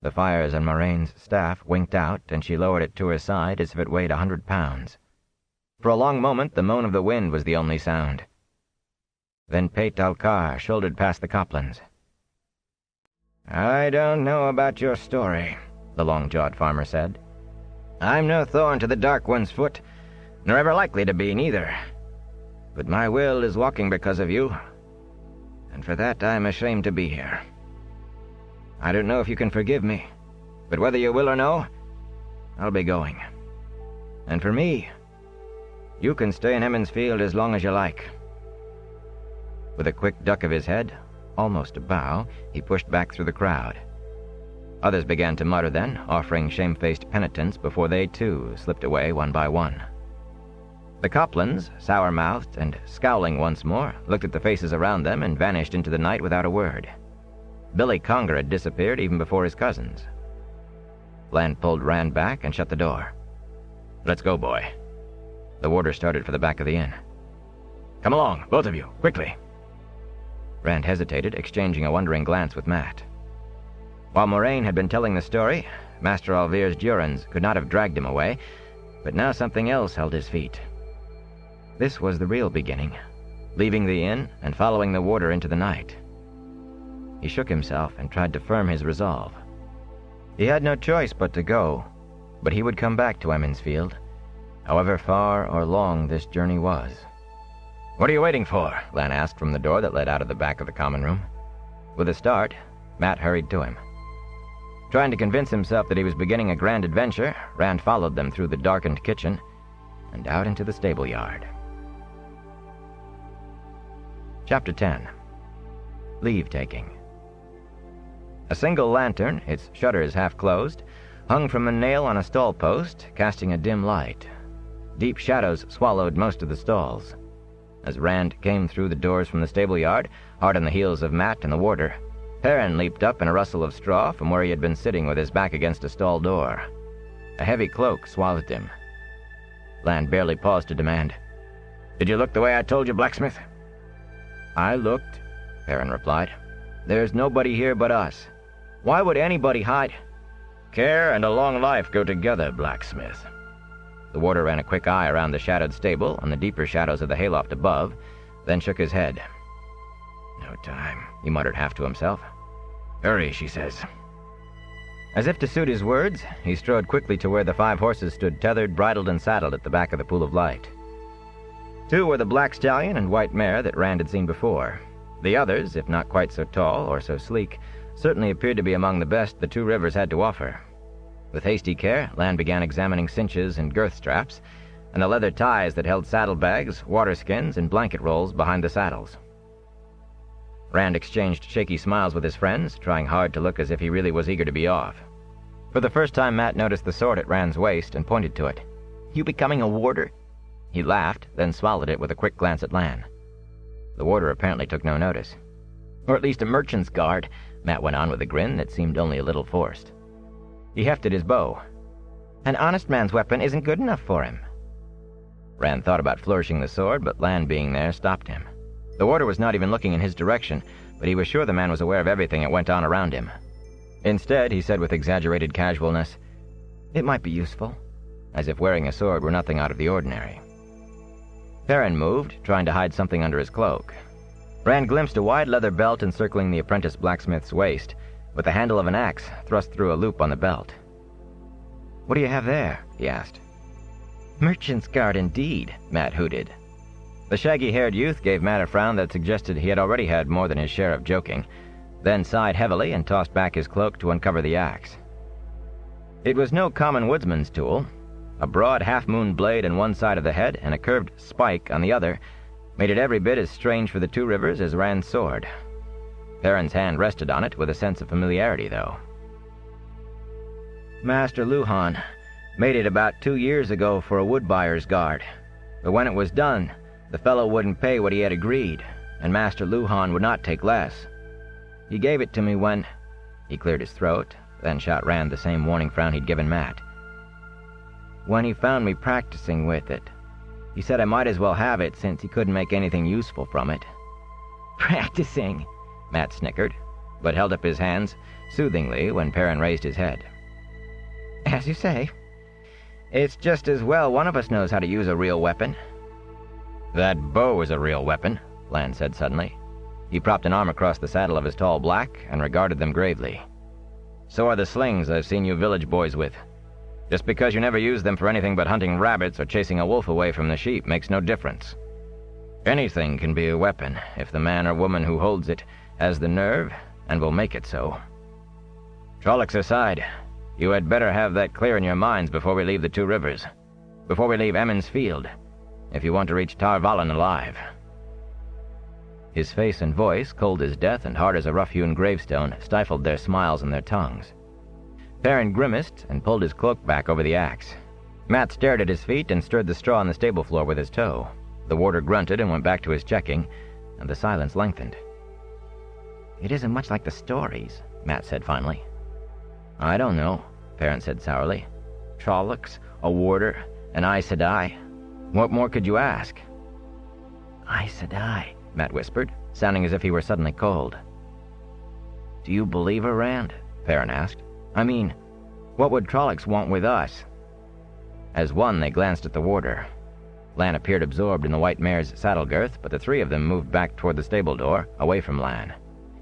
The fires on Moraine's staff winked out, and she lowered it to her side as if it weighed 100 pounds. For a long moment, the moan of the wind was the only sound. Then Pate Alcar shouldered past the Coplans. "I don't know about your story," the long-jawed farmer said. "I'm no thorn to the Dark One's foot, nor ever likely to be, neither. But my will is walking because of you, and for that I'm ashamed to be here. I don't know if you can forgive me, but whether you will or no, I'll be going. And for me, you can stay in Emond's Field as long as you like." With a quick duck of his head, almost a bow, he pushed back through the crowd. Others began to mutter then, offering shamefaced penitence before they, too, slipped away one by one. The Coplans, sour-mouthed and scowling once more, looked at the faces around them and vanished into the night without a word. Billy Conger had disappeared even before his cousins. Land pulled Rand back and shut the door. "Let's go, boy." The warder started for the back of the inn. "Come along, both of you, quickly." Rand hesitated, exchanging a wondering glance with Matt. While Moraine had been telling the story, Master Alvir's Durans could not have dragged him away, but now something else held his feet. This was the real beginning, leaving the inn and following the warder into the night. He shook himself and tried to firm his resolve. He had no choice but to go, but he would come back to Emond's Field, however far or long this journey was. "What are you waiting for?" Lan asked from the door that led out of the back of the common room. With a start, Matt hurried to him. Trying to convince himself that he was beginning a grand adventure, Rand followed them through the darkened kitchen and out into the stable yard. Chapter 10. Leave-taking. A single lantern, its shutters half closed, hung from a nail on a stall post, casting a dim light. Deep shadows swallowed most of the stalls. As Rand came through the doors from the stable yard, hard on the heels of Matt and the warder, Perrin leaped up in a rustle of straw from where he had been sitting with his back against a stall door. A heavy cloak swathed him. Land barely paused to demand, "Did you look the way I told you, blacksmith?" "I looked," Perrin replied. "There's nobody here but us. Why would anybody hide?" "Care and a long life go together, blacksmith." The warder ran a quick eye around the shadowed stable and the deeper shadows of the hayloft above, then shook his head. "No time," he muttered half to himself. "Hurry," she says. As if to suit his words, he strode quickly to where the 5 horses stood tethered, bridled, and saddled at the back of the pool of light. 2 were the black stallion and white mare that Rand had seen before. The others, if not quite so tall or so sleek, certainly appeared to be among the best the 2 rivers had to offer. With hasty care, Land began examining cinches and girth straps, and the leather ties that held saddlebags, waterskins, and blanket rolls behind the saddles. Rand exchanged shaky smiles with his friends, trying hard to look as if he really was eager to be off. For the first time, Matt noticed the sword at Rand's waist and pointed to it. "You becoming a warder?" He laughed, then swallowed it with a quick glance at Lan. The warder apparently took no notice. "Or at least a merchant's guard," Matt went on with a grin that seemed only a little forced. He hefted his bow. "An honest man's weapon isn't good enough for him." Rand thought about flourishing the sword, but Lan being there stopped him. The warder was not even looking in his direction, but he was sure the man was aware of everything that went on around him. Instead, he said with exaggerated casualness, "It might be useful," as if wearing a sword were nothing out of the ordinary. Perrin moved, trying to hide something under his cloak. Rand glimpsed a wide leather belt encircling the apprentice blacksmith's waist, with the handle of an axe thrust through a loop on the belt. "What do you have there?" he asked. "Merchant's guard indeed," Matt hooted. The shaggy-haired youth gave Matt a frown that suggested he had already had more than his share of joking, then sighed heavily and tossed back his cloak to uncover the axe. It was no common woodsman's tool. A broad half-moon blade on one side of the head and a curved spike on the other made it every bit as strange for the 2 rivers as Rand's sword. Perrin's hand rested on it with a sense of familiarity, though. "Master Luhan made it about 2 years ago for a wood buyer's guard, but when it was done, the fellow wouldn't pay what he had agreed, and Master Luhan would not take less. He gave it to me when—" He cleared his throat, then shot Rand the same warning frown he'd given Matt. "When he found me practicing with it. He said I might as well have it since he couldn't make anything useful from it." "Practicing?" Matt snickered, but held up his hands, soothingly when Perrin raised his head. "As you say. It's just as well one of us knows how to use a real weapon." "That bow is a real weapon," Lan said suddenly. He propped an arm across the saddle of his tall black and regarded them gravely. "So are the slings I've seen you village boys with. Just because you never use them for anything but hunting rabbits or chasing a wolf away from the sheep makes no difference. Anything can be a weapon if the man or woman who holds it has the nerve and will make it so. Trollocs aside, you had better have that clear in your minds before we leave the Two Rivers, before we leave Emond's Field, if you want to reach Tar Valon alive." His face and voice, cold as death and hard as a rough-hewn gravestone, stifled their smiles and their tongues. Perrin grimaced and pulled his cloak back over the axe. Matt stared at his feet and stirred the straw on the stable floor with his toe. The warder grunted and went back to his checking, and the silence lengthened. "It isn't much like the stories," Matt said finally. "I don't know," Perrin said sourly. "Trollocs, a warder, an Aes Sedai. What more could you ask?" "Aes Sedai," Matt whispered, sounding as if he were suddenly cold. "Do you believe her, Rand?" Perrin asked. "I mean, what would Trollocs want with us?" As one, they glanced at the warder. Lan appeared absorbed in the white mare's saddle girth, but the three of them moved back toward the stable door, away from Lan.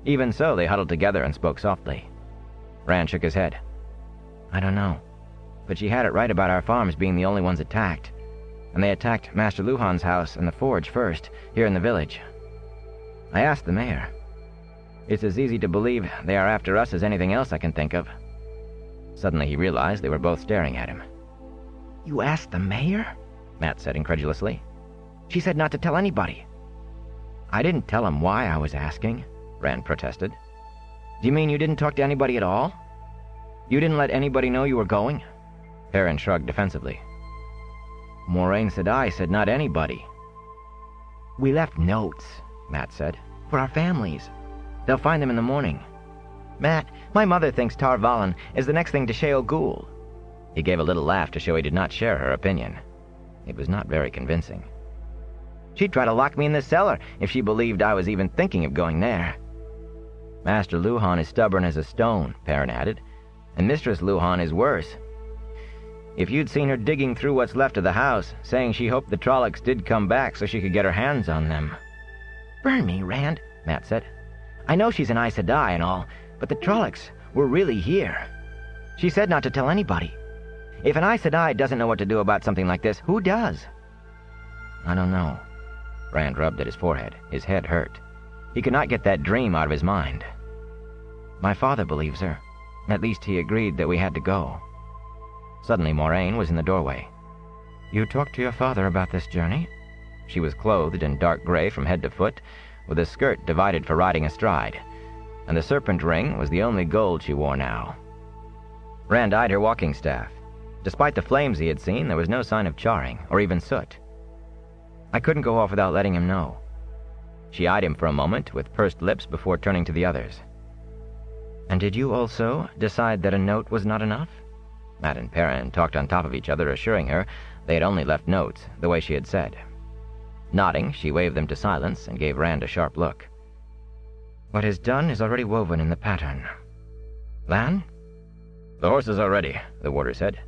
Even so, they huddled together and spoke softly. Rand shook his head. "I don't know, but she had it right about our farms being the only ones attacked. And they attacked Master Luhan's house and the forge first, here in the village. I asked the mayor. It's as easy to believe they are after us as anything else I can think of." Suddenly he realized they were both staring at him. "You asked the mayor?" Matt said incredulously. "She said not to tell anybody." "I didn't tell him why I was asking," Rand protested. "Do you mean you didn't talk to anybody at all? You didn't let anybody know you were going?" Perrin shrugged defensively. "Moraine Sedai said not anybody." "We left notes," Matt said, "for our families. They'll find them in the morning. Matt, my mother thinks Tar Valon is the next thing to Shale Ghul." He gave a little laugh to show he did not share her opinion. It was not very convincing. "She'd try to lock me in the cellar if she believed I was even thinking of going there." "Master Luhan is stubborn as a stone," Perrin added, "and Mistress Luhan is worse. If you'd seen her digging through what's left of the house, saying she hoped the Trollocs did come back so she could get her hands on them." "Burn me, Rand," Matt said. "I know she's an Aes Sedai and all, but the Trollocs were really here. She said not to tell anybody. If an Aes Sedai doesn't know what to do about something like this, who does?" "I don't know." Rand rubbed at his forehead. His head hurt. He could not get that dream out of his mind. "My father believes her. At least he agreed that we had to go." Suddenly Moraine was in the doorway. "You talked to your father about this journey?" She was clothed in dark gray from head to foot, with a skirt divided for riding astride, and the serpent ring was the only gold she wore now. Rand eyed her walking staff. Despite the flames he had seen, there was no sign of charring, or even soot. "I couldn't go off without letting him know." She eyed him for a moment with pursed lips before turning to the others. "And did you also decide that a note was not enough?" Matt and Perrin talked on top of each other, assuring her they had only left notes, the way she had said. Nodding, she waved them to silence and gave Rand a sharp look. "What is done is already woven in the pattern. Lan?" "The horses are ready," the warder said,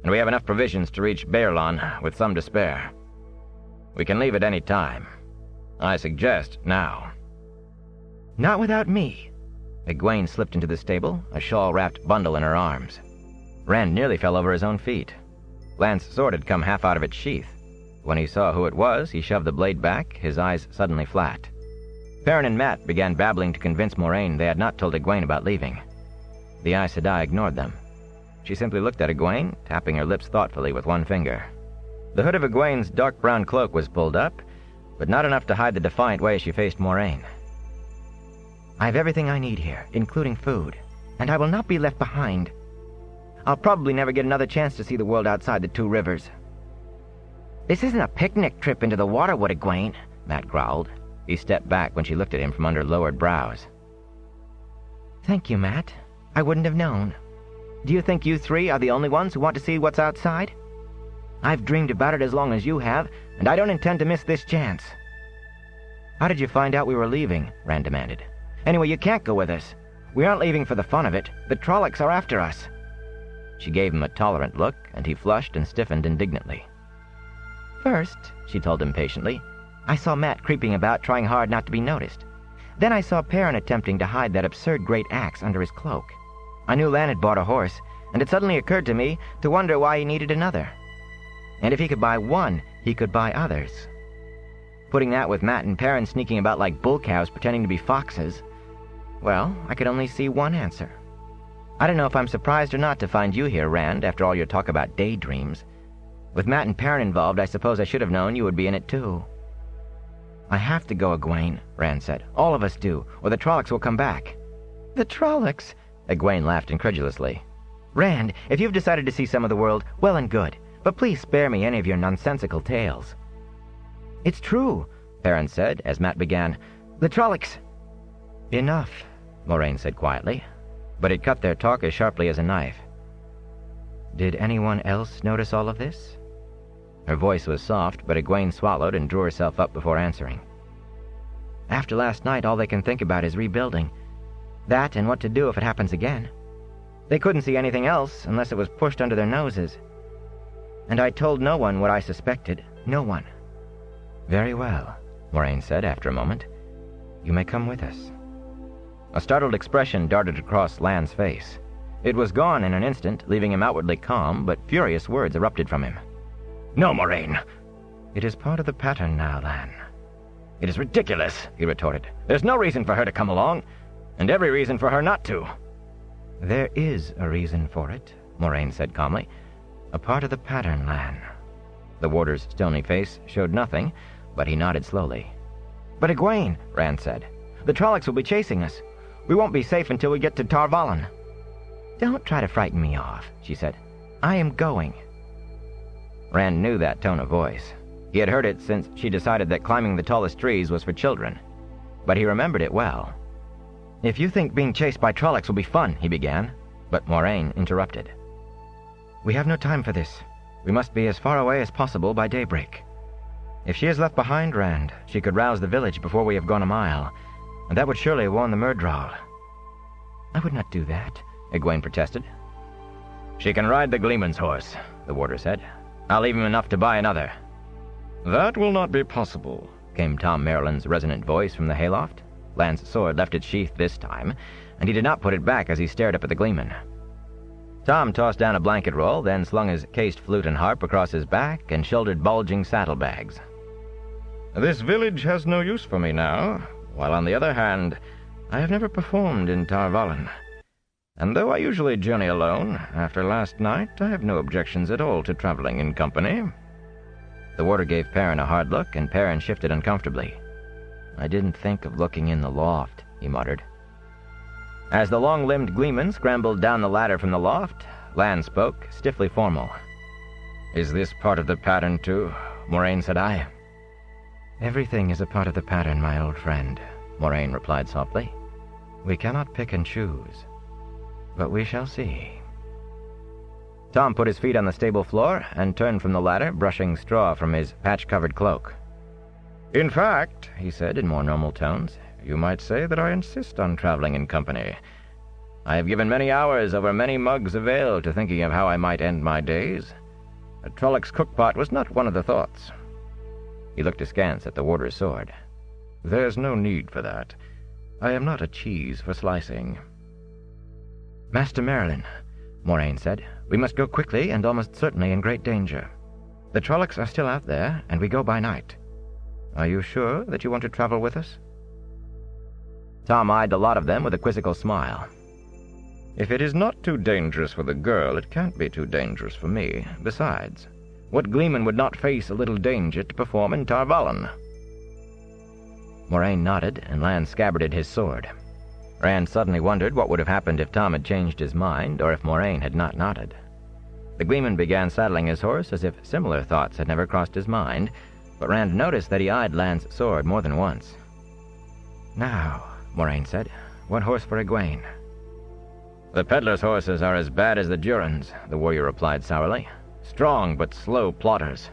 "and we have enough provisions to reach Baerlon with some to spare. We can leave at any time. I suggest now." "Not without me." Egwene slipped into the stable, a shawl-wrapped bundle in her arms. Rand nearly fell over his own feet. Lan's sword had come half out of its sheath. When he saw who it was, he shoved the blade back, his eyes suddenly flat. Perrin and Matt began babbling to convince Moraine they had not told Egwene about leaving. The Aes Sedai ignored them. She simply looked at Egwene, tapping her lips thoughtfully with one finger. The hood of Egwene's dark brown cloak was pulled up, but not enough to hide the defiant way she faced Moraine. "I have everything I need here, including food, and I will not be left behind. I'll probably never get another chance to see the world outside the Two Rivers." "This isn't a picnic trip into the Waterwood, Egwene," Matt growled. He stepped back when she looked at him from under lowered brows. "Thank you, Matt. I wouldn't have known. Do you think you three are the only ones who want to see what's outside? I've dreamed about it as long as you have, and I don't intend to miss this chance." "How did you find out we were leaving?" Rand demanded. "Anyway, you can't go with us. We aren't leaving for the fun of it. The Trollocs are after us." She gave him a tolerant look, and he flushed and stiffened indignantly. "First," she told him patiently, "I saw Matt creeping about, trying hard not to be noticed. Then I saw Perrin attempting to hide that absurd great axe under his cloak. I knew Lan had bought a horse, and it suddenly occurred to me to wonder why he needed another. And if he could buy one, he could buy others. Putting that with Matt and Perrin sneaking about like bull cows pretending to be foxes, well, I could only see one answer. I don't know if I'm surprised or not to find you here, Rand, after all your talk about daydreams. With Matt and Perrin involved, I suppose I should have known you would be in it too." "I have to go, Egwene," Rand said. "All of us do, or the Trollocs will come back." "The Trollocs?" Egwene laughed incredulously. "Rand, if you've decided to see some of the world, well and good, but please spare me any of your nonsensical tales." "It's true," Perrin said, as Matt began. "The Trollocs—" "Enough," Moraine said quietly, but it cut their talk as sharply as a knife. "Did anyone else notice all of this?" Her voice was soft, but Egwene swallowed and drew herself up before answering. "After last night, all they can think about is rebuilding. That and what to do if it happens again. They couldn't see anything else unless it was pushed under their noses. And I told no one what I suspected. No one." "Very well," Moraine said after a moment. "You may come with us." A startled expression darted across Lan's face. It was gone in an instant, leaving him outwardly calm, but furious words erupted from him. "No, Moraine!" "It is part of the pattern now, Lan." "It is ridiculous," he retorted. "There's no reason for her to come along, and every reason for her not to." "There is a reason for it," Moraine said calmly. "A part of the pattern, Lan." The warder's stony face showed nothing, but he nodded slowly. "But Egwene," Rand said, "the Trollocs will be chasing us. We won't be safe until we get to Tar Valon." "Don't try to frighten me off," she said. "I am going." Rand knew that tone of voice. He had heard it since she decided that climbing the tallest trees was for children. But he remembered it well. "If you think being chased by Trollocs will be fun," he began, but Moraine interrupted. "We have no time for this. We must be as far away as possible by daybreak. If she is left behind, Rand, she could rouse the village before we have gone a mile, and that would surely warn the Myrddraal." "I would not do that," Egwene protested. "She can ride the Gleeman's horse," the warder said. "I'll leave him enough to buy another." "That will not be possible," came Tom Merrilin's resonant voice from the hayloft. Lan's sword left its sheath this time, and he did not put it back as he stared up at the Gleeman. Tom tossed down a blanket roll, then slung his cased flute and harp across his back and shouldered bulging saddlebags. "This village has no use for me now, while on the other hand, I have never performed in Tar Valon. And though I usually journey alone, after last night I have no objections at all to traveling in company." The warder gave Perrin a hard look, and Perrin shifted uncomfortably. "I didn't think of looking in the loft," he muttered. As the long-limbed Gleeman scrambled down the ladder from the loft, Lan spoke, stiffly formal. "Is this part of the pattern too?" Moraine said. "Everything is a part of the pattern, my old friend," Moraine replied softly. "We cannot pick and choose. But we shall see." Tom put his feet on the stable floor and turned from the ladder, brushing straw from his patch-covered cloak. "In fact," he said in more normal tones, "you might say that I insist on traveling in company. I have given many hours over many mugs of ale to thinking of how I might end my days. A Trollocs cookpot was not one of the thoughts." He looked askance at the warder's sword. "There's no need for that. I am not a cheese for slicing." "Master Merrilin," Moraine said, "we must go quickly and almost certainly in great danger. The Trollocs are still out there, and we go by night. Are you sure that you want to travel with us?" Tom eyed the lot of them with a quizzical smile. "If it is not too dangerous for the girl, it can't be too dangerous for me. Besides, what Gleeman would not face a little danger to perform in Tar Valon?" Moraine nodded, and Lan scabbarded his sword. Rand suddenly wondered what would have happened if Tom had changed his mind, or if Moraine had not nodded. The Gleeman began saddling his horse as if similar thoughts had never crossed his mind, but Rand noticed that he eyed Lan's sword more than once. "Now," Moraine said, "what horse for Egwene?" "The peddler's horses are as bad as the Durans," the warrior replied sourly. "Strong but slow plotters."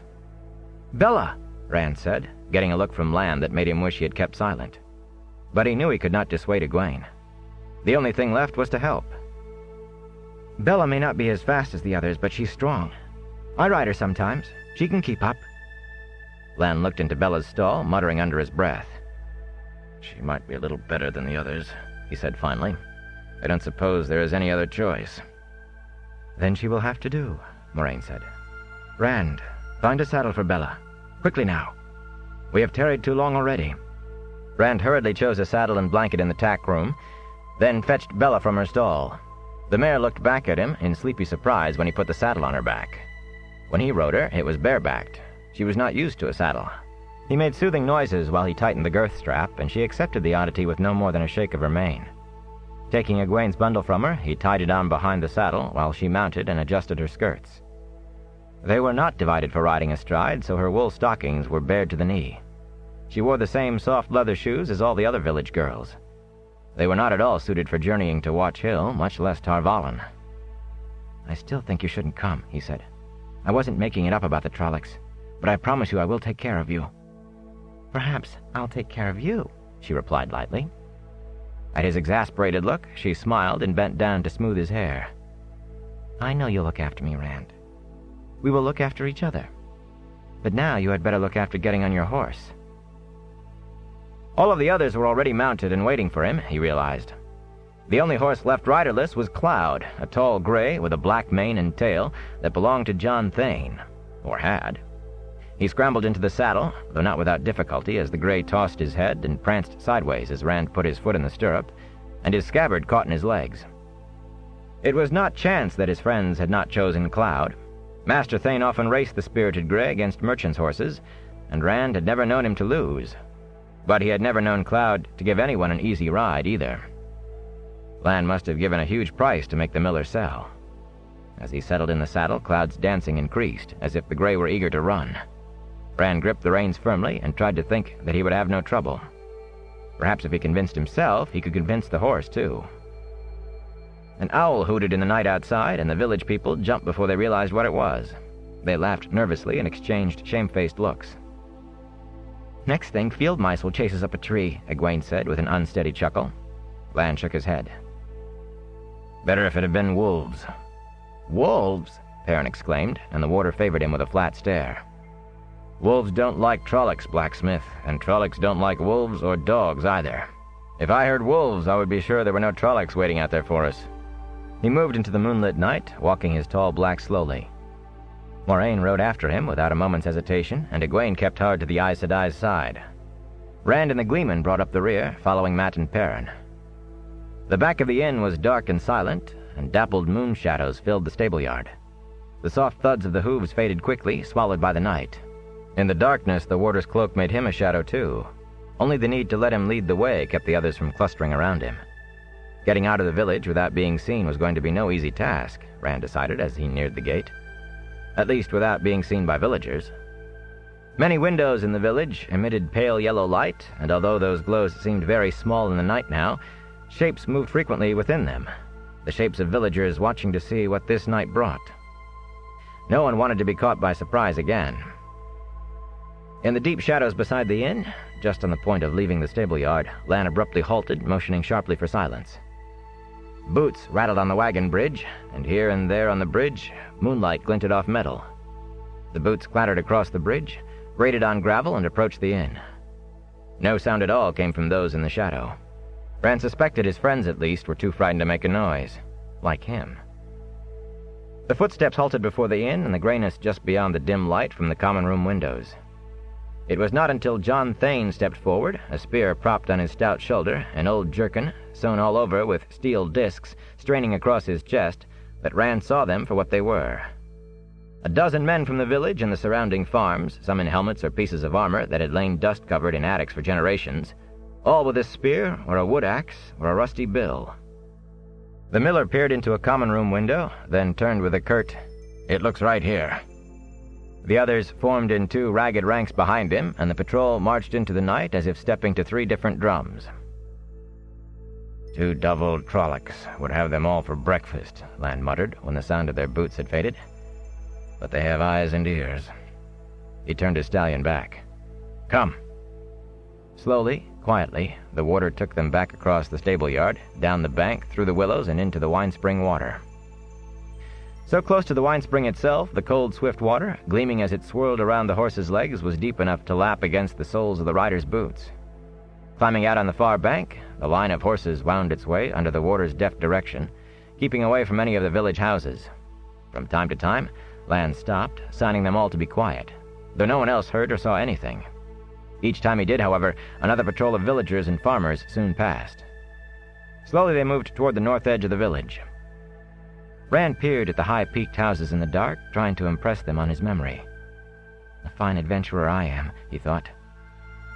"Bella," Rand said, getting a look from Lan that made him wish he had kept silent. But he knew he could not dissuade Egwene. The only thing left was to help. Bella may not be as fast as the others, but she's strong. I ride her sometimes. She can keep up. Lan looked into Bella's stall, muttering under his breath. She might be a little better than the others, he said finally. I don't suppose there is any other choice. Then she will have to do, Moraine said. Rand, find a saddle for Bella. Quickly now. We have tarried too long already. Rand hurriedly chose a saddle and blanket in the tack room, then fetched Bella from her stall. The mare looked back at him in sleepy surprise when he put the saddle on her back. When he rode her, it was barebacked. She was not used to a saddle. He made soothing noises while he tightened the girth strap, and she accepted the oddity with no more than a shake of her mane. Taking Egwene's bundle from her, he tied it on behind the saddle while she mounted and adjusted her skirts. They were not divided for riding astride, so her wool stockings were bared to the knee. She wore the same soft leather shoes as all the other village girls. They were not at all suited for journeying to Watch Hill, much less Tar Valon. I still think you shouldn't come, he said. I wasn't making it up about the Trollocs, but I promise you I will take care of you. Perhaps I'll take care of you, she replied lightly. At his exasperated look, she smiled and bent down to smooth his hair. I know you'll look after me, Rand. We will look after each other. But now you had better look after getting on your horse. All of the others were already mounted and waiting for him, he realized. The only horse left riderless was Cloud, a tall gray with a black mane and tail that belonged to Jon Thane, or had. He scrambled into the saddle, though not without difficulty, as the gray tossed his head and pranced sideways as Rand put his foot in the stirrup, and his scabbard caught in his legs. It was not chance that his friends had not chosen Cloud. Master Thane often raced the spirited gray against merchants' horses, and Rand had never known him to lose. But he had never known Cloud to give anyone an easy ride, either. Lan must have given a huge price to make the miller sell. As he settled in the saddle, Cloud's dancing increased, as if the gray were eager to run. Rand gripped the reins firmly and tried to think that he would have no trouble. Perhaps if he convinced himself, he could convince the horse, too. An owl hooted in the night outside, and the village people jumped before they realized what it was. They laughed nervously and exchanged shamefaced looks. Next thing, field mice will chase us up a tree, Egwene said with an unsteady chuckle. Lan shook his head. Better if it had been wolves. Wolves? Perrin exclaimed, and the warder favored him with a flat stare. Wolves don't like Trollocs, blacksmith, and Trollocs don't like wolves or dogs either. If I heard wolves, I would be sure there were no Trollocs waiting out there for us. He moved into the moonlit night, walking his tall black slowly. Moraine rode after him without a moment's hesitation, and Egwene kept hard to the Aes Sedai's side. Rand and the Gleeman brought up the rear, following Mat and Perrin. The back of the inn was dark and silent, and dappled moon shadows filled the stable-yard. The soft thuds of the hooves faded quickly, swallowed by the night. In the darkness, the warder's cloak made him a shadow, too. Only the need to let him lead the way kept the others from clustering around him. Getting out of the village without being seen was going to be no easy task, Rand decided as he neared the gate. At least without being seen by villagers. Many windows in the village emitted pale yellow light, and although those glows seemed very small in the night now, shapes moved frequently within them, the shapes of villagers watching to see what this night brought. No one wanted to be caught by surprise again. In the deep shadows beside the inn, just on the point of leaving the stable-yard, Lan abruptly halted, motioning sharply for silence. Boots rattled on the wagon bridge, and here and there on the bridge, moonlight glinted off metal. The boots clattered across the bridge, grated on gravel, and approached the inn. No sound at all came from those in the shadow. Rand suspected his friends, at least, were too frightened to make a noise. Like him. The footsteps halted before the inn, and the grayness just beyond the dim light from the common room windows. It was not until Jon Thane stepped forward, a spear propped on his stout shoulder, an old jerkin, sewn all over with steel discs, straining across his chest, that Rand saw them for what they were. A dozen men from the village and the surrounding farms, some in helmets or pieces of armor that had lain dust-covered in attics for generations, all with a spear or a wood axe or a rusty bill. The miller peered into a common room window, then turned with a curt, "It looks right here." The others formed in two ragged ranks behind him, and the patrol marched into the night as if stepping to three different drums. "Two double Trollocs would have them all for breakfast," Lan muttered when the sound of their boots had faded. "But they have eyes and ears." He turned his stallion back. "Come." Slowly, quietly, the water took them back across the stable yard, down the bank, through the willows, and into the wine spring water. So close to the wine spring itself, the cold, swift water, gleaming as it swirled around the horses' legs, was deep enough to lap against the soles of the riders' boots. Climbing out on the far bank, the line of horses wound its way under the water's deft direction, keeping away from any of the village houses. From time to time, Lan stopped, signing them all to be quiet, though no one else heard or saw anything. Each time he did, however, another patrol of villagers and farmers soon passed. Slowly they moved toward the north edge of the village. Rand peered at the high-peaked houses in the dark, trying to impress them on his memory. A fine adventurer I am, he thought.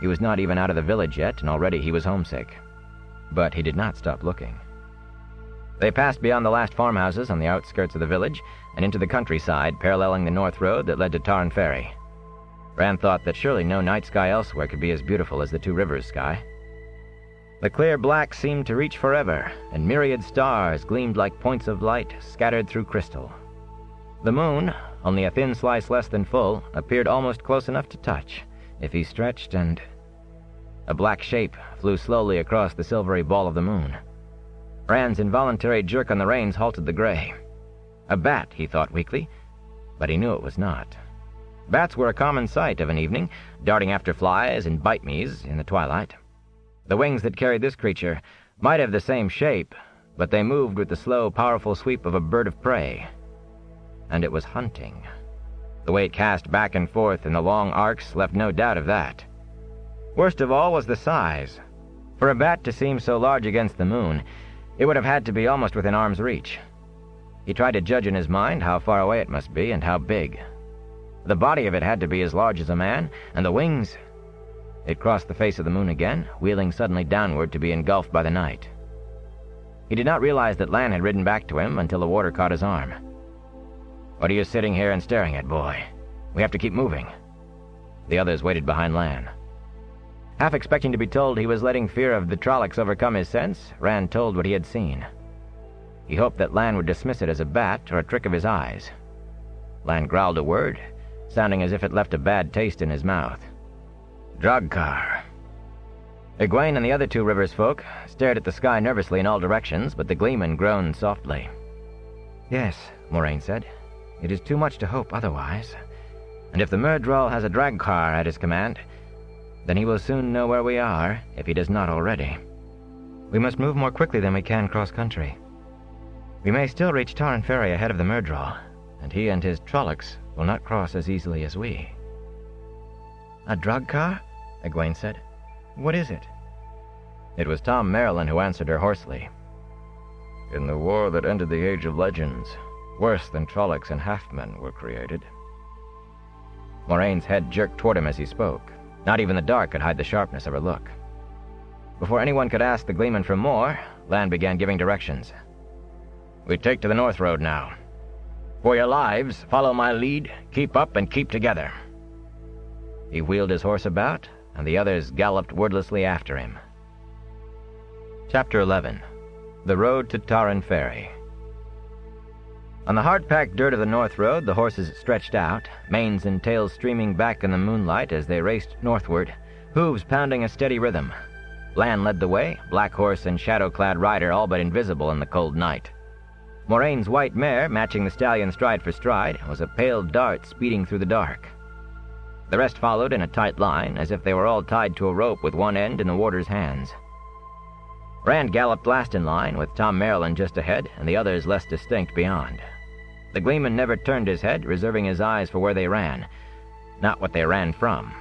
He was not even out of the village yet, and already he was homesick. But he did not stop looking. They passed beyond the last farmhouses on the outskirts of the village and into the countryside, paralleling the north road that led to Tarn Ferry. Rand thought that surely no night sky elsewhere could be as beautiful as the Two Rivers sky. The clear black seemed to reach forever, and myriad stars gleamed like points of light scattered through crystal. The moon, only a thin slice less than full, appeared almost close enough to touch, if he stretched, and... A black shape flew slowly across the silvery ball of the moon. Rand's involuntary jerk on the reins halted the gray. A bat, he thought weakly, but he knew it was not. Bats were a common sight of an evening, darting after flies and bite-me's in the twilight. The wings that carried this creature might have the same shape, but they moved with the slow, powerful sweep of a bird of prey. And it was hunting. The way it cast back and forth in the long arcs left no doubt of that. Worst of all was the size. For a bat to seem so large against the moon, it would have had to be almost within arm's reach. He tried to judge in his mind how far away it must be and how big. The body of it had to be as large as a man, and the wings... It crossed the face of the moon again, wheeling suddenly downward to be engulfed by the night. He did not realize that Lan had ridden back to him until the water caught his arm. "What are you sitting here and staring at, boy? We have to keep moving." The others waited behind Lan. Half expecting to be told he was letting fear of the Trollocs overcome his sense, Rand told what he had seen. He hoped that Lan would dismiss it as a bat or a trick of his eyes. Lan growled a word, sounding as if it left a bad taste in his mouth. "Draghkar." Egwene and the other Two Rivers folk stared at the sky nervously in all directions, but the Gleeman groaned softly. "Yes," Moraine said. "It is too much to hope otherwise. And if the Myrddraal has a Draghkar at his command, then he will soon know where we are, if he does not already. We must move more quickly than we can cross-country. We may still reach Tarn Ferry ahead of the Myrddraal, and he and his Trollocs will not cross as easily as we." "A Draghkar?" Egwene said. "What is it?" It was Tom Merrilin who answered her hoarsely. "In the war that ended the Age of Legends, worse than Trollocs and half-men were created." Moraine's head jerked toward him as he spoke. Not even the dark could hide the sharpness of her look. Before anyone could ask the Gleeman for more, Lan began giving directions. "We take to the North Road now. For your lives, follow my lead, keep up and keep together." He wheeled his horse about, and the others galloped wordlessly after him. Chapter 11. The Road to Tarn Ferry. On the hard-packed dirt of the North Road, the horses stretched out, manes and tails streaming back in the moonlight as they raced northward, hooves pounding a steady rhythm. Lan led the way, black horse and shadow-clad rider all but invisible in the cold night. Moraine's white mare, matching the stallion stride for stride, was a pale dart speeding through the dark. The rest followed in a tight line, as if they were all tied to a rope with one end in the warder's hands. Rand galloped last in line, with Tom Merrilin just ahead, and the others less distinct beyond. The Gleeman never turned his head, reserving his eyes for where they ran, not what they ran from.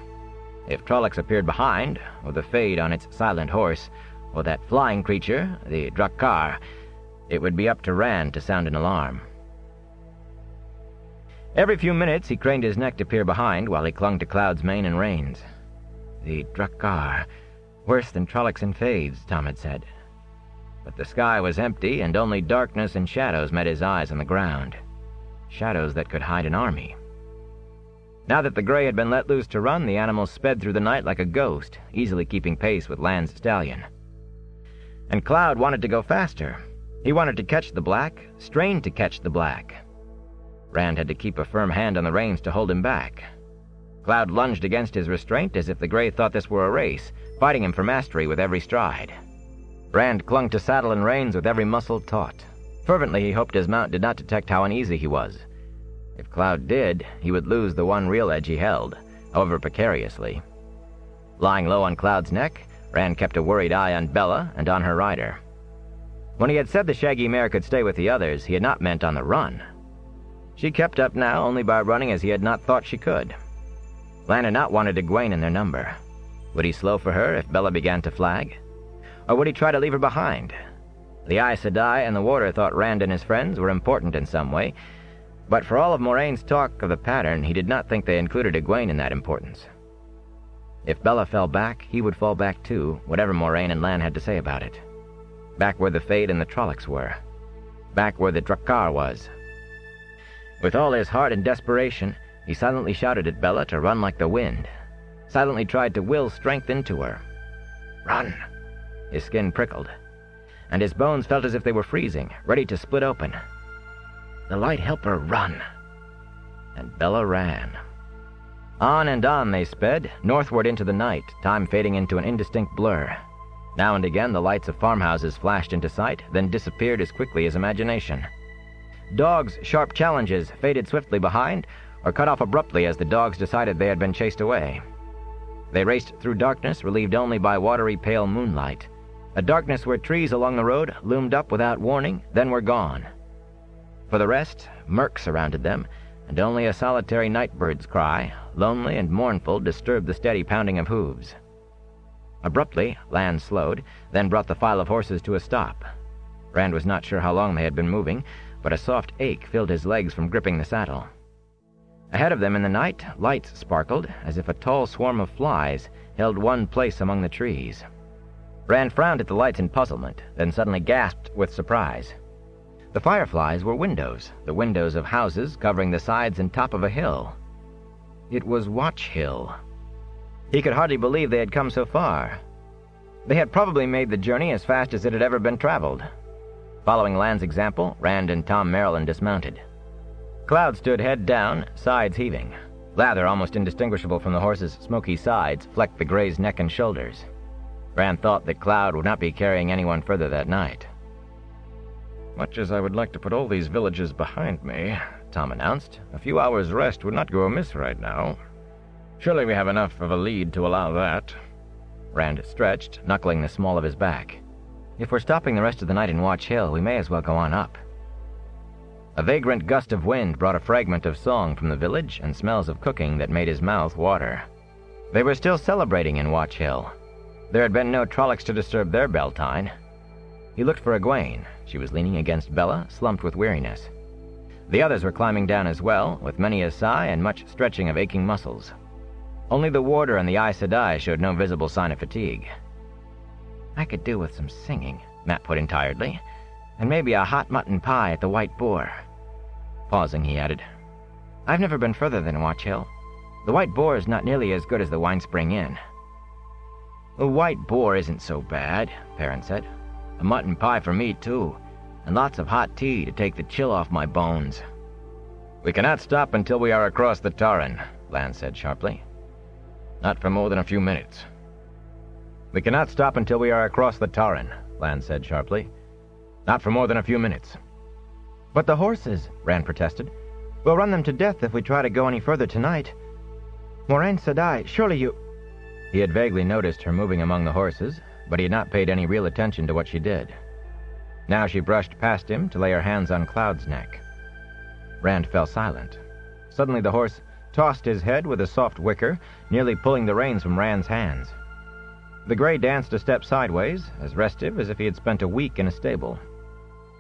If Trollocs appeared behind, or the Fade on its silent horse, or that flying creature, the Draghkar, it would be up to Rand to sound an alarm. Every few minutes he craned his neck to peer behind while he clung to Cloud's mane and reins. The Draghkar, worse than Trollocs and Fades, Tom had said. But the sky was empty, and only darkness and shadows met his eyes on the ground. Shadows that could hide an army. Now that the gray had been let loose to run, the animal sped through the night like a ghost, easily keeping pace with Lan's stallion. And Cloud wanted to go faster. He wanted to catch the black, strained to catch the black. Rand had to keep a firm hand on the reins to hold him back. Cloud lunged against his restraint as if the gray thought this were a race, fighting him for mastery with every stride. Rand clung to saddle and reins with every muscle taut. Fervently he hoped his mount did not detect how uneasy he was. If Cloud did, he would lose the one real edge he held, however precariously. Lying low on Cloud's neck, Rand kept a worried eye on Bella and on her rider. When he had said the shaggy mare could stay with the others, he had not meant on the run. She kept up now only by running as he had not thought she could. Lan had not wanted Egwene in their number. Would he slow for her if Bella began to flag? Or would he try to leave her behind? The Aes Sedai and the Warder thought Rand and his friends were important in some way, but for all of Moiraine's talk of the pattern, he did not think they included Egwene in that importance. If Bella fell back, he would fall back too, whatever Moiraine and Lan had to say about it. Back where the Fade and the Trollocs were. Back where the Drakkar was. With all his heart and desperation, he silently shouted at Bella to run like the wind. Silently tried to will strength into her. Run! His skin prickled, and his bones felt as if they were freezing, ready to split open. The light helper run! And Bella ran. On and on they sped, northward into the night, time fading into an indistinct blur. Now and again the lights of farmhouses flashed into sight, then disappeared as quickly as imagination. Dogs' sharp challenges faded swiftly behind, or cut off abruptly as the dogs decided they had been chased away. They raced through darkness relieved only by watery pale moonlight, a darkness where trees along the road loomed up without warning, then were gone. For the rest, murk surrounded them, and only a solitary nightbird's cry, lonely and mournful, disturbed the steady pounding of hooves. Abruptly, Lan slowed, then brought the file of horses to a stop. Rand was not sure how long they had been moving, but a soft ache filled his legs from gripping the saddle. Ahead of them in the night, lights sparkled, as if a tall swarm of flies held one place among the trees. Rand frowned at the lights in puzzlement, then suddenly gasped with surprise. The fireflies were windows, the windows of houses covering the sides and top of a hill. It was Watch Hill. He could hardly believe they had come so far. They had probably made the journey as fast as it had ever been traveled. Following Lan's example, Rand and Tom Merrilin dismounted. Cloud stood head down, sides heaving. Lather, almost indistinguishable from the horse's smoky sides, flecked the gray's neck and shoulders. Rand thought that Cloud would not be carrying anyone further that night. "Much as I would like to put all these villages behind me," Tom announced, "a few hours' rest would not go amiss right now. Surely we have enough of a lead to allow that." Rand stretched, knuckling the small of his back. "If we're stopping the rest of the night in Watch Hill, we may as well go on up." A vagrant gust of wind brought a fragment of song from the village and smells of cooking that made his mouth water. They were still celebrating in Watch Hill. There had been no Trollocs to disturb their Beltane. He looked for Egwene. She was leaning against Bella, slumped with weariness. The others were climbing down as well, with many a sigh and much stretching of aching muscles. Only the Warder and the Aes Sedai showed no visible sign of fatigue. "I could do with some singing," Matt put in tiredly, "and maybe a hot mutton pie at the White Boar." Pausing, he added, "I've never been further than Watch Hill. The White Boar is not nearly as good as the Winespring Inn." "The White Boar isn't so bad," Perrin said. "A mutton pie for me, too, and lots of hot tea to take the chill off my bones." "We cannot stop until we are across the Tarren," Lan said sharply. "Not for more than a few minutes." "We cannot stop until we are across the Tarren," Lan said sharply. "Not for more than a few minutes." "But the horses," Rand protested. "We'll run them to death if we try to go any further tonight. Moiraine Sedai, surely you—" He had vaguely noticed her moving among the horses, but he had not paid any real attention to what she did. Now she brushed past him to lay her hands on Cloud's neck. Rand fell silent. Suddenly the horse tossed his head with a soft whicker, nearly pulling the reins from Rand's hands. The gray danced a step sideways, as restive as if he had spent a week in a stable.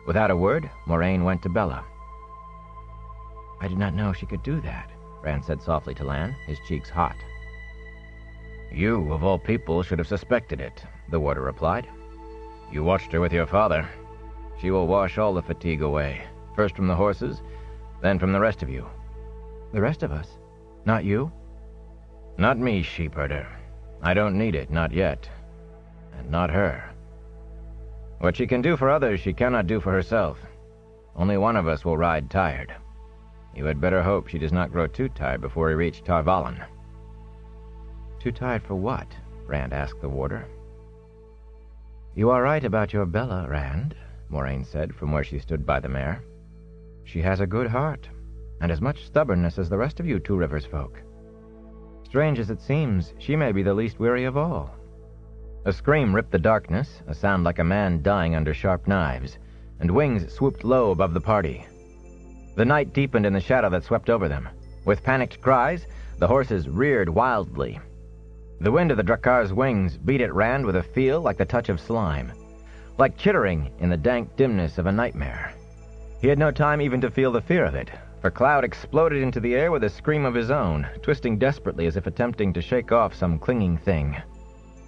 Without a word, Moiraine went to Bella. "I did not know she could do that," Rand said softly to Lan, his cheeks hot. "You, of all people, should have suspected it," the Warder replied. "You watched her with your father. She will wash all the fatigue away, first from the horses, then from the rest of you." "The rest of us? Not you?" "Not me, sheepherder. I don't need it, not yet. And not her. What she can do for others, she cannot do for herself. Only one of us will ride tired. You had better hope she does not grow too tired before we reach Tar Valon." Too tired for what? Rand asked the warder. You are right about your Bella, Rand, Moraine said from where she stood by the mare. She has a good heart, and as much stubbornness as the rest of you Two Rivers folk. Strange as it seems, she may be the least weary of all. A scream ripped the darkness, a sound like a man dying under sharp knives, and wings swooped low above the party. The night deepened in the shadow that swept over them. With panicked cries, the horses reared wildly. The wind of the Draakar's wings beat at Rand with a feel like the touch of slime, like chittering in the dank dimness of a nightmare. He had no time even to feel the fear of it, for Cloud exploded into the air with a scream of his own, twisting desperately as if attempting to shake off some clinging thing.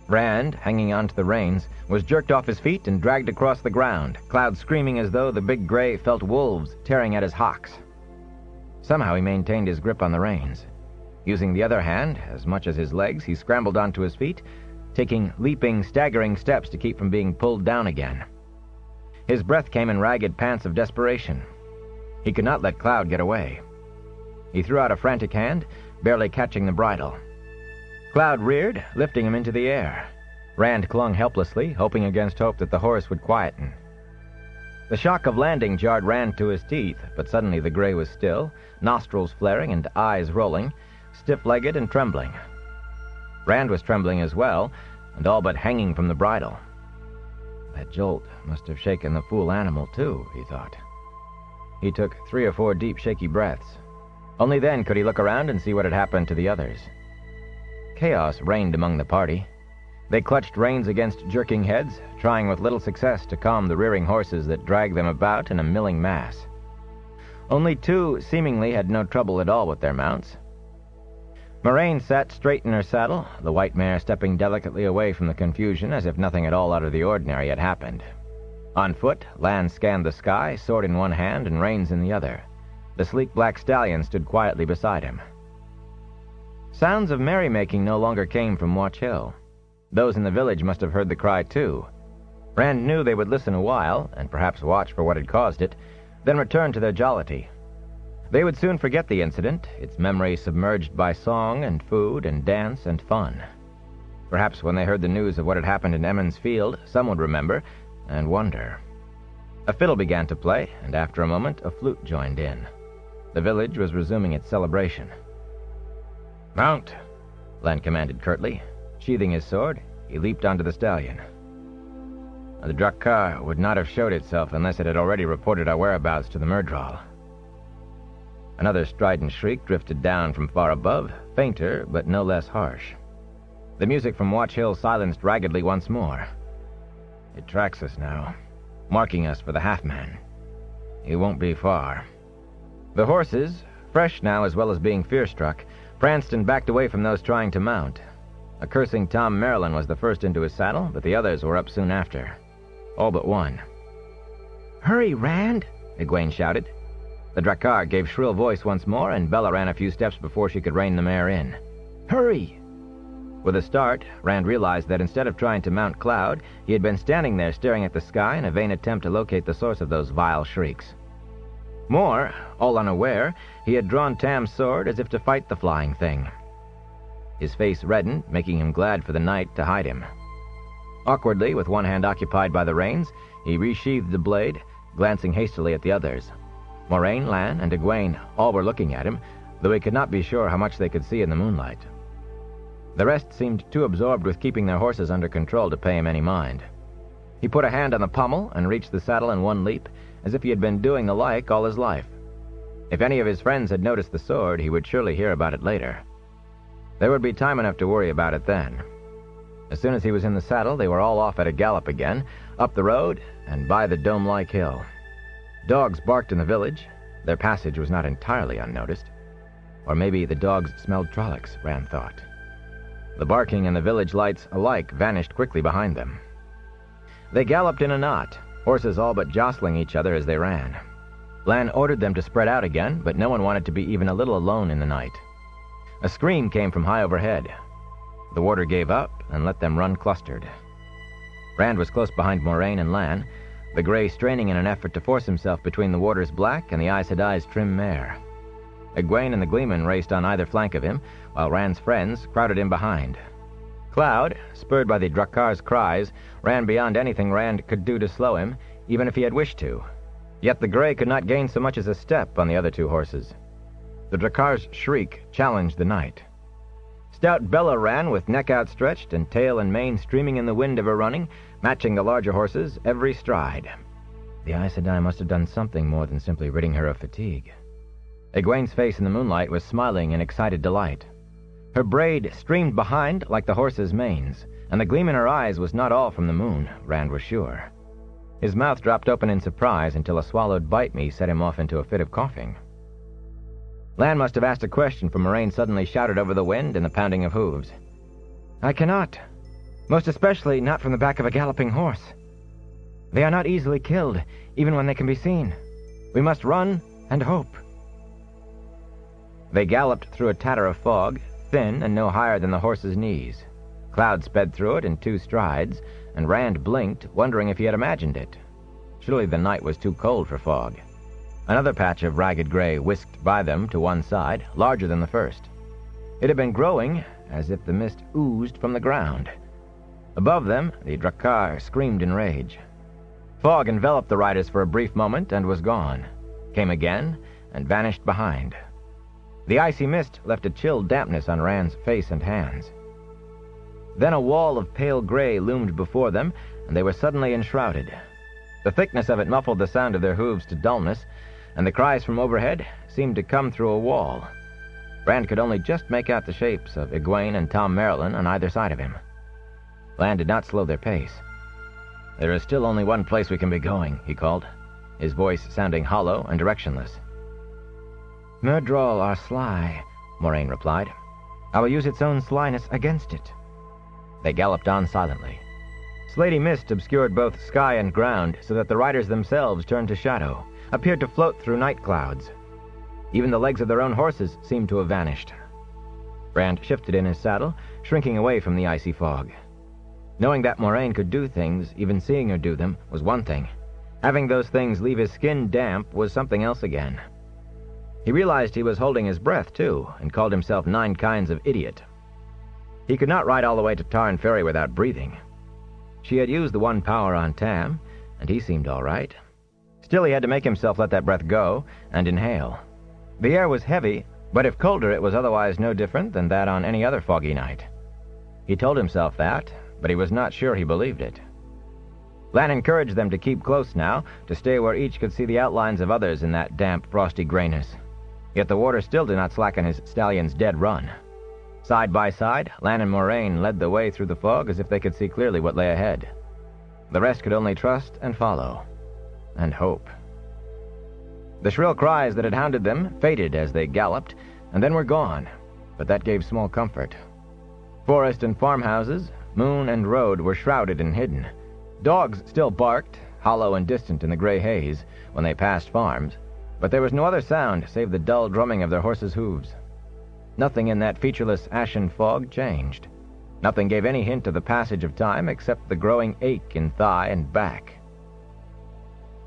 Rand, hanging onto the reins, was jerked off his feet and dragged across the ground, Cloud screaming as though the big gray felt wolves tearing at his hocks. Somehow he maintained his grip on the reins. Using the other hand, as much as his legs, he scrambled onto his feet, taking leaping, staggering steps to keep from being pulled down again. His breath came in ragged pants of desperation. He could not let Cloud get away. He threw out a frantic hand, barely catching the bridle. Cloud reared, lifting him into the air. Rand clung helplessly, hoping against hope that the horse would quieten. The shock of landing jarred Rand to his teeth, but suddenly the gray was still, nostrils flaring and eyes rolling, stiff-legged and trembling. Rand was trembling as well, and all but hanging from the bridle. That jolt must have shaken the fool animal, too, he thought. He took 3 or 4 deep, shaky breaths. Only then could he look around and see what had happened to the others. Chaos reigned among the party. They clutched reins against jerking heads, trying with little success to calm the rearing horses that dragged them about in a milling mass. Only 2 seemingly had no trouble at all with their mounts. Moraine sat straight in her saddle, the white mare stepping delicately away from the confusion as if nothing at all out of the ordinary had happened. On foot, Lan scanned the sky, sword in one hand and reins in the other. The sleek black stallion stood quietly beside him. Sounds of merrymaking no longer came from Watch Hill. Those in the village must have heard the cry too. Rand knew they would listen a while, and perhaps watch for what had caused it, then return to their jollity. They would soon forget the incident, its memory submerged by song and food and dance and fun. Perhaps when they heard the news of what had happened in Emmons Field, some would remember and wonder. A fiddle began to play, and after a moment a flute joined in. The village was resuming its celebration. "Mount!" Lan commanded curtly. Sheathing his sword, he leaped onto the stallion. The Draakar would not have showed itself unless it had already reported our whereabouts to the Myrddraal. Another strident shriek drifted down from far above, fainter but no less harsh. The music from Watch Hill silenced raggedly once more. It tracks us now, marking us for the half-man. He won't be far. The horses, fresh now as well as being fear-struck, pranced and backed away from those trying to mount. A cursing Tom Merrilin was the first into his saddle, but the others were up soon after. All but one. "Hurry, Rand!" Egwene shouted. The Draakar gave shrill voice once more, and Bella ran a few steps before she could rein the mare in. "Hurry!" With a start, Rand realized that instead of trying to mount Cloud, he had been standing there staring at the sky in a vain attempt to locate the source of those vile shrieks. More, all unaware, he had drawn Tam's sword as if to fight the flying thing. His face reddened, making him glad for the night to hide him. Awkwardly, with one hand occupied by the reins, he resheathed the blade, glancing hastily at the others. Moraine, Lan, and Egwene all were looking at him, though he could not be sure how much they could see in the moonlight. The rest seemed too absorbed with keeping their horses under control to pay him any mind. He put a hand on the pommel and reached the saddle in one leap, as if he had been doing the like all his life. If any of his friends had noticed the sword, he would surely hear about it later. There would be time enough to worry about it then. As soon as he was in the saddle, they were all off at a gallop again, up the road and by the dome-like hill. Dogs barked in the village. Their passage was not entirely unnoticed. Or maybe the dogs smelled Trollocs, Rand thought. The barking and the village lights alike vanished quickly behind them. They galloped in a knot, horses all but jostling each other as they ran. Lan ordered them to spread out again, but no one wanted to be even a little alone in the night. A scream came from high overhead. The warder gave up and let them run clustered. Rand was close behind Moraine and Lan, the gray straining in an effort to force himself between the warder's black and the Aes Sedai's trim mare. Egwene and the Gleeman raced on either flank of him, while Rand's friends crowded in behind. Cloud, spurred by the Drakkar's cries, ran beyond anything Rand could do to slow him, even if he had wished to. Yet the Grey could not gain so much as a step on the other two horses. The Drakkar's shriek challenged the night. Stout Bella ran with neck outstretched and tail and mane streaming in the wind of her running, matching the larger horses every stride. The Aes Sedai must have done something more than simply ridding her of fatigue. Egwene's face in the moonlight was smiling in excited delight. Her braid streamed behind like the horses' manes, and the gleam in her eyes was not all from the moon, Rand was sure. His mouth dropped open in surprise until a swallowed bite-me set him off into a fit of coughing. Lan must have asked a question, for Moraine suddenly shouted over the wind and the pounding of hooves. "I cannot. Most especially not from the back of a galloping horse. They are not easily killed, even when they can be seen. We must run and hope." They galloped through a tatter of fog, thin and no higher than the horses' knees. Cloud sped through it in 2 strides, and Rand blinked, wondering if he had imagined it. Surely the night was too cold for fog. Another patch of ragged gray whisked by them to one side, larger than the first. It had been growing, as if the mist oozed from the ground. Above them, the Drakkar screamed in rage. Fog enveloped the riders for a brief moment and was gone, came again, and vanished behind. The icy mist left a chill dampness on Rand's face and hands. Then a wall of pale gray loomed before them, and they were suddenly enshrouded. The thickness of it muffled the sound of their hooves to dullness, and the cries from overhead seemed to come through a wall. Rand could only just make out the shapes of Egwene and Tom Merrilin on either side of him. Lan did not slow their pace. "There is still only one place we can be going," he called, his voice sounding hollow and directionless. "Myrddraal are sly," Moraine replied. "I will use its own slyness against it." They galloped on silently. Slaty mist obscured both sky and ground, so that the riders themselves turned to shadow, appeared to float through night clouds. Even the legs of their own horses seemed to have vanished. Rand shifted in his saddle, shrinking away from the icy fog. Knowing that Moraine could do things, even seeing her do them, was one thing. Having those things leave his skin damp was something else again. He realized he was holding his breath, too, and called himself 9 kinds of idiot. He could not ride all the way to Tarn Ferry without breathing. She had used the one power on Tam, and he seemed all right. Still, he had to make himself let that breath go and inhale. The air was heavy, but if colder, it was otherwise no different than that on any other foggy night. He told himself that, but he was not sure he believed it. Lan encouraged them to keep close now, to stay where each could see the outlines of others in that damp, frosty grayness. Yet the warder still did not slacken his stallion's dead run. Side by side, Lan and Moraine led the way through the fog as if they could see clearly what lay ahead. The rest could only trust and follow, and hope. The shrill cries that had hounded them faded as they galloped, and then were gone, but that gave small comfort. Forest and farmhouses, moon and road were shrouded and hidden. Dogs still barked, hollow and distant in the gray haze, when they passed farms, but there was no other sound save the dull drumming of their horses' hooves. Nothing in that featureless ashen fog changed. Nothing gave any hint of the passage of time except the growing ache in thigh and back.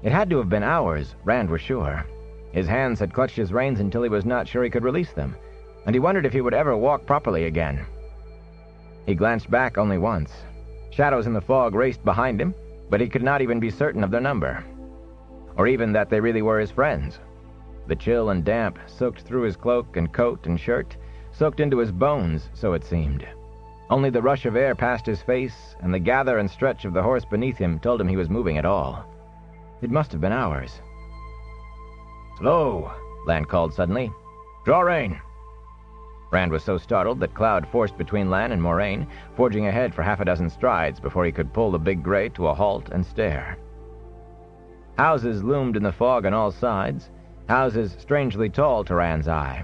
It had to have been hours, Rand was sure. His hands had clutched his reins until he was not sure he could release them, and he wondered if he would ever walk properly again. He glanced back only once. Shadows in the fog raced behind him, but he could not even be certain of their number, or even that they really were his friends. The chill and damp soaked through his cloak and coat and shirt, soaked into his bones, so it seemed. Only the rush of air past his face and the gather and stretch of the horse beneath him told him he was moving at all. It must have been hours. "Slow," Lan called suddenly. "Draw rein." Rand was so startled that Cloud forced between Lan and Moraine, forging ahead for 6 strides before he could pull the big gray to a halt and stare. Houses loomed in the fog on all sides, houses strangely tall to Rand's eye.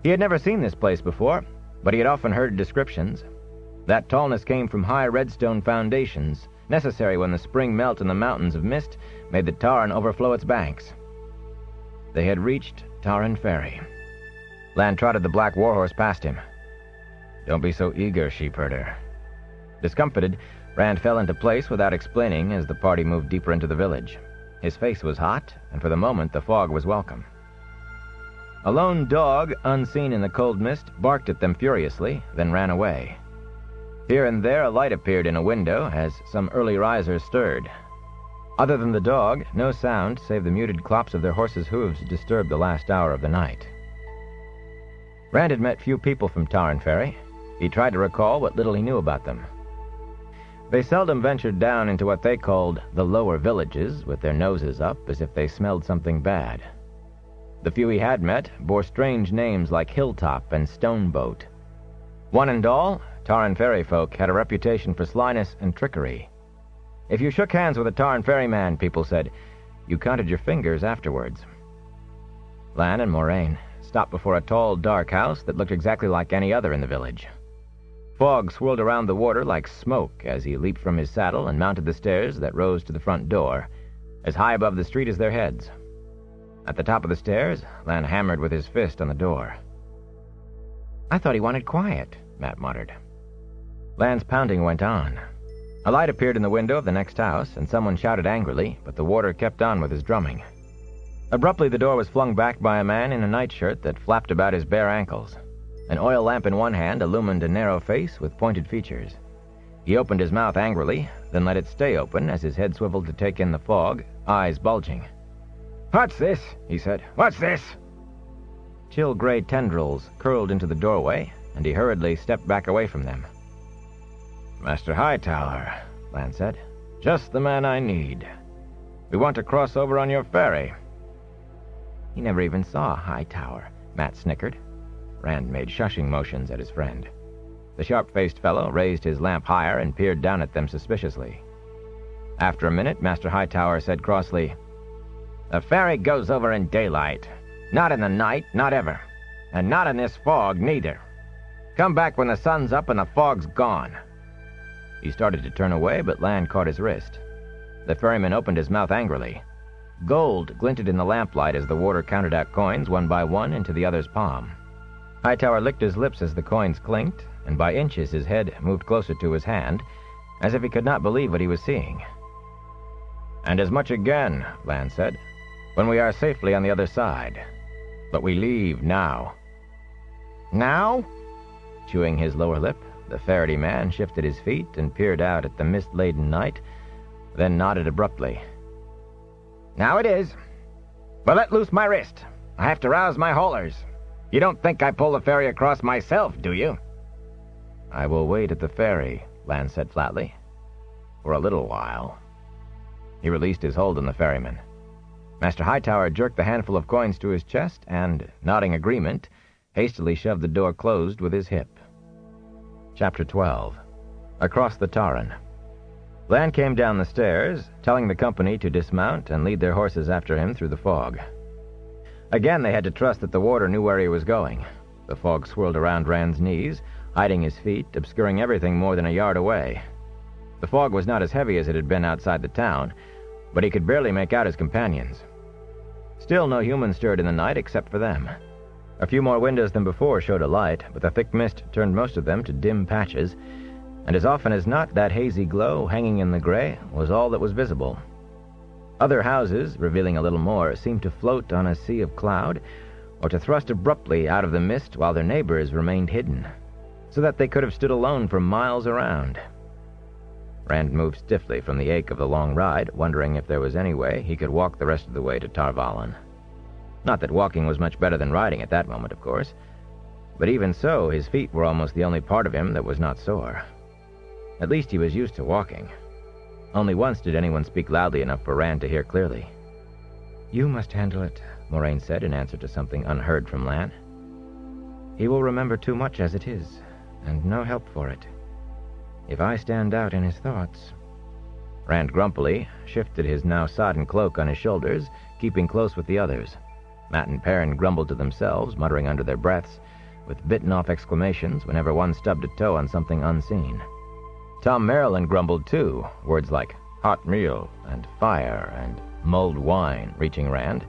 He had never seen this place before, but he had often heard descriptions. That tallness came from high redstone foundations, necessary when the spring melt in the mountains of mist made the Tarn overflow its banks. They had reached Tarn Ferry. Lan trotted the black warhorse past him. "Don't be so eager, sheepherder." Discomfited, Rand fell into place without explaining as the party moved deeper into the village. His face was hot, and for the moment the fog was welcome. A lone dog, unseen in the cold mist, barked at them furiously, then ran away. Here and there a light appeared in a window as some early risers stirred. Other than the dog, no sound save the muted clops of their horses' hooves disturbed the last hour of the night. Rand had met few people from Tarn Ferry. He tried to recall what little he knew about them. They seldom ventured down into what they called the lower villages, with their noses up as if they smelled something bad. The few he had met bore strange names like Hilltop and Stoneboat. One and all, Tarn Ferry folk had a reputation for slyness and trickery. If you shook hands with a Tarn Ferryman, people said, you counted your fingers afterwards. Lan and Moraine stopped before a tall, dark house that looked exactly like any other in the village. Fog swirled around the warder like smoke as he leaped from his saddle and mounted the stairs that rose to the front door, as high above the street as their heads. At the top of the stairs, Lan hammered with his fist on the door. "I thought he wanted quiet," Matt muttered. Lan's pounding went on. A light appeared in the window of the next house, and someone shouted angrily, but the warder kept on with his drumming. Abruptly, the door was flung back by a man in a nightshirt that flapped about his bare ankles. An oil lamp in one hand illumined a narrow face with pointed features. He opened his mouth angrily, then let it stay open as his head swiveled to take in the fog, eyes bulging. "What's this?" he said. "What's this?" Chill gray tendrils curled into the doorway, and he hurriedly stepped back away from them. "Master Hightower," Lan said. "Just the man I need. We want to cross over on your ferry." "He never even saw Hightower," Matt snickered. Rand made shushing motions at his friend. The sharp-faced fellow raised his lamp higher and peered down at them suspiciously. After a minute, Master Hightower said crossly, "The ferry goes over in daylight. Not in the night, not ever. And not in this fog, neither. Come back when the sun's up and the fog's gone." He started to turn away, but Lan caught his wrist. The ferryman opened his mouth angrily. Gold glinted in the lamplight as the warder counted out coins one by one into the other's palm. Hightower licked his lips as the coins clinked, and by inches his head moved closer to his hand, as if he could not believe what he was seeing. "And as much again," Lan said, "when we are safely on the other side. But we leave now." "Now?" Chewing his lower lip, the Faraday man shifted his feet and peered out at the mist-laden night, then nodded abruptly. "Now it is. But let loose my wrist. I have to rouse my haulers. You don't think I pull the ferry across myself, do you?" "I will wait at the ferry," Lan said flatly. "For a little while." He released his hold on the ferryman. Master Hightower jerked the handful of coins to his chest and, nodding agreement, hastily shoved the door closed with his hip. Chapter 12. Across the Tarn. Lan came down the stairs, telling the company to dismount and lead their horses after him through the fog. Again they had to trust that the warder knew where he was going. The fog swirled around Rand's knees, hiding his feet, obscuring everything more than a yard away. The fog was not as heavy as it had been outside the town, but he could barely make out his companions. Still no human stirred in the night except for them. A few more windows than before showed a light, but the thick mist turned most of them to dim patches, and as often as not that hazy glow hanging in the gray was all that was visible. Other houses, revealing a little more, seemed to float on a sea of cloud, or to thrust abruptly out of the mist while their neighbors remained hidden, so that they could have stood alone for miles around. Rand moved stiffly from the ache of the long ride, wondering if there was any way he could walk the rest of the way to Tar Valon. Not that walking was much better than riding at that moment, of course, but even so, his feet were almost the only part of him that was not sore. At least he was used to walking. Only once did anyone speak loudly enough for Rand to hear clearly. "You must handle it," Moraine said in answer to something unheard from Lan. "He will remember too much as it is, and no help for it. If I stand out in his thoughts..." Rand grumpily shifted his now sodden cloak on his shoulders, keeping close with the others. Matt and Perrin grumbled to themselves, muttering under their breaths, with bitten-off exclamations whenever one stubbed a toe on something unseen. Tom Maryland grumbled too, words like hot meal and fire and mulled wine reaching Rand.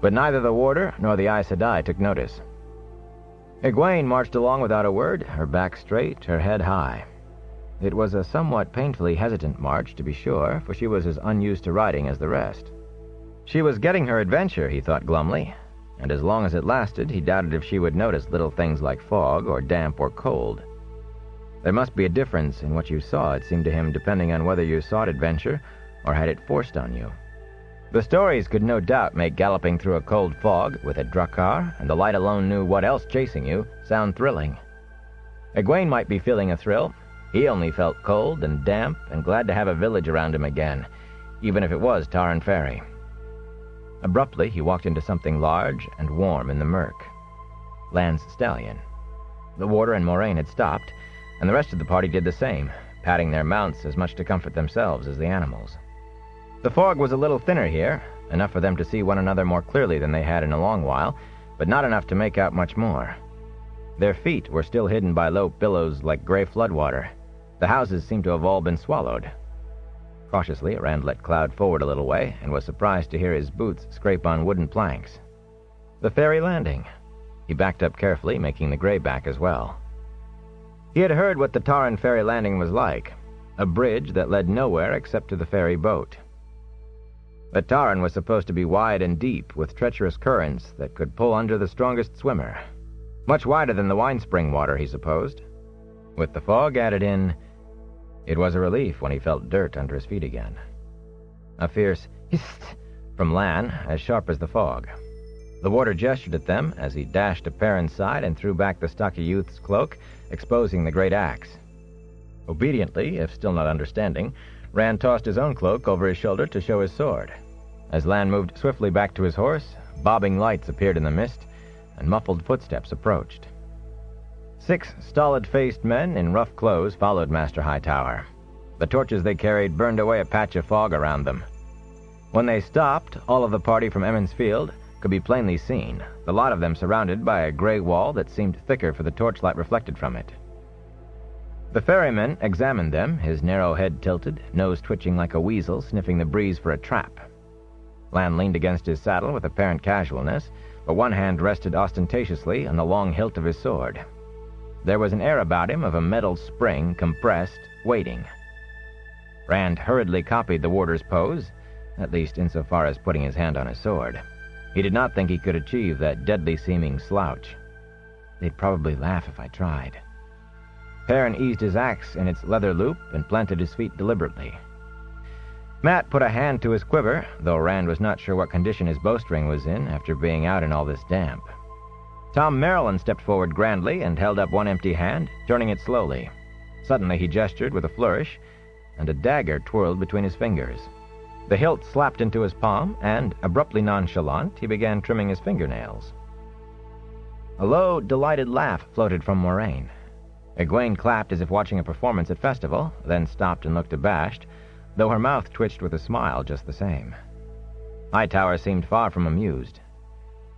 But neither the warder nor the Aes Sedai took notice. Egwene marched along without a word, her back straight, her head high. It was a somewhat painfully hesitant march, to be sure, for she was as unused to riding as the rest. She was getting her adventure, he thought glumly, and as long as it lasted, he doubted if she would notice little things like fog or damp or cold. There must be a difference in what you saw, it seemed to him, depending on whether you sought adventure or had it forced on you. The stories could no doubt make galloping through a cold fog with a drakkar, and the light alone knew what else chasing you, sound thrilling. Egwene might be feeling a thrill. He only felt cold and damp and glad to have a village around him again, even if it was Tarren Ferry. Abruptly, he walked into something large and warm in the murk. Lan's stallion. The warder and Moraine had stopped, and the rest of the party did the same, patting their mounts as much to comfort themselves as the animals. The fog was a little thinner here, enough for them to see one another more clearly than they had in a long while, but not enough to make out much more. Their feet were still hidden by low billows like gray floodwater. The houses seemed to have all been swallowed. Cautiously, Rand let Cloud forward a little way and was surprised to hear his boots scrape on wooden planks. The ferry landing. He backed up carefully, making the grayback as well. He had heard what the Tarren Ferry landing was like, a bridge that led nowhere except to the ferry boat. The Tarren was supposed to be wide and deep, with treacherous currents that could pull under the strongest swimmer. Much wider than the wine spring water, he supposed. With the fog added in, it was a relief when he felt dirt under his feet again. A fierce hist from Lan, as sharp as the fog. The warder gestured at them as he dashed to Perrin's side and threw back the stocky youth's cloak, exposing the great axe. Obediently, if still not understanding, Rand tossed his own cloak over his shoulder to show his sword. As Lan moved swiftly back to his horse, bobbing lights appeared in the mist, and muffled footsteps approached. 6 stolid-faced men in rough clothes followed Master Hightower. The torches they carried burned away a patch of fog around them. When they stopped, all of the party from Emond's Field could be plainly seen, the lot of them surrounded by a gray wall that seemed thicker for the torchlight reflected from it. The ferryman examined them, his narrow head tilted, nose twitching like a weasel sniffing the breeze for a trap. Lan leaned against his saddle with apparent casualness, but one hand rested ostentatiously on the long hilt of his sword. There was an air about him of a metal spring, compressed, waiting. Rand hurriedly copied the warder's pose, at least insofar as putting his hand on his sword. He did not think he could achieve that deadly-seeming slouch. They'd probably laugh if I tried. Perrin eased his axe in its leather loop and planted his feet deliberately. Mat put a hand to his quiver, though Rand was not sure what condition his bowstring was in after being out in all this damp. Tom Merrilin stepped forward grandly and held up one empty hand, turning it slowly. Suddenly he gestured with a flourish, and a dagger twirled between his fingers. The hilt slapped into his palm, and, abruptly nonchalant, he began trimming his fingernails. A low, delighted laugh floated from Moraine. Egwene clapped as if watching a performance at festival, then stopped and looked abashed, though her mouth twitched with a smile just the same. Hightower seemed far from amused.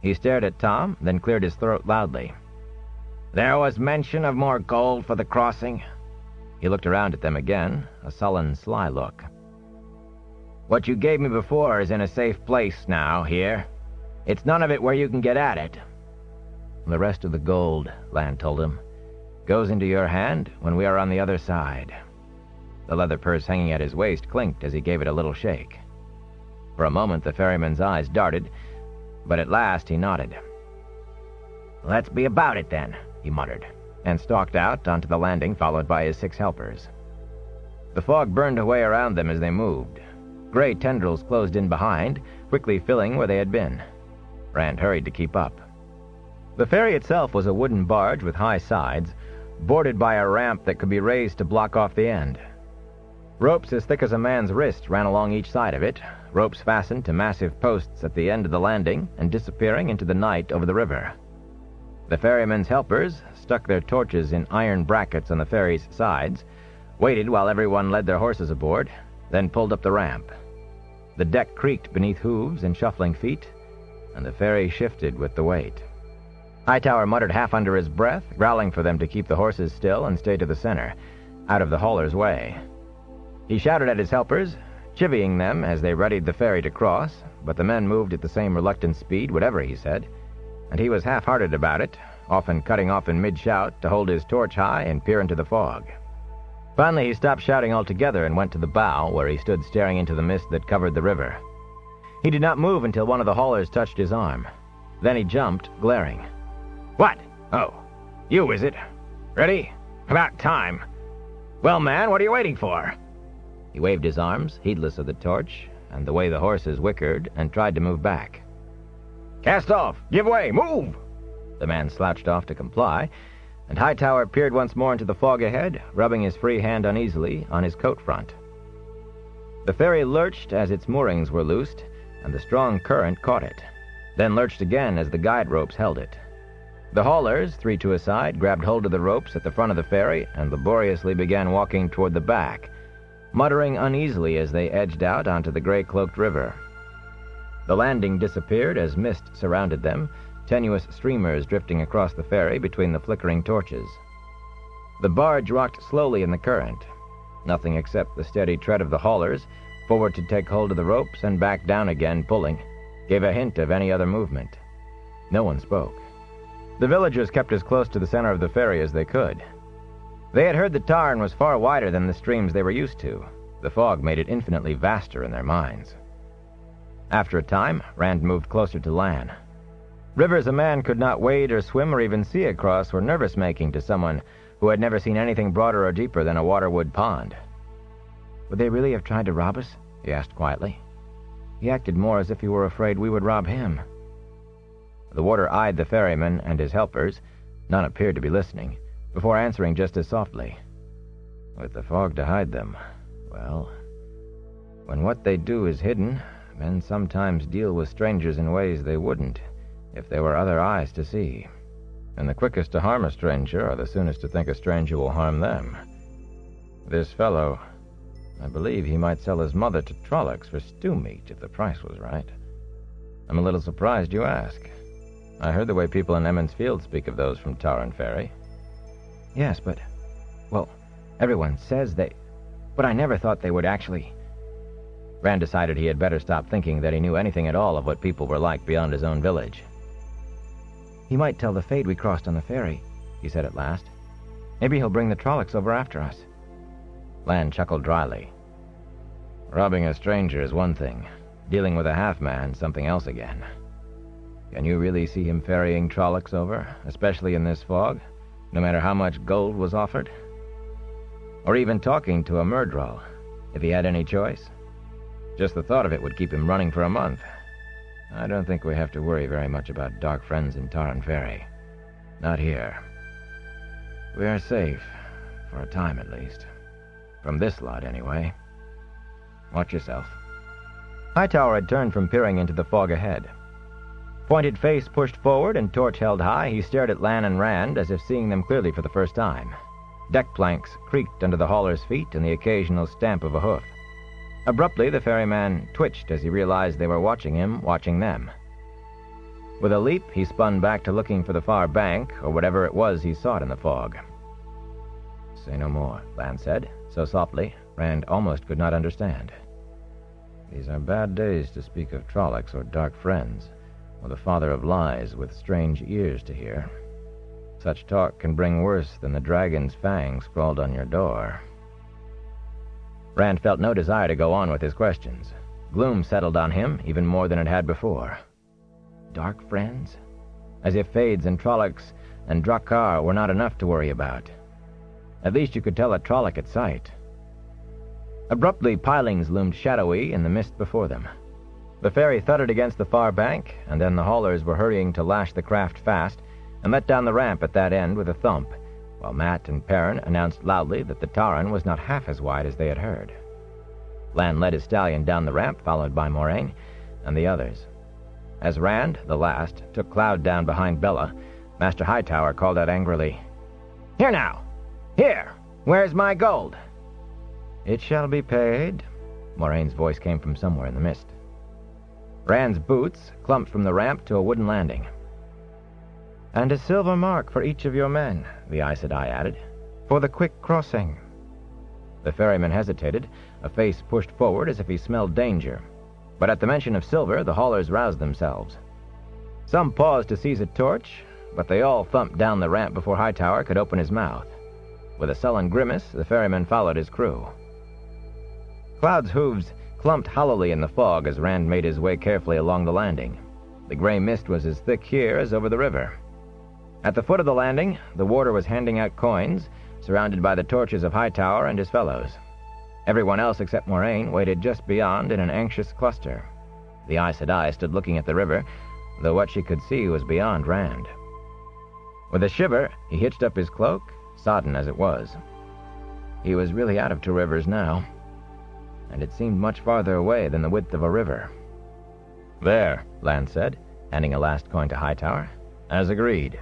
He stared at Tom, then cleared his throat loudly. "There was mention of more gold for the crossing." He looked around at them again, a sullen, sly look. "What you gave me before is in a safe place now, here. It's none of it where you can get at it." "The rest of the gold," Lan told him, "goes into your hand when we are on the other side." The leather purse hanging at his waist clinked as he gave it a little shake. For a moment the ferryman's eyes darted, but at last he nodded. "Let's be about it, then," he muttered, and stalked out onto the landing, followed by his 6 helpers. The fog burned away around them as they moved. Gray tendrils closed in behind, quickly filling where they had been. Rand hurried to keep up. The ferry itself was a wooden barge with high sides, bordered by a ramp that could be raised to block off the end. Ropes as thick as a man's wrist ran along each side of it, ropes fastened to massive posts at the end of the landing and disappearing into the night over the river. The ferryman's helpers stuck their torches in iron brackets on the ferry's sides, waited while everyone led their horses aboard, then pulled up the ramp. The deck creaked beneath hooves and shuffling feet, and the ferry shifted with the weight. Hightower muttered half under his breath, growling for them to keep the horses still and stay to the center, out of the hauler's way. He shouted at his helpers, chivying them as they readied the ferry to cross, but the men moved at the same reluctant speed, whatever he said, and he was half-hearted about it, often cutting off in mid-shout to hold his torch high and peer into the fog. Finally he stopped shouting altogether and went to the bow, where he stood staring into the mist that covered the river. He did not move until one of the haulers touched his arm. Then he jumped, glaring. "What? Oh, you, is it? Ready? About time. Well, man, what are you waiting for?" He waved his arms, heedless of the torch, and the way the horses whickered, and tried to move back. "Cast off! Give way! Move!" The man slouched off to comply, and Hightower peered once more into the fog ahead, rubbing his free hand uneasily on his coat front. The ferry lurched as its moorings were loosed, and the strong current caught it, then lurched again as the guide ropes held it. The haulers, 3 to a side, grabbed hold of the ropes at the front of the ferry and laboriously began walking toward the back, muttering uneasily as they edged out onto the gray-cloaked river. The landing disappeared as mist surrounded them, tenuous streamers drifting across the ferry between the flickering torches. The barge rocked slowly in the current. Nothing except the steady tread of the haulers, forward to take hold of the ropes and back down again, pulling, gave a hint of any other movement. No one spoke. The villagers kept as close to the center of the ferry as they could. They had heard the Tarn was far wider than the streams they were used to. The fog made it infinitely vaster in their minds. After a time, Rand moved closer to Lan. Rivers a man could not wade or swim or even see across were nervous-making to someone who had never seen anything broader or deeper than a waterwood pond. "Would they really have tried to rob us?" he asked quietly. He acted more as if he were afraid we would rob him. The warder eyed the ferryman and his helpers. None appeared to be listening, before answering just as softly. "With the fog to hide them, well, when what they do is hidden, men sometimes deal with strangers in ways they wouldn't if there were other eyes to see. And the quickest to harm a stranger are the soonest to think a stranger will harm them. This fellow, I believe he might sell his mother to Trollocs for stew meat if the price was right. I'm a little surprised you ask. I heard the way people in Emmons Field speak of those from Tarn Ferry." "Yes, but, well, everyone says they... But I never thought they would actually..." Rand decided he had better stop thinking that he knew anything at all of what people were like beyond his own village. "He might tell the Fade we crossed on the ferry," he said at last. "Maybe he'll bring the Trollocs over after us." Lan chuckled dryly. "Robbing a stranger is one thing. Dealing with a half-man, something else again. Can you really see him ferrying Trollocs over, especially in this fog, no matter how much gold was offered? Or even talking to a Myrddraal, if he had any choice? Just the thought of it would keep him running for a month. I don't think we have to worry very much about dark friends in Tarn Ferry. Not here. We are safe, for a time at least. From this lot, anyway. Watch yourself." Hightower had turned from peering into the fog ahead. Pointed face pushed forward and torch held high, he stared at Lan and Rand as if seeing them clearly for the first time. Deck planks creaked under the hauler's feet and the occasional stamp of a hoof. Abruptly, the ferryman twitched as he realized they were watching him, watching them. With a leap, he spun back to looking for the far bank, or whatever it was he sought in the fog. "Say no more," Lan said, so softly, Rand almost could not understand. "These are bad days to speak of Trollocs or dark friends, or the father of lies with strange ears to hear. Such talk can bring worse than the dragon's fang scrawled on your door." Rand felt no desire to go on with his questions. Gloom settled on him even more than it had before. Dark friends? As if Fades and Trollocs and Drakkar were not enough to worry about. At least you could tell a Trolloc at sight. Abruptly, pilings loomed shadowy in the mist before them. The ferry thudded against the far bank, and then the haulers were hurrying to lash the craft fast and let down the ramp at that end with a thump, while Matt and Perrin announced loudly that the Tarn was not half as wide as they had heard. Lan led his stallion down the ramp, followed by Moraine and the others. As Rand, the last, took Cloud down behind Bella, Master Hightower called out angrily, "Here now! Here! Where's my gold?" "It shall be paid," Moraine's voice came from somewhere in the mist. Rand's boots clumped from the ramp to a wooden landing. "And a silver mark for each of your men," the Aes Sedai added, "for the quick crossing." The ferryman hesitated, a face pushed forward as if he smelled danger. But at the mention of silver, the haulers roused themselves. Some paused to seize a torch, but they all thumped down the ramp before Hightower could open his mouth. With a sullen grimace, the ferryman followed his crew. Cloud's hooves clumped hollowly in the fog as Rand made his way carefully along the landing. The gray mist was as thick here as over the river. At the foot of the landing, the warder was handing out coins, surrounded by the torches of Hightower and his fellows. Everyone else except Moraine waited just beyond in an anxious cluster. The Aes Sedai stood looking at the river, though what she could see was beyond Rand. With a shiver, he hitched up his cloak, sodden as it was. He was really out of 2 rivers now, and it seemed much farther away than the width of a river. "There," Lan said, handing a last coin to Hightower, "as agreed."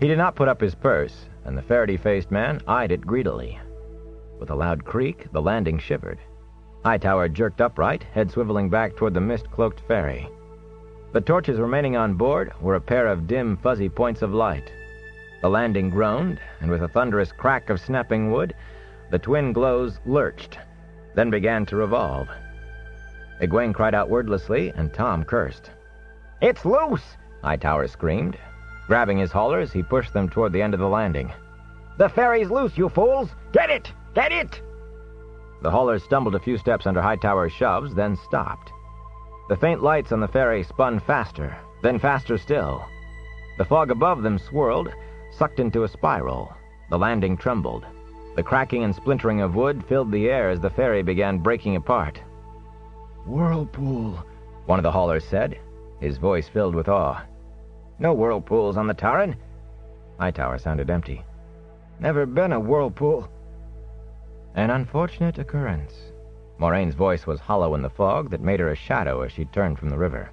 He did not put up his purse, and the ferrety-faced man eyed it greedily. With a loud creak, the landing shivered. Hightower jerked upright, head swiveling back toward the mist-cloaked ferry. The torches remaining on board were a pair of dim, fuzzy points of light. The landing groaned, and with a thunderous crack of snapping wood, the twin glows lurched, then began to revolve. Egwene cried out wordlessly, and Tom cursed. "It's loose!" Hightower screamed. Grabbing his haulers, he pushed them toward the end of the landing. "The ferry's loose, you fools! Get it! Get it!" The haulers stumbled a few steps under Hightower's shoves, then stopped. The faint lights on the ferry spun faster, then faster still. The fog above them swirled, sucked into a spiral. The landing trembled. The cracking and splintering of wood filled the air as the ferry began breaking apart. "Whirlpool," one of the haulers said, his voice filled with awe. "No whirlpools on the Tauren." Hightower sounded empty. "Never been a whirlpool." "An unfortunate occurrence." Moraine's voice was hollow in the fog that made her a shadow as she turned from the river.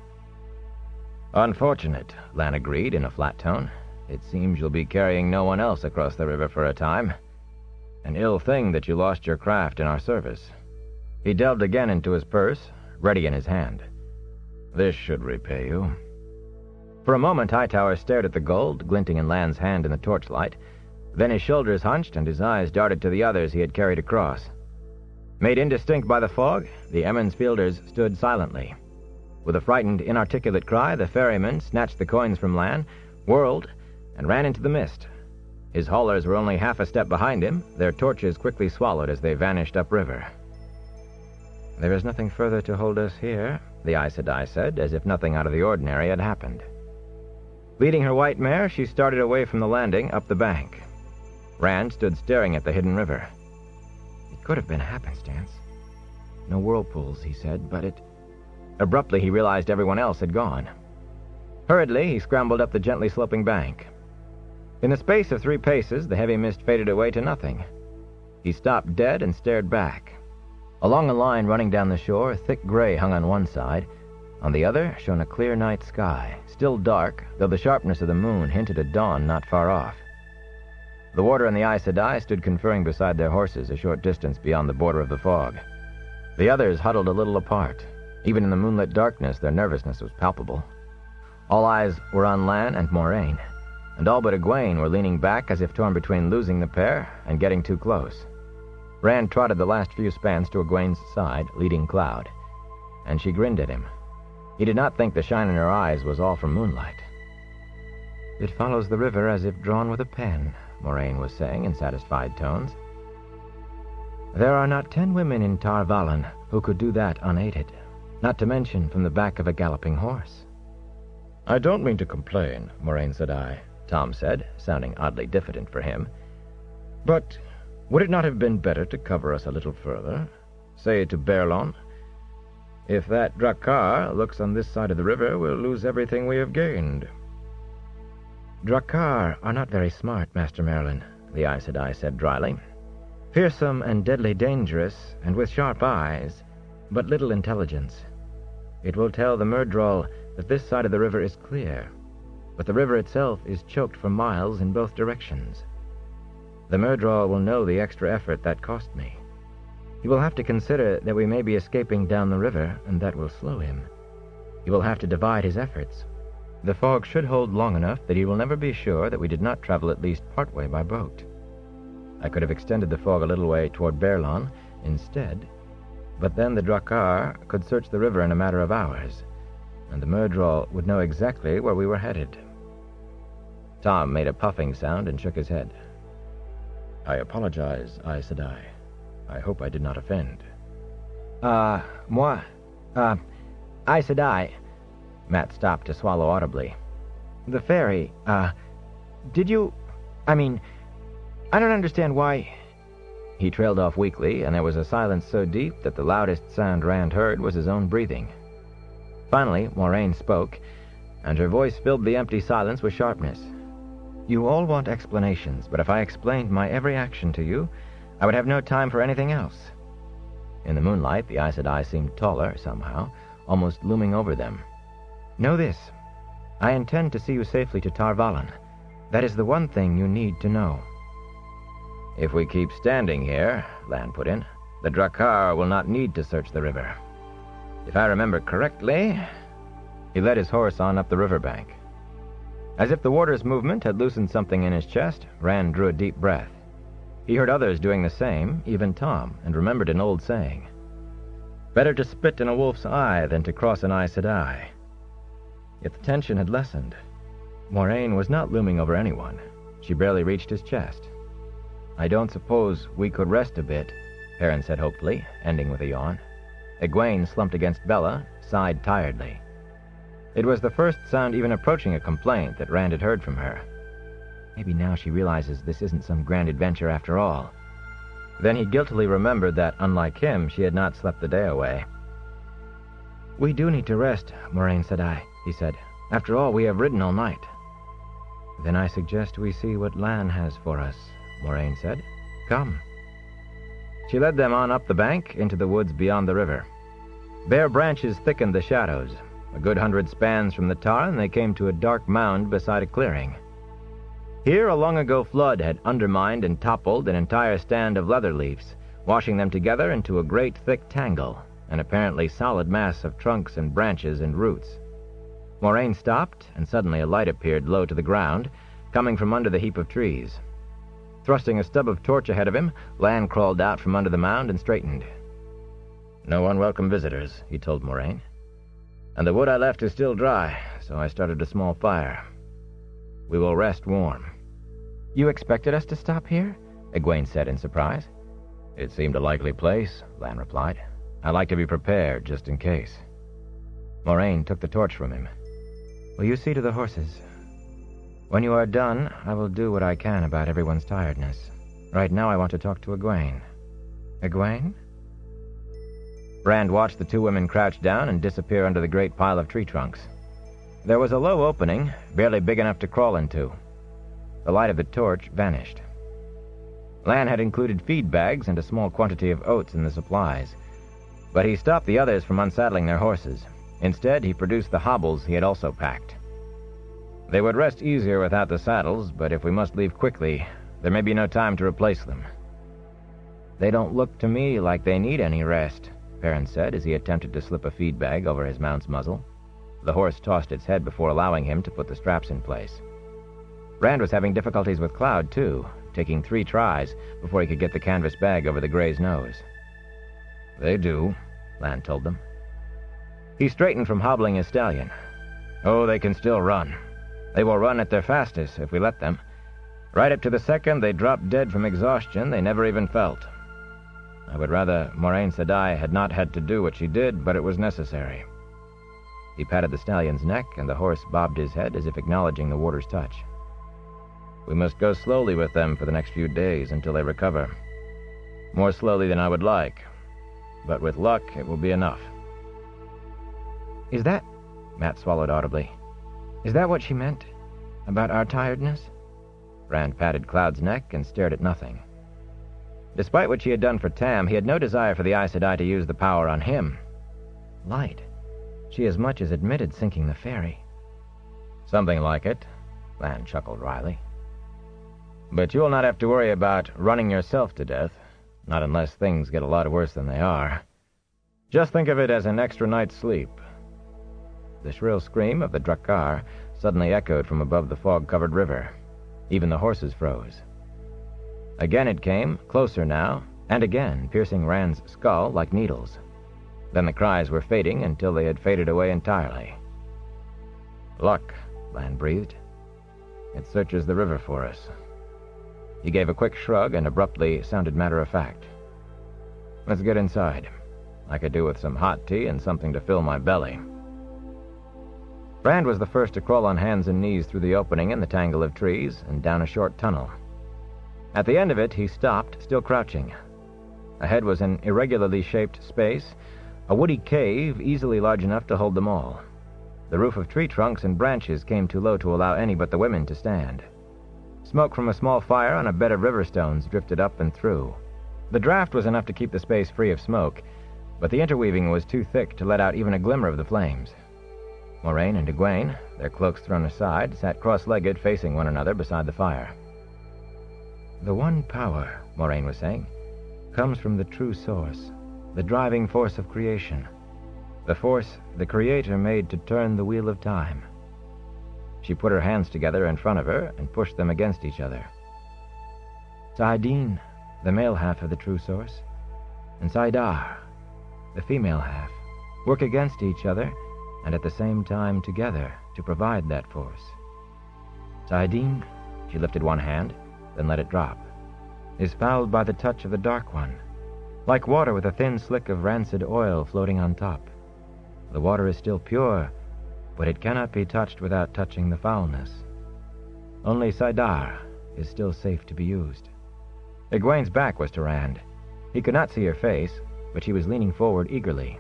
"Unfortunate," Lan agreed in a flat tone. "It seems you'll be carrying no one else across the river for a time. An ill thing that you lost your craft in our service." He delved again into his purse, ready in his hand. "This should repay you." For a moment Hightower stared at the gold, glinting in Lan's hand in the torchlight. Then his shoulders hunched and his eyes darted to the others he had carried across. Made indistinct by the fog, the Emmons Fielders stood silently. With a frightened, inarticulate cry, the ferryman snatched the coins from Lan, whirled, and ran into the mist. His haulers were only half a step behind him, their torches quickly swallowed as they vanished upriver. "There is nothing further to hold us here," the Aes Sedai said, as if nothing out of the ordinary had happened. Leading her white mare, she started away from the landing, up the bank. Rand stood staring at the hidden river. It could have been a happenstance. "No whirlpools," he said, "but it—" Abruptly he realized everyone else had gone. Hurriedly, he scrambled up the gently sloping bank. In the space of 3 paces, the heavy mist faded away to nothing. He stopped dead and stared back. Along a line running down the shore, thick gray hung on one side. On the other shone a clear night sky, still dark, though the sharpness of the moon hinted at dawn not far off. The warder and the Aes Sedai stood conferring beside their horses a short distance beyond the border of the fog. The others huddled a little apart. Even in the moonlit darkness, their nervousness was palpable. All eyes were on Lan and Moraine, and all but Egwene were leaning back as if torn between losing the pair and getting too close. Rand trotted the last few spans to Egwene's side, leading Cloud, and she grinned at him. He did not think the shine in her eyes was all from moonlight. "It follows the river as if drawn with a pen," Moraine was saying in satisfied tones. "There are not 10 women in Tar Valon who could do that unaided, not to mention from the back of a galloping horse." "I don't mean to complain, Moraine Sedai," Tom said, sounding oddly diffident for him. "But would it not have been better to cover us a little further? Say to Baerlon? If that Drakkar looks on this side of the river, we'll lose everything we have gained." "Drakkar are not very smart, Master Merlin," the Aes Sedai said dryly. "Fearsome and deadly dangerous, and with sharp eyes, but little intelligence. It will tell the Myrddraal that this side of the river is clear, but the river itself is choked for miles in both directions. The Myrddraal will know the extra effort that cost me. He will have to consider that we may be escaping down the river, and that will slow him. He will have to divide his efforts. The fog should hold long enough that he will never be sure that we did not travel at least part way by boat. I could have extended the fog a little way toward Baerlon instead, but then the Drakkar could search the river in a matter of hours, and the Myrddraal would know exactly where we were headed." Tom made a puffing sound and shook his head. "I apologize, Aes Sedai. I hope I did not offend." Moi, Aes Sedai, Matt stopped to swallow audibly. "The ferry, did you... I don't understand why..." He trailed off weakly, and there was a silence so deep that the loudest sound Rand heard was his own breathing. Finally, Moraine spoke, and her voice filled the empty silence with sharpness. "You all want explanations, but if I explained my every action to you, I would have no time for anything else." In the moonlight, the Aes Sedai seemed taller, somehow, almost looming over them. "Know this. I intend to see you safely to Tar Valon. That is the one thing you need to know." "If we keep standing here," Lan put in, "the Drakkar will not need to search the river. If I remember correctly..." He led his horse on up the riverbank. As if the water's movement had loosened something in his chest, Rand drew a deep breath. He heard others doing the same, even Tom, and remembered an old saying. Better to spit in a wolf's eye than to cross an Aes Sedai. Yet the tension had lessened. Moraine was not looming over anyone. She barely reached his chest. "I don't suppose we could rest a bit," Perrin said hopefully, ending with a yawn. Egwene slumped against Bella, sighed tiredly. It was the first sound even approaching a complaint that Rand had heard from her. Maybe now she realizes this isn't some grand adventure after all. Then he guiltily remembered that, unlike him, she had not slept the day away. "We do need to rest, Moraine Sedai," he said. "After all, we have ridden all night." "Then I suggest we see what Lan has for us," Moraine said. "Come." She led them on up the bank into the woods beyond the river. Bare branches thickened the shadows. A good 100 spans from the Tar, and they came to a dark mound beside a clearing. Here a long-ago flood had undermined and toppled an entire stand of leather leaves, washing them together into a great thick tangle, an apparently solid mass of trunks and branches and roots. Moraine stopped, and suddenly a light appeared low to the ground, coming from under the heap of trees. Thrusting a stub of torch ahead of him, Lan crawled out from under the mound and straightened. "No unwelcome visitors," he told Moraine. "And the wood I left is still dry, so I started a small fire. We will rest warm." "You expected us to stop here?" Egwene said in surprise. "It seemed a likely place," Lan replied. "I like to be prepared, just in case." Moraine took the torch from him. "Will you see to the horses? When you are done, I will do what I can about everyone's tiredness. Right now I want to talk to Egwene." "Egwene?" Rand watched the two women crouch down and disappear under the great pile of tree trunks. There was a low opening, barely big enough to crawl into. The light of the torch vanished. Lan had included feed bags and a small quantity of oats in the supplies, but he stopped the others from unsaddling their horses. Instead, he produced the hobbles he had also packed. "They would rest easier without the saddles, but if we must leave quickly, there may be no time to replace them." "They don't look to me like they need any rest," Perrin said as he attempted to slip a feed bag over his mount's muzzle. The horse tossed its head before allowing him to put the straps in place. Rand was having difficulties with Cloud, too, taking 3 tries before he could get the canvas bag over the gray's nose. "They do," Lan told them. He straightened from hobbling his stallion. "Oh, they can still run. They will run at their fastest if we let them. Right up to the second they drop dead from exhaustion they never even felt. I would rather Moraine Sedai had not had to do what she did, but it was necessary." He patted the stallion's neck, and the horse bobbed his head as if acknowledging the warder's touch. "We must go slowly with them for the next few days until they recover. More slowly than I would like, but with luck it will be enough." "Is that..." Matt swallowed audibly. "Is that what she meant? About our tiredness?" Rand patted Cloud's neck and stared at nothing. Despite what she had done for Tam, he had no desire for the Aes Sedai to use the power on him. Light. She as much as admitted sinking the ferry. "Something like it," Lan chuckled wryly. "But you'll not have to worry about running yourself to death, not unless things get a lot worse than they are. Just think of it as an extra night's sleep." The shrill scream of the Drakkar suddenly echoed from above the fog-covered river. Even the horses froze. Again it came, closer now, and again, piercing Rand's skull like needles. Then the cries were fading until they had faded away entirely. "Luck," Lan breathed. "It searches the river for us." He gave a quick shrug and abruptly sounded matter-of-fact. "Let's get inside. I could do with some hot tea and something to fill my belly." Rand was the first to crawl on hands and knees through the opening in the tangle of trees and down a short tunnel. At the end of it, he stopped, still crouching. Ahead was an irregularly shaped space, a woody cave easily large enough to hold them all. The roof of tree trunks and branches came too low to allow any but the women to stand. Smoke from a small fire on a bed of river stones drifted up and through. The draft was enough to keep the space free of smoke, but the interweaving was too thick to let out even a glimmer of the flames. Moraine and Egwene, their cloaks thrown aside, sat cross-legged facing one another beside the fire. "The one power," Moraine was saying, "comes from the true source, the driving force of creation, the force the Creator made to turn the wheel of time." She put her hands together in front of her and pushed them against each other. saidin, the male half of the true source, and saidar, the female half, work against each other and at the same time together to provide that force. saidin, she lifted one hand, then let it drop, is fouled by the touch of the Dark One, like water with a thin slick of rancid oil floating on top. The water is still pure, but it cannot be touched without touching the foulness. Only saidar is still safe to be used. Egwene's back was to Rand. He could not see her face, but she was leaning forward eagerly.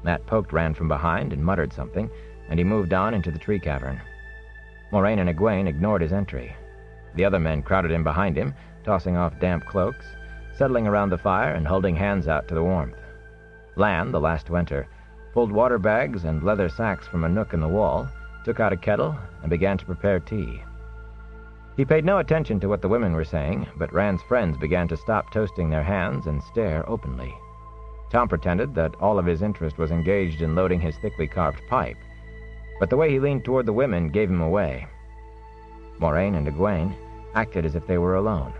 Mat poked Rand from behind and muttered something, and he moved on into the tree cavern. Moraine and Egwene ignored his entry. The other men crowded in behind him, tossing off damp cloaks, settling around the fire and holding hands out to the warmth. Lan, the last to enter, pulled water bags and leather sacks from a nook in the wall, took out a kettle, and began to prepare tea. He paid no attention to what the women were saying, but Rand's friends began to stop toasting their hands and stare openly. Tom pretended that all of his interest was engaged in loading his thickly carved pipe, but the way he leaned toward the women gave him away. Moraine and Egwene acted as if they were alone.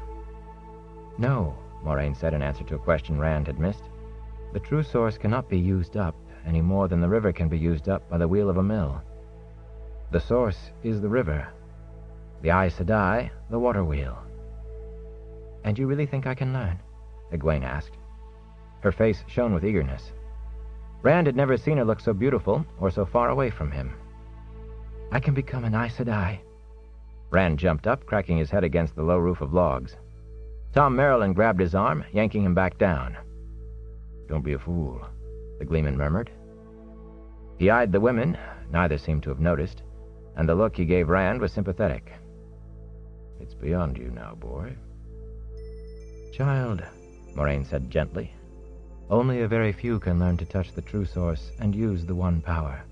"No," Moraine said in answer to a question Rand had missed. "The true source cannot be used up any more than the river can be used up by the wheel of a mill. The source is the river, the Aes Sedai, the water wheel." "And you really think I can learn?" Egwene asked. Her face shone with eagerness. Rand had never seen her look so beautiful or so far away from him. "I can become an Aes Sedai." Rand jumped up, cracking his head against the low roof of logs. Tom Merrilin grabbed his arm, yanking him back down. "Don't be a fool," the Gleeman murmured. He eyed the women, neither seemed to have noticed, and the look he gave Rand was sympathetic. "It's beyond you now, boy." "Child," Moraine said gently, "only a very few can learn to touch the true source and use the one power.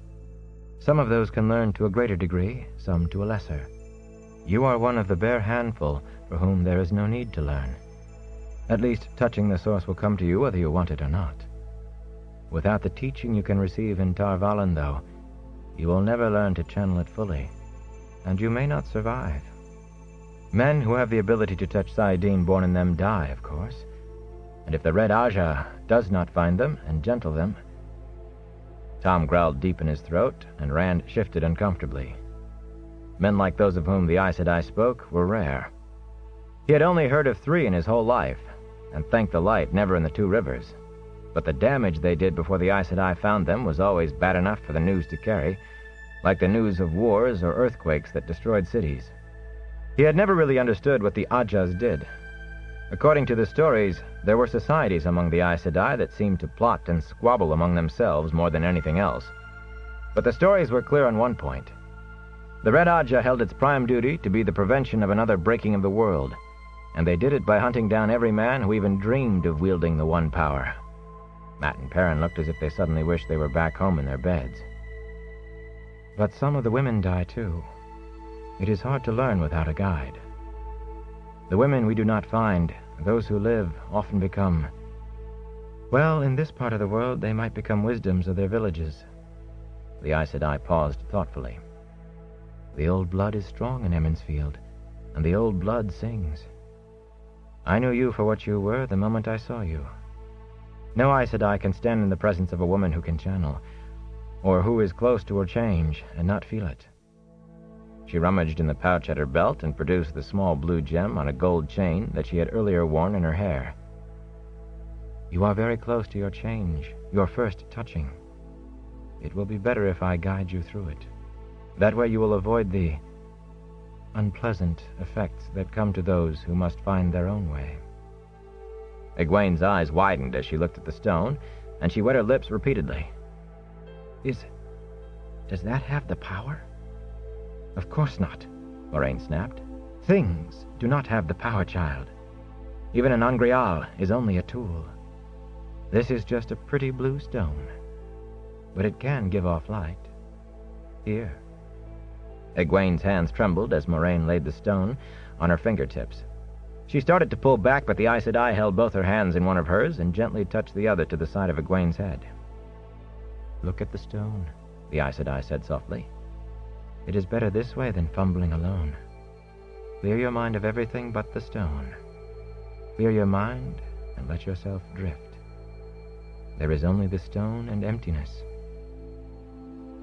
Some of those can learn to a greater degree, some to a lesser. You are one of the bare handful for whom there is no need to learn. At least touching the source will come to you whether you want it or not. Without the teaching you can receive in Tar Valon, though, you will never learn to channel it fully, and you may not survive. Men who have the ability to touch saidin born in them die, of course, and if the Red Ajah does not find them and gentle them..." Tom growled deep in his throat, and Rand shifted uncomfortably. Men like those of whom the Aes Sedai spoke were rare. He had only heard of 3 in his whole life, and thank the light, never in the 2 rivers. But the damage they did before the Aes Sedai found them was always bad enough for the news to carry, like the news of wars or earthquakes that destroyed cities. He had never really understood what the Ajahs did. According to the stories, there were societies among the Aes Sedai that seemed to plot and squabble among themselves more than anything else. But the stories were clear on one point. The Red Ajah held its prime duty to be the prevention of another breaking of the world, and they did it by hunting down every man who even dreamed of wielding the one power. Mat and Perrin looked as if they suddenly wished they were back home in their beds. "But some of the women die too. It is hard to learn without a guide. The women we do not find, those who live, often become... Well, in this part of the world they might become wisdoms of their villages." The Aes Sedai paused thoughtfully. "The old blood is strong in Emond's Field, and the old blood sings. I knew you for what you were the moment I saw you. No Aes Sedai can stand in the presence of a woman who can channel, or who is close to her change and not feel it." She rummaged in the pouch at her belt and produced the small blue gem on a gold chain that she had earlier worn in her hair. "You are very close to your change, your first touching. It will be better if I guide you through it." That way you will avoid the unpleasant effects that come to those who must find their own way. Egwene's eyes widened as she looked at the stone, and she wet her lips repeatedly. Does that have the power? Of course not, Moraine snapped. Things do not have the power, child. Even an Angreal is only a tool. This is just a pretty blue stone, but it can give off light. Here. Egwene's hands trembled as Moraine laid the stone on her fingertips. She started to pull back, but the Aes Sedai held both her hands in one of hers and gently touched the other to the side of Egwene's head. Look at the stone, the Aes Sedai said softly. It is better this way than fumbling alone. Clear your mind of everything but the stone. Clear your mind and let yourself drift. There is only the stone and emptiness.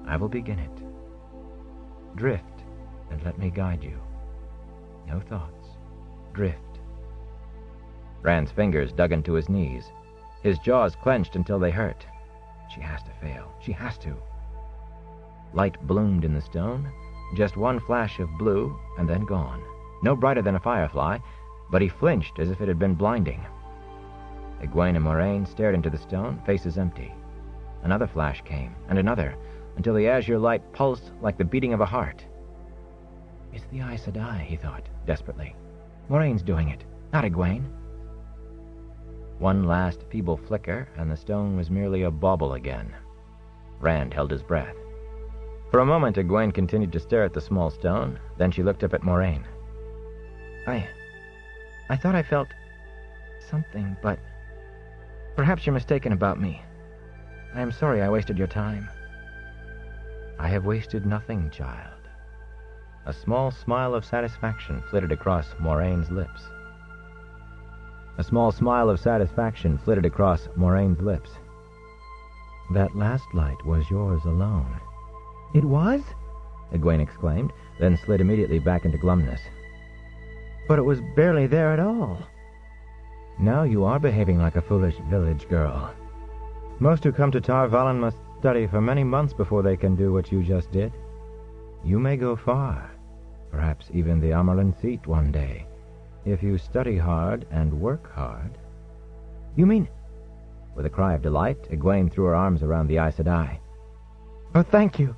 I will begin it. Drift and let me guide you. No thoughts. Drift. Rand's fingers dug into his knees. His jaws clenched until they hurt. She has to fail. She has to. Light bloomed in the stone, just one flash of blue and then gone. No brighter than a firefly, but he flinched as if it had been blinding. Egwene and Moraine stared into the stone, faces empty. Another flash came, and another, until the azure light pulsed like the beating of a heart. It's the Aes Sedai, he thought, desperately. Moraine's doing it, not Egwene. One last feeble flicker, and the stone was merely a bauble again. Rand held his breath. For a moment, Egwene continued to stare at the small stone, then she looked up at Moraine. I thought I felt something, but perhaps you're mistaken about me. I am sorry I wasted your time. I have wasted nothing, child. A small smile of satisfaction flitted across Moraine's lips. That last light was yours alone. It was? Egwene exclaimed, then slid immediately back into glumness. But it was barely there at all. Now you are behaving like a foolish village girl. Most who come to Tar Valon must study for many months before they can do what you just did. You may go far, perhaps even the Amaryllis seat one day, if you study hard and work hard. You mean... With a cry of delight, Egwene threw her arms around the Aes Sedai. Oh, thank you.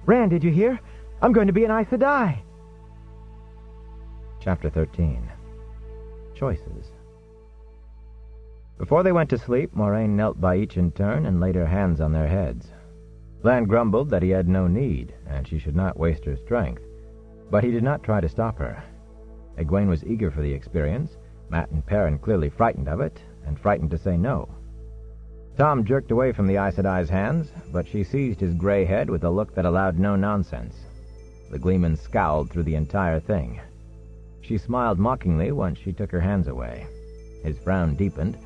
Rand, did you hear? I'm going to be an Aes Sedai. Chapter 13. Choices. Before they went to sleep, Moraine knelt by each in turn and laid her hands on their heads. Lan grumbled that he had no need, and she should not waste her strength, but he did not try to stop her. Egwene was eager for the experience, Mat and Perrin clearly frightened of it, and frightened to say no. Tom jerked away from the Aes Sedai's hands, but she seized his gray head with a look that allowed no nonsense. The gleeman scowled through the entire thing. She smiled mockingly once she took her hands away. His frown deepened,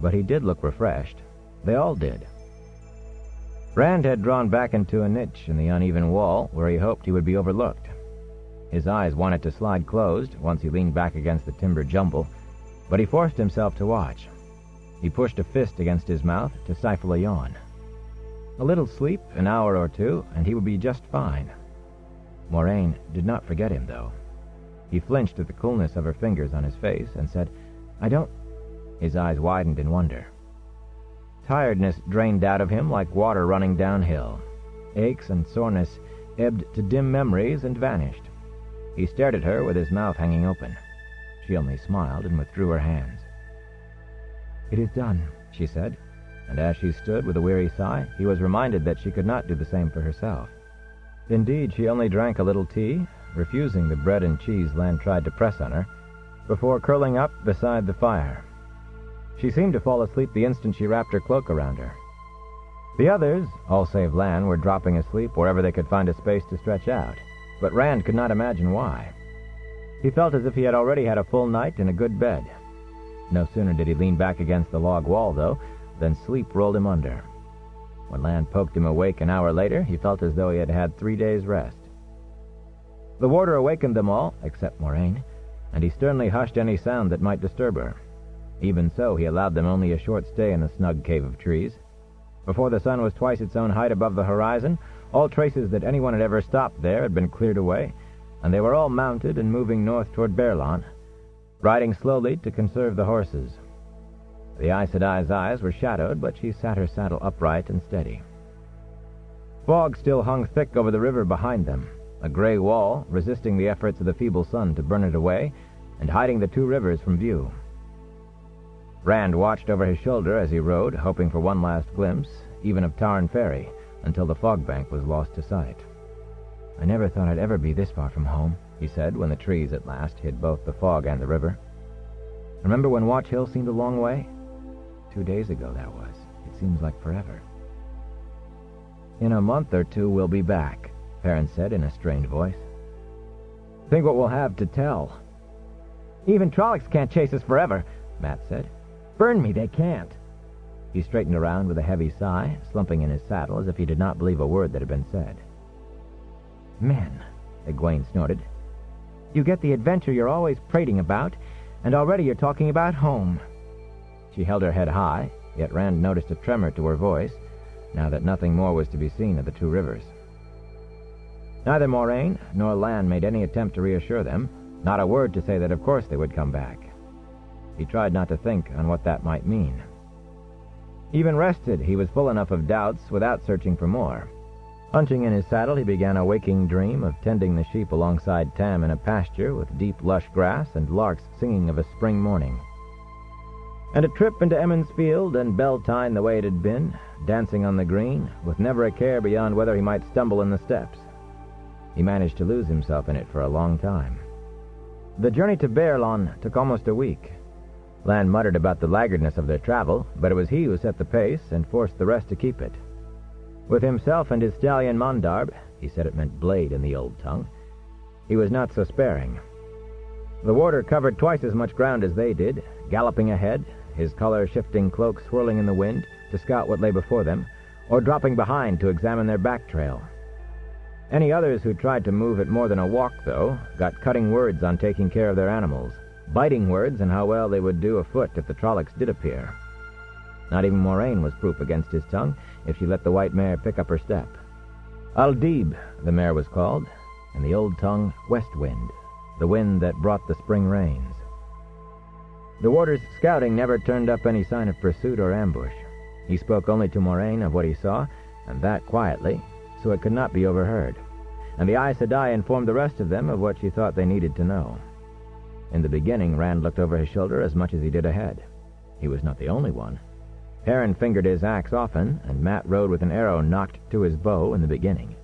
but he did look refreshed. They all did. Rand had drawn back into a niche in the uneven wall where he hoped he would be overlooked. His eyes wanted to slide closed once he leaned back against the timber jumble, but he forced himself to watch. He pushed a fist against his mouth to stifle a yawn. A little sleep, an hour or two, and he would be just fine. Moraine did not forget him, though. He flinched at the coolness of her fingers on his face and said, I don't... His eyes widened in wonder. Tiredness drained out of him like water running downhill. Aches and soreness ebbed to dim memories and vanished. He stared at her with his mouth hanging open. She only smiled and withdrew her hands. It is done, she said, and as she stood with a weary sigh, he was reminded that she could not do the same for herself. Indeed, she only drank a little tea, refusing the bread and cheese Lan tried to press on her, before curling up beside the fire. She seemed to fall asleep the instant she wrapped her cloak around her. The others, all save Lan, were dropping asleep wherever they could find a space to stretch out, but Rand could not imagine why. He felt as if he had already had a full night in a good bed. No sooner did he lean back against the log wall, though, than sleep rolled him under. When Lan poked him awake an hour later, he felt as though he had had 3 days' rest. The warder awakened them all, except Moraine, and he sternly hushed any sound that might disturb her. Even so, he allowed them only a short stay in the snug cave of trees. Before the sun was twice its own height above the horizon, All traces that anyone had ever stopped there had been cleared away, and they were all mounted and moving north toward Baerlon, riding slowly to conserve the horses. The Aes Sedai's eyes were shadowed, but she sat her saddle upright and steady. Fog still hung thick over the river behind them, a gray wall resisting the efforts of the feeble sun to burn it away and hiding the two rivers from view. Rand watched over his shoulder as he rode, hoping for one last glimpse, even of Tarn Ferry, until the fog bank was lost to sight. "I never thought I'd ever be this far from home," he said when the trees at last hid both the fog and the river. "Remember when Watch Hill seemed a long way? 2 days ago, that was. It seems like forever." "In a month or two, we'll be back," Perrin said in a strained voice. "Think what we'll have to tell." "Even Trollocs can't chase us forever," Matt said. "Burn me, they can't." He straightened around with a heavy sigh, slumping in his saddle as if he did not believe a word that had been said. "Men," Egwene snorted. "You get the adventure you're always prating about, and already you're talking about home." She held her head high, yet Rand noticed a tremor to her voice, now that nothing more was to be seen of the two rivers. Neither Moraine nor Lan made any attempt to reassure them, not a word to say that of course they would come back. He tried not to think on what that might mean. Even rested, he was full enough of doubts without searching for more. Hunching in his saddle, he began a waking dream of tending the sheep alongside Tam in a pasture with deep lush grass and larks singing of a spring morning. And a trip into Emmons Field and Beltane the way it had been, dancing on the green, with never a care beyond whether he might stumble in the steps. He managed to lose himself in it for a long time. The journey to Baerlon took almost a week. Lan muttered about the laggardness of their travel, but it was he who set the pace and forced the rest to keep it. With himself and his stallion Mondarb, he said it meant blade in the old tongue, he was not so sparing. The warder covered twice as much ground as they did, galloping ahead, his color-shifting cloak swirling in the wind to scout what lay before them, or dropping behind to examine their back trail. Any others who tried to move it more than a walk, though, got cutting words on taking care of their animals, biting words on how well they would do afoot if the Trollocs did appear. Not even Moraine was proof against his tongue if she let the white mare pick up her step. Aldib, the mare was called, and the old tongue West Wind, the wind that brought the spring rains. The warder's scouting never turned up any sign of pursuit or ambush. He spoke only to Moraine of what he saw, and that quietly, so it could not be overheard, and the Aes Sedai informed the rest of them of what she thought they needed to know. In the beginning, Rand looked over his shoulder as much as he did ahead. He was not the only one. Perrin fingered his axe often, and Matt rode with an arrow knocked to his bow in the beginning.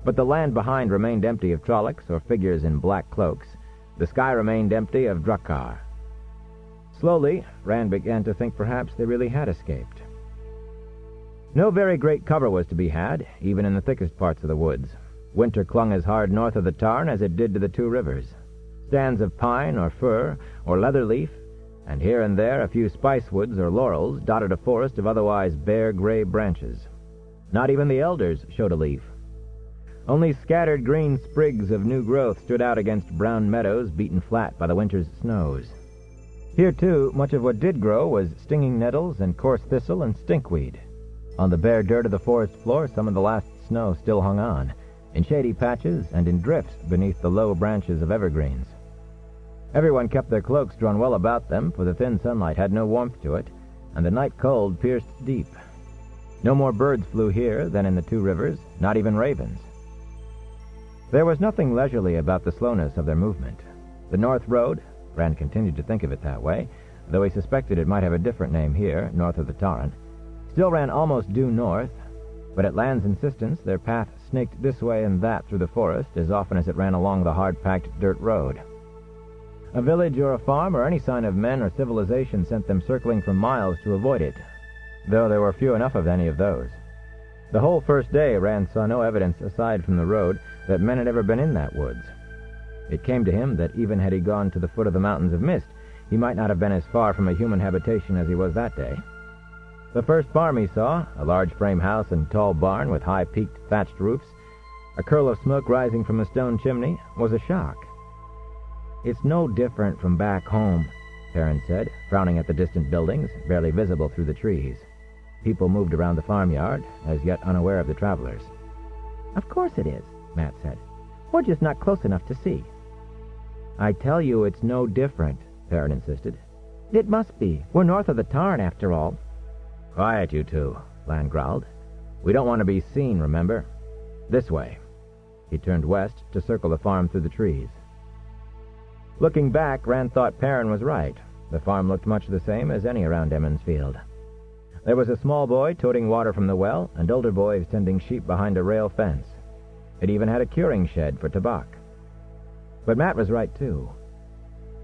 But the land behind remained empty of Trollocs or figures in black cloaks. The sky remained empty of Drakkar. Slowly, Rand began to think perhaps they really had escaped. No very great cover was to be had, even in the thickest parts of the woods. Winter clung as hard north of the Tarn as it did to the two rivers. Stands of pine or fir or leather leaf, and here and there a few spicewoods or laurels dotted a forest of otherwise bare gray branches. Not even the elders showed a leaf. Only scattered green sprigs of new growth stood out against brown meadows beaten flat by the winter's snows. Here, too, much of what did grow was stinging nettles and coarse thistle and stinkweed. On the bare dirt of the forest floor, some of the last snow still hung on, in shady patches and in drifts beneath the low branches of evergreens. Everyone kept their cloaks drawn well about them, for the thin sunlight had no warmth to it, and the night cold pierced deep. No more birds flew here than in the two rivers, not even ravens. There was nothing leisurely about the slowness of their movement. The North Road, Rand continued to think of it that way, though he suspected it might have a different name here, north of the Tarn, still ran almost due north, but at Lan's insistence their path snaked this way and that through the forest as often as it ran along the hard-packed dirt road. A village or a farm or any sign of men or civilization sent them circling for miles to avoid it, though there were few enough of any of those. The whole first day Rand saw no evidence aside from the road that men had ever been in that woods. It came to him that even had he gone to the foot of the Mountains of Mist, he might not have been as far from a human habitation as he was that day. The first farm he saw, a large frame house and tall barn with high-peaked thatched roofs, a curl of smoke rising from a stone chimney, was a shock. "It's no different from back home," Perrin said, frowning at the distant buildings, barely visible through the trees. People moved around the farmyard, as yet unaware of the travelers. Of course it is, Matt said. We're just not close enough to see. I tell you it's no different, Perrin insisted. It must be. We're north of the Tarn, after all. Quiet, you two, Lan growled. We don't want to be seen, remember? This way. He turned west to circle the farm through the trees. Looking back, Rand thought Perrin was right. The farm looked much the same as any around Emmons Field. There was a small boy toting water from the well, and older boys tending sheep behind a rail fence. It even had a curing shed for tobacco. But Matt was right, too.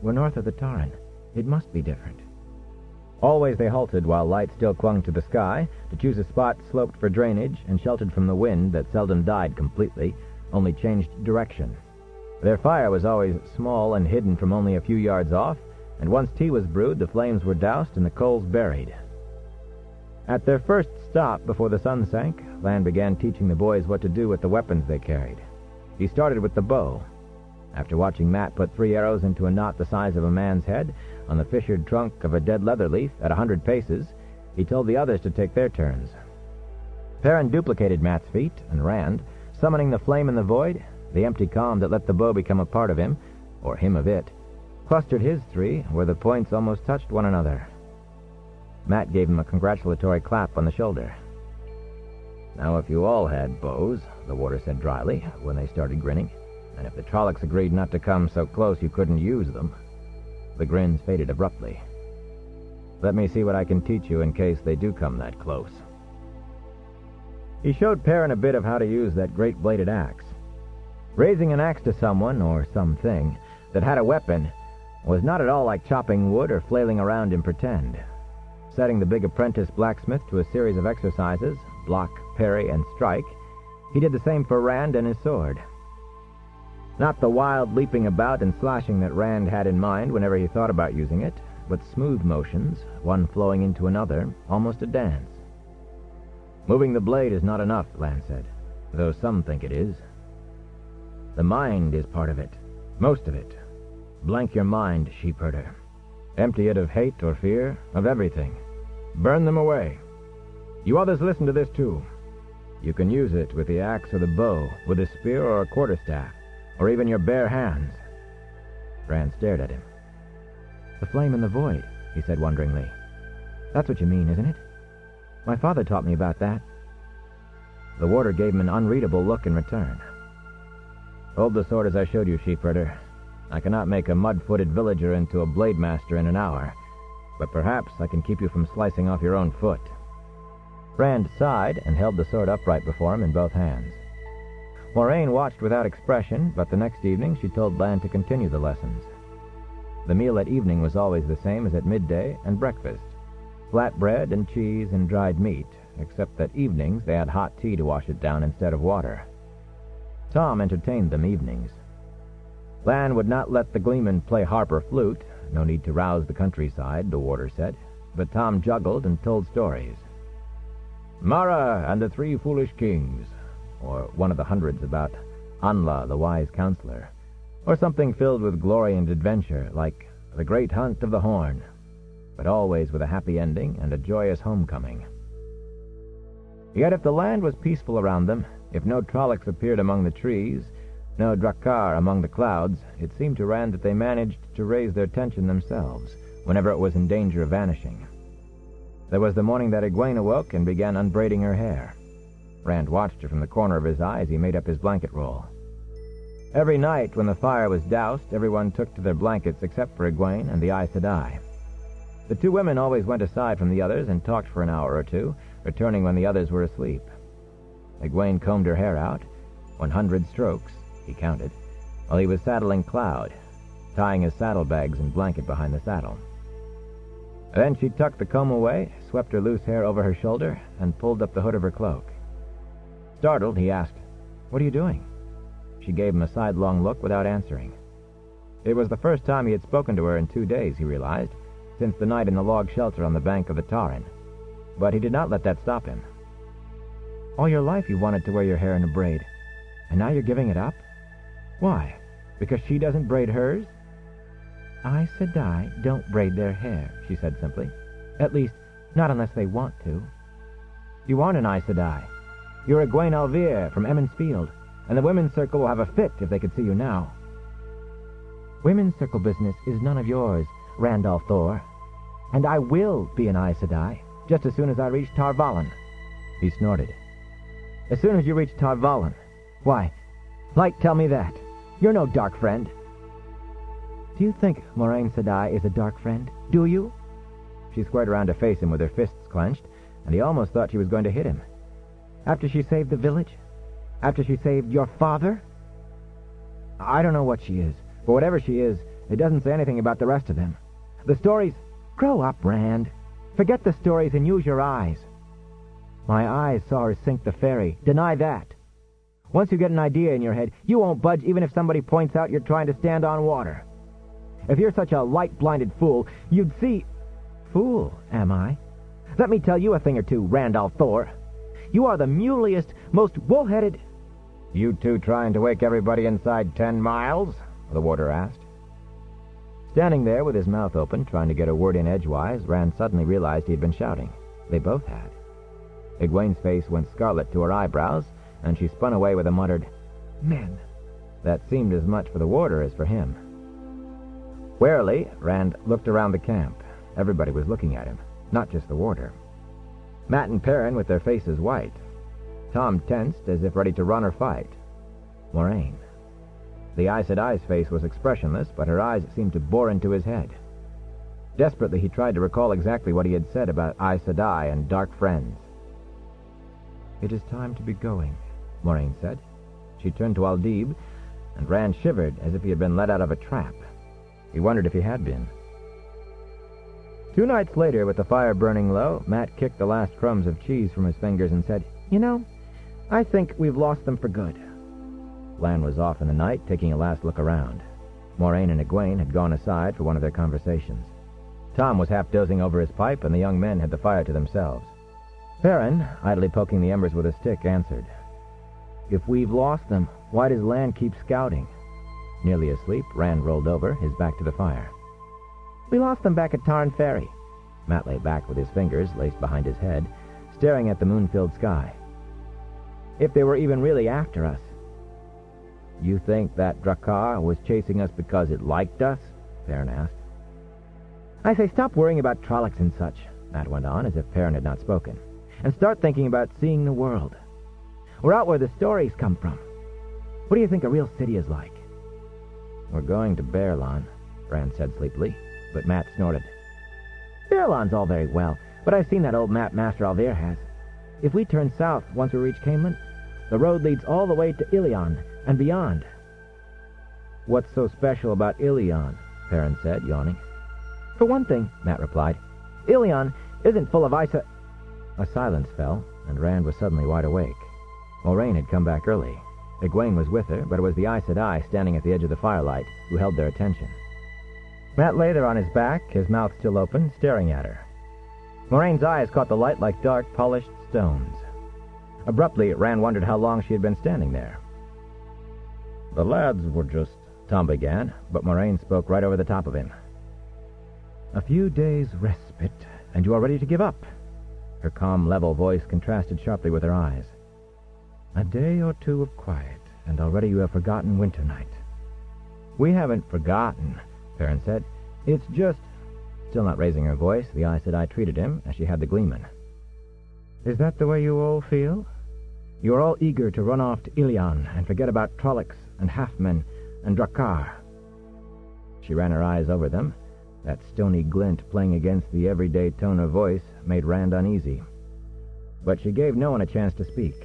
We're north of the Tarn. It must be different. Always they halted while light still clung to the sky, to choose a spot sloped for drainage and sheltered from the wind that seldom died completely, only changed direction. Their fire was always small and hidden from only a few yards off, and once tea was brewed, the flames were doused and the coals buried. At their first stop before the sun sank, Lan began teaching the boys what to do with the weapons they carried. He started with the bow. After watching Matt put 3 arrows into a knot the size of a man's head on the fissured trunk of a dead leather leaf at 100 paces, he told the others to take their turns. Perrin duplicated Matt's feat, and Rand, summoning the flame in the void, the empty calm that let the bow become a part of him, or him of it, clustered his 3 where the points almost touched one another. Matt gave him a congratulatory clap on the shoulder. Now if you all had bows, the warder said dryly, when they started grinning, and if the Trollocs agreed not to come so close you couldn't use them. The grins faded abruptly. Let me see what I can teach you in case they do come that close. He showed Perrin a bit of how to use that great bladed axe. Raising an axe to someone, or something, that had a weapon was not at all like chopping wood or flailing around in pretend. Setting the big apprentice blacksmith to a series of exercises, block, parry, and strike, he did the same for Rand and his sword. Not the wild leaping about and slashing that Rand had in mind whenever he thought about using it, but smooth motions, one flowing into another, almost a dance. Moving the blade is not enough, Lan said, though some think it is. The mind is part of it, most of it. Blank your mind, sheepherder. Empty it of hate or fear, of everything. Burn them away. You others listen to this too. You can use it with the axe or the bow, with a spear or a quarterstaff, or even your bare hands. Rand stared at him. The flame in the void, he said wonderingly. That's what you mean, isn't it? My father taught me about that. The warder gave him an unreadable look in return. Hold the sword as I showed you, sheepherder. I cannot make a mud-footed villager into a blade master in an hour, but perhaps I can keep you from slicing off your own foot. Rand sighed and held the sword upright before him in both hands. Moraine watched without expression, but the next evening she told Lan to continue the lessons. The meal at evening was always the same as at midday and breakfast. Flat bread and cheese and dried meat, except that evenings they had hot tea to wash it down instead of water. Tom entertained them evenings. Lan would not let the gleeman play harp or flute, no need to rouse the countryside, the warder said, but Tom juggled and told stories. Mara and the 3 Foolish Kings, or one of the hundreds about Anla, the wise counselor, or something filled with glory and adventure, like The Great Hunt of the Horn, but always with a happy ending and a joyous homecoming. Yet if the land was peaceful around them, if no Trollocs appeared among the trees, no Drakkar among the clouds, it seemed to Rand that they managed to raise their tension themselves, whenever it was in danger of vanishing. There was the morning that Egwene awoke and began unbraiding her hair. Rand watched her from the corner of his eye as he made up his blanket roll. Every night, when the fire was doused, everyone took to their blankets except for Egwene and the Aes Sedai. The 2 women always went aside from the others and talked for an hour or two, returning when the others were asleep. Egwene combed her hair out, 100 strokes, he counted, while he was saddling Cloud, tying his saddlebags and blanket behind the saddle. Then she tucked the comb away, swept her loose hair over her shoulder, and pulled up the hood of her cloak. Startled, he asked, "What are you doing?" She gave him a sidelong look without answering. It was the first time he had spoken to her in 2 days, he realized, since the night in the log shelter on the bank of the Tarn. But he did not let that stop him. All your life you wanted to wear your hair in a braid, and now you're giving it up? Why? Because she doesn't braid hers? Aes Sedai don't braid their hair, she said simply. At least, not unless they want to. You aren't an Aes Sedai. You're Egwene Alvear from Emmons Field, and the Women's Circle will have a fit if they could see you now. Women's Circle business is none of yours, Randolph Thor. And I will be an Aes Sedai, just as soon as I reach Tar Valon. He snorted. As soon as you reach Tar Valon? Why, Light, tell me that. You're no dark friend. Do you think Moiraine Sedai is a dark friend? Do you? She squared around to face him with her fists clenched, and he almost thought she was going to hit him. After she saved the village? After she saved your father? I don't know what she is, but whatever she is, it doesn't say anything about the rest of them. The stories... Grow up, Rand. Forget the stories and use your eyes. My eyes saw her sink the ferry. Deny that. Once you get an idea in your head, you won't budge even if somebody points out you're trying to stand on water. If you're such a light-blinded fool, you'd see... Fool, am I? Let me tell you a thing or two, Randolph Thor. You are the muleyest, most bull-headed... You two trying to wake everybody inside 10 miles? The warder asked. Standing there with his mouth open, trying to get a word in edgewise, Rand suddenly realized he'd been shouting. They both had. Egwene's face went scarlet to her eyebrows, and she spun away with a muttered, Men. That seemed as much for the warder as for him. Warily, Rand looked around the camp. Everybody was looking at him, not just the warder. Mat and Perrin with their faces white. Tom tensed as if ready to run or fight. Moiraine. The Aes Sedai's face was expressionless, but her eyes seemed to bore into his head. Desperately, he tried to recall exactly what he had said about Aes Sedai and dark friends. It is time to be going, Moiraine said. She turned to Aldib, and Rand shivered as if he had been let out of a trap. He wondered if he had been. 2 nights later, with the fire burning low, Mat kicked the last crumbs of cheese from his fingers and said, You know, I think we've lost them for good. Lan was off in the night, taking a last look around. Moiraine and Egwene had gone aside for one of their conversations. Tom was half dozing over his pipe, and the young men had the fire to themselves. Perrin, idly poking the embers with a stick, answered, If we've lost them, why does Lan keep scouting? Nearly asleep, Rand rolled over, his back to the fire. We lost them back at Tarn Ferry. Mat lay back with his fingers laced behind his head, staring at the moon-filled sky. If they were even really after us. You think that Drakkar was chasing us because it liked us? Perrin asked. I say stop worrying about Trollocs and such, Mat went on, as if Perrin had not spoken, and start thinking about seeing the world. We're out where the stories come from. What do you think a real city is like? We're going to Baerlon, Rand said sleepily, but Mat snorted. Baerlon's all very well, but I've seen that old map Master Alvear has. If we turn south once we reach Caemlyn, the road leads all the way to Ilion and beyond. What's so special about Ilion? Perrin said, yawning. For one thing, Mat replied, Ilion isn't full of ice... A silence fell, and Rand was suddenly wide awake. Moiraine had come back early. Egwene was with her, but it was the Aes Sedai standing at the edge of the firelight who held their attention. Mat lay there on his back, his mouth still open, staring at her. Moraine's eyes caught the light like dark, polished stones. Abruptly, Rand wondered how long she had been standing there. The lads were just... Tom began, but Moiraine spoke right over the top of him. A few days' respite, and you are ready to give up. Her calm, level voice contrasted sharply with her eyes. A day or two of quiet, and already you have forgotten Winternight. We haven't forgotten, Perrin said. It's just... Still not raising her voice, the Aes Sedai treated him as she had the Gleeman. Is that the way you all feel? You are all eager to run off to Ilion and forget about Trollocs and Halfmen and Drakkar. She ran her eyes over them. That stony glint playing against the everyday tone of voice made Rand uneasy. But she gave no one a chance to speak.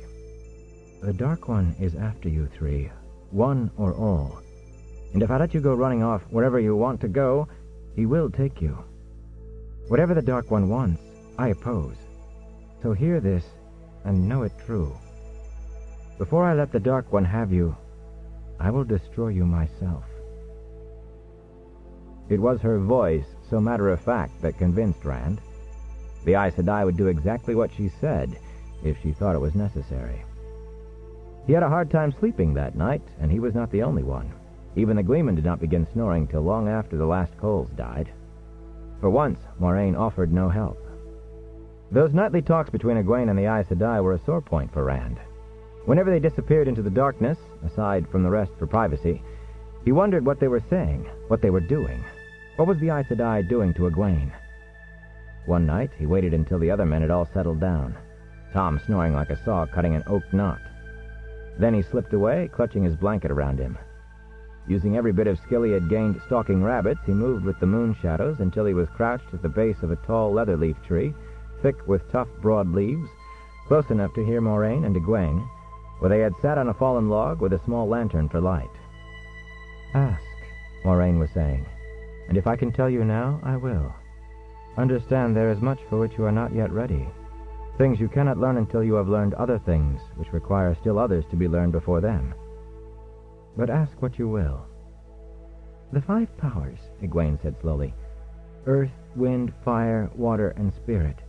The Dark One is after you three, one or all. And if I let you go running off wherever you want to go, he will take you. Whatever the Dark One wants, I oppose. So hear this, and know it true. Before I let the Dark One have you, I will destroy you myself. It was her voice, so matter-of-fact, that convinced Rand. The Aes Sedai would do exactly what she said, if she thought it was necessary. He had a hard time sleeping that night, and he was not the only one. Even the Gleeman did not begin snoring till long after the last coals died. For once, Moiraine offered no help. Those nightly talks between Egwene and the Aes Sedai were a sore point for Rand. Whenever they disappeared into the darkness, aside from the rest for privacy, he wondered what they were saying, what they were doing. What was the Aes Sedai doing to Egwene? One night, he waited until the other men had all settled down, Tom snoring like a saw cutting an oak knot. Then he slipped away, clutching his blanket around him. Using every bit of skill he had gained stalking rabbits, he moved with the moon shadows until he was crouched at the base of a tall leather-leaf tree, thick with tough, broad leaves, close enough to hear Moraine and Egwene, where they had sat on a fallen log with a small lantern for light. "Ask," Moraine was saying, "and if I can tell you now, I will. Understand there is much for which you are not yet ready. Things you cannot learn until you have learned other things, which require still others to be learned before them. But ask what you will." "The 5 powers," Egwene said slowly. "Earth, wind, fire, water, and spirit.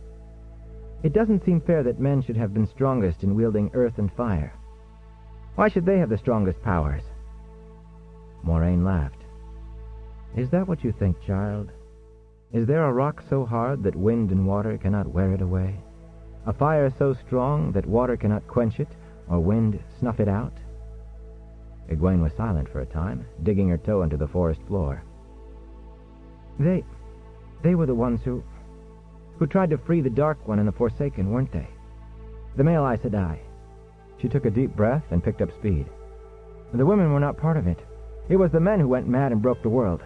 It doesn't seem fair that men should have been strongest in wielding earth and fire. Why should they have the strongest powers?" Moraine laughed. "Is that what you think, child? Is there a rock so hard that wind and water cannot wear it away? A fire so strong that water cannot quench it, or wind snuff it out?" Egwene was silent for a time, digging her toe into the forest floor. They were the ones who tried to free the Dark One and the Forsaken, weren't they? The male Aes Sedai." She took a deep breath and picked up speed. "The women were not part of it. It was the men who went mad and broke the world."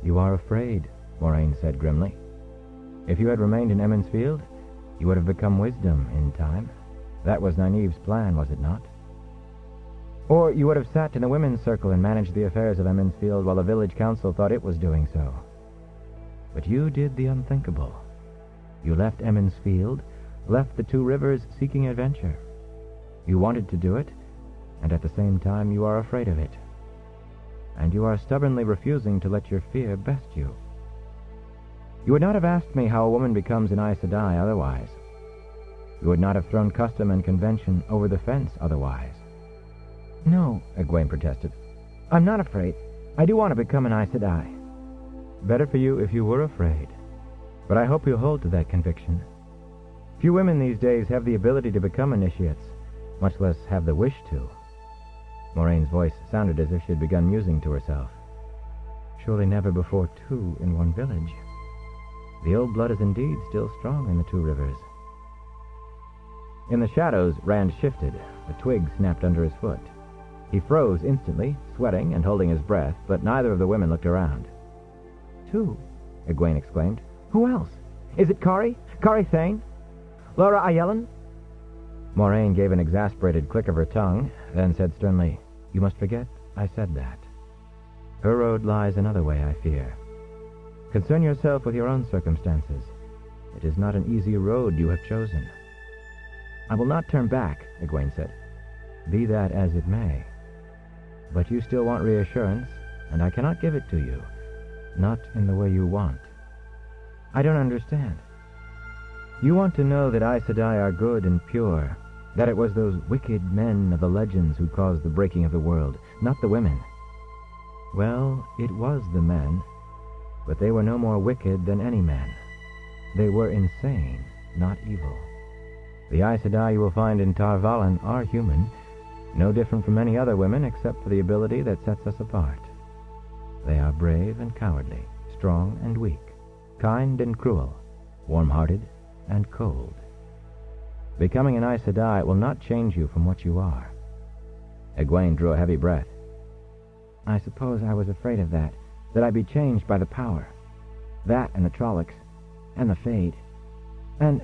"You are afraid," Moraine said grimly. "If you had remained in Emond's Field, you would have become wisdom in time. That was Nynaeve's plan, was it not? Or you would have sat in the women's circle and managed the affairs of Emond's Field while the village council thought it was doing so. But you did the unthinkable. You left Emond's Field, left the 2 rivers seeking adventure. You wanted to do it, and at the same time you are afraid of it. And you are stubbornly refusing to let your fear best you. You would not have asked me how a woman becomes an Aes Sedai otherwise. You would not have thrown custom and convention over the fence otherwise." "No," Egwene protested. "I'm not afraid. I do want to become an Aes Sedai." "Better for you if you were afraid. But I hope you'll hold to that conviction. Few women these days have the ability to become initiates, much less have the wish to." Moraine's voice sounded as if she had begun musing to herself. "Surely never before 2 in one village. The old blood is indeed still strong in the 2 rivers." In the shadows, Rand shifted. A twig snapped under his foot. He froze instantly, sweating and holding his breath, but neither of the women looked around. "2?" Egwene exclaimed. "Who else? Is it Kari? Kari Thane? Laura Ayelin?" Moraine gave an exasperated click of her tongue, then said sternly, "You must forget I said that. Her road lies another way, I fear. Concern yourself with your own circumstances. It is not an easy road you have chosen." "I will not turn back," Egwene said. "Be that as it may. But you still want reassurance, and I cannot give it to you. Not in the way you want." "I don't understand." "You want to know that Aes Sedai are good and pure, that it was those wicked men of the legends who caused the breaking of the world, not the women. Well, it was the men, but they were no more wicked than any men. They were insane, not evil. The Aes Sedai you will find in Tar Valon are human, no different from any other women except for the ability that sets us apart. They are brave and cowardly, strong and weak, kind and cruel, warm-hearted and cold. Becoming an Aes Sedai will not change you from what you are." Egwene drew a heavy breath. "I suppose I was afraid of that I'd be changed by the power. That and the Trollocs, and the Fade. And,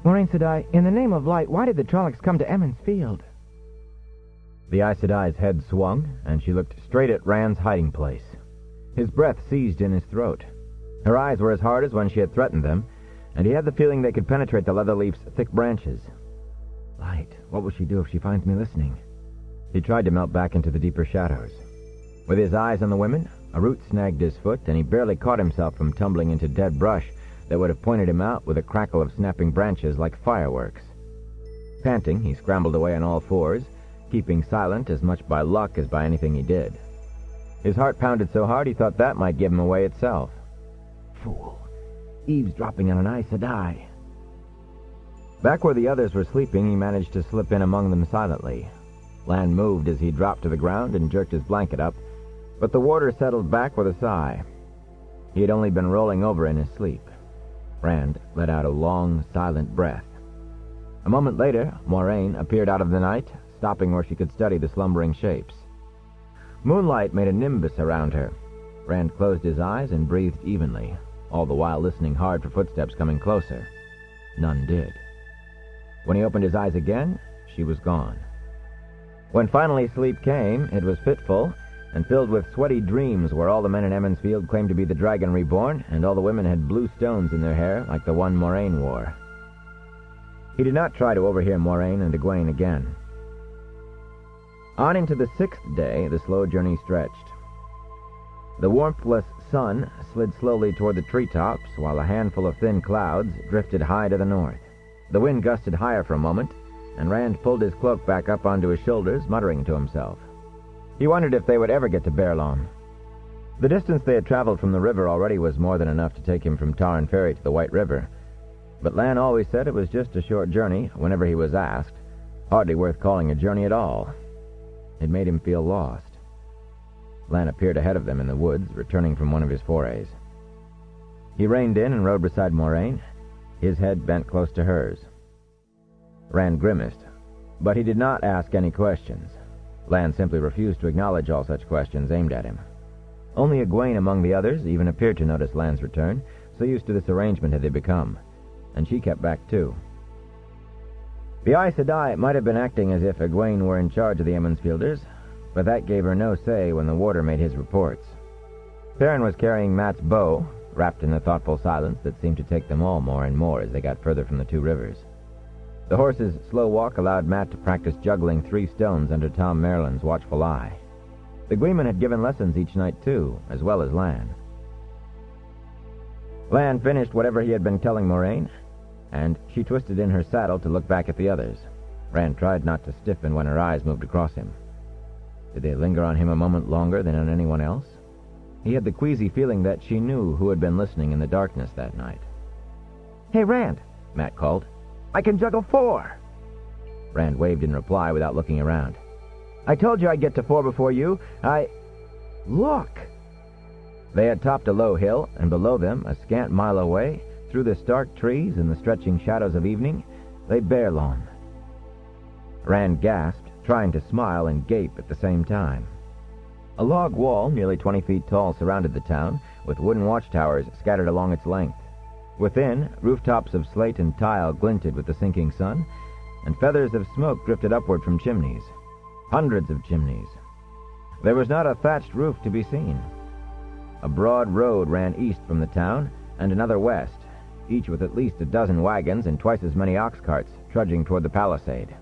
Moraine Sedai, in the name of light, why did the Trollocs come to Emond's Field?" The Aes Sedai's head swung, and she looked straight at Rand's hiding place. His breath seized in his throat. Her eyes were as hard as when she had threatened them, and he had the feeling they could penetrate the leather-leaf's thick branches. Light, what will she do if she finds me listening? He tried to melt back into the deeper shadows. With his eyes on the women, a root snagged his foot, and he barely caught himself from tumbling into dead brush that would have pointed him out with a crackle of snapping branches like fireworks. Panting, he scrambled away on all fours, keeping silent as much by luck as by anything he did. His heart pounded so hard he thought that might give him away itself. Fool! Eavesdropping on an Aes Sedai. Back where the others were sleeping, he managed to slip in among them silently. Lan moved as he dropped to the ground and jerked his blanket up, but the warder settled back with a sigh. He had only been rolling over in his sleep. Rand let out a long, silent breath. A moment later, Moiraine appeared out of the night, stopping where she could study the slumbering shapes. Moonlight made a nimbus around her. Rand closed his eyes and breathed evenly, all the while listening hard for footsteps coming closer. None did. When he opened his eyes again, she was gone. When finally sleep came, it was fitful and filled with sweaty dreams where all the men in Emond's Field claimed to be the Dragon Reborn, and all the women had blue stones in their hair like the one Moiraine wore. He did not try to overhear Moiraine and Egwene again. On into the 6th day, the slow journey stretched. The warmthless sun slid slowly toward the treetops, while a handful of thin clouds drifted high to the north. The wind gusted higher for a moment, and Rand pulled his cloak back up onto his shoulders, muttering to himself. He wondered if they would ever get to Baerlon. The distance they had traveled from the river already was more than enough to take him from Tarn Ferry to the White River, but Lan always said it was just a short journey whenever he was asked, hardly worth calling a journey at all. It made him feel lost. Lan appeared ahead of them in the woods, returning from one of his forays. He reined in and rode beside Moiraine, his head bent close to hers. Rand grimaced, but he did not ask any questions. Lan simply refused to acknowledge all such questions aimed at him. Only Egwene among the others even appeared to notice Lan's return, so used to this arrangement had they become, and she kept back too. The Aes Sedai might have been acting as if Egwene were in charge of the Emmonsfielders, but that gave her no say when the warder made his reports. Perrin was carrying Mat's bow, wrapped in a thoughtful silence that seemed to take them all more and more as they got further from the two rivers. The horse's slow walk allowed Mat to practice juggling 3 stones under Tom Merlin's watchful eye. The Gleeman had given lessons each night, too, as well as Lan. Lan finished whatever he had been telling Moiraine, and she twisted in her saddle to look back at the others. Rand tried not to stiffen when her eyes moved across him. Did they linger on him a moment longer than on anyone else? He had the queasy feeling that she knew who had been listening in the darkness that night. "Hey, Rand," Mat called. "I can juggle 4." Rand waved in reply without looking around. "I told you I'd get to 4 before you. Look!" They had topped a low hill, and below them, a scant mile away, through the stark trees and the stretching shadows of evening, lay Baerlon. Rand gasped, trying to smile and gape at the same time. A log wall, nearly 20 feet tall, surrounded the town, with wooden watchtowers scattered along its length. Within, rooftops of slate and tile glinted with the sinking sun, and feathers of smoke drifted upward from chimneys. Hundreds of chimneys. There was not a thatched roof to be seen. A broad road ran east from the town, and another west, each with at least a dozen wagons and twice as many ox carts trudging toward the palisade.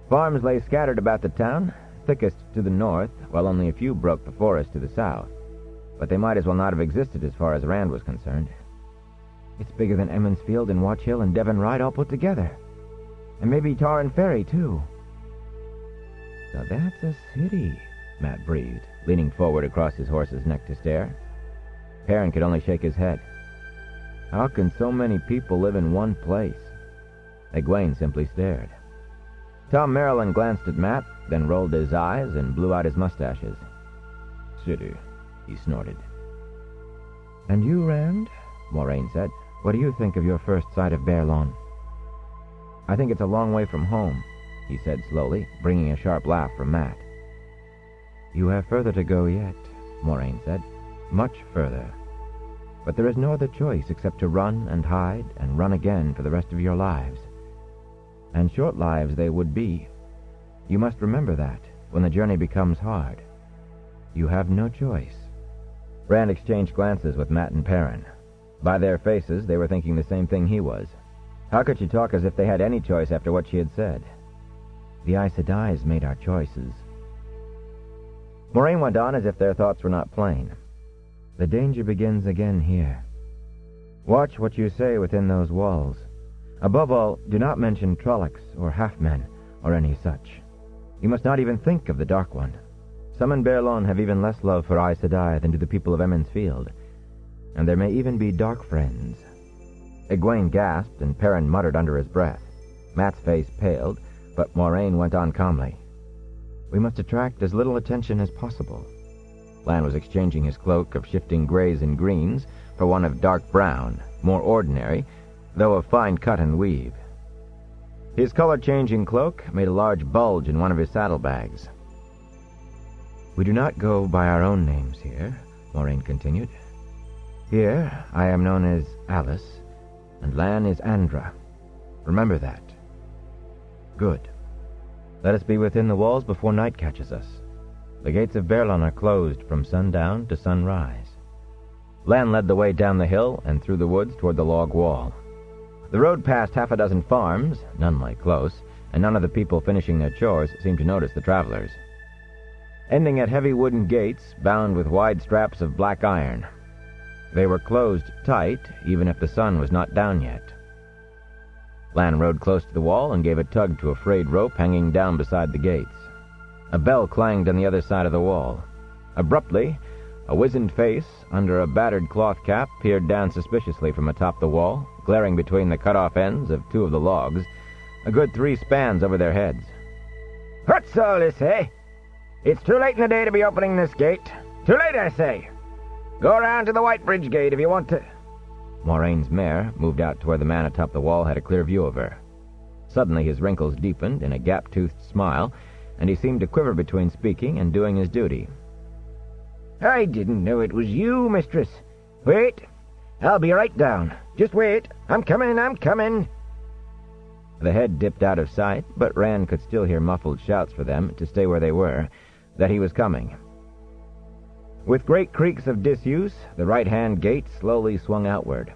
Farms lay scattered about the town, thickest to the north, while only a few broke the forest to the south. But they might as well not have existed as far as Rand was concerned. "It's bigger than Emond's Field and Watch Hill and Devon Ride all put together. And maybe Tarn Ferry, too." "So that's a city," Mat breathed, leaning forward across his horse's neck to stare. Perrin could only shake his head. "How can so many people live in one place?" Egwene simply stared. Tom Merlin glanced at Mat, then rolled his eyes and blew out his mustaches. "City," he snorted. "And you, Rand?" Moiraine said. "What do you think of your first sight of Baerlon?" "I think it's a long way from home," he said slowly, bringing a sharp laugh from Mat. "You have further to go yet," Moiraine said. "Much further. But there is no other choice except to run and hide and run again for the rest of your lives. And short lives they would be. You must remember that when the journey becomes hard. You have no choice." Rand exchanged glances with Mat and Perrin. By their faces, they were thinking the same thing he was. How could she talk as if they had any choice after what she had said? "The Aes Sedai made our choices." Moiraine went on as if their thoughts were not plain. "The danger begins again here. Watch what you say within those walls. Above all, do not mention Trollocs or half-men or any such. You must not even think of the Dark One. Some in Baerlon have even less love for Aes Sedai than do the people of Emond's Field, and there may even be dark friends. Egwene gasped, and Perrin muttered under his breath. Mat's face paled, but Moraine went on calmly. "We must attract as little attention as possible." Lan was exchanging his cloak of shifting grays and greens for one of dark brown, more ordinary, though of fine cut and weave. His color-changing cloak made a large bulge in one of his saddlebags. "We do not go by our own names here," Moraine continued. "Here I am known as Alice, and Lan is Andra. Remember that." "Good. Let us be within the walls before night catches us. The gates of Baerlon are closed from sundown to sunrise." Lan led the way down the hill and through the woods toward the log wall. The road passed half a dozen farms, none lay close, and none of the people finishing their chores seemed to notice the travelers. Ending at heavy wooden gates bound with wide straps of black iron. They were closed tight, even if the sun was not down yet. Lan rode close to the wall and gave a tug to a frayed rope hanging down beside the gates. A bell clanged on the other side of the wall. Abruptly, a wizened face under a battered cloth cap peered down suspiciously from atop the wall, glaring between the cut-off ends of two of the logs, a good 3 spans over their heads. "What's all this, eh? It's too late in the day to be opening this gate. Too late, I say. Go around to the White Bridge Gate if you want to." Moraine's mare moved out to where the man atop the wall had a clear view of her. Suddenly his wrinkles deepened in a gap-toothed smile, and he seemed to quiver between speaking and doing his duty. "I didn't know it was you, mistress. Wait. I'll be right down. Just wait. I'm coming. The head dipped out of sight, but Rand could still hear muffled shouts for them to stay where they were, that he was coming. With great creaks of disuse, the right-hand gate slowly swung outward.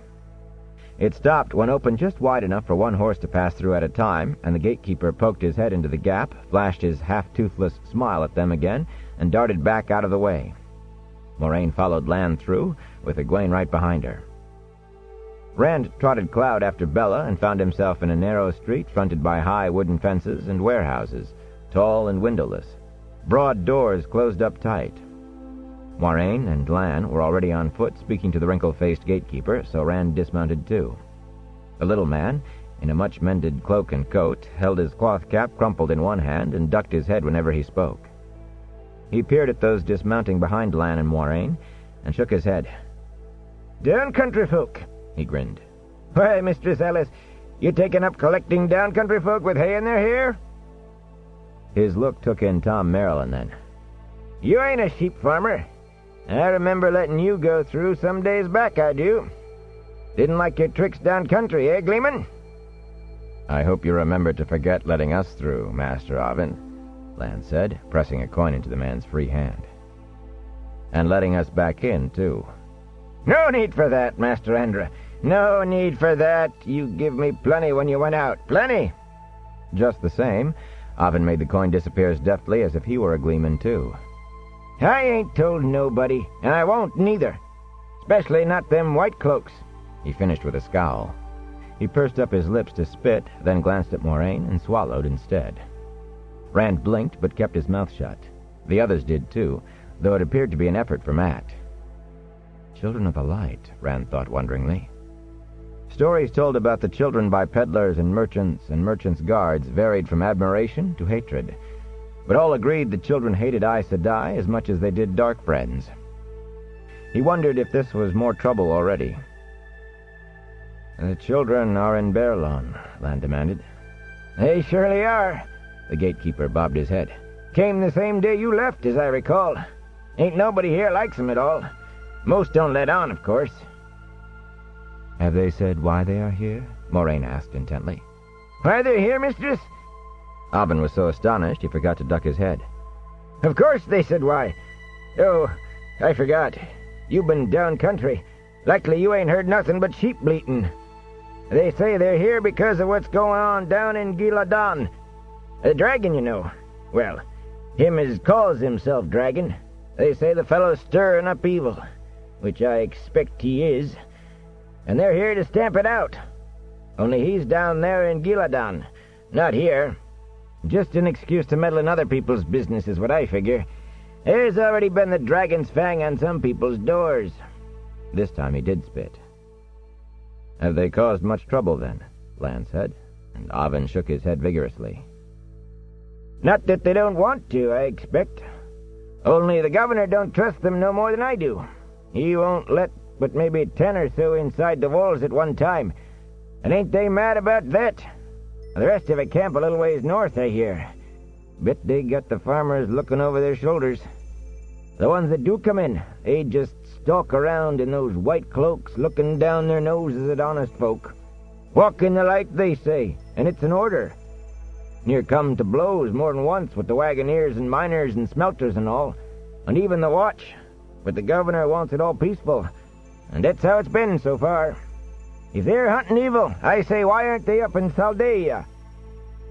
It stopped when opened just wide enough for one horse to pass through at a time, and the gatekeeper poked his head into the gap, flashed his half-toothless smile at them again, and darted back out of the way. Moraine followed Lan through, with Egwene right behind her. Rand trotted Cloud after Bella and found himself in a narrow street fronted by high wooden fences and warehouses, tall and windowless. Broad doors closed up tight. Moraine and Lan were already on foot speaking to the wrinkle-faced gatekeeper, so Rand dismounted too. The little man, in a much-mended cloak and coat, held his cloth cap crumpled in one hand and ducked his head whenever he spoke. He peered at those dismounting behind Lan and Moraine and shook his head. "Down-country folk," he grinned. "Why, Mistress Alice, you taking up collecting down-country folk with hay in their hair?" His look took in Tom Merrill and then. "You ain't a sheep farmer. I remember letting you go through some days back, I do. Didn't like your tricks down-country, eh, Gleeman?" "I hope you remember to forget letting us through, Master Oven," Lan said, pressing a coin into the man's free hand. "And letting us back in, too." "No need for that, Master Andra. No need for that. You give me plenty when you went out. Plenty." Just the same, Oven made the coin disappear as deftly as if he were a Gleeman, too. "I ain't told nobody, and I won't neither. Especially not them white cloaks," he finished with a scowl. He pursed up his lips to spit, then glanced at Moraine and swallowed instead. Rand blinked but kept his mouth shut. The others did too, though it appeared to be an effort for Mat. Children of the Light, Rand thought wonderingly. Stories told about the children by peddlers and merchants' guards varied from admiration to hatred, but all agreed the children hated Aes Sedai as much as they did Dark Friends. He wondered if this was more trouble already. "The children are in Baerlon," Lan demanded. "They surely are." The gatekeeper bobbed his head. "Came the same day you left, as I recall. Ain't nobody here likes 'em at all. Most don't let on, of course." "Have they said why they are here?" Moraine asked intently. "Why they're here, mistress?" Oven was so astonished he forgot to duck his head. "Of course they said why. Oh, I forgot. You been down country. Likely you ain't heard nothing but sheep bleating. They say they're here because of what's going on down in Gila-Dan. The dragon, you know. Well, him as calls himself dragon. They say the fellow's stirring up evil, which I expect he is. And they're here to stamp it out. Only he's down there in Gila-Dan, not here. Just an excuse to meddle in other people's business is what I figure. There's already been the dragon's fang on some people's doors." This time he did spit. Have they caused much trouble, then? Lan said, and Avin shook his head vigorously. Not that they don't want to, I expect. Only the governor don't trust them no more than I do. He won't let but maybe 10 or so inside the walls at one time. And ain't they mad about that? The rest of it camp a little ways north, I hear. Bet they got the farmers looking over their shoulders. The ones that do come in, they just stalk around in those white cloaks, looking down their noses at honest folk. Walk in the light, they say, and it's an order. Near come to blows more than once with the wagoneers and miners and smelters and all, and even the watch. But the governor wants it all peaceful, and that's how it's been so far. If they're hunting evil, I say, why aren't they up in Saldaia?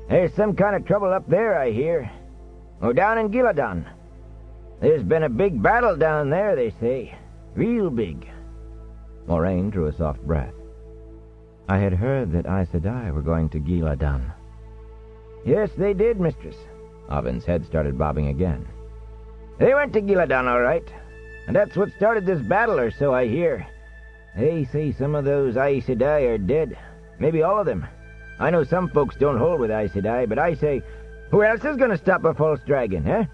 There's some kind of trouble up there, I hear. Or down in Giladon. There's been a big battle down there, they say. Real big. Moraine drew a soft breath. I had heard that Aes Sedai were going to Giladon. Yes, they did, mistress. Avin's head started bobbing again. They went to Giladon, all right. And that's what started this battle, or so I hear. They say some of those Aes Sedai are dead. Maybe all of them. I know some folks don't hold with Aes Sedai, but I say, who else is going to stop a false dragon, eh?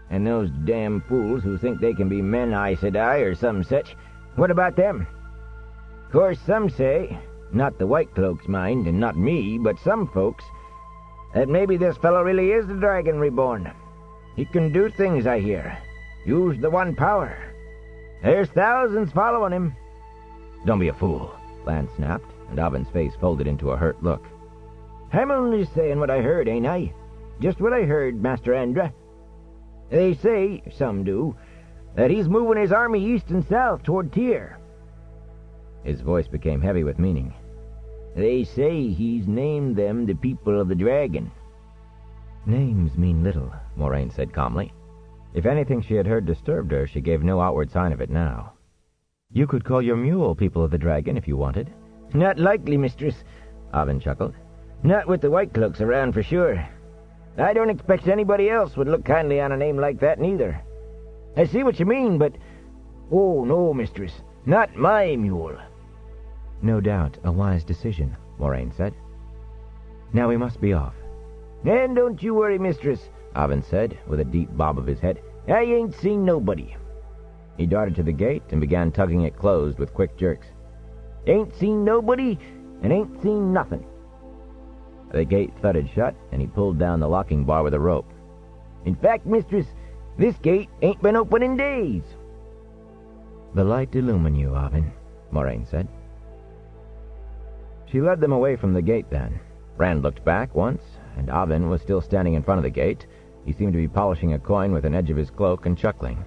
And those damn fools who think they can be men Aes Sedai or some such, what about them? Of course, some say, not the White Cloaks, mind, and not me, but some folks, that maybe this fellow really is the Dragon Reborn. He can do things, I hear. Use the one power. There's thousands following him. Don't be a fool, Lan snapped, and Avin's face folded into a hurt look. I'm only saying what I heard, ain't I? Just what I heard, Master Andra. They say, some do, that he's moving his army east and south toward Tyr. His voice became heavy with meaning. They say he's named them the People of the Dragon. Names mean little, Moraine said calmly. If anything she had heard disturbed her, she gave no outward sign of it now. You could call your mule People of the Dragon if you wanted. Not likely, mistress, Avin chuckled. Not with the White Cloaks around for sure. I don't expect anybody else would look kindly on a name like that neither. I see what you mean, but... Oh, no, mistress. Not my mule. No doubt a wise decision, Moraine said. Now we must be off. And don't you worry, mistress, Avin said, with a deep bob of his head. I ain't seen nobody. He darted to the gate and began tugging it closed with quick jerks. Ain't seen nobody, and ain't seen nothing. The gate thudded shut, and he pulled down the locking bar with a rope. In fact, mistress, this gate ain't been open in days. The light illumine you, Avin, Moraine said. She led them away from the gate then. Rand looked back once, and Avin was still standing in front of the gate. He seemed to be polishing a coin with an edge of his cloak and chuckling.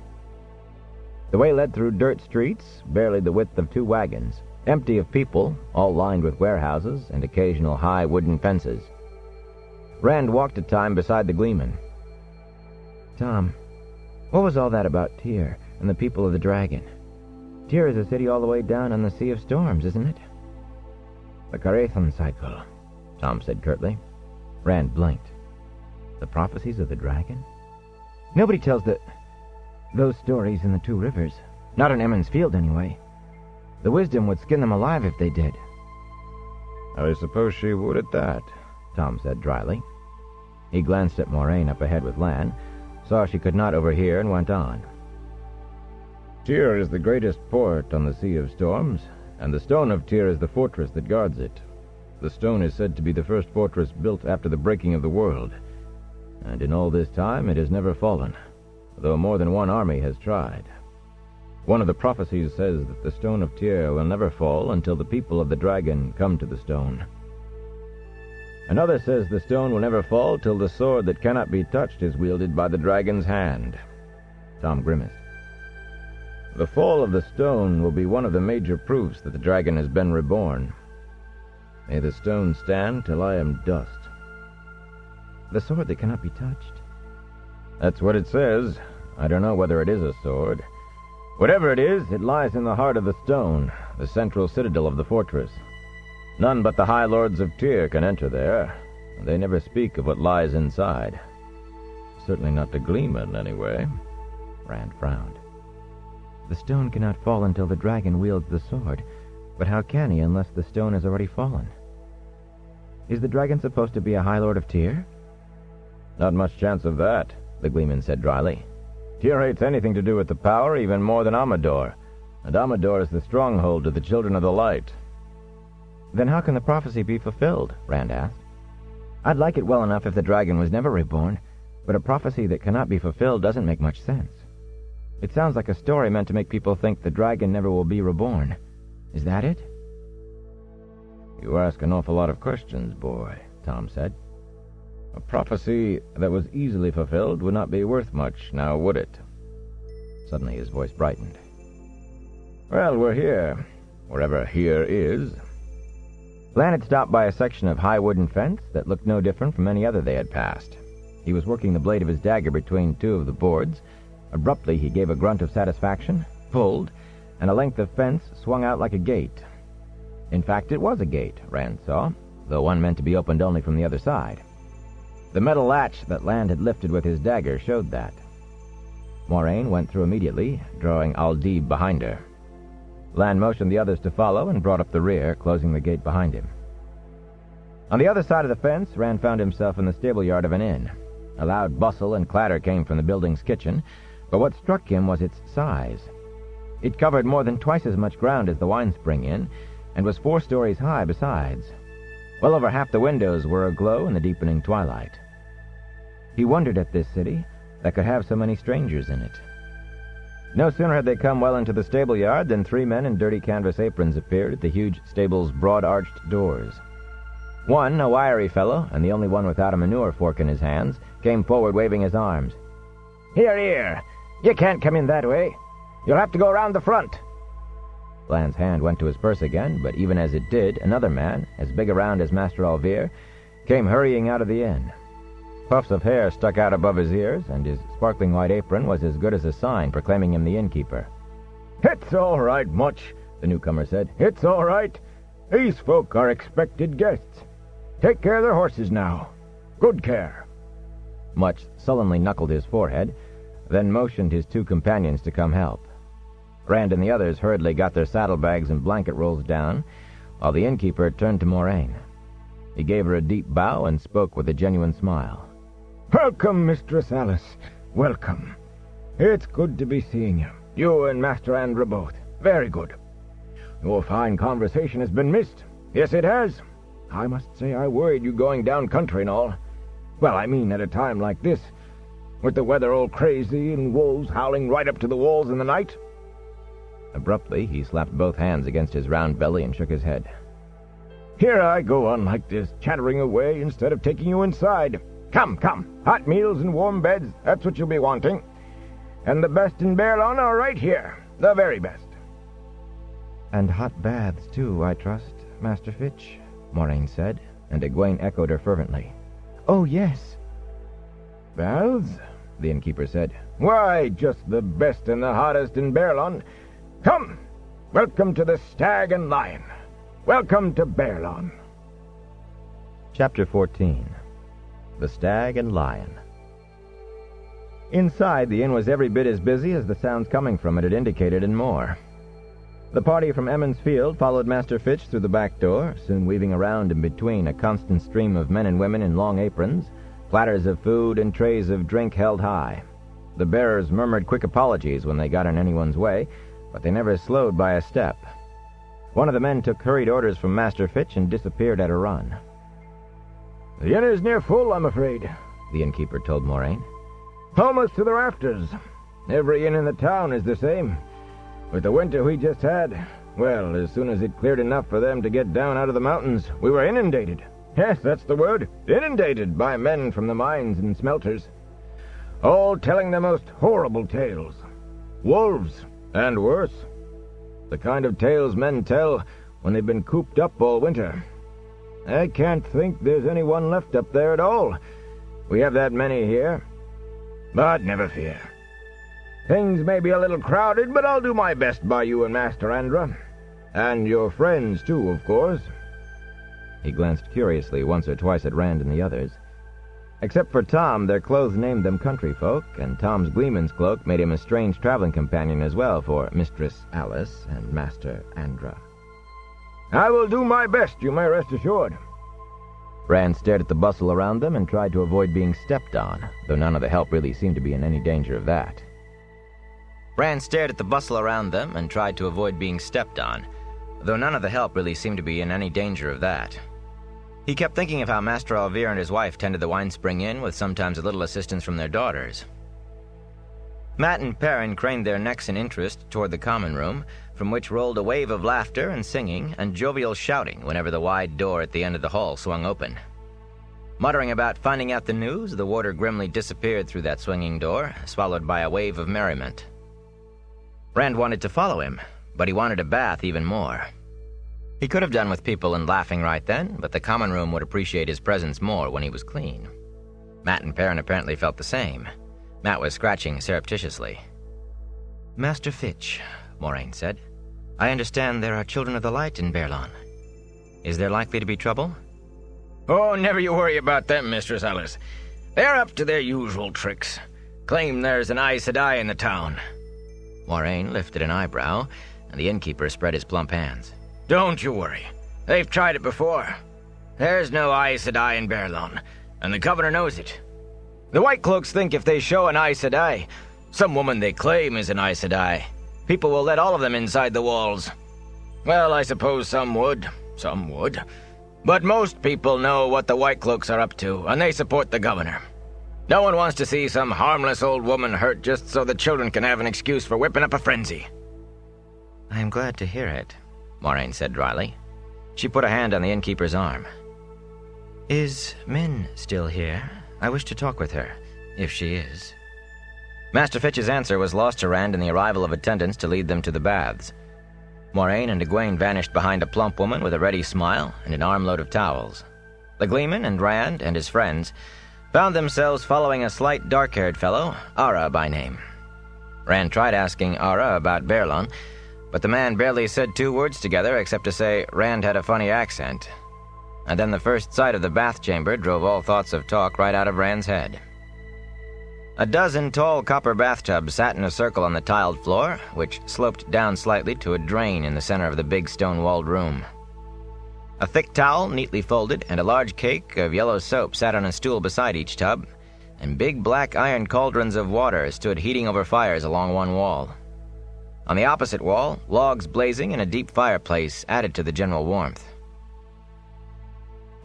The way led through dirt streets, barely the width of 2 wagons, empty of people, all lined with warehouses and occasional high wooden fences. Rand walked a time beside the Gleeman. Tom, what was all that about Tyr and the People of the Dragon? Tyr is a city all the way down on the Sea of Storms, isn't it? The Karathon cycle, Tom said curtly. Rand blinked. The prophecies of the dragon? Nobody tells those stories in the 2 rivers. Not in Emond's Field, anyway. The wisdom would skin them alive if they did. I suppose she would at that, Tom said dryly. He glanced at Moraine up ahead with Lan, saw she could not overhear, and went on. Tyr is the greatest port on the Sea of Storms, and the stone of Tyr is the fortress that guards it. The stone is said to be the first fortress built after the breaking of the world, and in all this time it has never fallen, though more than one army has tried. One of the prophecies says that the stone of Tyr will never fall until the People of the Dragon come to the stone. Another says the stone will never fall till the sword that cannot be touched is wielded by the dragon's hand. Tom grimaced. The fall of the stone will be one of the major proofs that the dragon has been reborn. May the stone stand till I am dust. The sword that cannot be touched? That's what it says. I don't know whether it is a sword. Whatever it is, it lies in the heart of the stone, the central citadel of the fortress. None but the High Lords of Tyr can enter there. They never speak of what lies inside. Certainly not the Gleeman, anyway. Rand frowned. The stone cannot fall until the dragon wields the sword. But how can he unless the stone has already fallen? Is the dragon supposed to be a High Lord of Tyr? Not much chance of that, the Gleeman said dryly. Tyr hates anything to do with the power even more than Amador, and Amador is the stronghold of the Children of the Light. Then how can the prophecy be fulfilled? Rand asked. I'd like it well enough if the dragon was never reborn, but a prophecy that cannot be fulfilled doesn't make much sense. It sounds like a story meant to make people think the dragon never will be reborn. Is that it? You ask an awful lot of questions, boy, Tom said. A prophecy that was easily fulfilled would not be worth much, now would it? Suddenly his voice brightened. Well, we're here, wherever here is. Lan had stopped by a section of high wooden fence that looked no different from any other they had passed. He was working the blade of his dagger between two of the boards. Abruptly, he gave a grunt of satisfaction, pulled, and a length of fence swung out like a gate. In fact, it was a gate, Rand saw, though one meant to be opened only from the other side. The metal latch that Lan had lifted with his dagger showed that. Moraine went through immediately, drawing Aldib behind her. Lan motioned the others to follow and brought up the rear, closing the gate behind him. On the other side of the fence, Rand found himself in the stable yard of an inn. A loud bustle and clatter came from the building's kitchen, but what struck him was its size. It covered more than twice as much ground as the Wine Spring Inn, and was 4 stories high besides. Well over half the windows were aglow in the deepening twilight. He wondered at this city that could have so many strangers in it. No sooner had they come well into the stable yard than 3 men in dirty canvas aprons appeared at the huge stable's broad-arched doors. One, a wiry fellow, and the only one without a manure fork in his hands, came forward waving his arms. Here, here! You can't come in that way. You'll have to go around the front. Lan's hand went to his purse again, but even as it did, another man, as big around as Master Alvir, came hurrying out of the inn. Puffs of hair stuck out above his ears, and his sparkling white apron was as good as a sign proclaiming him the innkeeper. It's all right, Much, the newcomer said. It's all right. These folk are expected guests. Take care of their horses now. Good care. Much sullenly knuckled his forehead, then motioned his 2 companions to come help. Rand and the others hurriedly got their saddlebags and blanket rolls down, while the innkeeper turned to Moraine. He gave her a deep bow and spoke with a genuine smile. Welcome, Mistress Alice. Welcome. It's good to be seeing you. You and Master Andra both. Very good. Your fine conversation has been missed. Yes, it has. I must say I worried you going down country and all. Well, I mean at a time like this, with the weather all crazy and wolves howling right up to the walls in the night. Abruptly, he slapped both hands against his round belly and shook his head. Here I go on like this, chattering away instead of taking you inside. Come, come. Hot meals and warm beds, that's what you'll be wanting. And the best in Baerlon are right here. The very best. And hot baths, too, I trust, Master Fitch, Moraine said, and Egwene echoed her fervently. Oh, yes. Baths? The innkeeper said. Why, just the best and the hottest in Baerlon. Come! Welcome to the Stag and Lion. Welcome to Baerlon. Chapter 14. The Stag and Lion. Inside, the inn was every bit as busy as the sounds coming from it had indicated and more. The party from Emmons Field followed Master Fitch through the back door, soon weaving around and between a constant stream of men and women in long aprons, platters of food and trays of drink held high. The bearers murmured quick apologies when they got in anyone's way, but they never slowed by a step. One of the men took hurried orders from Master Fitch and disappeared at a run. The inn is near full, I'm afraid, the innkeeper told Moraine. Almost to the rafters. Every inn in the town is the same. With the winter we just had, well, as soon as it cleared enough for them to get down out of the mountains, we were inundated. Yes, that's the word. Inundated by men from the mines and smelters. All telling the most horrible tales. Wolves, and worse. The kind of tales men tell when they've been cooped up all winter. I can't think there's anyone left up there at all. We have that many here. But never fear. Things may be a little crowded, but I'll do my best by you and Master Andra. And your friends, too, of course. He glanced curiously once or twice at Rand and the others. Except for Tom, their clothes named them country folk, and Tom's Gleeman's cloak made him a strange traveling companion as well for Mistress Alice and Master Andra. I will do my best, you may rest assured. Rand stared at the bustle around them and tried to avoid being stepped on, though none of the help really seemed to be in any danger of that. Rand stared at the bustle around them and tried to avoid being stepped on, though none of the help really seemed to be in any danger of that. He kept thinking of how Master Alvir and his wife tended the Winespring Inn with sometimes a little assistance from their daughters. Matt and Perrin craned their necks in interest toward the common room, from which rolled a wave of laughter and singing and jovial shouting whenever the wide door at the end of the hall swung open. Muttering about finding out the news, the warder grimly disappeared through that swinging door, swallowed by a wave of merriment. Rand wanted to follow him, but he wanted a bath even more. He could have done with people and laughing right then, but the common room would appreciate his presence more when he was clean. Matt and Perrin apparently felt the same. Matt was scratching surreptitiously. "Master Fitch," Moraine said, "I understand there are Children of the Light in Baerlon. Is there likely to be trouble?" Oh, never you worry about them, Mistress Alice. They're up to their usual tricks. Claim there's an Aes Sedai in the town. Moraine lifted an eyebrow, and the innkeeper spread his plump hands. Don't you worry. They've tried it before. There's no Aes Sedai in Baerlon, and the governor knows it. The White Cloaks think if they show an Aes Sedai, some woman they claim is an Aes Sedai, people will let all of them inside the walls. Well, I suppose some would. But most people know what the White Cloaks are up to, and they support the governor. No one wants to see some harmless old woman hurt just so the children can have an excuse for whipping up a frenzy. "I am glad to hear it," Moraine said dryly. She put a hand on the innkeeper's arm. "Is Min still here? I wish to talk with her, if she is." Master Fitch's answer was lost to Rand in the arrival of attendants to lead them to the baths. Moraine and Egwene vanished behind a plump woman with a ready smile and an armload of towels. The Gleeman and Rand and his friends found themselves following a slight dark-haired fellow, Ara by name. Rand tried asking Ara about Baerlon, but the man barely said 2 words together except to say Rand had a funny accent. And then the first sight of the bath chamber drove all thoughts of talk right out of Rand's head. A dozen tall copper bathtubs sat in a circle on the tiled floor, which sloped down slightly to a drain in the center of the big stone-walled room. A thick towel, neatly folded, and a large cake of yellow soap sat on a stool beside each tub, and big black iron cauldrons of water stood heating over fires along one wall. On the opposite wall, logs blazing and a deep fireplace added to the general warmth.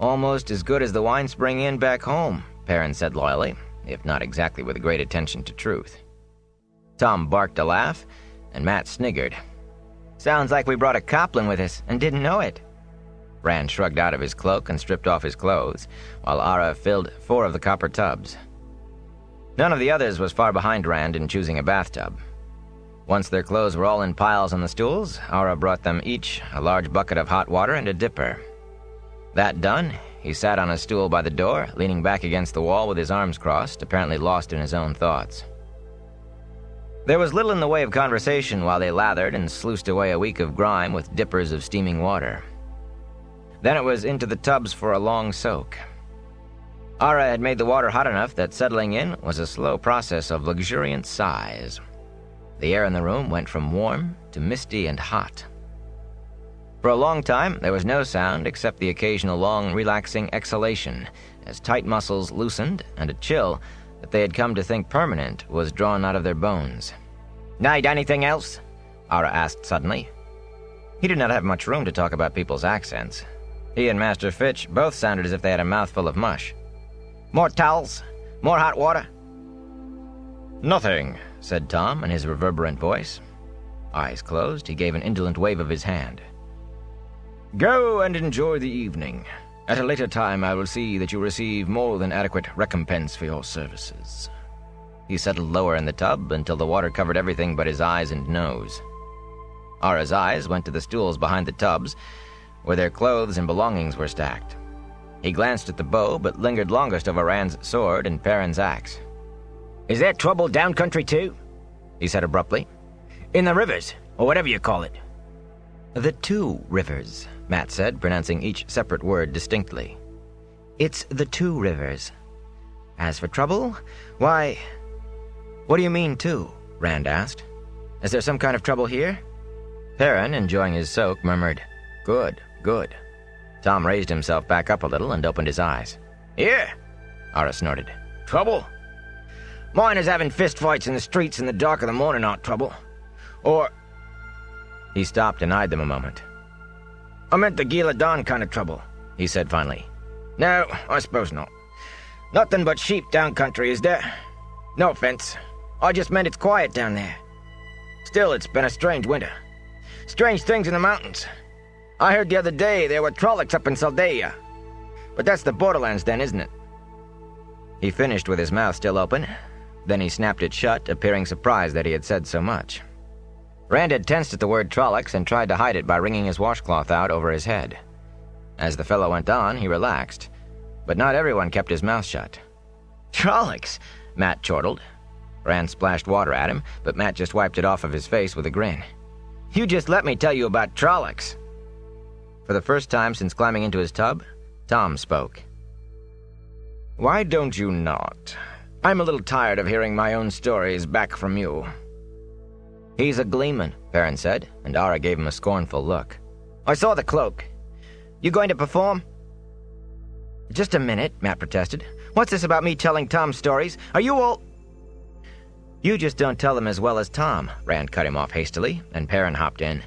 "Almost as good as the Winespring Inn back home," Perrin said loyally, if not exactly with great attention to truth. Tom barked a laugh, and Matt sniggered. "Sounds like we brought a Copland with us and didn't know it." Rand shrugged out of his cloak and stripped off his clothes, while Ara filled 4 of the copper tubs. None of the others was far behind Rand in choosing a bathtub. Once their clothes were all in piles on the stools, Ara brought them each a large bucket of hot water and a dipper. That done, he sat on a stool by the door, leaning back against the wall with his arms crossed, apparently lost in his own thoughts. There was little in the way of conversation while they lathered and sluiced away a week of grime with dippers of steaming water. Then it was into the tubs for a long soak. Ara had made the water hot enough that settling in was a slow process of luxuriant sighs. The air in the room went from warm to misty and hot. For a long time, there was no sound except the occasional long, relaxing exhalation as tight muscles loosened and a chill that they had come to think permanent was drawn out of their bones. "Need anything else?" Ara asked suddenly. He did not have much room to talk about people's accents. He and Master Fitch both sounded as if they had a mouthful of mush. "More towels? More hot water?" "Nothing," said Tom in his reverberant voice. Eyes closed, he gave an indolent wave of his hand. "Go and enjoy the evening. At a later time I will see that you receive more than adequate recompense for your services." He settled lower in the tub until the water covered everything but his eyes and nose. Ara's eyes went to the stools behind the tubs, where their clothes and belongings were stacked. He glanced at the bow, but lingered longest over Rand's sword and Perrin's axe. "Is there trouble down country too?" he said abruptly. "In the rivers, or whatever you call it." "The 2 rivers," Matt said, pronouncing each separate word distinctly. "It's the 2 rivers. As for trouble, why—" "What do you mean, 2? Rand asked. "Is there some kind of trouble here?" Perrin, enjoying his soak, murmured, "Good. Good. Tom raised himself back up a little and opened his eyes. Yeah, Ara snorted. trouble? Miners having fistfights in the streets in the dark of the morning aren't trouble. Or, He stopped and eyed them a moment. I meant the Gila Dawn kind of trouble, He said finally. No, I suppose not. Nothing but sheep down country, is there? No offense. I just meant it's quiet down there. Still, it's been a strange winter. Strange things in the mountains. I heard the other day there were Trollocs up in Saldea. But that's the borderlands then, isn't it? He finished with his mouth still open. Then he snapped it shut, appearing surprised that he had said so much. Rand had tensed at the word Trollocs and tried to hide it by wringing his washcloth out over his head. As the fellow went on, he relaxed. But not everyone kept his mouth shut. Trollocs, Matt chortled. Rand splashed water at him, but Matt just wiped it off of his face with a grin. You just let me tell you about Trollocs. For the first time since climbing into his tub, Tom spoke. Why don't you not? I'm a little tired of hearing my own stories back from you. He's a gleeman, Perrin said, and Ara gave him a scornful look. I saw the cloak. You going to perform? Just a minute, Matt protested. What's this about me telling Tom stories? Are you all... You just don't tell them as well as Tom, Rand cut him off hastily, and Perrin hopped in.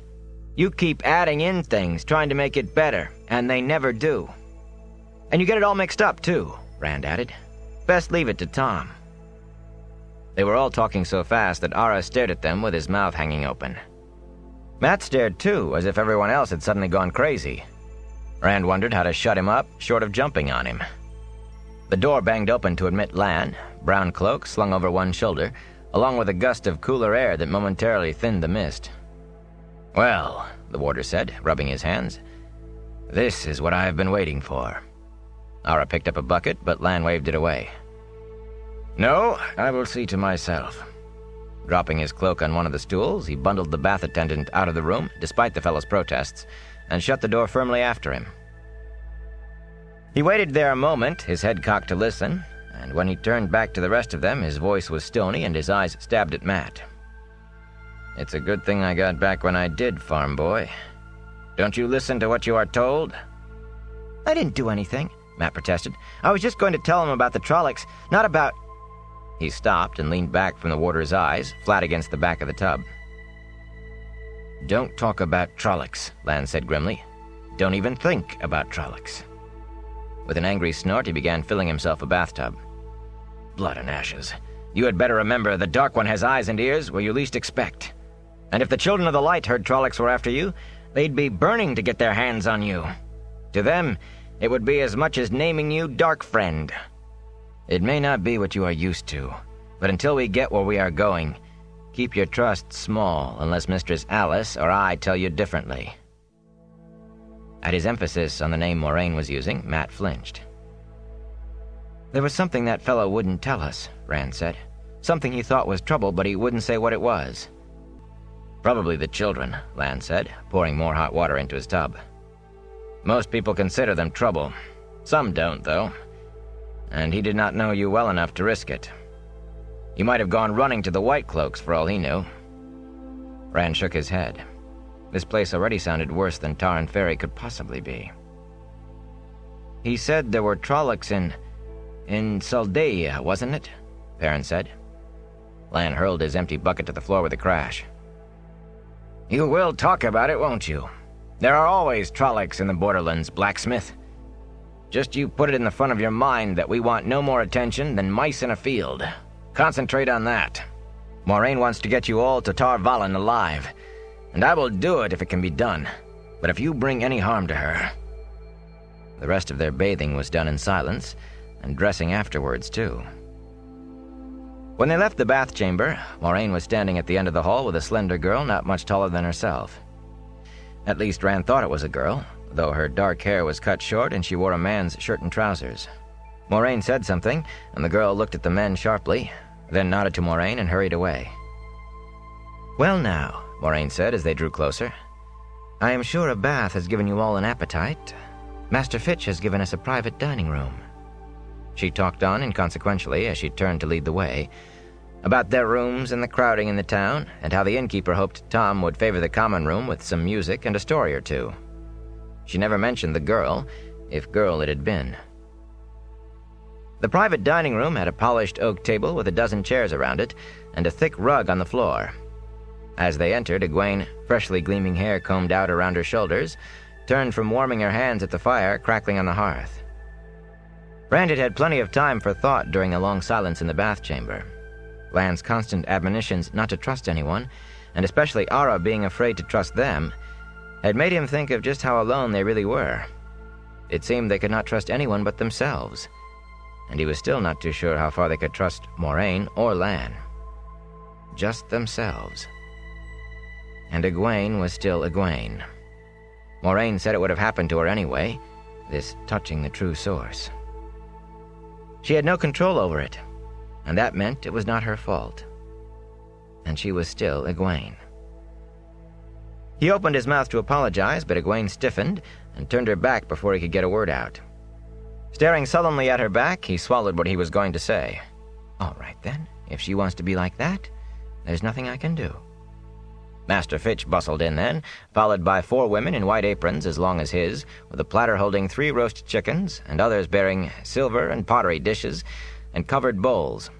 You keep adding in things, trying to make it better, and they never do. And you get it all mixed up, too, Rand added. Best leave it to Tom. They were all talking so fast that Ara stared at them with his mouth hanging open. Matt stared too, as if everyone else had suddenly gone crazy. Rand wondered how to shut him up, short of jumping on him. The door banged open to admit Lan, brown cloak slung over one shoulder, along with a gust of cooler air that momentarily thinned the mist. Well, the warder said, rubbing his hands, this is what I have been waiting for. Ara picked up a bucket, but Lan waved it away. No, I will see to myself. Dropping his cloak on one of the stools, he bundled the bath attendant out of the room, despite the fellow's protests, and shut the door firmly after him. He waited there a moment, his head cocked to listen, and when he turned back to the rest of them, his voice was stony and his eyes stabbed at Matt. It's a good thing I got back when I did, farm boy. Don't you listen to what you are told? I didn't do anything, Matt protested. I was just going to tell him about the Trollocs, not about... He stopped and leaned back from the warder's eyes, flat against the back of the tub. Don't talk about Trollocs, Lan said grimly. Don't even think about Trollocs. With an angry snort, he began filling himself a bathtub. Blood and ashes. You had better remember the Dark One has eyes and ears where you least expect. And if the Children of the Light heard Trollocs were after you, they'd be burning to get their hands on you. To them, it would be as much as naming you Dark Friend. It may not be what you are used to, but until we get where we are going, keep your trust small unless Mistress Alice or I tell you differently. At his emphasis on the name Moraine was using, Matt flinched. There was something that fellow wouldn't tell us, Rand said. Something he thought was trouble, but he wouldn't say what it was. Probably the children, Lan said, pouring more hot water into his tub. Most people consider them trouble. Some don't, though. And he did not know you well enough to risk it. You might have gone running to the White Cloaks for all he knew. Rand shook his head. This place already sounded worse than Tarn Ferry could possibly be. He said there were Trollocs in Saldea, wasn't it? Perrin said. Lan hurled his empty bucket to the floor with a crash. You will talk about it, won't you? There are always Trollocs in the borderlands, blacksmith. Just you put it in the front of your mind that we want no more attention than mice in a field. Concentrate on that. Moraine wants to get you all to Tar Valon alive, and I will do it if it can be done. But if you bring any harm to her... The rest of their bathing was done in silence, and dressing afterwards, too. When they left the bath chamber, Moraine was standing at the end of the hall with a slender girl not much taller than herself. At least Rand thought it was a girl, though her dark hair was cut short and she wore a man's shirt and trousers. Moraine said something, and the girl looked at the men sharply, then nodded to Moraine and hurried away. Well now, Moraine said as they drew closer, I am sure a bath has given you all an appetite. Master Fitch has given us a private dining room. She talked on inconsequentially as she turned to lead the way, about their rooms and the crowding in the town, and how the innkeeper hoped Tom would favor the common room with some music and a story or two. She never mentioned the girl, if girl it had been. The private dining room had a polished oak table with a dozen chairs around it and a thick rug on the floor. As they entered, Egwene, freshly gleaming hair combed out around her shoulders, turned from warming her hands at the fire crackling on the hearth. Rand had had plenty of time for thought during the long silence in the bath chamber. Lan's constant admonitions not to trust anyone, and especially Ara being afraid to trust them, had made him think of just how alone they really were. It seemed they could not trust anyone but themselves, and he was still not too sure how far they could trust Moraine or Lan. Just themselves. And Egwene was still Egwene. Moraine said it would have happened to her anyway, this touching the true source. She had no control over it, and that meant it was not her fault. And she was still Egwene. He opened his mouth to apologize, but Egwene stiffened and turned her back before he could get a word out. Staring sullenly at her back, he swallowed what he was going to say. All right, then. If she wants to be like that, there's nothing I can do. Master Fitch bustled in then, followed by 4 women in white aprons as long as his, with a platter holding 3 roast chickens, and others bearing silver and pottery dishes and covered bowls.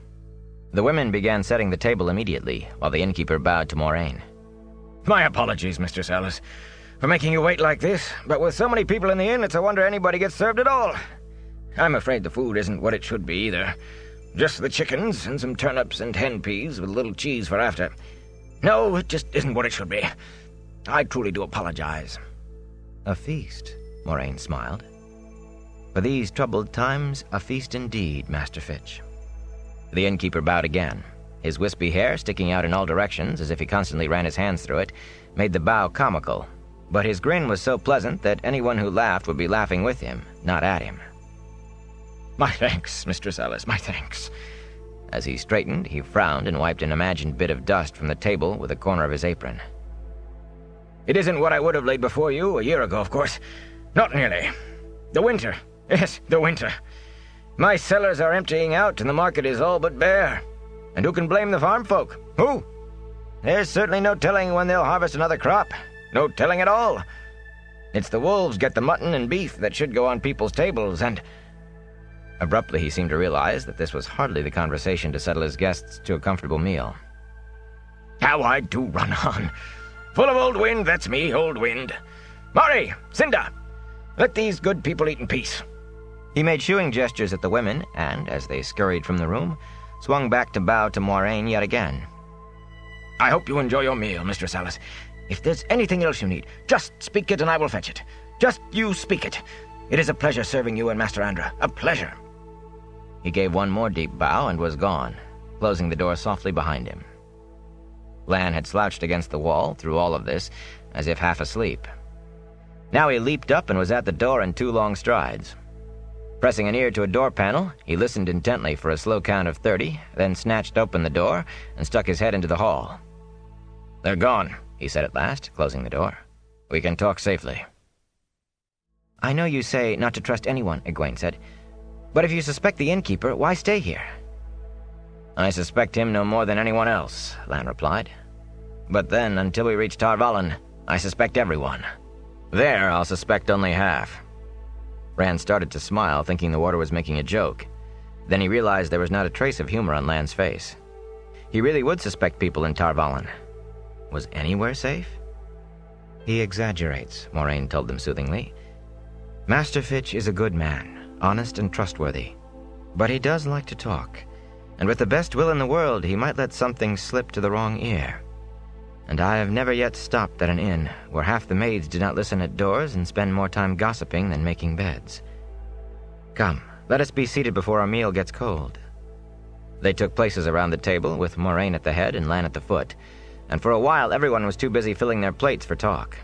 The women began setting the table immediately, while the innkeeper bowed to Moraine. My apologies, Mr. Sellers, for making you wait like this, but with so many people in the inn, it's a wonder anybody gets served at all. I'm afraid the food isn't what it should be, either. Just the chickens and some turnips and hen peas with a little cheese for after. No, it just isn't what it should be. I truly do apologize. A feast, Moraine smiled. For these troubled times, a feast indeed, Master Fitch. The innkeeper bowed again. His wispy hair, sticking out in all directions as if he constantly ran his hands through it, made the bow comical, but his grin was so pleasant that anyone who laughed would be laughing with him, not at him. My thanks, Mr. Sellers, my thanks. As he straightened, he frowned and wiped an imagined bit of dust from the table with a corner of his apron. It isn't what I would have laid before you a year ago, of course. Not nearly. The winter. Yes, the winter. My cellars are emptying out and the market is all but bare. And who can blame the farm folk? Who? There's certainly no telling when they'll harvest another crop. No telling at all. It's the wolves get the mutton and beef that should go on people's tables, and... Abruptly, he seemed to realize that this was hardly the conversation to settle his guests to a comfortable meal. How I do run on. Full of old wind, that's me, old wind. Mari, Cinda, let these good people eat in peace. He made shooing gestures at the women, and, as they scurried from the room, swung back to bow to Moraine yet again. I hope you enjoy your meal, Mr. Sellers. If there's anything else you need, just speak it and I will fetch it. Just you speak it. It is a pleasure serving you and Master Andra. A pleasure. He gave one more deep bow and was gone, closing the door softly behind him. Lan had slouched against the wall through all of this, as if half asleep. Now he leaped up and was at the door in 2 long strides. Pressing an ear to a door panel, he listened intently for a slow count of 30, then snatched open the door and stuck his head into the hall. They're gone, he said at last, closing the door. We can talk safely. I know you say not to trust anyone, Egwene said. But if you suspect the innkeeper, why stay here? I suspect him no more than anyone else, Lan replied. But then, until we reach Tar Valon, I suspect everyone. There, I'll suspect only half. Rand started to smile, thinking the warder was making a joke. Then he realized there was not a trace of humor on Lan's face. He really would suspect people in Tar Valon. Was anywhere safe? He exaggerates, Moraine told them soothingly. Master Fitch is a good man, honest and trustworthy. But he does like to talk, and with the best will in the world, he might let something slip to the wrong ear. And I have never yet stopped at an inn where half the maids do not listen at doors and spend more time gossiping than making beds. Come, let us be seated before our meal gets cold. They took places around the table, with Moraine at the head and Lan at the foot, and for a while everyone was too busy filling their plates for talk.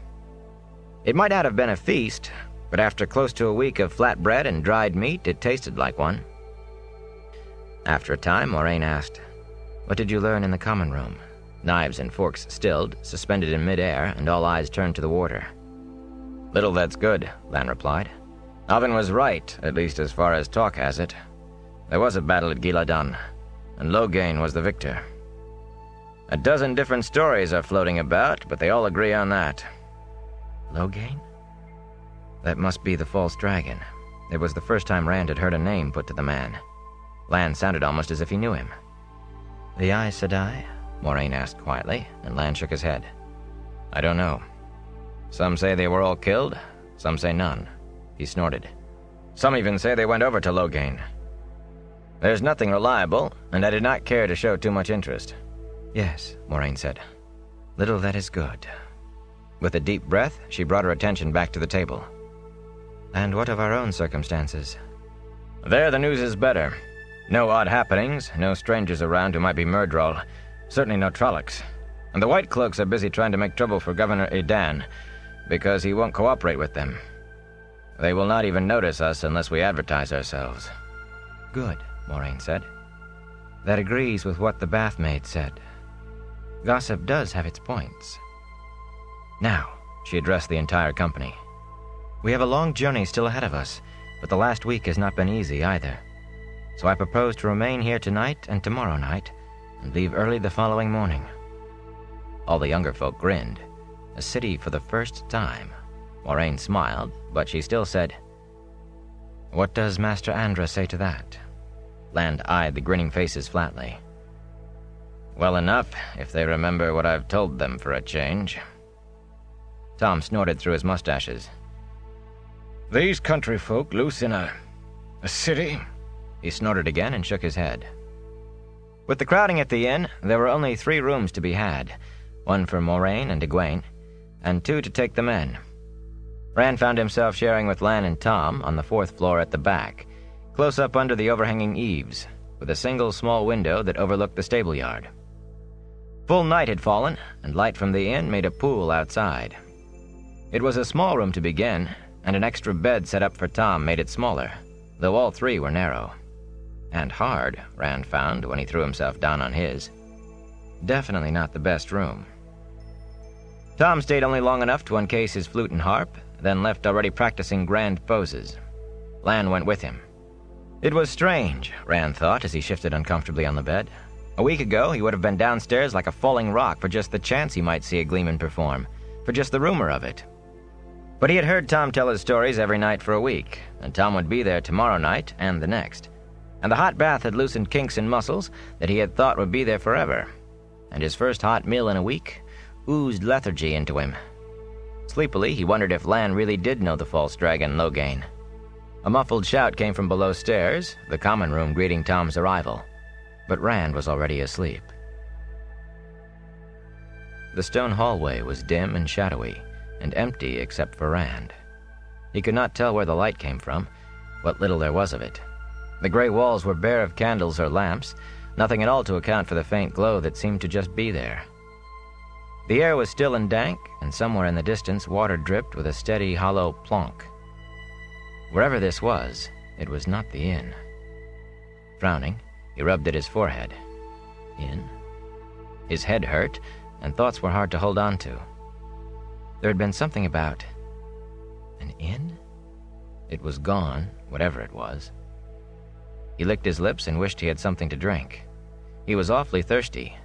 It might not have been a feast, but after close to a week of flat bread and dried meat, it tasted like one. After a time, Moraine asked, "What did you learn in the common room?" Knives and forks stilled, suspended in mid-air, and all eyes turned to the warder. "Little that's good," Lan replied. "Alvin was right, at least as far as talk has it. There was a battle at Ghiladun, and Loghain was the victor. A dozen different stories are floating about, but they all agree on that." Loghain? That must be the false dragon. It was the first time Rand had heard a name put to the man. Lan sounded almost as if he knew him. The Aes Sedai? Moraine asked quietly, and Lan shook his head. I don't know. Some say they were all killed, some say none. He snorted. Some even say they went over to Loghain. There's nothing reliable, and I did not care to show too much interest. Yes, Moraine said. Little that is good. With a deep breath, she brought her attention back to the table. And what of our own circumstances? There the news is better. No odd happenings, no strangers around who might be Myrddraal, certainly no Trollocs. And the White Cloaks are busy trying to make trouble for Governor Edan, because he won't cooperate with them. They will not even notice us unless we advertise ourselves. Good, Moraine said. That agrees with what the Bathmaid said. Gossip does have its points. Now, she addressed the entire company. We have a long journey still ahead of us, but the last week has not been easy either. So I propose to remain here tonight and tomorrow night, and leave early the following morning. All the younger folk grinned. A city for the first time. Moraine smiled, but she still said, What does Master Andra say to that? Lan eyed the grinning faces flatly. Well enough, if they remember what I've told them for a change. Tom snorted through his mustaches. These country folk loose in a city? He snorted again and shook his head. With the crowding at the inn, there were only 3 rooms to be had, one for Moraine and Egwene, and 2 to take the men. Rand found himself sharing with Lan and Tom on the 4th floor at the back, close up under the overhanging eaves, with a single small window that overlooked the stable yard. Full night had fallen, and light from the inn made a pool outside. It was a small room to begin, and an extra bed set up for Tom made it smaller, though all 3 were narrow. And hard, Rand found when he threw himself down on his. Definitely not the best room. Tom stayed only long enough to uncase his flute and harp, then left already practicing grand poses. Lan went with him. It was strange, Rand thought as he shifted uncomfortably on the bed. A week ago, he would have been downstairs like a falling rock for just the chance he might see a Gleeman perform, for just the rumor of it. But he had heard Tom tell his stories every night for a week, and Tom would be there tomorrow night and the next. And the hot bath had loosened kinks in muscles that he had thought would be there forever. And his first hot meal in a week oozed lethargy into him. Sleepily, he wondered if Lan really did know the false dragon Loghain. A muffled shout came from below stairs, the common room greeting Tom's arrival. But Rand was already asleep. The stone hallway was dim and shadowy, and empty except for Rand. He could not tell where the light came from, what little there was of it. The gray walls were bare of candles or lamps, nothing at all to account for the faint glow that seemed to just be there. The air was still and dank, and somewhere in the distance water dripped with a steady, hollow plonk. Wherever this was, it was not the inn. Frowning, he rubbed at his forehead. Inn? His head hurt, and thoughts were hard to hold on to. There had been something about an inn? It was gone, whatever it was. He licked his lips and wished he had something to drink. He was awfully thirsty,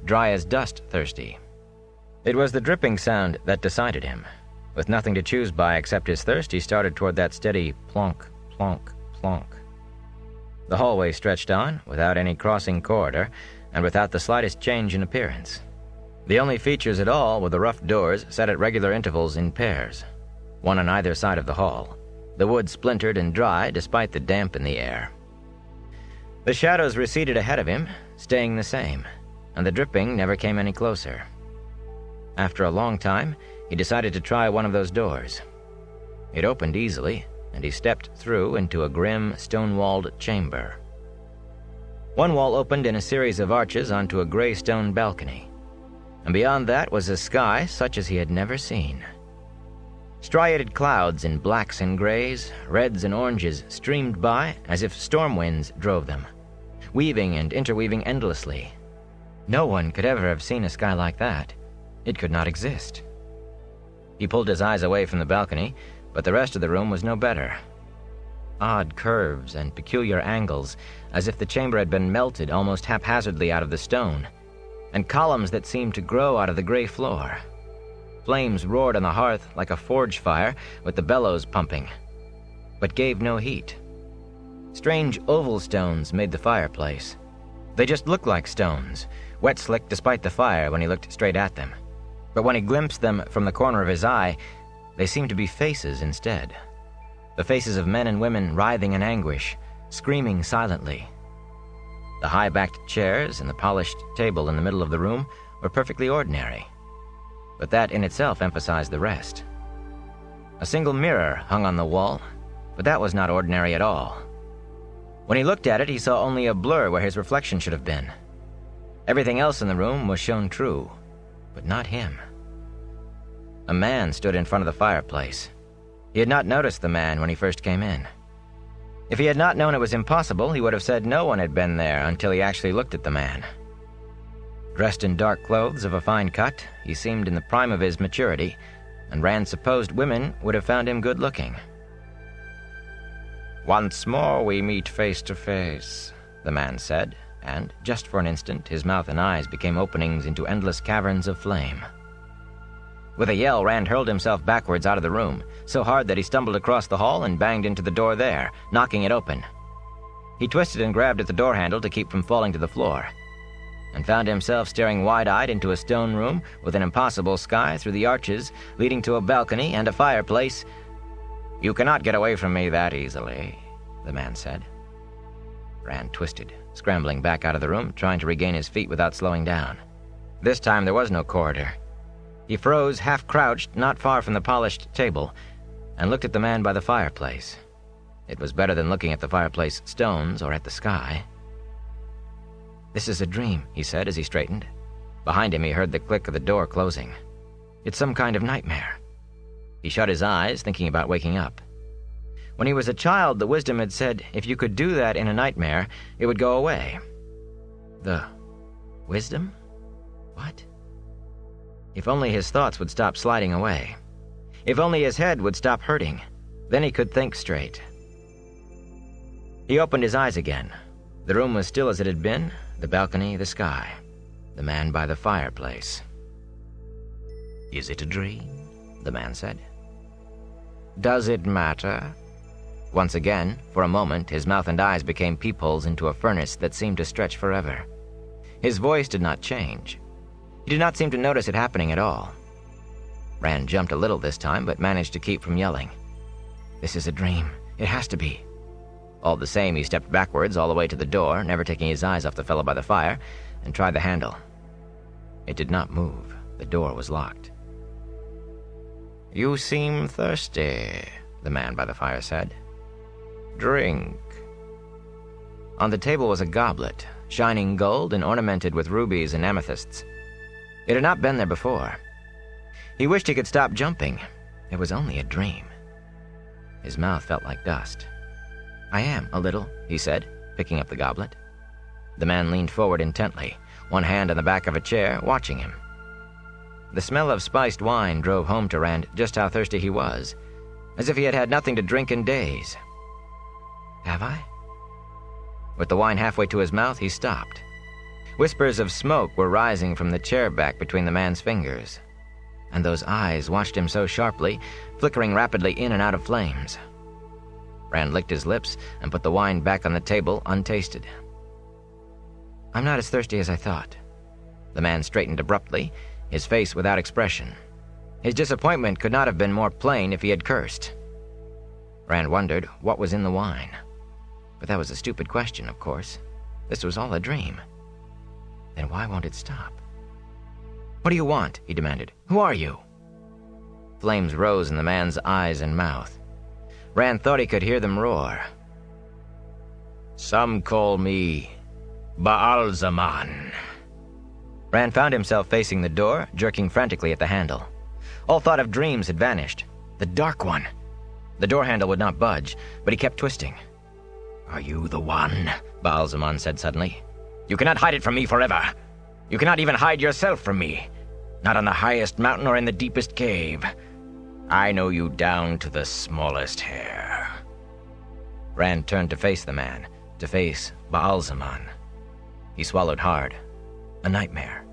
dry as dust thirsty. It was the dripping sound that decided him. With nothing to choose by except his thirst, he started toward that steady plonk, plonk, plonk. The hallway stretched on, without any crossing corridor, and without the slightest change in appearance. The only features at all were the rough doors set at regular intervals in pairs, one on either side of the hall, the wood splintered and dry despite the damp in the air. The shadows receded ahead of him, staying the same, and the dripping never came any closer. After a long time, he decided to try one of those doors. It opened easily, and he stepped through into a grim, stone-walled chamber. One wall opened in a series of arches onto a gray stone balcony, and beyond that was a sky such as he had never seen. Striated clouds in blacks and grays, reds and oranges streamed by as if storm winds drove them, weaving and interweaving endlessly. No one could ever have seen a sky like that. It could not exist. He pulled his eyes away from the balcony, but the rest of the room was no better. Odd curves and peculiar angles, as if the chamber had been melted almost haphazardly out of the stone, and columns that seemed to grow out of the gray floor. Flames roared on the hearth like a forge fire with the bellows pumping, but gave no heat. Strange oval stones made the fireplace. They just looked like stones, wet slick despite the fire when he looked straight at them. But when he glimpsed them from the corner of his eye, they seemed to be faces instead. The faces of men and women writhing in anguish, screaming silently. The high-backed chairs and the polished table in the middle of the room were perfectly ordinary, but that in itself emphasized the rest. A single mirror hung on the wall, but that was not ordinary at all. When he looked at it, he saw only a blur where his reflection should have been. Everything else in the room was shown true, but not him. A man stood in front of the fireplace. He had not noticed the man when he first came in. If he had not known it was impossible, he would have said no one had been there until he actually looked at the man. Dressed in dark clothes of a fine cut, he seemed in the prime of his maturity, and Rand supposed women would have found him good-looking. "Once more we meet face to face," the man said, and, just for an instant, his mouth and eyes became openings into endless caverns of flame. With a yell, Rand hurled himself backwards out of the room, so hard that he stumbled across the hall and banged into the door there, knocking it open. He twisted and grabbed at the door handle to keep from falling to the floor, and found himself staring wide-eyed into a stone room with an impossible sky through the arches leading to a balcony and a fireplace. "You cannot get away from me that easily," the man said. Rand twisted, scrambling back out of the room, trying to regain his feet without slowing down. This time there was no corridor. He froze, half-crouched, not far from the polished table, and looked at the man by the fireplace. It was better than looking at the fireplace stones or at the sky. "This is a dream," he said as he straightened. Behind him he heard the click of the door closing. "It's some kind of nightmare." He shut his eyes, thinking about waking up. When he was a child, the wisdom had said if you could do that in a nightmare, it would go away. The wisdom? What? If only his thoughts would stop sliding away. If only his head would stop hurting. Then he could think straight. He opened his eyes again. The room was still as it had been, the balcony, the sky, the man by the fireplace. "Is it a dream?" the man said. "Does it matter?" Once again, for a moment, his mouth and eyes became peepholes into a furnace that seemed to stretch forever. His voice did not change. He did not seem to notice it happening at all. Rand jumped a little this time, but managed to keep from yelling. "This is a dream. It has to be." All the same, he stepped backwards all the way to the door, never taking his eyes off the fellow by the fire, and tried the handle. It did not move. The door was locked. "You seem thirsty," the man by the fire said. "Drink." On the table was a goblet, shining gold and ornamented with rubies and amethysts. It had not been there before. He wished he could stop jumping. It was only a dream. His mouth felt like dust. "I am, a little," he said, picking up the goblet. The man leaned forward intently, one hand on the back of a chair, watching him. The smell of spiced wine drove home to Rand just how thirsty he was, as if he had had nothing to drink in days. "Have I?" With the wine halfway to his mouth, he stopped. Whispers of smoke were rising from the chair back between the man's fingers, and those eyes watched him so sharply, flickering rapidly in and out of flames. Rand licked his lips and put the wine back on the table untasted. "I'm not as thirsty as I thought." The man straightened abruptly, his face without expression. His disappointment could not have been more plain if he had cursed. Rand wondered what was in the wine. But that was a stupid question, of course. This was all a dream. Then why won't it stop? "What do you want?" he demanded. "Who are you?" Flames rose in the man's eyes and mouth. Rand thought he could hear them roar. "Some call me Baal-Zaman." Rand found himself facing the door, jerking frantically at the handle. All thought of dreams had vanished. The Dark One. The door handle would not budge, but he kept twisting. "Are you the one?" Baal-Zaman said suddenly. "You cannot hide it from me forever. You cannot even hide yourself from me. Not on the highest mountain or in the deepest cave. I know you down to the smallest hair." Rand turned to face the man, to face Baal-Zaman. He swallowed hard. A nightmare.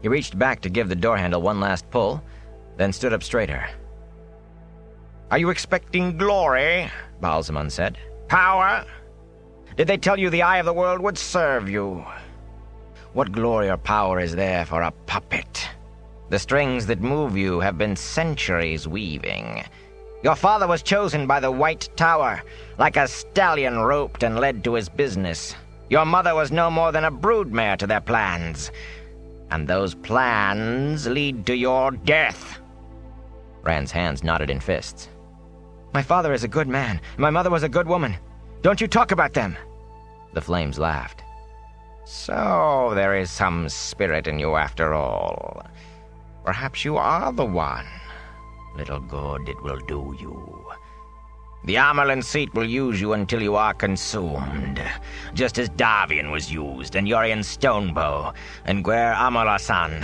He reached back to give the door handle one last pull, then stood up straighter. "Are you expecting glory?" Baalzamon said. "Power? Did they tell you the eye of the world would serve you? What glory or power is there for a puppet? The strings that move you have been centuries weaving. Your father was chosen by the White Tower, like a stallion roped and led to his business. Your mother was no more than a broodmare to their plans. And those plans lead to your death." Rand's hands knotted in fists. "My father is a good man. My mother was a good woman. Don't you talk about them." The flames laughed. "So there is some spirit in you after all. Perhaps you are the one. Little good it will do you. The Amerlin seat will use you until you are consumed, just as Davian was used, and Yorian Stonebow, and Gwer Amalasan,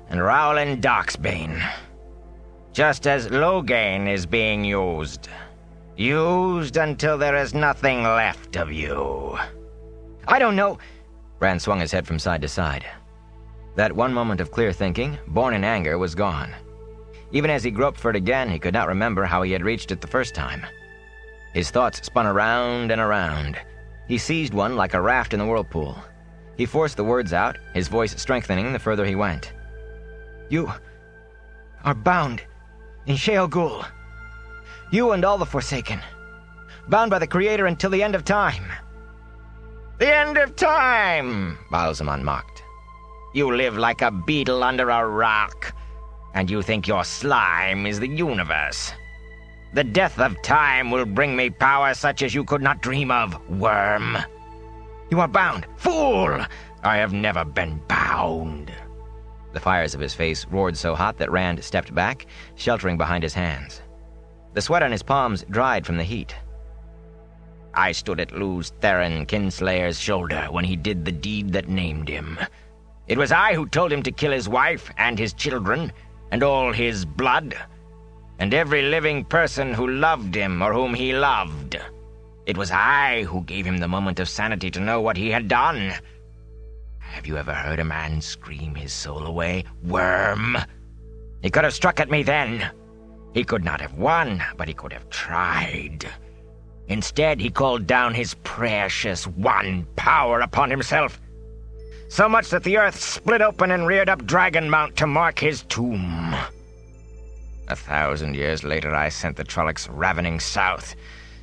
and Rowlin Darksbane. Just as Loghain is being used. Used until there is nothing left of you." "I don't know." Rand swung his head from side to side. That one moment of clear thinking, born in anger, was gone. Even as he groped for it again, he could not remember how he had reached it the first time. His thoughts spun around and around. He seized one like a raft in the whirlpool. He forced the words out, his voice strengthening the further he went. "You are bound in Sheol Ghul. You and all the Forsaken. Bound by the Creator until the end of time." "The end of time?" Baalzamon mocked. "You live like a beetle under a rock, and you think your slime is the universe. The death of time will bring me power such as you could not dream of, worm." "You are bound. Fool! I have never been bound." The fires of his face roared so hot that Rand stepped back, sheltering behind his hands. The sweat on his palms dried from the heat. "I stood at Luz Theron Kinslayer's shoulder when he did the deed that named him. It was I who told him to kill his wife and his children, and all his blood, and every living person who loved him or whom he loved. It was I who gave him the moment of sanity to know what he had done. Have you ever heard a man scream his soul away, worm? He could have struck at me then. He could not have won, but he could have tried. Instead, he called down his precious one power upon himself, so much that the earth split open and reared up Dragonmount to mark his tomb. 1,000 years later, I sent the Trollocs ravening south,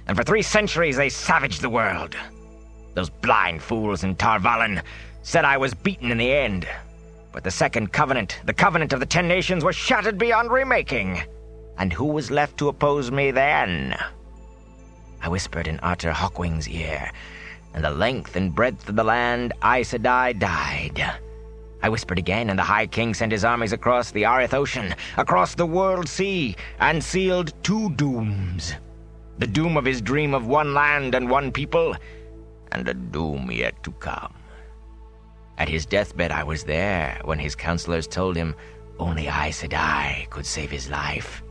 and for 3 centuries they savaged the world. Those blind fools in Tar Valon said I was beaten in the end, but the Second Covenant, the Covenant of the 10 Nations, was shattered beyond remaking. And who was left to oppose me then? I whispered in Arthur Hawkwing's ear, and the length and breadth of the land Aes Sedai died. I whispered again, and the High King sent his armies across the Arith Ocean, across the World Sea, and sealed 2 dooms. The doom of his dream of one land and one people, and a doom yet to come. At his deathbed I was there when his counselors told him only Aes Sedai could save his life.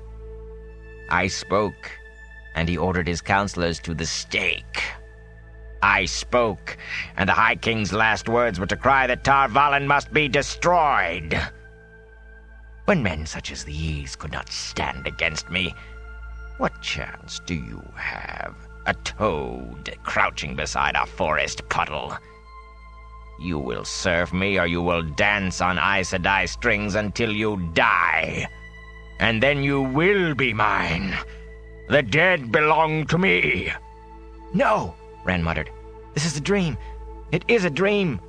I spoke, and he ordered his counselors to the stake. I spoke, and the High King's last words were to cry that Tar Valon must be destroyed. When men such as these could not stand against me, what chance do you have? A toad crouching beside a forest puddle. You will serve me, or you will dance on Aes Sedai strings until you die. And then you will be mine. The dead belong to me. No, Rand muttered. This is a dream. It is a dream.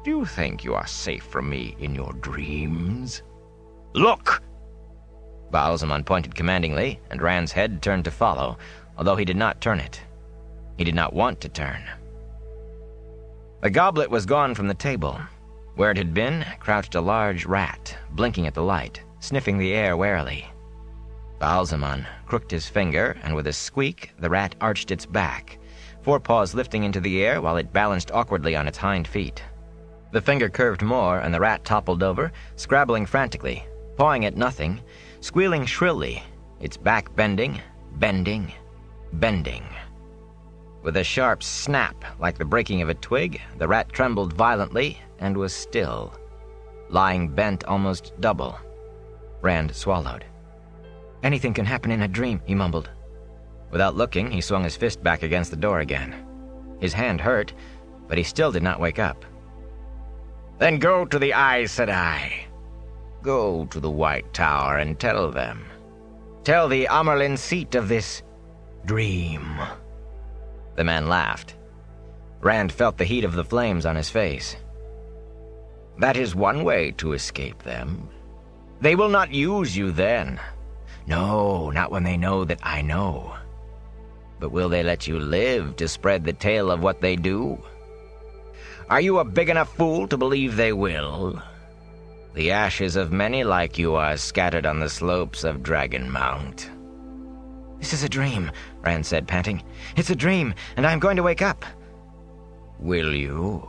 Do you think you are safe from me in your dreams? Look! Baalzamon pointed commandingly, and Rand's head turned to follow, although he did not turn it. He did not want to turn. The goblet was gone from the table. Where it had been, crouched a large rat, blinking at the light, sniffing the air warily. Baalzamon crooked his finger, and with a squeak, the rat arched its back, 4 paws lifting into the air while it balanced awkwardly on its hind feet. The finger curved more, and the rat toppled over, scrabbling frantically, pawing at nothing, squealing shrilly, its back bending, bending, bending. With a sharp snap, like the breaking of a twig, the rat trembled violently and was still, lying bent almost double. Rand swallowed. "Anything can happen in a dream," he mumbled. Without looking, he swung his fist back against the door again. His hand hurt, but he still did not wake up. "Then go to the Aes Sedai. Go to the White Tower and tell them. Tell the Amerlin seat of this dream." The man laughed. Rand felt the heat of the flames on his face. "That is one way to escape them. They will not use you then. No, not when they know that I know. But will they let you live to spread the tale of what they do? Are you a big enough fool to believe they will? The ashes of many like you are scattered on the slopes of Dragon Mount." "This is a dream," Rand said, panting. "It's a dream, and I'm going to wake up." "Will you?"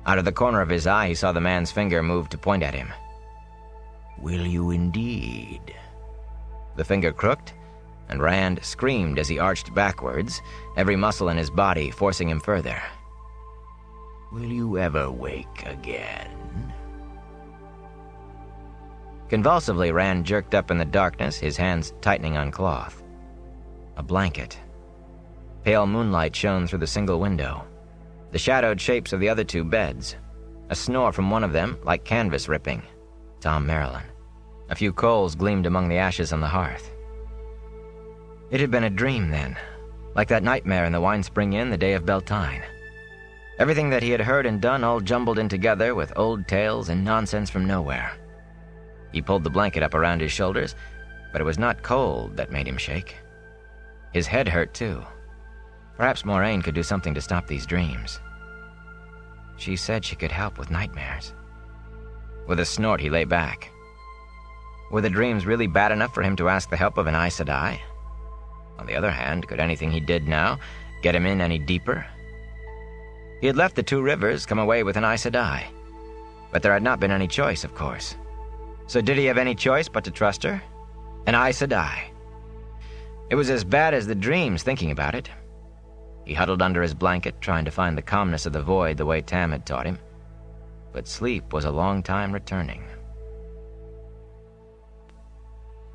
Out of the corner of his eye, he saw the man's finger move to point at him. "Will you indeed?" The finger crooked, and Rand screamed as he arched backwards, every muscle in his body forcing him further. "Will you ever wake again?" Convulsively, Rand jerked up in the darkness, his hands tightening on cloth. A blanket. Pale moonlight shone through the single window. The shadowed shapes of the other two beds. A snore from one of them, like canvas ripping. Tom Marilyn. A few coals gleamed among the ashes on the hearth. It had been a dream, then, like that nightmare in the Wine Spring Inn the day of Beltane. Everything that he had heard and done all jumbled in together with old tales and nonsense from nowhere. He pulled the blanket up around his shoulders, but it was not cold that made him shake. His head hurt, too. Perhaps Moraine could do something to stop these dreams. She said she could help with nightmares. With a snort, he lay back. Were the dreams really bad enough for him to ask the help of an Aes Sedai? On the other hand, could anything he did now get him in any deeper? He had left the Two Rivers, come away with an Aes Sedai. But there had not been any choice, of course. So did he have any choice but to trust her? An Aes Sedai. It was as bad as the dreams, thinking about it. He huddled under his blanket, trying to find the calmness of the void the way Tam had taught him. But sleep was a long time returning.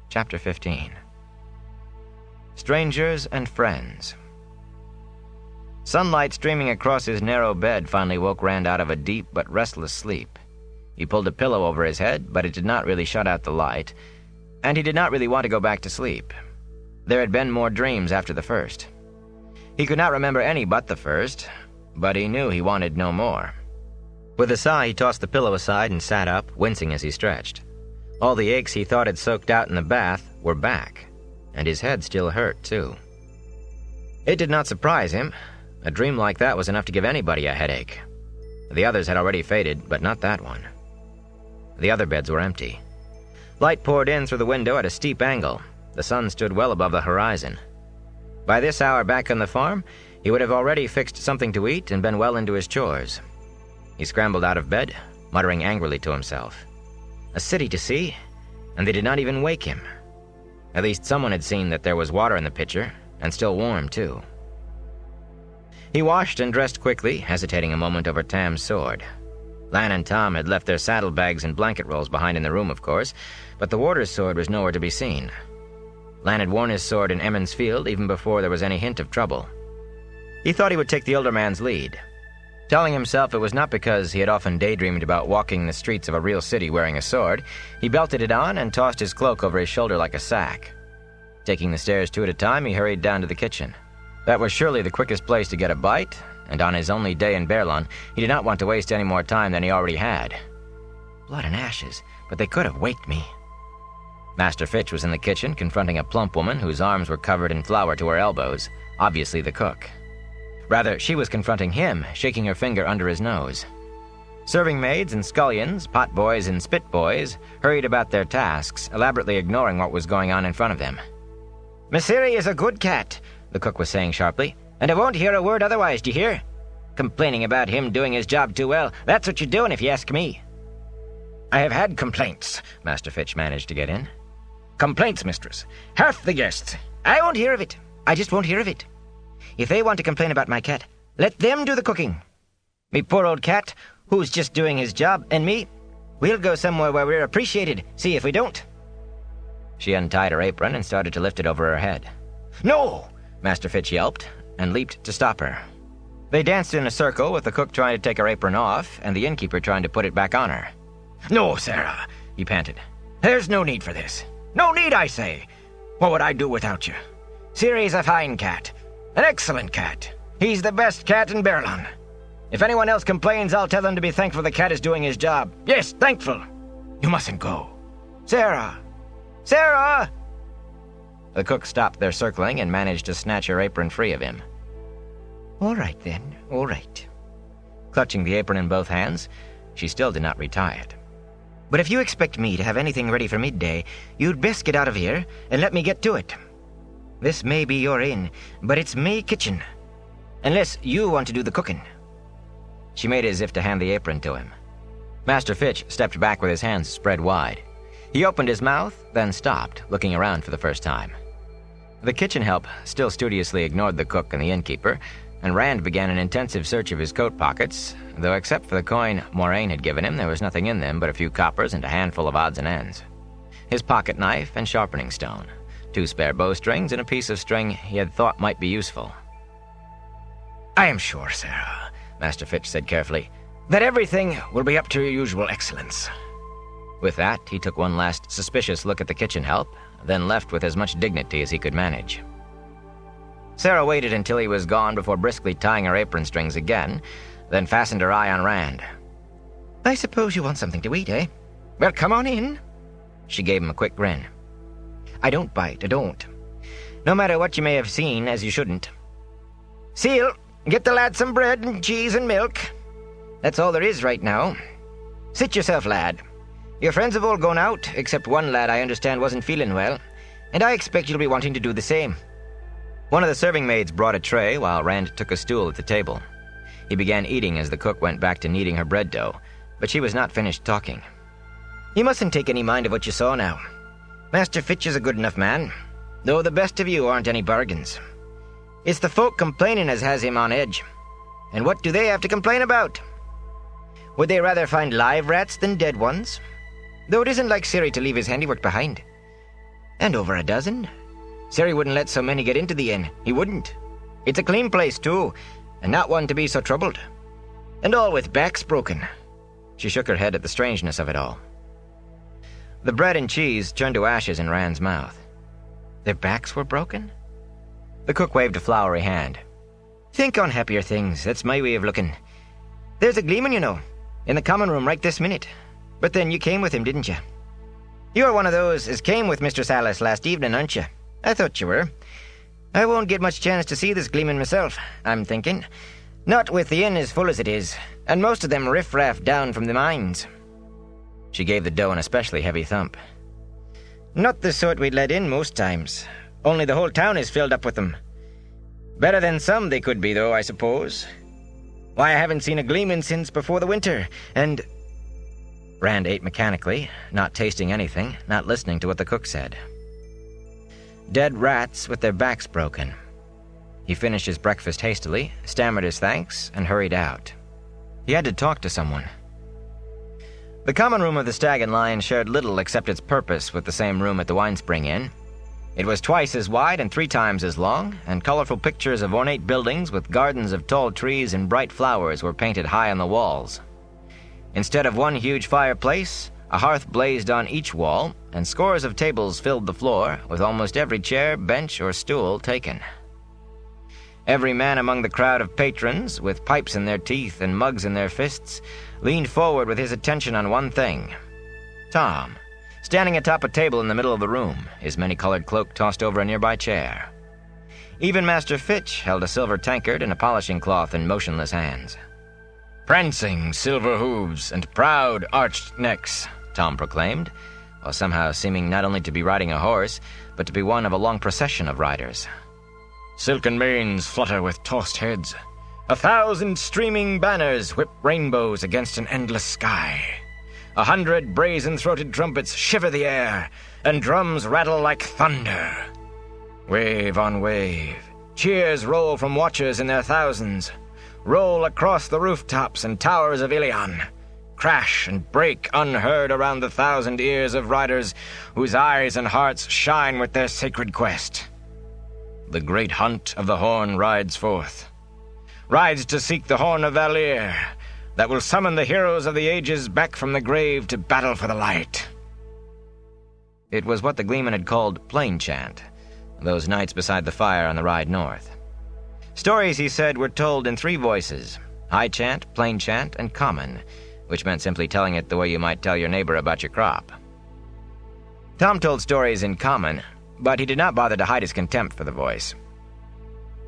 Chapter 15. Strangers and Friends. Sunlight streaming across his narrow bed finally woke Rand out of a deep but restless sleep. He pulled a pillow over his head, but it did not really shut out the light, and he did not really want to go back to sleep. There had been more dreams after the first. He could not remember any but the first, but he knew he wanted no more. With a sigh, he tossed the pillow aside and sat up, wincing as he stretched. All the aches he thought had soaked out in the bath were back, and his head still hurt, too. It did not surprise him. A dream like that was enough to give anybody a headache. The others had already faded, but not that one. The other beds were empty. Light poured in through the window at a steep angle. The sun stood well above the horizon. By this hour back on the farm, he would have already fixed something to eat and been well into his chores. He scrambled out of bed, muttering angrily to himself. A city to see, and they did not even wake him. At least someone had seen that there was water in the pitcher, and still warm, too. He washed and dressed quickly, hesitating a moment over Tam's sword. Lan and Tom had left their saddlebags and blanket rolls behind in the room, of course, but the warder's sword was nowhere to be seen. Lan had worn his sword in Emond's Field even before there was any hint of trouble. He thought he would take the older man's lead. Telling himself it was not because he had often daydreamed about walking the streets of a real city wearing a sword, he belted it on and tossed his cloak over his shoulder like a sack. Taking the stairs two at a time, he hurried down to the kitchen. That was surely the quickest place to get a bite, and on his only day in Baerlon, he did not want to waste any more time than he already had. Blood and ashes, but they could have waked me. Master Fitch was in the kitchen, confronting a plump woman whose arms were covered in flour to her elbows, obviously the cook. Rather, she was confronting him, shaking her finger under his nose. Serving maids and scullions, potboys and spitboys, hurried about their tasks, elaborately ignoring what was going on in front of them. "Messeri is a good cat," the cook was saying sharply, "and I won't hear a word otherwise, do you hear? Complaining about him doing his job too well, that's what you're doing if you ask me." "I have had complaints," Master Fitch managed to get in. "Complaints, mistress. Half the guests." "I won't hear of it. I just won't hear of it. If they want to complain about my cat, let them do the cooking. Me poor old cat, who's just doing his job, and me, We'll go somewhere where we're appreciated. See if we don't. She untied her apron and started to lift it over her head. "No!" Master Fitch yelped, and leaped to stop her. They danced in a circle, with the cook trying to take her apron off, and the innkeeper trying to put it back on her. "No, Sarah," he panted. "There's no need for this. No need, I say. What would I do without you? Ciri's a fine cat. An excellent cat. He's the best cat in Baerlon. If anyone else complains, I'll tell them to be thankful the cat is doing his job. Yes, thankful. You mustn't go. Sarah! Sarah!" The cook stopped their circling and managed to snatch her apron free of him. "All right, then. All right." Clutching the apron in both hands, she still did not retie it. "But if you expect me to have anything ready for midday, you'd best get out of here and let me get to it. This may be your inn, but it's me kitchen. Unless you want to do the cooking." She made as if to hand the apron to him. Master Fitch stepped back with his hands spread wide. He opened his mouth, then stopped, looking around for the first time. The kitchen help still studiously ignored the cook and the innkeeper, and Rand began an intensive search of his coat pockets, though except for the coin Moraine had given him, there was nothing in them but a few coppers and a handful of odds and ends. His pocket knife and sharpening stone, 2 spare bowstrings, and a piece of string he had thought might be useful. "I am sure, Sarah," Master Fitch said carefully, "that everything will be up to your usual excellence." With that, he took one last suspicious look at the kitchen help, then left with as much dignity as he could manage. Sarah waited until he was gone before briskly tying her apron strings again, then fastened her eye on Rand. "I suppose you want something to eat, eh? Well, come on in." She gave him a quick grin. "I don't bite, I don't. No matter what you may have seen, as you shouldn't. Seal, get the lad some bread and cheese and milk. That's all there is right now. Sit yourself, lad. Your friends have all gone out, except one lad I understand wasn't feeling well, and I expect you'll be wanting to do the same." One of the serving maids brought a tray while Rand took a stool at the table. He began eating as the cook went back to kneading her bread dough, but she was not finished talking. "You mustn't take any mind of what you saw now. Master Fitch is a good enough man, though the best of you aren't any bargains. It's the folk complaining as has him on edge. And what do they have to complain about? Would they rather find live rats than dead ones? Though it isn't like Ciri to leave his handiwork behind. And over a dozen. Ciri wouldn't let so many get into the inn. He wouldn't. It's a clean place, too, and not one to be so troubled. And all with backs broken." She shook her head at the strangeness of it all. The bread and cheese turned to ashes in Rand's mouth. Their backs were broken? The cook waved a floury hand. "Think on happier things, that's my way of looking. There's a gleeman, you know, in the common room right this minute. But then you came with him, didn't you? You're one of those as came with Mistress Alice last evening, aren't you? I thought you were. I won't get much chance to see this gleeman myself, I'm thinking. Not with the inn as full as it is, and most of them riff-raff down from the mines." She gave the dough an especially heavy thump. "Not the sort we'd let in most times, only the whole town is filled up with them. Better than some they could be, though, I suppose. Why, I haven't seen a gleeman since before the winter, and—" Rand ate mechanically, not tasting anything, not listening to what the cook said. Dead rats with their backs broken. He finished his breakfast hastily, stammered his thanks, and hurried out. He had to talk to someone. The common room of the Stag and Lion shared little except its purpose with the same room at the Winespring Inn. It was twice as wide and 3 times as long, and colorful pictures of ornate buildings with gardens of tall trees and bright flowers were painted high on the walls. Instead of one huge fireplace, a hearth blazed on each wall, and scores of tables filled the floor, with almost every chair, bench, or stool taken. Every man among the crowd of patrons, with pipes in their teeth and mugs in their fists, leaned forward with his attention on one thing. Tom, standing atop a table in the middle of the room, his many-colored cloak tossed over a nearby chair. Even Master Fitch held a silver tankard and a polishing cloth in motionless hands. "Prancing silver hooves and proud arched necks," Tom proclaimed, while somehow seeming not only to be riding a horse, but to be one of a long procession of riders. "Silken manes flutter with tossed heads. 1,000 streaming banners whip rainbows against an endless sky. 100 brazen-throated trumpets shiver the air, and drums rattle like thunder. Wave on wave, cheers roll from watchers in their thousands, roll across the rooftops and towers of Ilion. crash and break unheard around the 1,000 ears of riders whose eyes and hearts shine with their sacred quest. The great hunt of the Horn rides forth. Rides to seek the Horn of Valir, that will summon the heroes of the ages back from the grave to battle for the light. It was what the Gleeman had called plain chant, those nights beside the fire on the ride north. Stories, he said, were told in 3 voices: high chant, plain chant, and common, which meant simply telling it the way you might tell your neighbor about your crop. Tom told stories in common, but he did not bother to hide his contempt for the voice.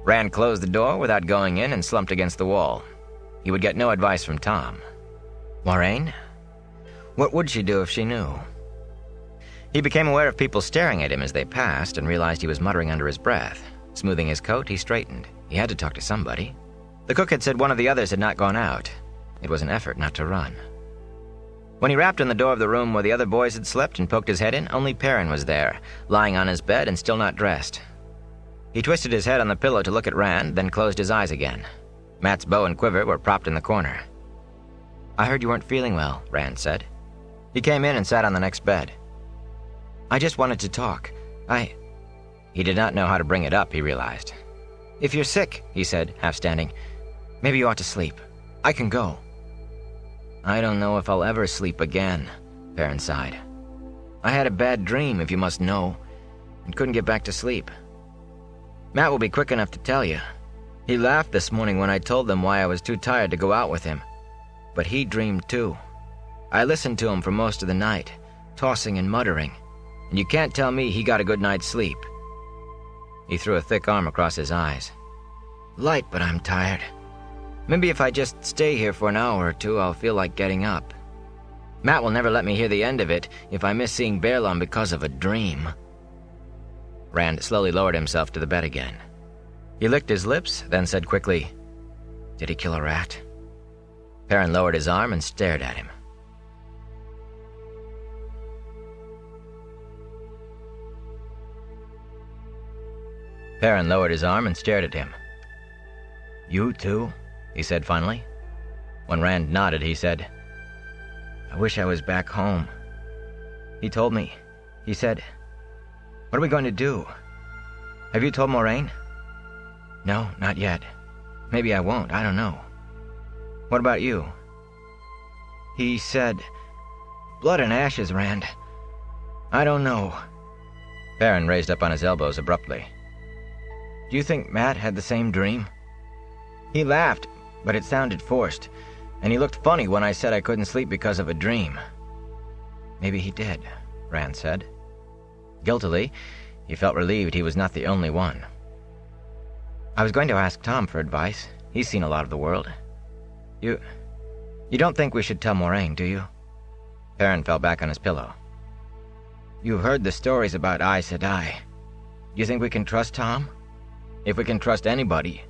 Rand closed the door without going in and slumped against the wall. He would get no advice from Tom. Moiraine? What would she do if she knew? He became aware of people staring at him as they passed and realized he was muttering under his breath. Smoothing his coat, he straightened. He had to talk to somebody. The cook had said one of the others had not gone out. It was an effort not to run. When he rapped on the door of the room where the other boys had slept and poked his head in, only Perrin was there, lying on his bed and still not dressed. He twisted his head on the pillow to look at Rand, then closed his eyes again. Mat's bow and quiver were propped in the corner. "I heard you weren't feeling well," Rand said. He came in and sat on the next bed. "I just wanted to talk. He did not know how to bring it up, he realized. "If you're sick," he said, half standing, "maybe you ought to sleep. I can go." "I don't know if I'll ever sleep again," Perrin sighed. "I had a bad dream, if you must know, and couldn't get back to sleep. Mat will be quick enough to tell you. He laughed this morning when I told them why I was too tired to go out with him. But he dreamed too. I listened to him for most of the night, tossing and muttering, and you can't tell me he got a good night's sleep." He threw a thick arm across his eyes. "Light, but I'm tired. Maybe if I just stay here for an hour or 2, I'll feel like getting up. Mat will never let me hear the end of it if I miss seeing Baerlon because of a dream." Rand slowly lowered himself to the bed again. He licked his lips, then said quickly, "Did he kill a rat?" Perrin lowered his arm and stared at him. Perrin lowered his arm and stared at him. "You too?" he said finally. When Rand nodded, he said, "I wish I was back home. He told me. He said, 'What are we going to do?' Have you told Moiraine?" "No, not yet. Maybe I won't, I don't know. What about you?" "He said, 'Blood and ashes, Rand. I don't know.'" Perrin raised up on his elbows abruptly. "Do you think Mat had the same dream? He laughed, but it sounded forced, and he looked funny when I said I couldn't sleep because of a dream." "Maybe he did," Rand said. Guiltily, he felt relieved he was not the only one. "I was going to ask Tom for advice. He's seen a lot of the world. You don't think we should tell Moiraine, do you?" Perrin fell back on his pillow. "You've heard the stories about Aes Sedai. Do you think we can trust Tom? If we can trust anybody.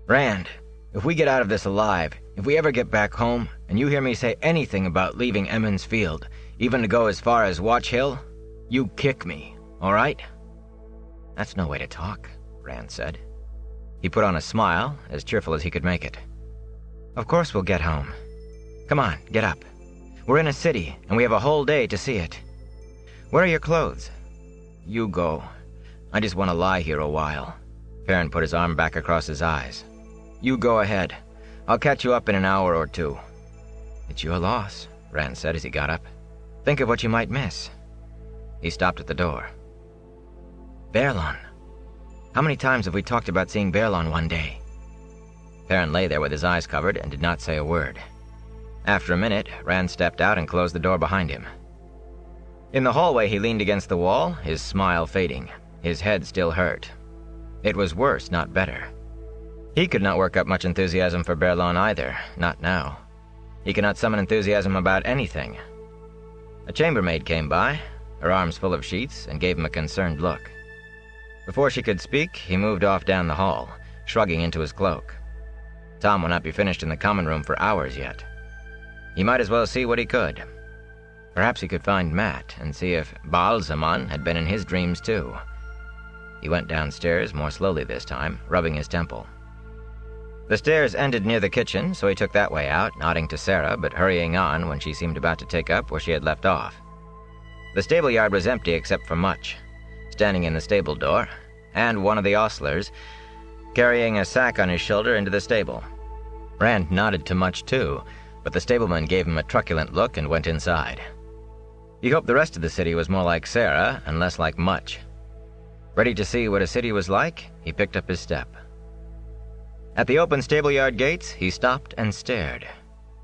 Rand, if we get out of this alive, if we ever get back home, and you hear me say anything about leaving Emond's Field, even to go as far as Watch Hill, you kick me, all right?" "That's no way to talk," Rand said. He put on a smile, as cheerful as he could make it. "Of course we'll get home. Come on, get up. We're in a city, and we have a whole day to see it. Where are your clothes?" "You go. I just want to lie here a while." Perrin put his arm back across his eyes. "You go ahead. I'll catch you up in an hour or 2. "It's your loss," Rand said as he got up. "Think of what you might miss." He stopped at the door. "Baerlon. How many times have we talked about seeing Baerlon one day?" Perrin lay there with his eyes covered and did not say a word. After a minute, Rand stepped out and closed the door behind him. In the hallway, he leaned against the wall, his smile fading. His head still hurt. It was worse, not better. He could not work up much enthusiasm for Baerlon either, not now. He could not summon enthusiasm about anything. A chambermaid came by, her arms full of sheets, and gave him a concerned look. Before she could speak, he moved off down the hall, shrugging into his cloak. Tom would not be finished in the common room for hours yet. He might as well see what he could. Perhaps he could find Mat and see if Ba'alzamon had been in his dreams too. He went downstairs, more slowly this time, rubbing his temple. The stairs ended near the kitchen, so he took that way out, nodding to Sarah, but hurrying on when she seemed about to take up where she had left off. The stable yard was empty except for Much, standing in the stable door, and one of the ostlers, carrying a sack on his shoulder into the stable. Rand nodded to Much too, but the stableman gave him a truculent look and went inside. He hoped the rest of the city was more like Sarah and less like Much. Ready to see what a city was like, he picked up his step. At the open stable yard gates, he stopped and stared.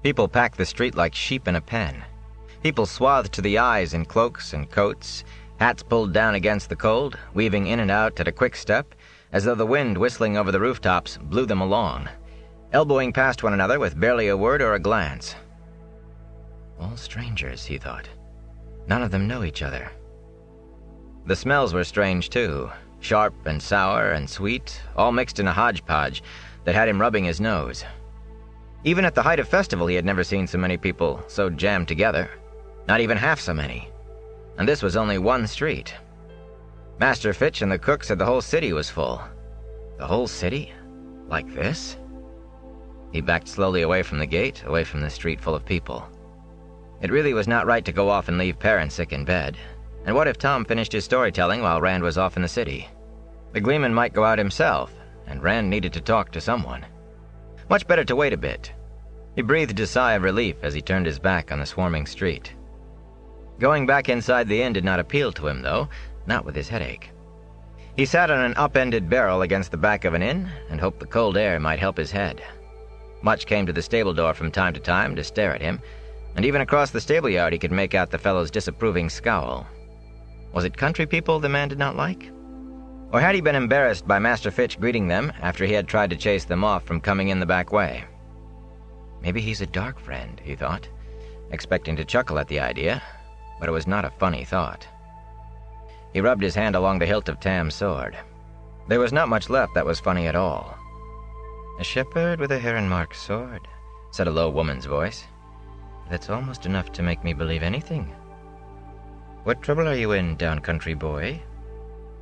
People packed the street like sheep in a pen. People swathed to the eyes in cloaks and coats, hats pulled down against the cold, weaving in and out at a quick step, as though the wind whistling over the rooftops blew them along, elbowing past one another with barely a word or a glance. All strangers, he thought. None of them know each other. The smells were strange, too, sharp and sour and sweet, all mixed in a hodgepodge that had him rubbing his nose. Even at the height of festival, he had never seen so many people so jammed together, not even half so many. And this was only one street. Master Fitch and the cook said the whole city was full. The whole city? Like this? He backed slowly away from the gate, away from the street full of people. It really was not right to go off and leave Perrin sick in bed. And what if Tom finished his storytelling while Rand was off in the city? The Gleeman might go out himself, and Rand needed to talk to someone. Much better to wait a bit. He breathed a sigh of relief as he turned his back on the swarming street. Going back inside the inn did not appeal to him, though, not with his headache. He sat on an upended barrel against the back of an inn and hoped the cold air might help his head. Much came to the stable door from time to time to stare at him, and even across the stable yard he could make out the fellow's disapproving scowl. Was it country people the man did not like? Or had he been embarrassed by Master Fitch greeting them after he had tried to chase them off from coming in the back way? Maybe he's a dark friend, he thought, expecting to chuckle at the idea, but it was not a funny thought. He rubbed his hand along the hilt of Tam's sword. There was not much left that was funny at all. "A shepherd with a heron-marked sword," said a low woman's voice. "That's almost enough to make me believe anything. What trouble are you in, down-country boy?"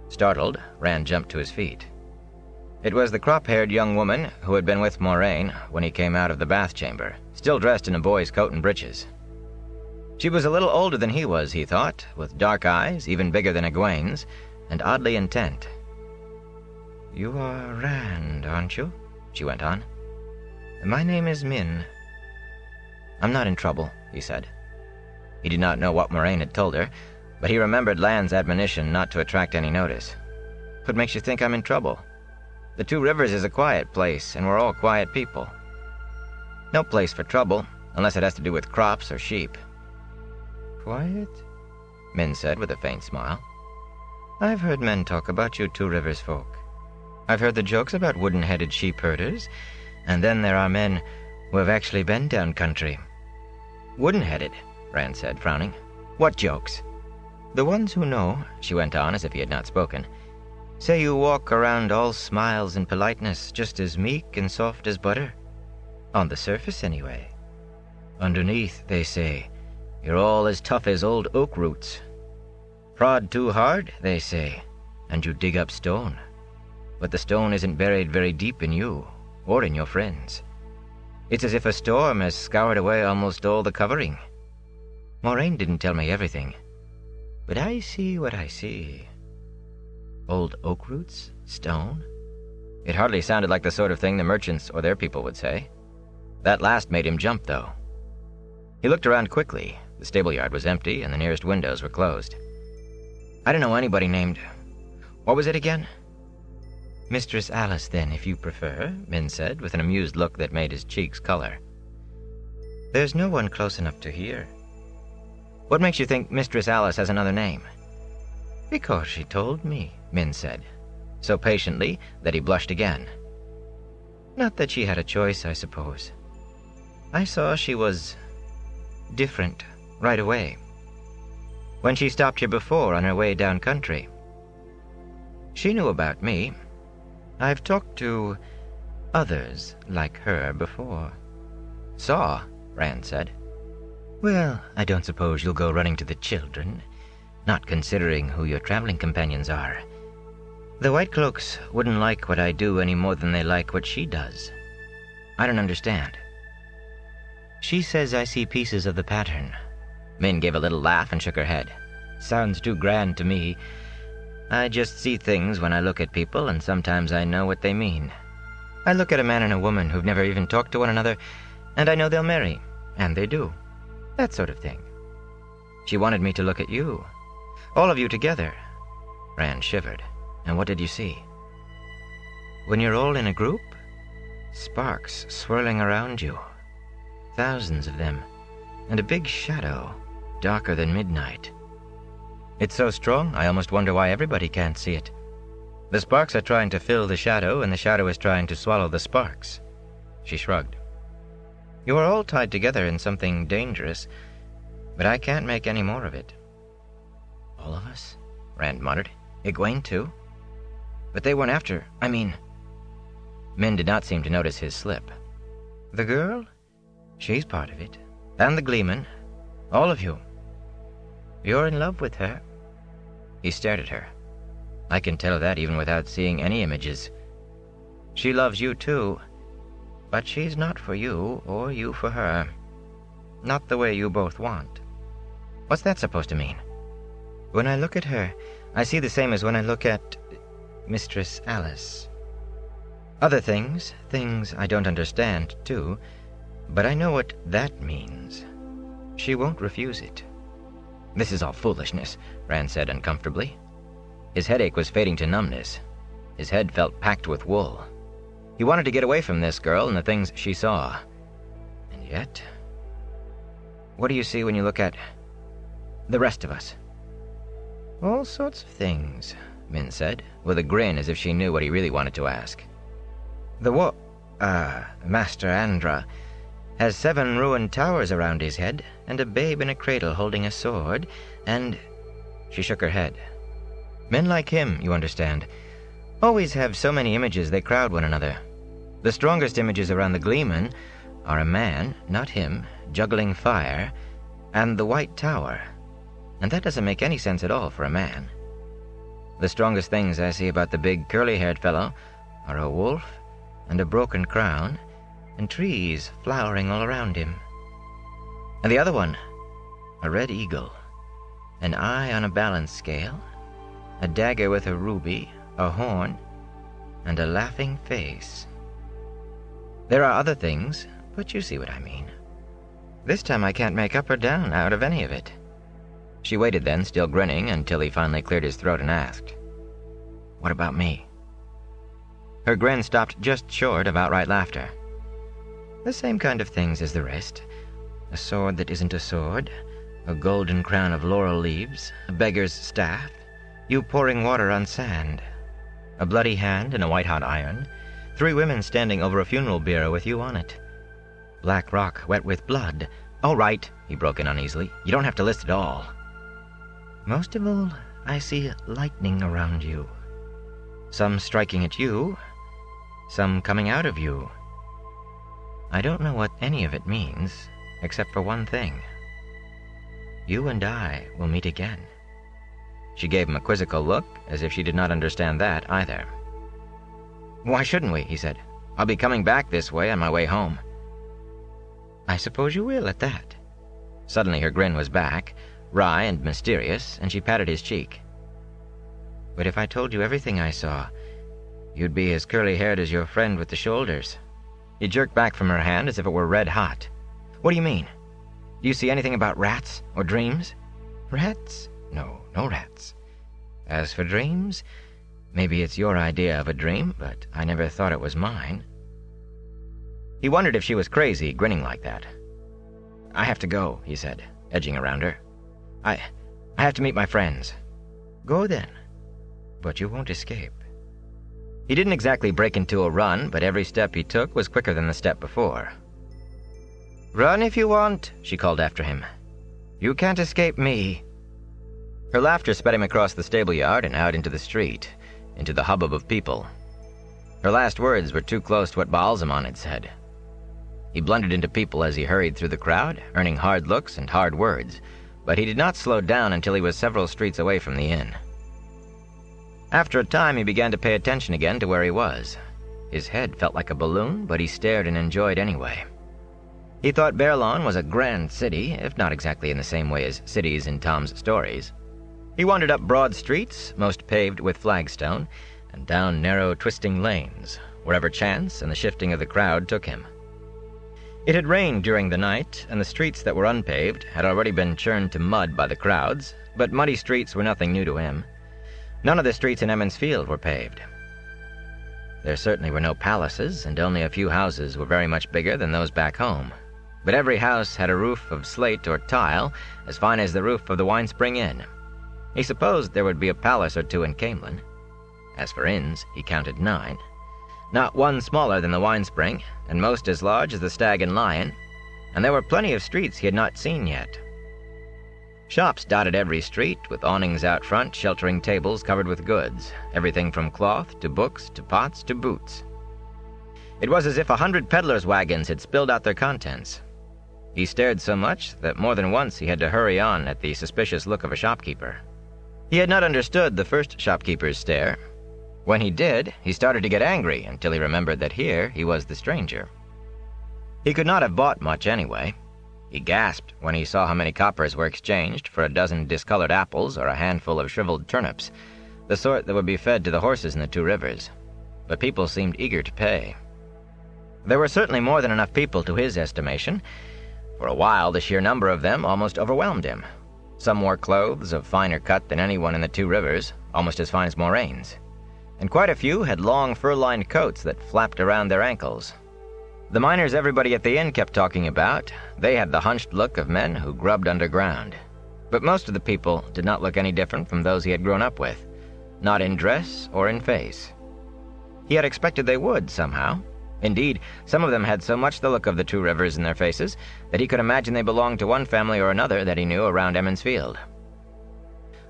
Startled, Rand jumped to his feet. It was the crop-haired young woman who had been with Moraine when he came out of the bath chamber, still dressed in a boy's coat and breeches. She was a little older than he was, he thought, with dark eyes, even bigger than Egwene's, and oddly intent. "You are Rand, aren't you?" she went on. "My name is Min." "I'm not in trouble," he said. He did not know what Moraine had told her, but he remembered Lan's admonition not to attract any notice. "What makes you think I'm in trouble? The Two Rivers is a quiet place, and we're all quiet people. No place for trouble, unless it has to do with crops or sheep." "Quiet?" Min said with a faint smile. "I've heard men talk about you Two Rivers folk. I've heard the jokes about wooden-headed sheep herders, and then there are men who have actually been down country." "Wooden-headed?" Rand said, frowning. "What jokes?" "The ones who know," she went on as if he had not spoken, "say you walk around all smiles and politeness, just as meek and soft as butter. On the surface, anyway. Underneath, they say, you're all as tough as old oak roots. Prod too hard, they say, and you dig up stone. But the stone isn't buried very deep in you, or in your friends. It's as if a storm has scoured away almost all the covering. Moraine didn't tell me everything, but I see what I see." Old oak roots? Stone? It hardly sounded like the sort of thing the merchants or their people would say. That last made him jump, though. He looked around quickly. The stable yard was empty, and the nearest windows were closed. "I don't know anybody named... What was it again?" "Mistress Alice, then, if you prefer," Min said, with an amused look that made his cheeks color. "There's no one close enough to hear." "What makes you think Mistress Alice has another name?" "Because she told me," Min said, so patiently that he blushed again. "Not that she had a choice, I suppose. I saw she was... different, right away. When she stopped here before on her way down country. She knew about me. I've talked to others like her before." "Saw," Rand said. "Well, I don't suppose you'll go running to the children, not considering who your traveling companions are. The White Cloaks wouldn't like what I do any more than they like what she does. I don't understand." "She says I see pieces of the pattern." Min gave a little laugh and shook her head. "Sounds too grand to me. I just see things when I look at people, and sometimes I know what they mean. I look at a man and a woman who've never even talked to one another, and I know they'll marry, and they do. That sort of thing. She wanted me to look at you. All of you together." Rand shivered. "And what did you see?" "When you're all in a group, sparks swirling around you. Thousands of them, and a big shadow, darker than midnight. It's so strong, I almost wonder why everybody can't see it. The sparks are trying to fill the shadow, and the shadow is trying to swallow the sparks." She shrugged. "You are all tied together in something dangerous, but I can't make any more of it." "All of us?" Rand muttered. "Egwene too? But they weren't after, I mean..." Min did not seem to notice his slip. "The girl? She's part of it. And the Gleeman. All of you. You're in love with her." He stared at her. "I can tell that even without seeing any images. She loves you too, but she's not for you, or you for her. Not the way you both want." "What's that supposed to mean?" "When I look at her, I see the same as when I look at Mistress Alice. Other things I don't understand, too, but I know what that means. She won't refuse it." "This is all foolishness," Rand said uncomfortably. His headache was fading to numbness. His head felt packed with wool. He wanted to get away from this girl and the things she saw. And yet... "What do you see when you look at the rest of us?" "All sorts of things," Min said, with a grin as if she knew what he really wanted to ask. Master Andra has 7 ruined towers around his head, and a babe in a cradle holding a sword, and..." She shook her head. "Men like him, you understand, always have so many images they crowd one another. The strongest images around the Gleeman are a man, not him, juggling fire, and the White Tower. And that doesn't make any sense at all for a man. The strongest things I see about the big curly-haired fellow are a wolf and a broken crown and trees flowering all around him. And the other one, a red eagle, an eye on a balance scale, a dagger with a ruby, a horn, and a laughing face. There are other things, but you see what I mean. This time I can't make up or down out of any of it." She waited then, still grinning, until he finally cleared his throat and asked, "What about me?" Her grin stopped just short of outright laughter. "The same kind of things as the rest. A sword that isn't a sword, a golden crown of laurel leaves, a beggar's staff, you pouring water on sand, a bloody hand and a white-hot iron, 3 women standing over a funeral bier with you on it. Black rock wet with blood. All right," he broke in uneasily. "You don't have to list it all." "Most of all, I see lightning around you. Some striking at you, some coming out of you. I don't know what any of it means, except for one thing. You and I will meet again." She gave him a quizzical look, as if she did not understand that either. "Why shouldn't we?" he said. "I'll be coming back this way on my way home." "I suppose you will, at that." Suddenly her grin was back, wry and mysterious, and she patted his cheek. "But if I told you everything I saw, you'd be as curly-haired as your friend with the shoulders." He jerked back from her hand as if it were red hot. "What do you mean? Do you see anything about rats or dreams?" "Rats? No rats. As for dreams, maybe it's your idea of a dream, but I never thought it was mine." He wondered if she was crazy, grinning like that. "I have to go," he said, edging around her. I have to meet my friends." "Go then. But you won't escape." He didn't exactly break into a run, but every step he took was quicker than the step before. "Run if you want," she called after him. "You can't escape me." Her laughter sped him across the stable yard and out into the street, into the hubbub of people. Her last words were too close to what Baalzamon had said. He blundered into people as he hurried through the crowd, earning hard looks and hard words, but he did not slow down until he was several streets away from the inn. After a time, he began to pay attention again to where he was. His head felt like a balloon, but he stared and enjoyed anyway. He thought Baerlon was a grand city, if not exactly in the same way as cities in Tom's stories. He wandered up broad streets, most paved with flagstone, and down narrow, twisting lanes, wherever chance and the shifting of the crowd took him. It had rained during the night, and the streets that were unpaved had already been churned to mud by the crowds, but muddy streets were nothing new to him. None of the streets in Emond's Field were paved. There certainly were no palaces, and only a few houses were very much bigger than those back home. But every house had a roof of slate or tile, as fine as the roof of the Winespring Inn. He supposed there would be a palace or two in Camelin. As for inns, he counted 9. Not one smaller than the Winespring, and most as large as the Stag and Lion, and there were plenty of streets he had not seen yet. Shops dotted every street, with awnings out front sheltering tables covered with goods, everything from cloth to books to pots to boots. It was as if 100 peddlers' wagons had spilled out their contents. He stared so much that more than once he had to hurry on at the suspicious look of a shopkeeper. He had not understood the first shopkeeper's stare. When he did, he started to get angry until he remembered that here he was the stranger. He could not have bought much anyway. He gasped when he saw how many coppers were exchanged for a dozen discolored apples or a handful of shriveled turnips, the sort that would be fed to the horses in the 2 rivers. But people seemed eager to pay. There were certainly more than enough people to his estimation. For a while, the sheer number of them almost overwhelmed him. Some wore clothes of finer cut than anyone in the 2 rivers, almost as fine as Moraine's. And quite a few had long fur-lined coats that flapped around their ankles. The miners everybody at the inn kept talking about, they had the hunched look of men who grubbed underground. But most of the people did not look any different from those he had grown up with, not in dress or in face. He had expected they would, somehow. Indeed, some of them had so much the look of the 2 rivers in their faces that he could imagine they belonged to one family or another that he knew around Emond's Field.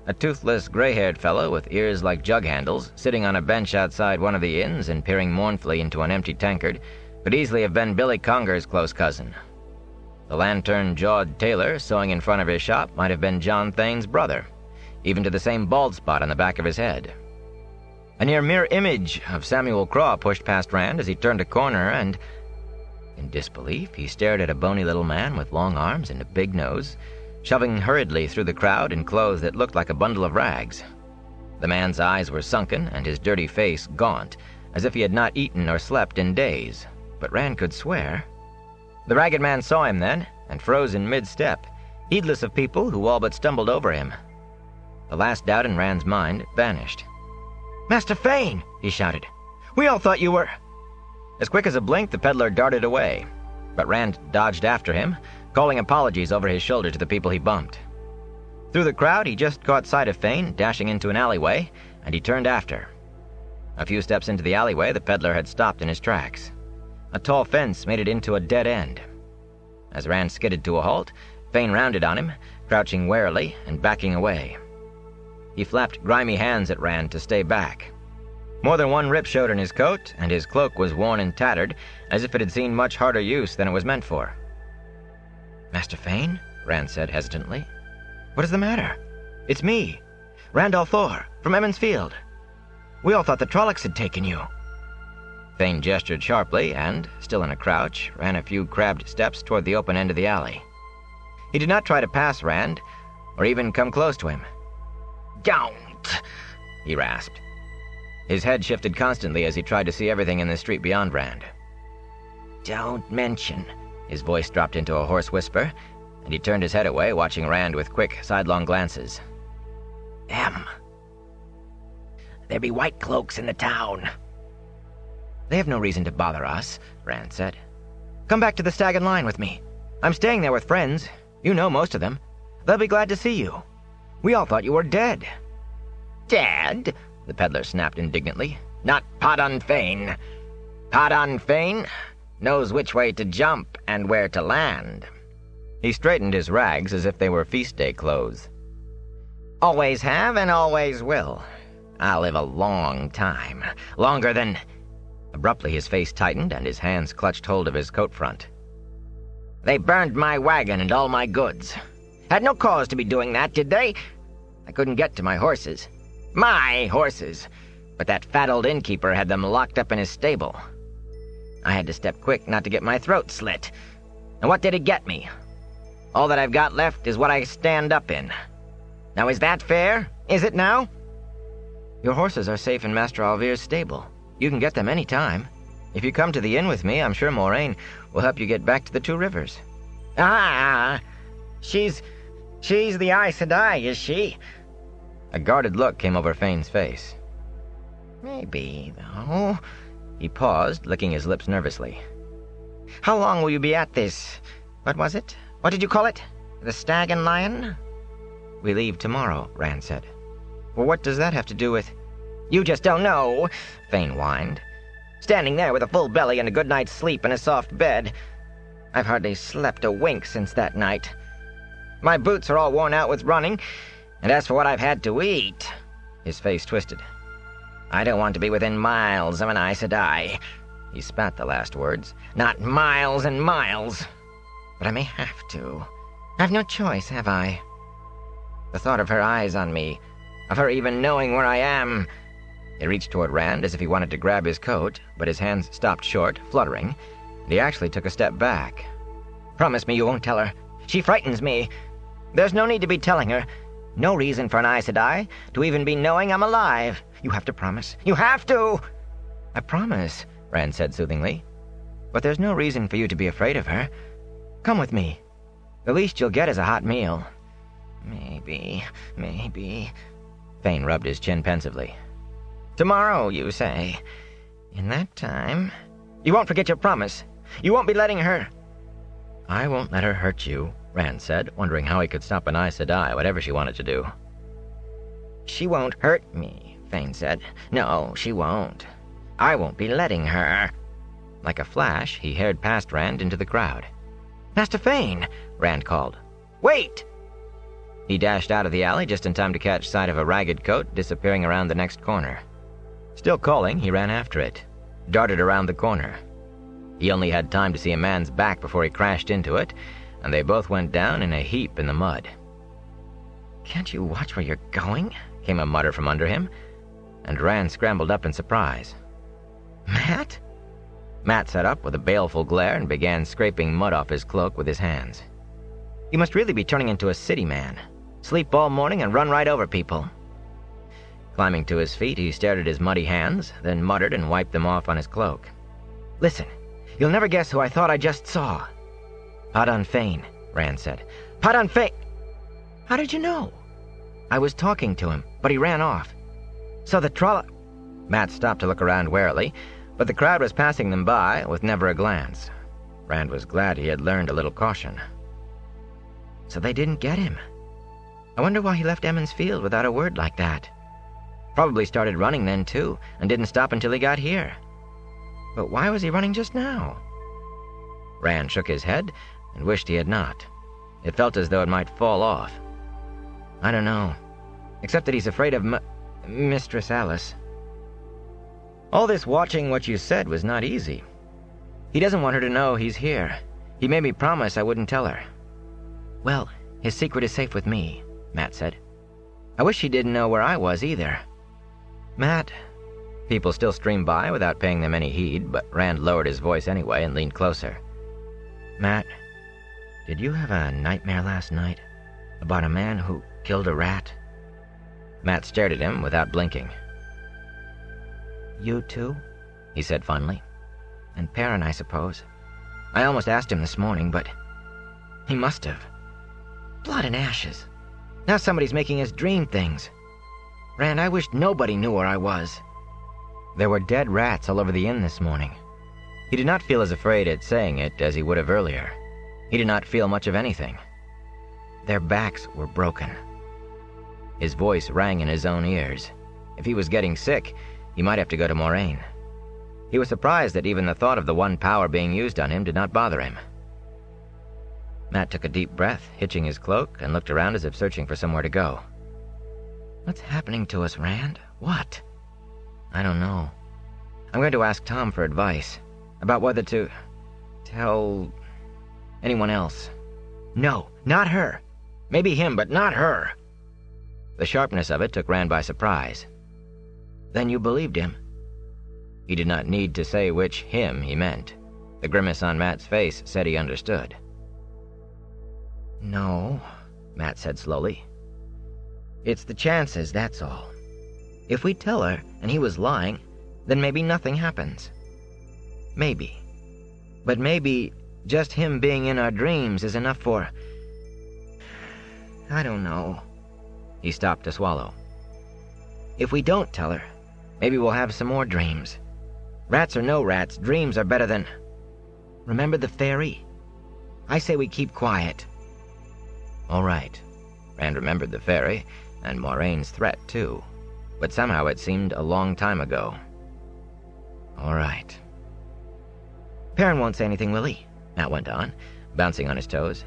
A toothless, gray-haired fellow with ears like jug handles, sitting on a bench outside one of the inns and peering mournfully into an empty tankard, could easily have been Billy Conger's close cousin. The lantern-jawed tailor sewing in front of his shop might have been John Thane's brother, even to the same bald spot on the back of his head. A near mirror image of Samuel Craw pushed past Rand as he turned a corner and, in disbelief, he stared at a bony little man with long arms and a big nose, shoving hurriedly through the crowd in clothes that looked like a bundle of rags. The man's eyes were sunken and his dirty face gaunt, as if he had not eaten or slept in days, but Rand could swear. The ragged man saw him then, and froze in mid-step, heedless of people who all but stumbled over him. The last doubt in Rand's mind vanished. "Master Fane!" he shouted. "We all thought you were—" As quick as a blink, the peddler darted away, but Rand dodged after him, calling apologies over his shoulder to the people he bumped. Through the crowd, he just caught sight of Fane dashing into an alleyway, and he turned after. A few steps into the alleyway, the peddler had stopped in his tracks. A tall fence made it into a dead end. As Rand skidded to a halt, Fane rounded on him, crouching warily and backing away. He flapped grimy hands at Rand to stay back. More than one rip showed in his coat, and his cloak was worn and tattered, as if it had seen much harder use than it was meant for. "Master Fane?" Rand said hesitantly. "What is the matter?" "It's me, Randolph Thor, from Emond's Field. We all thought the Trollocs had taken you." Fane gestured sharply and, still in a crouch, ran a few crabbed steps toward the open end of the alley. He did not try to pass Rand, or even come close to him. "Don't!" he rasped. His head shifted constantly as he tried to see everything in the street beyond Rand. "Don't mention." His voice dropped into a hoarse whisper, and he turned his head away, watching Rand with quick, sidelong glances. "There be white cloaks in the town." "They have no reason to bother us," Rand said. "Come back to the Stag and Lion with me. I'm staying there with friends. You know most of them. They'll be glad to see you. We all thought you were dead." "Dead?" the peddler snapped indignantly. "Not Podon Fane. Podon Fane knows which way to jump and where to land." He straightened his rags as if they were feast day clothes. "Always have and always will. I'll live a long time. Longer than—" Abruptly his face tightened and his hands clutched hold of his coat front. "They burned my wagon and all my goods. Had no cause to be doing that, did they? I couldn't get to my horses. My horses! But that fat old innkeeper had them locked up in his stable. I had to step quick not to get my throat slit. And what did it get me? All that I've got left is what I stand up in. Now is that fair? Is it now? Your horses are safe in Master Alvir's stable. You can get them any time. If you come to the inn with me, I'm sure Moraine will help you get back to the Two Rivers. Ah, she's the Aes Sedai, is she? A guarded look came over Fane's face. Maybe, though. He paused, licking his lips nervously. How long will you be at this? What was it? What did you call it? The Stag and Lion? We leave tomorrow, Rand said. Well, what does that have to do with... You just don't know, Fane whined. Standing there with a full belly and a good night's sleep in a soft bed. I've hardly slept a wink since that night. My boots are all worn out with running, and as for what I've had to eat... His face twisted. I don't want to be within miles of an Aes Sedai. He spat the last words. Not miles and miles. But I may have to. I've no choice, have I? The thought of her eyes on me, of her even knowing where I am... He reached toward Rand as if he wanted to grab his coat, but his hands stopped short, fluttering, and he actually took a step back. Promise me you won't tell her. She frightens me. There's no need to be telling her. No reason for an Aes Sedai to even be knowing I'm alive. You have to promise. You have to! I promise, Rand said soothingly. But there's no reason for you to be afraid of her. Come with me. The least you'll get is a hot meal. Maybe. Fane rubbed his chin pensively. Tomorrow, you say. In that time... You won't forget your promise. You won't be letting her... I won't let her hurt you, Rand said, wondering how he could stop an Aes Sedai, whatever she wanted to do. She won't hurt me, Fane said. No, she won't. I won't be letting her. Like a flash, he hared past Rand into the crowd. Master Fane, Rand called. Wait! He dashed out of the alley just in time to catch sight of a ragged coat disappearing around the next corner. Still calling, he ran after it, darted around the corner. He only had time to see a man's back before he crashed into it, and they both went down in a heap in the mud. Can't you watch where you're going? Came a mutter from under him, and Rand scrambled up in surprise. Matt? Matt sat up with a baleful glare and began scraping mud off his cloak with his hands. You must really be turning into a city man. Sleep all morning and run right over people. Climbing to his feet, he stared at his muddy hands, then muttered and wiped them off on his cloak. Listen, you'll never guess who I thought I just saw. Padan Fain, Rand said. Padan Fain! How did you know? I was talking to him, but he ran off. So the Trolla... Matt stopped to look around warily, but the crowd was passing them by with never a glance. Rand was glad he had learned a little caution. So they didn't get him. I wonder why he left Emmons Field without a word like that. Probably started running then, too, and didn't stop until he got here. But why was he running just now? Rand shook his head and wished he had not. It felt as though it might fall off. I don't know, except that he's afraid of Mistress Alice. All this watching what you said was not easy. He doesn't want her to know he's here. He made me promise I wouldn't tell her. Well, his secret is safe with me, Matt said. I wish she didn't know where I was either. Matt... People still streamed by without paying them any heed, but Rand lowered his voice anyway and leaned closer. Matt, did you have a nightmare last night about a man who killed a rat? Matt stared at him without blinking. You too? He said finally. And Perrin, I suppose. I almost asked him this morning, but he must have. Blood and ashes. Now somebody's making us dream things. Rand, I wished nobody knew where I was. There were dead rats all over the inn this morning. He did not feel as afraid at saying it as he would have earlier. He did not feel much of anything. Their backs were broken. His voice rang in his own ears. If he was getting sick, he might have to go to Moraine. He was surprised that even the thought of the one power being used on him did not bother him. Matt took a deep breath, hitching his cloak, and looked around as if searching for somewhere to go. What's happening to us, Rand? What? I don't know. I'm going to ask Tom for advice about whether to tell anyone else. No, not her. Maybe him, but not her. The sharpness of it took Rand by surprise. Then you believed him? He did not need to say which him he meant. The grimace on Matt's face said he understood. "No," Matt said slowly. "It's the chances, that's all. If we tell her and he was lying, then maybe nothing happens. Maybe. But maybe just him being in our dreams is enough for... I don't know." He stopped to swallow. "If we don't tell her, maybe we'll have some more dreams. Rats or no rats, dreams are better than... Remember the fairy? I say we keep quiet." All right. Rand remembered the fairy, and Moraine's threat, too. But somehow it seemed a long time ago. All right. "Perrin won't say anything, will he?" Matt went on, bouncing on his toes.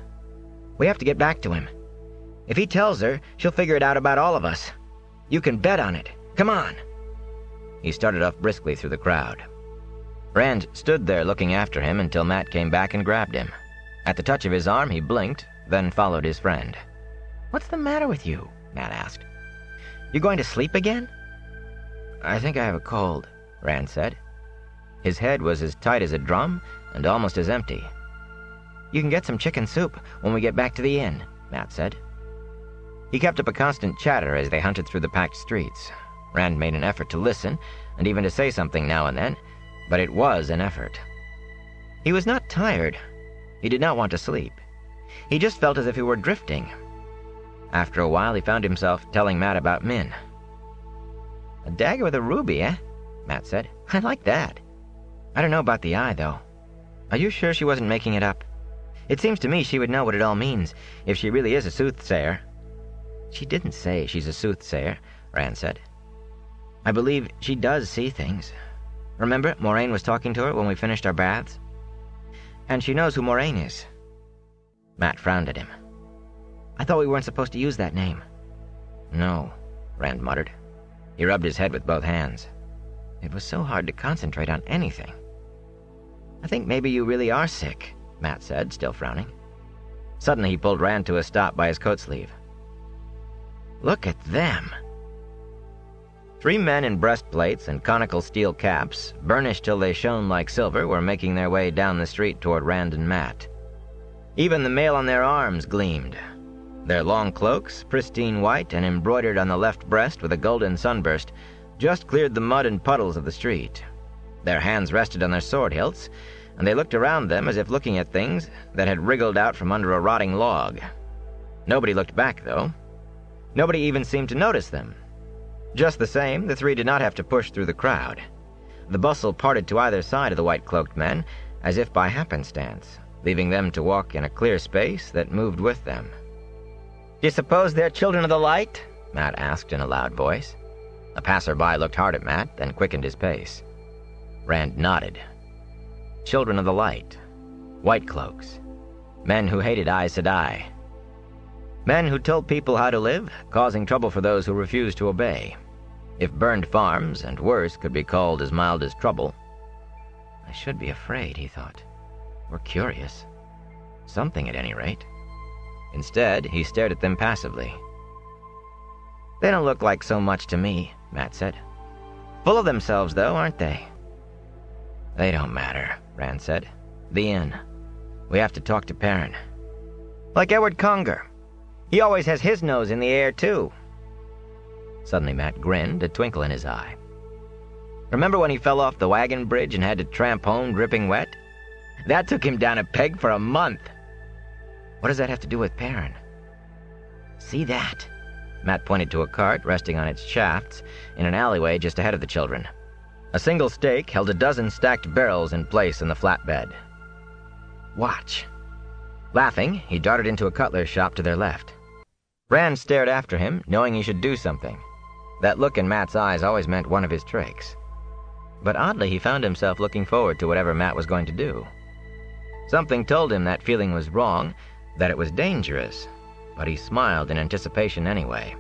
"We have to get back to him. If he tells her, she'll figure it out about all of us. You can bet on it. Come on." He started off briskly through the crowd. Rand stood there looking after him until Matt came back and grabbed him. At the touch of his arm, he blinked, then followed his friend. "What's the matter with you?" Matt asked. "You going to sleep again?" "I think I have a cold," Rand said. His head was as tight as a drum and almost as empty. "You can get some chicken soup when we get back to the inn," Matt said. He kept up a constant chatter as they hunted through the packed streets. Rand made an effort to listen and even to say something now and then, but it was an effort. He was not tired. He did not want to sleep. He just felt as if he were drifting. After a while, he found himself telling Matt about Min. "A dagger with a ruby, eh?" Matt said. "I like that. I don't know about the eye, though. Are you sure she wasn't making it up? It seems to me she would know what it all means, if she really is a soothsayer." "She didn't say she's a soothsayer," Rand said. "I believe she does see things. Remember, Moraine was talking to her when we finished our baths? And she knows who Moraine is." Matt frowned at him. "I thought we weren't supposed to use that name." "No," Rand muttered. He rubbed his head with both hands. It was so hard to concentrate on anything. "I think maybe you really are sick," Matt said, still frowning. Suddenly he pulled Rand to a stop by his coat sleeve. "Look at them." 3 men in breastplates and conical steel caps, burnished till they shone like silver, were making their way down the street toward Rand and Matt. Even the mail on their arms gleamed. Their long cloaks, pristine white and embroidered on the left breast with a golden sunburst, just cleared the mud and puddles of the street. Their hands rested on their sword hilts, and they looked around them as if looking at things that had wriggled out from under a rotting log. Nobody looked back, though. Nobody even seemed to notice them. Just the same, the 3 did not have to push through the crowd. The bustle parted to either side of the white-cloaked men, as if by happenstance, leaving them to walk in a clear space that moved with them. "Do you suppose they're children of the light?" Matt asked in a loud voice. A passerby looked hard at Matt, then quickened his pace. Rand nodded. Children of the light. White cloaks. Men who hated Aes Sedai. Men who told people how to live, causing trouble for those who refused to obey. If burned farms, and worse, could be called as mild as trouble. I should be afraid, he thought. Or curious. Something, at any rate. Instead, he stared at them passively. "They don't look like so much to me," Matt said. "Full of themselves, though, aren't they?" "They don't matter," Rand said. "The inn. We have to talk to Perrin." "Like Edward Conger. He always has his nose in the air, too." Suddenly Matt grinned, a twinkle in his eye. "Remember when he fell off the wagon bridge and had to tramp home dripping wet? That took him down a peg for a month." "What does that have to do with Perrin?" "See that?" Matt pointed to a cart resting on its shafts in an alleyway just ahead of the children. A single stake held a dozen stacked barrels in place in the flatbed. "Watch." Laughing, he darted into a cutler's shop to their left. Rand stared after him, knowing he should do something. That look in Matt's eyes always meant one of his tricks. But oddly, he found himself looking forward to whatever Matt was going to do. Something told him that feeling was wrong, that it was dangerous, but he smiled in anticipation anyway.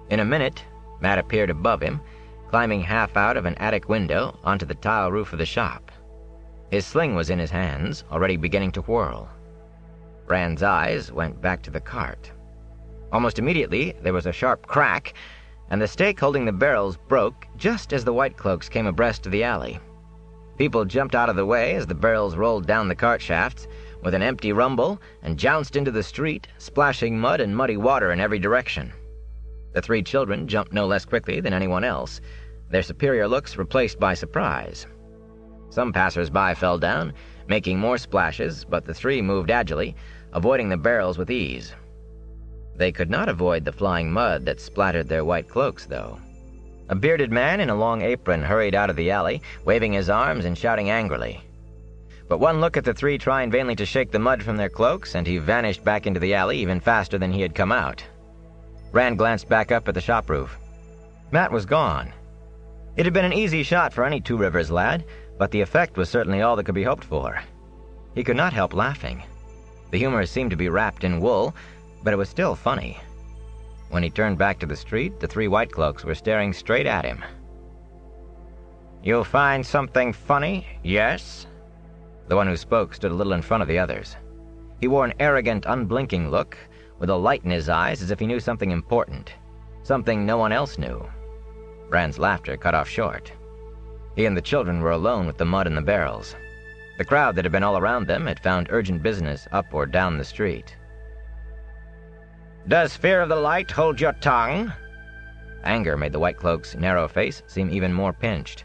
In a minute, Matt appeared above him, climbing half out of an attic window onto the tile roof of the shop. His sling was in his hands, already beginning to whirl. Rand's eyes went back to the cart. Almost immediately, there was a sharp crack, and the stake holding the barrels broke just as the White Cloaks came abreast of the alley. People jumped out of the way as the barrels rolled down the cart shafts with an empty rumble and jounced into the street, splashing mud and muddy water in every direction. The three children jumped no less quickly than anyone else, their superior looks replaced by surprise. Some passers-by fell down, making more splashes, but the three moved agilely, avoiding the barrels with ease. They could not avoid the flying mud that splattered their white cloaks, though. A bearded man in a long apron hurried out of the alley, waving his arms and shouting angrily. But one look at the three trying vainly to shake the mud from their cloaks, and he vanished back into the alley even faster than he had come out. Rand glanced back up at the shop roof. Matt was gone. It had been an easy shot for any Two Rivers lad, but the effect was certainly all that could be hoped for. He could not help laughing. The humor seemed to be wrapped in wool, but it was still funny. When he turned back to the street, the three White Cloaks were staring straight at him. "You find something funny, yes?" The one who spoke stood a little in front of the others. He wore an arrogant, unblinking look, with a light in his eyes as if he knew something important, something no one else knew. Rand's laughter cut off short. He and the children were alone with the mud and the barrels. The crowd that had been all around them had found urgent business up or down the street. "Does fear of the light hold your tongue?" Anger made the White Cloak's narrow face seem even more pinched.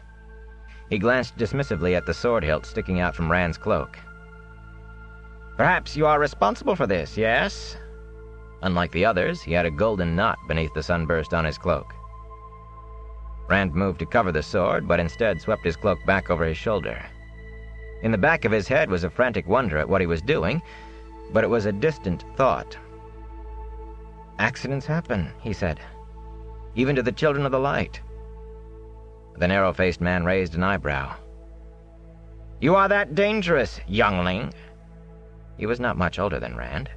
He glanced dismissively at the sword hilt sticking out from Rand's cloak. "Perhaps you are responsible for this, yes?" Unlike the others, he had a golden knot beneath the sunburst on his cloak. Rand moved to cover the sword, but instead swept his cloak back over his shoulder. In the back of his head was a frantic wonder at what he was doing, but it was a distant thought. "Accidents happen," he said. "Even to the children of the light." The narrow-faced man raised an eyebrow. "You are that dangerous, youngling?" He was not much older than Rand.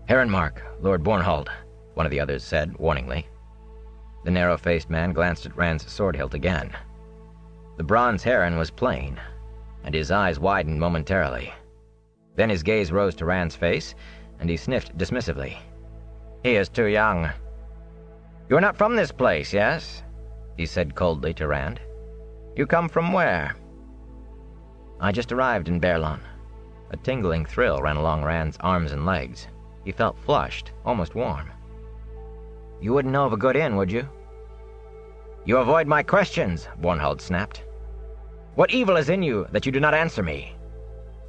"Herrenmark, Lord Bornhold," one of the others said, warningly. The narrow-faced man glanced at Rand's sword hilt again. The bronze heron was plain, and his eyes widened momentarily. Then his gaze rose to Rand's face, and he sniffed dismissively. "He is too young." "You are not from this place, yes?" he said coldly to Rand. "You come from where?" "I just arrived in Baerlon." A tingling thrill ran along Rand's arms and legs. He felt flushed, almost warm. "You wouldn't know of a good inn, would you?" "You avoid my questions," Bornhold snapped. "What evil is in you that you do not answer me?"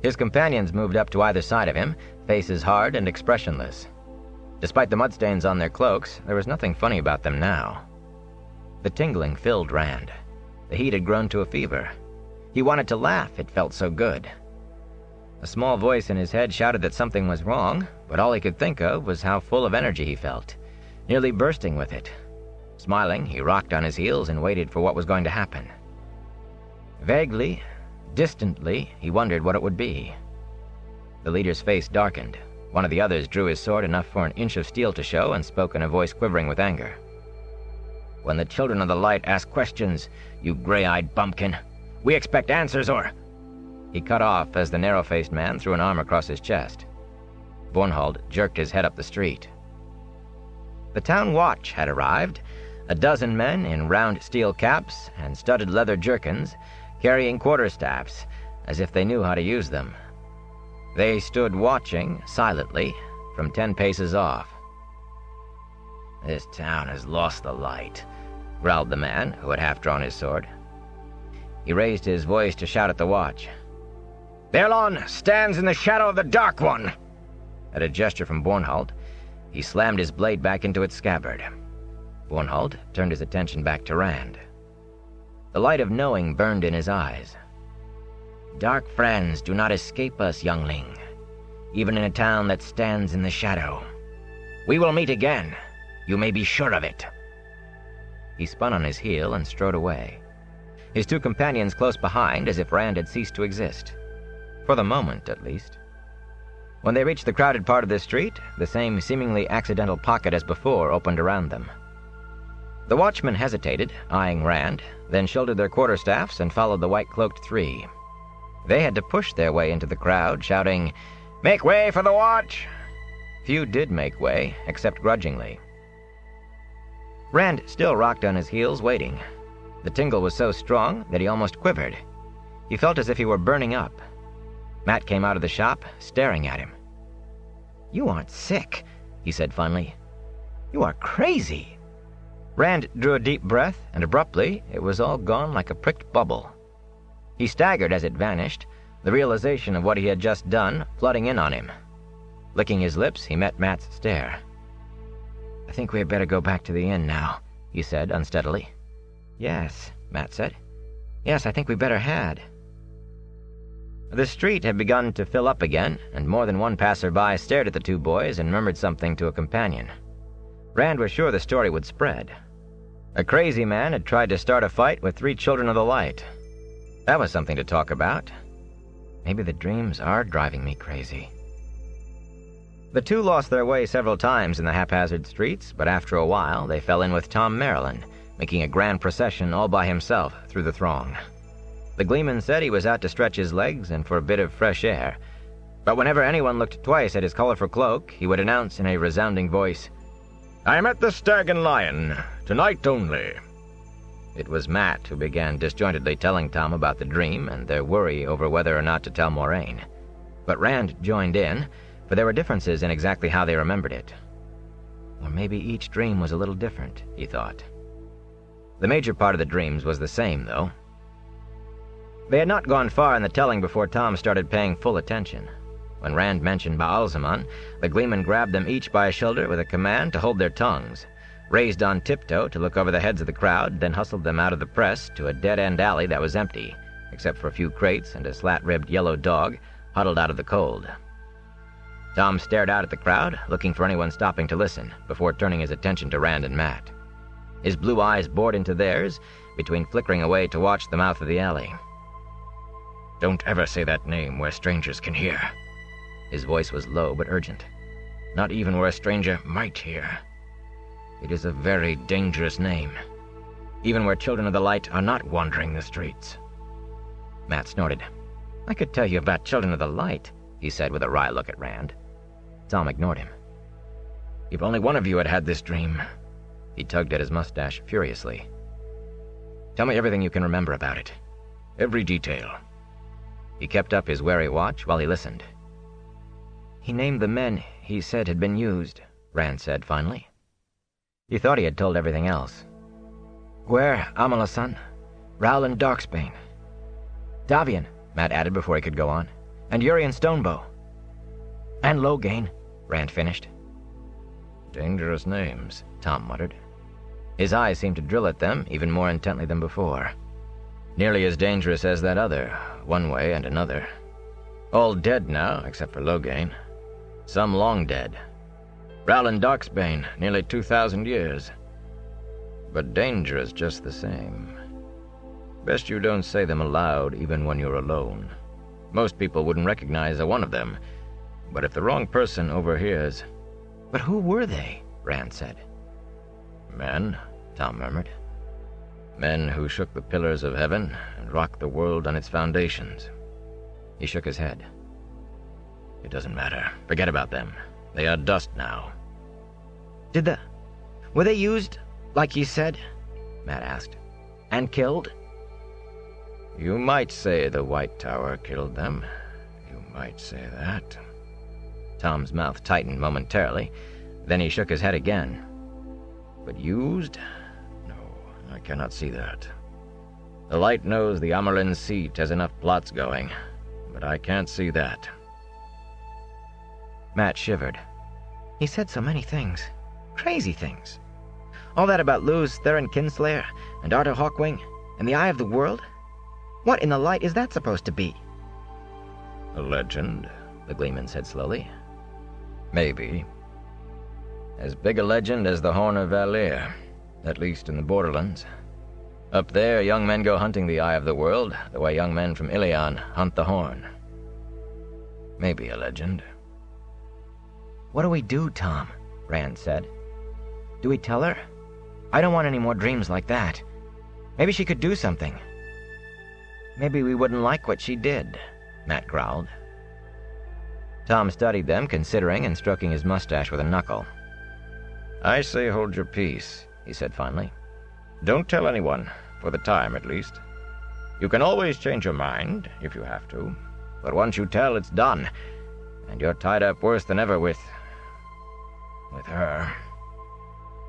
His companions moved up to either side of him, faces hard and expressionless. Despite the mudstains on their cloaks, there was nothing funny about them now. The tingling filled Rand. The heat had grown to a fever. He wanted to laugh, it felt so good. A small voice in his head shouted that something was wrong, but all he could think of was how full of energy he felt, nearly bursting with it. Smiling, he rocked on his heels and waited for what was going to happen. Vaguely, distantly, he wondered what it would be. The leader's face darkened. One of the others drew his sword enough for an inch of steel to show and spoke in a voice quivering with anger. "When the children of the light ask questions, you gray-eyed bumpkin, we expect answers or—" He cut off as the narrow-faced man threw an arm across his chest. Bornhold jerked his head up the street. The town watch had arrived, a dozen men in round steel caps and studded leather jerkins, carrying quarterstaffs, as if they knew how to use them. They stood watching, silently, from 10 paces off. "This town has lost the light," growled the man, who had half drawn his sword. He raised his voice to shout at the watch. "Baerlon stands in the shadow of the Dark One!" At a gesture from Bornhold, he slammed his blade back into its scabbard. Bornhold turned his attention back to Rand. The light of knowing burned in his eyes. "Dark friends do not escape us, youngling, even in a town that stands in the shadow. We will meet again. You may be sure of it." He spun on his heel and strode away, his two companions close behind as if Rand had ceased to exist. For the moment, at least. When they reached the crowded part of the street, the same seemingly accidental pocket as before opened around them. The watchmen hesitated, eyeing Rand, then shouldered their quarterstaffs and followed the white-cloaked three. They had to push their way into the crowd, shouting, "Make way for the watch!" Few did make way, except grudgingly. Rand still rocked on his heels, waiting. The tingle was so strong that he almost quivered. He felt as if he were burning up. Matt came out of the shop, staring at him. "You aren't sick," he said finally. "You are crazy." Rand drew a deep breath, and abruptly it was all gone like a pricked bubble. He staggered as it vanished, the realization of what he had just done flooding in on him. Licking his lips, he met Matt's stare. "I think we had better go back to the inn now," he said unsteadily. "Yes," Matt said. "Yes, I think we better had." The street had begun to fill up again, and more than one passerby stared at the two boys and murmured something to a companion. Rand was sure the story would spread. A crazy man had tried to start a fight with 3 children of the light. That was something to talk about. Maybe the dreams are driving me crazy. The two lost their way several times in the haphazard streets, but after a while they fell in with Tom Maryland, making a grand procession all by himself through the throng. The gleeman said he was out to stretch his legs and for a bit of fresh air, but whenever anyone looked twice at his colorful cloak, he would announce in a resounding voice, "I am at the Stag and Lion, tonight only." It was Matt who began disjointedly telling Tom about the dream and their worry over whether or not to tell Moraine. But Rand joined in, for there were differences in exactly how they remembered it. Or maybe each dream was a little different, he thought. The major part of the dreams was the same, though. They had not gone far in the telling before Tom started paying full attention. When Rand mentioned Baalzamon, the gleeman grabbed them each by a shoulder with a command to hold their tongues, raised on tiptoe to look over the heads of the crowd, then hustled them out of the press to a dead-end alley that was empty, except for a few crates and a slat-ribbed yellow dog huddled out of the cold. Tom stared out at the crowd, looking for anyone stopping to listen, before turning his attention to Rand and Matt. His blue eyes bored into theirs, between flickering away to watch the mouth of the alley. "Don't ever say that name where strangers can hear." His voice was low but urgent. "Not even where a stranger might hear. It is a very dangerous name, even where children of the light are not wandering the streets." Matt snorted. "I could tell you about children of the light," he said with a wry look at Rand. Tom ignored him. "If only one of you had had this dream." He tugged at his mustache furiously. "Tell me everything you can remember about it. Every detail." He kept up his wary watch while he listened. "He named the men he said had been used," Rand said finally. He thought he had told everything else. "Where Amalasan, Rowland Darksbane. Davian," Matt added before he could go on, "and Urian Stonebow. And Loghain," Rand finished. "Dangerous names," Tom muttered. His eyes seemed to drill at them even more intently than before. Nearly as dangerous as that other, one way and another. All dead now, except for Loghain. Some long dead. Rowland Darksbane, nearly 2,000 years. But dangerous just the same. Best you don't say them aloud even when you're alone. Most people wouldn't recognize a one of them, but if the wrong person overhears... "But who were they?" Rand said. "Men," Tom murmured. "Men who shook the pillars of heaven and rocked the world on its foundations." He shook his head. "It doesn't matter. Forget about them. They are dust now." Were they used, like you said?" Matt asked. "And killed?" "You might say the White Tower killed them. You might say that." Tom's mouth tightened momentarily, then he shook his head again. "But used? No, I cannot see that. The Light knows the Amarlin seat has enough plots going, but I can't see that." Matt shivered. He said so many things. Crazy things. All that about Luz Theron Kinslayer and Arthur Hawkwing and the Eye of the World? What in the light is that supposed to be? "A legend," the Gleeman said slowly. "Maybe. As big a legend as the Horn of Valir, at least in the borderlands. Up there, young men go hunting the Eye of the World, the way young men from Ilion hunt the Horn. Maybe a legend." "What do we do, Tom?" Rand said. "Do we tell her? I don't want any more dreams like that. Maybe she could do something." "Maybe we wouldn't like what she did," Matt growled. Tom studied them, considering and stroking his mustache with a knuckle. "I say hold your peace," he said finally. Don't tell anyone, for the time at least. You can always change your mind, if you have to. But once you tell, it's done. And you're tied up worse than ever with her.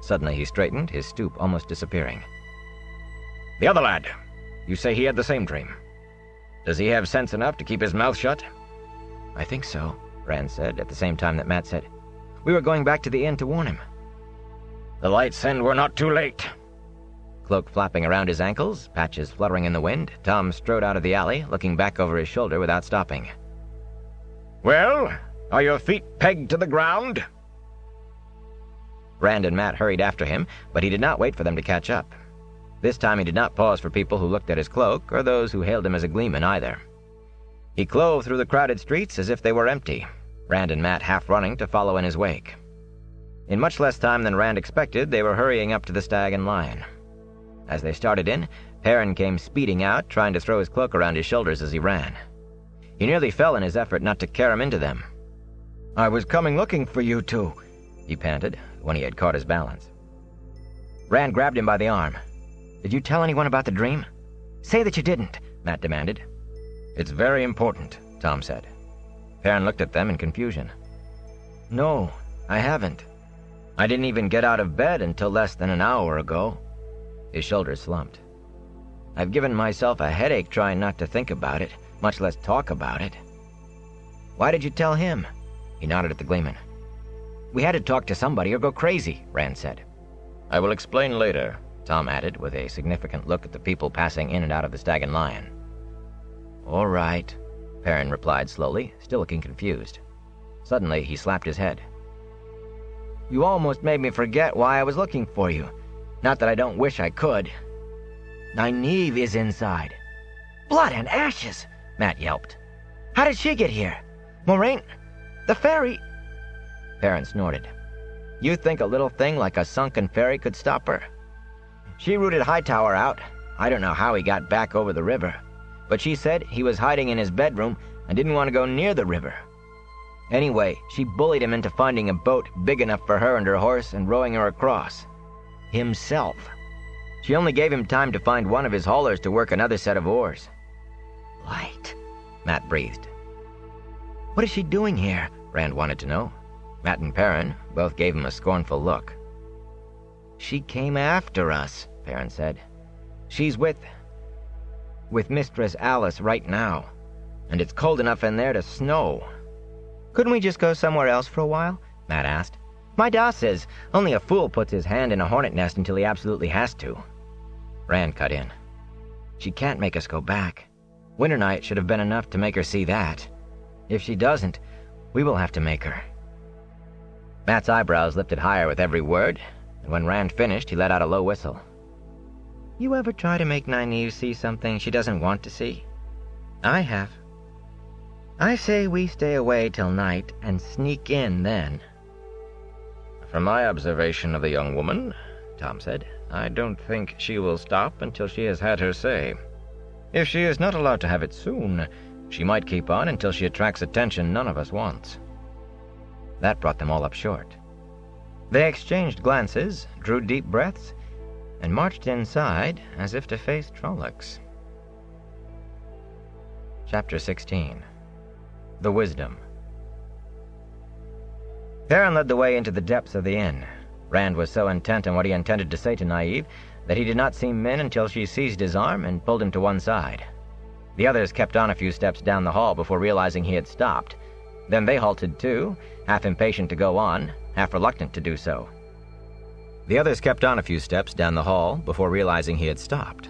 Suddenly he straightened, his stoop almost disappearing. The other lad. You say he had the same dream. Does he have sense enough to keep his mouth shut? I think so, Rand said, at the same time that Matt said, "We were going back to the inn to warn him." The lights said we're not too late. Cloak flapping around his ankles, patches fluttering in the wind, Tom strode out of the alley, looking back over his shoulder without stopping. Well, are your feet pegged to the ground? Rand and Matt hurried after him, but he did not wait for them to catch up. This time he did not pause for people who looked at his cloak, or those who hailed him as a gleeman either. He clove through the crowded streets as if they were empty, Rand and Matt half running to follow in his wake. In much less time than Rand expected, they were hurrying up to the Stag and Lion. As they started in, Perrin came speeding out, trying to throw his cloak around his shoulders as he ran. He nearly fell in his effort not to carry him into them. "I was coming looking for you two," he panted, when he had caught his balance. Rand grabbed him by the arm. "Did you tell anyone about the dream? Say that you didn't," Matt demanded. "It's very important," Tom said. Perrin looked at them in confusion. "No, I haven't. I didn't even get out of bed until less than an hour ago." His shoulders slumped. "I've given myself a headache trying not to think about it, much less talk about it." "Why did you tell him?" He nodded at the gleeman. "We had to talk to somebody or go crazy," Rand said. "I will explain later," Tom added, with a significant look at the people passing in and out of the Stag and Lion. "All right," Perrin replied slowly, still looking confused. Suddenly, he slapped his head. "You almost made me forget why I was looking for you. Not that I don't wish I could. Nynaeve is inside." "Blood and ashes!" Matt yelped. "How did she get here? Moraine? The ferry?" Perrin snorted. "You think a little thing like a sunken ferry could stop her? She rooted Hightower out. I don't know how he got back over the river, but she said he was hiding in his bedroom and didn't want to go near the river. Anyway, she bullied him into finding a boat big enough for her and her horse and rowing her across. Himself. She only gave him time to find one of his haulers to work another set of oars." "Light," Matt breathed. "What is she doing here?" Rand wanted to know. Matt and Perrin both gave him a scornful look. "She came after us," Perrin said. "She's with Mistress Alice right now, and it's cold enough in there to snow." "Couldn't we just go somewhere else for a while?" Matt asked. "My da says only a fool puts his hand in a hornet nest until he absolutely has to." Rand cut in. "She can't make us go back. Winter night should have been enough to make her see that. If she doesn't, we will have to make her." Matt's eyebrows lifted higher with every word, and when Rand finished, he let out a low whistle. "You ever try to make Nynaeve see something she doesn't want to see? I have. I say we stay away till night and sneak in then." "From my observation of the young woman," Tom said, "I don't think she will stop until she has had her say. If she is not allowed to have it soon, she might keep on until she attracts attention none of us wants." That brought them all up short. They exchanged glances, drew deep breaths, and marched inside as if to face Trollocs. Chapter 16. The Wisdom. Perrin led the way into the depths of the inn. Rand was so intent on what he intended to say to Nynaeve that he did not see Min until she seized his arm and pulled him to one side. The others kept on a few steps down the hall before realizing he had stopped. Then they halted too, half impatient to go on, half reluctant to do so. The others kept on a few steps down the hall before realizing he had stopped.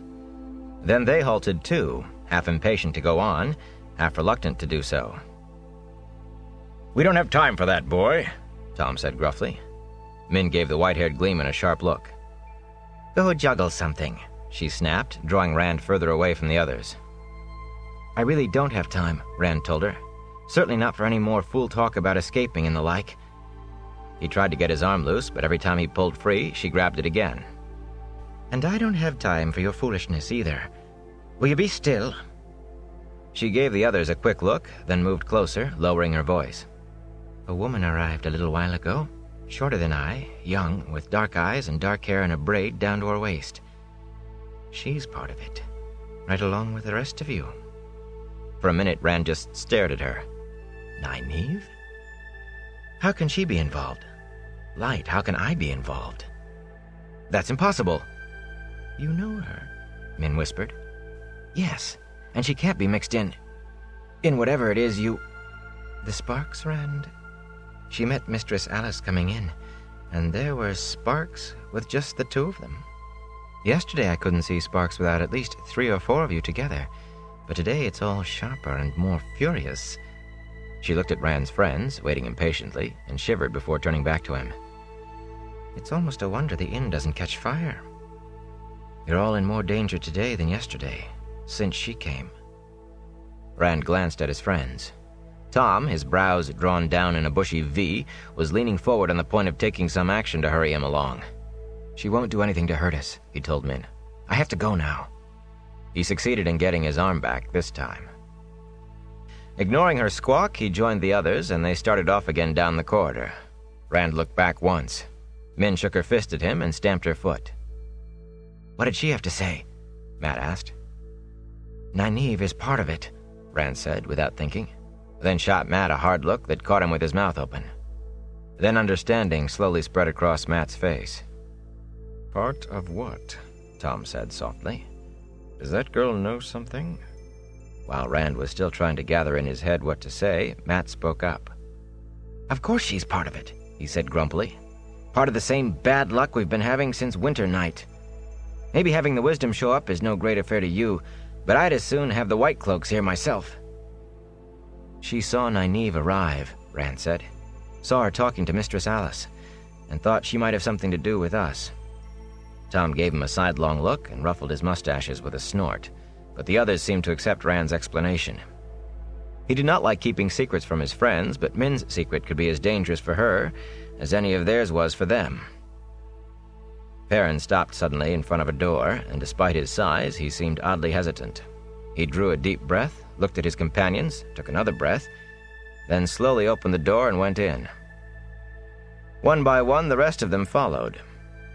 Then they halted too, half impatient to go on, half reluctant to do so. "We don't have time for that, boy," Tom said gruffly. Min gave the white-haired gleeman a sharp look. "Go juggle something," she snapped, drawing Rand further away from the others. "I really don't have time," Rand told her. "Certainly not for any more fool talk about escaping and the like." He tried to get his arm loose, but every time he pulled free, she grabbed it again. "And I don't have time for your foolishness either. Will you be still?" She gave the others a quick look, then moved closer, lowering her voice. "A woman arrived a little while ago. Shorter than I, young, with dark eyes and dark hair in a braid down to her waist. She's part of it, right along with the rest of you." For a minute, Rand just stared at her. Nynaeve? How can she be involved? Light, how can I be involved? That's impossible. You know her, Min whispered. Yes, and she can't be mixed in whatever it is you... The sparks, Rand? She met Mistress Alice coming in, and there were sparks with just the two of them. Yesterday I couldn't see sparks without at least 3 or 4 of you together, but today it's all sharper and more furious. She looked at Rand's friends, waiting impatiently, and shivered before turning back to him. It's almost a wonder the inn doesn't catch fire. You're all in more danger today than yesterday, since she came. Rand glanced at his friends. Tom, his brows drawn down in a bushy V, was leaning forward on the point of taking some action to hurry him along. She won't do anything to hurt us, he told Min. I have to go now. He succeeded in getting his arm back this time. Ignoring her squawk, he joined the others, and they started off again down the corridor. Rand looked back once. Min shook her fist at him and stamped her foot. What did she have to say? Matt asked. Nynaeve is part of it, Rand said without thinking, then shot Matt a hard look that caught him with his mouth open. Then understanding slowly spread across Matt's face. Part of what? Tom said softly. Does that girl know something? While Rand was still trying to gather in his head what to say, Matt spoke up. Of course she's part of it, he said grumpily. Part of the same bad luck we've been having since winter night. Maybe having the wisdom show up is no great affair to you, but I'd as soon have the White Cloaks here myself. She saw Nynaeve arrive, Rand said. Saw her talking to Mistress Alice, and thought she might have something to do with us. Tom gave him a sidelong look and ruffled his mustaches with a snort, but the others seemed to accept Rand's explanation. He did not like keeping secrets from his friends, but Min's secret could be as dangerous for her as any of theirs was for them. Perrin stopped suddenly in front of a door, and despite his size, he seemed oddly hesitant. He drew a deep breath, looked at his companions, took another breath, then slowly opened the door and went in. One by one, the rest of them followed.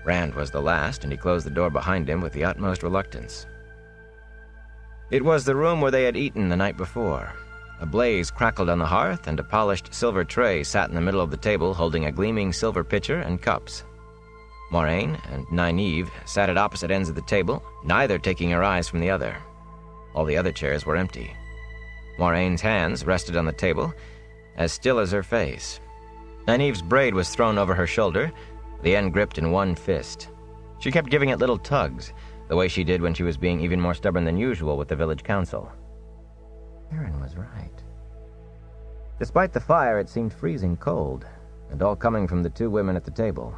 Rand was the last, and he closed the door behind him with the utmost reluctance. It was the room where they had eaten the night before. A blaze crackled on the hearth, and a polished silver tray sat in the middle of the table holding a gleaming silver pitcher and cups. Moraine and Nynaeve sat at opposite ends of the table, neither taking her eyes from the other. All the other chairs were empty. Moraine's hands rested on the table, as still as her face. Nynaeve's braid was thrown over her shoulder, the end gripped in one fist. She kept giving it little tugs, the way she did when she was being even more stubborn than usual with the village council. Perrin was right. Despite the fire, it seemed freezing cold, and all coming from the 2 women at the table.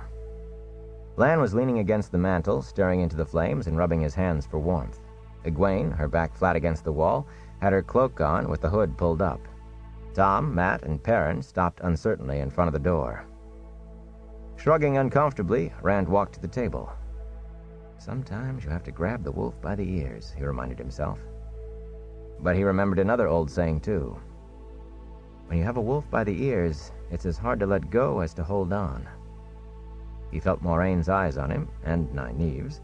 Lan was leaning against the mantel, staring into the flames and rubbing his hands for warmth. Egwene, her back flat against the wall, had her cloak on with the hood pulled up. Tom, Matt, and Perrin stopped uncertainly in front of the door. Shrugging uncomfortably, Rand walked to the table. Sometimes you have to grab the wolf by the ears, he reminded himself. But he remembered another old saying, too. When you have a wolf by the ears, it's as hard to let go as to hold on. He felt Moraine's eyes on him, and Nynaeve's,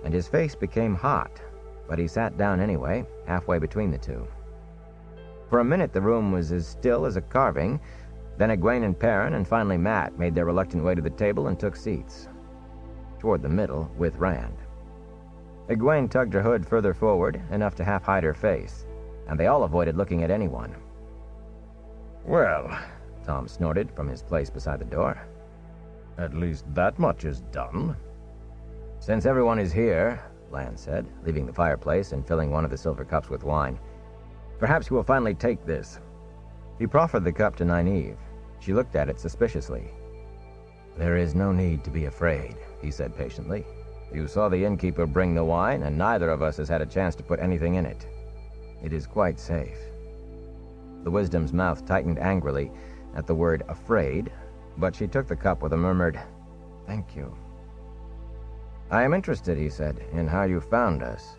and his face became hot, but he sat down anyway, halfway between the 2. For a minute the room was as still as a carving, then Egwene and Perrin, and finally Matt, made their reluctant way to the table and took seats. Toward the middle, with Rand. Egwene tugged her hood further forward, enough to half hide her face, and they all avoided looking at anyone. Well, Tom snorted from his place beside the door. At least that much is done. Since everyone is here, Lan said, leaving the fireplace and filling one of the silver cups with wine, perhaps you will finally take this. He proffered the cup to Nynaeve. She looked at it suspiciously. There is no need to be afraid, he said patiently. You saw the innkeeper bring the wine, and neither of us has had a chance to put anything in it. It is quite safe. The wisdom's mouth tightened angrily at the word afraid, but she took the cup with a murmured, "Thank you." "I am interested," he said, "in how you found us."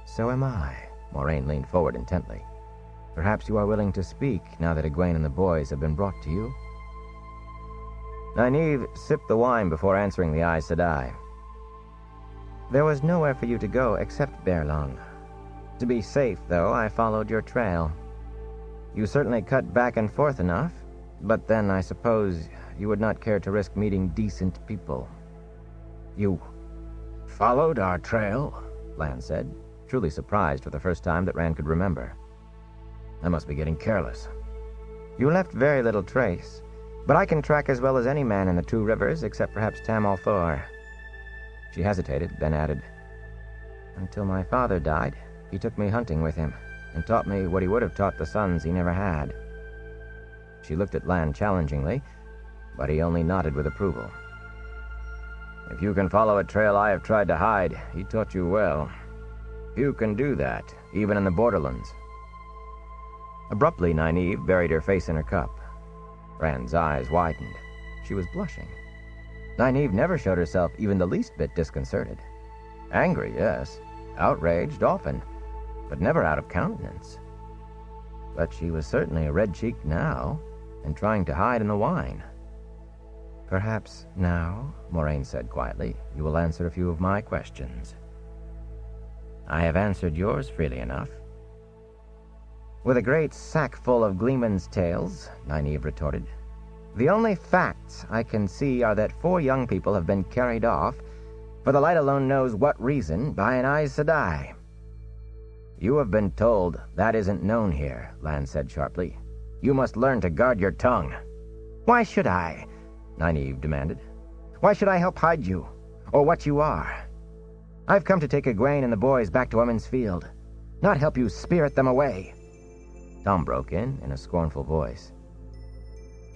"So am I." Moraine leaned forward intently. "Perhaps you are willing to speak now that Egwene and the boys have been brought to you?" Nynaeve sipped the wine before answering the Aes Sedai. There was nowhere for you to go except Baerlon. To be safe, though, I followed your trail. You certainly cut back and forth enough, but then I suppose you would not care to risk meeting decent people. You followed our trail? Lan said, truly surprised for the first time that Rand could remember. I must be getting careless. You left very little trace, but I can track as well as any man in the Two Rivers, except perhaps Tam al'Thor. She hesitated, then added, Until my father died, he took me hunting with him, and taught me what he would have taught the sons he never had. She looked at Lan challengingly, but he only nodded with approval. If you can follow a trail I have tried to hide, he taught you well. Few can do that, even in the borderlands. Abruptly, Nynaeve buried her face in her cup. Rand's eyes widened. She was blushing. Nynaeve never showed herself even the least bit disconcerted. Angry, yes. Outraged, often, but never out of countenance. But she was certainly red-cheeked now, and trying to hide in the wine. Perhaps now, Moraine said quietly, you will answer a few of my questions. I have answered yours freely enough. With a great sack full of Gleeman's tales, Nynaeve retorted, the only facts I can see are that 4 young people have been carried off, for the light alone knows what reason, by an Aes Sedai. You have been told that isn't known here, Lan said sharply. You must learn to guard your tongue. Why should I? Nynaeve demanded. Why should I help hide you, or what you are? I've come to take Egwene and the boys back to Emond's Field, not help you spirit them away. Tom broke in a scornful voice.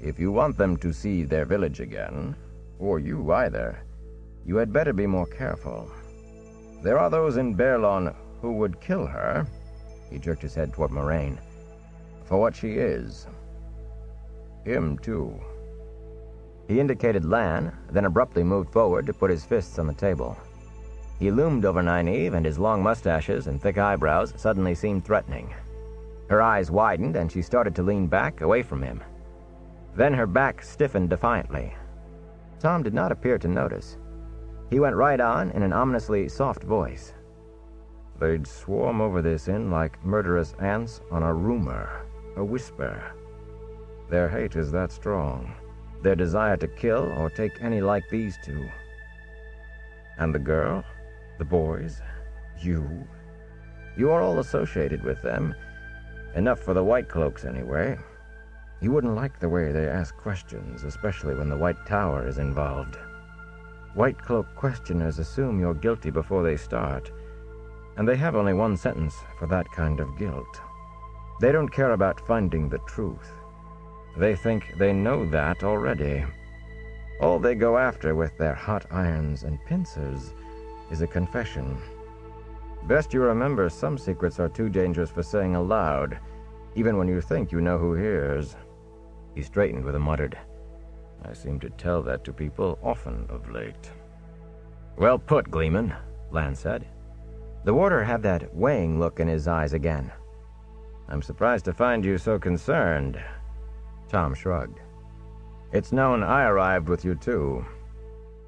If you want them to see their village again, or you either, you had better be more careful. There are those in Baerlon who would kill her, he jerked his head toward Moraine, for what she is. Him, too. He indicated Lan, then abruptly moved forward to put his fists on the table. He loomed over Nynaeve, and his long mustaches and thick eyebrows suddenly seemed threatening. Her eyes widened, and she started to lean back, away from him. Then her back stiffened defiantly. Tom did not appear to notice. He went right on in an ominously soft voice. They'd swarm over this inn like murderous ants on a rumor, a whisper. Their hate is that strong, their desire to kill or take any like these two. And the girl, the boys, you are all associated with them, enough for the White Cloaks anyway. You wouldn't like the way they ask questions, especially when the White Tower is involved. White Cloak questioners assume you're guilty before they start, and they have only one sentence for that kind of guilt. They don't care about finding the truth. They think they know that already. All they go after with their hot irons and pincers is a confession. Best you remember, some secrets are too dangerous for saying aloud, even when you think you know who hears. He straightened with a muttered, I seem to tell that to people often of late. Well put, Gleeman, Lan said. The warder had that weighing look in his eyes again. I'm surprised to find you so concerned. Tom shrugged. It's known I arrived with you, too.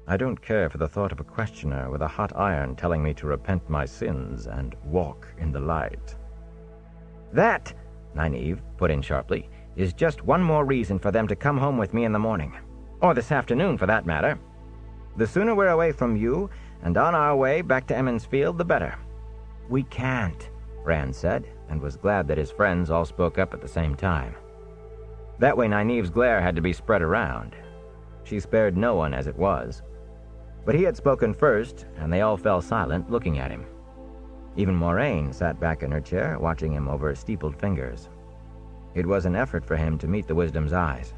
I don't care for the thought of a questioner with a hot iron telling me to repent my sins and walk in the light. That, Nynaeve put in sharply, is just one more reason for them to come home with me in the morning. Or this afternoon, for that matter. The sooner we're away from you and on our way back to Emond's Field, the better. We can't, Rand said, and was glad that his friends all spoke up at the same time. That way Nynaeve's glare had to be spread around. She spared no one as it was. But he had spoken first, and they all fell silent, looking at him. Even Moraine sat back in her chair, watching him over steepled fingers. It was an effort for him to meet the Wisdom's eyes.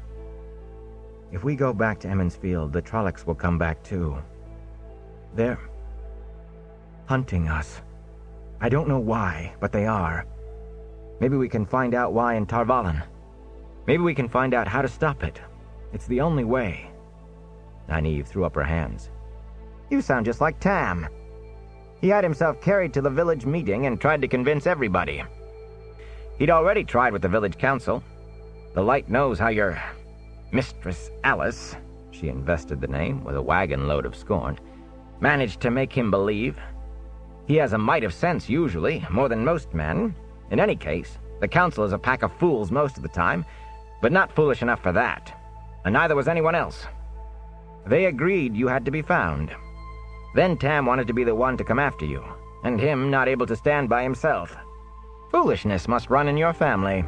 If we go back to Emond's Field, the Trollocs will come back too. They're hunting us. I don't know why, but they are. Maybe we can find out why in Tar Valon. Maybe we can find out how to stop it. It's the only way. Nynaeve threw up her hands. You sound just like Tam. He had himself carried to the village meeting and tried to convince everybody. He'd already tried with the village council. The light knows how your Mistress Alice, she invested the name with a wagon load of scorn, managed to make him believe. He has a mite of sense, usually, more than most men. In any case, the council is a pack of fools most of the time, but not foolish enough for that, and neither was anyone else. They agreed you had to be found. Then Tam wanted to be the one to come after you, and him not able to stand by himself. Foolishness must run in your family.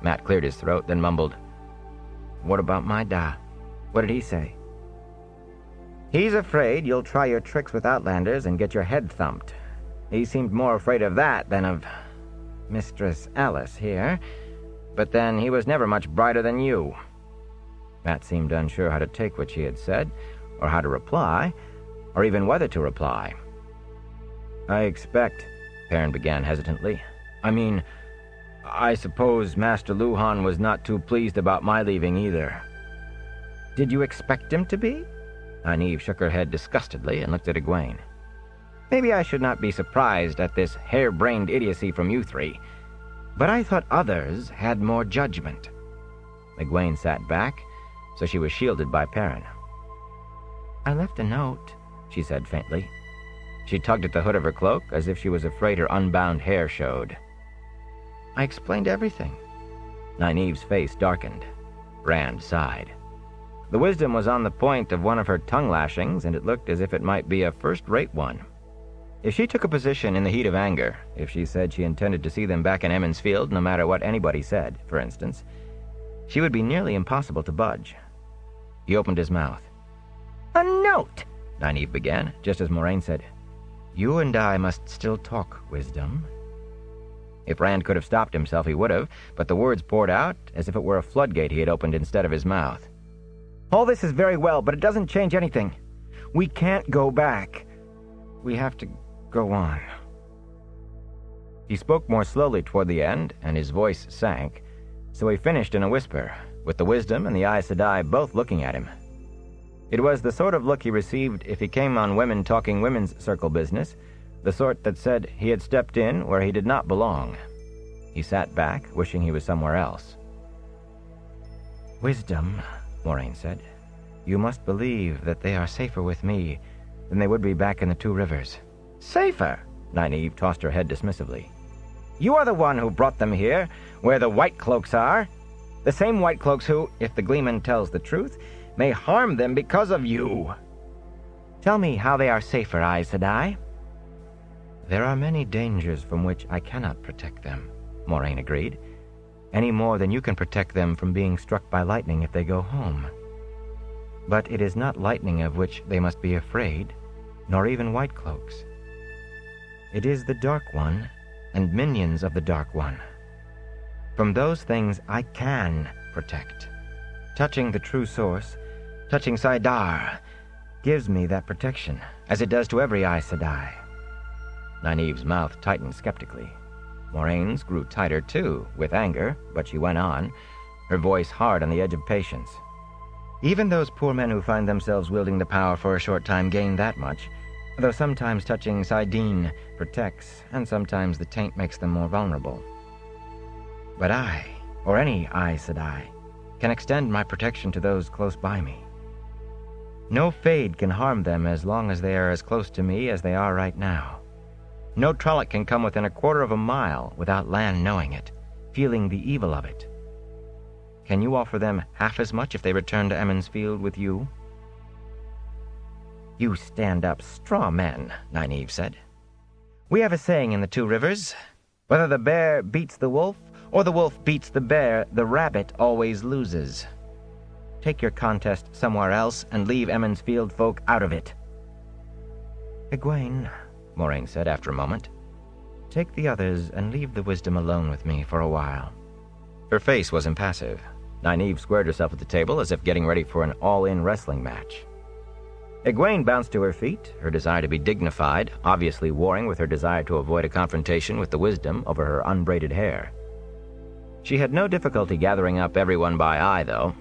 Matt cleared his throat, then mumbled, "What about my da? What did he say?" "He's afraid you'll try your tricks with Outlanders and get your head thumped. He seemed more afraid of that than of Mistress Alice here, but then he was never much brighter than you." Matt seemed unsure how to take what she had said, or how to reply, or even whether to reply. "I expect," Perrin began hesitantly. I suppose Master Luhan was not too pleased about my leaving either." "Did you expect him to be?" Nynaeve shook her head disgustedly and looked at Egwene. "Maybe I should not be surprised at this hair-brained idiocy from you three, but I thought others had more judgment." Egwene sat back, so she was shielded by Perrin. "I left a note," she said faintly. She tugged at the hood of her cloak as if she was afraid her unbound hair showed. "I explained everything." Nynaeve's face darkened. Rand sighed. The wisdom was on the point of one of her tongue lashings, and it looked as if it might be a first-rate one. If she took a position in the heat of anger, if she said she intended to see them back in Emond's Field no matter what anybody said, for instance, she would be nearly impossible to budge. He opened his mouth. "A note," Nynaeve began, just as Moraine said, "You and I must still talk, Wisdom." If Rand could have stopped himself, he would have, but the words poured out as if it were a floodgate he had opened instead of his mouth. "All this is very well, but it doesn't change anything. We can't go back. We have to go on." He spoke more slowly toward the end, and his voice sank, so he finished in a whisper, with the Wisdom and the Aes Sedai both looking at him. It was the sort of look he received if he came on women talking women's circle business, the sort that said he had stepped in where he did not belong. He sat back, wishing he was somewhere else. "Wisdom," Moraine said, "you must believe that they are safer with me than they would be back in the Two Rivers." "Safer?" Nynaeve tossed her head dismissively. "You are the one who brought them here, where the White Cloaks are. The same White Cloaks who, if the Gleeman tells the truth, may harm them because of you. Tell me how they are safer, Aes Sedai." "There are many dangers from which I cannot protect them," Moraine agreed, "any more than you can protect them from being struck by lightning if they go home. But it is not lightning of which they must be afraid, nor even White Cloaks. It is the Dark One and minions of the Dark One. From those things I can protect. Touching the true source, touching Saidar, gives me that protection, as it does to every Aes Sedai." Nynaeve's mouth tightened skeptically. Moraine's grew tighter, too, with anger, but she went on, her voice hard on the edge of patience. "Even those poor men who find themselves wielding the power for a short time gain that much, though sometimes touching saidin protects, and sometimes the taint makes them more vulnerable. But I, or any Aes Sedai, can extend my protection to those close by me. No Fade can harm them as long as they are as close to me as they are right now. No Trolloc can come within a quarter of a mile without Lan knowing it, feeling the evil of it. Can you offer them half as much if they return to Emond's Field with you?" "You stand-up straw men," Nynaeve said. "We have a saying in the Two Rivers, whether the bear beats the wolf or the wolf beats the bear, the rabbit always loses. Take your contest somewhere else and leave Emond's Field folk out of it." "Egwene," Moraine said after a moment, "take the others and leave the Wisdom alone with me for a while." Her face was impassive. Nynaeve squared herself at the table as if getting ready for an all-in wrestling match. Egwene bounced to her feet, her desire to be dignified, obviously warring with her desire to avoid a confrontation with the Wisdom over her unbraided hair. She had no difficulty gathering up everyone by eye, though.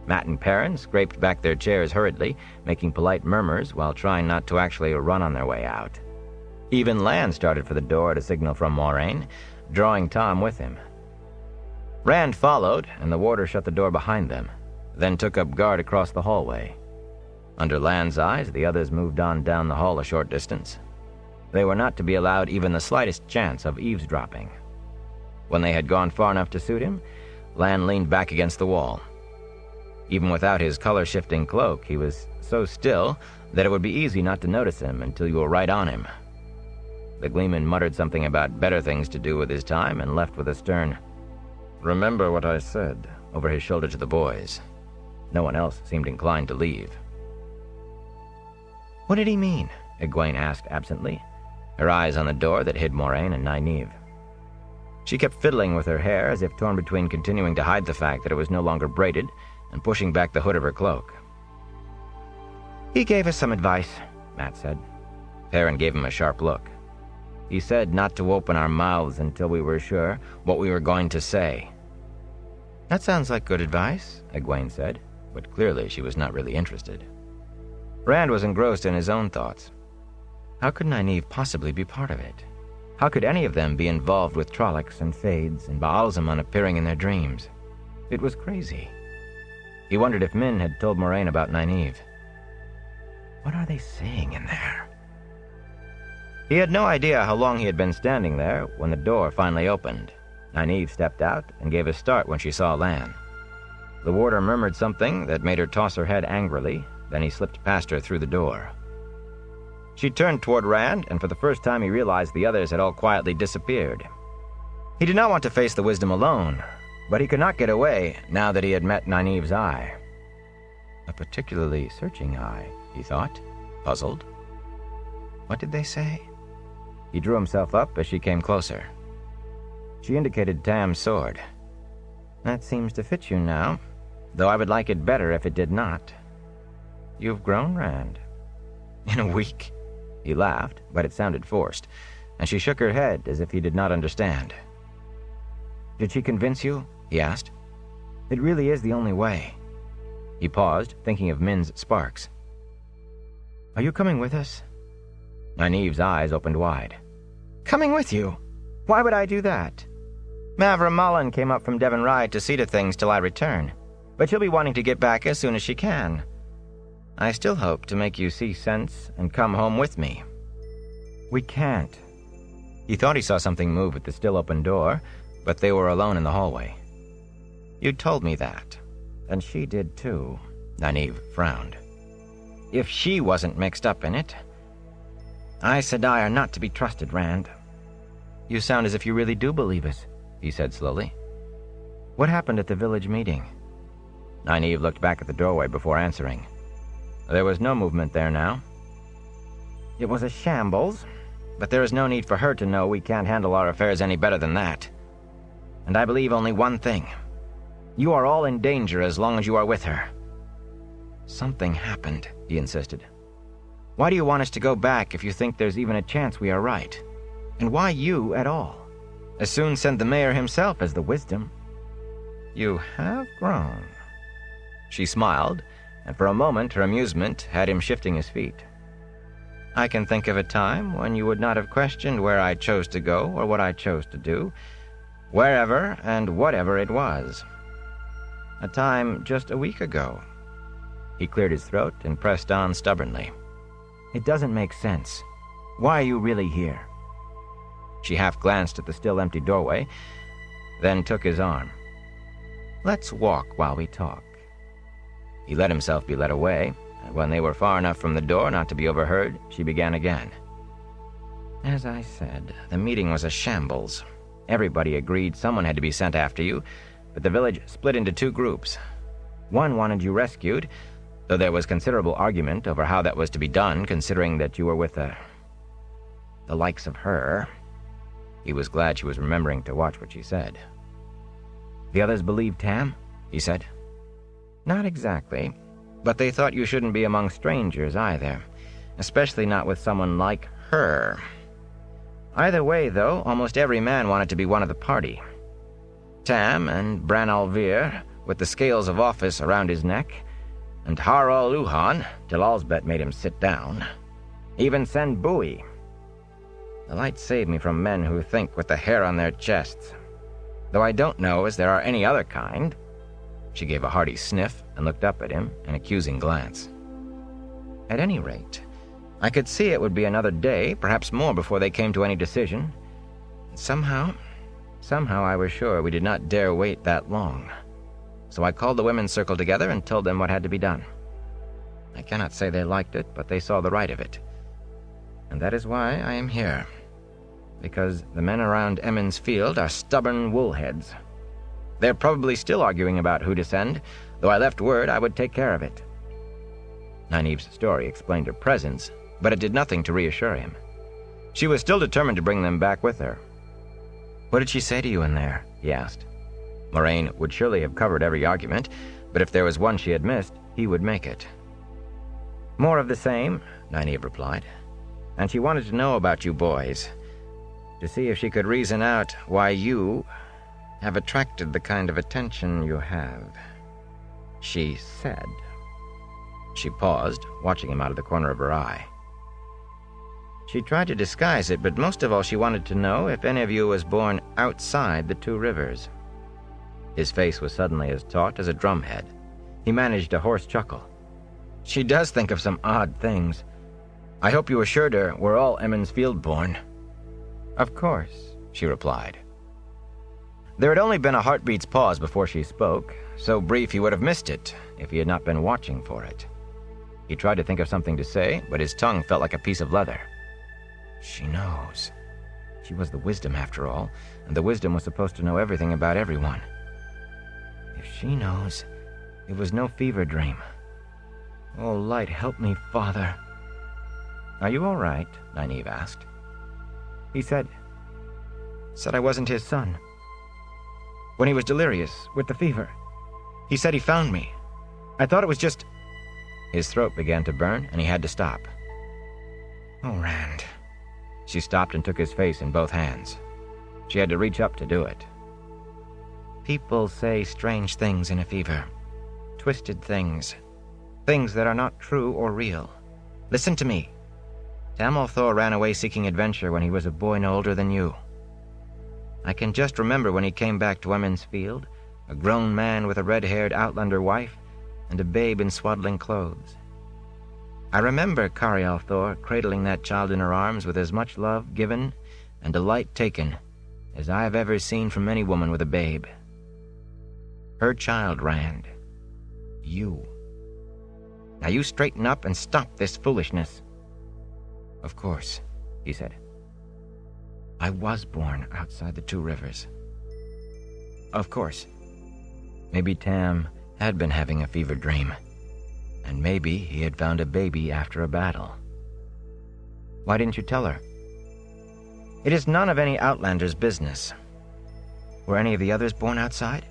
Matt and Perrin scraped back their chairs hurriedly, making polite murmurs while trying not to actually run on their way out. Even Lan started for the door at a signal from Moraine, drawing Tom with him. Rand followed, and the warder shut the door behind them. then took up guard across the hallway. Under Lan's eyes, the others moved on down the hall a short distance. They were not to be allowed even the slightest chance of eavesdropping. When they had gone far enough to suit him, Lan leaned back against the wall. Even without his color-shifting cloak, he was so still that it would be easy not to notice him until you were right on him. The Gleeman muttered something about better things to do with his time and left with a stern, "Remember what I said," over his shoulder to the boys. No one else seemed inclined to leave. "What did he mean?" Egwene asked absently, her eyes on the door that hid Moraine and Nynaeve. She kept fiddling with her hair as if torn between continuing to hide the fact that it was no longer braided and pushing back the hood of her cloak. "He gave us some advice," Mat said. Perrin gave him a sharp look. "He said not to open our mouths until we were sure what we were going to say." "That sounds like good advice," Egwene said, but clearly she was not really interested. Rand was engrossed in his own thoughts. How could Nynaeve possibly be part of it? How could any of them be involved with Trollocs and Fades and Baalzamon appearing in their dreams? It was crazy. He wondered if Min had told Moraine about Nynaeve. What are they saying in there? He had no idea how long he had been standing there when the door finally opened. Nynaeve stepped out and gave a start when she saw Lan. The warder murmured something that made her toss her head angrily, then he slipped past her through the door. She turned toward Rand, and for the first time he realized the others had all quietly disappeared. He did not want to face the wisdom alone, but he could not get away now that he had met Nynaeve's eye. A particularly searching eye, he thought, puzzled. What did they say? He drew himself up as she came closer. She indicated Tam's sword. That seems to fit you now, though I would like it better if it did not. You've grown, Rand. In a week? He laughed, but it sounded forced, and she shook her head as if he did not understand. Did she convince you? He asked. It really is the only way. He paused, thinking of Min's sparks. Are you coming with us? Nynaeve's eyes opened wide. Coming with you? Why would I do that? Mavra Mullen came up from Devon Ride to see to things till I return, but she'll be wanting to get back as soon as she can. I still hope to make you see sense and come home with me. We can't. He thought he saw something move at the still open door, but they were alone in the hallway. You told me that, and she did too. Nynaeve frowned. If she wasn't mixed up in it. Aes Sedai are not to be trusted, Rand. You sound as if you really do believe us, he said slowly. What happened at the village meeting? Nynaeve looked back at the doorway before answering. There was no movement there now. It was a shambles, but there is no need for her to know we can't handle our affairs any better than that. And I believe only one thing. You are all in danger as long as you are with her. Something happened, he insisted. Why do you want us to go back if you think there's even a chance we are right? And why you at all? As soon send the mayor himself as the wisdom. You have grown. She smiled, and for a moment her amusement had him shifting his feet. I can think of a time when you would not have questioned where I chose to go or what I chose to do, wherever and whatever it was. A time just a week ago. He cleared his throat and pressed on stubbornly. It doesn't make sense. Why are you really here? She half glanced at the still empty doorway, then took his arm. Let's walk while we talk. He let himself be led away, and when they were far enough from the door not to be overheard, she began again. As I said, the meeting was a shambles. Everybody agreed someone had to be sent after you, but the village split into two groups. One wanted you rescued, though there was considerable argument over how that was to be done, considering that you were with the likes of her. He was glad she was remembering to watch what she said. The others believed Tam? He said. Not exactly, but they thought you shouldn't be among strangers either, especially not with someone like her. Either way, though, almost every man wanted to be one of the party. Tam and Bran Al'Vir, with the scales of office around his neck, and Har-Ol Luhan, till Alsbet made him sit down. Even Sen Bui. The light saved me from men who think with the hair on their chests, though I don't know as there are any other kind. She gave a hearty sniff and looked up at him, an accusing glance. At any rate, I could see it would be another day, perhaps more, before they came to any decision. And somehow I was sure we did not dare wait that long. So I called the women's circle together and told them what had to be done. I cannot say they liked it, but they saw the right of it. And that is why I am here. Because the men around Emond's Field are stubborn woolheads. They're probably still arguing about who to send, though I left word I would take care of it. Nynaeve's story explained her presence, but it did nothing to reassure him. She was still determined to bring them back with her. "What did she say to you in there?" he asked. Moraine would surely have covered every argument, but if there was one she had missed, he would make it. "More of the same," Nynaeve replied. "And she wanted to know about you boys, to see if she could reason out why you have attracted the kind of attention you have. She said." She paused, watching him out of the corner of her eye. "She tried to disguise it, but most of all she wanted to know if any of you was born outside the Two Rivers." His face was suddenly as taut as a drumhead. He managed a hoarse chuckle. "She does think of some odd things. I hope you assured her we're all Emond's Field born." "Of course," she replied. There had only been a heartbeat's pause before she spoke, so brief he would have missed it if he had not been watching for it. He tried to think of something to say, but his tongue felt like a piece of leather. She knows. She was the Wisdom, after all, and the Wisdom was supposed to know everything about everyone. If she knows, it was no fever dream. Oh, light, help me, Father. "Are you all right?" Nynaeve asked. He said I wasn't his son. When he was delirious, with the fever. He said he found me. I thought it was just..." His throat began to burn, and he had to stop. "Oh, Rand." She stopped and took his face in both hands. She had to reach up to do it. "People say strange things in a fever. Twisted things. Things that are not true or real. Listen to me. Tamil Thor ran away seeking adventure when he was a boy no older than you. I can just remember when he came back to Emond's Field, a grown man with a red-haired outlander wife and a babe in swaddling clothes. I remember Carial Thor cradling that child in her arms with as much love given and delight taken as I have ever seen from any woman with a babe. Her child, Rand. You. Now you straighten up and stop this foolishness." "Of course," he said. "I was born outside the Two Rivers." Of course. Maybe Tam had been having a fever dream, and maybe he had found a baby after a battle. "Why didn't you tell her?" "It is none of any outlander's business." "Were any of the others born outside?"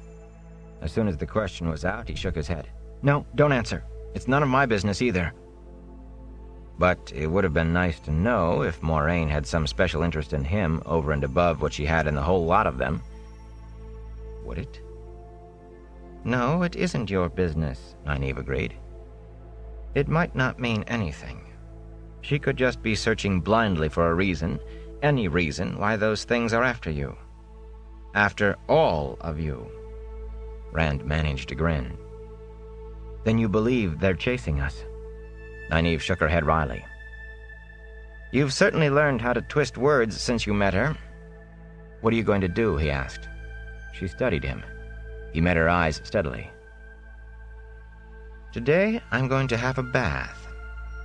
As soon as the question was out, he shook his head. "No, don't answer. It's none of my business either." But it would have been nice to know if Moraine had some special interest in him over and above what she had in the whole lot of them. Would it? "No, it isn't your business," Nynaeve agreed. "It might not mean anything. She could just be searching blindly for a reason, any reason, why those things are after you. After all of you." Rand managed to grin. "Then you believe they're chasing us?" Nynaeve shook her head wryly. "You've certainly learned how to twist words since you met her." "What are you going to do?" he asked. She studied him. He met her eyes steadily. "Today I'm going to have a bath.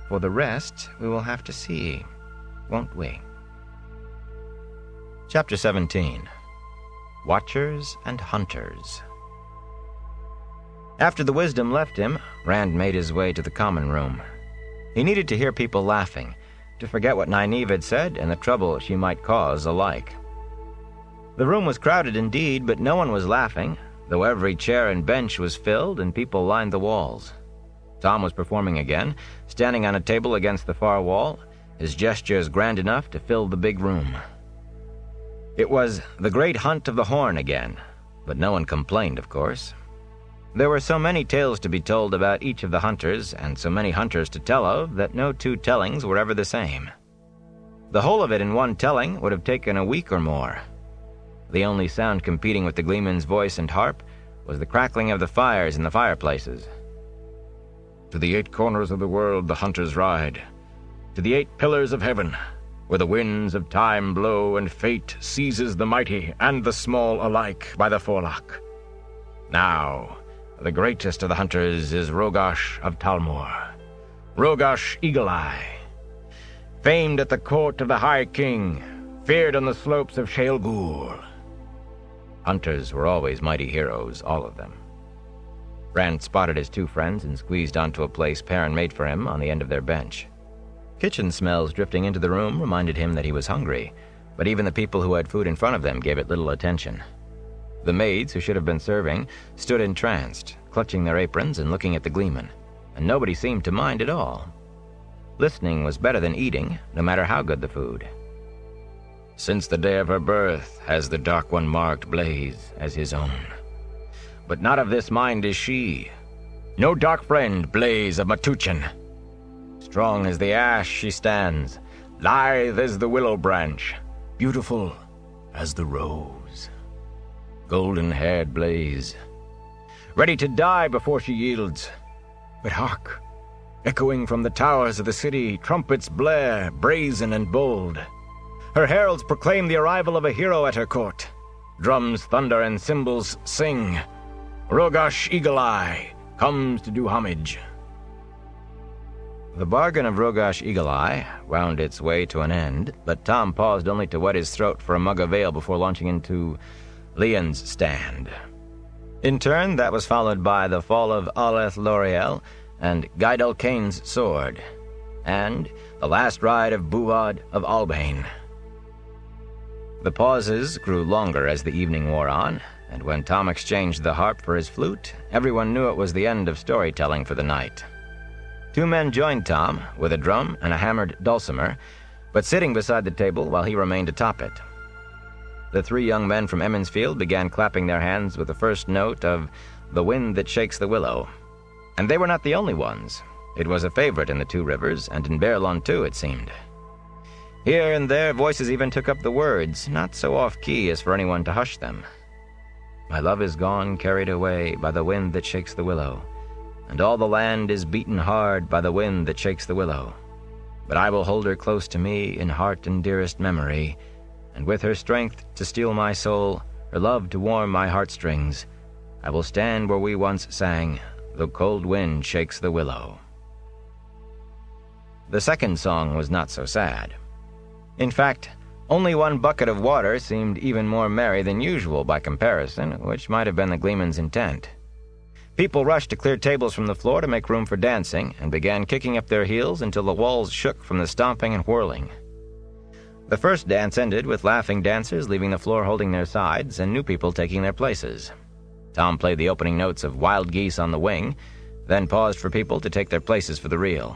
For the rest, we will have to see, won't we?" Chapter 17. Watchers and Hunters. After the Wisdom left him, Rand made his way to the common room. He needed to hear people laughing, to forget what Nynaeve had said and the trouble she might cause alike. The room was crowded indeed, but no one was laughing, though every chair and bench was filled and people lined the walls. Tom was performing again, standing on a table against the far wall, his gestures grand enough to fill the big room. It was the great hunt of the Horn again, but no one complained, of course. There were so many tales to be told about each of the hunters, and so many hunters to tell of, that no two tellings were ever the same. The whole of it in one telling would have taken a week or more. The only sound competing with the Gleeman's voice and harp was the crackling of the fires in the fireplaces. To the 8 corners of the world the hunters ride, to the 8 pillars of heaven, where the winds of time blow and fate seizes the mighty and the small alike by the forelock. Now, the greatest of the hunters is Rogash of Talmor, Rogash Eagle-Eye, famed at the court of the High King, feared on the slopes of Shale Ghul. Hunters were always mighty heroes, all of them. Rand spotted his 2 friends and squeezed onto a place Perrin made for him on the end of their bench. Kitchen smells drifting into the room reminded him that he was hungry, but even the people who had food in front of them gave it little attention. The maids, who should have been serving, stood entranced, clutching their aprons and looking at the gleeman, and nobody seemed to mind at all. Listening was better than eating, no matter how good the food. Since the day of her birth has the Dark One marked Blaze as his own. But not of this mind is she. No dark friend, Blaze of Matuchin. Strong as the ash she stands, lithe as the willow branch, beautiful as the rose. Golden-haired Blaze, ready to die before she yields. But hark! Echoing from the towers of the city, trumpets blare, brazen and bold. Her heralds proclaim the arrival of a hero at her court. Drums thunder and cymbals sing. Rogash Eagle-Eye comes to do homage. The bargain of Rogash Eagle-Eye wound its way to an end, but Tom paused only to wet his throat for a mug of ale before launching into Leon's stand. In turn, that was followed by the fall of Aleth L'Oreal and Gaidel Kane's sword, and the last ride of Buvad of Albane. The pauses grew longer as the evening wore on, and when Tom exchanged the harp for his flute, everyone knew it was the end of storytelling for the night. 2 men joined Tom, with a drum and a hammered dulcimer, but sitting beside the table while he remained atop it. The 3 young men from Emmonsfield began clapping their hands with the first note of The Wind That Shakes the Willow. And they were not the only ones. It was a favorite in the 2 Rivers, and in Baerlon too, it seemed. Here and there, voices even took up the words, not so off-key as for anyone to hush them. My love is gone, carried away by the wind that shakes the willow, and all the land is beaten hard by the wind that shakes the willow. But I will hold her close to me in heart and dearest memory, and with her strength to steel my soul, her love to warm my heartstrings, I will stand where we once sang, The Cold Wind Shakes the Willow. The second song was not so sad. In fact, only 1 bucket of water seemed even more merry than usual by comparison, which might have been the gleeman's intent. People rushed to clear tables from the floor to make room for dancing, and began kicking up their heels until the walls shook from the stomping and whirling. The first dance ended with laughing dancers leaving the floor holding their sides and new people taking their places. Tom played the opening notes of Wild Geese on the Wing, then paused for people to take their places for the reel.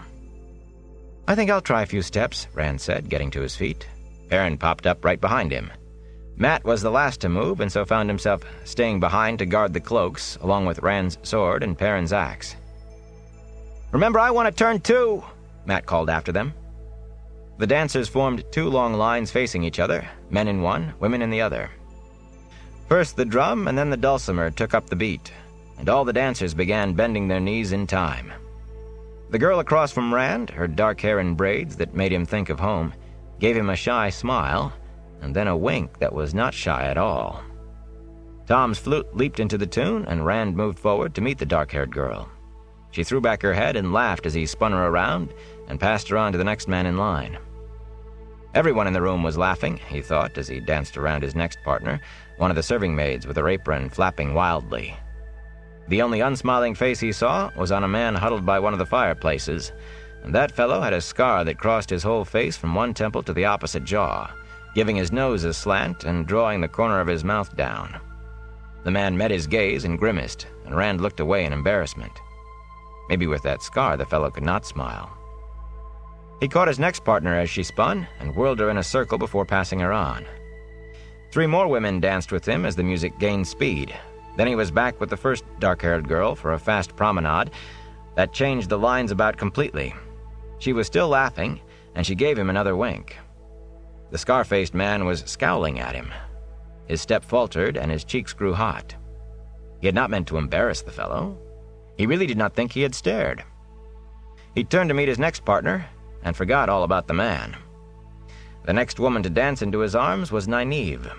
I think I'll try a few steps, Rand said, getting to his feet. Perrin popped up right behind him. Matt was the last to move, and so found himself staying behind to guard the cloaks, along with Rand's sword and Perrin's axe. Remember, I want to turn too, Matt called after them. The dancers formed 2 long lines facing each other, men in one, women in the other. First the drum and then the dulcimer took up the beat, and all the dancers began bending their knees in time. The girl across from Rand, her dark hair in braids that made him think of home, gave him a shy smile, and then a wink that was not shy at all. Tom's flute leaped into the tune, and Rand moved forward to meet the dark-haired girl. She threw back her head and laughed as he spun her around and passed her on to the next man in line. Everyone in the room was laughing, he thought, as he danced around his next partner, one of the serving maids with her apron flapping wildly. The only unsmiling face he saw was on a man huddled by one of the fireplaces, and that fellow had a scar that crossed his whole face from one temple to the opposite jaw, giving his nose a slant and drawing the corner of his mouth down. The man met his gaze and grimaced, and Rand looked away in embarrassment. Maybe with that scar the fellow could not smile. He caught his next partner as she spun and whirled her in a circle before passing her on. 3 more women danced with him as the music gained speed. Then he was back with the first dark-haired girl for a fast promenade that changed the lines about completely. She was still laughing, and she gave him another wink. The scar-faced man was scowling at him. His step faltered, and his cheeks grew hot. He had not meant to embarrass the fellow. He really did not think he had stared. He turned to meet his next partner and forgot all about the man. The next woman to dance into his arms was Nynaeve.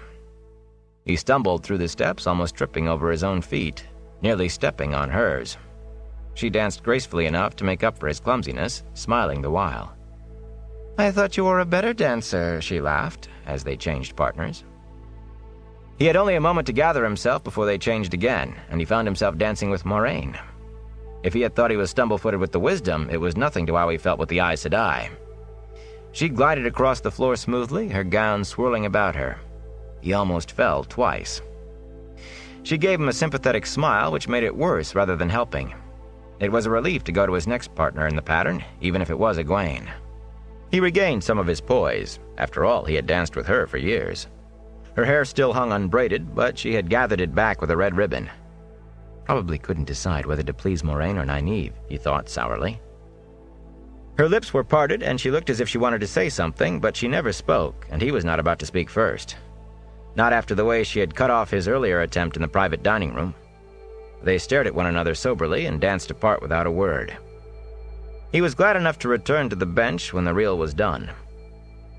He stumbled through the steps, almost tripping over his own feet, nearly stepping on hers. She danced gracefully enough to make up for his clumsiness, smiling the while. "I thought you were a better dancer," she laughed, as they changed partners. He had only a moment to gather himself before they changed again, and he found himself dancing with Moraine. If he had thought he was stumble-footed with the Wisdom, it was nothing to how he felt with the Aes Sedai. She glided across the floor smoothly, her gown swirling about her. He almost fell twice. She gave him a sympathetic smile, which made it worse rather than helping. It was a relief to go to his next partner in the pattern, even if it was Egwene. He regained some of his poise. After all, he had danced with her for years. Her hair still hung unbraided, but she had gathered it back with a red ribbon. Probably couldn't decide whether to please Moraine or Nynaeve, he thought sourly. Her lips were parted, and she looked as if she wanted to say something, but she never spoke, and he was not about to speak first. Not after the way she had cut off his earlier attempt in the private dining room. They stared at one another soberly and danced apart without a word. He was glad enough to return to the bench when the reel was done.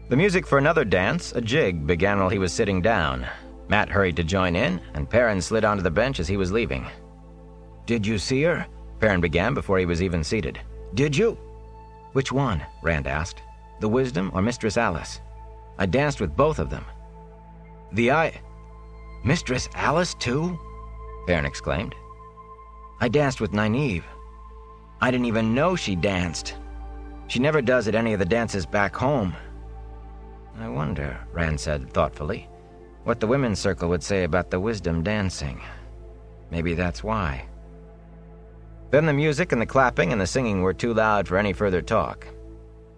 The music for another dance, a jig, began while he was sitting down. Mat hurried to join in, and Perrin slid onto the bench as he was leaving. "Did you see her?" Perrin began before he was even seated. "Did you?" "Which one?" Rand asked. "The Wisdom or Mistress Alice? I danced with both of them." Mistress Alice, too?" Perrin exclaimed. "I danced with Nynaeve. I didn't even know she danced. She never does at any of the dances back home." "I wonder," Rand said thoughtfully, "what the women's circle would say about the Wisdom dancing. Maybe that's why." Then the music and the clapping and the singing were too loud for any further talk.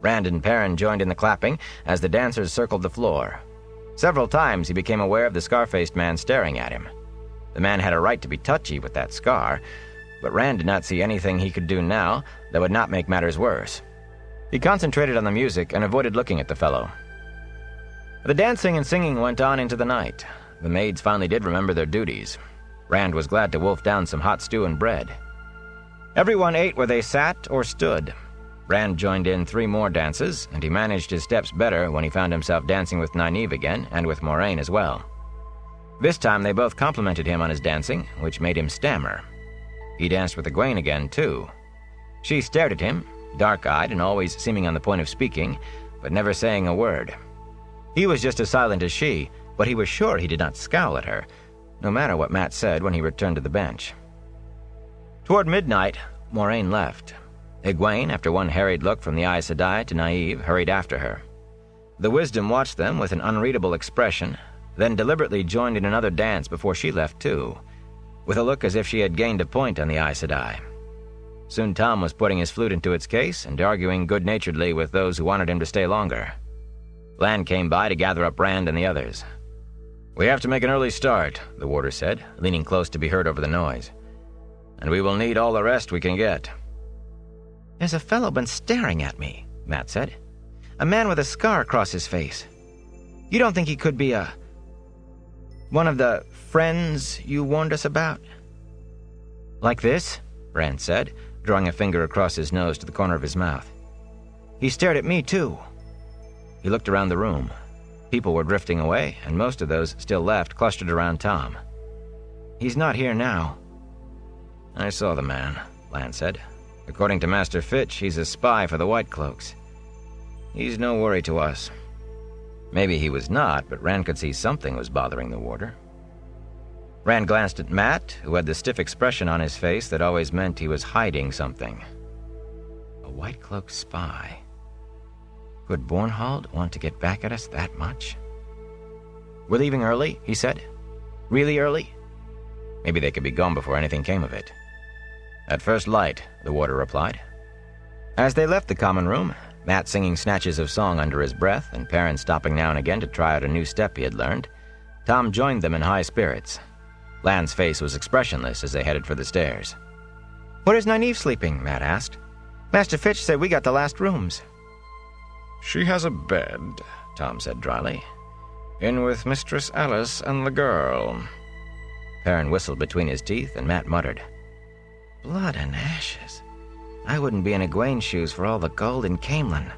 Rand and Perrin joined in the clapping as the dancers circled the floor. Several times he became aware of the scar-faced man staring at him. The man had a right to be touchy with that scar, but Rand did not see anything he could do now that would not make matters worse. He concentrated on the music and avoided looking at the fellow. The dancing and singing went on into the night. The maids finally did remember their duties. Rand was glad to wolf down some hot stew and bread. Everyone ate where they sat or stood. Rand joined in 3 more dances, and he managed his steps better when he found himself dancing with Nynaeve again, and with Moraine as well. This time they both complimented him on his dancing, which made him stammer. He danced with Egwene again, too. She stared at him, dark-eyed and always seeming on the point of speaking, but never saying a word. He was just as silent as she, but he was sure he did not scowl at her, no matter what Mat said when he returned to the bench. Toward midnight, Moraine left. Egwene, after one harried look from the Aes Sedai to Nynaeve, hurried after her. The Wisdom watched them with an unreadable expression, then deliberately joined in another dance before she left too, with a look as if she had gained a point on the Aes Sedai. Soon Tom was putting his flute into its case and arguing good-naturedly with those who wanted him to stay longer. Lan came by to gather up Rand and the others. "We have to make an early start," the warder said, leaning close to be heard over the noise. "And we will need all the rest we can get." "There's a fellow been staring at me," Mat said. "A man with a scar across his face. You don't think he could be one of the friends you warned us about?" "Like this?" Rand said, drawing a finger across his nose to the corner of his mouth. "He stared at me, too." He looked around the room. People were drifting away, and most of those still left clustered around Tom. "He's not here now." "I saw the man," Lan said. "According to Master Fitch, he's a spy for the Whitecloaks. He's no worry to us." Maybe he was not, but Rand could see something was bothering the warder. Rand glanced at Mat, who had the stiff expression on his face that always meant he was hiding something. A Whitecloak spy. Could Bornhald want to get back at us that much? "We're leaving early," he said. "Really early?" Maybe they could be gone before anything came of it. "At first light," the warder replied. As they left the common room, Mat singing snatches of song under his breath and Perrin stopping now and again to try out a new step he had learned, Tom joined them in high spirits. Lan's face was expressionless as they headed for the stairs. "Where is Nynaeve sleeping?" Mat asked. "Master Fitch said we got the last rooms." "She has a bed," Tom said dryly. "In with Mistress Alice and the girl." Perrin whistled between his teeth, and Matt muttered, "Blood and ashes. I wouldn't be in Egwene's shoes for all the gold in Camelin."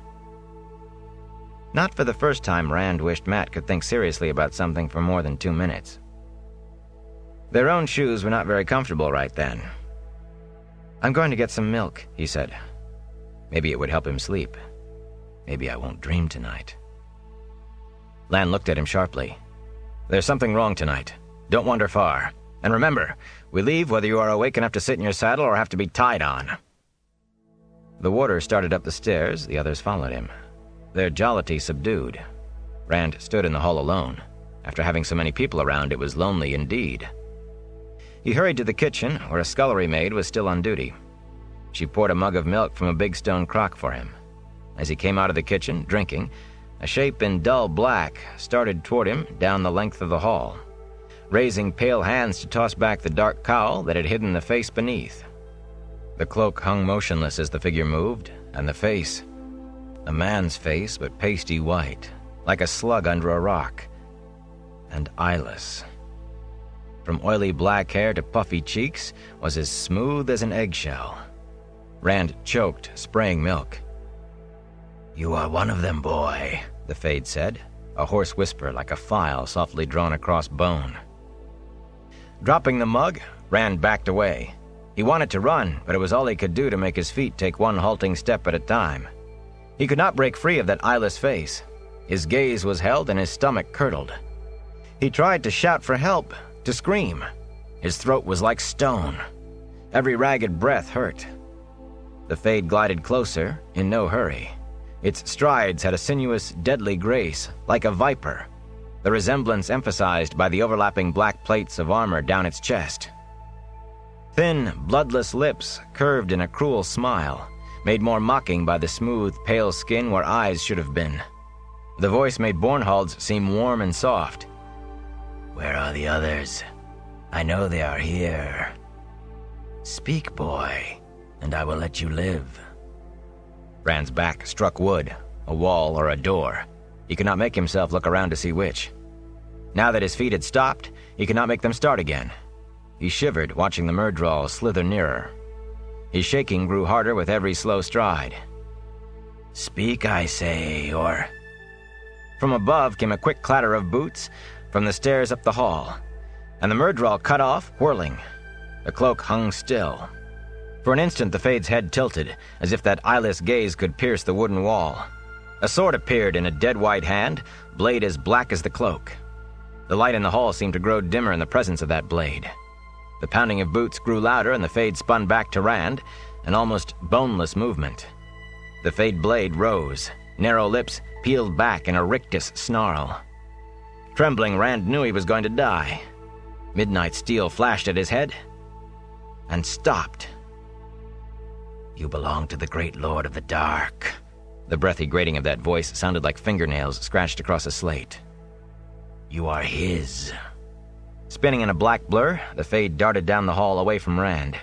Not for the first time, Rand wished Matt could think seriously about something for more than 2 minutes. Their own shoes were not very comfortable right then. "I'm going to get some milk," he said. Maybe it would help him sleep. Maybe I won't dream tonight. Lan looked at him sharply. "There's something wrong tonight. Don't wander far. And remember, we leave whether you are awake enough to sit in your saddle or have to be tied on." The warder started up the stairs, the others followed him. Their jollity subdued. Rand stood in the hall alone. After having so many people around, it was lonely indeed. He hurried to the kitchen, where a scullery maid was still on duty. She poured a mug of milk from a big stone crock for him. As he came out of the kitchen, drinking, a shape in dull black started toward him down the length of the hall, raising pale hands to toss back the dark cowl that had hidden the face beneath. The cloak hung motionless as the figure moved, and the face, a man's face but pasty white, like a slug under a rock, and eyeless. From oily black hair to puffy cheeks was as smooth as an eggshell. Rand choked, spraying milk. "You are one of them, boy," the Fade said, a hoarse whisper like a file softly drawn across bone. Dropping the mug, Rand backed away. He wanted to run, but it was all he could do to make his feet take one halting step at a time. He could not break free of that eyeless face. His gaze was held and his stomach curdled. He tried to shout for help, to scream. His throat was like stone. Every ragged breath hurt. The Fade glided closer, in no hurry. Its strides had a sinuous, deadly grace, like a viper, the resemblance emphasized by the overlapping black plates of armor down its chest. Thin, bloodless lips curved in a cruel smile, made more mocking by the smooth, pale skin where eyes should have been. The voice made Bornhald's seem warm and soft. "Where are the others? I know they are here. Speak, boy, and I will let you live." Rand's back struck wood, a wall or a door. He could not make himself look around to see which. Now that his feet had stopped, he could not make them start again. He shivered, watching the Myrddraal slither nearer. His shaking grew harder with every slow stride. "Speak, I say, or—" From above came a quick clatter of boots from the stairs up the hall, and the Myrddraal cut off, whirling. The cloak hung still. For an instant the Fade's head tilted, as if that eyeless gaze could pierce the wooden wall. A sword appeared in a dead white hand, blade as black as the cloak. The light in the hall seemed to grow dimmer in the presence of that blade. The pounding of boots grew louder, and the Fade spun back to Rand, an almost boneless movement. The Fade blade rose, narrow lips peeled back in a rictus snarl. Trembling, Rand knew he was going to die. Midnight steel flashed at his head and stopped. "You belong to the great Lord of the Dark." The breathy grating of that voice sounded like fingernails scratched across a slate. "You are his." Spinning in a black blur, the Fade darted down the hall away from Rand.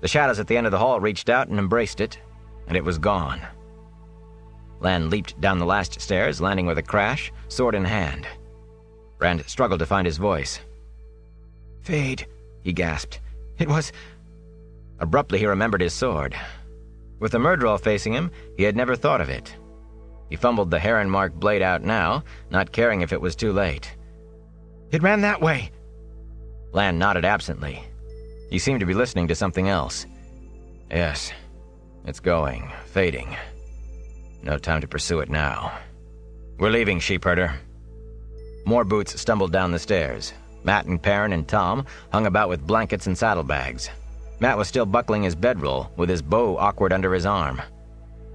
The shadows at the end of the hall reached out and embraced it, and it was gone. Lan leaped down the last stairs, landing with a crash, sword in hand. Rand struggled to find his voice. "Fade," he gasped. "It was—" Abruptly he remembered his sword. With the Myrddraal facing him, he had never thought of it. He fumbled the heron-marked blade out now, not caring if it was too late. "It ran that way." Lan nodded absently. He seemed to be listening to something else. "Yes, it's going, fading. No time to pursue it now. We're leaving, sheepherder." More boots stumbled down the stairs. Matt and Perrin and Tom hung about with blankets and saddlebags. Matt was still buckling his bedroll, with his bow awkward under his arm.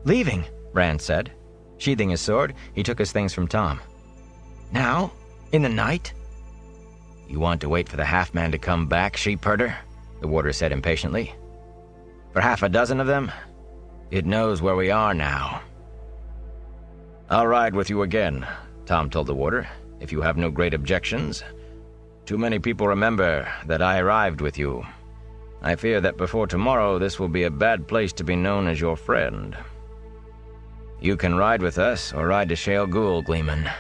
"Leaving," Rand said. Sheathing his sword, he took his things from Tom. "Now? In the night?" "You want to wait for the half-man to come back, sheepherder?" the warder said impatiently. "For half a dozen of them? It knows where we are now." "I'll ride with you again," Tom told the warder, "if you have no great objections. Too many people remember that I arrived with you. I fear that before tomorrow this will be a bad place to be known as your friend. You can ride with us or ride to Shale Ghul, Gleeman."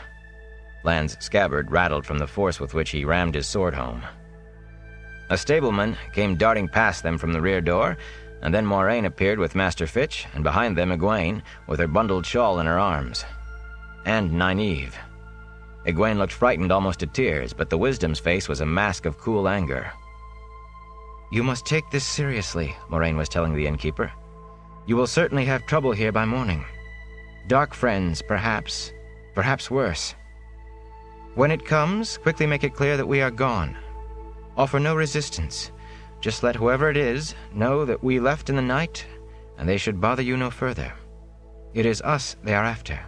Lan's scabbard rattled from the force with which he rammed his sword home. A stableman came darting past them from the rear door, and then Moraine appeared with Master Fitch, and behind them Egwene, with her bundled shawl in her arms. And Nynaeve. Egwene looked frightened almost to tears, but the Wisdom's face was a mask of cool anger. "You must take this seriously," Moraine was telling the innkeeper. "You will certainly have trouble here by morning. Dark friends, perhaps worse. When it comes, quickly make it clear that we are gone. Offer no resistance. Just let whoever it is know that we left in the night, and they should bother you no further. It is us they are after."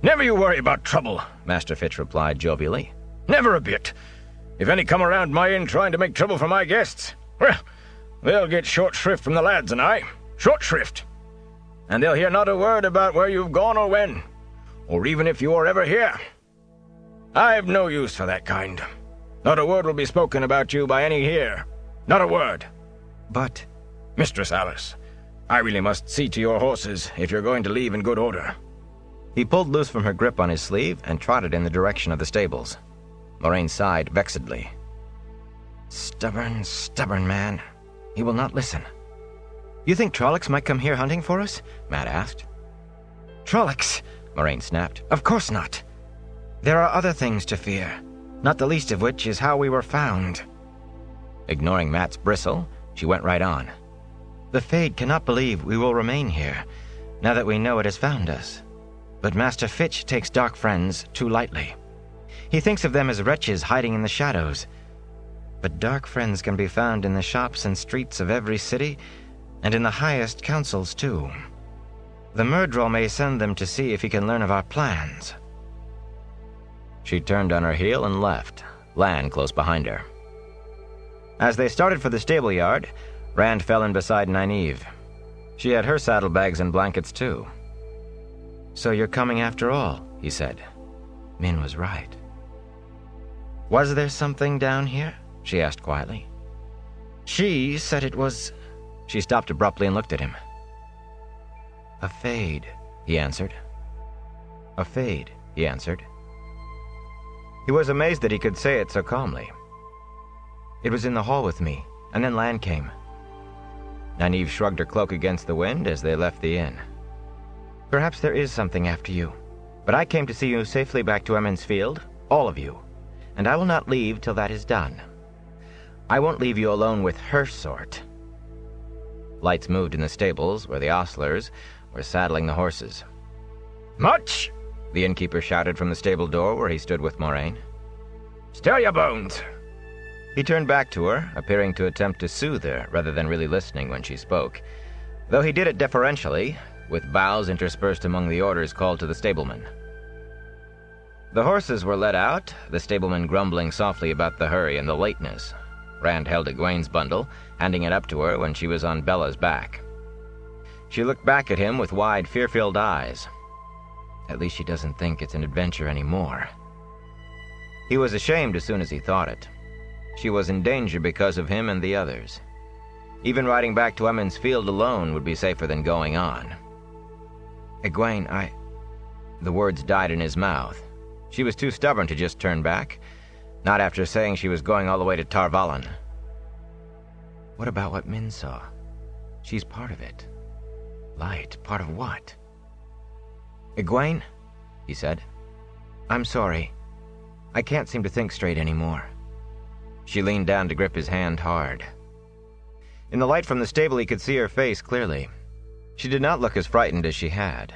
"Never you worry about trouble," Master Fitch replied jovially. "Never a bit. If any come around my inn trying to make trouble for my guests, well, they'll get short shrift from the lads and I. Short shrift. And they'll hear not a word about where you've gone or when, or even if you are ever here. I've no use for that kind. Not a word will be spoken about you by any here. Not a word." "But—" "Mistress Alice, I really must see to your horses if you're going to leave in good order." He pulled loose from her grip on his sleeve and trotted in the direction of the stables. Moraine sighed vexedly. Stubborn man. He will not listen." "You think Trollocs might come here hunting for us?" Matt asked. "Trollocs!" Moraine snapped. "Of course not. There are other things to fear, not the least of which is how we were found." Ignoring Matt's bristle, she went right on. "The Fade cannot believe we will remain here, now that we know it has found us. But Master Fitch takes dark friends too lightly. He thinks of them as wretches hiding in the shadows. But dark friends can be found in the shops and streets of every city, and in the highest councils too. The Myrddraal may send them to see if he can learn of our plans." She turned on her heel and left, Lan close behind her. As they started for the stable yard, Rand fell in beside Nynaeve. She had her saddlebags and blankets too. "So you're coming after all," he said. Min was right. "Was there something down here?" she asked quietly. "She said it was—" She stopped abruptly and looked at him. "A Fade," he answered. "A Fade," he answered. He was amazed that he could say it so calmly. "It was in the hall with me, and then Lan came." Nynaeve shrugged her cloak against the wind as they left the inn. "Perhaps there is something after you, but I came to see you safely back to Emond's Field, all of you, and I will not leave till that is done. I won't leave you alone with her sort." Lights moved in the stables where the ostlers were saddling the horses. "Much?" the innkeeper shouted from the stable door where he stood with Moraine. "Stir your bones." He turned back to her, appearing to attempt to soothe her rather than really listening when she spoke, though he did it deferentially, with bows interspersed among the orders called to the stablemen. The horses were led out, the stableman grumbling softly about the hurry and the lateness. Rand held Egwene's bundle, handing it up to her when she was on Bella's back. She looked back at him with wide, fear-filled eyes. At least she doesn't think it's an adventure anymore. He was ashamed as soon as he thought it. She was in danger because of him and the others. Even riding back to Emond's Field alone would be safer than going on. "Egwene, The words died in his mouth. She was too stubborn to just turn back, not after saying she was going all the way to Tar Valon. What about what Min saw? She's part of it. Light, part of what? "Egwene," he said. "I'm sorry. I can't seem to think straight anymore." She leaned down to grip his hand hard. In the light from the stable he could see her face clearly. She did not look as frightened as she had.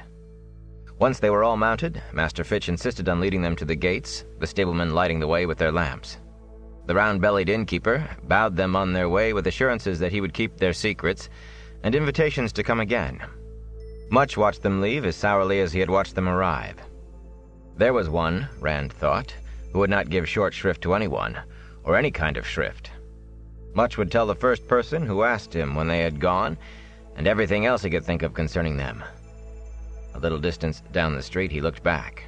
Once they were all mounted, Master Fitch insisted on leading them to the gates, the stablemen lighting the way with their lamps. The round-bellied innkeeper bowed them on their way with assurances that he would keep their secrets, and invitations to come again. Much watched them leave as sourly as he had watched them arrive. There was one, Rand thought, who would not give short shrift to anyone, or any kind of shrift. Much would tell the first person who asked him when they had gone, and everything else he could think of concerning them. A little distance down the street he looked back.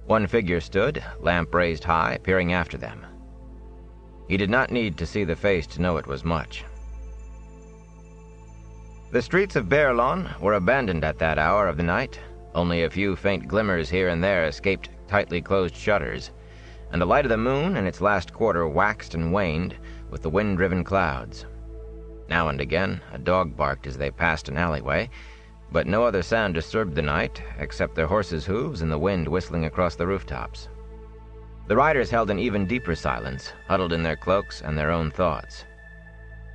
One figure stood, lamp raised high, peering after them. He did not need to see the face to know it was Much. The streets of Baerlon were abandoned at that hour of the night. Only a few faint glimmers here and there escaped tightly closed shutters, and the light of the moon in its last quarter waxed and waned with the wind-driven clouds. Now and again, a dog barked as they passed an alleyway, but no other sound disturbed the night except their horses' hooves and the wind whistling across the rooftops. The riders held an even deeper silence, huddled in their cloaks and their own thoughts.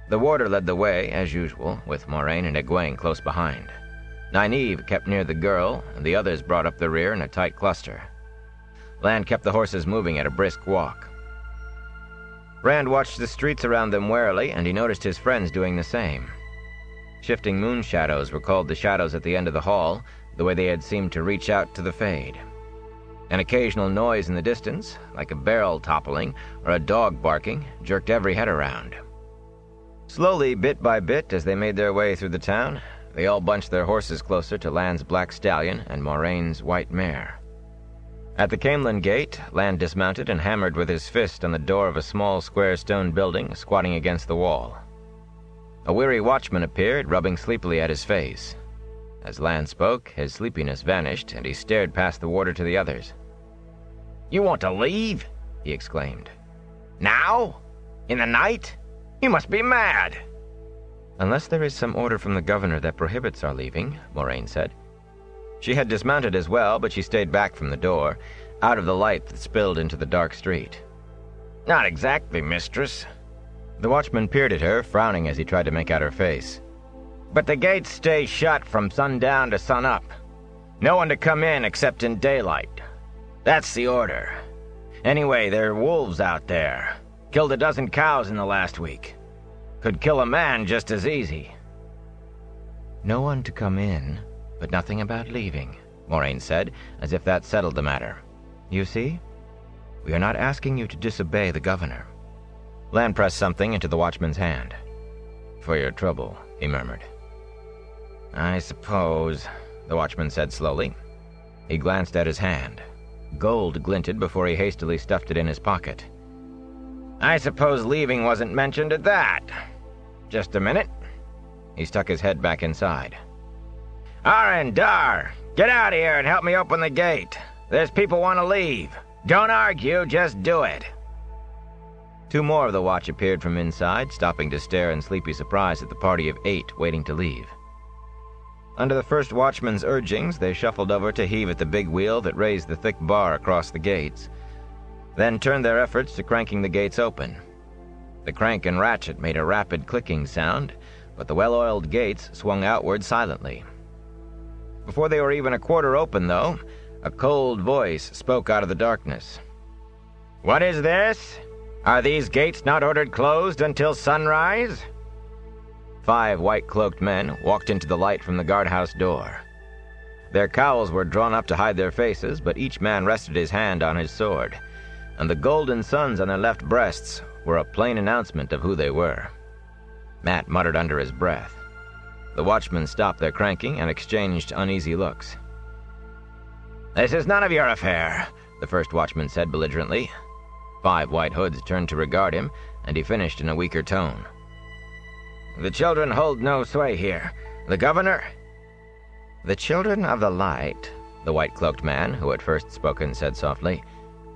The warder led the way, as usual, with Moraine and Egwene close behind. Nynaeve kept near the girl, and the others brought up the rear in a tight cluster. Lan kept the horses moving at a brisk walk. Rand watched the streets around them warily, and he noticed his friends doing the same. Shifting moon shadows recalled the shadows at the end of the hall, the way they had seemed to reach out to the fade. An occasional noise in the distance, like a barrel toppling or a dog barking, jerked every head around. Slowly, bit by bit, as they made their way through the town, they all bunched their horses closer to Lan's black stallion and Moraine's white mare. At the Caemlyn gate, Lan dismounted and hammered with his fist on the door of a small square stone building squatting against the wall. A weary watchman appeared, rubbing sleepily at his face. As Lan spoke, his sleepiness vanished, and he stared past the warder to the others. "You want to leave?" he exclaimed. "Now? In the night? You must be mad!" "Unless there is some order from the governor that prohibits our leaving," Moraine said. She had dismounted as well, but she stayed back from the door, out of the light that spilled into the dark street. "Not exactly, mistress." The watchman peered at her, frowning as he tried to make out her face. "But the gates stay shut from sundown to sunup. No one to come in except in daylight. That's the order. Anyway, there are wolves out there. Killed a dozen cows in the last week. Could kill a man just as easy." "No one to come in, but nothing about leaving," Moraine said, as if that settled the matter. "You see? We are not asking you to disobey the governor." Lan pressed something into the watchman's hand. "For your trouble," he murmured. "I suppose," the watchman said slowly. He glanced at his hand. Gold glinted before he hastily stuffed it in his pocket. "I suppose leaving wasn't mentioned at that. Just a minute." He stuck his head back inside. "Arrendar, get out of here and help me open the gate. There's people want to leave. Don't argue, just do it." Two more of the watch appeared from inside, stopping to stare in sleepy surprise at the party of 8 waiting to leave. Under the first watchman's urgings, they shuffled over to heave at the big wheel that raised the thick bar across the gates, then turned their efforts to cranking the gates open. The crank and ratchet made a rapid clicking sound, but the well-oiled gates swung outward silently. Before they were even a quarter open, though, a cold voice spoke out of the darkness. "What is this? Are these gates not ordered closed until sunrise?" 5 white-cloaked men walked into the light from the guardhouse door. Their cowls were drawn up to hide their faces, but each man rested his hand on his sword, and the golden suns on their left breasts were a plain announcement of who they were. Matt muttered under his breath. The watchmen stopped their cranking and exchanged uneasy looks. "This is none of your affair," the first watchman said belligerently. 5 white hoods turned to regard him, and he finished in a weaker tone. "The children hold no sway here. The governor—" "The children of the light," the white-cloaked man, who had first spoken, said softly,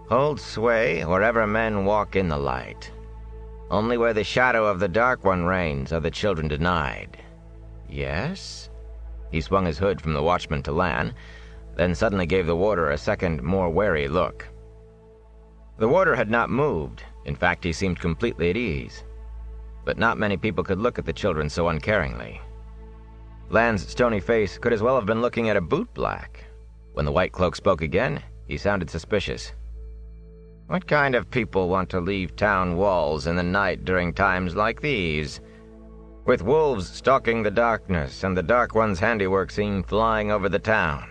"hold sway wherever men walk in the light. Only where the shadow of the Dark One reigns are the children denied." "Yes?" He swung his hood from the watchman to Lan, then suddenly gave the warder a second, more wary look. The warder had not moved. In fact, he seemed completely at ease. But not many people could look at the children so uncaringly. Lan's stony face could as well have been looking at a bootblack. When the white cloak spoke again, he sounded suspicious. "What kind of people want to leave town walls in the night during times like these? With wolves stalking the darkness and the Dark One's handiwork seen flying over the town."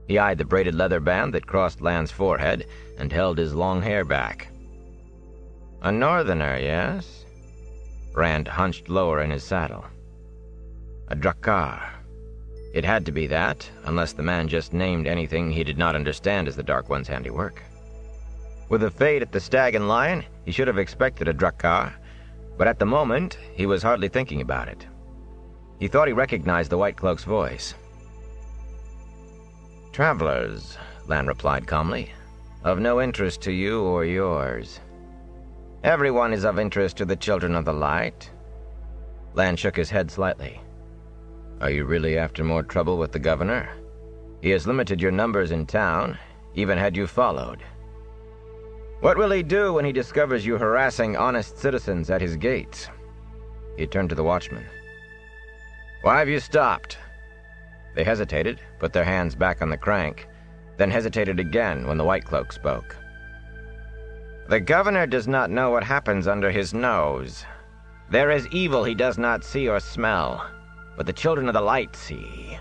He eyed the braided leather band that crossed Lan's forehead and held his long hair back. "A northerner, yes?" Rand hunched lower in his saddle. "A Drakkar. It had to be that, unless the man just named anything he did not understand as the Dark One's handiwork. With the fate at the Stag and Lion, he should have expected a Drakkar, but at the moment, he was hardly thinking about it. He thought he recognized the White Cloak's voice. "Travelers," Lan replied calmly. of no interest to you or yours. Everyone is of interest to the Children of the Light." Lan shook his head slightly. "Are you really after more trouble with the governor? He has limited your numbers in town, even had you followed. What will he do when he discovers you harassing honest citizens at his gates?" He turned to the watchmen. "Why have you stopped?" They hesitated, put their hands back on the crank, then hesitated again when the White Cloak spoke. "The governor does not know what happens under his nose. There is evil he does not see or smell, but the Children of the Light see."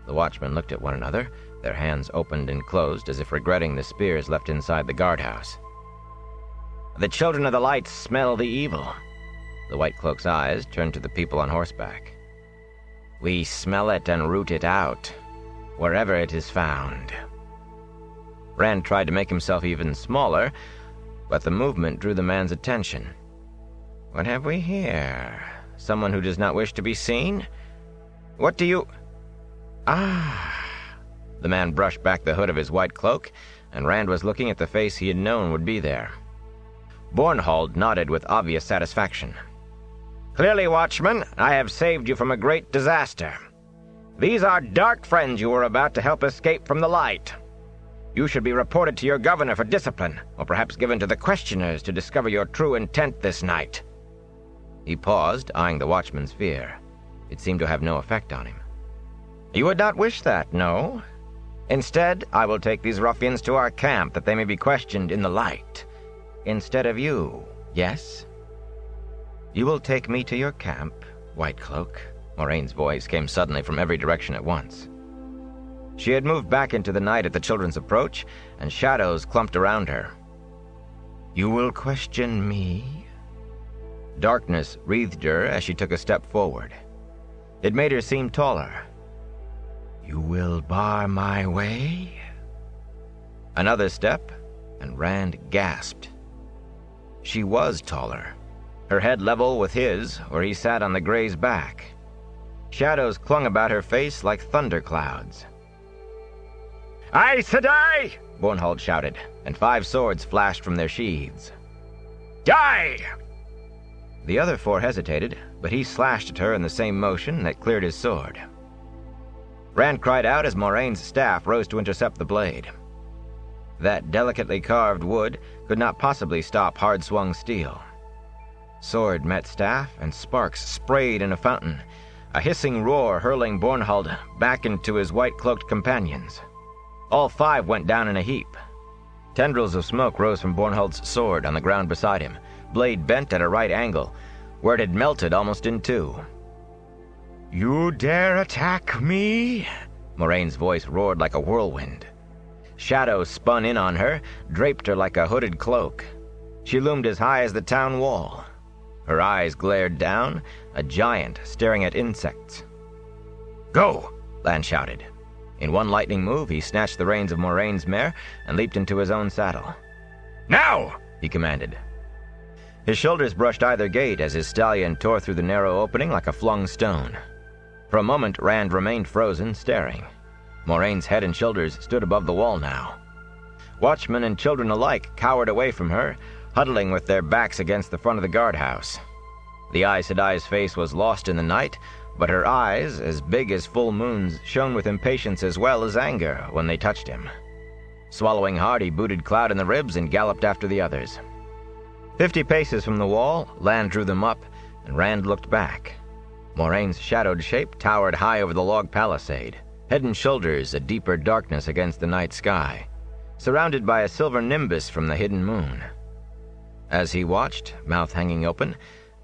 The watchmen looked at one another, their hands opened and closed as if regretting the spears left inside the guardhouse. "The Children of the Light smell the evil." The White Cloak's eyes turned to the people on horseback. "We smell it and root it out, wherever it is found." Rand tried to make himself even smaller, but the movement drew the man's attention. "What have we here? Someone who does not wish to be seen? What do you... Ah!" The man brushed back the hood of his white cloak, and Rand was looking at the face he had known would be there. Bornhold nodded with obvious satisfaction. "Clearly, Watchman, I have saved you from a great disaster. These are dark friends you were about to help escape from the light. You should be reported to your governor for discipline, or perhaps given to the questioners to discover your true intent this night." He paused, eyeing the watchman's fear. It seemed to have no effect on him. "You would not wish that, no? Instead, I will take these ruffians to our camp that they may be questioned in the light. Instead of you, yes?" "You will take me to your camp, White Cloak?" Moraine's voice came suddenly from every direction at once. She had moved back into the night at the children's approach, and shadows clumped around her. "You will question me?" Darkness wreathed her as she took a step forward. It made her seem taller. "You will bar my way?" Another step, and Rand gasped. She was taller, her head level with his where he sat on the gray's back. Shadows clung about her face like thunderclouds. "Aes Sedai!" Bornhold shouted, and 5 swords flashed from their sheaths. "Die!" The other 4 hesitated, but he slashed at her in the same motion that cleared his sword. Rand cried out as Moraine's staff rose to intercept the blade. That delicately carved wood could not possibly stop hard-swung steel. Sword met staff, and sparks sprayed in a fountain, a hissing roar hurling Bornhold back into his white-cloaked companions. All 5 went down in a heap. Tendrils of smoke rose from Bornhold's sword on the ground beside him, blade bent at a right angle, where it had melted almost in 2. "You dare attack me?" Moraine's voice roared like a whirlwind. Shadows spun in on her, draped her like a hooded cloak. She loomed as high as the town wall. Her eyes glared down, a giant staring at insects. "Go!" Lan shouted. In one lightning move, he snatched the reins of Moraine's mare and leaped into his own saddle. "Now!" he commanded. His shoulders brushed either gate as his stallion tore through the narrow opening like a flung stone. For a moment, Rand remained frozen, staring. Moraine's head and shoulders stood above the wall now. Watchmen and children alike cowered away from her, huddling with their backs against the front of the guardhouse. The Aes Sedai's face was lost in the night, but her eyes, as big as full moons, shone with impatience as well as anger when they touched him. Swallowing hard, he booted Cloud in the ribs and galloped after the others. 50 paces from the wall, Lan drew them up, and Rand looked back. Moraine's shadowed shape towered high over the log palisade, head and shoulders a deeper darkness against the night sky, surrounded by a silver nimbus from the hidden moon. As he watched, mouth hanging open,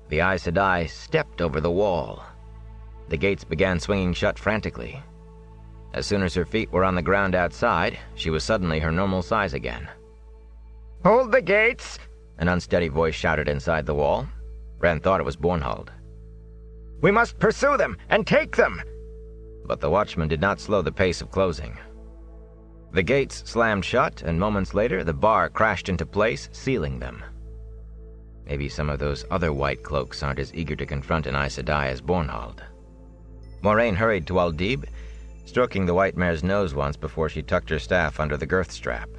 the Aes Sedai stepped over the wall. The gates began swinging shut frantically. As soon as her feet were on the ground outside, she was suddenly her normal size again. "Hold the gates!" an unsteady voice shouted inside the wall. Rand thought it was Bornhold. "We must pursue them and take them!" But the watchman did not slow the pace of closing. The gates slammed shut, and moments later the bar crashed into place, sealing them. Maybe some of those other white cloaks aren't as eager to confront an Aes Sedai as Bornhold. Moraine hurried to Aldib, stroking the white mare's nose once before she tucked her staff under the girth strap.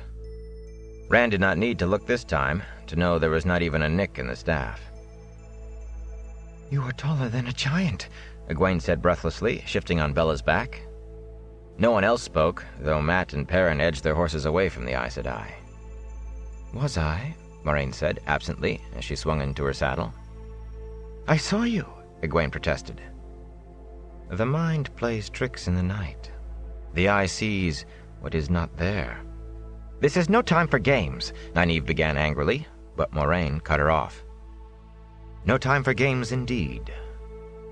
Rand did not need to look this time to know there was not even a nick in the staff. "You are taller than a giant," Egwene said breathlessly, shifting on Bella's back. No one else spoke, though Mat and Perrin edged their horses away from the Aes Sedai. "Was I?" Moraine said absently as she swung into her saddle. "I saw you," Egwene protested. The mind plays tricks in the night. The eye sees what is not there. "This is no time for games," Nynaeve began angrily, but Moraine cut her off. No time for games indeed.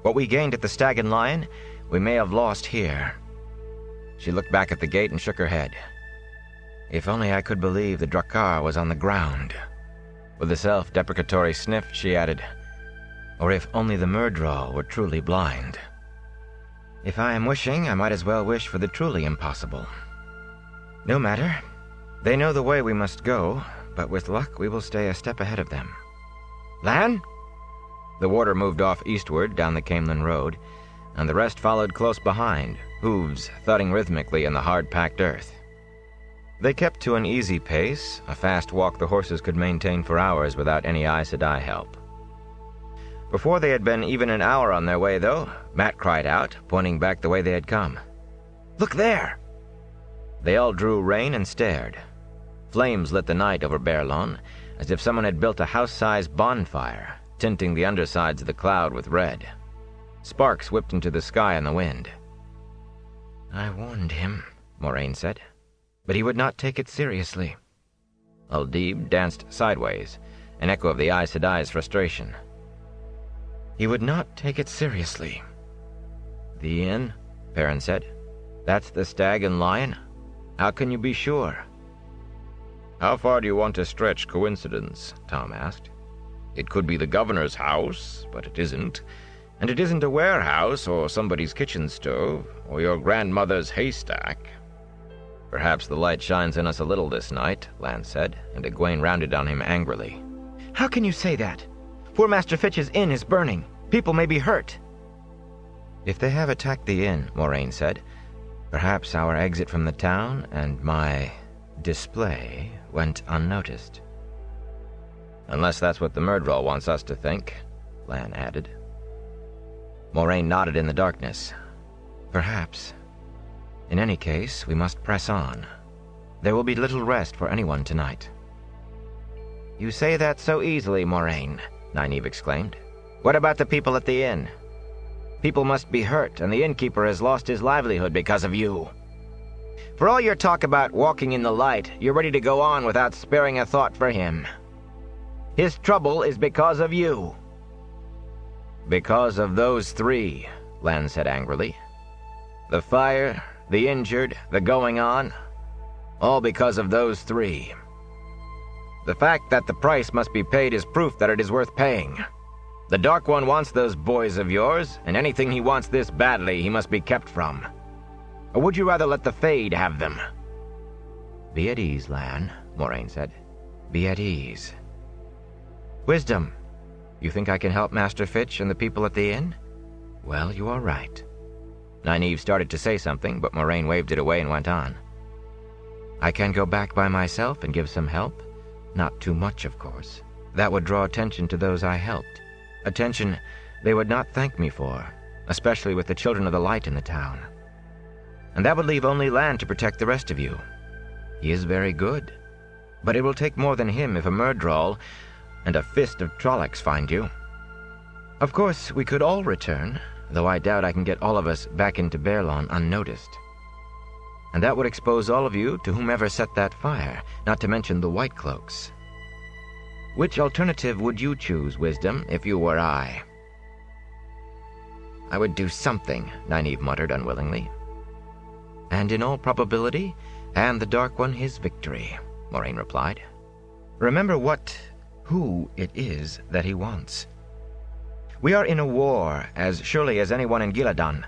What we gained at the Stag and Lion, we may have lost here. She looked back at the gate and shook her head. If only I could believe the Drakkar was on the ground. With a self-deprecatory sniff, she added, or if only the Myrddraal were truly blind. If I am wishing, I might as well wish for the truly impossible. No matter. They know the way we must go, but with luck we will stay a step ahead of them. "Lan?" The warder moved off eastward down the Caemlyn road, and the rest followed close behind, hooves thudding rhythmically in the hard-packed earth. They kept to an easy pace, a fast walk the horses could maintain for hours without any Aes Sedai help. Before they had been even an hour on their way, though, Mat cried out, pointing back the way they had come. "Look there!" They all drew rein and stared. Flames lit the night over Baerlon, as if someone had built a house-sized bonfire, tinting the undersides of the cloud with red. Sparks whipped into the sky in the wind. "I warned him," Moraine said, "but he would not take it seriously." Uldib danced sideways, an echo of the Aes Sedai's frustration. "He would not take it seriously." "The inn?" Perrin said. "That's the Stag and Lion? How can you be sure?" "How far do you want to stretch coincidence?" Tom asked. "It could be the governor's house, but it isn't. And it isn't a warehouse or somebody's kitchen stove or your grandmother's haystack." "Perhaps the light shines in us a little this night," Lance said, and Egwene rounded on him angrily. "How can you say that? Poor Master Fitch's inn is burning. People may be hurt." "If they have attacked the inn," Moraine said, "perhaps our exit from the town and my display went unnoticed." "Unless that's what the Myrddraal wants us to think," Lan added. Moraine nodded in the darkness. "Perhaps. In any case, we must press on. There will be little rest for anyone tonight." "You say that so easily, Moraine," Nynaeve exclaimed. "What about the people at the inn? People must be hurt, and the innkeeper has lost his livelihood because of you. For all your talk about walking in the light, you're ready to go on without sparing a thought for him. His trouble is because of you." "Because of those three," Lan said angrily. "The fire, the injured, the going on, all because of those three. The fact that the price must be paid is proof that it is worth paying. The Dark One wants those boys of yours, and anything he wants this badly he must be kept from. Or would you rather let the Fade have them?" "Be at ease, Lan," Moraine said. "Be at ease. Wisdom, you think I can help Master Fitch and the people at the inn? Well, you are right." Nynaeve started to say something, but Moraine waved it away and went on. "I can go back by myself and give some help. Not too much, of course. That would draw attention to those I helped. Attention they would not thank me for, especially with the Children of the Light in the town. And that would leave only Lan to protect the rest of you. He is very good, but it will take more than him if a Myrddraal and a fist of Trollocs find you. Of course, we could all return, though I doubt I can get all of us back into Baerlon unnoticed. And that would expose all of you to whomever set that fire, not to mention the White Cloaks. Which alternative would you choose, Wisdom, if you were I?" "I would do something," Nynaeve muttered unwillingly. "And in all probability, hand the Dark One his victory," Moraine replied. "Remember who it is that he wants. We are in a war as surely as anyone in Gillidan,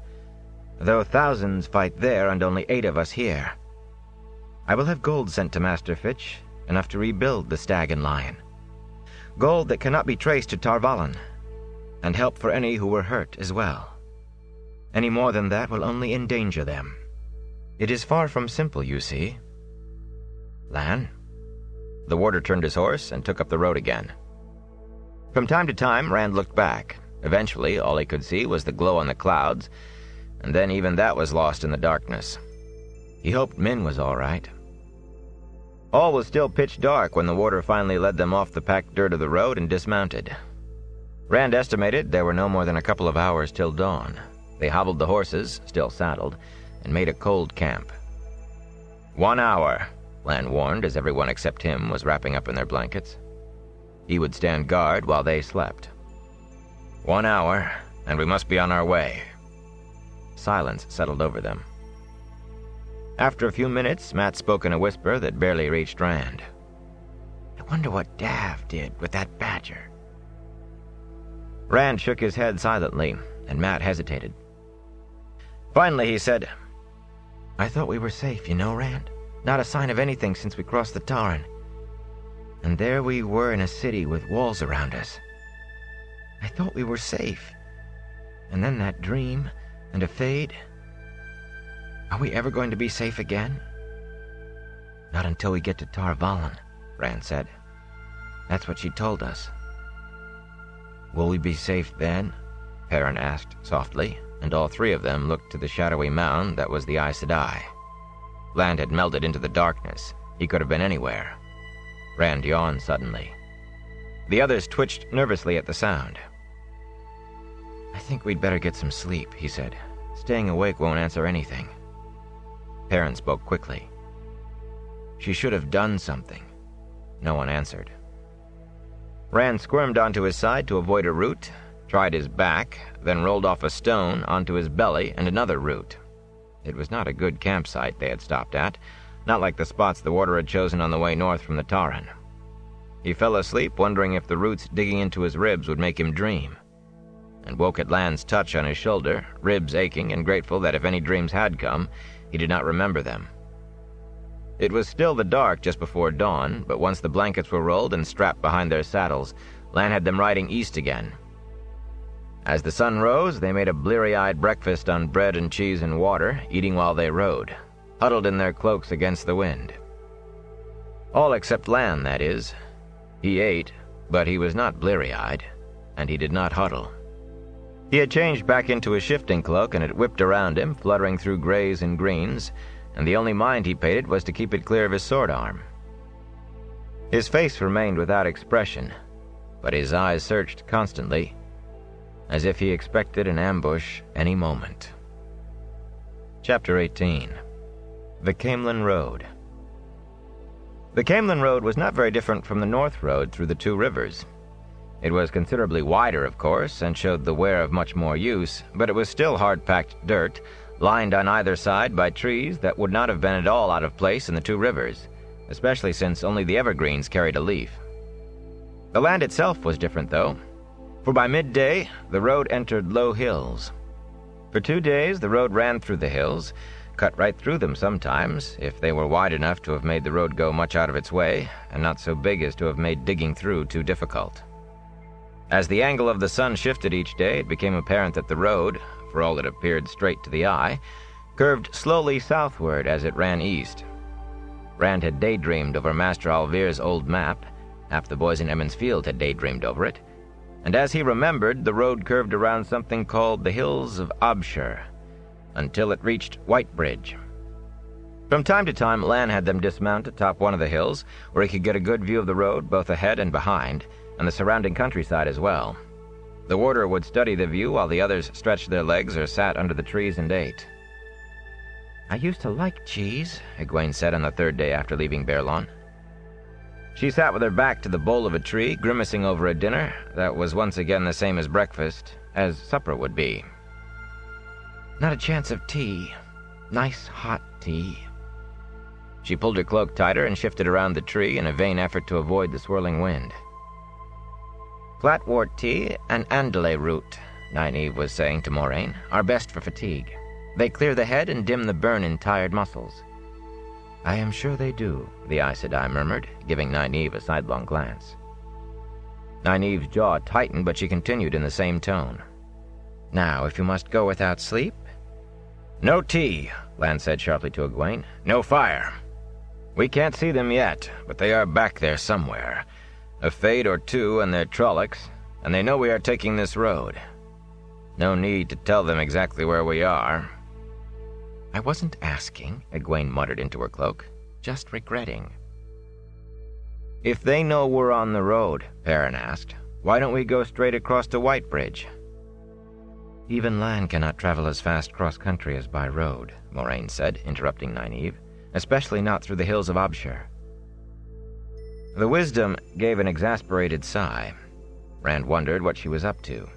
though thousands fight there and only 8 of us here. I will have gold sent to Master Fitch, enough to rebuild the Stag and Lion. Gold that cannot be traced to Tar Valon, and help for any who were hurt as well. Any more than that will only endanger them. It is far from simple, you see. Lan, The warder turned his horse and took up the road again. From time to time, Rand looked back. Eventually, all he could see was the glow on the clouds, and then even that was lost in the darkness. He hoped Min was all right. All was still pitch dark when the warder finally led them off the packed dirt of the road and dismounted. Rand estimated there were no more than a couple of hours till dawn. They hobbled the horses, still saddled, and made a cold camp. 1 hour, Lan warned as everyone except him was wrapping up in their blankets. He would stand guard while they slept. 1 hour, and we must be on our way. Silence settled over them. After a few minutes, Matt spoke in a whisper that barely reached Rand. I wonder what Dav did with that badger. Rand shook his head silently, and Matt hesitated. Finally, he said, I thought we were safe, you know, Rand. Not a sign of anything since we crossed the Tauren. And there we were in a city with walls around us. I thought we were safe. And then that dream, and a fade. Are we ever going to be safe again? Not until we get to Tar Valon, Rand said. That's what she told us. Will we be safe then? Perrin asked softly, and all three of them looked to the shadowy mound that was the Aes Sedai. Land had melted into the darkness. He could have been anywhere. Rand yawned suddenly. The others twitched nervously at the sound. I think we'd better get some sleep, he said. Staying awake won't answer anything. Perrin spoke quickly. She should have done something. No one answered. Rand squirmed onto his side to avoid a root, tried his back, then rolled off a stone onto his belly and another root. It was not a good campsite they had stopped at, not like the spots the warder had chosen on the way north from the Tauren. He fell asleep wondering if the roots digging into his ribs would make him dream, and woke at Lan's touch on his shoulder, ribs aching and grateful that if any dreams had come, he did not remember them. It was still the dark just before dawn, but once the blankets were rolled and strapped behind their saddles, Lan had them riding east again. As the sun rose, they made a bleary-eyed breakfast on bread and cheese and water, eating while they rode, huddled in their cloaks against the wind. All except Lan, that is. He ate, but he was not bleary-eyed, and he did not huddle. He had changed back into his shifting cloak, and it whipped around him, fluttering through grays and greens, and the only mind he paid it was to keep it clear of his sword arm. His face remained without expression, but his eyes searched constantly, as if he expected an ambush any moment. Chapter 18. The Caemlyn Road. The Caemlyn Road was not very different from the North Road through the two rivers. It was considerably wider, of course, and showed the wear of much more use, but it was still hard-packed dirt, lined on either side by trees that would not have been at all out of place in the two rivers, especially since only the evergreens carried a leaf. The land itself was different, though, for by midday the road entered low hills. For 2 days the road ran through the hills, cut right through them sometimes, if they were wide enough to have made the road go much out of its way, and not so big as to have made digging through too difficult. As the angle of the sun shifted each day, it became apparent that the road, for all it appeared straight to the eye, curved slowly southward as it ran east. Rand had daydreamed over Master Alvir's old map, half the boys in Emmons Field had daydreamed over it, and as he remembered, the road curved around something called the Hills of Abshur, until it reached Whitebridge. From time to time, Lan had them dismount atop one of the hills, where he could get a good view of the road both ahead and behind, and the surrounding countryside as well. The warder would study the view while the others stretched their legs or sat under the trees and ate. I used to like cheese, Egwene said on the third day after leaving Baerlon. She sat with her back to the bole of a tree, grimacing over a dinner that was once again the same as breakfast, as supper would be. Not a chance of tea. Nice hot tea. She pulled her cloak tighter and shifted around the tree in a vain effort to avoid the swirling wind. Flatwort tea and andalay root, Nynaeve was saying to Moraine, are best for fatigue. They clear the head and dim the burn in tired muscles. I am sure they do, the Aes Sedai murmured, giving Nynaeve a sidelong glance. Nynaeve's jaw tightened, but she continued in the same tone. Now, if you must go without sleep... No tea, Lan said sharply to Egwene. No fire. We can't see them yet, but they are back there somewhere. A fade or two and they're Trollocs, and they know we are taking this road. No need to tell them exactly where we are." "I wasn't asking," Egwene muttered into her cloak. "Just regretting." "If they know we're on the road," Perrin asked, "why don't we go straight across to Whitebridge?" "Even Lan cannot travel as fast cross-country as by road," Moraine said, interrupting Nynaeve, "especially not through the hills of Abshur." The Wisdom gave an exasperated sigh. Rand wondered what she was up to.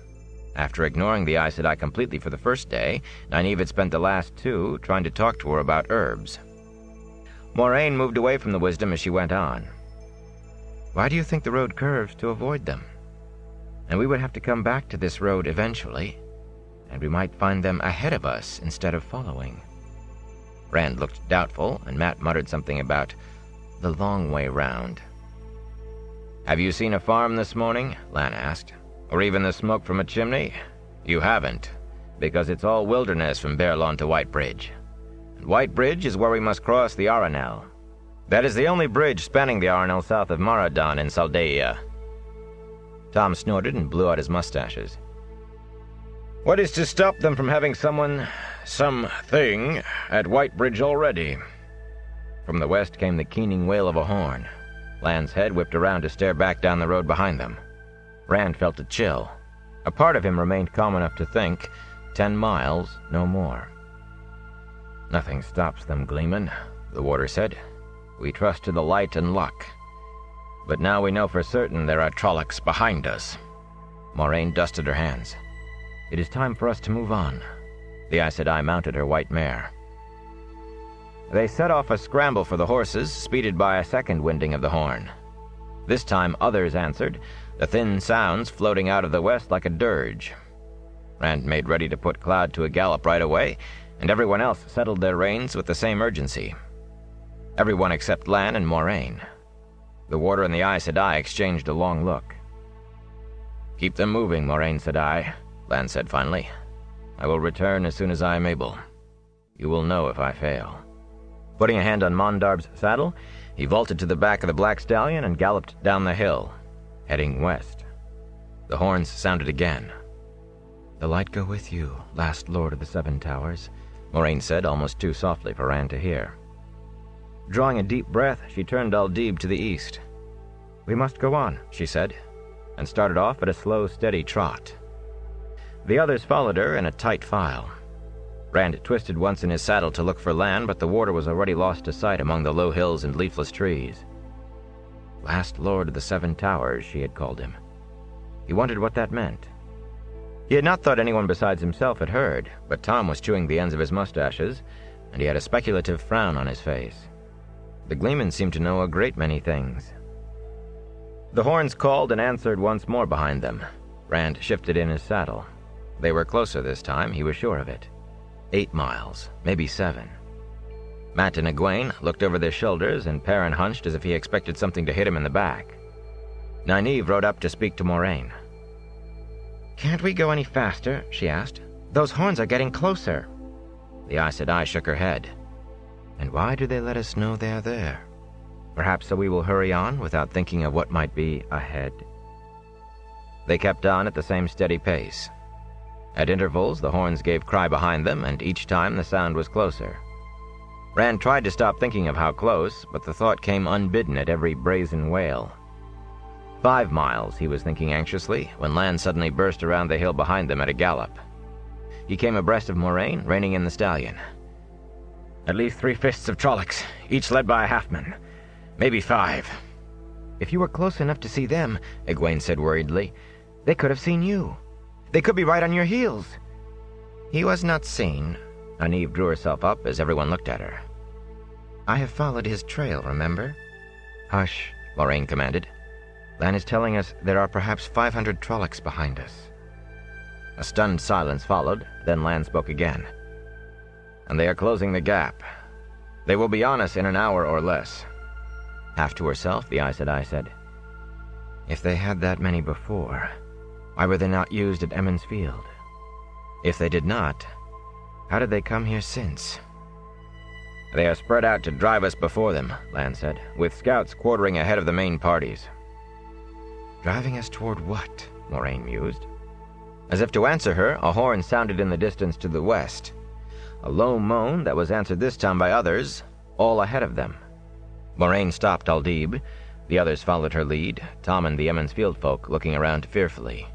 After ignoring the Aes Sedai completely for the first day, Nynaeve had spent the last 2 trying to talk to her about herbs. Moraine moved away from the Wisdom as she went on. "Why do you think the road curves to avoid them? And we would have to come back to this road eventually, and we might find them ahead of us instead of following." Rand looked doubtful, and Mat muttered something about the long way round. "Have you seen a farm this morning?" Lan asked. "Or even the smoke from a chimney? You haven't, because it's all wilderness from Baerlon to Whitebridge. And Whitebridge is where we must cross the Aranel. That is the only bridge spanning the Aranel south of Maradan in Saldaea." Tom snorted and blew out his mustaches. "What is to stop them from having something, at Whitebridge already?" From the west came the keening wail of a horn. Lan's head whipped around to stare back down the road behind them. Rand felt a chill. A part of him remained calm enough to think, 10 miles, no more. "Nothing stops them, Gleeman," the warder said. "We trust to the light and luck. But now we know for certain there are Trollocs behind us." Moraine dusted her hands. "It is time for us to move on." The Aes Sedai mounted her white mare. They set off a scramble for the horses, speeded by a second winding of the horn. This time others answered, the thin sounds floating out of the west like a dirge. Rand made ready to put Cloud to a gallop right away, and everyone else settled their reins with the same urgency. Everyone except Lan and Moraine. The warder and the Aes Sedai exchanged a long look. "Keep them moving, Moraine Sedai," Lan said finally. "I will return as soon as I am able. You will know if I fail." Putting a hand on Mondarb's saddle, he vaulted to the back of the Black Stallion and galloped down the hill, heading west. The horns sounded again. "The light go with you, last Lord of the Seven Towers," Moraine said almost too softly for Rand to hear. Drawing a deep breath, she turned Aldib to the east. "We must go on," she said, and started off at a slow, steady trot. The others followed her in a tight file. Rand twisted once in his saddle to look for Lan, but the warder was already lost to sight among the low hills and leafless trees. Last Lord of the Seven Towers, she had called him. He wondered what that meant. He had not thought anyone besides himself had heard, but Tom was chewing the ends of his mustaches, and he had a speculative frown on his face. The Gleeman seemed to know a great many things. The horns called and answered once more behind them. Rand shifted in his saddle. They were closer this time, he was sure of it. 8 miles, maybe 7. Mat and Egwene looked over their shoulders, and Perrin hunched as if he expected something to hit him in the back. Nynaeve rode up to speak to Moraine. "Can't we go any faster?" she asked. "Those horns are getting closer." The Aes Sedai shook her head. "And why do they let us know they are there? Perhaps so we will hurry on without thinking of what might be ahead." They kept on at the same steady pace. At intervals, the horns gave cry behind them, and each time the sound was closer. Rand tried to stop thinking of how close, but the thought came unbidden at every brazen wail. 5 miles, he was thinking anxiously, when Lan suddenly burst around the hill behind them at a gallop. He came abreast of Moraine, reining in the stallion. "At least 3 fists of Trollocs, each led by a halfman. Maybe 5. "If you were close enough to see them," Egwene said worriedly, "they could have seen you. They could be right on your heels." "He was not seen." Nynaeve drew herself up as everyone looked at her. "I have followed his trail, remember?" "Hush," Moraine commanded. "Lan is telling us there are perhaps 500 Trollocs behind us." A stunned silence followed, then Lan spoke again. "And they are closing the gap. They will be on us in an hour or less." Half to herself, the Aes Sedai said, "If they had that many before, why were they not used at Emond's Field? If they did not, how did they come here since?" They are spread out to drive us before them, Lan said, with scouts quartering ahead of the main parties. Driving us toward what? Moraine mused. As if to answer her, a horn sounded in the distance to the west. A low moan that was answered this time by others, all ahead of them. Moraine stopped Aldib. The others followed her lead, Tom and the Emmons field folk looking around fearfully.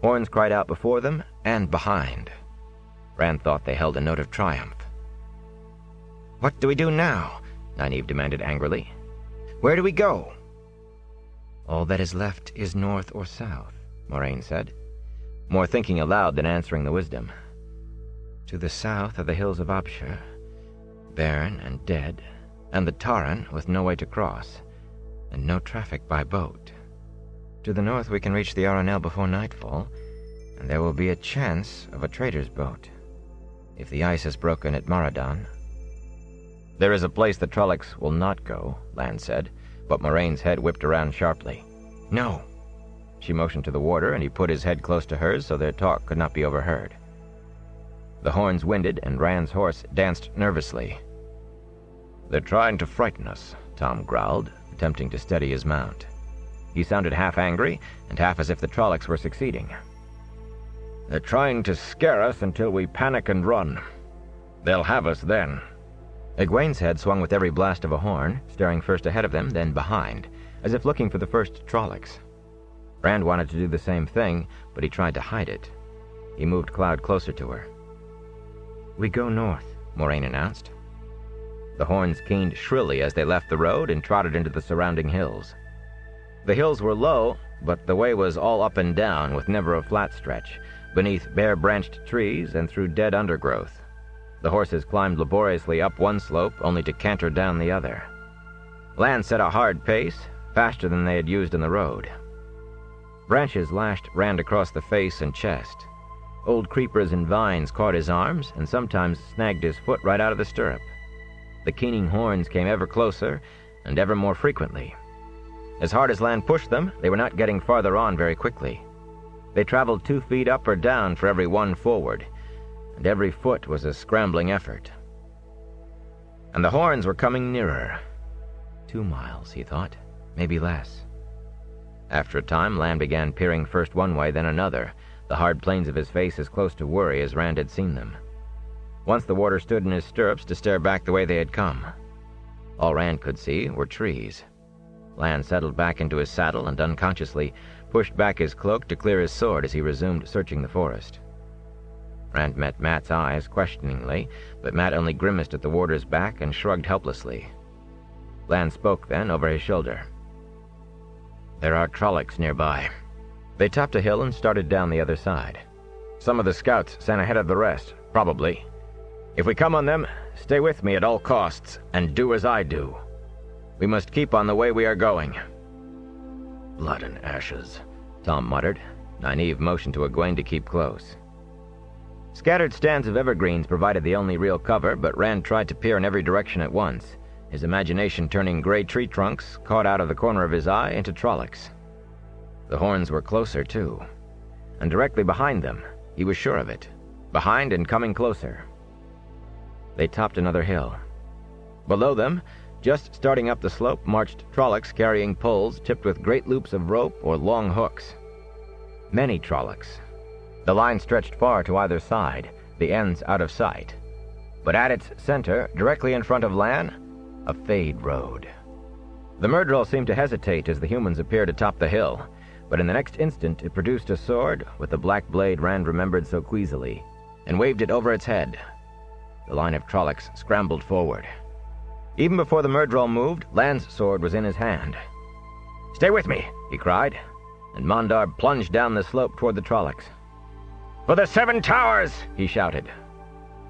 Horns cried out before them and behind. Rand thought they held a note of triumph. "What do we do now?" Nynaeve demanded angrily. "Where do we go?" "All that is left is north or south," Moraine said, more thinking aloud than answering the wisdom. "To the south are the hills of Abshur, barren and dead, and the Taran with no way to cross, and no traffic by boat. To the north we can reach the Aranel before nightfall, and there will be a chance of a trader's boat, if the ice is broken at Maradan." "There is a place the Trollocs will not go," Lan said, but Moraine's head whipped around sharply. "No." She motioned to the warder, and he put his head close to hers so their talk could not be overheard. The horns winded, and Rand's horse danced nervously. "They're trying to frighten us," Tom growled, attempting to steady his mount. He sounded half angry, and half as if the Trollocs were succeeding. "They're trying to scare us until we panic and run. They'll have us then." Egwene's head swung with every blast of a horn, staring first ahead of them, then behind, as if looking for the first Trollocs. Rand wanted to do the same thing, but he tried to hide it. He moved Cloud closer to her. "We go north," Moraine announced. The horns keened shrilly as they left the road and trotted into the surrounding hills. The hills were low, but the way was all up and down, with never a flat stretch, beneath bare-branched trees and through dead undergrowth. The horses climbed laboriously up one slope, only to canter down the other. Lan set a hard pace, faster than they had used on the road. Branches lashed Rand across the face and chest. Old creepers and vines caught his arms, and sometimes snagged his foot right out of the stirrup. The keening horns came ever closer, and ever more frequently. As hard as Lan pushed them, they were not getting farther on very quickly. They traveled 2 feet up or down for every one forward, and every foot was a scrambling effort. And the horns were coming nearer. 2 miles, he thought, maybe less. After a time, Lan began peering first one way, then another, the hard planes of his face as close to worry as Rand had seen them. Once the warder stood in his stirrups to stare back the way they had come. All Rand could see were trees. Lan settled back into his saddle and unconsciously pushed back his cloak to clear his sword as he resumed searching the forest. Rand met Matt's eyes questioningly, but Matt only grimaced at the warder's back and shrugged helplessly. Lan spoke then over his shoulder. "There are Trollocs nearby." They topped a hill and started down the other side. "Some of the scouts sent ahead of the rest, probably. If we come on them, stay with me at all costs, and do as I do. We must keep on the way we are going." "Blood and ashes," Tom muttered. Nynaeve motioned to Egwene to keep close. Scattered stands of evergreens provided the only real cover, but Rand tried to peer in every direction at once, his imagination turning gray tree trunks, caught out of the corner of his eye, into Trollocs. The horns were closer, too. And directly behind them, he was sure of it. Behind and coming closer. They topped another hill. Below them, just starting up the slope, marched Trollocs carrying poles tipped with great loops of rope or long hooks. Many Trollocs. The line stretched far to either side, the ends out of sight. But at its center, directly in front of Lan, a fade road. The Myrddraal seemed to hesitate as the humans appeared atop the hill, but in the next instant it produced a sword with the black blade Rand remembered so queasily, and waved it over its head. The line of Trollocs scrambled forward. Even before the Myrddraal moved, Lan's sword was in his hand. "Stay with me," he cried, and Mondar plunged down the slope toward the Trollocs. "For the 7 towers!" he shouted.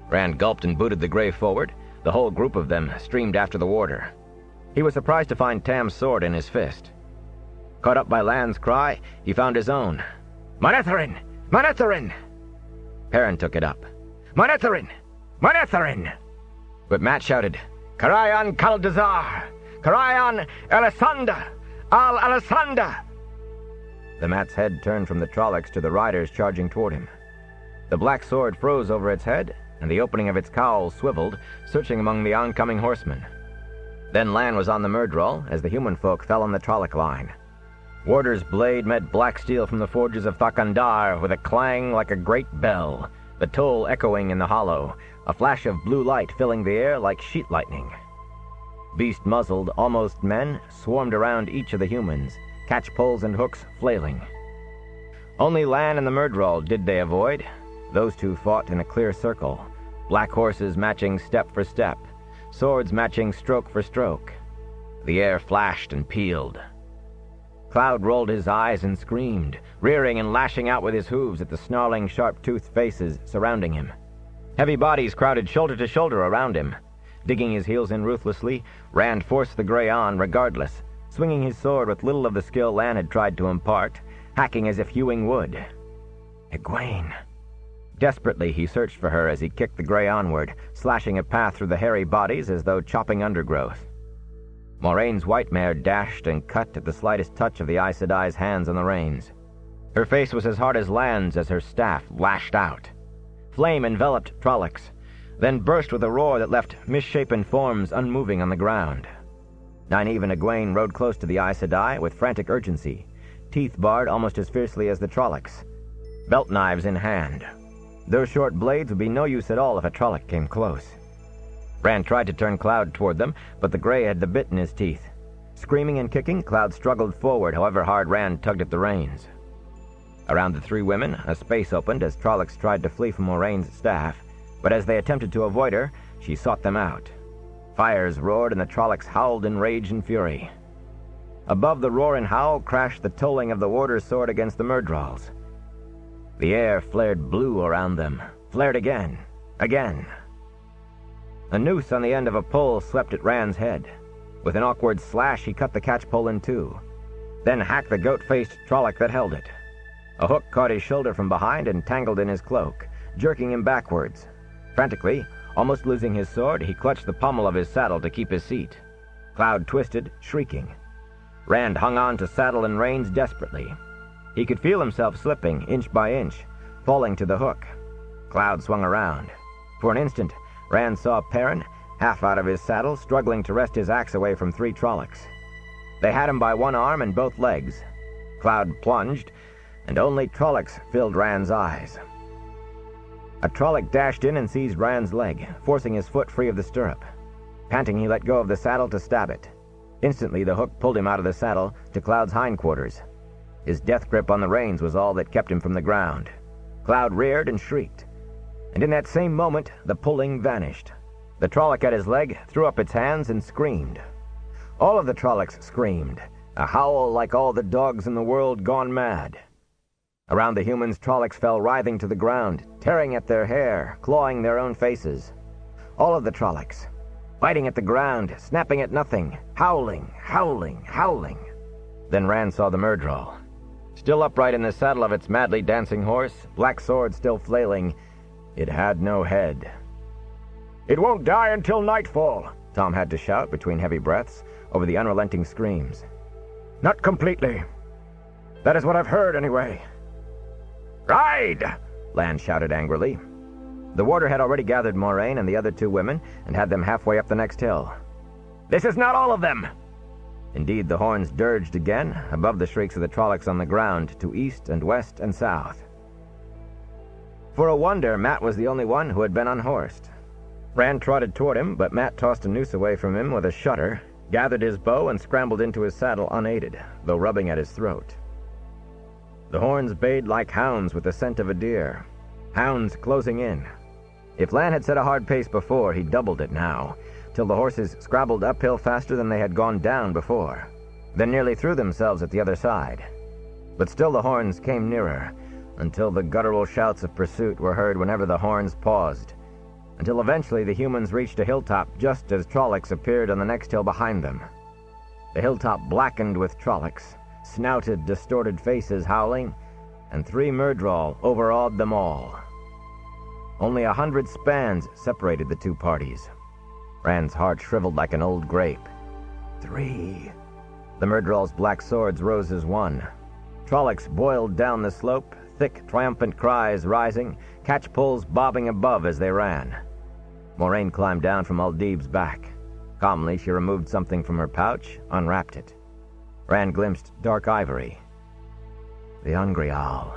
Rand gulped and booted the Grey forward. The whole group of them streamed after the warder. He was surprised to find Tam's sword in his fist. Caught up by Lan's cry, he found his own. "Manetheren! Manetheren!" Perrin took it up. "Manetheren! Manetheren!" But Matt shouted, "Karayan Kaldazar! Karayan Elisanda! Al-Alisanda!" The Matt's head turned from the Trollocs to the riders charging toward him. The black sword froze over its head, and the opening of its cowl swiveled, searching among the oncoming horsemen. Then Lan was on the Myrddraal as the human folk fell on the Trolloc line. Warder's blade met black steel from the forges of Thakandar with a clang like a great bell, the toll echoing in the hollow, a flash of blue light filling the air like sheet lightning. Beast-muzzled, almost men swarmed around each of the humans, catch-poles and hooks flailing. Only Lan and the Myrddraal did they avoid. Those two fought in a clear circle, black horses matching step for step, swords matching stroke for stroke. The air flashed and pealed. Cloud rolled his eyes and screamed, rearing and lashing out with his hooves at the snarling, sharp-toothed faces surrounding him. Heavy bodies crowded shoulder to shoulder around him. Digging his heels in ruthlessly, Rand forced the Grey on regardless, swinging his sword with little of the skill Lan had tried to impart, hacking as if hewing wood. Egwene. Desperately he searched for her as he kicked the Grey onward, slashing a path through the hairy bodies as though chopping undergrowth. Moraine's white mare dashed and cut at the slightest touch of the Aes Sedai's hands on the reins. Her face was as hard as Lan's as her staff lashed out. Flame enveloped Trollocs, then burst with a roar that left misshapen forms unmoving on the ground. Nynaeve and Egwene rode close to the Aes Sedai with frantic urgency, teeth bared almost as fiercely as the Trollocs, belt knives in hand. Those short blades would be no use at all if a Trolloc came close. Rand tried to turn Cloud toward them, but the Grey had the bit in his teeth. Screaming and kicking, Cloud struggled forward however hard Rand tugged at the reins. Around the three women, a space opened as Trollocs tried to flee from Moraine's staff, but as they attempted to avoid her, she sought them out. Fires roared and the Trollocs howled in rage and fury. Above the roar and howl crashed the tolling of the Warder's sword against the Myrddraals. The air flared blue around them, flared again, again. A noose on the end of a pole swept at Rand's head. With an awkward slash, he cut the catch-pole in two, then hacked the goat-faced Trolloc that held it. A hook caught his shoulder from behind and tangled in his cloak, jerking him backwards. Frantically, almost losing his sword, he clutched the pommel of his saddle to keep his seat. Cloud twisted, shrieking. Rand hung on to saddle and reins desperately. He could feel himself slipping, inch by inch, falling to the hook. Cloud swung around. For an instant, Rand saw Perrin, half out of his saddle, struggling to wrest his axe away from three Trollocs. They had him by one arm and both legs. Cloud plunged, and only Trollocs filled Rand's eyes. A Trolloc dashed in and seized Rand's leg, forcing his foot free of the stirrup. Panting, he let go of the saddle to stab it. Instantly, the hook pulled him out of the saddle to Cloud's hindquarters. His death grip on the reins was all that kept him from the ground. Cloud reared and shrieked. And in that same moment, the pulling vanished. The Trolloc at his leg threw up its hands and screamed. All of the Trollocs screamed, a howl like all the dogs in the world gone mad. Around the humans, Trollocs fell writhing to the ground, tearing at their hair, clawing their own faces. All of the Trollocs, biting at the ground, snapping at nothing, howling, howling, howling. Then Rand saw the Myrddraal. Still upright in the saddle of its madly dancing horse, black sword still flailing, it had no head. "It won't die until nightfall," Tom had to shout between heavy breaths over the unrelenting screams. "Not completely. That is what I've heard, anyway." "Ride!" Lan shouted angrily. The warder had already gathered Moraine and the other two women and had them halfway up the next hill. "This is not all of them!" Indeed, the horns dirged again, above the shrieks of the Trollocs on the ground, to east and west and south. For a wonder, Mat was the only one who had been unhorsed. Rand trotted toward him, but Mat tossed a noose away from him with a shudder, gathered his bow, and scrambled into his saddle unaided, though rubbing at his throat. The horns bayed like hounds with the scent of a deer, hounds closing in. If Lan had set a hard pace before, he doubled it now, till the horses scrabbled uphill faster than they had gone down before, then nearly threw themselves at the other side. But still the horns came nearer, until the guttural shouts of pursuit were heard whenever the horns paused, until eventually the humans reached a hilltop just as Trollocs appeared on the next hill behind them. The hilltop blackened with Trollocs, snouted, distorted faces howling, and three Myrddraal overawed them all. Only 100 spans separated the two parties. Rand's heart shriveled like an old grape. 3. The Myrddraal's black swords rose as one. Trollocs boiled down the slope, thick, triumphant cries rising, catch-poles bobbing above as they ran. Moraine climbed down from Aldib's back. Calmly, she removed something from her pouch, unwrapped it. Rand glimpsed dark ivory. The Angreal.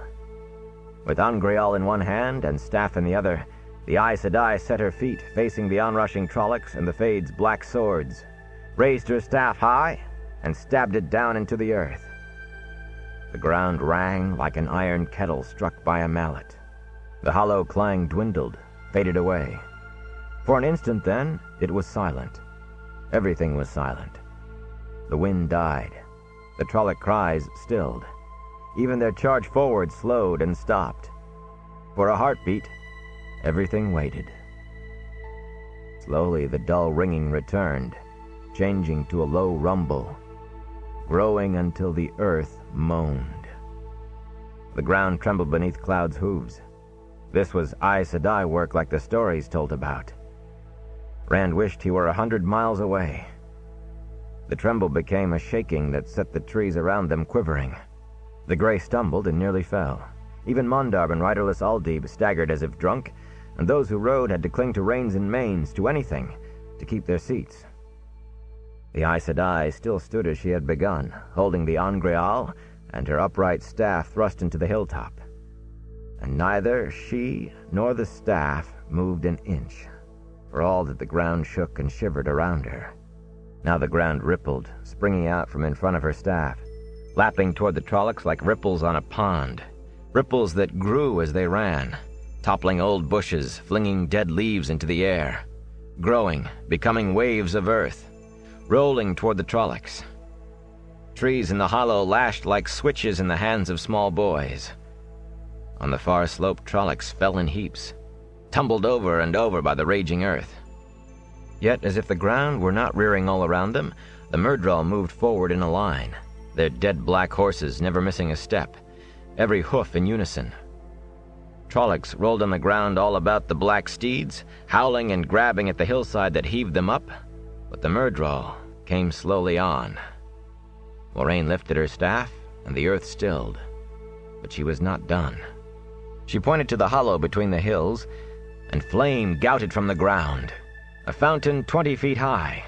With Angreal in one hand and staff in the other, the Aes Sedai set her feet, facing the onrushing Trollocs and the Fade's black swords, raised her staff high, and stabbed it down into the earth. The ground rang like an iron kettle struck by a mallet. The hollow clang dwindled, faded away. For an instant then, it was silent. Everything was silent. The wind died. The Trolloc cries stilled. Even their charge forward slowed and stopped. For a heartbeat, everything waited. Slowly the dull ringing returned, changing to a low rumble, growing until the earth moaned. The ground trembled beneath Cloud's hooves. This was Aes Sedai work like the stories told about. Rand wished he were 100 miles away. The tremble became a shaking that set the trees around them quivering. The gray stumbled and nearly fell. Even Mondarb and riderless Aldib staggered as if drunk, and those who rode had to cling to reins and manes, to anything, to keep their seats. The Aes Sedai still stood as she had begun, holding the Angreal and her upright staff thrust into the hilltop. And neither she nor the staff moved an inch, for all that the ground shook and shivered around her. Now the ground rippled, springing out from in front of her staff, lapping toward the Trollocs like ripples on a pond, ripples that grew as they ran, toppling old bushes, flinging dead leaves into the air, growing, becoming waves of earth, rolling toward the Trollocs. Trees in the hollow lashed like switches in the hands of small boys. On the far slope, Trollocs fell in heaps, tumbled over and over by the raging earth. Yet, as if the ground were not rearing all around them, the Myrddraal moved forward in a line, their dead black horses never missing a step, every hoof in unison. Trollocs rolled on the ground all about the black steeds, howling and grabbing at the hillside that heaved them up, but the Myrddraal came slowly on. Moraine lifted her staff, and the earth stilled, but she was not done. She pointed to the hollow between the hills, and flame gouted from the ground, a fountain 20 feet high.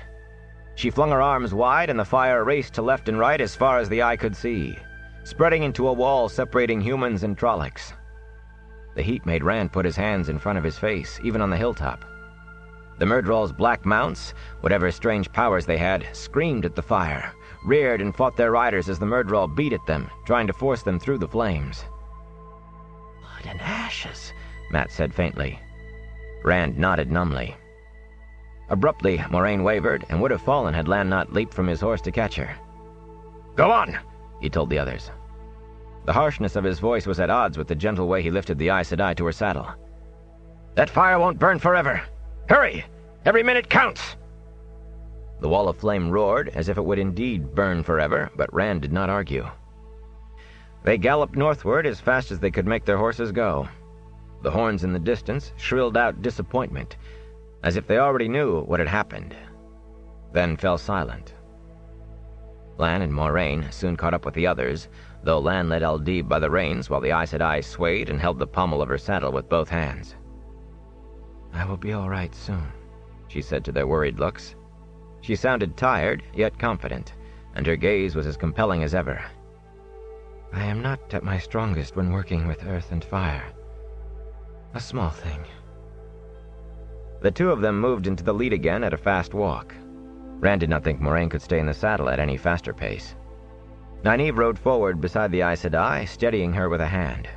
She flung her arms wide, and the fire raced to left and right as far as the eye could see, spreading into a wall separating humans and Trollocs. The heat made Rand put his hands in front of his face, even on the hilltop. The Myrddraal's black mounts, whatever strange powers they had, screamed at the fire, reared and fought their riders as the Myrddraal beat at them, trying to force them through the flames. "Blood and ashes," Mat said faintly. Rand nodded numbly. Abruptly, Moraine wavered and would have fallen had Lan not leaped from his horse to catch her. "Go on," he told the others. The harshness of his voice was at odds with the gentle way he lifted the Aes Sedai to her saddle. "That fire won't burn forever. Hurry! Every minute counts!" The wall of flame roared as if it would indeed burn forever, but Rand did not argue. They galloped northward as fast as they could make their horses go. The horns in the distance shrilled out disappointment, as if they already knew what had happened, then fell silent. Lan and Moraine soon caught up with the others, though Lan led Aldib by the reins while the Aes Sedai swayed and held the pommel of her saddle with both hands. "I will be all right soon," she said to their worried looks. She sounded tired, yet confident, and her gaze was as compelling as ever. "I am not at my strongest when working with earth and fire. A small thing." The two of them moved into the lead again at a fast walk. Rand did not think Moraine could stay in the saddle at any faster pace. Nynaeve rode forward beside the Aes Sedai, steadying her with a hand.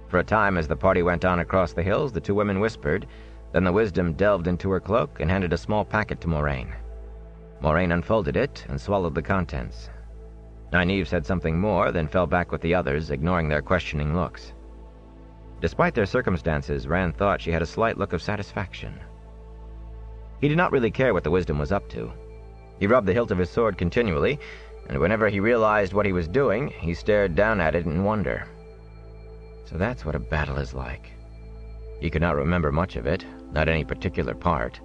For a time, as the party went on across the hills, the two women whispered. Then the Wisdom delved into her cloak and handed a small packet to Moraine. Moraine unfolded it and swallowed the contents. Nynaeve said something more, then fell back with the others, ignoring their questioning looks. Despite their circumstances, Rand thought she had a slight look of satisfaction. He did not really care what the Wisdom was up to. He rubbed the hilt of his sword continually, and whenever he realized what he was doing, he stared down at it in wonder. So that's what a battle is like. He could not remember much of it, not any particular part.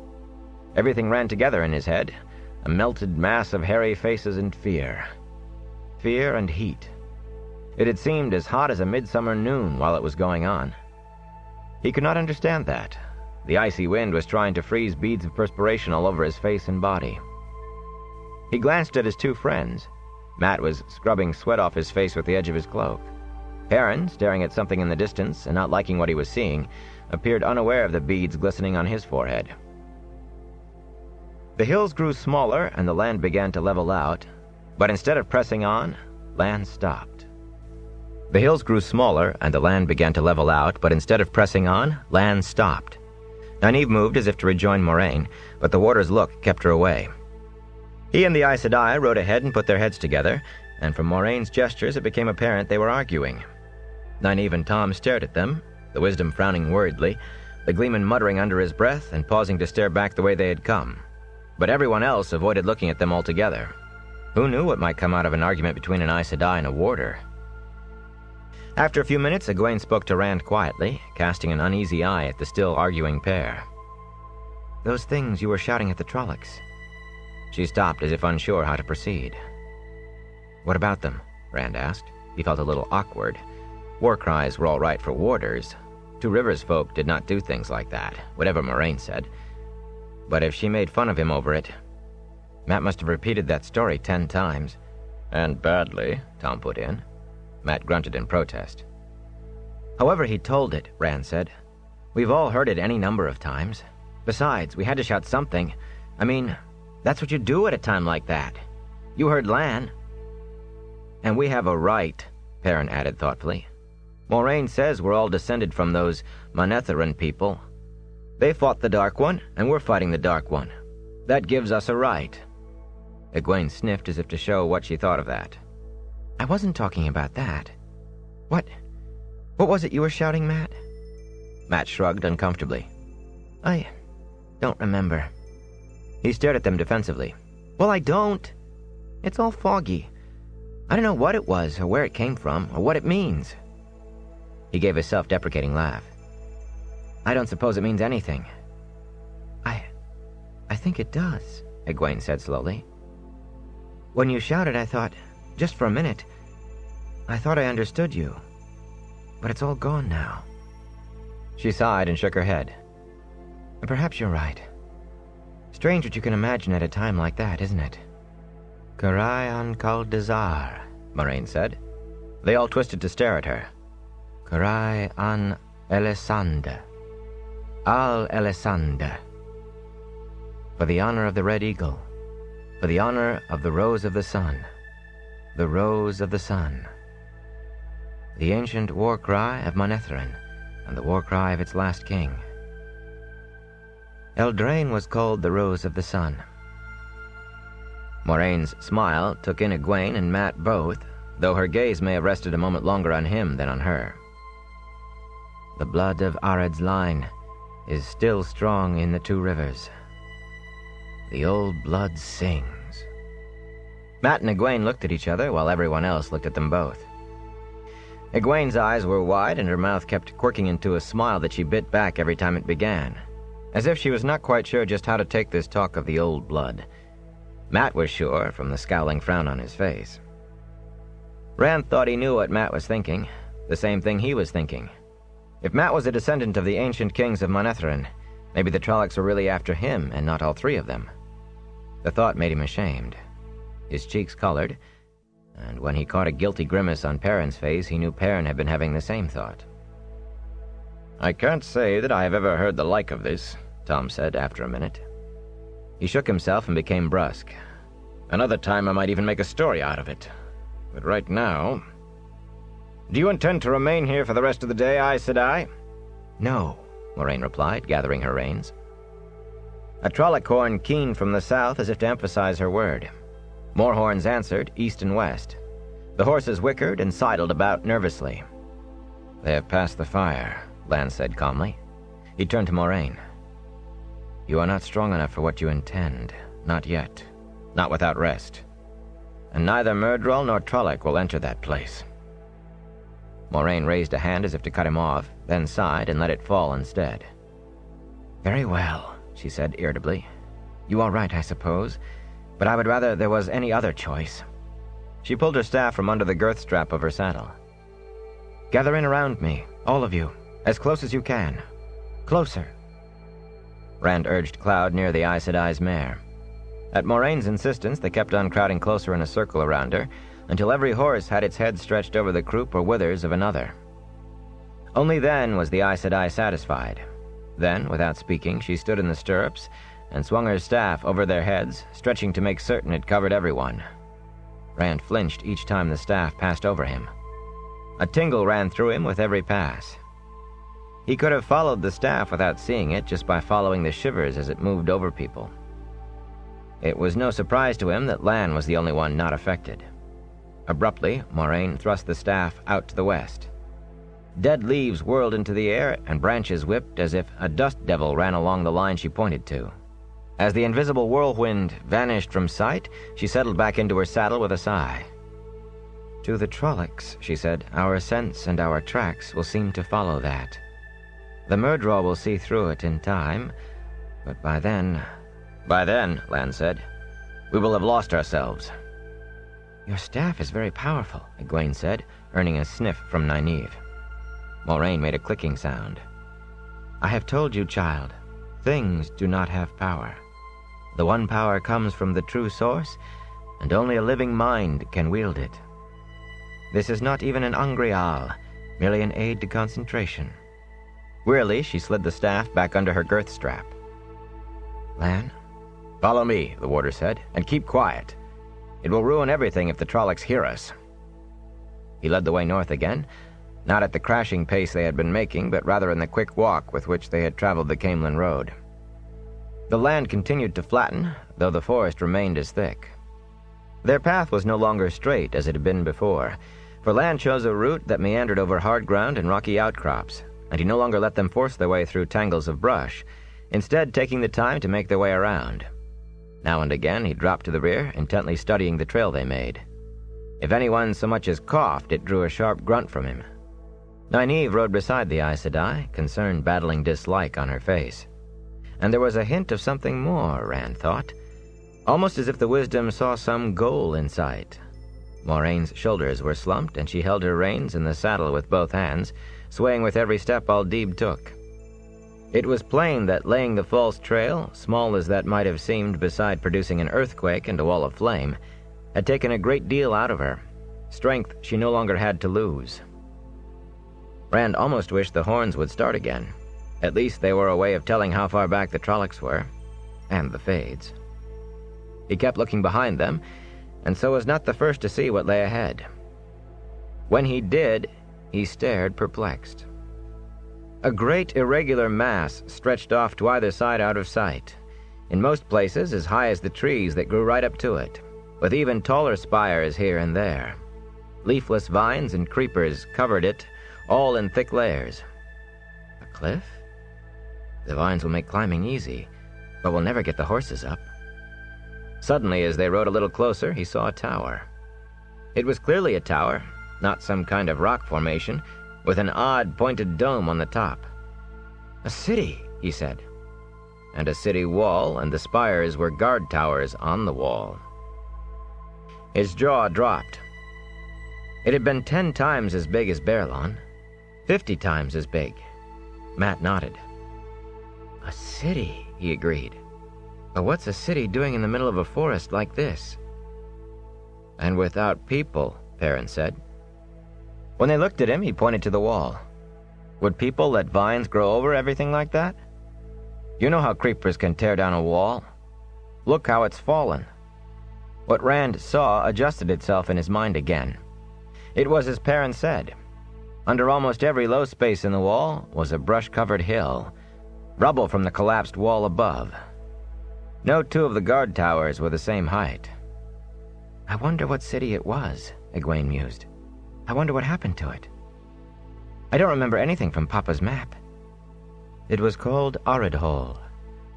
Everything ran together in his head, a melted mass of hairy faces and fear. Fear and heat. It had seemed as hot as a midsummer noon while it was going on. He could not understand that. The icy wind was trying to freeze beads of perspiration all over his face and body. He glanced at his two friends. Matt was scrubbing sweat off his face with the edge of his cloak. Perrin, staring at something in the distance and not liking what he was seeing, appeared unaware of the beads glistening on his forehead. The hills grew smaller and the land began to level out, but instead of pressing on, land stopped. The hills grew smaller and the land began to level out, but instead of pressing on, land stopped. Nynaeve moved as if to rejoin Moraine, but the warder's look kept her away. He and the Aes Sedai rode ahead and put their heads together, and from Moraine's gestures it became apparent they were arguing. Nynaeve and Tom stared at them, the Wisdom frowning worriedly, the Gleeman muttering under his breath and pausing to stare back the way they had come. But everyone else avoided looking at them altogether. Who knew what might come out of an argument between an Aes Sedai and a warder? After a few minutes, Egwene spoke to Rand quietly, casting an uneasy eye at the still arguing pair. "Those things you were shouting at the Trollocs." She stopped as if unsure how to proceed. "What about them?" Rand asked. He felt a little awkward. War cries were all right for warders. Two Rivers folk did not do things like that, whatever Moraine said. But if she made fun of him over it... Matt must have repeated that story 10 times. "And badly," Tom put in. Matt grunted in protest. "However he told it," Rand said. "We've all heard it any number of times. Besides, we had to shout something. I mean, that's what you do at a time like that. You heard Lan." "And we have a right," Perrin added thoughtfully. "Moraine says we're all descended from those Manetheren people. They fought the Dark One, and we're fighting the Dark One. That gives us a right." Egwene sniffed as if to show what she thought of that. "I wasn't talking about that. What was it you were shouting, Matt?" Matt shrugged uncomfortably. "I don't remember." He stared at them defensively. "Well, I don't. It's all foggy. I don't know what it was, or where it came from, or what it means." He gave a self-deprecating laugh. "I don't suppose it means anything." I think it does," Egwene said slowly. "When you shouted, I thought, just for a minute, I thought I understood you. But it's all gone now." She sighed and shook her head. "Perhaps you're right. Strange what you can imagine at a time like that, isn't it?" "Karai an Kal-Dazar," Moraine said. They all twisted to stare at her. "Karai an Elisande. Al-Elisande. For the honor of the Red Eagle. For the honor of the Rose of the Sun. The Rose of the Sun. The ancient war cry of Manetheren, and the war cry of its last king. Eldraine was called the Rose of the Sun." Moraine's smile took in Egwene and Matt both, though her gaze may have rested a moment longer on him than on her. "The blood of Ared's line is still strong in the Two Rivers. The old blood sings." Matt and Egwene looked at each other while everyone else looked at them both. Egwene's eyes were wide and her mouth kept quirking into a smile that she bit back every time it began, as if she was not quite sure just how to take this talk of the old blood. Matt was sure from the scowling frown on his face. Rand thought he knew what Matt was thinking, the same thing he was thinking. If Matt was a descendant of the ancient kings of Manetheren, maybe the Trollocs were really after him and not all 3 of them. The thought made him ashamed. His cheeks colored, and when he caught a guilty grimace on Perrin's face, he knew Perrin had been having the same thought. "I can't say that I have ever heard the like of this," Tom said after a minute. He shook himself and became brusque. "Another time I might even make a story out of it. But right now... Do you intend to remain here for the rest of the day, Aes Sedai?" "No," Moraine replied, gathering her reins. A Trolloc horn keened from the south as if to emphasize her word. More horns answered, east and west. The horses whickered and sidled about nervously. "They have passed the fire," Lan said calmly. He turned to Moraine. "You are not strong enough for what you intend. Not yet. Not without rest. And neither Myrddraal nor Trolloc will enter that place." Moraine raised a hand as if to cut him off, then sighed and let it fall instead. "Very well," she said irritably. "You are right, I suppose, but I would rather there was any other choice." She pulled her staff from under the girth strap of her saddle. Gather in around me, all of you, as close as you can. Closer. Rand urged Cloud near the Aes Sedai's mare. At Moraine's insistence, they kept on crowding closer in a circle around her, until every horse had its head stretched over the croup or withers of another. Only then was the Aes Sedai satisfied. Then, without speaking, she stood in the stirrups and swung her staff over their heads, stretching to make certain it covered everyone. Rand flinched each time the staff passed over him. A tingle ran through him with every pass. He could have followed the staff without seeing it just by following the shivers as it moved over people. It was no surprise to him that Lan was the only one not affected. Abruptly, Moraine thrust the staff out to the west. Dead leaves whirled into the air and branches whipped as if a dust devil ran along the line she pointed to. As the invisible whirlwind vanished from sight, she settled back into her saddle with a sigh. To the Trollocs, she said, our scents and our tracks will seem to follow that. The Murdraw will see through it in time, but by then... By then, Lan said, we will have lost ourselves. Your staff is very powerful, Egwene said, earning a sniff from Nynaeve. Moraine made a clicking sound. I have told you, child, things do not have power. The one power comes from the true source, and only a living mind can wield it. This is not even an Angreal, merely an aid to concentration. Wearily, she slid the staff back under her girth strap. Lan? Follow me, the warder said, and keep quiet. It will ruin everything if the Trollocs hear us. He led the way north again, not at the crashing pace they had been making, but rather in the quick walk with which they had traveled the Caemlyn road. The land continued to flatten, though the forest remained as thick. Their path was no longer straight as it had been before, for Lan chose a route that meandered over hard ground and rocky outcrops, and he no longer let them force their way through tangles of brush, instead taking the time to make their way around. Now and again he dropped to the rear, intently studying the trail they made. If anyone so much as coughed, it drew a sharp grunt from him. Nynaeve rode beside the Aes Sedai, concern battling dislike on her face. And there was a hint of something more, Rand thought, almost as if the wisdom saw some goal in sight. Moraine's shoulders were slumped, and she held her reins in the saddle with both hands, swaying with every step Aldib took. It was plain that laying the false trail, small as that might have seemed beside producing an earthquake and a wall of flame, had taken a great deal out of her, strength she no longer had to lose. Rand almost wished the horns would start again. At least they were a way of telling how far back the Trollocs were, and the Fades. He kept looking behind them, and so was not the first to see what lay ahead. When he did, he stared perplexed. A great irregular mass stretched off to either side out of sight, in most places as high as the trees that grew right up to it, with even taller spires here and there. Leafless vines and creepers covered it, all in thick layers. A cliff? The vines will make climbing easy, but will never get the horses up. Suddenly, as they rode a little closer, he saw a tower. It was clearly a tower, not some kind of rock formation, with an odd pointed dome on the top. A city, he said. And a city wall, and the spires were guard towers on the wall. His jaw dropped. It had been 10 times as big as Baerlon, 50 times as big. Mat nodded. A city, he agreed. But what's a city doing in the middle of a forest like this? And without people, Perrin said. When they looked at him, he pointed to the wall. Would people let vines grow over everything like that? You know how creepers can tear down a wall. Look how it's fallen. What Rand saw adjusted itself in his mind again. It was as Perrin said. Under almost every low space in the wall was a brush-covered hill, rubble from the collapsed wall above. No two of the guard towers were the same height. I wonder what city it was, Egwene mused. I wonder what happened to it. I don't remember anything from Papa's map. It was called Aridhol,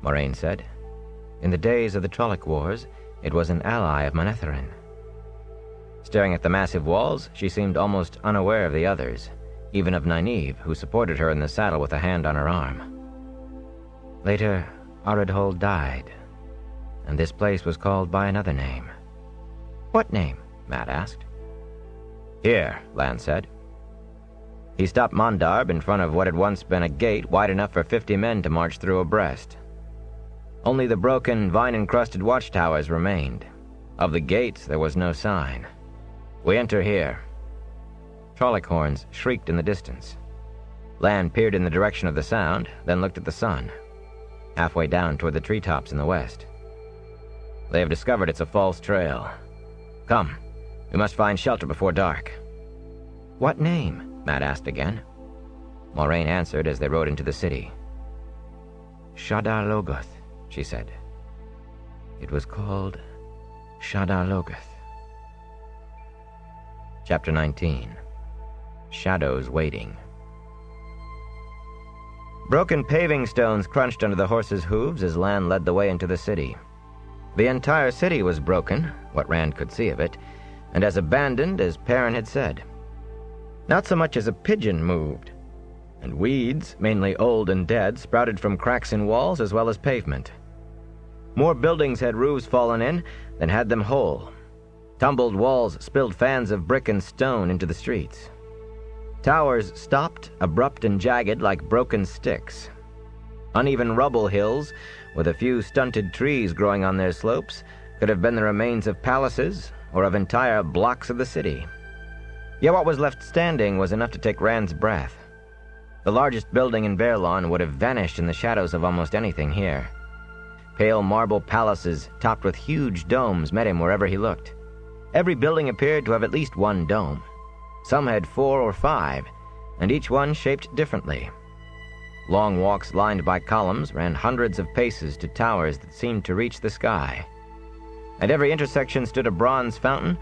Moraine said. In the days of the Trolloc Wars, it was an ally of Manetheren. Staring at the massive walls, she seemed almost unaware of the others, even of Nynaeve, who supported her in the saddle with a hand on her arm. Later, Aridhol died, and this place was called by another name. What name? Mat asked. Here, Lan said. He stopped Mondarb in front of what had once been a gate wide enough for 50 men to march through abreast. Only the broken, vine-encrusted watchtowers remained. Of the gates there was no sign. "We enter here." Trolloc horns shrieked in the distance. Lan peered in the direction of the sound, then looked at the sun, halfway down toward the treetops in the west. "They have discovered it's a false trail. Come, we must find shelter before dark." "What name?" Matt asked again. Moraine answered as they rode into the city. "Shadar Logoth," she said. It was called Shadar Logoth. Chapter 19. Shadows Waiting. Broken paving stones crunched under the horses' hooves as Lan led the way into the city. The entire city was broken, what Rand could see of it, and as abandoned as Perrin had said. Not so much as a pigeon moved, and weeds, mainly old and dead, sprouted from cracks in walls as well as pavement. More buildings had roofs fallen in than had them whole. Tumbled walls spilled fans of brick and stone into the streets. Towers stopped, abrupt and jagged like broken sticks. Uneven rubble hills, with a few stunted trees growing on their slopes, could have been the remains of palaces or of entire blocks of the city. Yet what was left standing was enough to take Rand's breath. The largest building in Baerlon would have vanished in the shadows of almost anything here. Pale marble palaces topped with huge domes met him wherever he looked. Every building appeared to have at least one dome. Some had 4 or 5, and each one shaped differently. Long walks lined by columns ran hundreds of paces to towers that seemed to reach the sky. At every intersection stood a bronze fountain,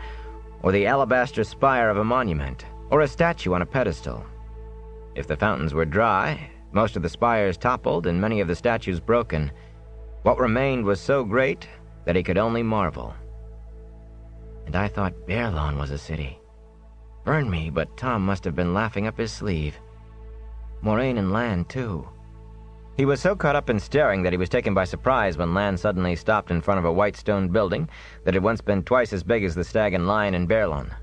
or the alabaster spire of a monument, or a statue on a pedestal. If the fountains were dry, most of the spires toppled and many of the statues broken. What remained was so great that he could only marvel. And I thought Baerlon was a city. Burn me, but Tom must have been laughing up his sleeve. Moraine and Lan, too. He was so caught up in staring that he was taken by surprise when Lan suddenly stopped in front of a white stone building that had once been twice as big as the Stag and Lion in Baerlon.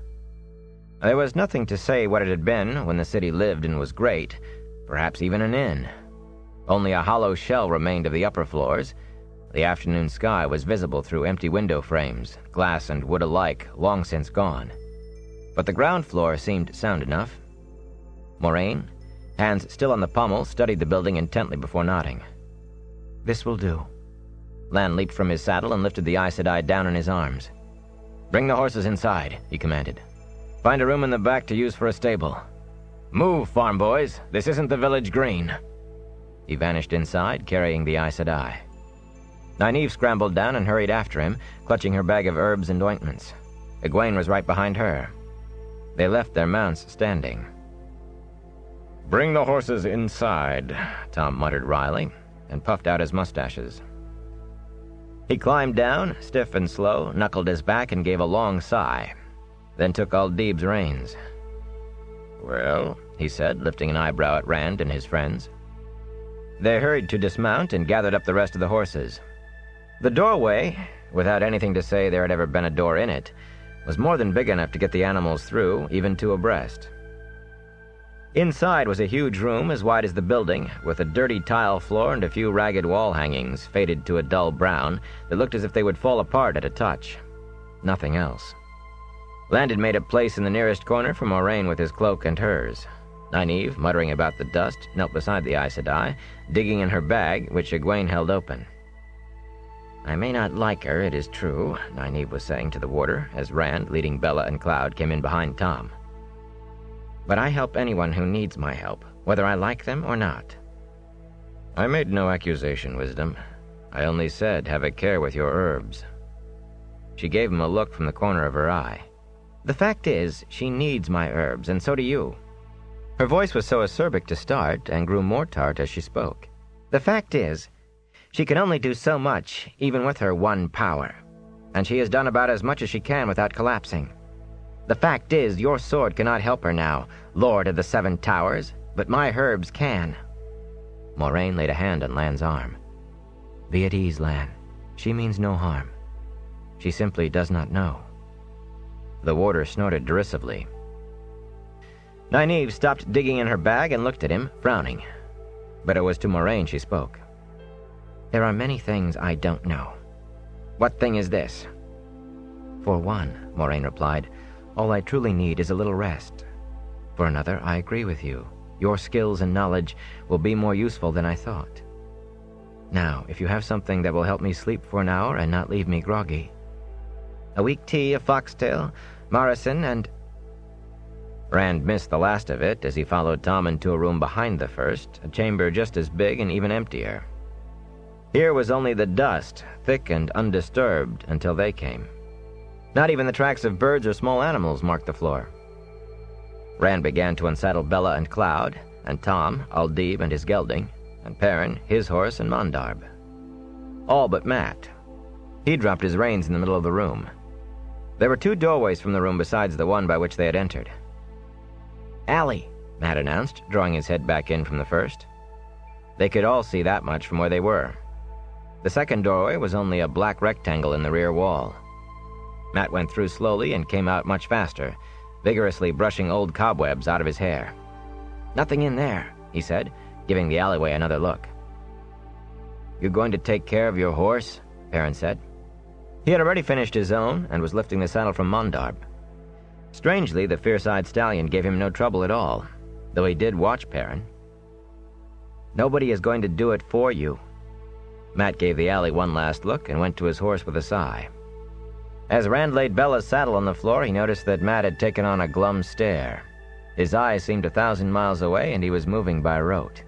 There was nothing to say what it had been when the city lived and was great, perhaps even an inn. Only a hollow shell remained of the upper floors. The afternoon sky was visible through empty window frames, glass and wood alike, long since gone. But the ground floor seemed sound enough. Moraine, hands still on the pommel, studied the building intently before nodding. "This will do." Lan leaped from his saddle and lifted the Aes Sedai down in his arms. "Bring the horses inside," he commanded. "Find a room in the back to use for a stable. Move, farm boys. This isn't the village green." He vanished inside, carrying the Aes Sedai. Nynaeve scrambled down and hurried after him, clutching her bag of herbs and ointments. Egwene was right behind her. They left their mounts standing. "Bring the horses inside," Tom muttered wryly, and puffed out his mustaches. He climbed down, stiff and slow, knuckled his back and gave a long sigh, then took Aldib's reins. "Well," he said, lifting an eyebrow at Rand and his friends. They hurried to dismount and gathered up the rest of the horses. The doorway, without anything to say there had ever been a door in it, was more than big enough to get the animals through, even 2 abreast. Inside was a huge room as wide as the building, with a dirty tile floor and a few ragged wall hangings, faded to a dull brown, that looked as if they would fall apart at a touch. Nothing else. Lan had made a place in the nearest corner for Moraine with his cloak and hers. Nynaeve, muttering about the dust, knelt beside the Aes Sedai, digging in her bag, which Egwene held open. "I may not like her, it is true," Nynaeve was saying to the warder, as Rand, leading Bella and Cloud, came in behind Tom. "But I help anyone who needs my help, whether I like them or not." "I made no accusation, Wisdom. I only said, have a care with your herbs." She gave him a look from the corner of her eye. "The fact is, she needs my herbs, and so do you." Her voice was so acerbic to start, and grew more tart as she spoke. "The fact is, she can only do so much, even with her one power, and she has done about as much as she can without collapsing. The fact is, your sword cannot help her now, Lord of the 7 Towers, but my herbs can." Moraine laid a hand on Lan's arm. "Be at ease, Lan. She means no harm. She simply does not know." The warder snorted derisively. Nynaeve stopped digging in her bag and looked at him, frowning. But it was to Moraine she spoke. "There are many things I don't know. What thing is this?" "For one," Moraine replied, "all I truly need is a little rest. For another, I agree with you. Your skills and knowledge will be more useful than I thought. Now, if you have something that will help me sleep for an hour and not leave me groggy." "A weak tea, a foxtail, Maricin, and—" Rand missed the last of it as he followed Tom into a room behind the first, a chamber just as big and even emptier. Here was only the dust, thick and undisturbed, until they came. Not even the tracks of birds or small animals marked the floor. Rand began to unsaddle Bella and Cloud, and Tom, Aldib and his gelding, and Perrin, his horse, and Mondarb. All but Matt. He dropped his reins in the middle of the room. There were 2 doorways from the room besides the one by which they had entered. "Alley," Matt announced, drawing his head back in from the first. They could all see that much from where they were. The second doorway was only a black rectangle in the rear wall. Matt went through slowly and came out much faster, vigorously brushing old cobwebs out of his hair. "Nothing in there," he said, giving the alleyway another look. "You going to take care of your horse?" Perrin said. He had already finished his own and was lifting the saddle from Mondarb. Strangely, the fierce-eyed stallion gave him no trouble at all, though he did watch Perrin. "Nobody is going to do it for you." Matt gave the alley one last look and went to his horse with a sigh. As Rand laid Bella's saddle on the floor, he noticed that Matt had taken on a glum stare. His eyes seemed 1,000 miles away, and he was moving by rote.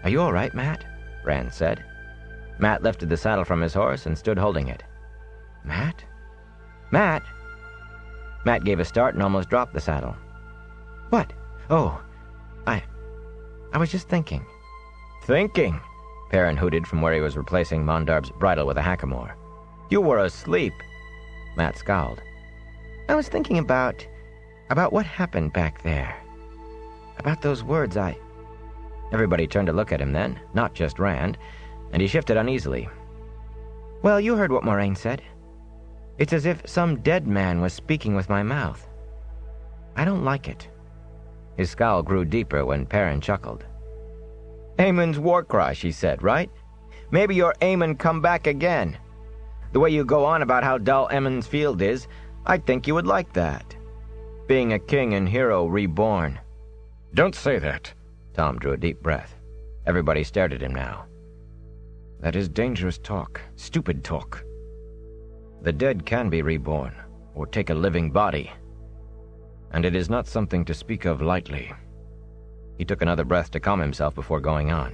"Are you all right, Matt?" Rand said. Matt lifted the saddle from his horse and stood holding it. "Matt? Matt?" Matt gave a start and almost dropped the saddle. "What? Oh, I was just thinking." "Thinking?" Perrin hooted from where he was replacing Mondarb's bridle with a hackamore. "You were asleep." Matt scowled. "I was thinking about what happened back there. About those words Everybody turned to look at him then, not just Rand, and he shifted uneasily. "Well, you heard what Moraine said. It's as if some dead man was speaking with my mouth. I don't like it." His scowl grew deeper when Perrin chuckled. "Aemon's war cry," she said, "right? Maybe your Aemon come back again. The way you go on about how dull Emond's Field is, I'd think you would like that. Being a king and hero reborn." "Don't say that." Tom drew a deep breath. Everybody stared at him now. "That is dangerous talk, stupid talk. The dead can be reborn, or take a living body. And it is not something to speak of lightly." He took another breath to calm himself before going on.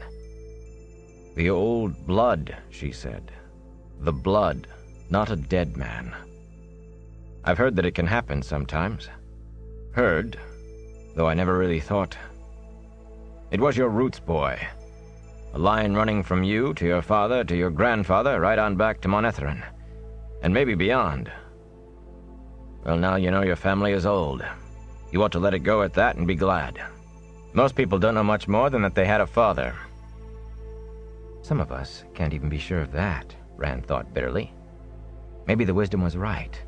"The old blood," she said. "The blood, not a dead man. I've heard that it can happen sometimes. Heard, though I never really thought. It was your roots, boy. A line running from you to your father to your grandfather right on back to Monetherin, and maybe beyond. Well, now you know your family is old. You ought to let it go at that and be glad. Most people don't know much more than that they had a father." "Some of us can't even be sure of that," Rand thought bitterly. Maybe the wisdom was right.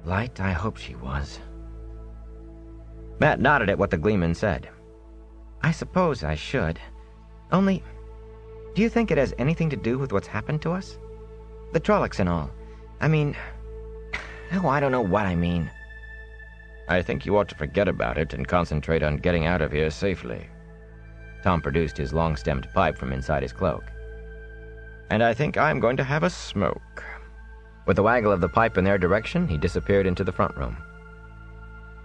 Light, I hope she was. Matt nodded at what the Gleeman said. "I suppose I should. Only, do you think it has anything to do with what's happened to us? The Trollocs and all. I mean... Oh, I don't know what I mean." "I think you ought to forget about it and concentrate on getting out of here safely." Tom produced his long-stemmed pipe from inside his cloak. "And I think I'm going to have a smoke." With a waggle of the pipe in their direction, he disappeared into the front room.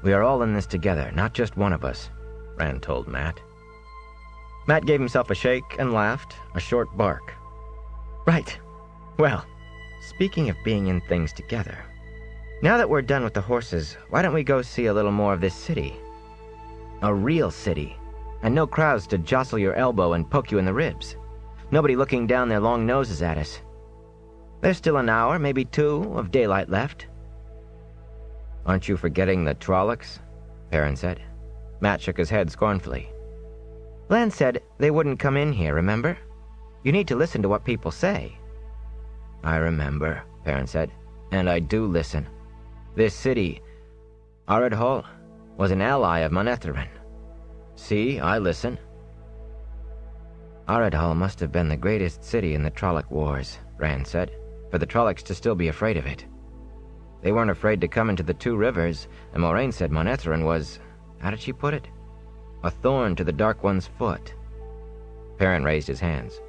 "We are all in this together, not just one of us," Rand told Matt. Matt gave himself a shake and laughed, a short bark. "Right. Well, speaking of being in things together, now that we're done with the horses, why don't we go see a little more of this city? A real city, and no crowds to jostle your elbow and poke you in the ribs. Nobody looking down their long noses at us. There's still an hour, maybe 2, of daylight left." "Aren't you forgetting the Trollocs?" Perrin said. Matt shook his head scornfully. "Lan said they wouldn't come in here, remember? You need to listen to what people say." "I remember," Perrin said, "and I do listen. This city, Aradhol, was an ally of Manetheren. See, I listen. Aradhal must have been the greatest city in the Trolloc Wars, Rand said, for the Trollocs to still be afraid of it. They weren't afraid to come into the Two Rivers, and Moraine said Manetheren was, how did she put it? A thorn to the Dark One's foot. Perrin raised his hands.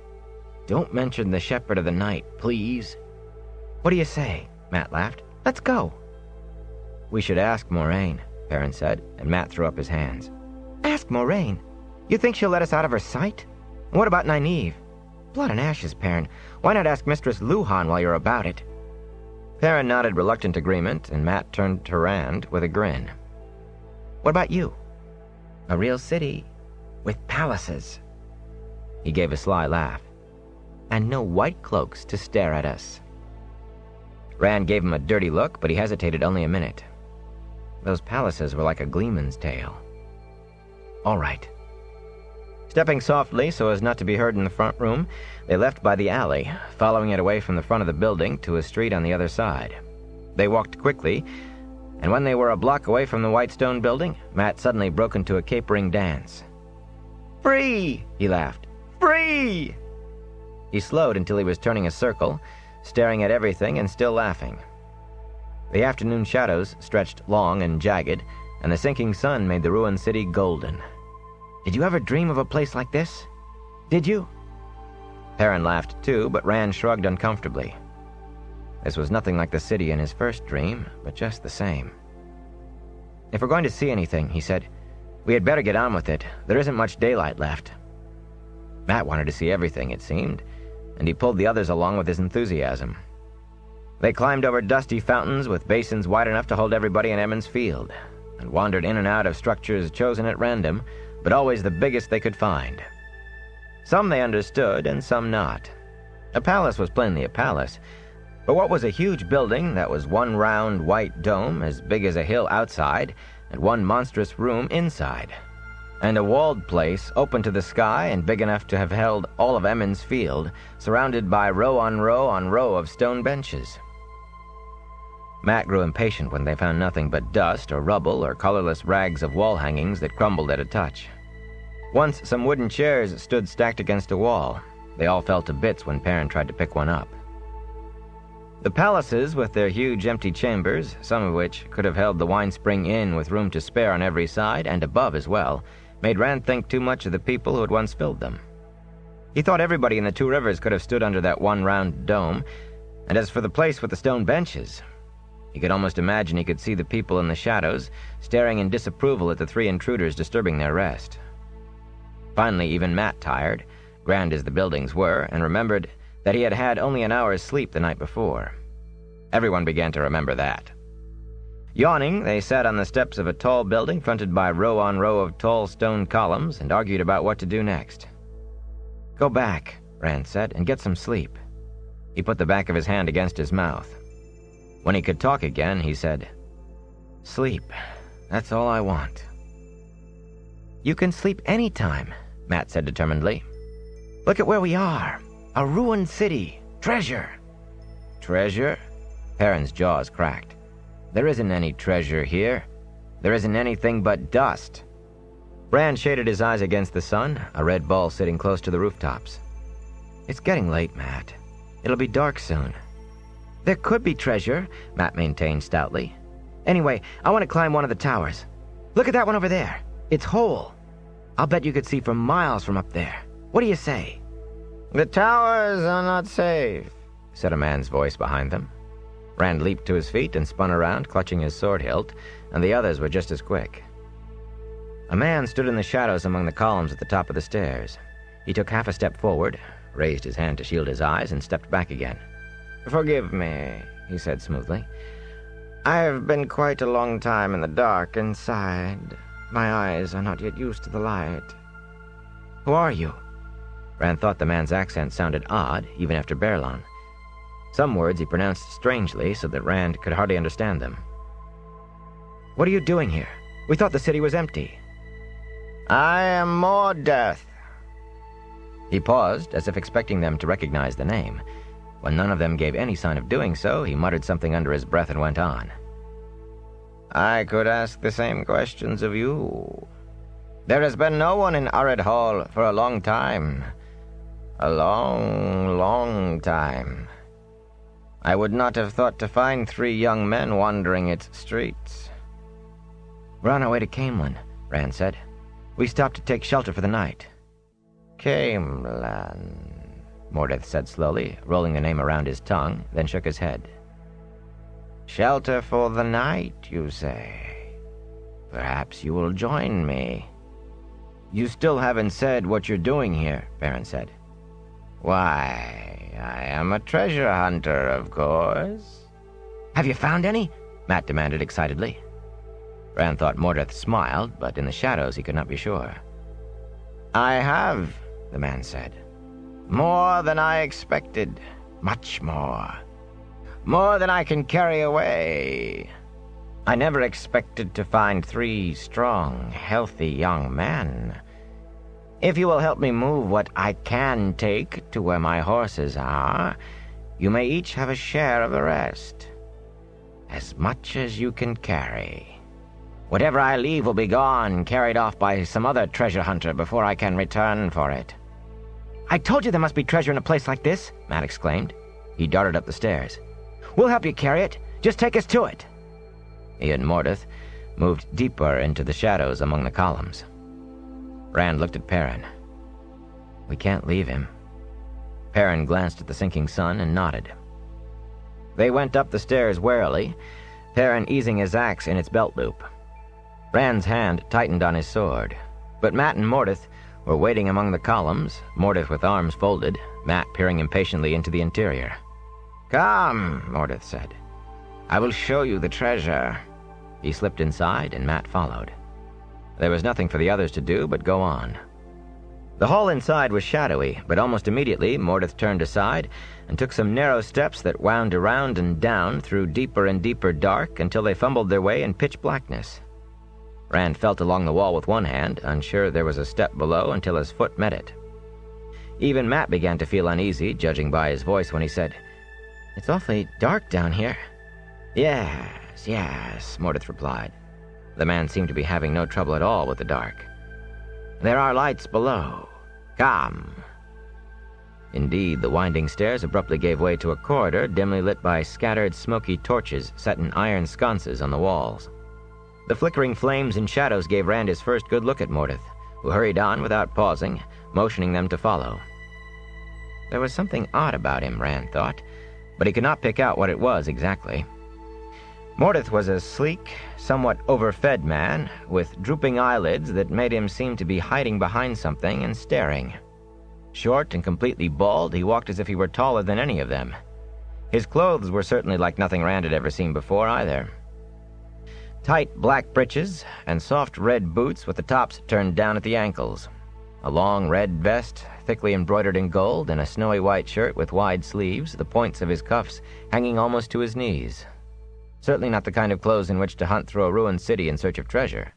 Don't mention the Shepherd of the Night, please. What do you say? Matt laughed. Let's go. We should ask Moraine, Perrin said, and Matt threw up his hands. Ask Moraine? You think she'll let us out of her sight? And what about Nynaeve? Blood and ashes, Perrin. Why not ask Mistress Luhan while you're about it? Perrin nodded reluctant agreement, and Matt turned to Rand with a grin. What about you? A real city with palaces. He gave a sly laugh. And no white cloaks to stare at us. Rand gave him a dirty look, but he hesitated only a minute. Those palaces were like a gleeman's tale. All right. Stepping softly so as not to be heard in the front room, they left by the alley, following it away from the front of the building to a street on the other side. They walked quickly, and when they were a block away from the white stone building, Matt suddenly broke into a capering dance. Free! He laughed. Free! He slowed until he was turning a circle, staring at everything and still laughing. The afternoon shadows stretched long and jagged, and the sinking sun made the ruined city golden. Did you ever dream of a place like this? Did you? Perrin laughed too, but Rand shrugged uncomfortably. This was nothing like the city in his first dream, but just the same. If we're going to see anything, he said, we had better get on with it. There isn't much daylight left. Matt wanted to see everything, it seemed, and he pulled the others along with his enthusiasm. They climbed over dusty fountains with basins wide enough to hold everybody in Emond's Field, and wandered in and out of structures chosen at random, but always the biggest they could find. Some they understood, and some not. A palace was plainly a palace, but what was a huge building that was one round white dome as big as a hill outside, and one monstrous room inside, and a walled place open to the sky and big enough to have held all of Emond's Field, surrounded by row on row of stone benches. Matt grew impatient when they found nothing but dust or rubble or colorless rags of wall hangings that crumbled at a touch. Once some wooden chairs stood stacked against a wall. They all fell to bits when Perrin tried to pick one up. The palaces, with their huge empty chambers, some of which could have held the Wine Spring Inn with room to spare on every side and above as well, made Rand think too much of the people who had once filled them. He thought everybody in the Two Rivers could have stood under that one round dome, and as for the place with the stone benches, he could almost imagine he could see the people in the shadows, staring in disapproval at the three intruders disturbing their rest. Finally, even Matt tired, grand as the buildings were, and remembered that he had had only an hour's sleep the night before. Everyone began to remember that. Yawning, they sat on the steps of a tall building fronted by row on row of tall stone columns and argued about what to do next. Go back, Rand said, and get some sleep. He put the back of his hand against his mouth. When he could talk again, he said, Sleep. That's all I want. You can sleep any time, Matt said determinedly. Look at where we are. A ruined city. Treasure. Treasure? Perrin's jaws cracked. There isn't any treasure here. There isn't anything but dust. Rand shaded his eyes against the sun, a red ball sitting close to the rooftops. It's getting late, Matt. It'll be dark soon. There could be treasure, Matt maintained stoutly. Anyway, I want to climb one of the towers. Look at that one over there. It's whole. I'll bet you could see for miles from up there. What do you say? The towers are not safe, said a man's voice behind them. Rand leaped to his feet and spun around, clutching his sword hilt, and the others were just as quick. A man stood in the shadows among the columns at the top of the stairs. He took half a step forward, raised his hand to shield his eyes, and stepped back again. Forgive me, he said smoothly. I have been quite a long time in the dark inside. My eyes are not yet used to the light. Who are you? Rand thought the man's accent sounded odd, even after Baerlon. Some words he pronounced strangely, so that Rand could hardly understand them. What are you doing here? We thought the city was empty. I am Mordeath. He paused, as if expecting them to recognize the name. When none of them gave any sign of doing so, he muttered something under his breath and went on. I could ask the same questions of you. There has been no one in Arid Hall for a long time. A long, long time. I would not have thought to find 3 young men wandering its streets. We're on our way to Caemlyn, Rand said. We stopped to take shelter for the night. Caemlyn, Mordeth said slowly, rolling the name around his tongue, then shook his head. Shelter for the night, you say? Perhaps you will join me. You still haven't said what you're doing here, Perrin said. Why, I am a treasure hunter, of course. Have you found any? Mat demanded excitedly. Rand thought Mordeth smiled, but in the shadows he could not be sure. I have, the man said. More than I expected. Much more. More than I can carry away. I never expected to find 3 strong, healthy young men. If you will help me move what I can take to where my horses are, you may each have a share of the rest. As much as you can carry. Whatever I leave will be gone, carried off by some other treasure hunter before I can return for it. I told you there must be treasure in a place like this, Mat exclaimed. He darted up the stairs. We'll help you carry it. Just take us to it. He and Mordeth moved deeper into the shadows among the columns. Rand looked at Perrin. We can't leave him. Perrin glanced at the sinking sun and nodded. They went up the stairs warily, Perrin easing his axe in its belt loop. Rand's hand tightened on his sword, but Mat and Mordeth were waiting among the columns, Mordeth with arms folded, Mat peering impatiently into the interior. Come, Mordeth said. I will show you the treasure. He slipped inside, and Mat followed. There was nothing for the others to do but go on. The hall inside was shadowy, but almost immediately Mordeth turned aside and took some narrow steps that wound around and down through deeper and deeper dark until they fumbled their way in pitch blackness. Rand felt along the wall with one hand, unsure there was a step below until his foot met it. Even Mat began to feel uneasy, judging by his voice when he said, "It's awfully dark down here." Yes, Mordeth replied. The man seemed to be having no trouble at all with the dark. There are lights below. Come. Indeed, the winding stairs abruptly gave way to a corridor dimly lit by scattered smoky torches set in iron sconces on the walls. The flickering flames and shadows gave Rand his first good look at Mordeth, who hurried on without pausing, motioning them to follow. There was something odd about him, Rand thought, but he could not pick out what it was exactly. Mordeth was a sleek, somewhat overfed man, with drooping eyelids that made him seem to be hiding behind something and staring. Short and completely bald, he walked as if he were taller than any of them. His clothes were certainly like nothing Rand had ever seen before, either. Tight black breeches and soft red boots with the tops turned down at the ankles. A long red vest, thickly embroidered in gold, and a snowy white shirt with wide sleeves, the points of his cuffs hanging almost to his knees. Certainly not the kind of clothes in which to hunt through a ruined city in search of treasure.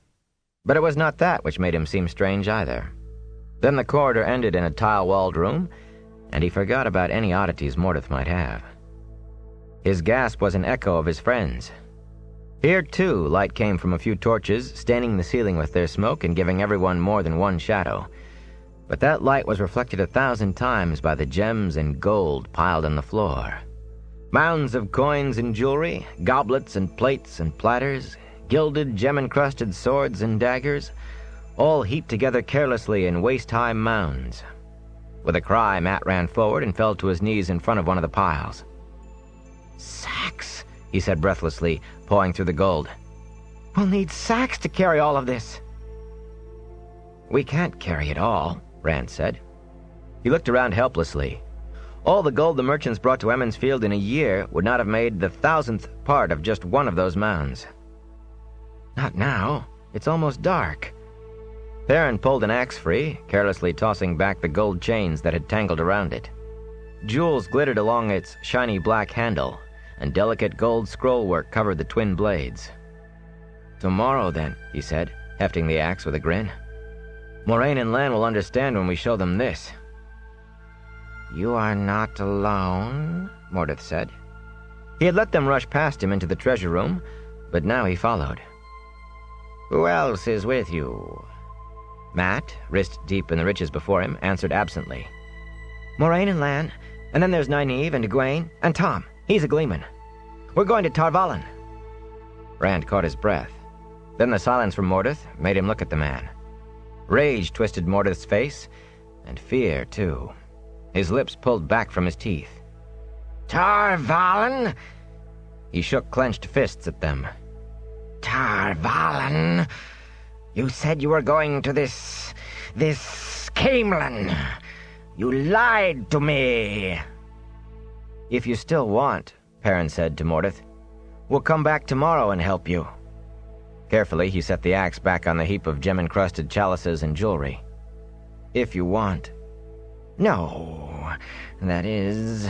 But it was not that which made him seem strange either. Then the corridor ended in a tile-walled room, and he forgot about any oddities Mordeth might have. His gasp was an echo of his friends. Here, too, light came from a few torches, staining the ceiling with their smoke and giving everyone more than one shadow. But that light was reflected 1,000 times by the gems and gold piled on the floor. Mounds of coins and jewelry, goblets and plates and platters, gilded, gem-encrusted swords and daggers, all heaped together carelessly in waist-high mounds. With a cry, Mat ran forward and fell to his knees in front of one of the piles. "Sacks," he said breathlessly, pawing through the gold. "We'll need sacks to carry all of this." "We can't carry it all," Rand said. He looked around helplessly. All the gold the merchants brought to Emond's Field in a year would not have made the 1,000th part of just one of those mounds. "Not now. It's almost dark." Perrin pulled an axe free, carelessly tossing back the gold chains that had tangled around it. Jewels glittered along its shiny black handle, and delicate gold scrollwork covered the twin blades. "Tomorrow, then," he said, hefting the axe with a grin. "Moraine and Lan will understand when we show them this." "You are not alone," Mordeth said. He had let them rush past him into the treasure room, but now he followed. "Who else is with you?" Matt, wrist deep in the riches before him, answered absently. Moraine and Lan, and then there's Nynaeve and Egwene, and Tom. He's a gleeman. We're going to Tar Valon." Rand caught his breath. Then the silence from Mordeth made him look at the man. Rage twisted Mordeth's face, and fear, too. His lips pulled back from his teeth. Tar Valon? He shook clenched fists at them. Tar Valon? You said you were going to this Caemlyn. You lied to me. If you still want, Perrin said to Mordeth, we'll come back tomorrow and help you. Carefully, he set the axe back on the heap of gem-encrusted chalices and jewelry. If you want. No, that is...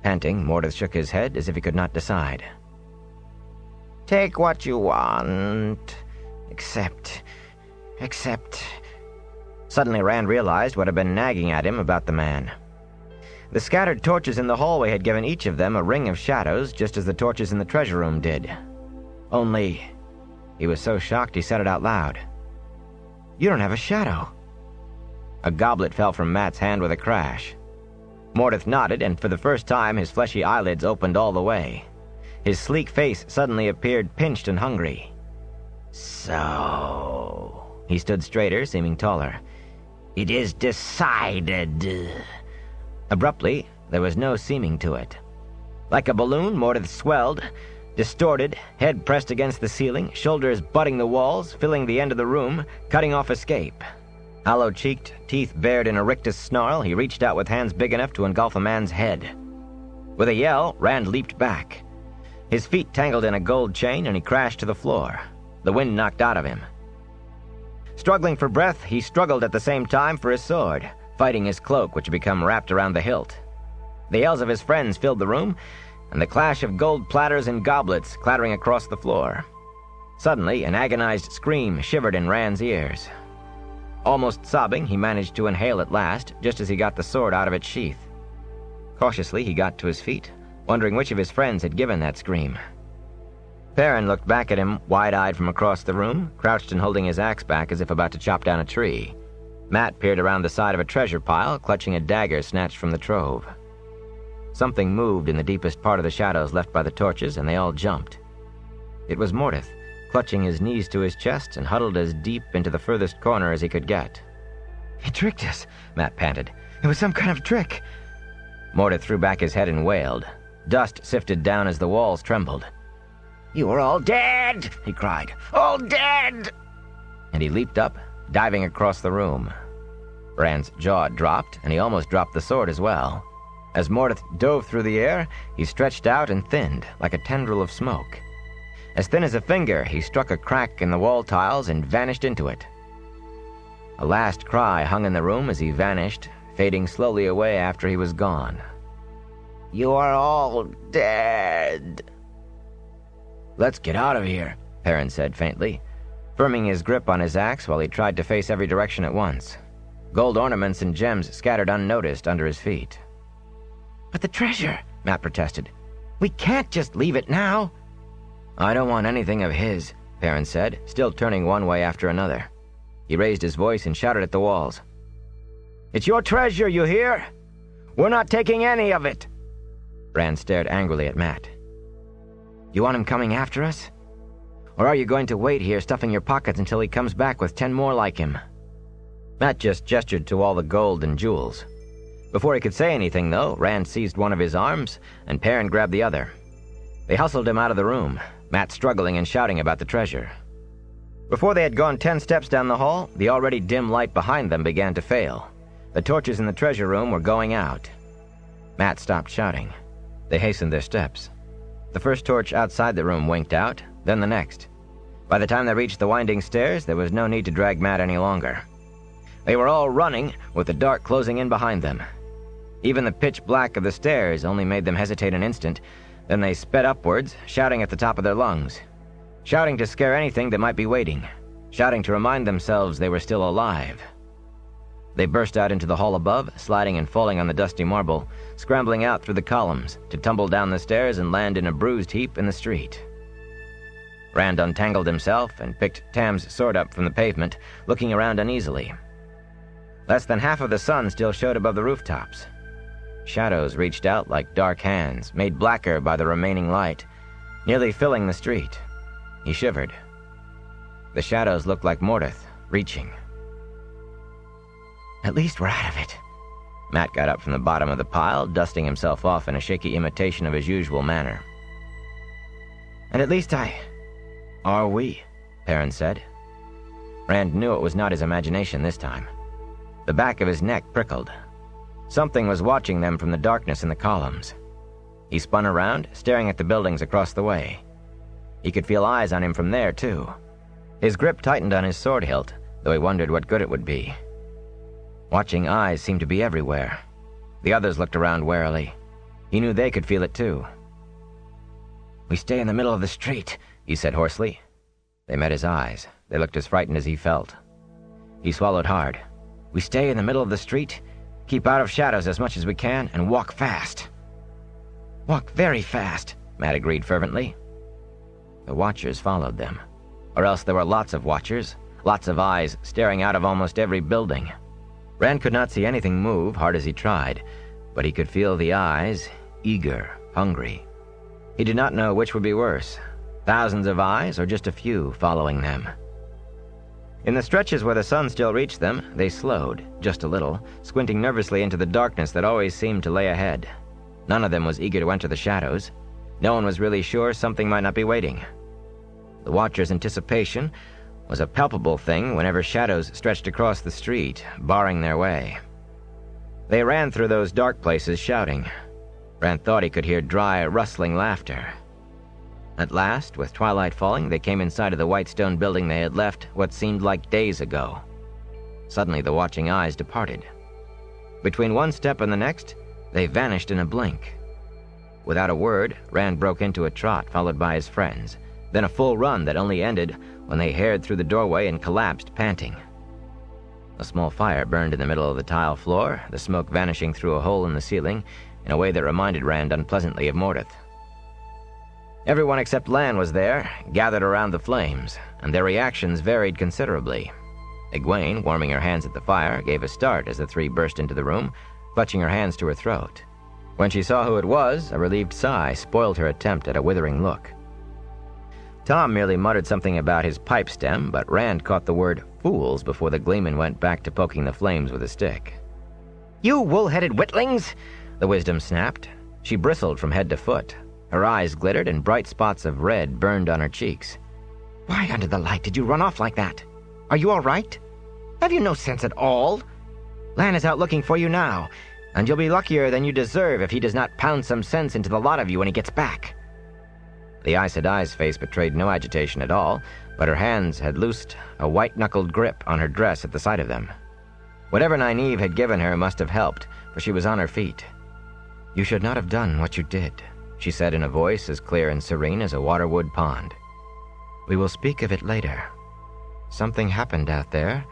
Panting, Mordeth shook his head as if he could not decide. Take what you want, except... Suddenly Rand realized what had been nagging at him about the man. The scattered torches in the hallway had given each of them a ring of shadows, just as the torches in the treasure room did. Only... He was so shocked he said it out loud. You don't have a shadow. A goblet fell from Matt's hand with a crash. Mordeth nodded, and for the first time his fleshy eyelids opened all the way. His sleek face suddenly appeared pinched and hungry. So... He stood straighter, seeming taller. It is decided. Abruptly, there was no seeming to it. Like a balloon, Mordeth swelled, distorted, head pressed against the ceiling, shoulders butting the walls, filling the end of the room, cutting off escape. Hollow-cheeked, teeth bared in a rictus snarl, he reached out with hands big enough to engulf a man's head. With a yell, Rand leaped back. His feet tangled in a gold chain, and he crashed to the floor. The wind knocked out of him. Struggling for breath, he struggled at the same time for his sword, fighting his cloak, which had become wrapped around the hilt. The yells of his friends filled the room, and the clash of gold platters and goblets clattering across the floor. Suddenly, an agonized scream shivered in Rand's ears. Almost sobbing, he managed to inhale at last, just as he got the sword out of its sheath. Cautiously, he got to his feet, wondering which of his friends had given that scream. Perrin looked back at him, wide-eyed from across the room, crouched and holding his axe back as if about to chop down a tree. Matt peered around the side of a treasure pile, clutching a dagger snatched from the trove. Something moved in the deepest part of the shadows left by the torches, and they all jumped. It was Mordeth, clutching his knees to his chest and huddled as deep into the furthest corner as he could get. He tricked us, Matt panted. It was some kind of trick. Mordeth threw back his head and wailed. Dust sifted down as the walls trembled. You are all dead, he cried. All dead! And he leaped up, diving across the room. Rand's jaw dropped, and he almost dropped the sword as well. As Mordeth dove through the air, he stretched out and thinned, like a tendril of smoke. As thin as a finger, he struck a crack in the wall tiles and vanished into it. A last cry hung in the room as he vanished, fading slowly away after he was gone. You are all dead. Let's get out of here, Perrin said faintly, firming his grip on his axe while he tried to face every direction at once. Gold ornaments and gems scattered unnoticed under his feet. But the treasure, Matt protested. We can't just leave it now. I don't want anything of his, Perrin said, still turning one way after another. He raised his voice and shouted at the walls. It's your treasure, you hear? We're not taking any of it. Rand stared angrily at Matt. You want him coming after us? Or are you going to wait here, stuffing your pockets until he comes back with 10 more like him? Matt just gestured to all the gold and jewels. Before he could say anything, though, Rand seized one of his arms, and Perrin grabbed the other. They hustled him out of the room, Matt struggling and shouting about the treasure. Before they had gone 10 steps down the hall, the already dim light behind them began to fail. The torches in the treasure room were going out. Matt stopped shouting. They hastened their steps. The first torch outside the room winked out, then the next. By the time they reached the winding stairs, there was no need to drag Matt any longer. They were all running, with the dark closing in behind them. Even the pitch black of the stairs only made them hesitate an instant. Then they sped upwards, shouting at the top of their lungs. Shouting to scare anything that might be waiting. Shouting to remind themselves they were still alive. They burst out into the hall above, sliding and falling on the dusty marble, scrambling out through the columns, to tumble down the stairs and land in a bruised heap in the street. Rand untangled himself and picked Tam's sword up from the pavement, looking around uneasily. Less than half of the sun still showed above the rooftops. Shadows reached out like dark hands, made blacker by the remaining light, nearly filling the street. He shivered. The shadows looked like Mordeth, reaching. At least we're out of it. Matt got up from the bottom of the pile, dusting himself off in a shaky imitation of his usual manner. And at least Are we? Perrin said. Rand knew it was not his imagination this time. The back of his neck prickled. Something was watching them from the darkness in the columns. He spun around, staring at the buildings across the way. He could feel eyes on him from there, too. His grip tightened on his sword hilt, though he wondered what good it would be. Watching eyes seemed to be everywhere. The others looked around warily. He knew they could feel it, too. We stay in the middle of the street, he said hoarsely. They met his eyes. They looked as frightened as he felt. He swallowed hard. We stay in the middle of the street, keep out of shadows as much as we can, and walk fast. Walk very fast, Matt agreed fervently. The watchers followed them. Or else there were lots of watchers, lots of eyes staring out of almost every building. Rand could not see anything move, hard as he tried, but he could feel the eyes, eager, hungry. He did not know which would be worse, thousands of eyes or just a few following them. In the stretches where the sun still reached them, they slowed, just a little, squinting nervously into the darkness that always seemed to lay ahead. None of them was eager to enter the shadows. No one was really sure something might not be waiting. The watchers' anticipation was a palpable thing whenever shadows stretched across the street, barring their way. They ran through those dark places shouting. Rand thought he could hear dry, rustling laughter. At last, with twilight falling, they came inside of the white stone building they had left what seemed like days ago. Suddenly, the watching eyes departed. Between one step and the next, they vanished in a blink. Without a word, Rand broke into a trot, followed by his friends, then a full run that only ended when they hared through the doorway and collapsed, panting. A small fire burned in the middle of the tile floor, the smoke vanishing through a hole in the ceiling in a way that reminded Rand unpleasantly of Mordeth. Everyone except Lan was there, gathered around the flames, and their reactions varied considerably. Egwene, warming her hands at the fire, gave a start as the three burst into the room, clutching her hands to her throat. When she saw who it was, a relieved sigh spoiled her attempt at a withering look. Tom merely muttered something about his pipe stem, but Rand caught the word fools before the gleeman went back to poking the flames with a stick. You wool-headed witlings! The wisdom snapped. She bristled from head to foot. Her eyes glittered and bright spots of red burned on her cheeks. Why under the light did you run off like that? Are you all right? Have you no sense at all? Lan is out looking for you now, and you'll be luckier than you deserve if he does not pound some sense into the lot of you when he gets back. The Aes Sedai's face betrayed no agitation at all, but her hands had loosed a white-knuckled grip on her dress at the sight of them. Whatever Nynaeve had given her must have helped, for she was on her feet. You should not have done what you did, she said in a voice as clear and serene as a waterwood pond. We will speak of it later. Something happened out there,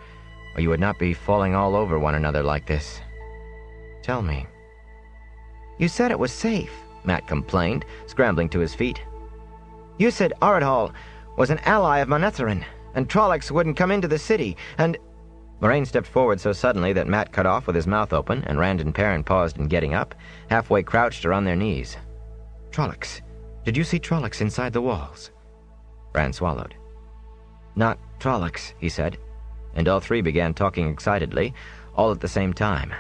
or you would not be falling all over one another like this. Tell me. You said it was safe, Matt complained, scrambling to his feet. You said Aradhal was an ally of Manetheren, and Trollocs wouldn't come into the city, and... Moraine stepped forward so suddenly that Matt cut off with his mouth open, and Rand and Perrin paused in getting up, halfway crouched or on their knees. Trollocs. Did you see Trollocs inside the walls? Rand swallowed. Not Trollocs, he said, and all three began talking excitedly, all at the same time.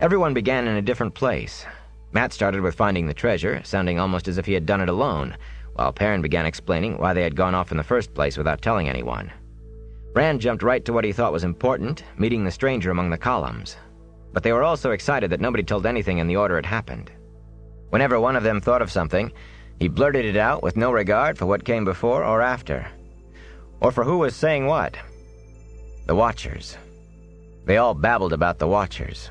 Everyone began in a different place. Matt started with finding the treasure, sounding almost as if he had done it alone, while Perrin began explaining why they had gone off in the first place without telling anyone. Rand jumped right to what he thought was important, meeting the stranger among the columns. But they were all so excited that nobody told anything in the order it happened. Whenever one of them thought of something, he blurted it out with no regard for what came before or after, or for who was saying what. The Watchers. They all babbled about the Watchers.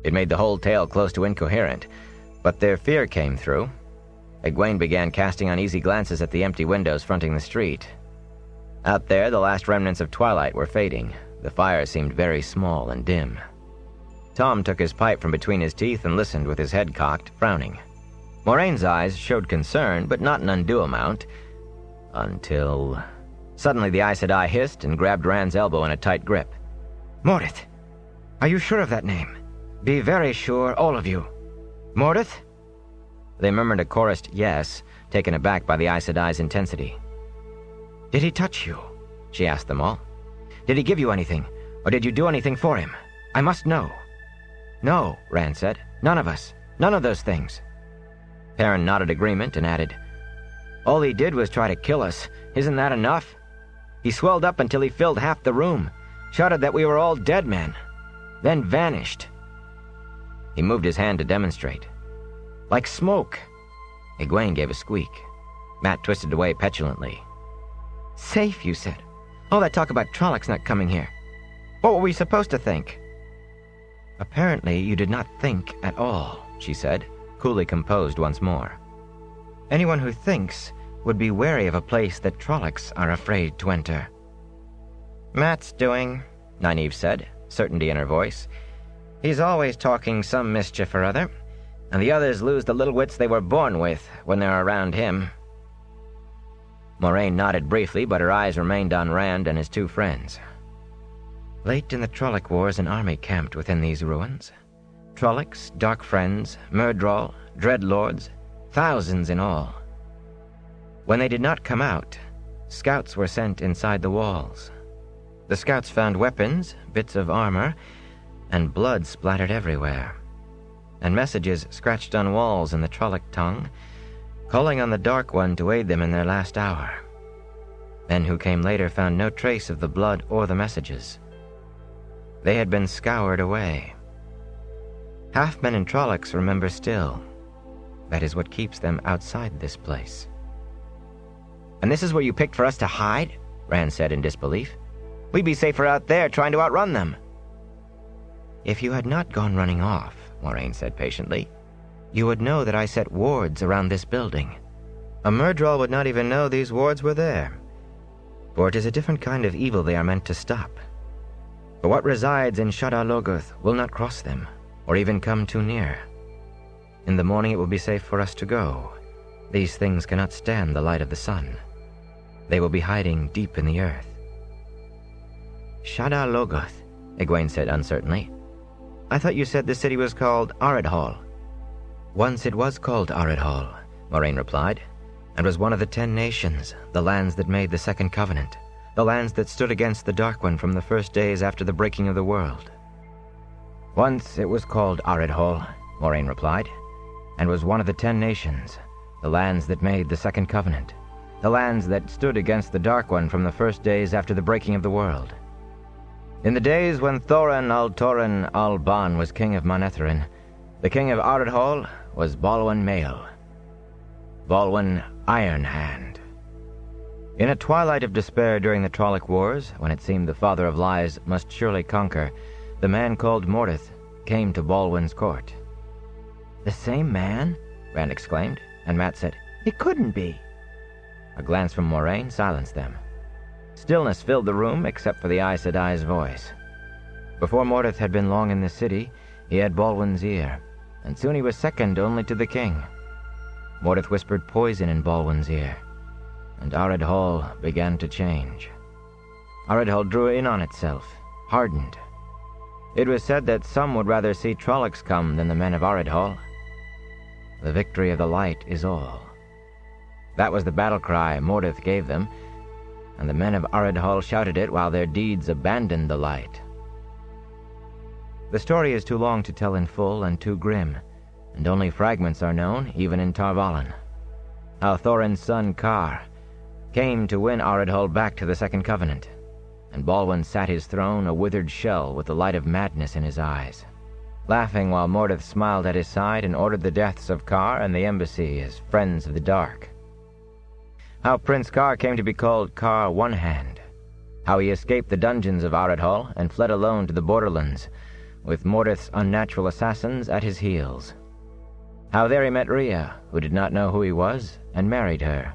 It made the whole tale close to incoherent, but their fear came through. Egwene began casting uneasy glances at the empty windows fronting the street. Out there, the last remnants of twilight were fading. The fire seemed very small and dim. Tom took his pipe from between his teeth and listened with his head cocked, frowning. Moraine's eyes showed concern, but not an undue amount. Until... Suddenly the Aes Sedai hissed and grabbed Rand's elbow in a tight grip. "Mordeth, are you sure of that name? Be very sure, all of you. Mordeth?" They murmured a chorused yes, taken aback by the Aes Sedai's intensity. "Did he touch you?" she asked them all. "Did he give you anything, or did you do anything for him? I must know." "No," Rand said. "None of us. None of those things." Perrin nodded agreement and added, "All he did was try to kill us. Isn't that enough? He swelled up until he filled half the room, shouted that we were all dead men, then vanished." He moved his hand to demonstrate. "Like smoke." Egwene gave a squeak. Mat twisted away petulantly. "Safe, you said. All that talk about Trollocs not coming here. What were we supposed to think?" "Apparently you did not think at all," she said, coolly composed once more. "Anyone who thinks would be wary of a place that Trollocs are afraid to enter." "Mat's doing," Nynaeve said, certainty in her voice. "He's always talking some mischief or other, and the others lose the little wits they were born with when they're around him." Moraine nodded briefly, but her eyes remained on Rand and his two friends. "Late in the Trolloc Wars, an army camped within these ruins. Trollocs, Dark Friends, Myrddraal, Dreadlords, thousands in all. When they did not come out, scouts were sent inside the walls. The scouts found weapons, bits of armor, and blood splattered everywhere, and messages scratched on walls in the Trolloc tongue, calling on the Dark One to aid them in their last hour. Men who came later found no trace of the blood or the messages. They had been scoured away. Halfmen and Trollocs remember still. That is what keeps them outside this place." "And this is where you picked for us to hide?" Rand said in disbelief. "We'd be safer out there trying to outrun them." "If you had not gone running off," Moraine said patiently, "you would know that I set wards around this building. A Myrddraal would not even know these wards were there, for it is a different kind of evil they are meant to stop. For what resides in Shadar Logoth will not cross them, or even come too near. In the morning it will be safe for us to go. These things cannot stand the light of the sun. They will be hiding deep in the earth." "Shadar Logoth," Egwene said uncertainly. "I thought you said the city was called Aridhall." "Once it was called Aridhall," Moraine replied, "and was one of the 10 nations, the lands that made the Second Covenant, the lands that stood against the Dark One from the first days after the breaking of the world." "Once it was called Aridhall," Moraine replied, "and was one of the 10 nations, the lands that made the Second Covenant, the lands that stood against the Dark One from the first days after the breaking of the world. In the days when Thorin al-Torin al-Ban was king of Manetheren, the king of Aridhall was Balwin Mael. Balwin Ironhand. In a twilight of despair during the Trolloc Wars, when it seemed the Father of Lies must surely conquer, the man called Mordeth came to Balwin's court." "The same man?" Rand exclaimed, and Mat said, "It couldn't be." A glance from Moraine silenced them. Stillness filled the room except for the Aes Sedai's voice. Before Mordeth had been long in the city, he had Balwin's ear, and soon he was second only to the king. Mordeth whispered poison in Balwin's ear, and Aridhall began to change. Aridhall drew in on itself, hardened. It was said that some would rather see Trollocs come than the men of Aridhall. The victory of the light is all. That was the battle cry Mordeth gave them, and the men of Aridhall shouted it while their deeds abandoned the light. The story is too long to tell in full and too grim, and only fragments are known, even in Tar Valon. How Thorin's son Kar came to win Aridhall back to the Second Covenant, and Balwin sat his throne a withered shell with the light of madness in his eyes, laughing while Mordeth smiled at his side and ordered the deaths of Kar and the embassy as friends of the dark. How Prince Kar came to be called Kar One-Hand. How he escaped the dungeons of Aridhall and fled alone to the borderlands, with Mordeth's unnatural assassins at his heels. How there he met Rhea, who did not know who he was, and married her,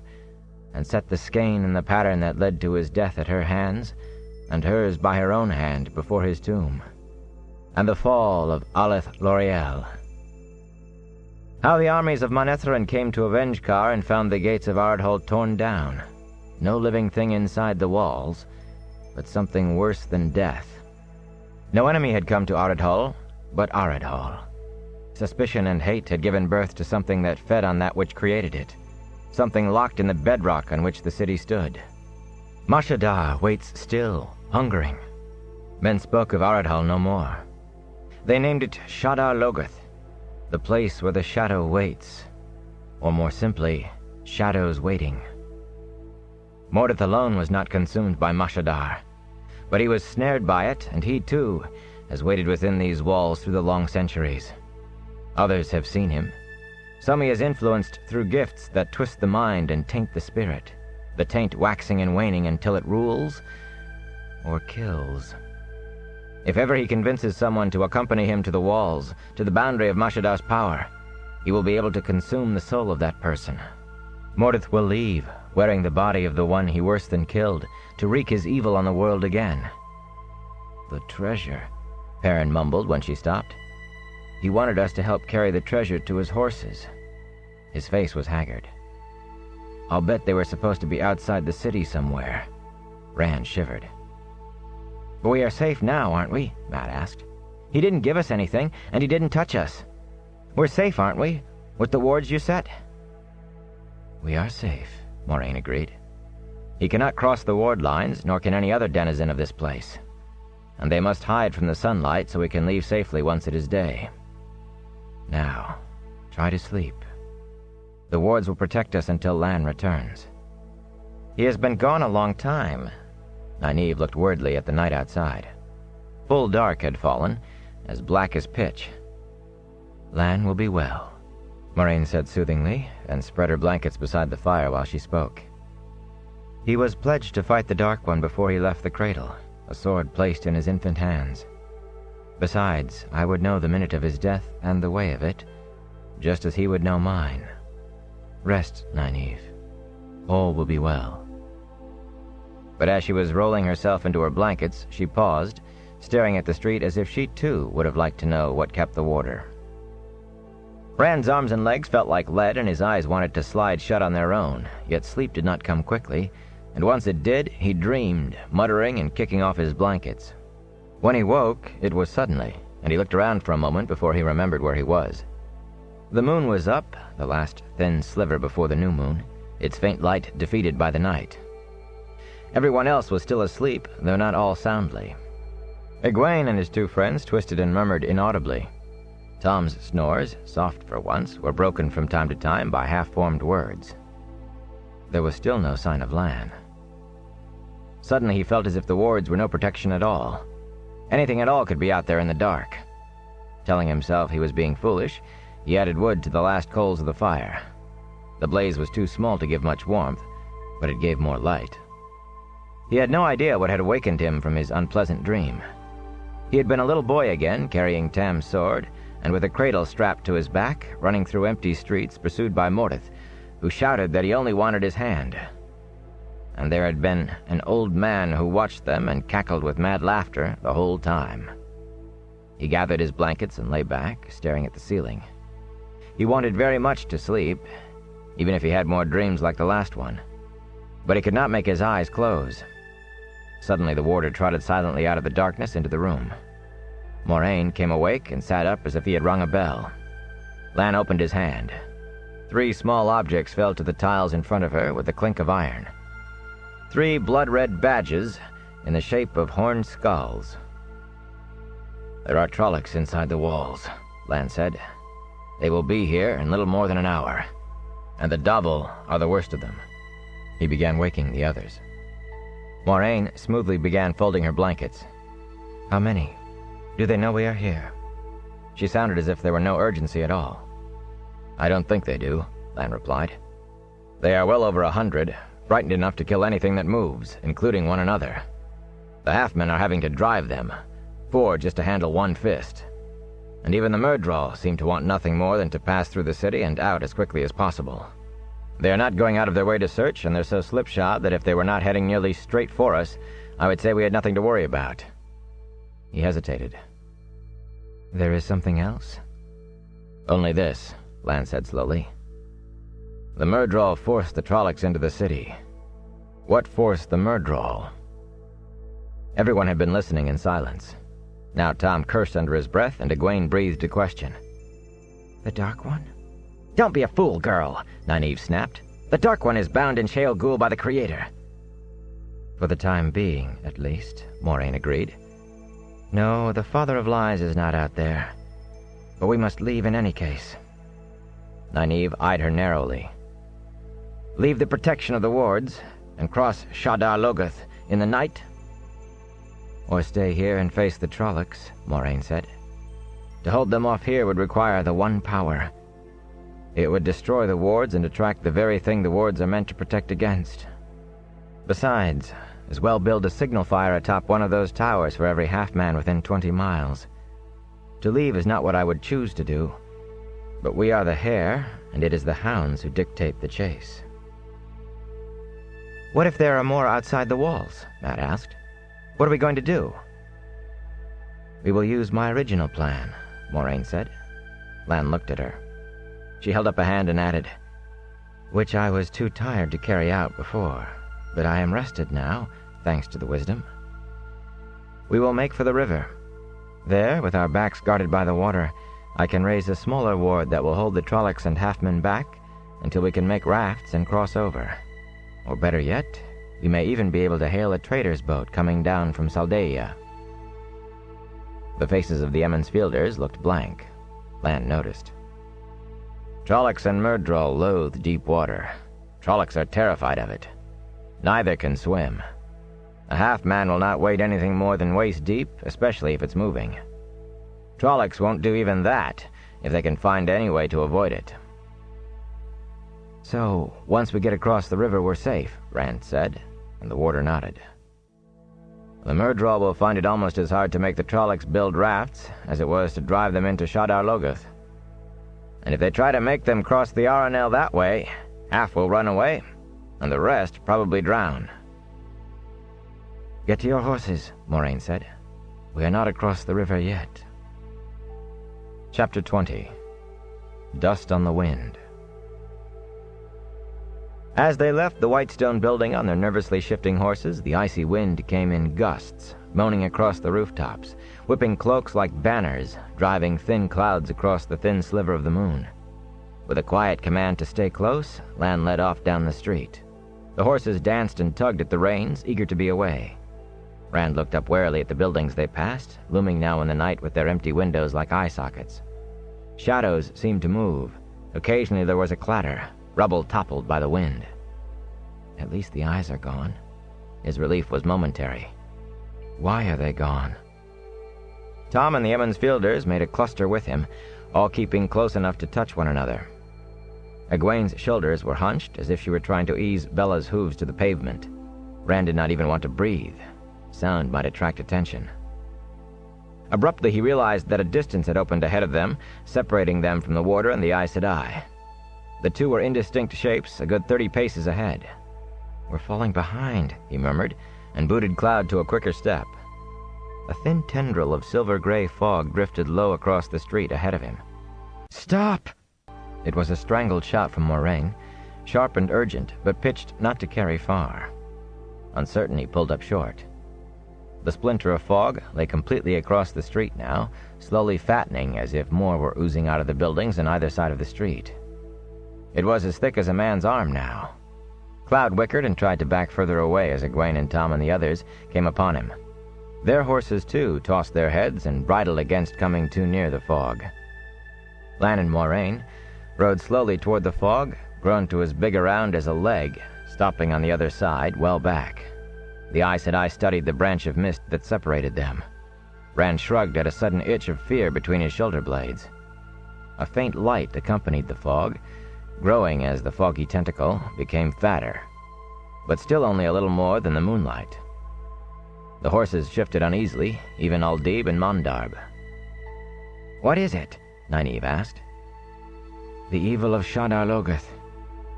and set the skein in the pattern that led to his death at her hands, and hers by her own hand before his tomb. And the fall of Aleth Loriel. How the armies of Manetheren came to avenge Kar and found the gates of Ardhall torn down, no living thing inside the walls, but something worse than death. No enemy had come to Aradhal, but Aradhal. Suspicion and hate had given birth to something that fed on that which created it, something locked in the bedrock on which the city stood. Mashadar waits still, hungering. Men spoke of Aradhal no more. They named it Shadar Logoth, the place where the shadow waits, or more simply, shadows waiting. Mordeth alone was not consumed by Mashadar, but he was snared by it, and he too has waited within these walls through the long centuries. Others have seen him. Some he has influenced through gifts that twist the mind and taint the spirit, the taint waxing and waning until it rules or kills. If ever he convinces someone to accompany him to the walls, to the boundary of Mashadar's power, he will be able to consume the soul of that person. Mordeth will leave, wearing the body of the one he worse than killed, to wreak his evil on the world again. The treasure, Perrin mumbled when she stopped. He wanted us to help carry the treasure to his horses. His face was haggard. I'll bet they were supposed to be outside the city somewhere. Rand shivered. But we are safe now, aren't we? Matt asked. He didn't give us anything, and he didn't touch us. We're safe, aren't we? With the wards you set? We are safe, Moraine agreed. He cannot cross the ward lines, nor can any other denizen of this place. And they must hide from the sunlight so we can leave safely once it is day. Now, try to sleep. The wards will protect us until Lan returns. He has been gone a long time. Nynaeve looked worriedly at the night outside. Full dark had fallen, as black as pitch. Lan will be well, Moraine said soothingly, and spread her blankets beside the fire while she spoke. He was pledged to fight the Dark One before he left the cradle, a sword placed in his infant hands. Besides, I would know the minute of his death and the way of it, just as he would know mine. Rest, Nynaeve. All will be well. But as she was rolling herself into her blankets, she paused, staring at the street as if she too would have liked to know what kept the warder. Rand's arms and legs felt like lead, and his eyes wanted to slide shut on their own, yet sleep did not come quickly, and once it did, he dreamed, muttering and kicking off his blankets. When he woke, it was suddenly, and he looked around for a moment before he remembered where he was. The moon was up, the last thin sliver before the new moon, its faint light defeated by the night. Everyone else was still asleep, though not all soundly. Egwene and his two friends twisted and murmured inaudibly. Tom's snores, soft for once, were broken from time to time by half-formed words. There was still no sign of Lan. Suddenly he felt as if the wards were no protection at all. Anything at all could be out there in the dark. Telling himself he was being foolish, he added wood to the last coals of the fire. The blaze was too small to give much warmth, but it gave more light. He had no idea what had awakened him from his unpleasant dream. He had been a little boy again, carrying Tam's sword, and with a cradle strapped to his back, running through empty streets pursued by Mordeth, who shouted that he only wanted his hand. And there had been an old man who watched them and cackled with mad laughter the whole time. He gathered his blankets and lay back, staring at the ceiling. He wanted very much to sleep, even if he had more dreams like the last one. But he could not make his eyes close. Suddenly the warder trotted silently out of the darkness into the room. Moraine came awake and sat up as if he had rung a bell. Lan opened his hand. 3 small objects fell to the tiles in front of her with a clink of iron. 3 blood-red badges in the shape of horned skulls. There are Trollocs inside the walls, Lan said. They will be here in little more than an hour. And the Davul are the worst of them. He began waking the others. Moraine smoothly began folding her blankets. How many? Do they know we are here? She sounded as if there were no urgency at all. I don't think they do, Lan replied. They are well over 100, frightened enough to kill anything that moves, including one another. The half-men are having to drive them, 4 just to handle 1 fist. And even the Myrddraal seem to want nothing more than to pass through the city and out as quickly as possible. They are not going out of their way to search, and they're so slipshod that if they were not heading nearly straight for us, I would say we had nothing to worry about. He hesitated. There is something else? Only this, Lan said slowly. The Myrddraal forced the Trollocs into the city. What forced the Myrddraal? Everyone had been listening in silence. Now Tom cursed under his breath, and Egwene breathed a question. The Dark One? Don't be a fool, girl, Nynaeve snapped. The Dark One is bound in Shale Ghul by the Creator. For the time being, at least, Moraine agreed. No, the Father of Lies is not out there. But we must leave in any case. Nynaeve eyed her narrowly. Leave the protection of the wards and cross Shadar Logoth in the night? Or stay here and face the Trollocs, Moraine said. To hold them off here would require the One Power. It would destroy the wards and attract the very thing the wards are meant to protect against. Besides, as well build a signal fire atop one of those towers for every half-man within 20 miles. To leave is not what I would choose to do, but we are the hare, and it is the hounds who dictate the chase. What if there are more outside the walls? Mat asked. What are we going to do? We will use my original plan, Moraine said. Lan looked at her. She held up a hand and added, which I was too tired to carry out before, but I am rested now, thanks to the wisdom. We will make for the river. There, with our backs guarded by the water, I can raise a smaller ward that will hold the Trollocs and halfmen back until we can make rafts and cross over. Or better yet, we may even be able to hail a trader's boat coming down from Saldaea. The faces of the Emond's Fielders looked blank. Lan noticed. Trollocs and Myrddraal loathe deep water. Trollocs are terrified of it. Neither can swim. A half-man will not wade anything more than waist deep, especially if it's moving. Trollocs won't do even that, if they can find any way to avoid it. So, once we get across the river, we're safe, Rand said, and the warder nodded. The Myrddraal will find it almost as hard to make the Trollocs build rafts as it was to drive them into Shadar Logoth. And if they try to make them cross the Aranel that way, half will run away, and the rest probably drown. Get to your horses, Moraine said. We are not across the river yet. Chapter 20. Dust on the Wind. As they left the white stone building on their nervously shifting horses, the icy wind came in gusts, moaning across the rooftops, whipping cloaks like banners, driving thin clouds across the thin sliver of the moon. With a quiet command to stay close, Lan led off down the street. The horses danced and tugged at the reins, eager to be away. Rand looked up warily at the buildings they passed, looming now in the night with their empty windows like eye sockets. Shadows seemed to move. Occasionally there was a clatter, rubble toppled by the wind. At least the eyes are gone. His relief was momentary. Why are they gone? Tom and the Emond's Fielders made a cluster with him, all keeping close enough to touch one another. Egwene's shoulders were hunched, as if she were trying to ease Bella's hooves to the pavement. Rand did not even want to breathe. Sound might attract attention. Abruptly, he realized that a distance had opened ahead of them, separating them from the warder and the Aes Sedai. The two were indistinct shapes, a good 30 paces ahead. We're falling behind, he murmured, and booted Cloud to a quicker step. A thin tendril of silver-gray fog drifted low across the street ahead of him. Stop! It was a strangled shot from Moraine, sharp and urgent, but pitched not to carry far. Uncertain, he pulled up short. The splinter of fog lay completely across the street now, slowly fattening as if more were oozing out of the buildings on either side of the street. It was as thick as a man's arm now. Cloud whickered and tried to back further away as Egwene and Tom and the others came upon him. Their horses, too, tossed their heads and bridled against coming too near the fog. Lan and Moraine rode slowly toward the fog, grown to as big around as a leg, stopping on the other side, well back. The Aes Sedai studied the branch of mist that separated them. Rand shrugged at a sudden itch of fear between his shoulder blades. A faint light accompanied the fog, growing as the foggy tentacle became fatter, but still only a little more than the moonlight. The horses shifted uneasily, even Aldib and Mondarb. "What is it?" Nynaeve asked. "The evil of Shadar Logoth,"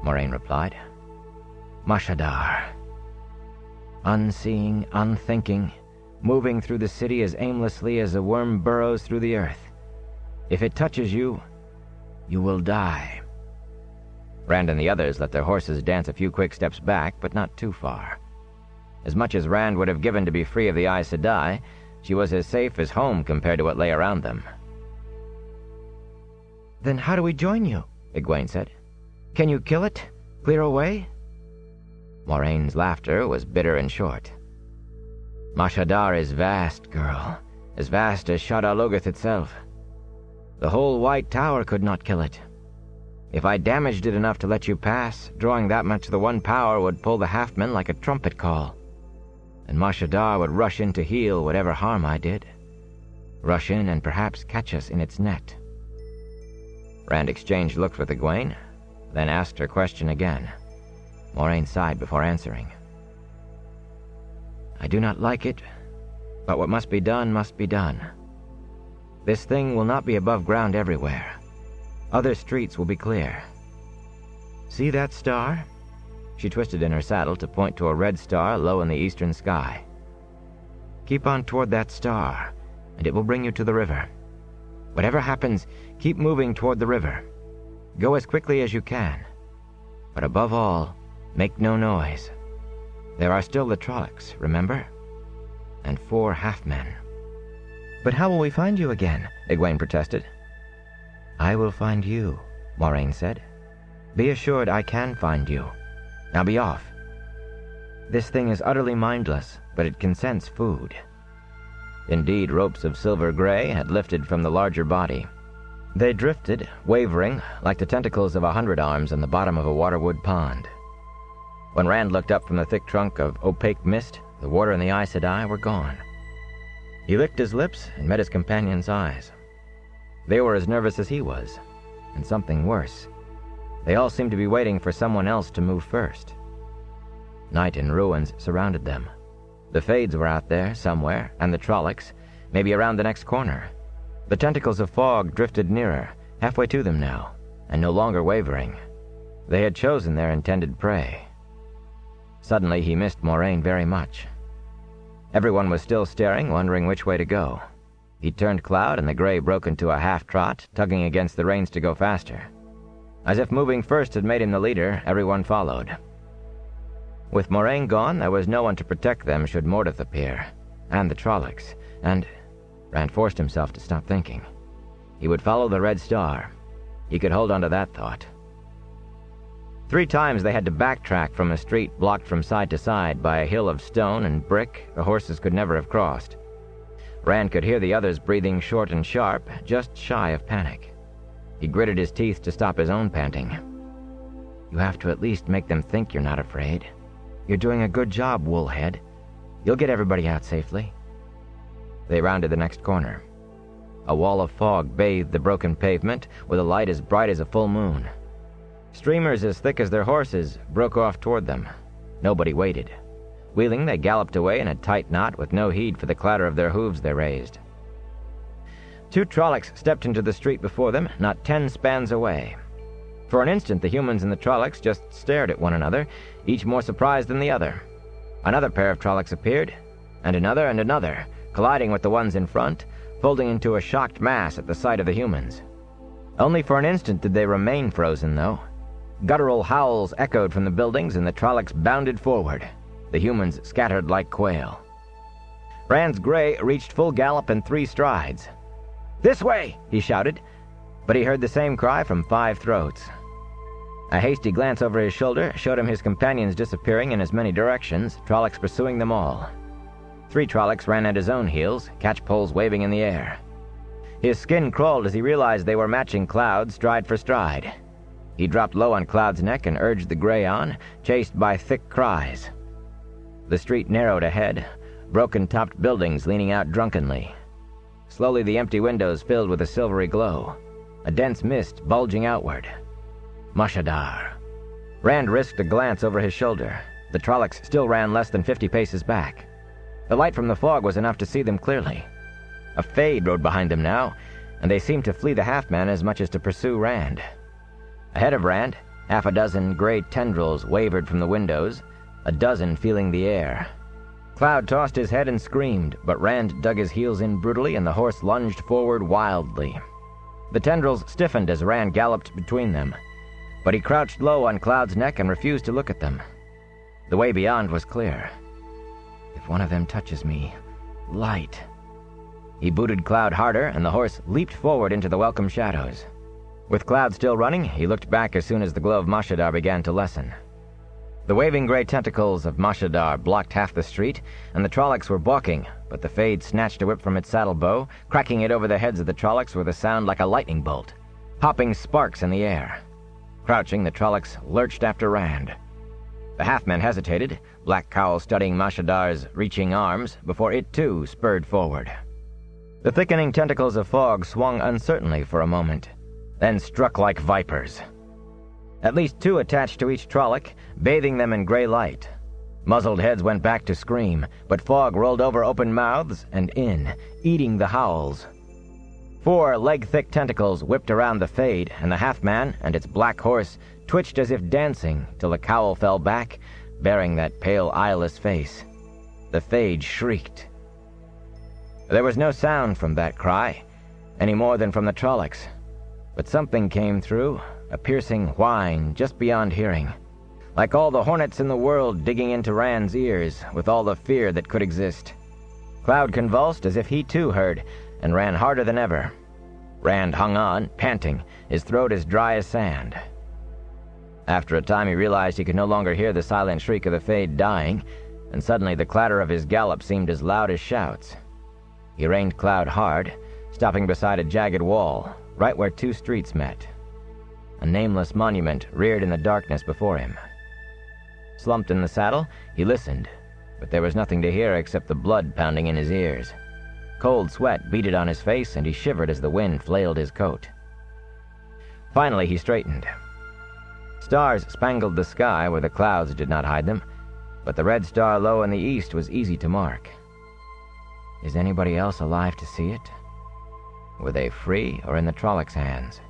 Moraine replied. "Mashadar. Unseeing, unthinking, moving through the city as aimlessly as a worm burrows through the earth. If it touches you, you will die." Rand and the others let their horses dance a few quick steps back, but not too far. As much as Rand would have given to be free of the Aes Sedai, she was as safe as home compared to what lay around them. "Then how do we join you?" Egwene said. "Can you kill it? Clear away?" Moraine's laughter was bitter and short. "Mashadar is vast, girl. As vast as Shadar Logoth itself. The whole White Tower could not kill it. If I damaged it enough to let you pass, drawing that much the one power would pull the half-men like a trumpet call. And Mashadar would rush in to heal whatever harm I did. Rush in and perhaps catch us in its net." Rand exchanged looks with Egwene, then asked her question again. Moraine sighed before answering. "I do not like it, but what must be done must be done. This thing will not be above ground everywhere. Other streets will be clear. See that star?" She twisted in her saddle to point to a red star low in the eastern sky. "Keep on toward that star, and it will bring you to the river. Whatever happens, keep moving toward the river. Go as quickly as you can. But above all, make no noise. There are still the Trollocs, remember? And 4 half-men." "But how will we find you again?" Egwene protested. "I will find you," Moraine said. "Be assured I can find you. Now be off. This thing is utterly mindless, but it can sense food." Indeed, ropes of silver gray had lifted from the larger body. They drifted, wavering, like the tentacles of 100 arms on the bottom of a waterwood pond. When Rand looked up from the thick trunk of opaque mist, the water and the Aes Sedai were gone. He licked his lips and met his companion's eyes. They were as nervous as he was, and something worse. They all seemed to be waiting for someone else to move first. Night and ruins surrounded them. The Fades were out there somewhere, and the Trollocs, maybe around the next corner. The tentacles of fog drifted nearer, halfway to them now, and no longer wavering. They had chosen their intended prey. Suddenly he missed Moraine very much. Everyone was still staring, wondering which way to go. He turned Cloud, and the gray broke into a half-trot, tugging against the reins to go faster. As if moving first had made him the leader, everyone followed. With Moraine gone, there was no one to protect them should Mordeth appear, and the Trollocs, and... Rand forced himself to stop thinking. He would follow the Red Star. He could hold on to that thought. 3 times they had to backtrack from a street blocked from side to side by a hill of stone and brick the horses could never have crossed. Rand could hear the others breathing short and sharp, just shy of panic. He gritted his teeth to stop his own panting. "You have to at least make them think you're not afraid. You're doing a good job, Woolhead. You'll get everybody out safely." They rounded the next corner. A wall of fog bathed the broken pavement with a light as bright as a full moon. Streamers as thick as their horses broke off toward them. Nobody waited. Wheeling, they galloped away in a tight knot with no heed for the clatter of their hooves they raised. 2 Trollocs stepped into the street before them, not 10 spans away. For an instant, the humans and the Trollocs just stared at one another, each more surprised than the other. Another pair of Trollocs appeared, and another, colliding with the ones in front, folding into a shocked mass at the sight of the humans. Only for an instant did they remain frozen, though. Guttural howls echoed from the buildings, and the Trollocs bounded forward. The humans scattered like quail. Rand's gray reached full gallop in 3 strides. "This way!" he shouted, but he heard the same cry from 5 throats. A hasty glance over his shoulder showed him his companions disappearing in as many directions, Trollocs pursuing them all. 3 Trollocs ran at his own heels, catchpoles waving in the air. His skin crawled as he realized they were matching Cloud stride for stride. He dropped low on Cloud's neck and urged the gray on, chased by thick cries. The street narrowed ahead, broken-topped buildings leaning out drunkenly. Slowly the empty windows filled with a silvery glow, a dense mist bulging outward. Mashadar. Rand risked a glance over his shoulder. The Trollocs still ran less than 50 paces back. The light from the fog was enough to see them clearly. A Fade rode behind them now, and they seemed to flee the half-men as much as to pursue Rand. Ahead of Rand, 6 gray tendrils wavered from the windows, a dozen feeling the air. Cloud tossed his head and screamed, but Rand dug his heels in brutally and the horse lunged forward wildly. The tendrils stiffened as Rand galloped between them, but he crouched low on Cloud's neck and refused to look at them. The way beyond was clear. If one of them touches me, light. He booted Cloud harder, and the horse leaped forward into the welcome shadows. With Cloud still running, he looked back as soon as the glow of Mashadar began to lessen. The waving gray tentacles of Mashadar blocked half the street, and the Trollocs were balking, but the Fade snatched a whip from its saddle bow, cracking it over the heads of the Trollocs with a sound like a lightning bolt, popping sparks in the air. Crouching, the Trollocs lurched after Rand. The half-men hesitated, Black Cowl studying Mashadar's reaching arms, before it too spurred forward. The thickening tentacles of fog swung uncertainly for a moment, then struck like vipers. At least two attached to each Trolloc, bathing them in gray light. Muzzled heads went back to scream, but fog rolled over open mouths and in, eating the howls. 4 leg-thick tentacles whipped around the Fade, and the half-man and its black horse twitched as if dancing till the cowl fell back, bearing that pale, eyeless face. The Fade shrieked. There was no sound from that cry, any more than from the Trollocs, but something came through, a piercing whine just beyond hearing, like all the hornets in the world digging into Rand's ears with all the fear that could exist. Cloud convulsed as if he too heard, and ran harder than ever. Rand hung on, panting, his throat as dry as sand. After a time he realized he could no longer hear the silent shriek of the Fade dying, and suddenly the clatter of his gallop seemed as loud as shouts. He reined Cloud hard, stopping beside a jagged wall, right where 2 streets met. A nameless monument reared in the darkness before him. Slumped in the saddle, he listened, but there was nothing to hear except the blood pounding in his ears. Cold sweat beaded on his face, and he shivered as the wind flailed his coat. Finally he straightened. Stars spangled the sky where the clouds did not hide them, but the red star low in the east was easy to mark. Is anybody else alive to see it? Were they free or in the Trollocs' hands?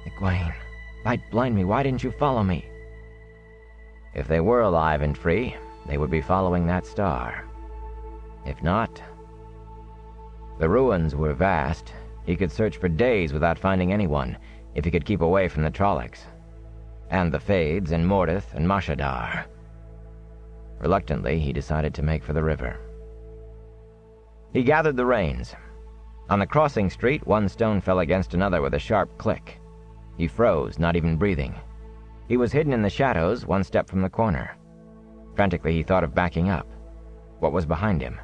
Egwene, light blind me, why didn't you follow me? If they were alive and free, they would be following that star. If not... The ruins were vast. He could search for days without finding anyone, if he could keep away from the Trollocs. And the Fades, and Mordeth, and Mashadar. Reluctantly, he decided to make for the river. He gathered the reins. On the crossing street, one stone fell against another with a sharp click. He froze, not even breathing. He was hidden in the shadows, one step from the corner. Frantically, he thought of backing up. What was behind him?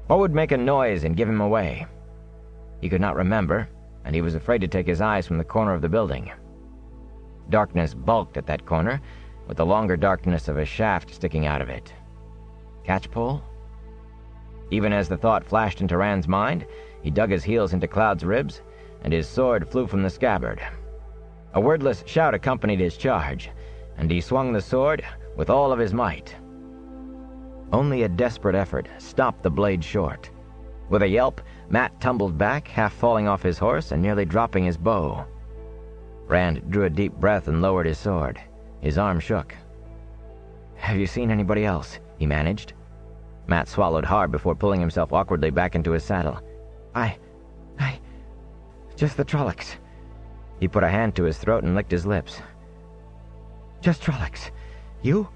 What would make a noise and give him away? He could not remember, and he was afraid to take his eyes from the corner of the building. Darkness bulked at that corner, with the longer darkness of a shaft sticking out of it. Catchpole? Even as the thought flashed into Rand's mind, he dug his heels into Cloud's ribs, and his sword flew from the scabbard. A wordless shout accompanied his charge, and he swung the sword with all of his might. Only a desperate effort stopped the blade short. With a yelp, Mat tumbled back, half falling off his horse and nearly dropping his bow. Rand drew a deep breath and lowered his sword. His arm shook. "Have you seen anybody else?" he managed. Mat swallowed hard before pulling himself awkwardly back into his saddle. Just the Trollocs." He put a hand to his throat and licked his lips. "Just Trollocs. You?"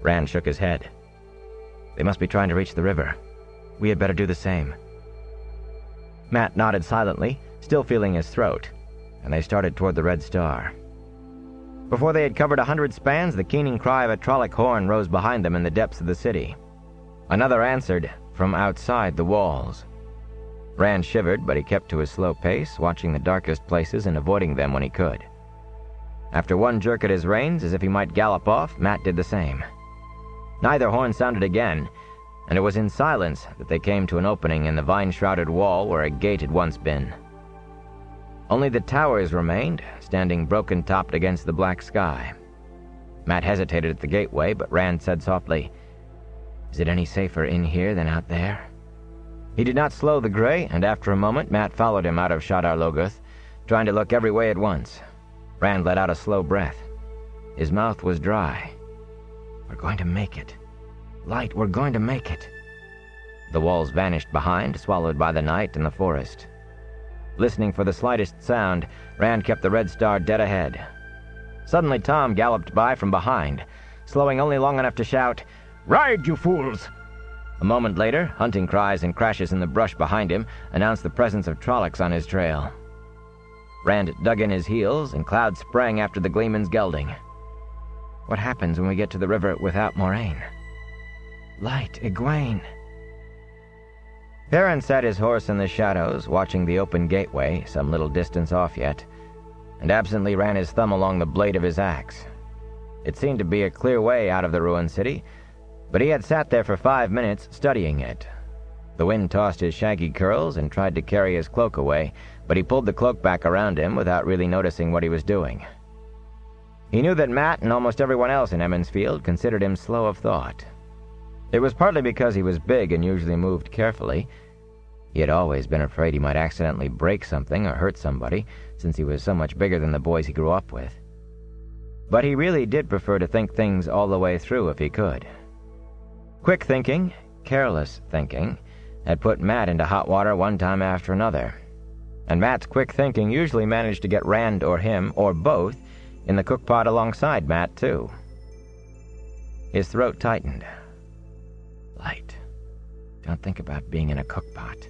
Rand shook his head. "They must be trying to reach the river. We had better do the same." Mat nodded silently, still feeling his throat, and they started toward the Red Star. Before they had covered 100 spans, the keening cry of a Trolloc horn rose behind them in the depths of the city. Another answered from outside the walls. Rand shivered, but he kept to his slow pace, watching the darkest places and avoiding them when he could. After one jerk at his reins, as if he might gallop off, Mat did the same. Neither horn sounded again, and it was in silence that they came to an opening in the vine-shrouded wall where a gate had once been. Only the towers remained, standing broken-topped against the black sky. Mat hesitated at the gateway, but Rand said softly, "Is it any safer in here than out there?" He did not slow the gray, and after a moment Mat followed him out of Shadar Logoth, trying to look every way at once. Rand let out a slow breath. His mouth was dry. "We're going to make it. Light, we're going to make it." The walls vanished behind, swallowed by the night and the forest. Listening for the slightest sound, Rand kept the Red Star dead ahead. Suddenly Tom galloped by from behind, slowing only long enough to shout, Ride, you fools! A moment later, hunting cries and crashes in the brush behind him announced the presence of Trollocs on his trail. Rand dug in his heels, and Cloud sprang after the Gleeman's gelding. What happens when we get to the river without Moraine? Light, Egwene! Perrin sat his horse in the shadows, watching the open gateway, some little distance off yet, and absently ran his thumb along the blade of his axe. It seemed to be a clear way out of the ruined city, but he had sat there for 5 minutes studying it. The wind tossed his shaggy curls and tried to carry his cloak away, but he pulled the cloak back around him without really noticing what he was doing. He knew that Mat and almost everyone else in Emond's Field considered him slow of thought. It was partly because he was big and usually moved carefully. He had always been afraid he might accidentally break something or hurt somebody, since he was so much bigger than the boys he grew up with. But he really did prefer to think things all the way through if he could. Quick thinking, careless thinking, had put Mat into hot water one time after another. And Mat's quick thinking usually managed to get Rand or him, or both, in the cookpot alongside Mat, too. His throat tightened. Light. Don't think about being in a cookpot.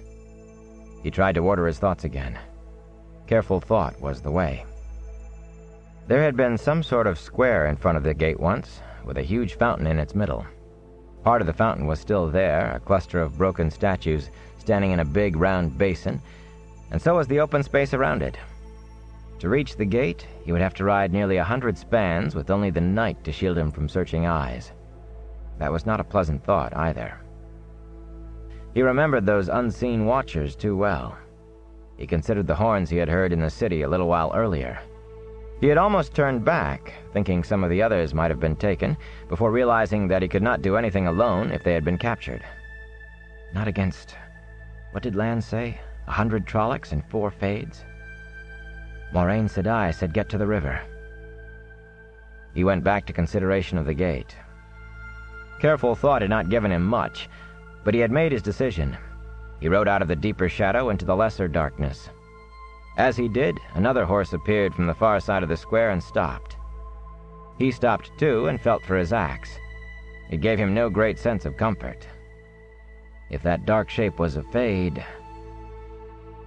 He tried to order his thoughts again. Careful thought was the way. There had been some sort of square in front of the gate once, with a huge fountain in its middle. Part of the fountain was still there, a cluster of broken statues standing in a big round basin, and so was the open space around it. To reach the gate, he would have to ride nearly 100 spans with only the night to shield him from searching eyes. That was not a pleasant thought, either. He remembered those unseen watchers too well. He considered the horns he had heard in the city a little while earlier. He had almost turned back, thinking some of the others might have been taken, before realizing that he could not do anything alone if they had been captured. Not against... what did Lan say? 100 Trollocs and 4 Fades? Moraine Sedai said get to the river. He went back to consideration of the gate. Careful thought had not given him much, but he had made his decision. He rode out of the deeper shadow into the lesser darkness. As he did, another horse appeared from the far side of the square and stopped. He stopped too and felt for his axe. It gave him no great sense of comfort. If that dark shape was a Fade...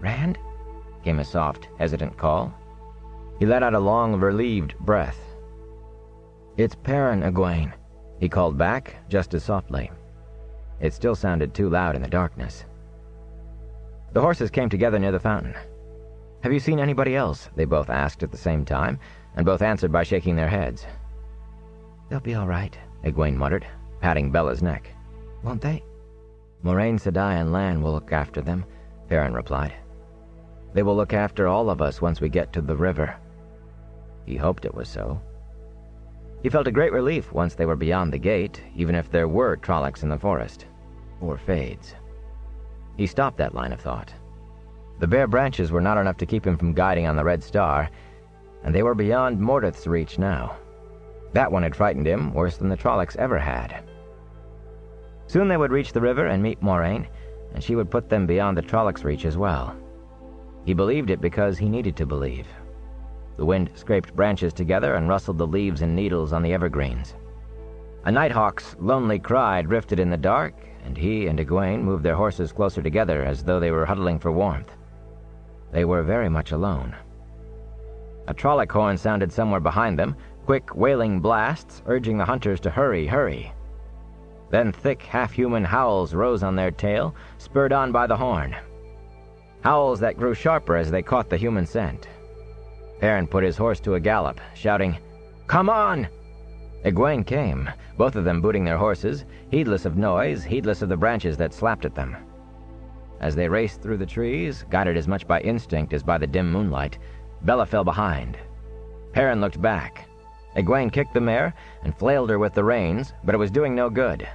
"Rand?" came a soft, hesitant call. He let out a long, relieved breath. "It's Perrin, Egwene," he called back, just as softly. It still sounded too loud in the darkness. The horses came together near the fountain. "Have you seen anybody else?" they both asked at the same time, and both answered by shaking their heads. "They'll be all right," Egwene muttered, patting Bella's neck. "Won't they?" "Moraine Sedai and Lan will look after them," Perrin replied. "They will look after all of us once we get to the river." He hoped it was so. He felt a great relief once they were beyond the gate, even if there were Trollocs in the forest. Or Fades. He stopped that line of thought. The bare branches were not enough to keep him from guiding on the Red Star, and they were beyond Mordeth's reach now. That one had frightened him worse than the Trollocs ever had. Soon they would reach the river and meet Moraine, and she would put them beyond the Trollocs' reach as well. He believed it because he needed to believe. The wind scraped branches together and rustled the leaves and needles on the evergreens. A nighthawk's lonely cry drifted in the dark, and he and Egwene moved their horses closer together as though they were huddling for warmth. They were very much alone. A Trolloc horn sounded somewhere behind them, quick, wailing blasts urging the hunters to hurry, hurry. Then thick, half-human howls rose on their tail, spurred on by the horn. Howls that grew sharper as they caught the human scent. Perrin put his horse to a gallop, shouting, "Come on!" Egwene came, both of them booting their horses, heedless of noise, heedless of the branches that slapped at them. As they raced through the trees, guided as much by instinct as by the dim moonlight, Bella fell behind. Perrin looked back. Egwene kicked the mare and flailed her with the reins, but it was doing no good.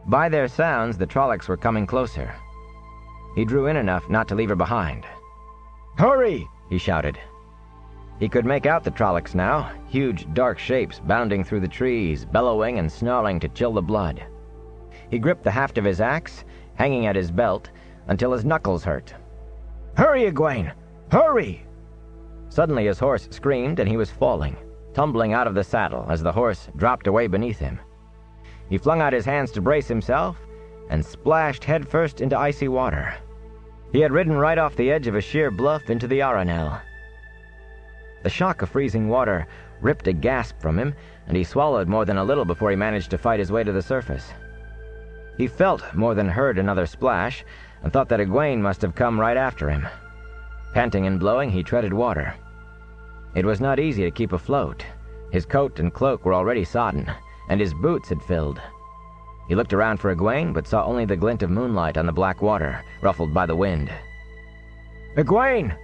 By their sounds, the Trollocs were coming closer. He drew in enough not to leave her behind. "Hurry!" he shouted. He could make out the Trollocs now, huge dark shapes bounding through the trees, bellowing and snarling to chill the blood. He gripped the haft of his axe, hanging at his belt, until his knuckles hurt. "Hurry, Egwene! Hurry!" Suddenly his horse screamed and he was falling, tumbling out of the saddle as the horse dropped away beneath him. He flung out his hands to brace himself and splashed headfirst into icy water. He had ridden right off the edge of a sheer bluff into the Arenal. The shock of freezing water ripped a gasp from him, and he swallowed more than a little before he managed to fight his way to the surface. He felt more than heard another splash, and thought that Egwene must have come right after him. Panting and blowing, he treaded water. It was not easy to keep afloat. His coat and cloak were already sodden, and his boots had filled. He looked around for Egwene, but saw only the glint of moonlight on the black water, ruffled by the wind. Egwene!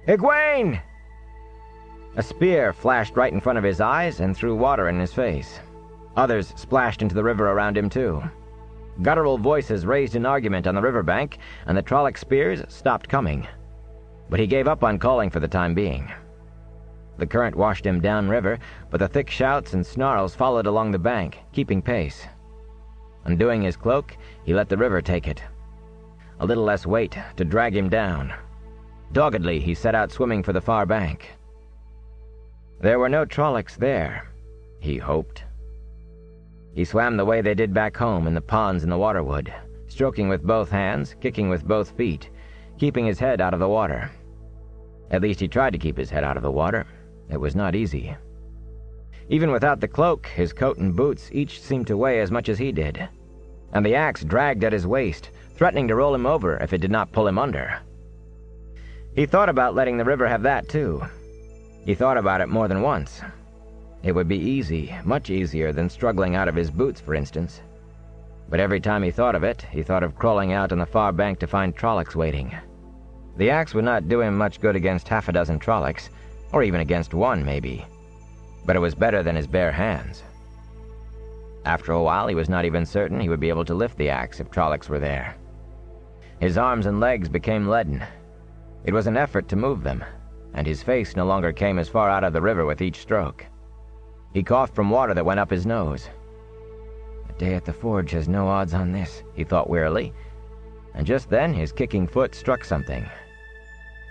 Egwene! A spear flashed right in front of his eyes and threw water in his face. Others splashed into the river around him, too. Guttural voices raised an argument on the riverbank, and the Trolloc spears stopped coming. But he gave up on calling for the time being. The current washed him downriver, but the thick shouts and snarls followed along the bank, keeping pace. Undoing his cloak, he let the river take it. A little less weight to drag him down. Doggedly, he set out swimming for the far bank. There were no Trollocs there, he hoped. He swam the way they did back home in the ponds in the waterwood, stroking with both hands, kicking with both feet, keeping his head out of the water. At least he tried to keep his head out of the water. It was not easy. Even without the cloak, his coat and boots each seemed to weigh as much as he did, and the axe dragged at his waist, threatening to roll him over if it did not pull him under. He thought about letting the river have that, too. He thought about it more than once. It would be easy, much easier than struggling out of his boots, for instance. But every time he thought of it, he thought of crawling out on the far bank to find Trollocs waiting. The axe would not do him much good against half a dozen Trollocs, or even against one, maybe. But it was better than his bare hands. After a while, he was not even certain he would be able to lift the axe if Trollocs were there. His arms and legs became leaden. It was an effort to move them, and his face no longer came as far out of the river with each stroke. He coughed from water that went up his nose. A day at the forge has no odds on this, he thought wearily, and just then his kicking foot struck something.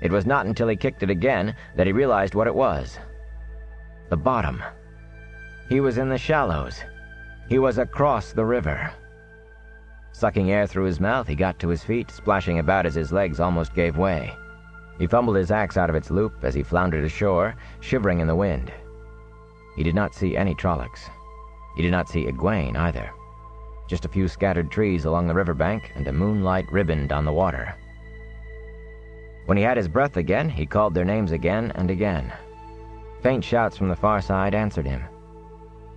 It was not until he kicked it again that he realized what it was. The bottom. He was in the shallows. He was across the river. Sucking air through his mouth, he got to his feet, splashing about as his legs almost gave way. He fumbled his axe out of its loop as he floundered ashore, shivering in the wind. He did not see any Trollocs. He did not see Egwene either. Just a few scattered trees along the riverbank and a moonlight ribboned on the water. When he had his breath again, he called their names again and again. Faint shouts from the far side answered him.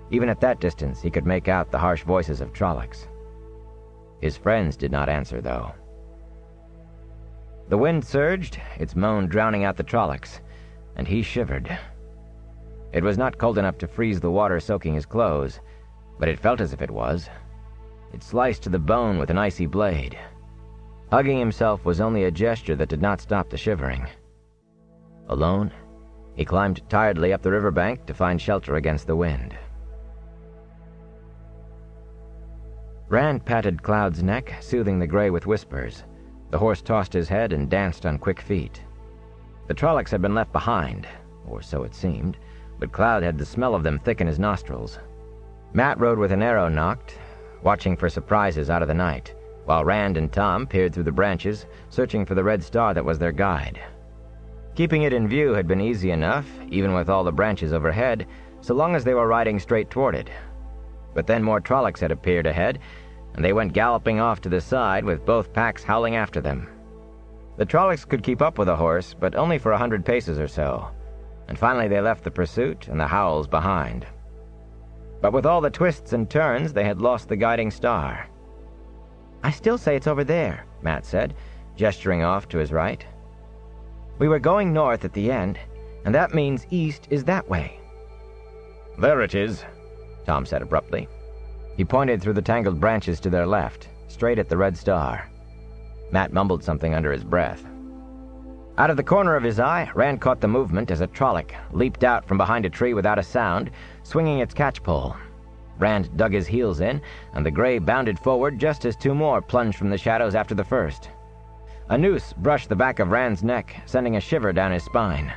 Even at that distance, he could make out the harsh voices of Trollocs. His friends did not answer, though. The wind surged, its moan drowning out the Trollocs, and he shivered. It was not cold enough to freeze the water soaking his clothes, but it felt as if it was. It sliced to the bone with an icy blade. Hugging himself was only a gesture that did not stop the shivering. Alone, he climbed tiredly up the riverbank to find shelter against the wind. Rand patted Cloud's neck, soothing the gray with whispers. The horse tossed his head and danced on quick feet. The Trollocs had been left behind, or so it seemed, but Cloud had the smell of them thick in his nostrils. Mat rode with an arrow nocked, watching for surprises out of the night, while Rand and Tom peered through the branches, searching for the red star that was their guide. Keeping it in view had been easy enough, even with all the branches overhead, so long as they were riding straight toward it. But then more Trollocs had appeared ahead, and they went galloping off to the side with both packs howling after them. The Trollocs could keep up with a horse, but only for 100 paces or so, and finally they left the pursuit and the howls behind. But with all the twists and turns, they had lost the guiding star. "I still say it's over there," Mat said, gesturing off to his right. "We were going north at the end, and that means east is that way." "There it is," Tom said abruptly. He pointed through the tangled branches to their left, straight at the red star. Mat mumbled something under his breath. Out of the corner of his eye, Rand caught the movement as a Trolloc leaped out from behind a tree without a sound, swinging its catchpole. Rand dug his heels in, and the gray bounded forward just as two more plunged from the shadows after the first. A noose brushed the back of Rand's neck, sending a shiver down his spine.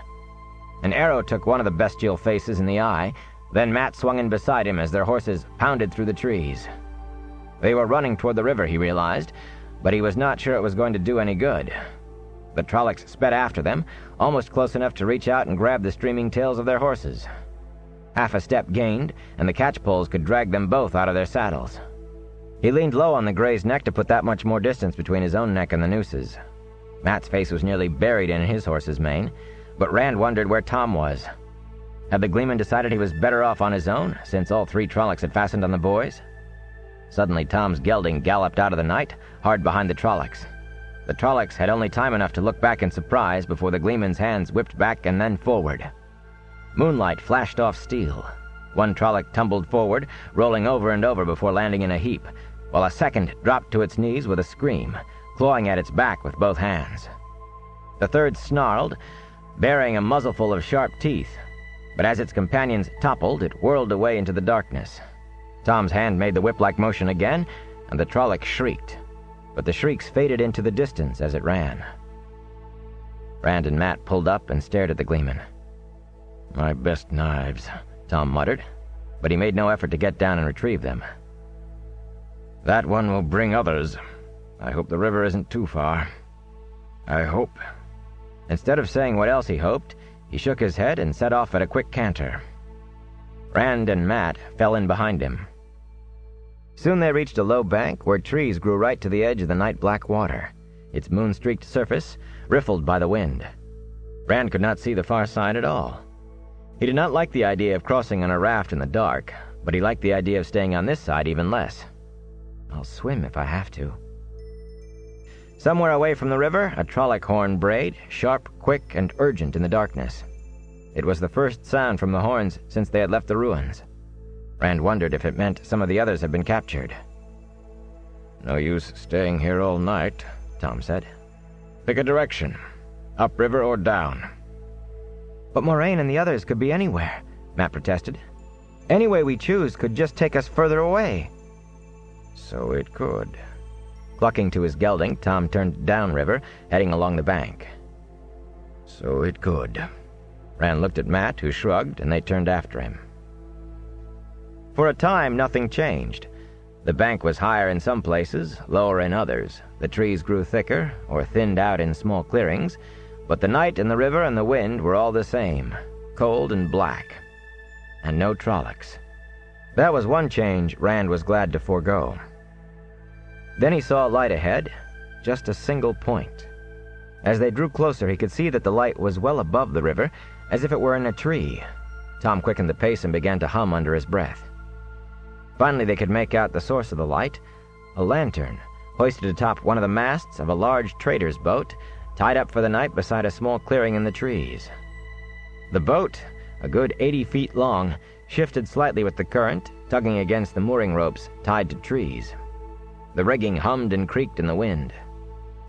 An arrow took one of the bestial faces in the eye, Then Matt swung in beside him as their horses pounded through the trees. They were running toward the river, he realized, but he was not sure it was going to do any good. The Trollocs sped after them, almost close enough to reach out and grab the streaming tails of their horses. Half a step gained, and the catchpoles could drag them both out of their saddles. He leaned low on the gray's neck to put that much more distance between his own neck and the nooses. Matt's face was nearly buried in his horse's mane, but Rand wondered where Tom was. Had the Gleeman decided he was better off on his own, since all three Trollocs had fastened on the boys? Suddenly Tom's gelding galloped out of the night, hard behind the Trollocs. The Trollocs had only time enough to look back in surprise before the Gleeman's hands whipped back and then forward. Moonlight flashed off steel. One Trolloc tumbled forward, rolling over and over before landing in a heap, while a second dropped to its knees with a scream, clawing at its back with both hands. The third snarled, bearing a muzzleful of sharp teeth, but as its companions toppled, it whirled away into the darkness. Tom's hand made the whip-like motion again, and the Trolloc shrieked, but the shrieks faded into the distance as it ran. Rand and Matt pulled up and stared at the Gleeman. "My best knives," Tom muttered, but he made no effort to get down and retrieve them. "That one will bring others. I hope the river isn't too far. I hope." Instead of saying what else he hoped, he shook his head and set off at a quick canter. Rand and Matt fell in behind him. Soon they reached a low bank where trees grew right to the edge of the night-black water, its moon-streaked surface riffled by the wind. Rand could not see the far side at all. He did not like the idea of crossing on a raft in the dark, but he liked the idea of staying on this side even less. "I'll swim if I have to." Somewhere away from the river, a Trolloc horn brayed, sharp, quick, and urgent in the darkness. It was the first sound from the horns since they had left the ruins. Rand wondered if it meant some of the others had been captured. "No use staying here all night," Tom said. "Pick a direction, upriver or down." "But Moraine and the others could be anywhere," Matt protested. "Any way we choose could just take us further away." "So it could." Clucking to his gelding, Tom turned downriver, heading along the bank. "So it could." Rand looked at Matt, who shrugged, and they turned after him. For a time, nothing changed. The bank was higher in some places, lower in others. The trees grew thicker, or thinned out in small clearings, but the night and the river and the wind were all the same, cold and black. And no Trollocs. That was one change Rand was glad to forego. Then he saw a light ahead, just a single point. As they drew closer, he could see that the light was well above the river, as if it were in a tree. Tom quickened the pace and began to hum under his breath. Finally, they could make out the source of the light, a lantern, hoisted atop one of the masts of a large trader's boat, tied up for the night beside a small clearing in the trees. The boat, a good 80 feet long, shifted slightly with the current, tugging against the mooring ropes tied to trees. The rigging hummed and creaked in the wind.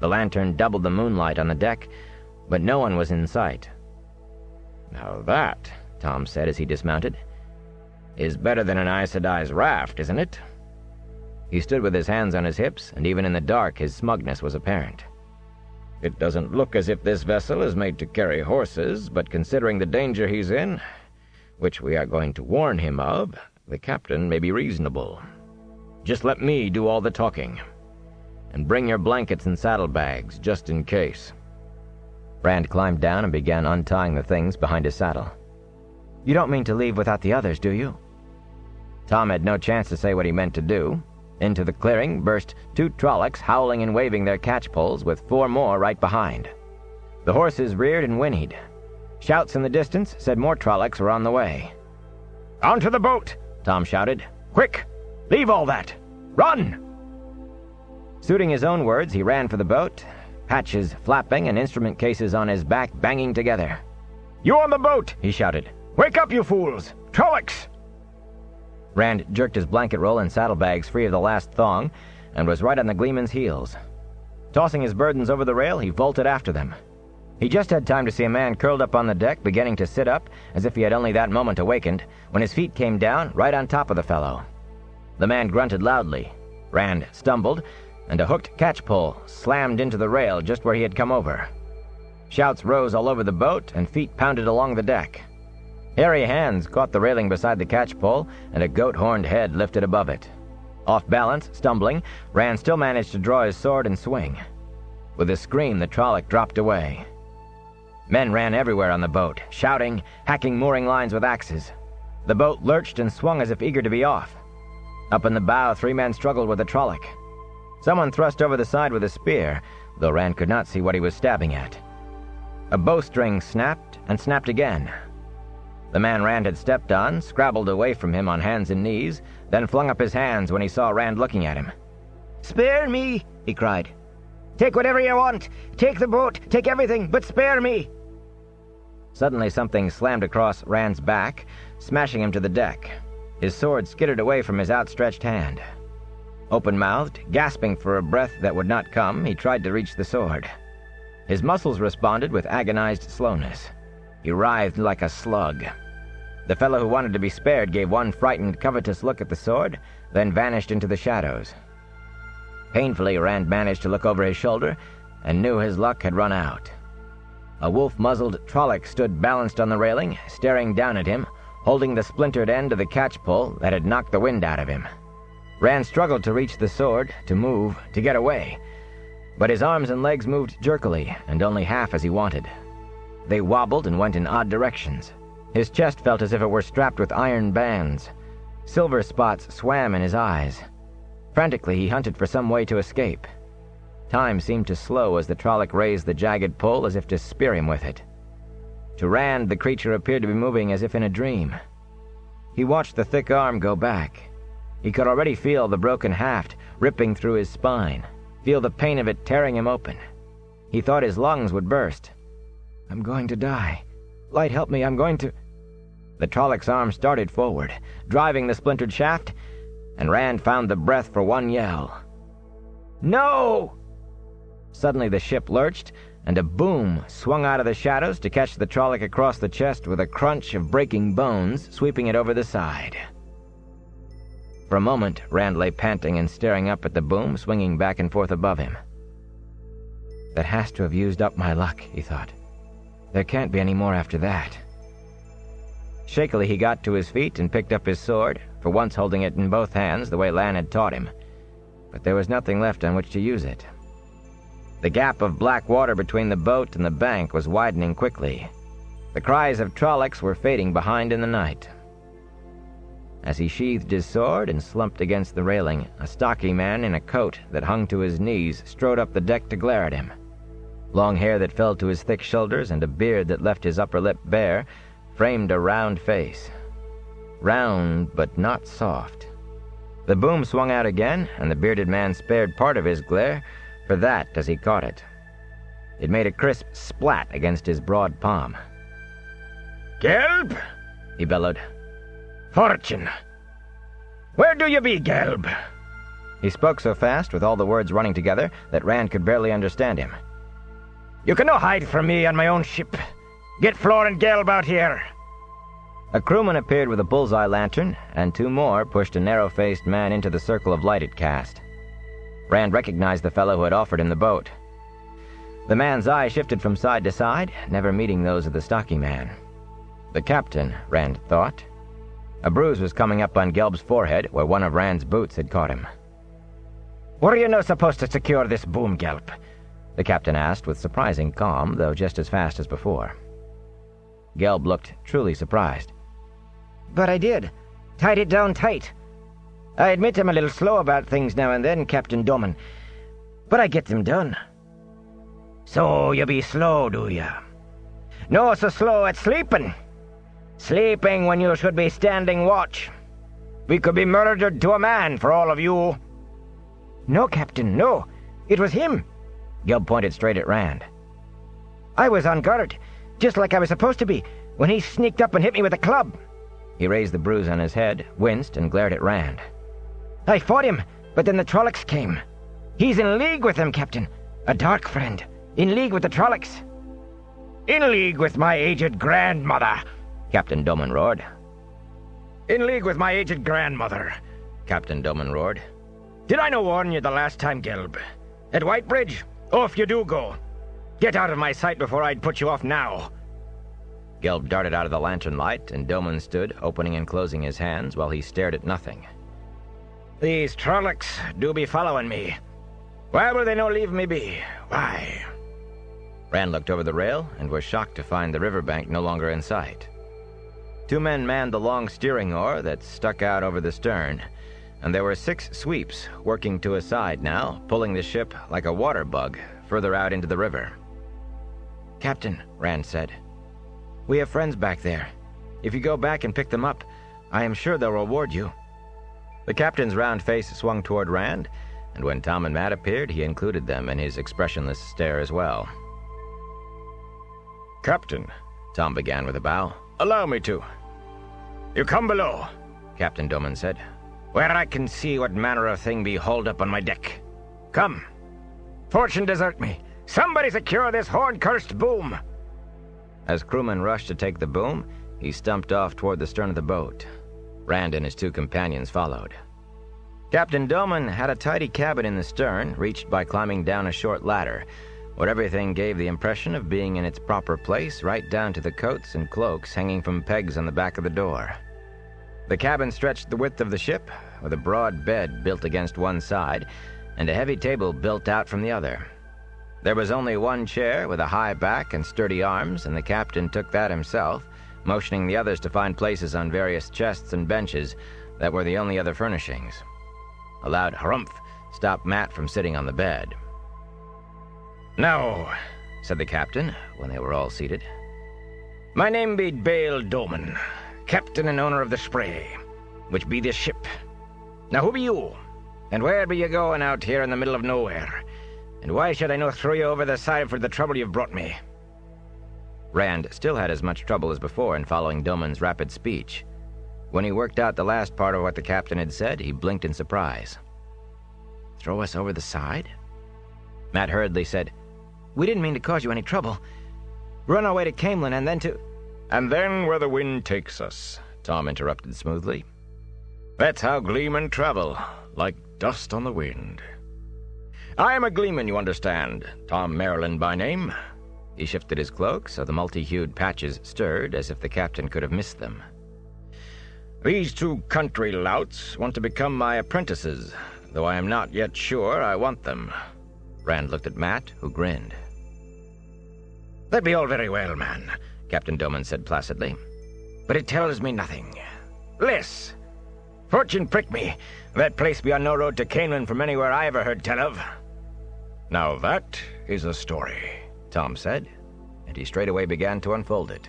The lantern doubled the moonlight on the deck, but no one was in sight. "Now that," Tom said as he dismounted, "is better than an Aes Sedai's raft, isn't it?" He stood with his hands on his hips, and even in the dark his smugness was apparent. "It doesn't look as if this vessel is made to carry horses, but considering the danger he's in, which we are going to warn him of, the captain may be reasonable. Just let me do all the talking. And bring your blankets and saddlebags, just in case." Rand climbed down and began untying the things behind his saddle. "You don't mean to leave without the others, do you?" Tom had no chance to say what he meant to do. Into the clearing burst 2 Trollocs howling and waving their catchpoles, with 4 more right behind. The horses reared and whinnied. Shouts in the distance said more Trollocs were on the way. "Onto the boat!" Tom shouted. "Quick! Leave all that! Run!" Suiting his own words, he ran for the boat, hatches flapping and instrument cases on his back banging together. "You on the boat!" he shouted. "Wake up, you fools! Trollocs!" Rand jerked his blanket roll and saddlebags free of the last thong and was right on the Gleeman's heels. Tossing his burdens over the rail, he vaulted after them. He just had time to see a man curled up on the deck beginning to sit up, as if he had only that moment awakened, when his feet came down right on top of the fellow. The man grunted loudly. Rand stumbled, and a hooked catchpole slammed into the rail just where he had come over. Shouts rose all over the boat, and feet pounded along the deck. Hairy hands caught the railing beside the catch-pole, and a goat-horned head lifted above it. Off balance, stumbling, Rand still managed to draw his sword and swing. With a scream, the Trolloc dropped away. Men ran everywhere on the boat, shouting, hacking mooring lines with axes. The boat lurched and swung as if eager to be off. Up in the bow, 3 men struggled with the Trolloc. Someone thrust over the side with a spear, though Rand could not see what he was stabbing at. A bowstring snapped and snapped again. The man Rand had stepped on scrabbled away from him on hands and knees, then flung up his hands when he saw Rand looking at him. "Spare me!" he cried. "Take whatever you want! Take the boat! Take everything, but spare me!" Suddenly something slammed across Rand's back, smashing him to the deck. His sword skittered away from his outstretched hand. Open-mouthed, gasping for a breath that would not come, he tried to reach the sword. His muscles responded with agonized slowness. He writhed like a slug. The fellow who wanted to be spared gave one frightened, covetous look at the sword, then vanished into the shadows. Painfully, Rand managed to look over his shoulder and knew his luck had run out. A wolf-muzzled Trolloc stood balanced on the railing, staring down at him, holding the splintered end of the catch-pole that had knocked the wind out of him. Rand struggled to reach the sword, to move, to get away, but his arms and legs moved jerkily, and only half as he wanted. They wobbled and went in odd directions. His chest felt as if it were strapped with iron bands. Silver spots swam in his eyes. Frantically, he hunted for some way to escape. Time seemed to slow as the Trolloc raised the jagged pole as if to spear him with it. To Rand, the creature appeared to be moving as if in a dream. He watched the thick arm go back. He could already feel the broken haft ripping through his spine, feel the pain of it tearing him open. He thought his lungs would burst. "I'm going to die. Light, help me, I'm going to—" The Trolloc's arm started forward, driving the splintered shaft, and Rand found the breath for one yell. "No!" Suddenly the ship lurched, and a boom swung out of the shadows to catch the Trolloc across the chest with a crunch of breaking bones, sweeping it over the side. For a moment, Rand lay panting and staring up at the boom swinging back and forth above him. That has to have used up my luck, he thought. There can't be any more after that. Shakily he got to his feet and picked up his sword, for once holding it in both hands the way Lan had taught him. But there was nothing left on which to use it. The gap of black water between the boat and the bank was widening quickly. The cries of Trollocs were fading behind in the night. As he sheathed his sword and slumped against the railing, a stocky man in a coat that hung to his knees strode up the deck to glare at him. Long hair that fell to his thick shoulders and a beard that left his upper lip bare framed a round face. Round, but not soft. The boom swung out again, and the bearded man spared part of his glare for that as he caught it. It made a crisp splat against his broad palm. "Gelb!" he bellowed. "Fortune! Where do you be, Gelb?" He spoke so fast, with all the words running together, that Rand could barely understand him. "You can no hide from me on my own ship. Get Flor and Gelb out here." A crewman appeared with a bullseye lantern, and 2 more pushed a narrow-faced man into the circle of light it cast. Rand recognized the fellow who had offered him the boat. The man's eye shifted from side to side, never meeting those of the stocky man. The captain, Rand thought. A bruise was coming up on Gelb's forehead, where one of Rand's boots had caught him. "Were you no supposed to secure this boom, Gelb?" the captain asked with surprising calm, though just as fast as before. Gelb looked truly surprised. "But I did. Tied it down tight. I admit I'm a little slow about things now and then, Captain Doman, but I get them done." "So you be slow, do ya? No so slow at sleeping. Sleeping when you should be standing watch. We could be murdered to a man for all of you." "No, Captain, no. It was him." Gelb pointed straight at Rand. "I was on guard, just like I was supposed to be, when he sneaked up and hit me with a club." He raised the bruise on his head, winced, and glared at Rand. "I fought him, but then the Trollocs came. He's in league with them, Captain. A dark friend. In league with the Trollocs." "In league with my aged grandmother," Captain Doman roared. "In league with my aged grandmother," Captain Doman roared. "Did I no warn you the last time, Gelb? At Whitebridge? Off you do go. Get out of my sight before I'd put you off now." Gelb darted out of the lantern light, and Doman stood, opening and closing his hands while he stared at nothing. These Trollocs do be following me. Why will they no leave me be? Why? Rand looked over the rail and was shocked to find the riverbank no longer in sight. 2 men manned the long steering oar that stuck out over the stern, and there were 6 sweeps working to a side now, pulling the ship like a water bug further out into the river. "Captain," Rand said, "we have friends back there. If you go back and pick them up, I am sure they'll reward you." The captain's round face swung toward Rand, and when Tom and Matt appeared, he included them in his expressionless stare as well. "Captain," Tom began with a bow. "allow me to." You come below, Captain Doman said. where I can see what manner of thing be hauled up on my deck. Come. Fortune desert me. Somebody secure this horn-cursed boom. As crewmen rushed to take the boom, he stumped off toward the stern of the boat. Rand and his 2 companions followed. Captain Doman had a tidy cabin in the stern, reached by climbing down a short ladder, where everything gave the impression of being in its proper place, right down to the coats and cloaks hanging from pegs on the back of the door. The cabin stretched the width of the ship, with a broad bed built against one side, and a heavy table built out from the other. There was only one chair with a high back and sturdy arms, and the captain took that himself, motioning the others to find places on various chests and benches that were the only other furnishings. A loud harumph stopped Matt from sitting on the bed. Now, said the captain, when they were all seated. my name be Bale Doman, captain and owner of the Spray, which be this ship. Now who be you? And where be you going out here in the middle of nowhere? And why should I no throw you over the side for the trouble you've brought me? Rand still had as much trouble as before in following Doman's rapid speech. When he worked out the last part of what the captain had said, he blinked in surprise. "Throw us over the side?" Matt hurriedly said, "We didn't mean to cause you any trouble. We're on our way to Camelin and then to—" "And then where the wind takes us," Tom interrupted smoothly. "That's how gleemen travel, like dust on the wind. I am a gleeman, you understand, Tom Maryland by name." He shifted his cloak so the multi-hued patches stirred as if the captain could have missed them. "These 2 country louts want to become my apprentices, though I am not yet sure I want them." Rand looked at Matt, who grinned. That be all very well, man, Captain Doman said placidly. But it tells me nothing. Less. Fortune prick me. That place be on no road to Camelin from anywhere I ever heard tell of. "Now that is a story," Tom said, and he straightway began to unfold it.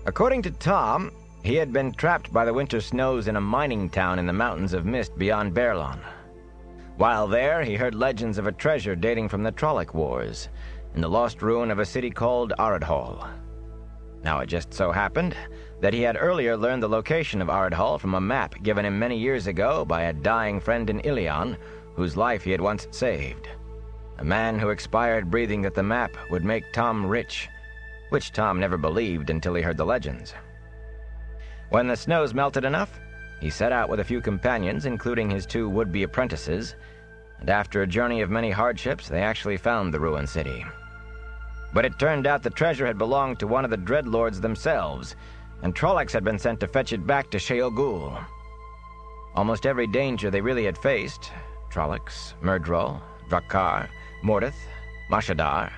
According to Tom, he had been trapped by the winter snows in a mining town in the mountains of mist beyond Baerlon. While there, he heard legends of a treasure dating from the Trolloc Wars, in the lost ruin of a city called Ardhall. Now it just so happened that he had earlier learned the location of Ardhall from a map given him many years ago by a dying friend in Ilion, whose life he had once saved. A man who expired breathing that the map would make Tom rich, which Tom never believed until he heard the legends. When the snows melted enough, he set out with a few companions, including his 2 would-be apprentices, and after a journey of many hardships, they actually found the ruined city. But it turned out the treasure had belonged to one of the Dreadlords themselves, and Trollocs had been sent to fetch it back to Sheol. Almost every danger they really had faced, Trollocs, Myrddraal, Drakkar, Mordeth, Mashadar,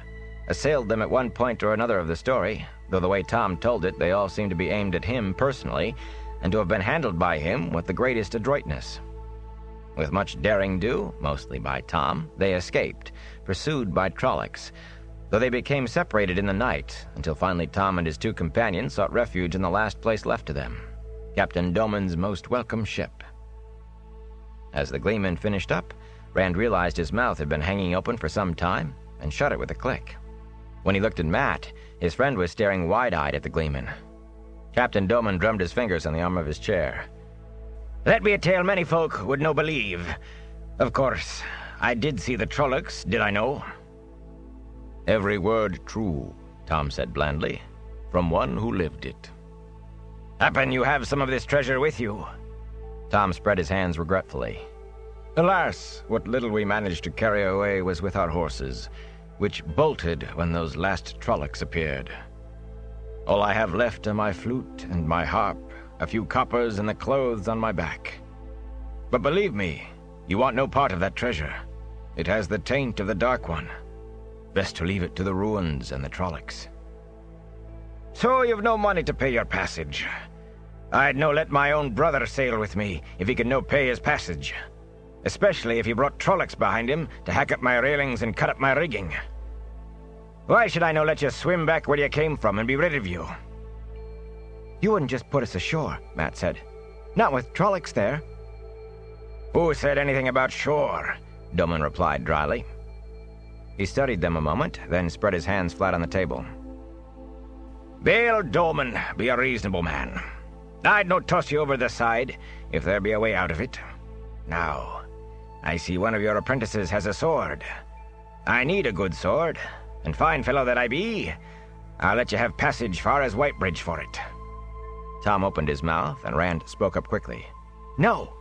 assailed them at one point or another of the story, though the way Tom told it, they all seemed to be aimed at him personally, and to have been handled by him with the greatest adroitness. With much daring-do, mostly by Tom, they escaped, pursued by Trollocs, though they became separated in the night, until finally Tom and his 2 companions sought refuge in the last place left to them, Captain Doman's most welcome ship. As the gleeman finished up, Rand realized his mouth had been hanging open for some time, and shut it with a click. When he looked at Matt, his friend was staring wide-eyed at the gleeman. Captain Doman drummed his fingers on the arm of his chair. That be a tale many folk would no believe. Of course, I did see the Trollocs, did I no? "Every word true," Tom said blandly, "from one who lived it." Happen you have some of this treasure with you? Tom spread his hands regretfully. "Alas, what little we managed to carry away was with our horses, which bolted when those last Trollocs appeared." All I have left are my flute and my harp, a few coppers and the clothes on my back. But believe me, you want no part of that treasure. It has the taint of the Dark One. Best to leave it to the ruins and the Trollocs. So you've no money to pay your passage. I'd no let my own brother sail with me if he could no pay his passage. Especially if he brought Trollocs behind him to hack up my railings and cut up my rigging. Why should I no let you swim back where you came from and be rid of you? You wouldn't just put us ashore, Mat said. Not with Trollocs there. Who said anything about shore? Doman replied dryly. He studied them a moment, then spread his hands flat on the table. Bail Doman, be a reasonable man. I'd no toss you over the side, if there be a way out of it. Now, I see one of your apprentices has a sword. I need a good sword, and fine fellow that I be, I'll let you have passage far as Whitebridge for it. Tom opened his mouth, and Rand spoke up quickly. No!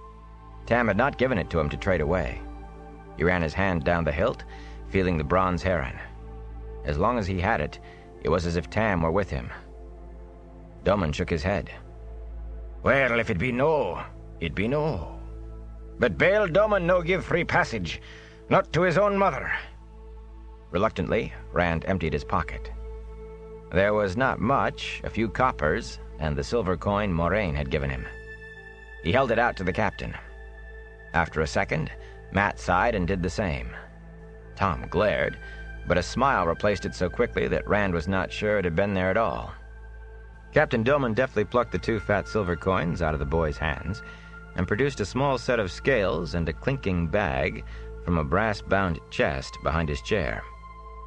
Tam had not given it to him to trade away. He ran his hand down the hilt, feeling the bronze heron. As long as he had it, it was as if Tam were with him. Doman shook his head. Well, if it be no, it be no. But Bail Doman no give free passage, not to his own mother. Reluctantly, Rand emptied his pocket. There was not much, a few coppers, and the silver coin Moraine had given him. He held it out to the captain. After a second, Mat sighed and did the same. Tom glared, but a smile replaced it so quickly that Rand was not sure it had been there at all. Captain Doman deftly plucked the 2 fat silver coins out of the boy's hands and produced a small set of scales and a clinking bag from a brass-bound chest behind his chair.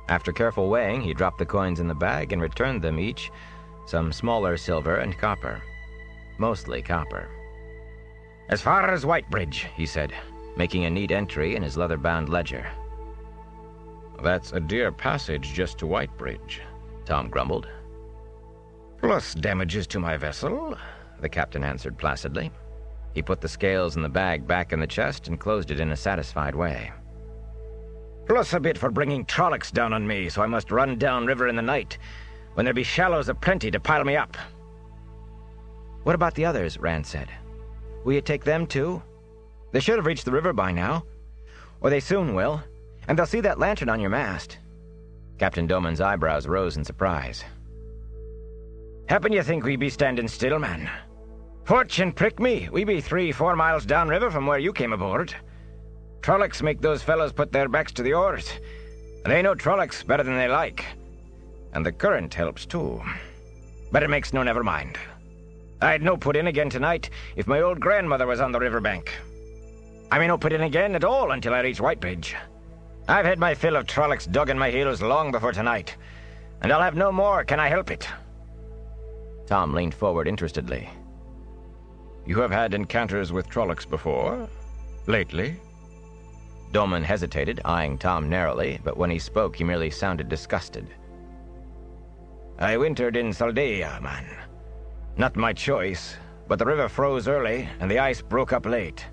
After careful weighing, he dropped the coins in the bag and returned them each some smaller silver and copper. Mostly copper. As far as Whitebridge, he said, making a neat entry in his leather-bound ledger. That's a dear passage just to Whitebridge, Tom grumbled. Plus damages to my vessel, the captain answered placidly. He put the scales and the bag back in the chest and closed it in a satisfied way. Plus a bit for bringing Trollocs down on me, so I must run down river in the night, when there be shallows aplenty to pile me up. What about the others? Rand said. Will you take them too? They should have reached the river by now. Or they soon will, and they'll see that lantern on your mast. Captain Doman's eyebrows rose in surprise. Happen you think we be standing still, man? Fortune prick me, we be 3-4 miles downriver from where you came aboard. Trollocs make those fellows put their backs to the oars, and they know Trollocs better than they like. And the current helps too. But it makes no never mind. I'd no put in again tonight if my old grandmother was on the riverbank. I may no put in again at all until I reach Whitebridge. I've had my fill of Trollocs dug in my heels long before tonight, and I'll have no more, can I help it? Tom leaned forward interestedly. You have had encounters with Trollocs before? Lately? Doman hesitated, eyeing Tom narrowly, but when he spoke he merely sounded disgusted. I wintered in Saldea, man. Not my choice, but the river froze early and the ice broke up late.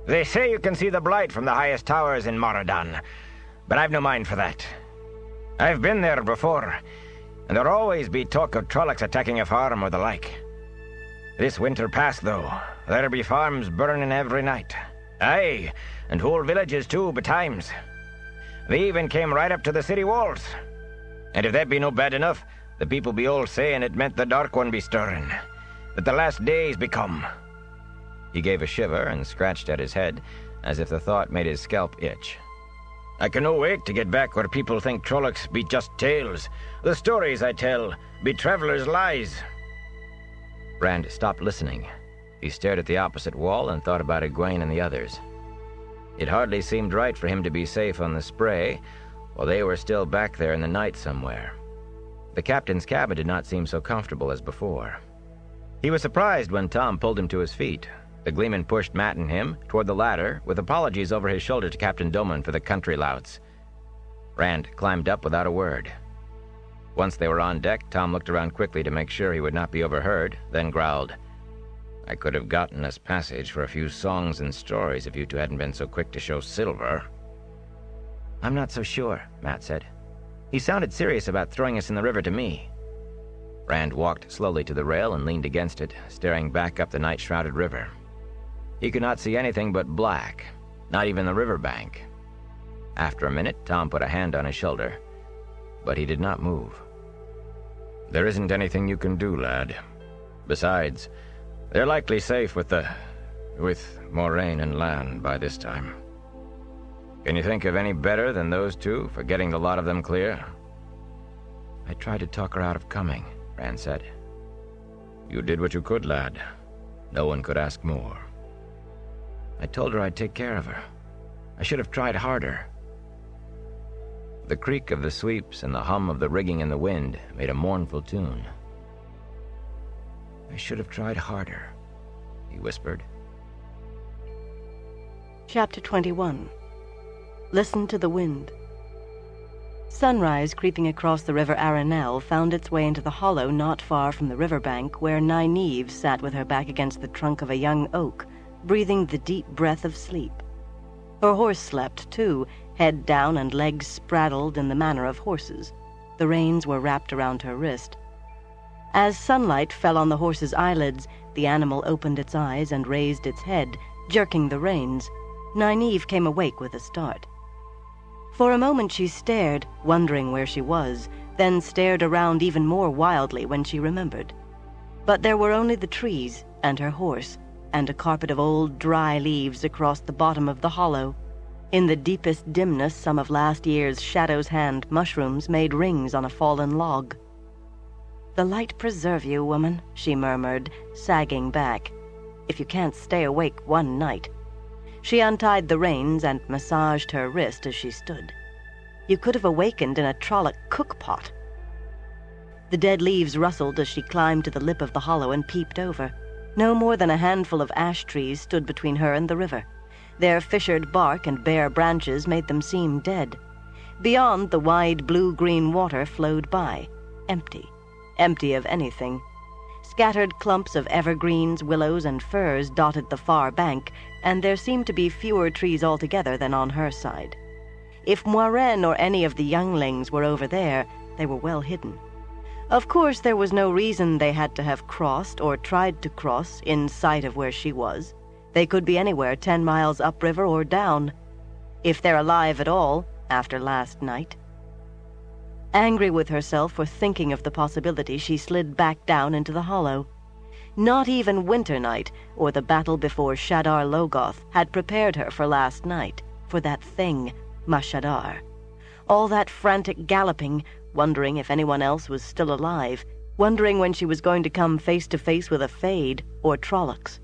They say you can see the Blight from the highest towers in Moradon, but I've no mind for that. I've been there before, and there'll always be talk of Trollocs attacking a farm or the like. This winter past, though, there'll be farms burning every night. Aye, and whole villages too, betimes. They even came right up to the city walls. And if that be no bad enough, the people be all saying it meant the Dark One be stirring, that the last days be come. He gave a shiver and scratched at his head, as if the thought made his scalp itch. I can no wait to get back where people think Trollocs be just tales. The stories I tell be travelers' lies. Rand stopped listening. He stared at the opposite wall and thought about Egwene and the others. It hardly seemed right for him to be safe on the Spray, while they were still back there in the night somewhere. The captain's cabin did not seem so comfortable as before. He was surprised when Tom pulled him to his feet. The Gleeman pushed Mat and him toward the ladder, with apologies over his shoulder to Captain Doman for the country louts. Rand climbed up without a word. Once they were on deck, Tom looked around quickly to make sure he would not be overheard, then growled, "I could have gotten us passage for a few songs and stories if you two hadn't been so quick to show silver." "I'm not so sure," Mat said. "He sounded serious about throwing us in the river to me." Rand walked slowly to the rail and leaned against it, staring back up the night-shrouded river. He could not see anything but black, not even the riverbank. After a minute, Tom put a hand on his shoulder, but he did not move. "There isn't anything you can do, lad. Besides, they're likely safe with Moraine and Lan by this time. Can you think of any better than those two for getting the lot of them clear?" "I tried to talk her out of coming," Rand said. "You did what you could, lad. No one could ask more." "I told her I'd take care of her. I should have tried harder." The creak of the sweeps and the hum of the rigging in the wind made a mournful tune. "I should have tried harder," he whispered. Chapter 21. Listen to the Wind. Sunrise creeping across the river Arenelle found its way into the hollow not far from the riverbank, where Nynaeve sat with her back against the trunk of a young oak, breathing the deep breath of sleep. Her horse slept, too, head down and legs spraddled in the manner of horses. The reins were wrapped around her wrist. As sunlight fell on the horse's eyelids, the animal opened its eyes and raised its head, jerking the reins. Nynaeve came awake with a start. For a moment she stared, wondering where she was, then stared around even more wildly when she remembered. But there were only the trees and her horse, and a carpet of old dry leaves across the bottom of the hollow. In the deepest dimness, some of last year's Shadow's Hand mushrooms made rings on a fallen log. "The light preserve you, woman," she murmured, sagging back. "If you can't stay awake one night." She untied the reins and massaged her wrist as she stood. "You could have awakened in a Trolloc cook-pot." The dead leaves rustled as she climbed to the lip of the hollow and peeped over. No more than a handful of ash trees stood between her and the river. Their fissured bark and bare branches made them seem dead. Beyond, the wide blue-green water flowed by, empty of anything. Scattered clumps of evergreens, willows, and firs dotted the far bank, and there seemed to be fewer trees altogether than on her side. If Moiraine or any of the younglings were over there, they were well hidden. Of course, there was no reason they had to have crossed or tried to cross in sight of where she was. They could be anywhere 10 miles upriver or down. If they're alive at all, after last night. Angry with herself for thinking of the possibility, she slid back down into the hollow. Not even Winter Night, or the battle before Shadar Logoth, had prepared her for last night, for that thing, Mashadar. All that frantic galloping, wondering if anyone else was still alive, wondering when she was going to come face to face with a Fade or Trollocs.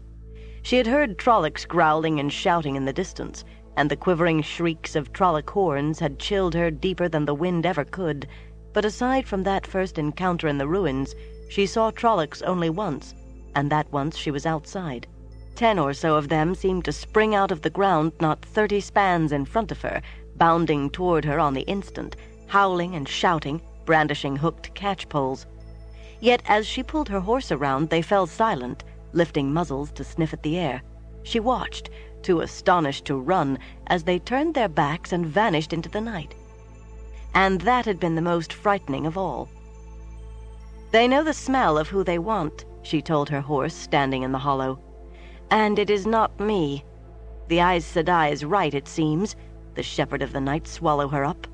She had heard Trollocs growling and shouting in the distance, and the quivering shrieks of Trolloc horns had chilled her deeper than the wind ever could. But aside from that first encounter in the ruins, she saw Trollocs only once, and that once she was outside. 10 or so of them seemed to spring out of the ground not 30 spans in front of her, bounding toward her on the instant, howling and shouting, brandishing hooked catch-poles. Yet as she pulled her horse around, they fell silent, lifting muzzles to sniff at the air. She watched, too astonished to run, as they turned their backs and vanished into the night. And that had been the most frightening of all. "They know the smell of who they want," she told her horse, standing in the hollow. "And it is not me. The Aes Sedai is right, it seems. The Shepherd of the Night swallow her up."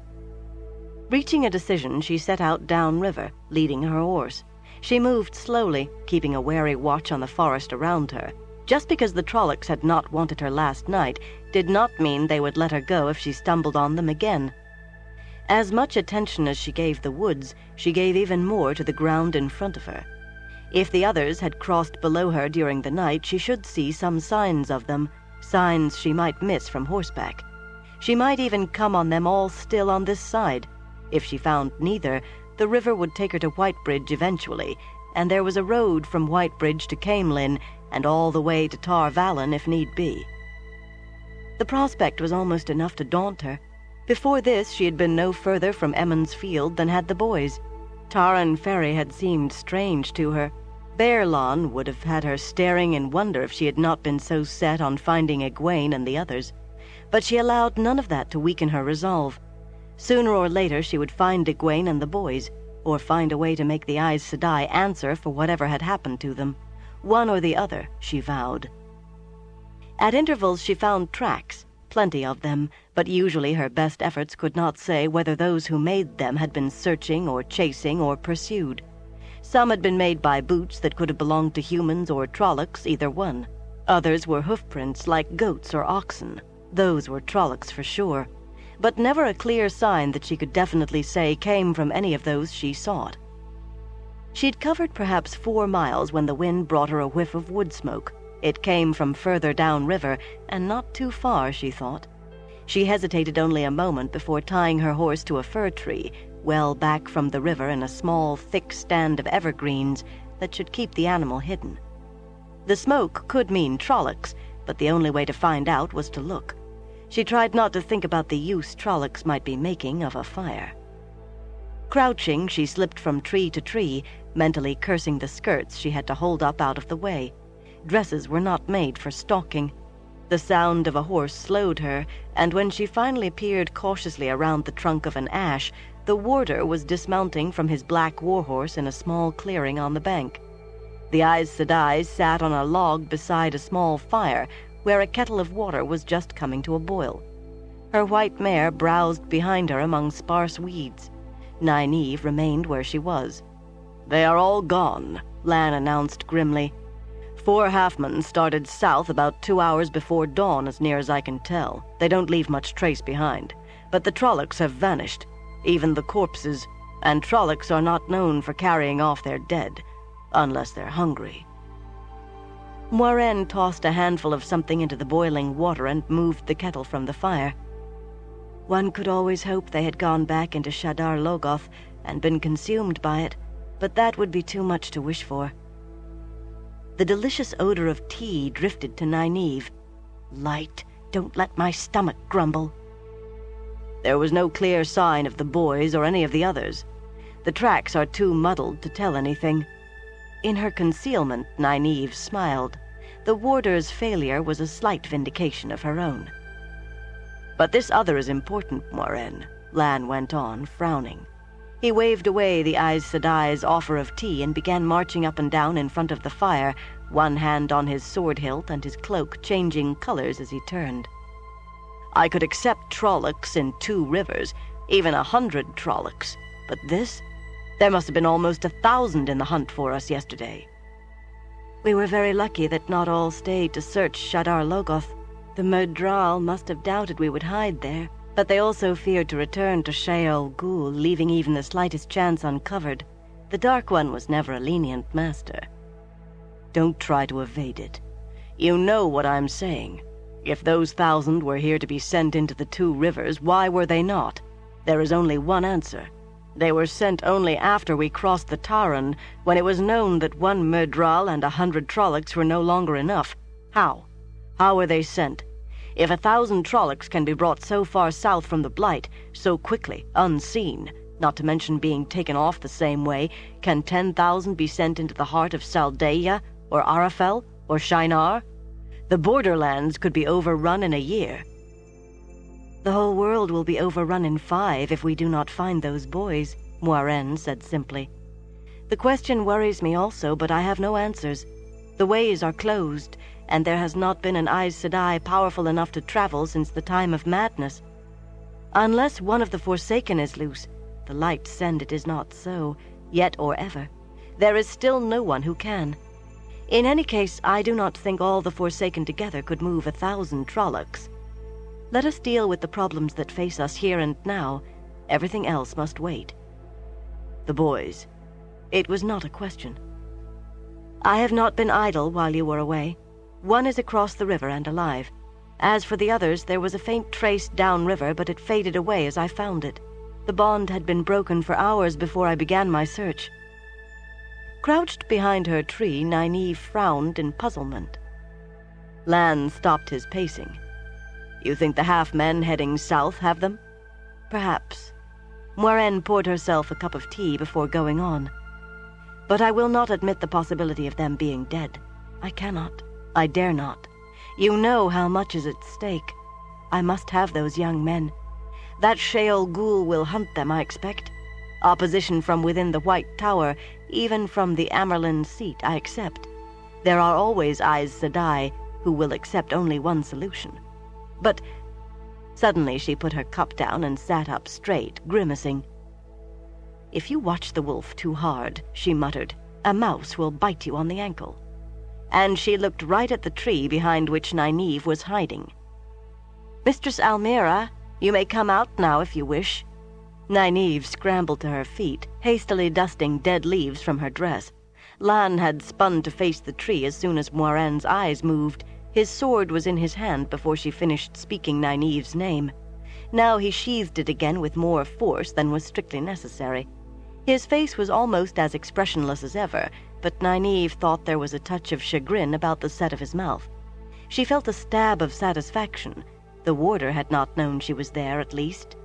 Reaching a decision, she set out downriver, leading her horse. She moved slowly, keeping a wary watch on the forest around her. Just because the Trollocs had not wanted her last night did not mean they would let her go if she stumbled on them again. As much attention as she gave the woods, she gave even more to the ground in front of her. If the others had crossed below her during the night, she should see some signs of them, signs she might miss from horseback. She might even come on them all still on this side. If she found neither, the river would take her to Whitebridge eventually, and there was a road from Whitebridge to Camelin and all the way to Tar Valon if need be. The prospect was almost enough to daunt her. Before this, she had been no further from Emond's Field than had the boys. Taran Ferry had seemed strange to her. Baerlon would have had her staring in wonder if she had not been so set on finding Egwene and the others. But she allowed none of that to weaken her resolve. Sooner or later she would find Egwene and the boys, or find a way to make the Aes Sedai answer for whatever had happened to them. One or the other, she vowed. At intervals she found tracks, plenty of them, but usually her best efforts could not say whether those who made them had been searching or chasing or pursued. Some had been made by boots that could have belonged to humans or Trollocs, either one. Others were hoofprints like goats or oxen. Those were Trollocs for sure, but never a clear sign that she could definitely say came from any of those she sought. She'd covered perhaps 4 miles when the wind brought her a whiff of wood smoke. It came from further downriver, and not too far, she thought. She hesitated only a moment before tying her horse to a fir tree, well back from the river in a small, thick stand of evergreens that should keep the animal hidden. The smoke could mean Trollocs, but the only way to find out was to look. She tried not to think about the use Trollocs might be making of a fire. Crouching, she slipped from tree to tree, mentally cursing the skirts she had to hold up out of the way. Dresses were not made for stalking. The sound of a horse slowed her, and when she finally peered cautiously around the trunk of an ash, the warder was dismounting from his black warhorse in a small clearing on the bank. The Aes Sedai sat on a log beside a small fire, where a kettle of water was just coming to a boil. Her white mare browsed behind her among sparse weeds. Nynaeve remained where she was. "They are all gone," Lan announced grimly. 4 halfmen started south about 2 hours before dawn, as near as I can tell. They don't leave much trace behind. But the Trollocs have vanished, even the corpses, and Trollocs are not known for carrying off their dead, unless they're hungry. Moiraine tossed a handful of something into the boiling water and moved the kettle from the fire. One could always hope they had gone back into Shadar Logoth and been consumed by it, but that would be too much to wish for. The delicious odor of tea drifted to Nynaeve. "Light, don't let my stomach grumble." There was no clear sign of the boys or any of the others. The tracks are too muddled to tell anything. In her concealment, Nynaeve smiled. The warder's failure was a slight vindication of her own. "But this other is important, Moiraine," Lan went on, frowning. He waved away the Aes Sedai's offer of tea and began marching up and down in front of the fire, one hand on his sword hilt and his cloak changing colors as he turned. "I could accept Trollocs in 2 rivers, even 100 Trollocs, but this? There must have been almost 1,000 in the hunt for us yesterday." "We were very lucky that not all stayed to search Shadar Logoth. The Myrddraal must have doubted we would hide there, but they also feared to return to Sheol Ghul, leaving even the slightest chance uncovered. The Dark One was never a lenient master." "Don't try to evade it. You know what I'm saying. If those 1,000 were here to be sent into the 2 rivers, why were they not? There is only one answer. They were sent only after we crossed the Taran, when it was known that 1 Myrddraal and 100 Trollocs were no longer enough. How? How were they sent? If 1,000 Trollocs can be brought so far south from the Blight, so quickly, unseen, not to mention being taken off the same way, can 10,000 be sent into the heart of Saldaea, or Arafel, or Shinar? The borderlands could be overrun in a year." "The whole world will be overrun in 5 if we do not find those boys," Moiraine said simply. "The question worries me also, but I have no answers. The ways are closed, and there has not been an Aes Sedai powerful enough to travel since the time of madness. Unless one of the Forsaken is loose, the lights send it is not so, yet or ever. There is still no one who can. In any case, I do not think all the Forsaken together could move 1,000 Trollocs. Let us deal with the problems that face us here and now. Everything else must wait." "The boys." It was not a question. "I have not been idle while you were away. One is across the river and alive. As for the others, there was a faint trace downriver, but it faded away as I found it. The bond had been broken for hours before I began my search." Crouched behind her tree, Nynaeve frowned in puzzlement. Lan stopped his pacing. "You think the half-men heading south have them?" "Perhaps." Moiraine poured herself a cup of tea before going on. "But I will not admit the possibility of them being dead. I cannot. I dare not. You know how much is at stake. I must have those young men. That Sheol Ghul will hunt them, I expect. Opposition from within the White Tower, even from the Amerlin seat, I accept. There are always Aes Sedai who will accept only one solution. But suddenly she put her cup down and sat up straight, grimacing. "If you watch the wolf too hard," she muttered, "a mouse will bite you on the ankle." And she looked right at the tree behind which Nynaeve was hiding. "Mistress Almira, you may come out now if you wish." Nynaeve scrambled to her feet, hastily dusting dead leaves from her dress. Lan had spun to face the tree as soon as Moiraine's eyes moved. His sword was in his hand before she finished speaking Nynaeve's name. Now he sheathed it again with more force than was strictly necessary. His face was almost as expressionless as ever, but Nynaeve thought there was a touch of chagrin about the set of his mouth. She felt a stab of satisfaction. The warder had not known she was there, at least.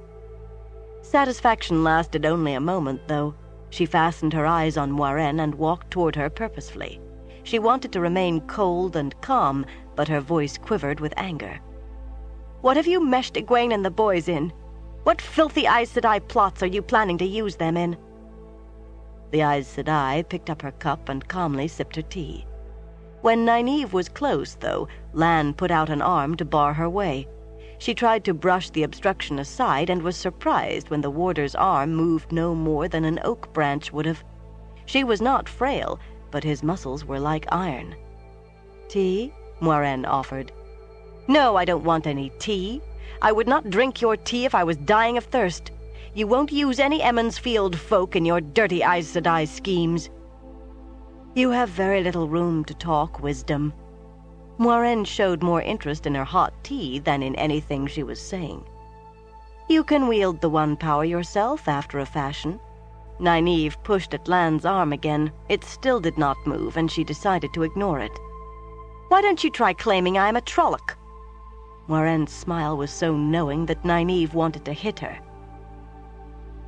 Satisfaction lasted only a moment, though. She fastened her eyes on Moiraine and walked toward her purposefully. She wanted to remain cold and calm, but her voice quivered with anger. "What have you meshed Egwene and the boys in? What filthy Aes Sedai plots are you planning to use them in?" The Aes Sedai picked up her cup and calmly sipped her tea. When Nynaeve was close, though, Lan put out an arm to bar her way. She tried to brush the obstruction aside and was surprised when the warder's arm moved no more than an oak branch would have. She was not frail, but his muscles were like iron. "Tea?" Moiraine offered. "No, I don't want any tea. I would not drink your tea if I was dying of thirst. You won't use any Emond's Field folk in your dirty Aes Sedai schemes." "You have very little room to talk, Wisdom." Moiraine showed more interest in her hot tea than in anything she was saying. "You can wield the One Power yourself after a fashion." Nynaeve pushed at Lan's arm again. It still did not move, and she decided to ignore it. "Why don't you try claiming I am a Trolloc?" Moiraine's smile was so knowing that Nynaeve wanted to hit her.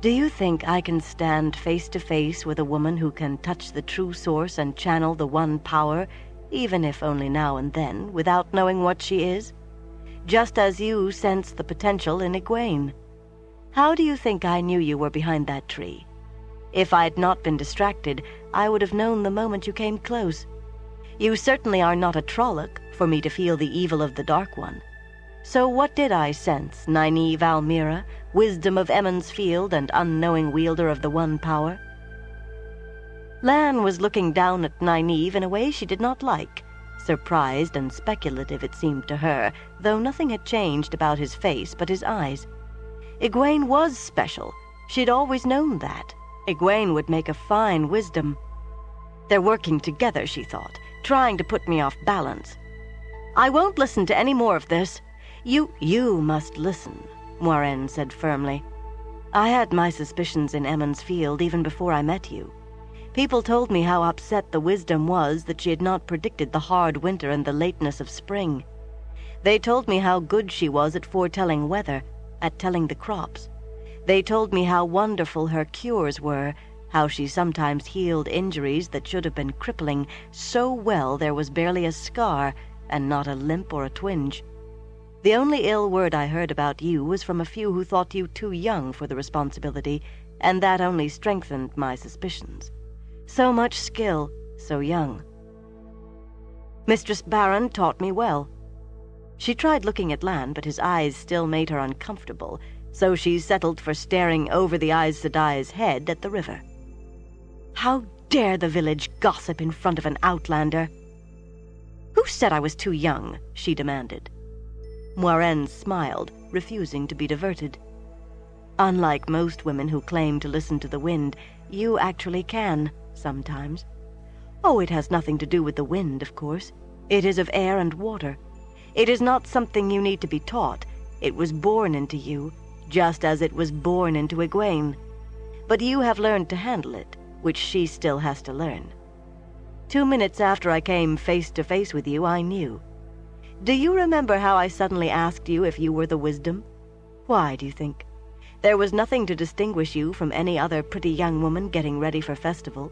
"Do you think I can stand face to face with a woman who can touch the true source and channel the One Power, even if only now and then, without knowing what she is? Just as you sense the potential in Egwene. How do you think I knew you were behind that tree? If I had not been distracted, I would have known the moment you came close. You certainly are not a Trolloc for me to feel the evil of the Dark One. So what did I sense, Nynaeve Almira, wisdom of Emond's Field and unknowing wielder of the One Power?" Lan was looking down at Nynaeve in a way she did not like. Surprised and speculative it seemed to her, though nothing had changed about his face but his eyes. Egwene was special. She'd always known that. Egwene would make a fine Wisdom. They're working together, she thought, trying to put me off balance. "I won't listen to any more of this. You must listen," Moiraine said firmly. "I had my suspicions in Emond's Field even before I met you. People told me how upset the Wisdom was that she had not predicted the hard winter and the lateness of spring. They told me how good she was at foretelling weather, at telling the crops. They told me how wonderful her cures were, how she sometimes healed injuries that should have been crippling so well there was barely a scar and not a limp or a twinge. The only ill word I heard about you was from a few who thought you too young for the responsibility, and that only strengthened my suspicions. So much skill, so young. Mistress Barron taught me well." She tried looking at Lan, but his eyes still made her uncomfortable, so she settled for staring over the Aes Sedai's head at the river. "How dare the village gossip in front of an outlander?" "Who said I was too young?" she demanded. Moiraine smiled, refusing to be diverted. "Unlike most women who claim to listen to the wind, you actually can, sometimes. Oh, it has nothing to do with the wind, of course. It is of air and water. It is not something you need to be taught. It was born into you, just as it was born into Egwene. But you have learned to handle it, which she still has to learn. 2 minutes after I came face to face with you, I knew. Do you remember how I suddenly asked you if you were the Wisdom? Why, do you think? There was nothing to distinguish you from any other pretty young woman getting ready for festival.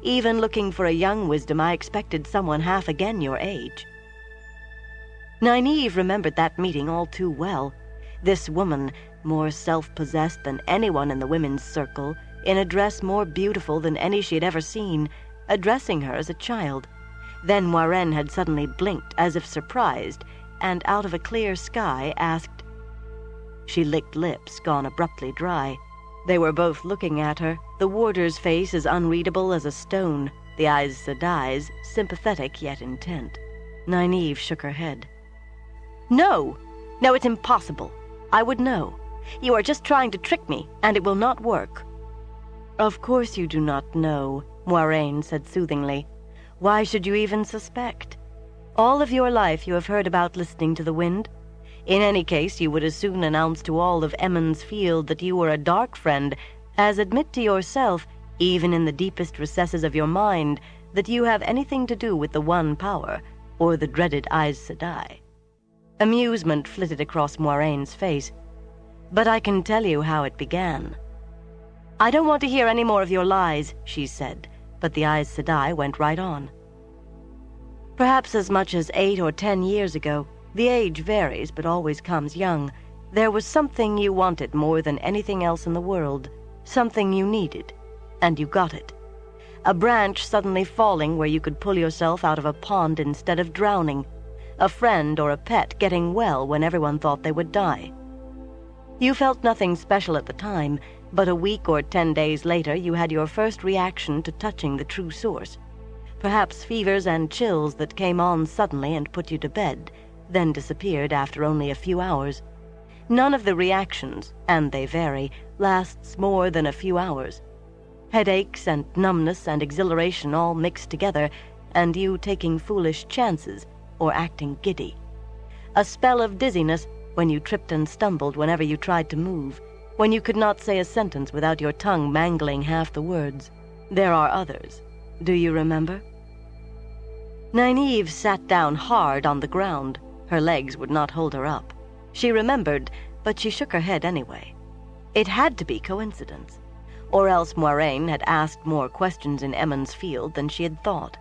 Even looking for a young Wisdom, I expected someone half again your age." Nynaeve remembered that meeting all too well. This woman, more self-possessed than anyone in the women's circle, in a dress more beautiful than any she had ever seen, addressing her as a child. Then Moiraine had suddenly blinked, as if surprised, and out of a clear sky asked. She licked lips, gone abruptly dry. They were both looking at her, the warder's face as unreadable as a stone, the Aes Sedai's sympathetic yet intent. Nynaeve shook her head. "No! No, it's impossible. I would know. You are just trying to trick me, and it will not work." "Of course you do not know," Moiraine said soothingly. "Why should you even suspect? All of your life you have heard about listening to the wind. In any case, you would as soon announce to all of Emond's Field that you were a dark friend as admit to yourself, even in the deepest recesses of your mind, that you have anything to do with the One Power, or the dreaded Aes Sedai." Amusement flitted across Moiraine's face. "But I can tell you how it began." "I don't want to hear any more of your lies," she said, but the Aes Sedai went right on. "Perhaps as much as 8 or 10 years ago, the age varies but always comes young, there was something you wanted more than anything else in the world, something you needed, and you got it. A branch suddenly falling where you could pull yourself out of a pond instead of drowning, a friend or a pet getting well when everyone thought they would die. You felt nothing special at the time, but a week or 10 days later you had your first reaction to touching the true source. Perhaps fevers and chills that came on suddenly and put you to bed, then disappeared after only a few hours. None of the reactions, and they vary, lasts more than a few hours. Headaches and numbness and exhilaration all mixed together, and you taking foolish chances or acting giddy. A spell of dizziness when you tripped and stumbled whenever you tried to move, when you could not say a sentence without your tongue mangling half the words. There are others. Do you remember?" Nynaeve sat down hard on the ground. Her legs would not hold her up. She remembered, but she shook her head anyway. It had to be coincidence. Or else Moiraine had asked more questions in Emond's Field than she had thought.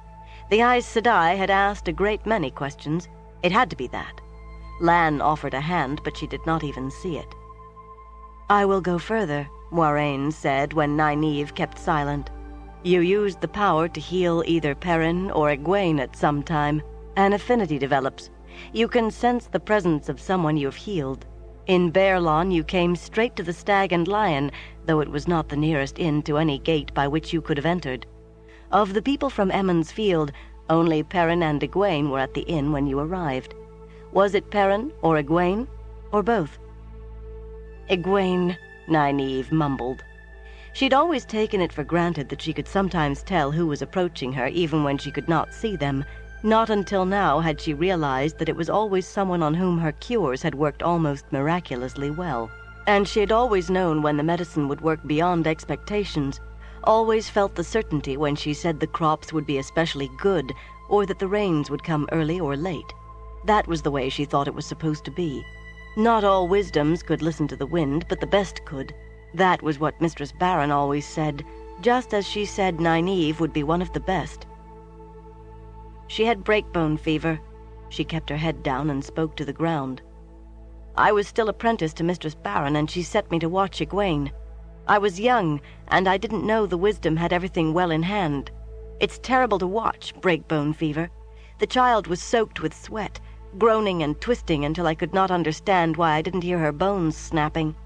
The Aes Sedai had asked a great many questions. It had to be that. Lan offered a hand, but she did not even see it. "I will go further," Moiraine said when Nynaeve kept silent. "You used the power to heal either Perrin or Egwene at some time. An affinity develops. You can sense the presence of someone you have healed. In Baerlon you came straight to the Stag and Lion, though it was not the nearest inn to any gate by which you could have entered. Of the people from Emond's Field, only Perrin and Egwene were at the inn when you arrived. Was it Perrin or Egwene, or both?" "Egwene," Nynaeve mumbled. She'd always taken it for granted that she could sometimes tell who was approaching her even when she could not see them. Not until now had she realized that it was always someone on whom her cures had worked almost miraculously well. And she had always known when the medicine would work beyond expectations, always felt the certainty when she said the crops would be especially good, or that the rains would come early or late. That was the way she thought it was supposed to be. Not all wisdoms could listen to the wind, but the best could. That was what Mistress Barron always said, just as she said Nynaeve would be one of the best. "She had breakbone fever." She kept her head down and spoke to the ground. "I was still apprentice to Mistress Barron, and she set me to watch Egwene. I was young, and I didn't know the wisdom had everything well in hand. It's terrible to watch, breakbone fever. The child was soaked with sweat, groaning and twisting until I could not understand why I didn't hear her bones snapping.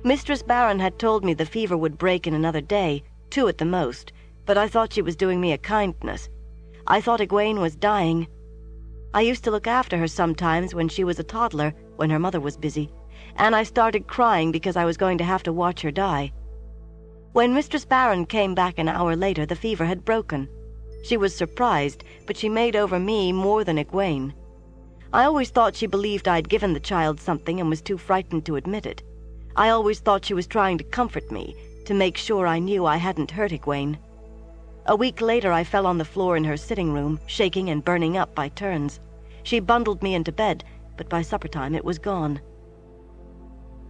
Mistress Barron had told me the fever would break in another day, 2 at the most, but I thought she was doing me a kindness. I thought Egwene was dying. I used to look after her sometimes when she was a toddler, when her mother was busy, and I started crying because I was going to have to watch her die. When Mistress Barron came back an hour later, the fever had broken. She was surprised, but she made over me more than Egwene. I always thought she believed I'd given the child something and was too frightened to admit it. I always thought she was trying to comfort me, to make sure I knew I hadn't hurt Egwene. A week later I fell on the floor in her sitting room, shaking and burning up by turns. She bundled me into bed, but by supper time it was gone.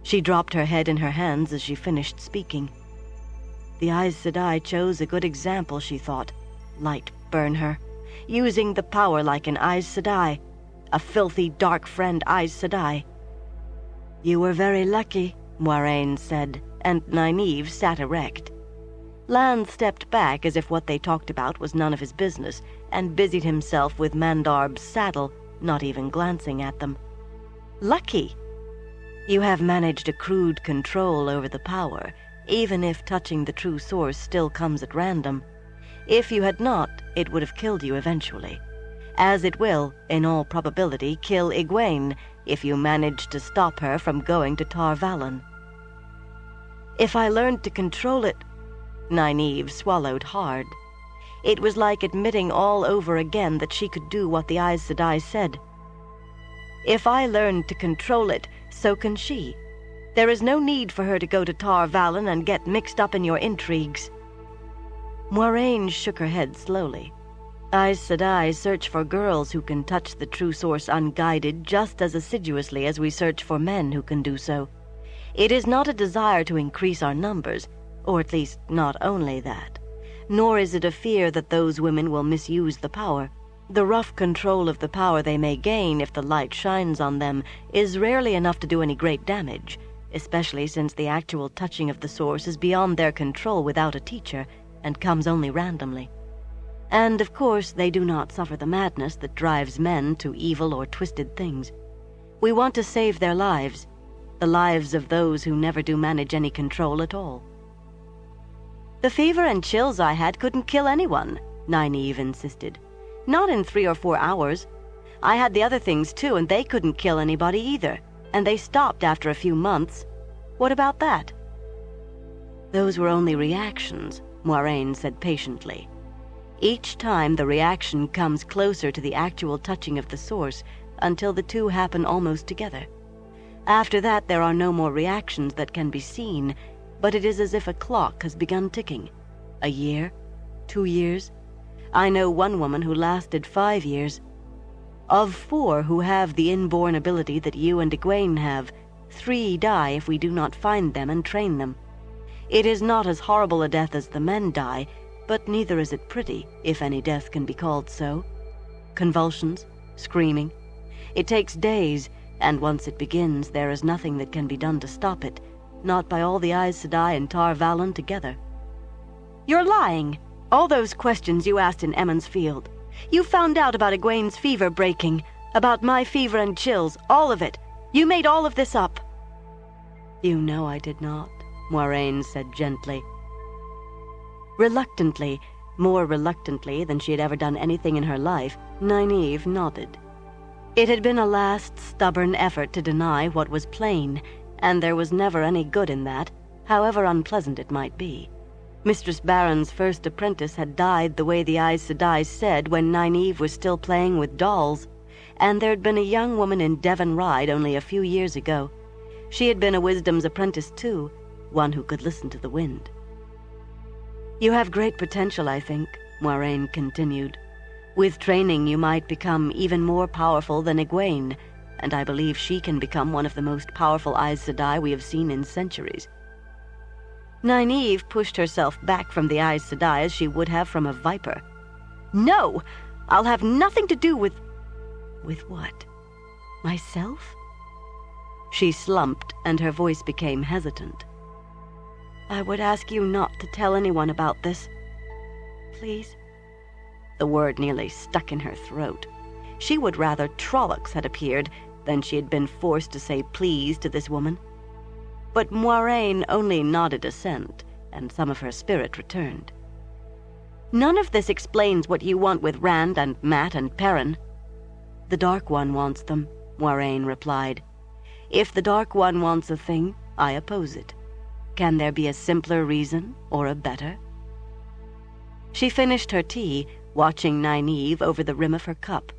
She dropped her head in her hands as she finished speaking. The Aes Sedai chose a good example, she thought. Light burn her. Using the power like an Aes Sedai. A filthy, dark friend Aes Sedai. "You were very lucky," Moiraine said, and Nynaeve sat erect. Lan stepped back as if what they talked about was none of his business, and busied himself with Mandarb's saddle, not even glancing at them. Lucky! You have managed a crude control over the power, even if touching the true source still comes at random. If you had not, it would have killed you eventually. As it will, in all probability, kill Egwene if you manage to stop her from going to Tar Valon. If I learned to control it... Nynaeve swallowed hard. It was like admitting all over again that she could do what the Aes Sedai said. If I learned to control it, so can she. There is no need for her to go to Tar Valon and get mixed up in your intrigues. Moiraine shook her head slowly. Aes Sedai search for girls who can touch the true source unguided just as assiduously as we search for men who can do so. It is not a desire to increase our numbers, or at least not only that. Nor is it a fear that those women will misuse the power. The rough control of the power they may gain if the light shines on them is rarely enough to do any great damage, especially since the actual touching of the source is beyond their control without a teacher, and comes only randomly. And of course they do not suffer the madness that drives men to evil or twisted things. We want to save their lives, the lives of those who never do manage any control at all. The fever and chills I had couldn't kill anyone, Nynaeve insisted. Not in 3 or 4 hours. I had the other things too, and they couldn't kill anybody either, and they stopped after a few months. What about that? Those were only reactions, Moiraine said patiently. Each time the reaction comes closer to the actual touching of the source, until the two happen almost together. After that there are no more reactions that can be seen, but it is as if a clock has begun ticking. A year? 2 years? I know one woman who lasted 5 years. Of 4 who have the inborn ability that you and Egwene have, 3 die if we do not find them and train them. It is not as horrible a death as the men die, but neither is it pretty, if any death can be called so. Convulsions, screaming. It takes days, and once it begins, there is nothing that can be done to stop it, not by all the Aes Sedai and Tar Valon together. You're lying! All those questions you asked in Emond's Field. You found out about Egwene's fever breaking, about my fever and chills, all of it. You made all of this up. You know I did not, Moiraine said gently. Reluctantly, more reluctantly than she had ever done anything in her life, Nynaeve nodded. It had been a last stubborn effort to deny what was plain, and there was never any good in that, however unpleasant it might be. Mistress Barron's first apprentice had died the way the Aes Sedai said when Nynaeve was still playing with dolls, and there'd been a young woman in Devon Ride only a few years ago. She had been a wisdom's apprentice too, one who could listen to the wind. You have great potential, I think, Moiraine continued. With training you might become even more powerful than Egwene, and I believe she can become one of the most powerful Aes Sedai we have seen in centuries. Nynaeve pushed herself back from the Aes Sedai as she would have from a viper. No! I'll have nothing to do with... With what? Myself? She slumped, and her voice became hesitant. I would ask you not to tell anyone about this. Please? The word nearly stuck in her throat. She would rather Trollocs had appeared than she had been forced to say please to this woman. But Moiraine only nodded assent, and some of her spirit returned. None of this explains what you want with Rand and Mat and Perrin. The Dark One wants them, Moiraine replied. If the Dark One wants a thing, I oppose it. Can there be a simpler reason, or a better? She finished her tea, watching Nynaeve over the rim of her cup.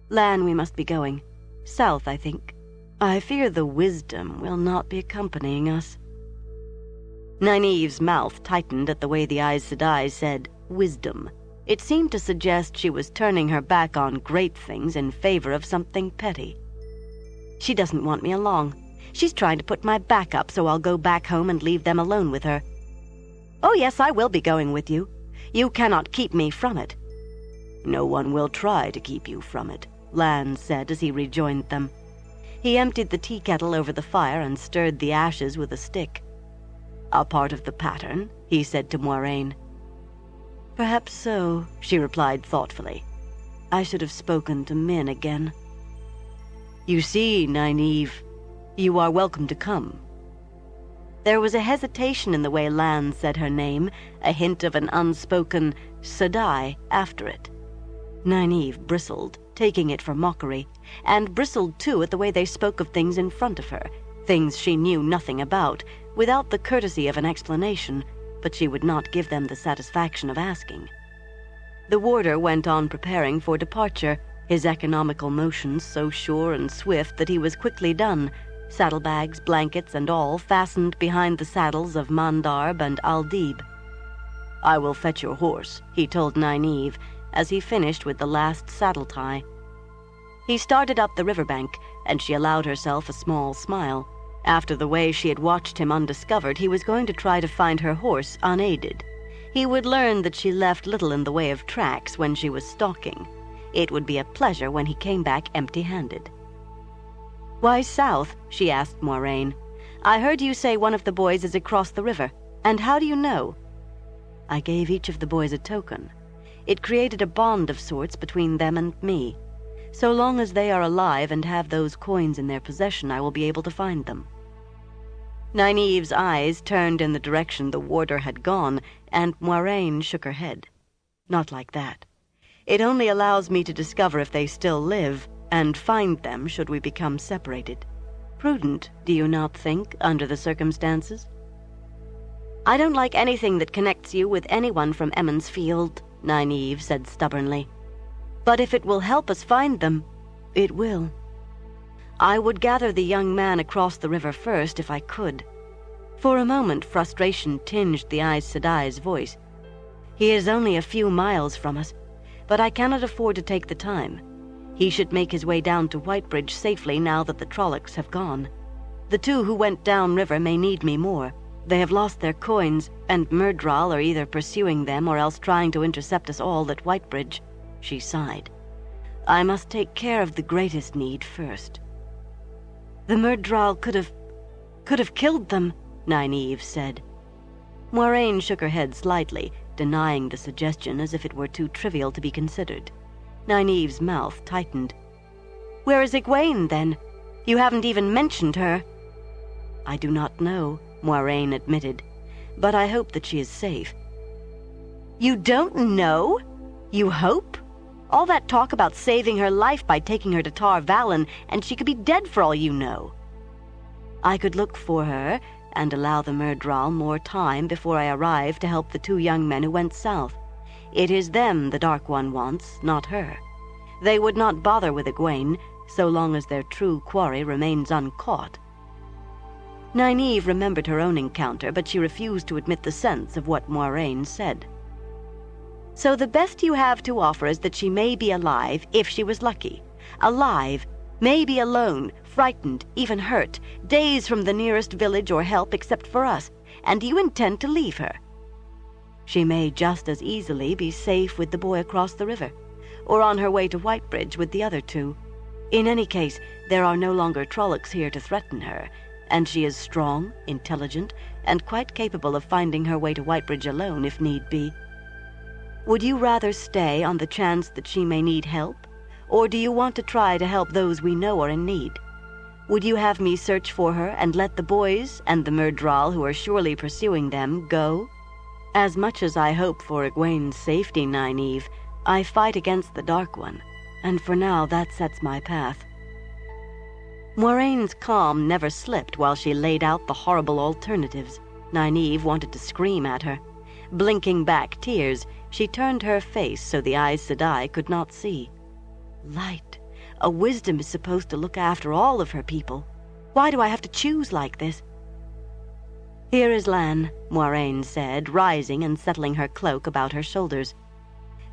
Lan, we must be going. South, I think. I fear the wisdom will not be accompanying us. Nynaeve's mouth tightened at the way the Aes Sedai said wisdom. It seemed to suggest she was turning her back on great things in favor of something petty. She doesn't want me along. She's trying to put my back up so I'll go back home and leave them alone with her. Oh yes, I will be going with you. You cannot keep me from it. No one will try to keep you from it, Lan said as he rejoined them. He emptied the tea kettle over the fire and stirred the ashes with a stick. "A part of the pattern," he said to Moiraine. "Perhaps so," she replied thoughtfully. "I should have spoken to Min again." "You see, Nynaeve, you are welcome to come." There was a hesitation in the way Lan said her name, a hint of an unspoken "Sedai" after it. Nynaeve bristled, taking it for mockery, and bristled too at the way they spoke of things in front of her, things she knew nothing about, without the courtesy of an explanation, but she would not give them the satisfaction of asking. The warder went on preparing for departure, his economical motions so sure and swift that he was quickly done, saddlebags, blankets, and all fastened behind the saddles of Mandarb and Aldib. "I will fetch your horse," he told Nynaeve, as he finished with the last saddle tie. He started up the riverbank, and she allowed herself a small smile. After the way she had watched him undiscovered, he was going to try to find her horse unaided. He would learn that she left little in the way of tracks when she was stalking. It would be a pleasure when he came back empty-handed. "Why south?" she asked Moiraine. "I heard you say one of the boys is across the river. And how do you know?" "I gave each of the boys a token. It created a bond of sorts between them and me. So long as they are alive and have those coins in their possession, I will be able to find them." Nynaeve's eyes turned in the direction the warder had gone, and Moiraine shook her head. "Not like that. It only allows me to discover if they still live, and find them should we become separated. Prudent, do you not think, under the circumstances?" "I don't like anything that connects you with anyone from Emond's Field," Nynaeve said stubbornly. "But if it will help us find them, it will. I would gather the young man across the river first if I could." For a moment frustration tinged the Aes Sedai's voice. "He is only a few miles from us, but I cannot afford to take the time. He should make his way down to Whitebridge safely now that the Trollocs have gone. The two who went down river may need me more. They have lost their coins, and Myrddraal are either pursuing them or else trying to intercept us all at Whitebridge." She sighed. "I must take care of the greatest need first." "The Myrddraal could have killed them," Nynaeve said. Moiraine shook her head slightly, denying the suggestion as if it were too trivial to be considered. Nynaeve's mouth tightened. "Where is Egwene, then? You haven't even mentioned her." "I do not know," Moiraine admitted, "but I hope that she is safe." "You don't know? You hope? All that talk about saving her life by taking her to Tar Valon, and she could be dead for all you know." "I could look for her and allow the Myrddraal more time before I arrive to help the two young men who went south. It is them the Dark One wants, not her. They would not bother with Egwene, so long as their true quarry remains uncaught." Nynaeve remembered her own encounter, but she refused to admit the sense of what Moiraine said. "So the best you have to offer is that she may be alive, if she was lucky. Alive, maybe alone, frightened, even hurt, days from the nearest village or help except for us, and you intend to leave her. She may just as easily be safe with the boy across the river, or on her way to Whitebridge with the other two. In any case, there are no longer Trollocs here to threaten her, and she is strong, intelligent, and quite capable of finding her way to Whitebridge alone if need be. Would you rather stay on the chance that she may need help, or do you want to try to help those we know are in need? Would you have me search for her and let the boys and the Myrddraal who are surely pursuing them go? As much as I hope for Egwene's safety, Nynaeve, I fight against the Dark One, and for now that sets my path." Moiraine's calm never slipped while she laid out the horrible alternatives. Nynaeve wanted to scream at her. Blinking back tears, she turned her face so the Aes Sedai could not see. Light. A wisdom is supposed to look after all of her people. Why do I have to choose like this? "Here is Lan," Moiraine said, rising and settling her cloak about her shoulders.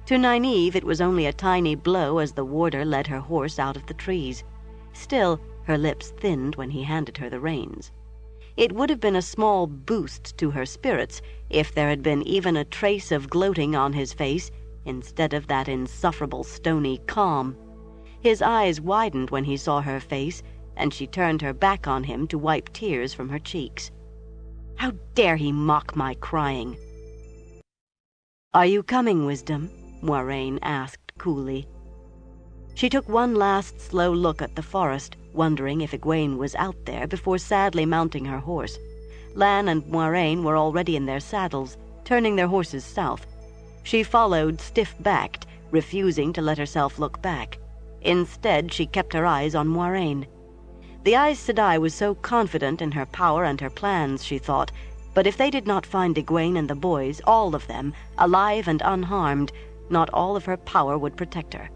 To Nynaeve it was only a tiny blow as the warder led her horse out of the trees. Still, her lips thinned when he handed her the reins. It would have been a small boost to her spirits if there had been even a trace of gloating on his face instead of that insufferable stony calm. His eyes widened when he saw her face, and she turned her back on him to wipe tears from her cheeks. How dare he mock my crying? "Are you coming, Wisdom?" Moiraine asked coolly. She took one last slow look at the forest, wondering if Egwene was out there, before sadly mounting her horse. Lan and Moiraine were already in their saddles, turning their horses south. She followed stiff-backed, refusing to let herself look back. Instead, she kept her eyes on Moiraine. The Aes Sedai was so confident in her power and her plans, she thought, but if they did not find Egwene and the boys, all of them, alive and unharmed, not all of her power would protect her.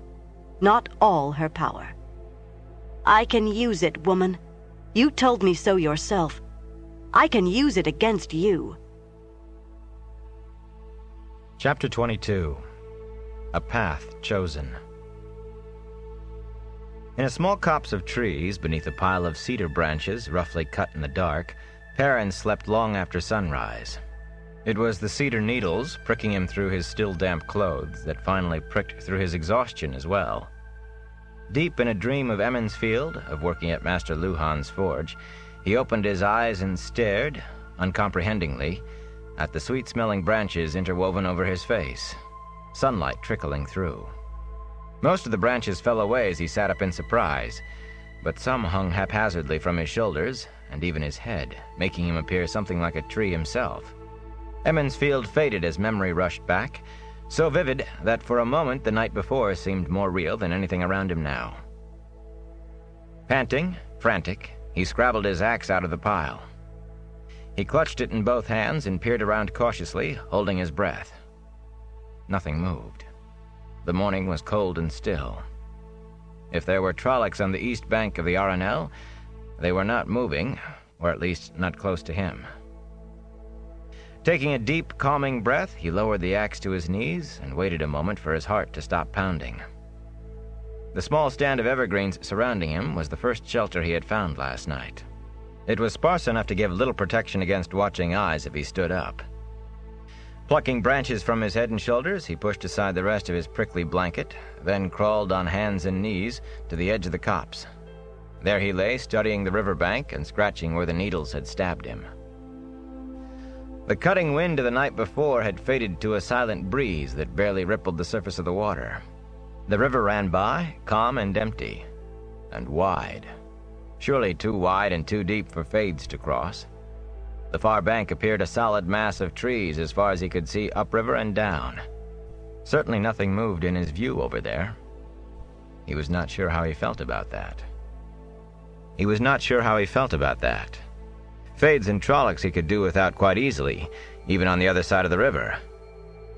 Not all her power. "I can use it, woman. You told me so yourself. I can use it against you." Chapter 22. A Path Chosen. In a small copse of trees, beneath a pile of cedar branches roughly cut in the dark, Perrin slept long after sunrise. It was the cedar needles pricking him through his still damp clothes that finally pricked through his exhaustion as well. Deep in a dream of Emond's Field, of working at Master Luhan's forge, he opened his eyes and stared, uncomprehendingly, at the sweet-smelling branches interwoven over his face, sunlight trickling through. Most of the branches fell away as he sat up in surprise, but some hung haphazardly from his shoulders and even his head, making him appear something like a tree himself. Emond's Field faded as memory rushed back, so vivid that for a moment the night before seemed more real than anything around him now. Panting, frantic, he scrabbled his axe out of the pile. He clutched it in both hands and peered around cautiously, holding his breath. Nothing moved. The morning was cold and still. If there were Trollocs on the east bank of the Arenelle, they were not moving, or at least not close to him. Taking a deep, calming breath, he lowered the axe to his knees and waited a moment for his heart to stop pounding. The small stand of evergreens surrounding him was the first shelter he had found last night. It was sparse enough to give little protection against watching eyes if he stood up. Plucking branches from his head and shoulders, he pushed aside the rest of his prickly blanket, then crawled on hands and knees to the edge of the copse. There he lay, studying the riverbank and scratching where the needles had stabbed him. The cutting wind of the night before had faded to a silent breeze that barely rippled the surface of the water. The river ran by, calm and empty, and wide. Surely too wide and too deep for Fades to cross. The far bank appeared a solid mass of trees as far as he could see upriver and down. Certainly nothing moved in his view over there. He was not sure how he felt about that. Fades and Trollocs he could do without quite easily, even on the other side of the river.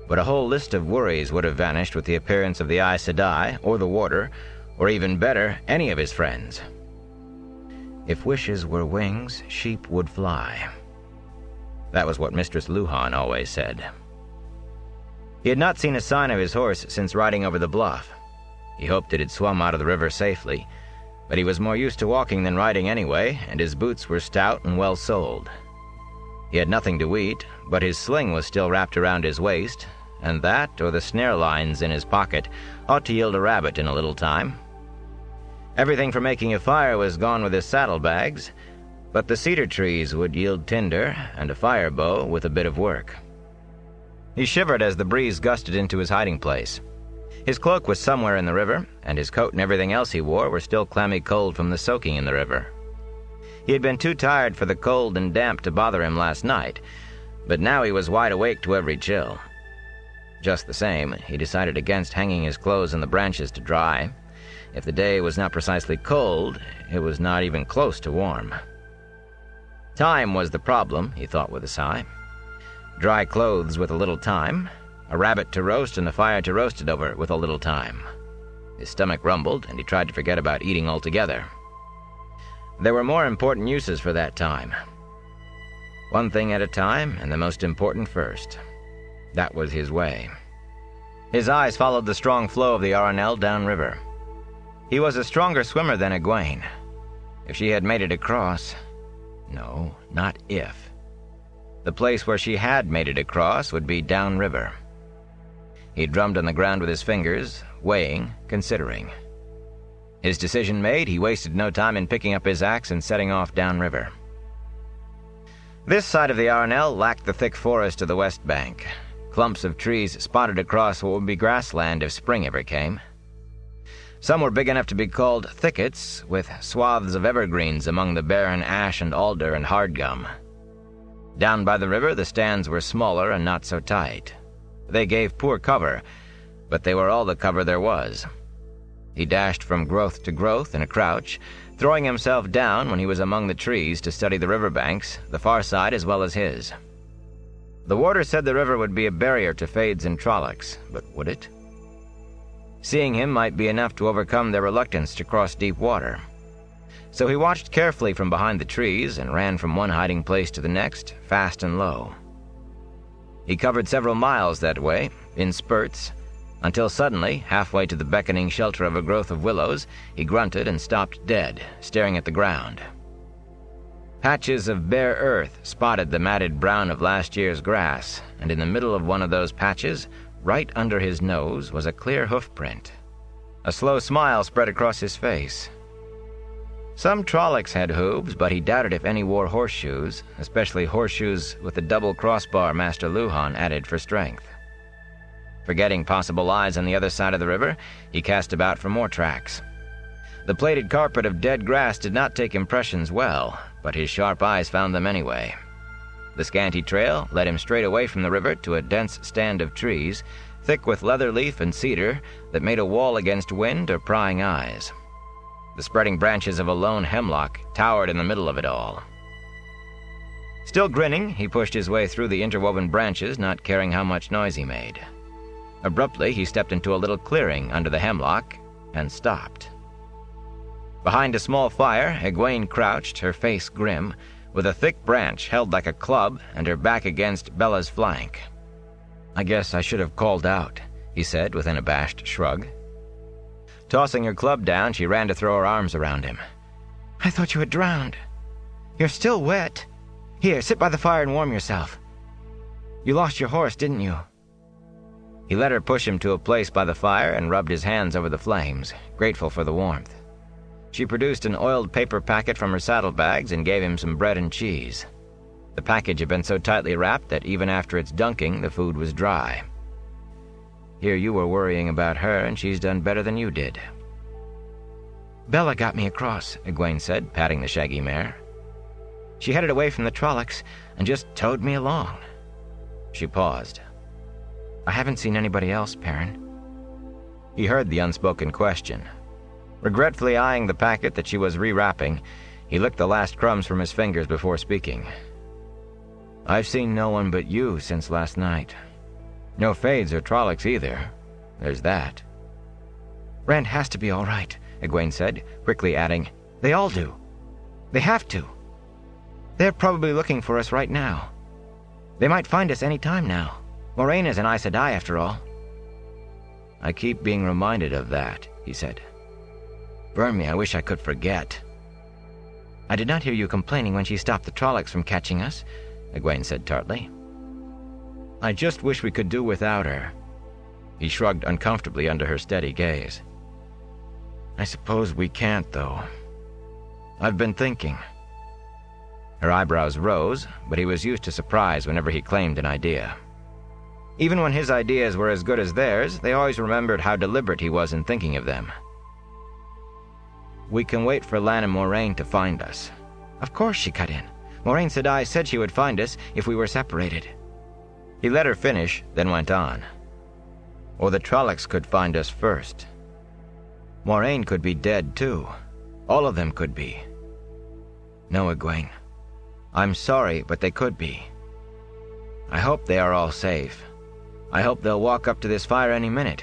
But a whole list of worries would have vanished with the appearance of the Aes Sedai, or the Warder, or even better, any of his friends. If wishes were wings, sheep would fly. That was what Mistress Luhan always said. He had not seen a sign of his horse since riding over the bluff. He hoped it had swum out of the river safely, but he was more used to walking than riding anyway, and his boots were stout and well-soled. He had nothing to eat, but his sling was still wrapped around his waist, and that, or the snare lines in his pocket, ought to yield a rabbit in a little time. Everything for making a fire was gone with his saddlebags, but the cedar trees would yield tinder and a fire bow with a bit of work. He shivered as the breeze gusted into his hiding place. His cloak was somewhere in the river, and his coat and everything else he wore were still clammy cold from the soaking in the river. He had been too tired for the cold and damp to bother him last night, but now he was wide awake to every chill. Just the same, he decided against hanging his clothes in the branches to dry. If the day was not precisely cold, it was not even close to warm. Time was the problem, he thought with a sigh. Dry clothes with a little time, a rabbit to roast and the fire to roast it over with a little time. His stomach rumbled, and he tried to forget about eating altogether. There were more important uses for that time. One thing at a time, and the most important first. That was his way. His eyes followed the strong flow of the Arenelle downriver. He was a stronger swimmer than Egwene. If she had made it across... No, not if. The place where she had made it across would be downriver. He drummed on the ground with his fingers, weighing, considering. His decision made, he wasted no time in picking up his axe and setting off downriver. This side of the Arenelle lacked the thick forest of the west bank. Clumps of trees spotted across what would be grassland if spring ever came. Some were big enough to be called thickets, with swaths of evergreens among the barren ash and alder and hardgum. Down by the river, the stands were smaller and not so tight. They gave poor cover, but they were all the cover there was. He dashed from growth to growth in a crouch, throwing himself down when he was among the trees to study the riverbanks, the far side as well as his. The warder said the river would be a barrier to fades and trollocs, but would it? Seeing him might be enough to overcome their reluctance to cross deep water. So he watched carefully from behind the trees and ran from one hiding place to the next, fast and low. He covered several miles that way, in spurts, until suddenly, halfway to the beckoning shelter of a growth of willows, he grunted and stopped dead, staring at the ground. Patches of bare earth spotted the matted brown of last year's grass, and in the middle of one of those patches, right under his nose, was a clear hoof print. A slow smile spread across his face. Some trollocs had hooves, but he doubted if any wore horseshoes, especially horseshoes with the double crossbar Master Luhan added for strength. Forgetting possible eyes on the other side of the river, he cast about for more tracks. The plaited carpet of dead grass did not take impressions well, but his sharp eyes found them anyway. The scanty trail led him straight away from the river to a dense stand of trees, thick with leather leaf and cedar, that made a wall against wind or prying eyes. The spreading branches of a lone hemlock towered in the middle of it all. Still grinning, he pushed his way through the interwoven branches, not caring how much noise he made. Abruptly, he stepped into a little clearing under the hemlock and stopped. Behind a small fire, Egwene crouched, her face grim, with a thick branch held like a club and her back against Bella's flank. "I guess I should have called out," he said with an abashed shrug. Tossing her club down, she ran to throw her arms around him. "I thought you had drowned. You're still wet. Here, sit by the fire and warm yourself. You lost your horse, didn't you?" He let her push him to a place by the fire and rubbed his hands over the flames, grateful for the warmth. She produced an oiled paper packet from her saddlebags and gave him some bread and cheese. The package had been so tightly wrapped that even after its dunking, the food was dry. "Here you were worrying about her, and she's done better than you did." "Bella got me across," Egwene said, patting the shaggy mare. "She headed away from the trollocs and just towed me along." She paused. "I haven't seen anybody else, Perrin." He heard the unspoken question. Regretfully eyeing the packet that she was rewrapping, he licked the last crumbs from his fingers before speaking. "I've seen no one but you since last night. No fades or trollocs either. There's that." "Rand has to be all right," Egwene said, quickly adding, "They all do. They have to. They're probably looking for us right now. They might find us any time now. Moraine is an Aes Sedai, after all." "I keep being reminded of that," he said. "Burn me, I wish I could forget." "I did not hear you complaining when she stopped the trollocs from catching us," Egwene said tartly. "I just wish we could do without her." He shrugged uncomfortably under her steady gaze. "I suppose we can't, though. I've been thinking." Her eyebrows rose, but he was used to surprise whenever he claimed an idea. Even when his ideas were as good as theirs, they always remembered how deliberate he was in thinking of them. "We can wait for Lan and Moraine to find us." "Of course," she cut in. "Moraine Sedai said she would find us if we were separated." He let her finish, then went on. "Or the trollocs could find us first. Moraine could be dead, too. All of them could be." "No, Egwene. I'm sorry, but they could be. I hope they are all safe. I hope they'll walk up to this fire any minute.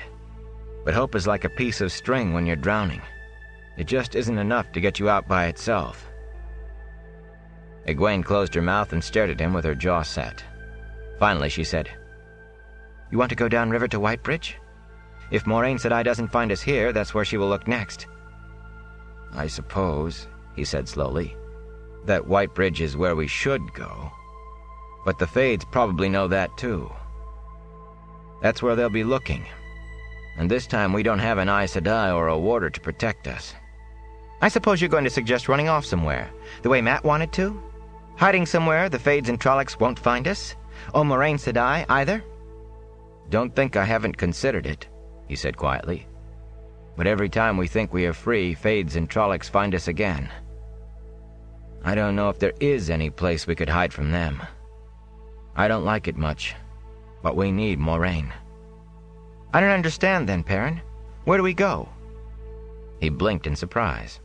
But hope is like a piece of string when you're drowning. It just isn't enough to get you out by itself." Egwene closed her mouth and stared at him with her jaw set. Finally she said, "You want to go downriver to Whitebridge? If Moraine Sedai doesn't find us here, that's where she will look next." "I suppose," he said slowly, "that Whitebridge is where we should go. But the Fades probably know that too. That's where they'll be looking. And this time we don't have an Aes Sedai or a warder to protect us." "I suppose you're going to suggest running off somewhere, the way Matt wanted to?" Hiding somewhere the Fades and Trollocs won't find us? Or Moraine Sedai, either? Don't think I haven't considered it, he said quietly. But every time we think we are free, Fades and Trollocs find us again. I don't know if there is any place we could hide from them. I don't like it much, but we need Moraine. I don't understand then, Perrin. Where do we go? He blinked in surprise.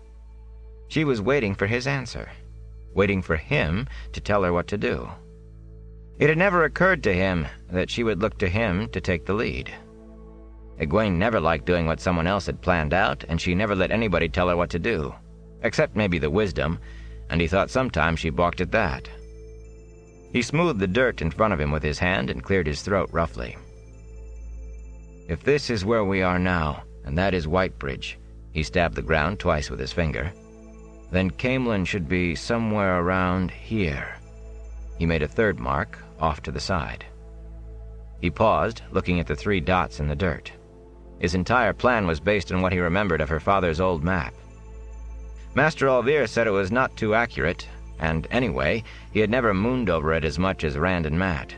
She was waiting for his answer, waiting for him to tell her what to do. It had never occurred to him that she would look to him to take the lead. Egwene never liked doing what someone else had planned out, and she never let anybody tell her what to do, except maybe the wisdom, and he thought sometimes she balked at that. He smoothed the dirt in front of him with his hand and cleared his throat roughly. If this is where we are now, and that is Whitebridge, he stabbed the ground twice with his finger, then Caemlyn should be somewhere around here. He made a third mark, off to the side. He paused, looking at the 3 dots in the dirt. His entire plan was based on what he remembered of her father's old map. Master Olvir said it was not too accurate, and anyway, he had never mooned over it as much as Rand and Mat.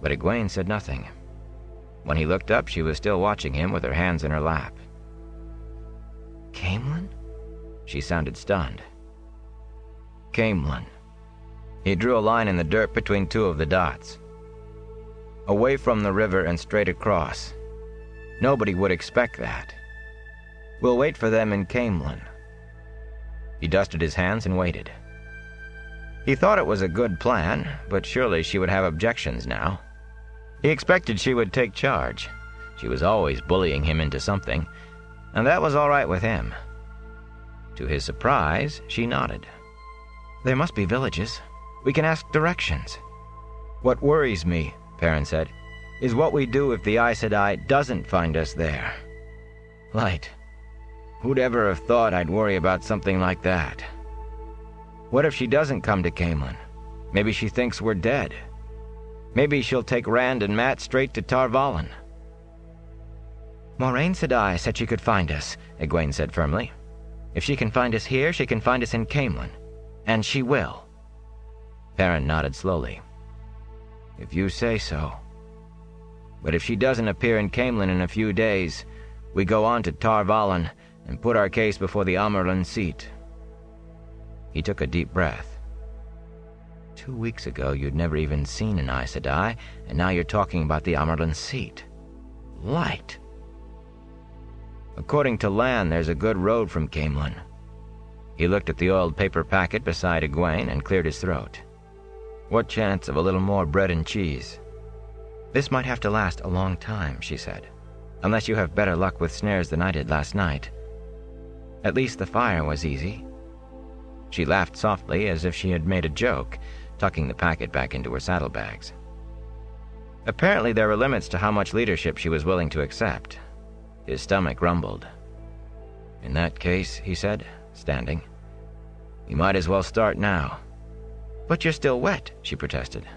But Egwene said nothing. When he looked up, she was still watching him with her hands in her lap. Caemlyn? She sounded stunned. Caemlyn. He drew a line in the dirt between 2 of the dots. Away from the river and straight across. Nobody would expect that. We'll wait for them in Caemlyn. He dusted his hands and waited. He thought it was a good plan, but surely she would have objections now. He expected she would take charge. She was always bullying him into something, and that was all right with him. To his surprise, she nodded. There must be villages. We can ask directions. What worries me, Perrin said, is what we do if the Aes Sedai doesn't find us there. Light. Who'd ever have thought I'd worry about something like that? What if she doesn't come to Caemlyn? Maybe she thinks we're dead. Maybe she'll take Rand and Mat straight to Tar Valon. Moraine Sedai said she could find us, Egwene said firmly. If she can find us here, she can find us in Caemlyn. And she will. Perrin nodded slowly. If you say so. But if she doesn't appear in Caemlyn in a few days, we go on to Tar Valon and put our case before the Amyrlin seat. He took a deep breath. 2 weeks ago, you'd never even seen an Aes Sedai, and now you're talking about the Amyrlin seat. Light. According to Lan, there's a good road from Caemlyn. He looked at the oiled paper packet beside Egwene and cleared his throat. What chance of a little more bread and cheese? This might have to last a long time, she said, unless you have better luck with snares than I did last night. At least the fire was easy. She laughed softly as if she had made a joke, tucking the packet back into her saddlebags. Apparently there were limits to how much leadership she was willing to accept. His stomach rumbled. In that case, he said, standing, you might as well start now. But you're still wet, she protested.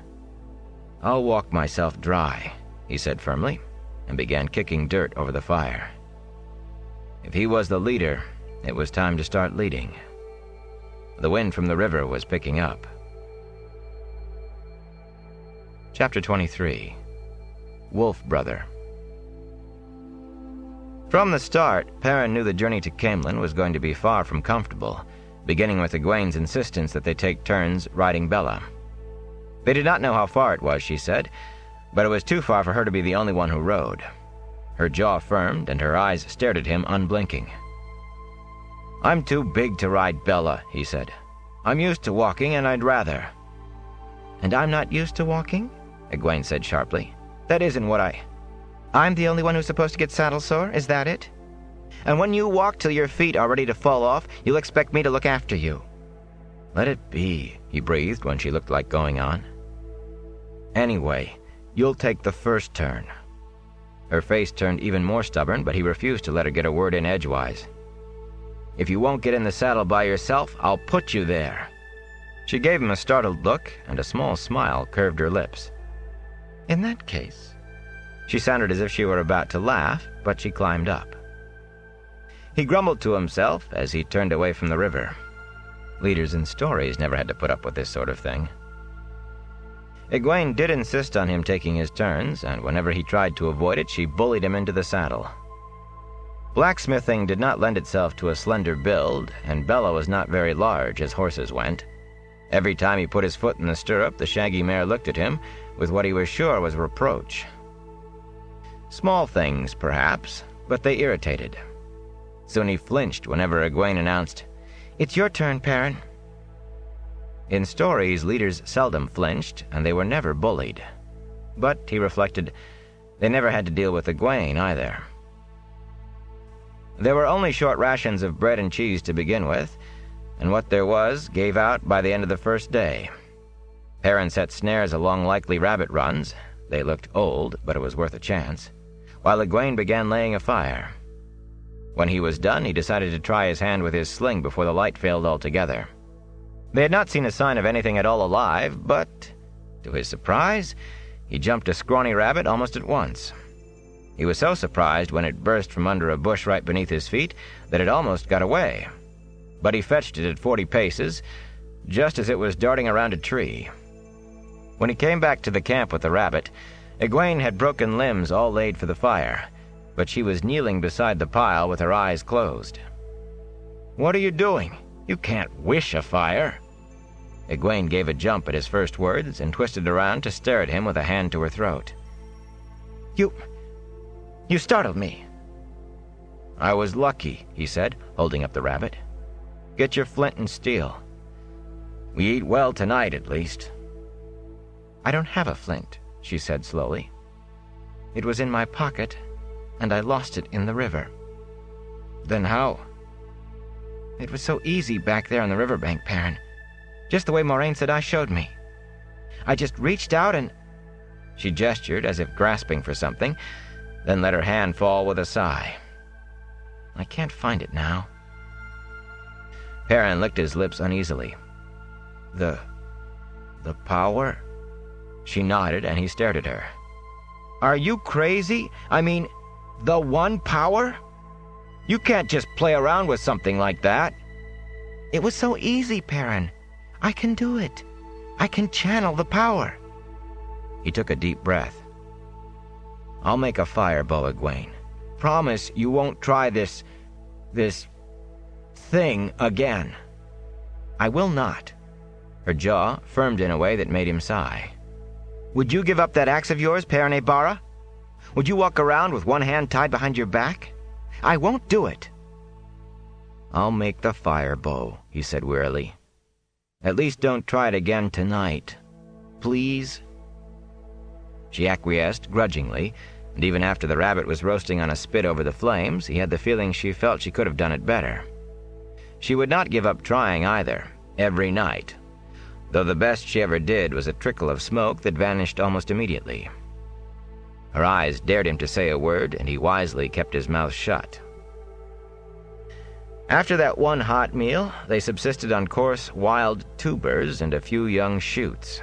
I'll walk myself dry, he said firmly, and began kicking dirt over the fire. If he was the leader, it was time to start leading. The wind from the river was picking up. Chapter 23. Wolf Brother. From the start, Perrin knew the journey to Caemlyn was going to be far from comfortable, beginning with Egwene's insistence that they take turns riding Bella. They did not know how far it was, she said, but it was too far for her to be the only one who rode. Her jaw firmed and her eyes stared at him unblinking. I'm too big to ride Bella, he said. I'm used to walking and I'd rather. And I'm not used to walking? Egwene said sharply. That isn't what I'm the only one who's supposed to get saddle sore, is that it? And when you walk till your feet are ready to fall off, you'll expect me to look after you. Let it be, he breathed when she looked like going on. Anyway, you'll take the first turn. Her face turned even more stubborn, but he refused to let her get a word in edgewise. If you won't get in the saddle by yourself, I'll put you there. She gave him a startled look, and a small smile curved her lips. In that case... She sounded as if she were about to laugh, but she climbed up. He grumbled to himself as he turned away from the river. Leaders in stories never had to put up with this sort of thing. Egwene did insist on him taking his turns, and whenever he tried to avoid it, she bullied him into the saddle. Blacksmithing did not lend itself to a slender build, and Bella was not very large as horses went. Every time he put his foot in the stirrup, the shaggy mare looked at him with what he was sure was reproach. Small things, perhaps, but they irritated. Soon he flinched whenever Egwene announced, "It's your turn, Perrin." In stories, leaders seldom flinched, and they were never bullied. But, he reflected, they never had to deal with Egwene either. There were only short rations of bread and cheese to begin with, and what there was gave out by the end of the first day. Perrin set snares along likely rabbit runs. They looked old, but it was worth a chance, while Egwene began laying a fire. When he was done, he decided to try his hand with his sling before the light failed altogether. They had not seen a sign of anything at all alive, but, to his surprise, he jumped a scrawny rabbit almost at once. He was so surprised when it burst from under a bush right beneath his feet that it almost got away. But he fetched it at 40 paces, just as it was darting around a tree. When he came back to the camp with the rabbit, Egwene had broken limbs all laid for the fire, but she was kneeling beside the pile with her eyes closed. "What are you doing? You can't wish a fire." Egwene gave a jump at his first words and twisted around to stare at him with a hand to her throat. You startled me." "I was lucky," he said, holding up the rabbit. "Get your flint and steel. We eat well tonight, at least." "I don't have a flint," she said slowly. "It was in my pocket, and I lost it in the river." "Then how?" "It was so easy back there on the riverbank, Perrin. Just the way Moraine said I showed me. I just reached out and—" She gestured as if grasping for something, then let her hand fall with a sigh. "I can't find it now." Perrin licked his lips uneasily. The power?" She nodded, and he stared at her. "Are you crazy? I mean, the one power? You can't just play around with something like that." "It was so easy, Perrin. I can do it. I can channel the power." He took a deep breath. "I'll make a fire bow, Egwene. Promise you won't try this thing again." "I will not." Her jaw firmed in a way that made him sigh. "Would you give up that axe of yours, Perrin Barra? Would you walk around with one hand tied behind your back? I won't do it." "I'll make the fire bow," he said wearily. "At least don't try it again tonight. Please?" She acquiesced grudgingly, and even after the rabbit was roasting on a spit over the flames, he had the feeling she felt she could have done it better. She would not give up trying either, every night, though the best she ever did was a trickle of smoke that vanished almost immediately. Her eyes dared him to say a word, and he wisely kept his mouth shut. After that one hot meal, they subsisted on coarse, wild tubers and a few young shoots.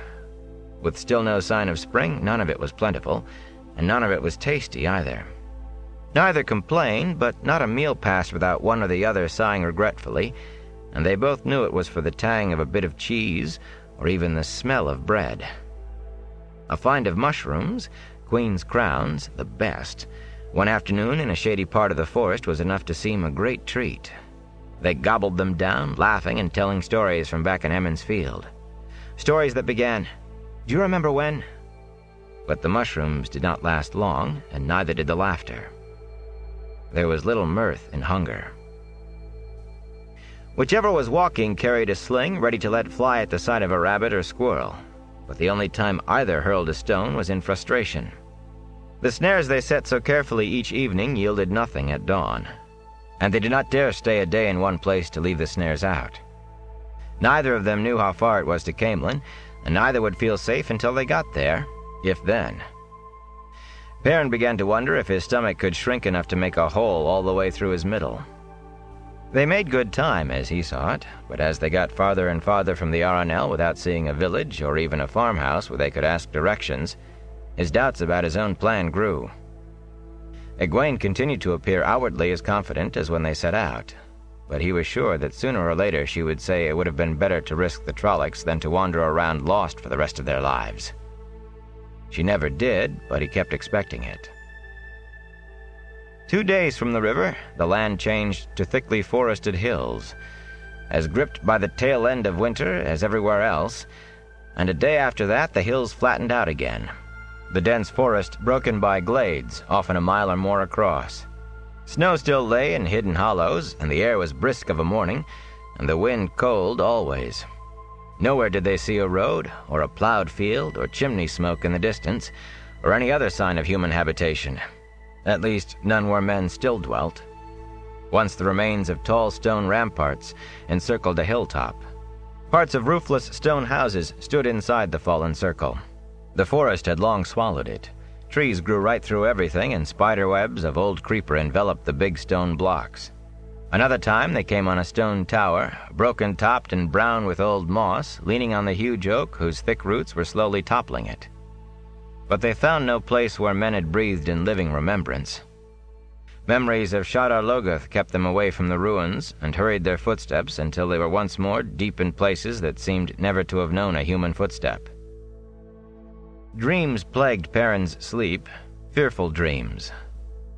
With still no sign of spring, none of it was plentiful, and none of it was tasty either. Neither complained, but not a meal passed without one or the other sighing regretfully, and they both knew it was for the tang of a bit of cheese or even the smell of bread. A find of mushrooms, Queen's crowns, the best, one afternoon in a shady part of the forest was enough to seem a great treat. They gobbled them down, laughing and telling stories from back in Emond's Field. Stories that began, "Do you remember when?" But the mushrooms did not last long, and neither did the laughter. There was little mirth in hunger. Whichever was walking carried a sling ready to let fly at the sight of a rabbit or squirrel, but the only time either hurled a stone was in frustration. The snares they set so carefully each evening yielded nothing at dawn, and they did not dare stay a day in one place to leave the snares out. Neither of them knew how far it was to Caemlyn, and neither would feel safe until they got there, if then. Perrin began to wonder if his stomach could shrink enough to make a hole all the way through his middle. They made good time, as he saw it, but as they got farther and farther from the Aranel without seeing a village or even a farmhouse where they could ask directions, his doubts about his own plan grew. Egwene continued to appear outwardly as confident as when they set out, but he was sure that sooner or later she would say it would have been better to risk the Trollocs than to wander around lost for the rest of their lives. She never did, but he kept expecting it. 2 days from the river, the land changed to thickly forested hills, as gripped by the tail end of winter as everywhere else, and a day after that the hills flattened out again, the dense forest broken by glades, often a mile or more across. Snow still lay in hidden hollows, and the air was brisk of a morning, and the wind cold always. Nowhere did they see a road, or a plowed field, or chimney smoke in the distance, or any other sign of human habitation. At least, none where men still dwelt. Once the remains of tall stone ramparts encircled a hilltop. Parts of roofless stone houses stood inside the fallen circle. The forest had long swallowed it. Trees grew right through everything, and spider webs of old creeper enveloped the big stone blocks. Another time they came on a stone tower, broken-topped and brown with old moss, leaning on the huge oak whose thick roots were slowly toppling it. But they found no place where men had breathed in living remembrance. Memories of Shadar Logoth kept them away from the ruins and hurried their footsteps until they were once more deep in places that seemed never to have known a human footstep. Dreams plagued Perrin's sleep, fearful dreams.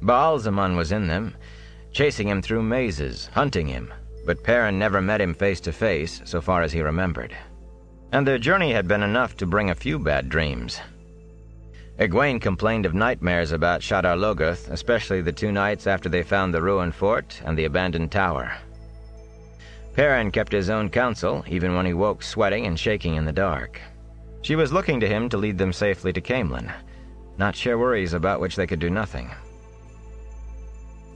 Baal-Zaman was in them, chasing him through mazes, hunting him, but Perrin never met him face to face, so far as he remembered. And their journey had been enough to bring a few bad dreams. Egwene complained of nightmares about Shadar Logoth, especially the 2 nights after they found the ruined fort and the abandoned tower. Perrin kept his own counsel, even when he woke sweating and shaking in the dark. She was looking to him to lead them safely to Caemlyn, not share worries about which they could do nothing.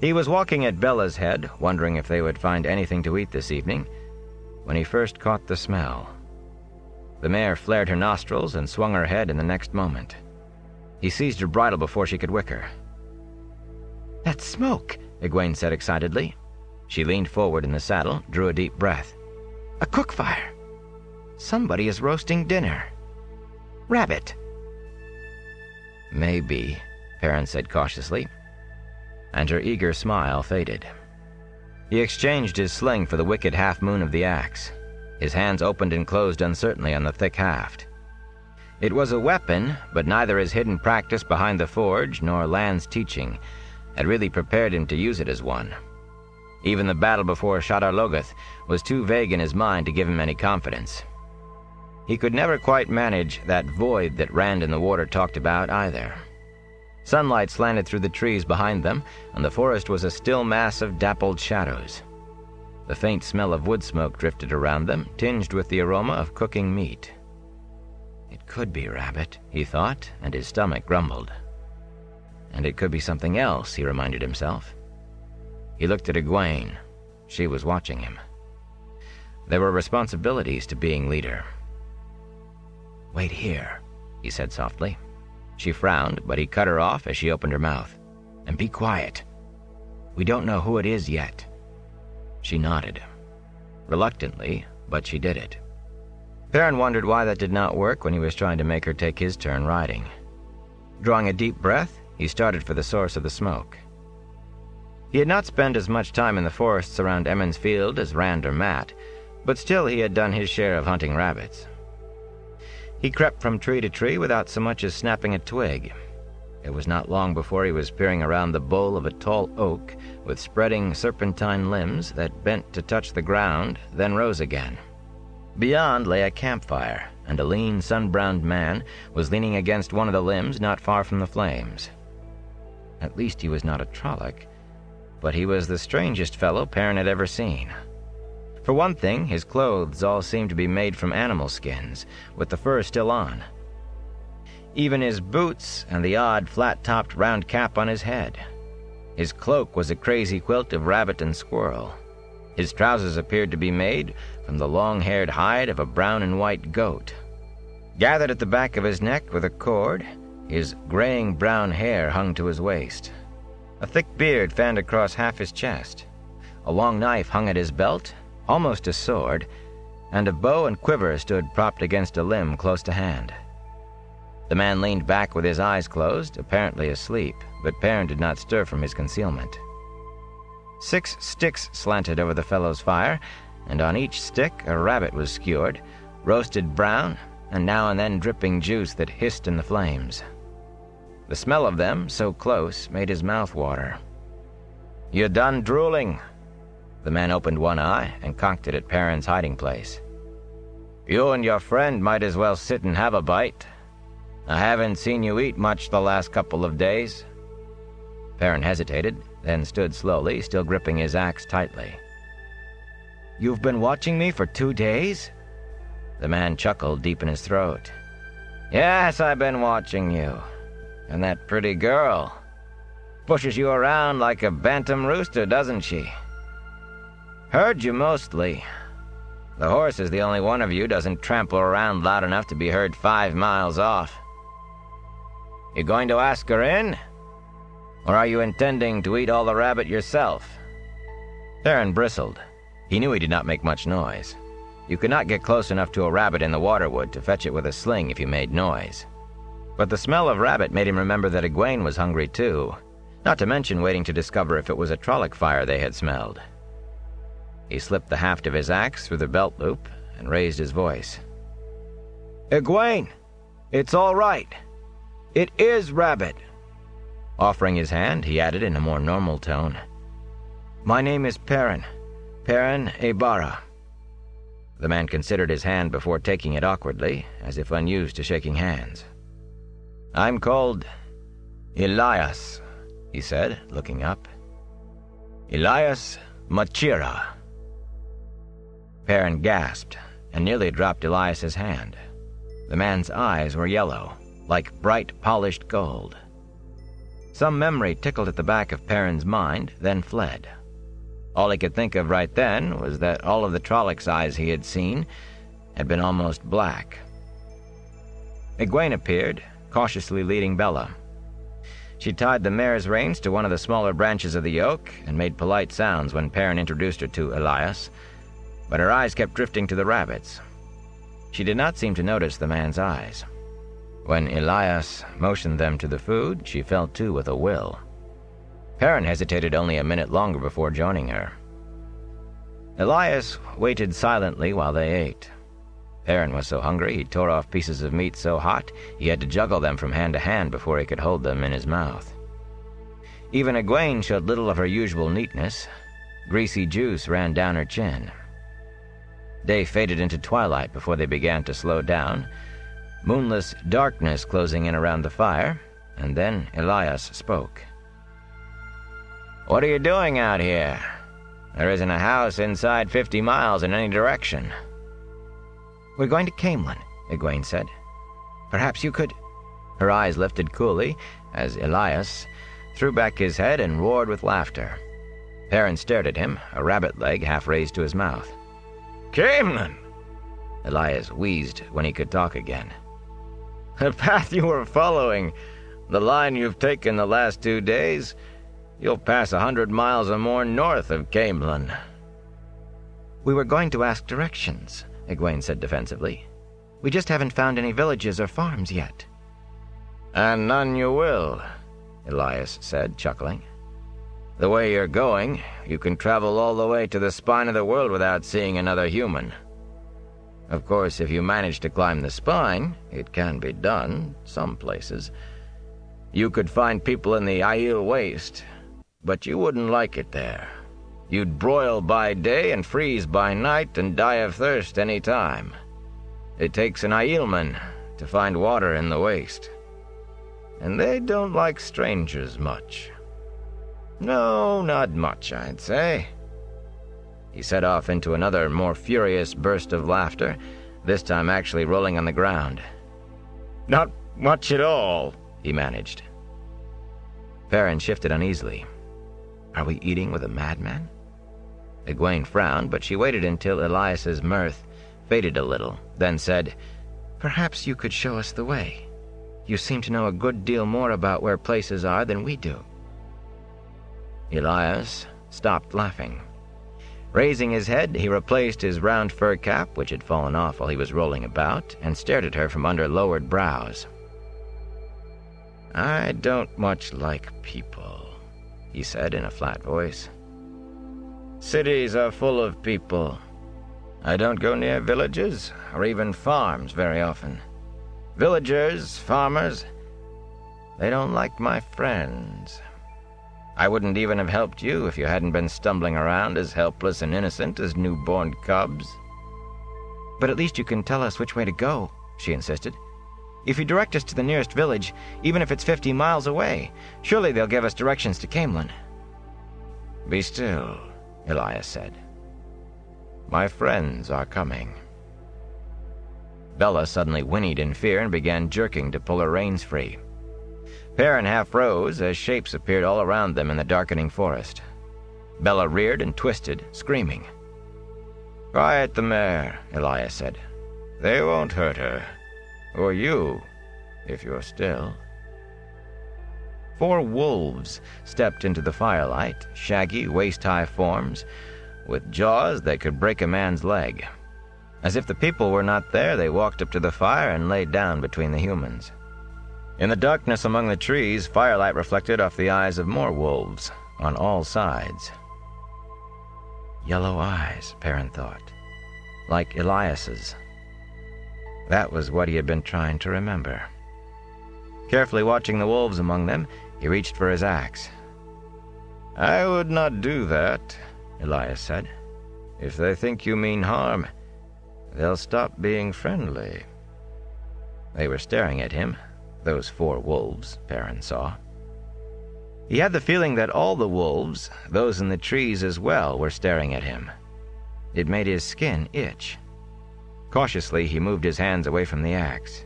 He was walking at Bella's head, wondering if they would find anything to eat this evening, when he first caught the smell. The mare flared her nostrils and swung her head in the next moment. He seized her bridle before she could wicker. "That's smoke," Egwene said excitedly. She leaned forward in the saddle, drew a deep breath. "A cook fire! Somebody is roasting dinner. Rabbit." "Maybe," Perrin said cautiously, and her eager smile faded. He exchanged his sling for the wicked half-moon of the axe. His hands opened and closed uncertainly on the thick haft. It was a weapon, but neither his hidden practice behind the forge nor Lan's teaching had really prepared him to use it as one. Even the battle before Shadar Logoth was too vague in his mind to give him any confidence. He could never quite manage that void that Rand in the Water talked about either. Sunlight slanted through the trees behind them, and the forest was a still mass of dappled shadows. The faint smell of wood smoke drifted around them, tinged with the aroma of cooking meat. It could be rabbit, he thought, and his stomach grumbled. And it could be something else, he reminded himself. He looked at Egwene. She was watching him. There were responsibilities to being leader. "Wait here," he said softly. She frowned, but he cut her off as she opened her mouth. "And be quiet. We don't know who it is yet." She nodded. Reluctantly, but she did it. Perrin wondered why that did not work when he was trying to make her take his turn riding. Drawing a deep breath, he started for the source of the smoke. He had not spent as much time in the forests around Emond's Field as Rand or Mat, but still he had done his share of hunting rabbits. He crept from tree to tree without so much as snapping a twig. It was not long before he was peering around the bole of a tall oak with spreading serpentine limbs that bent to touch the ground, then rose again. Beyond lay a campfire, and a lean, sun-browned man was leaning against one of the limbs not far from the flames. At least he was not a Trolloc, but he was the strangest fellow Perrin had ever seen. For one thing, his clothes all seemed to be made from animal skins, with the fur still on. Even his boots and the odd, flat-topped round cap on his head. His cloak was a crazy quilt of rabbit and squirrel. His trousers appeared to be made from the long-haired hide of a brown and white goat. Gathered at the back of his neck with a cord, his graying brown hair hung to his waist. A thick beard fanned across half his chest. A long knife hung at his belt, almost a sword, and a bow and quiver stood propped against a limb close to hand. The man leaned back with his eyes closed, apparently asleep, but Perrin did not stir from his concealment. 6 sticks slanted over the fellow's fire, and on each stick a rabbit was skewered, roasted brown, and now and then dripping juice that hissed in the flames. The smell of them, so close, made his mouth water. "You done drooling?" The man opened one eye and cocked it at Perrin's hiding place. "You and your friend might as well sit and have a bite. I haven't seen you eat much the last couple of days." Perrin hesitated, then stood slowly, still gripping his axe tightly. "You've been watching me for 2 days?" The man chuckled deep in his throat. "Yes, I've been watching you. And that pretty girl. Pushes you around like a bantam rooster, doesn't she? Heard you mostly. The horse is the only one of you doesn't trample around loud enough to be heard 5 miles off. You going to ask her in? Or are you intending to eat all the rabbit yourself?" Perrin bristled. He knew he did not make much noise. You could not get close enough to a rabbit in the waterwood to fetch it with a sling if you made noise. But the smell of rabbit made him remember that Egwene was hungry too, not to mention waiting to discover if it was a Trolloc fire they had smelled. He slipped the haft of his axe through the belt loop and raised his voice. "Egwene, it's all right. It is rabbit." Offering his hand, he added in a more normal tone, "My name is Perrin Aybara." The man considered his hand before taking it awkwardly, as if unused to shaking hands. "I'm called Elias," he said, looking up. "Elias Machira." Perrin gasped and nearly dropped Elias's hand. The man's eyes were yellow, like bright polished gold. Some memory tickled at the back of Perrin's mind, then fled. All he could think of right then was that all of the Trollocs' eyes he had seen had been almost black. Egwene appeared, cautiously leading Bella. She tied the mare's reins to one of the smaller branches of the yoke and made polite sounds when Perrin introduced her to Elias, but her eyes kept drifting to the rabbits. She did not seem to notice the man's eyes. When Elias motioned them to the food, she fell to with a will. Perrin hesitated only a minute longer before joining her. Elias waited silently while they ate. Perrin was so hungry he tore off pieces of meat so hot he had to juggle them from hand to hand before he could hold them in his mouth. Even Egwene showed little of her usual neatness. Greasy juice ran down her chin. Day faded into twilight before they began to slow down, moonless darkness closing in around the fire, and then Elias spoke. "What are you doing out here? There isn't a house inside 50 miles in any direction." "We're going to Caemlyn," Egwene said. "Perhaps you could—" Her eyes lifted coolly as Elias threw back his head and roared with laughter. Perrin stared at him, a rabbit leg half raised to his mouth. "Caemlyn!" Elias wheezed when he could talk again. "The path you were following, the line you've taken the last 2 days, you'll pass 100 miles or more north of Caemlyn." "We were going to ask directions," Egwene said defensively. "We just haven't found any villages or farms yet." "And none you will," Elias said, chuckling. "The way you're going, you can travel all the way to the spine of the world without seeing another human. Of course, if you manage to climb the spine, it can be done, some places. You could find people in the Aiel Waste, but you wouldn't like it there. You'd broil by day and freeze by night and die of thirst any time. It takes an Aielman to find water in the waste. And they don't like strangers much. No, not much, I'd say." He set off into another, more furious burst of laughter, this time actually rolling on the ground. "Not much at all," he managed. Perrin shifted uneasily. Are we eating with a madman? Egwene frowned, but she waited until Elias's mirth faded a little, then said, "Perhaps you could show us the way. You seem to know a good deal more about where places are than we do." Elias stopped laughing. Raising his head, he replaced his round fur cap, which had fallen off while he was rolling about, and stared at her from under lowered brows. "I don't much like people," he said in a flat voice. Cities are full of people. I don't go near villages or even farms very often. Villagers, farmers, they don't like my friends. I wouldn't even have helped you if you hadn't been stumbling around as helpless and innocent as newborn cubs. But at least you can tell us which way to go, she insisted. If you direct us to the nearest village, even if it's 50 miles away, surely they'll give us directions to Caemlyn. Be still, Elias said. My friends are coming. Bella suddenly whinnied in fear and began jerking to pull her reins free. Perrin half rose as shapes appeared all around them in the darkening forest. Bella reared and twisted, screaming. Quiet the mare, Elias said. They won't hurt her. Or you, if you're still. 4 wolves stepped into the firelight, shaggy, waist-high forms, with jaws that could break a man's leg. As if the people were not there, they walked up to the fire and laid down between the humans. In the darkness among the trees, firelight reflected off the eyes of more wolves, on all sides. Yellow eyes, Perrin thought, like Elias's. That was what he had been trying to remember. Carefully watching the wolves among them, he reached for his axe. I would not do that, Elias said. If they think you mean harm, they'll stop being friendly. They were staring at him, those 4 wolves, Perrin saw. He had the feeling that all the wolves, those in the trees as well, were staring at him. It made his skin itch. Cautiously, he moved his hands away from the axe.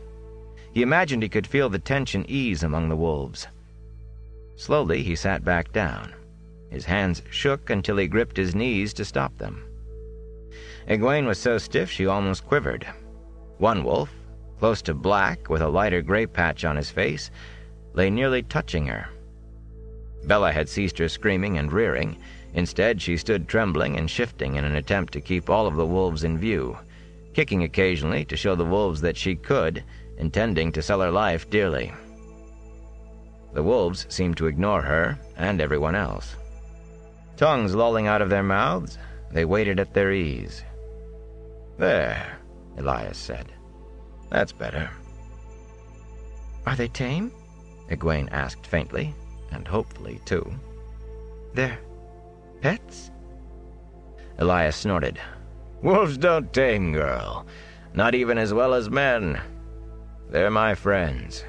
He imagined he could feel the tension ease among the wolves. Slowly, he sat back down. His hands shook until he gripped his knees to stop them. Egwene was so stiff she almost quivered. One wolf, close to black with a lighter gray patch on his face, lay nearly touching her. Bella had ceased her screaming and rearing. Instead, she stood trembling and shifting in an attempt to keep all of the wolves in view, kicking occasionally to show the wolves that she could, intending to sell her life dearly. The wolves seemed to ignore her and everyone else. Tongues lolling out of their mouths, they waited at their ease. There, Elias said. That's better. Are they tame? Egwene asked faintly, and hopefully, too. They're pets? Elias snorted. Wolves don't tame, girl. Not even as well as men. They're my friends.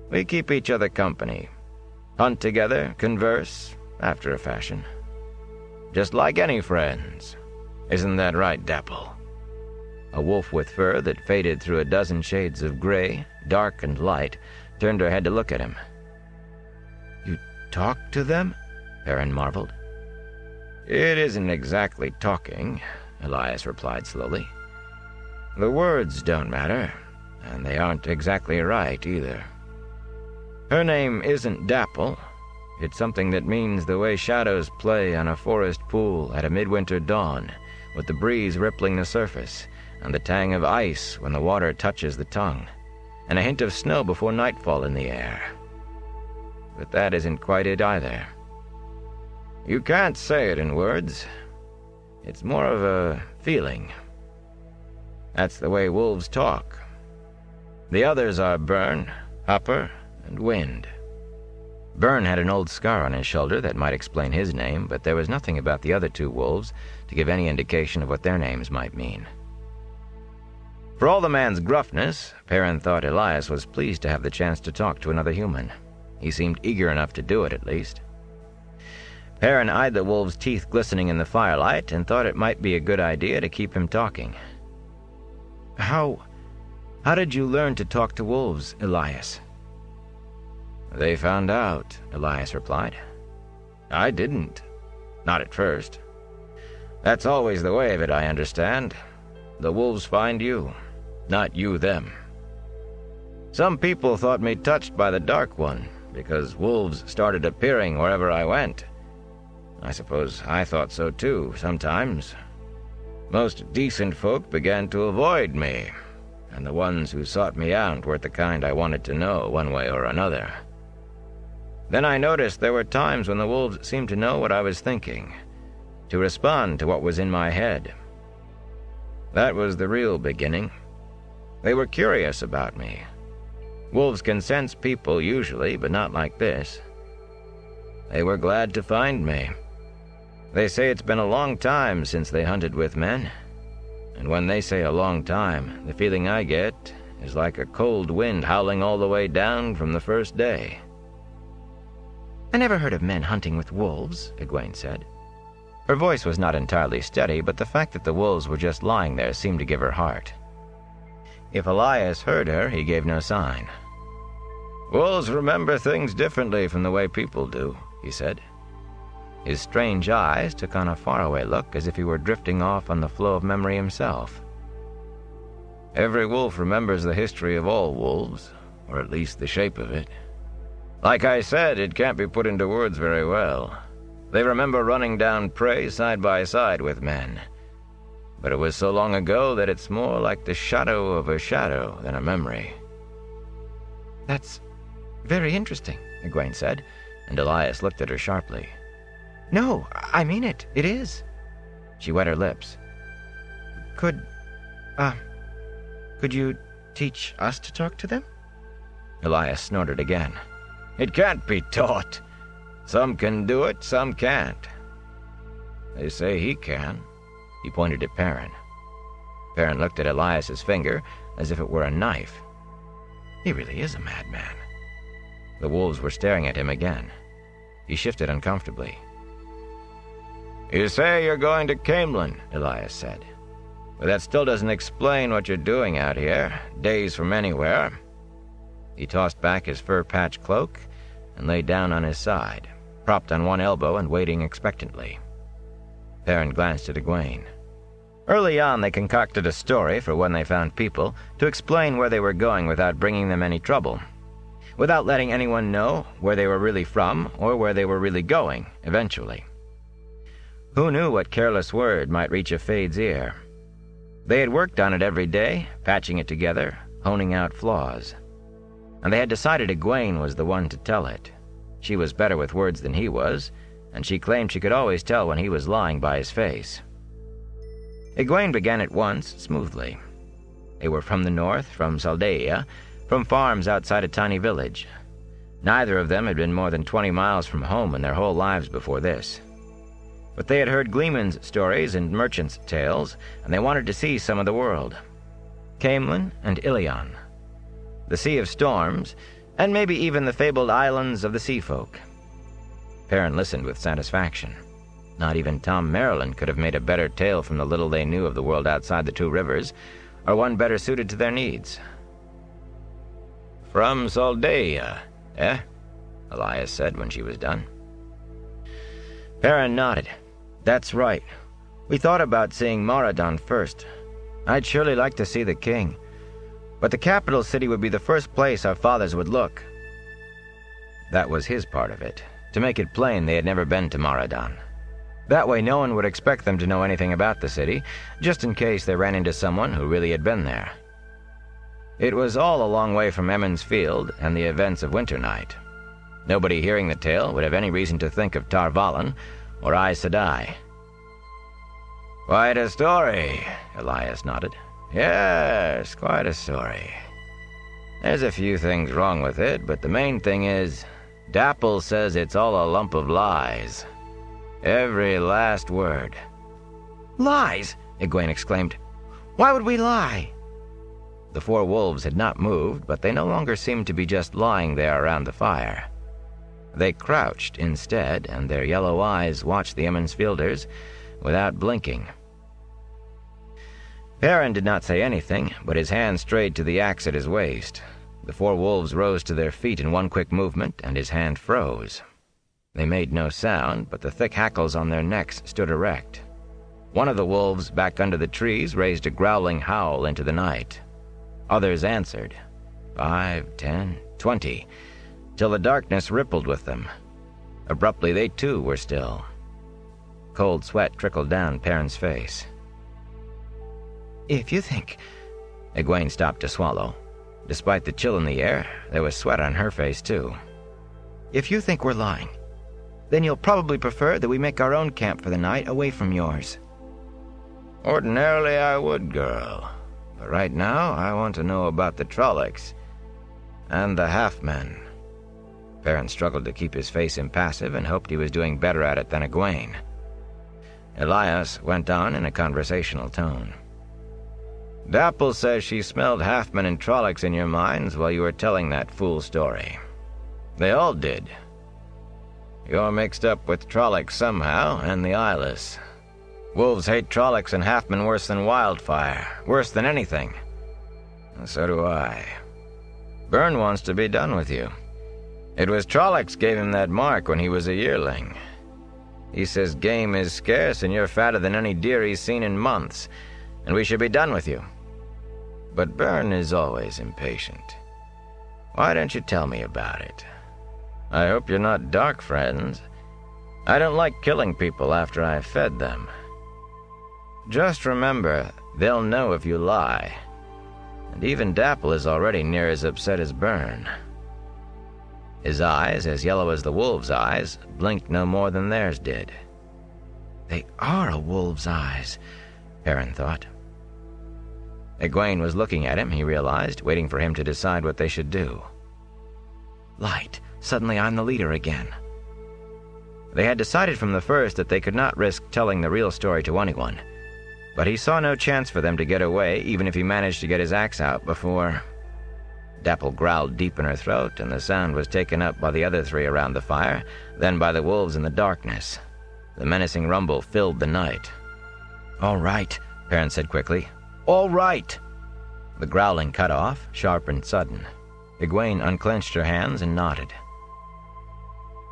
We keep each other company. Hunt together, converse, after a fashion. Just like any friends. Isn't that right, Dapple? A wolf with fur that faded through a dozen shades of gray, dark and light, turned her head to look at him. You talk to them? Perrin marveled. It isn't exactly talking, Elias replied slowly. The words don't matter, and they aren't exactly right either. Her name isn't Dapple. It's something that means the way shadows play on a forest pool at a midwinter dawn, with the breeze rippling the surface, and the tang of ice when the water touches the tongue, and a hint of snow before nightfall in the air. But that isn't quite it either. You can't say it in words. It's more of a feeling. That's the way wolves talk. The others are Burn, Hopper, and Wind. Burn had an old scar on his shoulder that might explain his name, but there was nothing about the other 2 wolves to give any indication of what their names might mean. For all the man's gruffness, Perrin thought Elias was pleased to have the chance to talk to another human. He seemed eager enough to do it, at least. Perrin eyed the wolf's teeth glistening in the firelight and thought it might be a good idea to keep him talking. How did you learn to talk to wolves, Elias? They found out, Elias replied. I didn't. Not at first. That's always the way of it, I understand. The wolves find you, not you them. Some people thought me touched by the Dark One, because wolves started appearing wherever I went. I suppose I thought so too, sometimes. Most decent folk began to avoid me, and the ones who sought me out weren't the kind I wanted to know one way or another. Then I noticed there were times when the wolves seemed to know what I was thinking, to respond to what was in my head. That was the real beginning. They were curious about me. Wolves can sense people usually, but not like this. They were glad to find me. They say it's been a long time since they hunted with men. And when they say a long time, the feeling I get is like a cold wind howling all the way down from the first day. I never heard of men hunting with wolves, Egwene said. Her voice was not entirely steady, but the fact that the wolves were just lying there seemed to give her heart. If Elias heard her, he gave no sign. Wolves remember things differently from the way people do, he said. His strange eyes took on a faraway look, as if he were drifting off on the flow of memory himself. Every wolf remembers the history of all wolves, or at least the shape of it. Like I said, it can't be put into words very well. They remember running down prey side by side with men. But it was so long ago that it's more like the shadow of a shadow than a memory. That's very interesting, Egwene said, and Elias looked at her sharply. No, I mean it. It is. She wet her lips. Could you teach us to talk to them? Elias snorted again. It can't be taught. Some can do it, some can't. They say he can. He pointed at Perrin. Perrin looked at Elias's finger as if it were a knife. He really is a madman. The wolves were staring at him again. He shifted uncomfortably. You say you're going to Caemlyn, Elias said. But that still doesn't explain what you're doing out here, days from anywhere. He tossed back his fur-patched cloak and lay down on his side, propped on one elbow and waiting expectantly. Perrin glanced at Egwene. Early on, they concocted a story for when they found people to explain where they were going without bringing them any trouble, without letting anyone know where they were really from or where they were really going, eventually. Who knew what careless word might reach a Fade's ear? They had worked on it every day, patching it together, honing out flaws. And they had decided Egwene was the one to tell it. She was better with words than he was, and she claimed she could always tell when he was lying by his face. Egwene began at once, smoothly. They were from the north, from Saldaea, from farms outside a tiny village. Neither of them had been more than 20 miles from home in their whole lives before this. But they had heard gleemen's stories and merchants' tales, and they wanted to see some of the world. Caemlyn and Ilion, the Sea of Storms, and maybe even the fabled islands of the sea folk. Perrin listened with satisfaction. Not even Tom Maryland could have made a better tale from the little they knew of the world outside the two rivers, or one better suited to their needs. From Saldaea, eh? Elias said when she was done. Perrin nodded. That's right. We thought about seeing Moradon first. I'd surely like to see the king. But the capital city would be the first place our fathers would look. That was his part of it, to make it plain they had never been to Moradon. That way no one would expect them to know anything about the city, just in case they ran into someone who really had been there. It was all a long way from Emond's Field and the events of Winternight. Nobody hearing the tale would have any reason to think of Tar Valon or Aes Sedai. Quite a story, Elias nodded. Yes, quite a story. There's a few things wrong with it, but the main thing is, Dapple says it's all a lump of lies. Every last word. Lies! Egwene exclaimed. Why would we lie? The four wolves had not moved, but they no longer seemed to be just lying there around the fire. They crouched instead, and their yellow eyes watched the Emond's Fielders without blinking. Perrin did not say anything, but his hand strayed to the axe at his waist. The four wolves rose to their feet in one quick movement, and his hand froze. They made no sound, but the thick hackles on their necks stood erect. One of the wolves, back under the trees, raised a growling howl into the night. Others answered. 5, 10, 20, till the darkness rippled with them. Abruptly, they too were still. Cold sweat trickled down Perrin's face. If you think... Egwene stopped to swallow. Despite the chill in the air, there was sweat on her face too. If you think we're lying, Then you'll probably prefer that we make our own camp for the night, away from yours. Ordinarily I would, girl. But right now I want to know about the Trollocs and the Half-Men. Perrin struggled to keep his face impassive and hoped he was doing better at it than Egwene. Elias went on in a conversational tone. Dapple says she smelled Half-Men and Trollocs in your minds while you were telling that fool story. They all did. You're mixed up with Trollocs somehow, and the Eyeless. Wolves hate Trollocs and Half-Men worse than wildfire, worse than anything. And so do I. Byrne wants to be done with you. It was Trollocs gave him that mark when he was a yearling. He says game is scarce and you're fatter than any deer he's seen in months, and we should be done with you. But Byrne is always impatient. Why don't you tell me about it? I hope you're not dark friends. I don't like killing people after I've fed them. Just remember, they'll know if you lie. And even Dapple is already near as upset as Byrne. His eyes, as yellow as the wolf's eyes, blinked no more than theirs did. They are a wolf's eyes, Perrin thought. Egwene was looking at him, he realized, waiting for him to decide what they should do. Light. Suddenly I'm the leader again. They had decided from the first that they could not risk telling the real story to anyone, but he saw no chance for them to get away, even if he managed to get his axe out before... Dapple growled deep in her throat, and the sound was taken up by the other three around the fire, then by the wolves in the darkness. The menacing rumble filled the night. "All right," Perrin said quickly. "All right!" The growling cut off, sharp and sudden. Egwene unclenched her hands and nodded.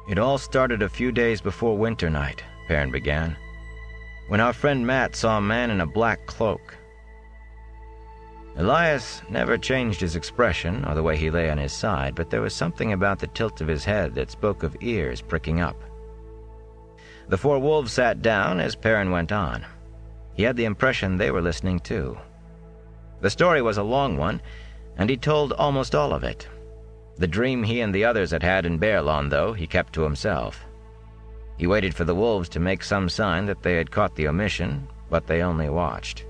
"It all started a few days before winter night," Perrin began, "when our friend Matt saw a man in a black cloak." Elias never changed his expression or the way he lay on his side, but there was something about the tilt of his head that spoke of ears pricking up. The four wolves sat down as Perrin went on. He had the impression they were listening too. The story was a long one, and he told almost all of it. The dream he and the others had had in Baerlon, though, he kept to himself. He waited for the wolves to make some sign that they had caught the omission, but they only watched.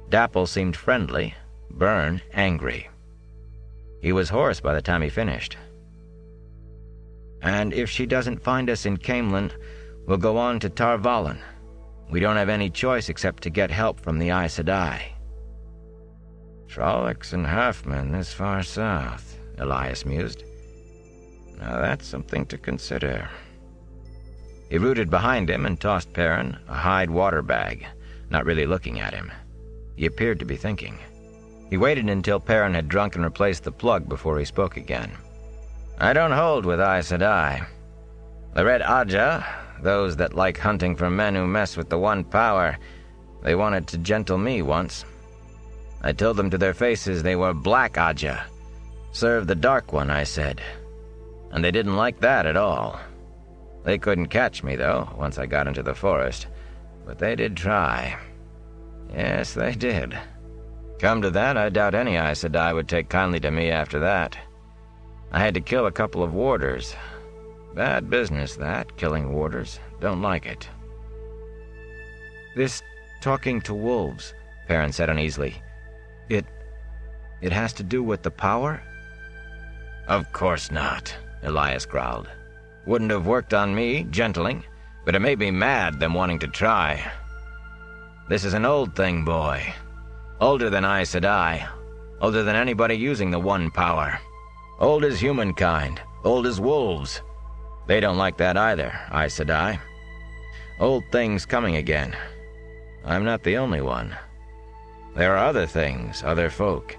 Dapple seemed friendly, Byrne angry. He was hoarse by the time he finished. "And if she doesn't find us in Caemlyn, we'll go on to Tar Valon. We don't have any choice except to get help from the Aes Sedai." "Trollocs and Half-Men this far south," Elias mused. "Now that's something to consider." He rooted behind him and tossed Perrin a hide water bag, not really looking at him. He appeared to be thinking. He waited until Perrin had drunk and replaced the plug before he spoke again. "I don't hold with Aes Sedai. The Red Ajah, those that like hunting for men who mess with the One Power, they wanted to gentle me once. I told them to their faces they were Black Ajah. Serve the Dark One, I said. And they didn't like that at all. They couldn't catch me, though, once I got into the forest. But they did try. Yes, they did. Come to that, I doubt any Aes Sedai would take kindly to me after that. I had to kill a couple of warders. Bad business, that, killing warders. Don't like it." "This talking to wolves," Perrin said uneasily. It has to do with the power?" "Of course not," Elias growled. "Wouldn't have worked on me, gentling, but it made me mad, them wanting to try. This is an old thing, boy. Older than Aes Sedai. Older than anybody using the One Power. Old as humankind. Old as wolves. They don't like that either, Aes Sedai. Old things coming again. I'm not the only one. There are other things, other folk.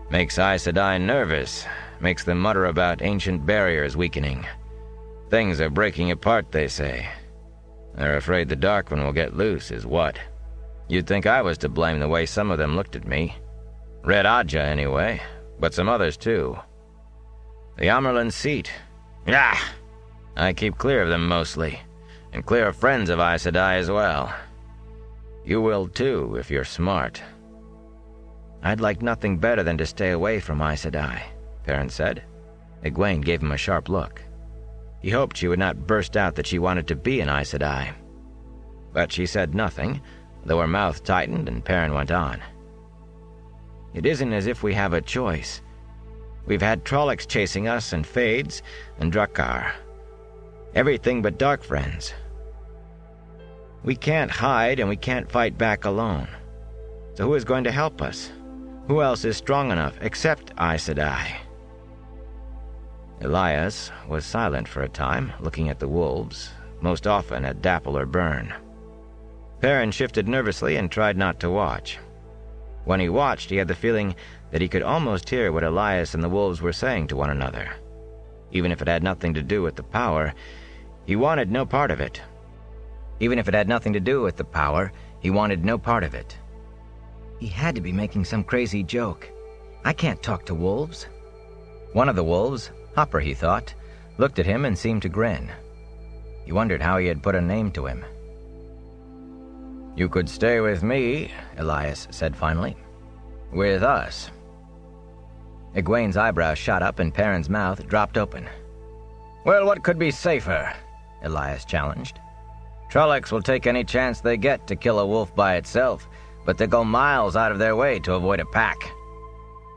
Makes Aes Sedai nervous. Makes them mutter about ancient barriers weakening. Things are breaking apart, they say. They're afraid the Dark One will get loose, is what. You'd think I was to blame the way some of them looked at me. Red Ajah, anyway, but some others too. The Amerlin seat. Ah! I keep clear of them mostly, and clear of friends of Aes Sedai as well. You will too, if you're smart." "I'd like nothing better than to stay away from Aes Sedai," Perrin said. Egwene gave him a sharp look. He hoped she would not burst out that she wanted to be an Aes Sedai. But she said nothing, though her mouth tightened, and Perrin went on. It isn't as if we have a choice. We've had Trollocs chasing us, and Fades, and Drakkar. Everything but dark friends. We can't hide, and we can't fight back alone. So who is going to help us? Who else is strong enough, except Aes Sedai? Elias was silent for a time, looking at the wolves, most often at Dapple or Byrne. Perrin shifted nervously and tried not to watch. When he watched, he had the feeling that he could almost hear what Elias and the wolves were saying to one another. Even if it had nothing to do with the power, he wanted no part of it. Even if it had nothing to do with the power, he wanted no part of it. He had to be making some crazy joke. I can't talk to wolves. One of the wolves, Hopper, he thought, looked at him and seemed to grin. He wondered how he had put a name to him. "You could stay with me," Elias said finally. "With us." Egwene's eyebrows shot up and Perrin's mouth dropped open. "Well, what could be safer?" Elias challenged. "Trollocs will take any chance they get to kill a wolf by itself, but they go miles out of their way to avoid a pack.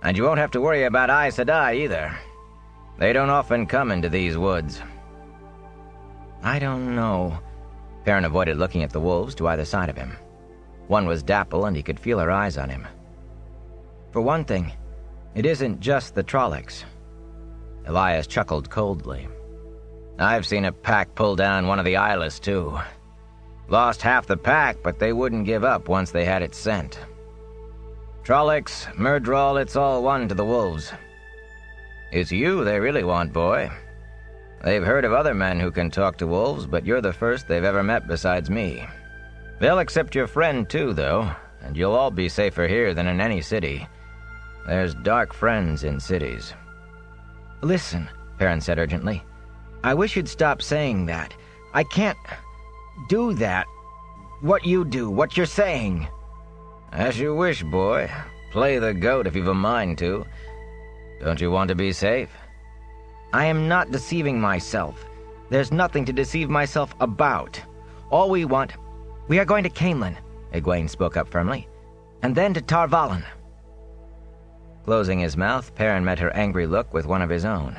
And you won't have to worry about Aes Sedai either. They don't often come into these woods." "I don't know." Perrin avoided looking at the wolves to either side of him. One was Dapple, and he could feel her eyes on him. "For one thing, it isn't just the Trollocs." Elias chuckled coldly. "I've seen a pack pull down one of the Eyeless, too. Lost half the pack, but they wouldn't give up once they had its scent. Trollocs, Myrddraal, it's all one to the wolves. It's you they really want, boy. They've heard of other men who can talk to wolves, but you're the first they've ever met besides me. They'll accept your friend, too, though, and you'll all be safer here than in any city. There's dark friends in cities." "Listen," Perrin said urgently. "I wish you'd stop saying that. I can't do that. What you do, what you're saying." "As you wish, boy. Play the goat if you've a mind to. Don't you want to be safe?" "I am not deceiving myself. There's nothing to deceive myself about. All we want... We are going to Caemlyn," Egwene spoke up firmly. "And then to Tar Valon." Closing his mouth, Perrin met her angry look with one of his own.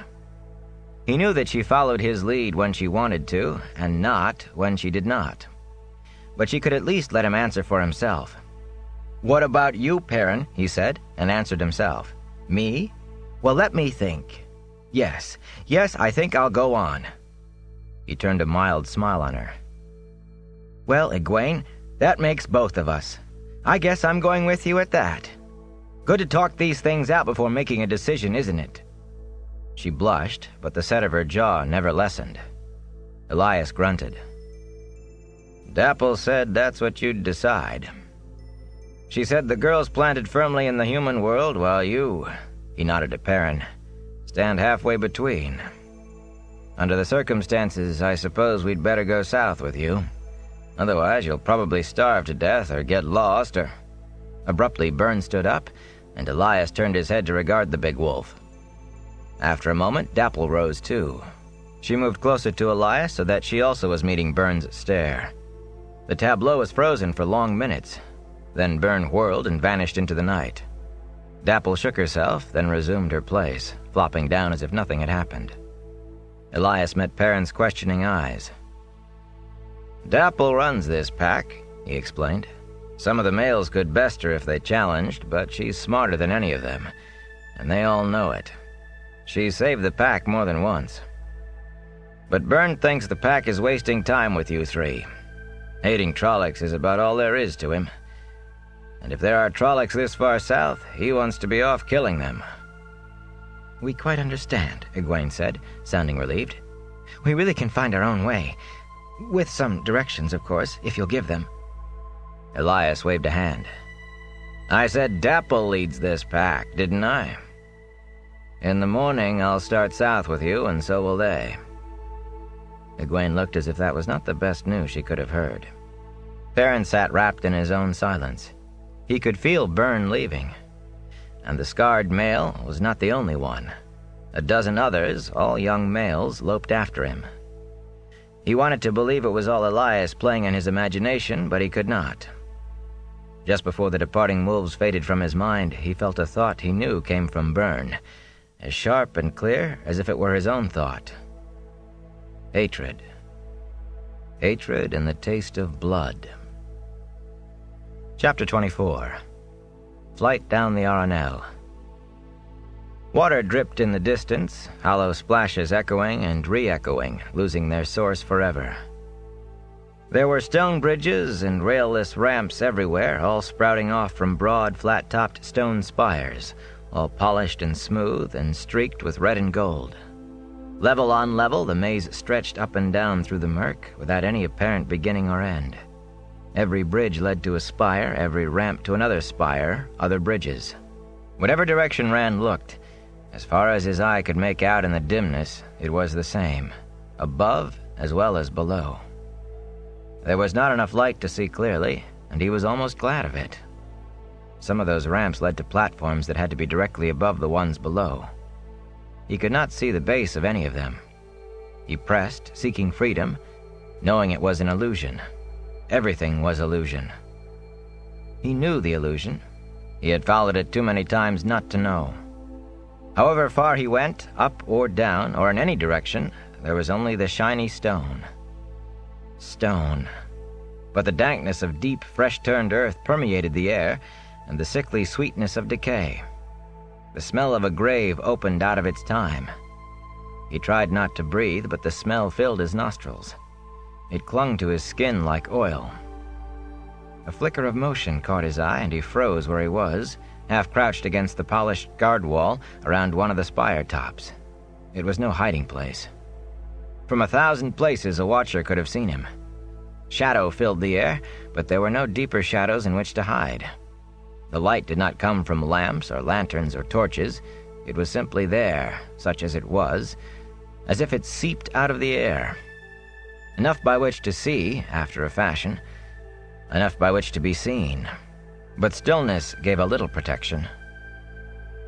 He knew that she followed his lead when she wanted to, and not when she did not. But she could at least let him answer for himself. "What about you, Perrin?" he said, and answered himself. "Me? Well, let me think. Yes, I think I'll go on." He turned a mild smile on her. "Well, Egwene, that makes both of us. I guess I'm going with you at that. Good to talk these things out before making a decision, isn't it?" She blushed, but the set of her jaw never lessened. Elias grunted. "Dapple said that's what you'd decide. She said the girl's planted firmly in the human world, while you," he nodded at Perrin, "stand halfway between. Under the circumstances, I suppose we'd better go south with you. Otherwise, you'll probably starve to death or get lost or..." Abruptly, Byrne stood up, and Elias turned his head to regard the big wolf. After a moment, Dapple rose too. She moved closer to Elias so that she also was meeting Byrne's stare. The tableau was frozen for long minutes. Then Byrne whirled and vanished into the night. Dapple shook herself, then resumed her place, flopping down as if nothing had happened. Elias met Perrin's questioning eyes. "Dapple runs this pack," he explained. "Some of the males could best her if they challenged, but she's smarter than any of them, and they all know it. She saved the pack more than once. But Byrne thinks the pack is wasting time with you three. Hating Trollocs is about all there is to him. And if there are Trollocs this far south, he wants to be off killing them." "We quite understand," Egwene said, sounding relieved. "We really can find our own way. With some directions, of course, if you'll give them." Elias waved a hand. "I said Dapple leads this pack, didn't I? In the morning, I'll start south with you, and so will they." Egwene looked as if that was not the best news she could have heard. Perrin sat wrapped in his own silence. He could feel Byrne leaving. And the scarred male was not the only one. A dozen others, all young males, loped after him. He wanted to believe it was all Elias playing in his imagination, but he could not. Just before the departing wolves faded from his mind, he felt a thought he knew came from Byrne, as sharp and clear as if it were his own thought. Hatred. Hatred and the taste of blood. Chapter 24. Flight down the Arenelle. Water dripped in the distance, hollow splashes echoing and re-echoing, losing their source forever. There were stone bridges and railless ramps everywhere, all sprouting off from broad, flat-topped stone spires, all polished and smooth and streaked with red and gold. Level on level, the maze stretched up and down through the murk, without any apparent beginning or end. Every bridge led to a spire, every ramp to another spire, other bridges. Whatever direction Rand looked, as far as his eye could make out in the dimness, it was the same, above as well as below. There was not enough light to see clearly, and he was almost glad of it. Some of those ramps led to platforms that had to be directly above the ones below. He could not see the base of any of them. He pressed, seeking freedom, knowing it was an illusion. Everything was illusion. He knew the illusion. He had followed it too many times not to know. However far he went, up or down, or in any direction, there was only the shiny stone. Stone. But the dankness of deep, fresh-turned earth permeated the air, and the sickly sweetness of decay. The smell of a grave opened out of its time. He tried not to breathe, but the smell filled his nostrils. It clung to his skin like oil. A flicker of motion caught his eye, and he froze where he was, half crouched against the polished guard wall around one of the spire tops. It was no hiding place. From 1,000 places a watcher could have seen him. Shadow filled the air, but there were no deeper shadows in which to hide. The light did not come from lamps or lanterns or torches. It was simply there, such as it was, as if it seeped out of the air. Enough by which to see, after a fashion. Enough by which to be seen. But stillness gave a little protection.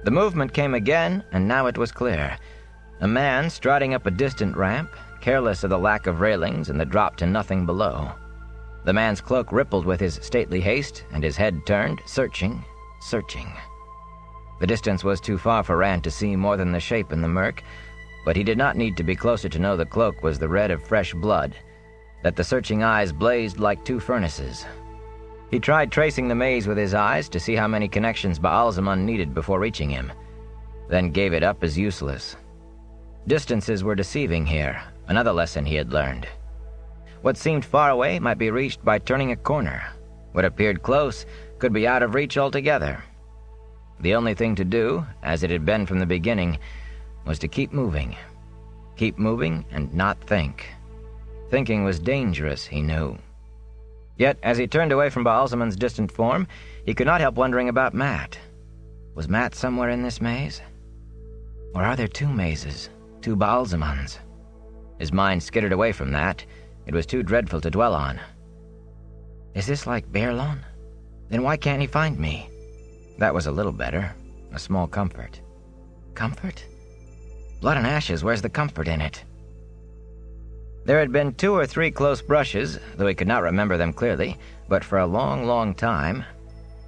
The movement came again, and now it was clear. A man striding up a distant ramp, careless of the lack of railings and the drop to nothing below. The man's cloak rippled with his stately haste, and his head turned, searching. The distance was too far for Rand to see more than the shape in the murk, but he did not need to be closer to know the cloak was the red of fresh blood, that the searching eyes blazed like two furnaces. He tried tracing the maze with his eyes to see how many connections Baalzamon needed before reaching him, then gave it up as useless. Distances were deceiving here, another lesson he had learned. What seemed far away might be reached by turning a corner. What appeared close could be out of reach altogether. The only thing to do, as it had been from the beginning, was to keep moving. Keep moving and not think. Thinking was dangerous, he knew. Yet, as he turned away from Baalzamon's distant form, he could not help wondering about Matt. Was Matt somewhere in this maze? Or are there two mazes, two Baalzamons? His mind skittered away from that. It was too dreadful to dwell on. Is this like Baerlon? Then why can't he find me? That was a little better. A small comfort. Comfort? Blood and ashes, where's the comfort in it? There had been 2 or 3 close brushes, though he could not remember them clearly, but for a long, long time.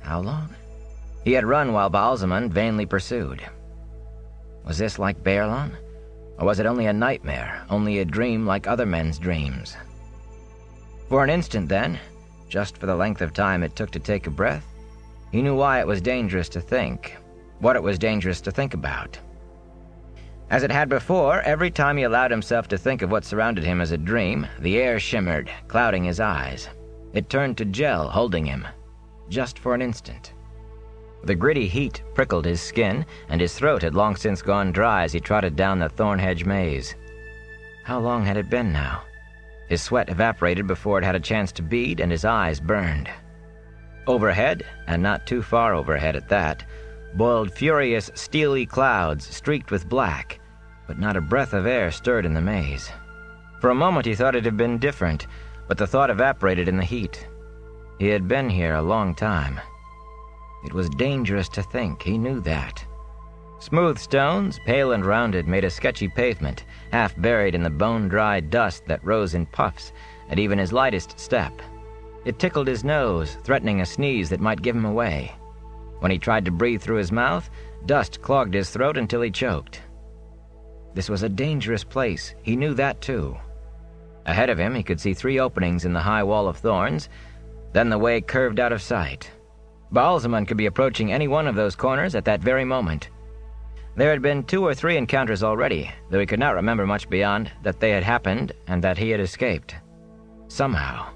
How long? He had run while Baalzamon vainly pursued. Was this like Baerlon? Or was it only a nightmare, only a dream like other men's dreams? For an instant then, just for the length of time it took to take a breath, he knew why it was dangerous to think, what it was dangerous to think about. As it had before, every time he allowed himself to think of what surrounded him as a dream, the air shimmered, clouding his eyes. It turned to gel, holding him, just for an instant. The gritty heat prickled his skin, and his throat had long since gone dry as he trotted down the thorn-hedge maze. How long had it been now? His sweat evaporated before it had a chance to bead, and his eyes burned. Overhead, and not too far overhead at that, boiled furious, steely clouds streaked with black, but not a breath of air stirred in the maze. For a moment he thought it had been different, but the thought evaporated in the heat. He had been here a long time. It was dangerous to think, he knew that. Smooth stones, pale and rounded, made a sketchy pavement, half buried in the bone-dry dust that rose in puffs at even his lightest step. It tickled his nose, threatening a sneeze that might give him away. When he tried to breathe through his mouth, dust clogged his throat until he choked. This was a dangerous place. He knew that too. Ahead of him, he could see 3 openings in the high wall of thorns. Then the way curved out of sight. Baalzamon could be approaching any one of those corners at that very moment. There had been 2 or 3 encounters already, though he could not remember much beyond that they had happened and that he had escaped. Somehow.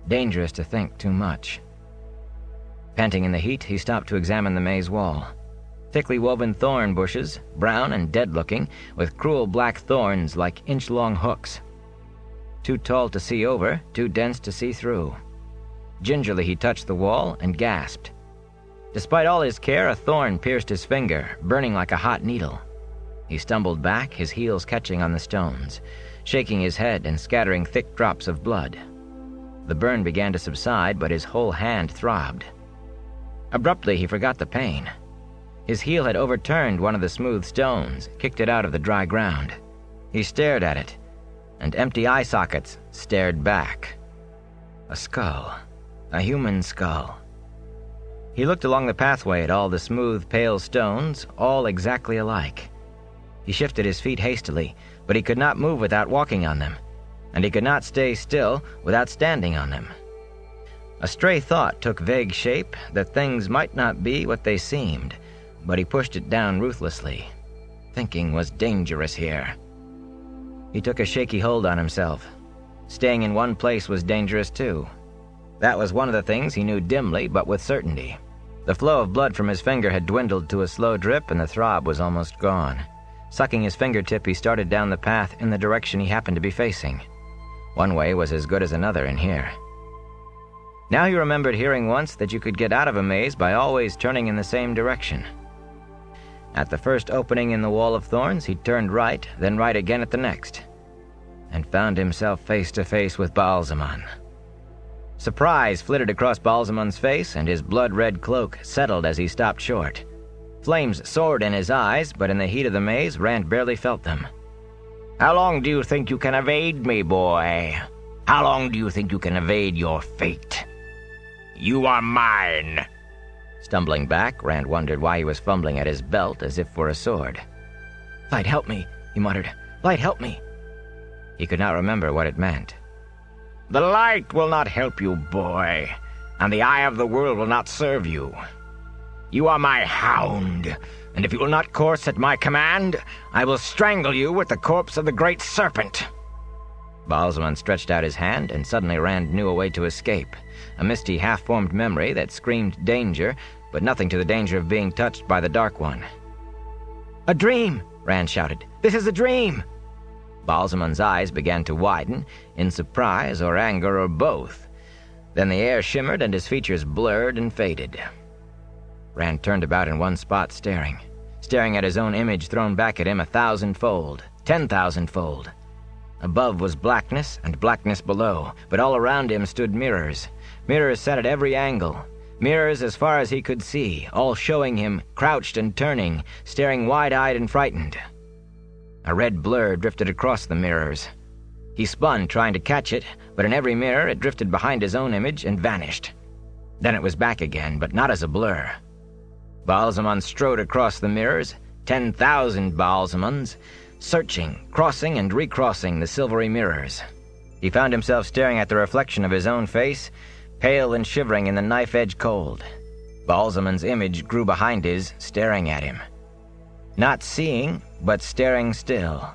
Dangerous to think too much. Panting in the heat, he stopped to examine the maze wall. Thickly woven thorn bushes, brown and dead-looking, with cruel black thorns like inch-long hooks. Too tall to see over, too dense to see through. Gingerly he touched the wall and gasped. Despite all his care, a thorn pierced his finger, burning like a hot needle. He stumbled back, his heels catching on the stones, shaking his head and scattering thick drops of blood. The burn began to subside, but his whole hand throbbed. Abruptly, he forgot the pain. His heel had overturned one of the smooth stones, kicked it out of the dry ground. He stared at it, and empty eye sockets stared back. A skull. A human skull. He looked along the pathway at all the smooth, pale stones, all exactly alike. He shifted his feet hastily, but he could not move without walking on them, and he could not stay still without standing on them. A stray thought took vague shape that things might not be what they seemed, but he pushed it down ruthlessly. Thinking was dangerous here. He took a shaky hold on himself. Staying in one place was dangerous too. That was one of the things he knew dimly, but with certainty. The flow of blood from his finger had dwindled to a slow drip, and the throb was almost gone. Sucking his fingertip, he started down the path in the direction he happened to be facing. One way was as good as another in here. Now he remembered hearing once that you could get out of a maze by always turning in the same direction. At the first opening in the wall of thorns, he turned right, then right again at the next, and found himself face to face with Baalzamon. Surprise flitted across Baalzamon's face, and his blood-red cloak settled as he stopped short. Flames soared in his eyes, but in the heat of the maze, Rand barely felt them. How long do you think you can evade me, boy? How long do you think you can evade your fate? You are mine. Stumbling back, Rand wondered why he was fumbling at his belt as if for a sword. "Light, help me," he muttered. "Light, help me." He could not remember what it meant. The light will not help you, boy, and the eye of the world will not serve you. You are my hound, and if you will not course at my command, I will strangle you with the corpse of the great serpent. Baalzamon stretched out his hand, and suddenly Rand knew a way to escape, a misty half-formed memory that screamed danger, but nothing to the danger of being touched by the Dark One. "A dream!" Rand shouted. "This is a dream!" Baalzamon's eyes began to widen, in surprise or anger or both. Then the air shimmered and his features blurred and faded. Rand turned about in one spot, staring at his own image thrown back at him 1,000-fold, 10,000-fold. Above was blackness and blackness below, but all around him stood mirrors. Mirrors set at every angle. Mirrors as far as he could see, all showing him, crouched and turning, staring wide-eyed and frightened. A red blur drifted across the mirrors. He spun, trying to catch it, but in every mirror it drifted behind his own image and vanished. Then it was back again, but not as a blur. Baalzamon strode across the mirrors, 10,000 Baalzamons, searching, crossing and recrossing the silvery mirrors. He found himself staring at the reflection of his own face, pale and shivering in the knife-edge cold. Baalzamon's image grew behind his, staring at him. Not seeing, but staring still.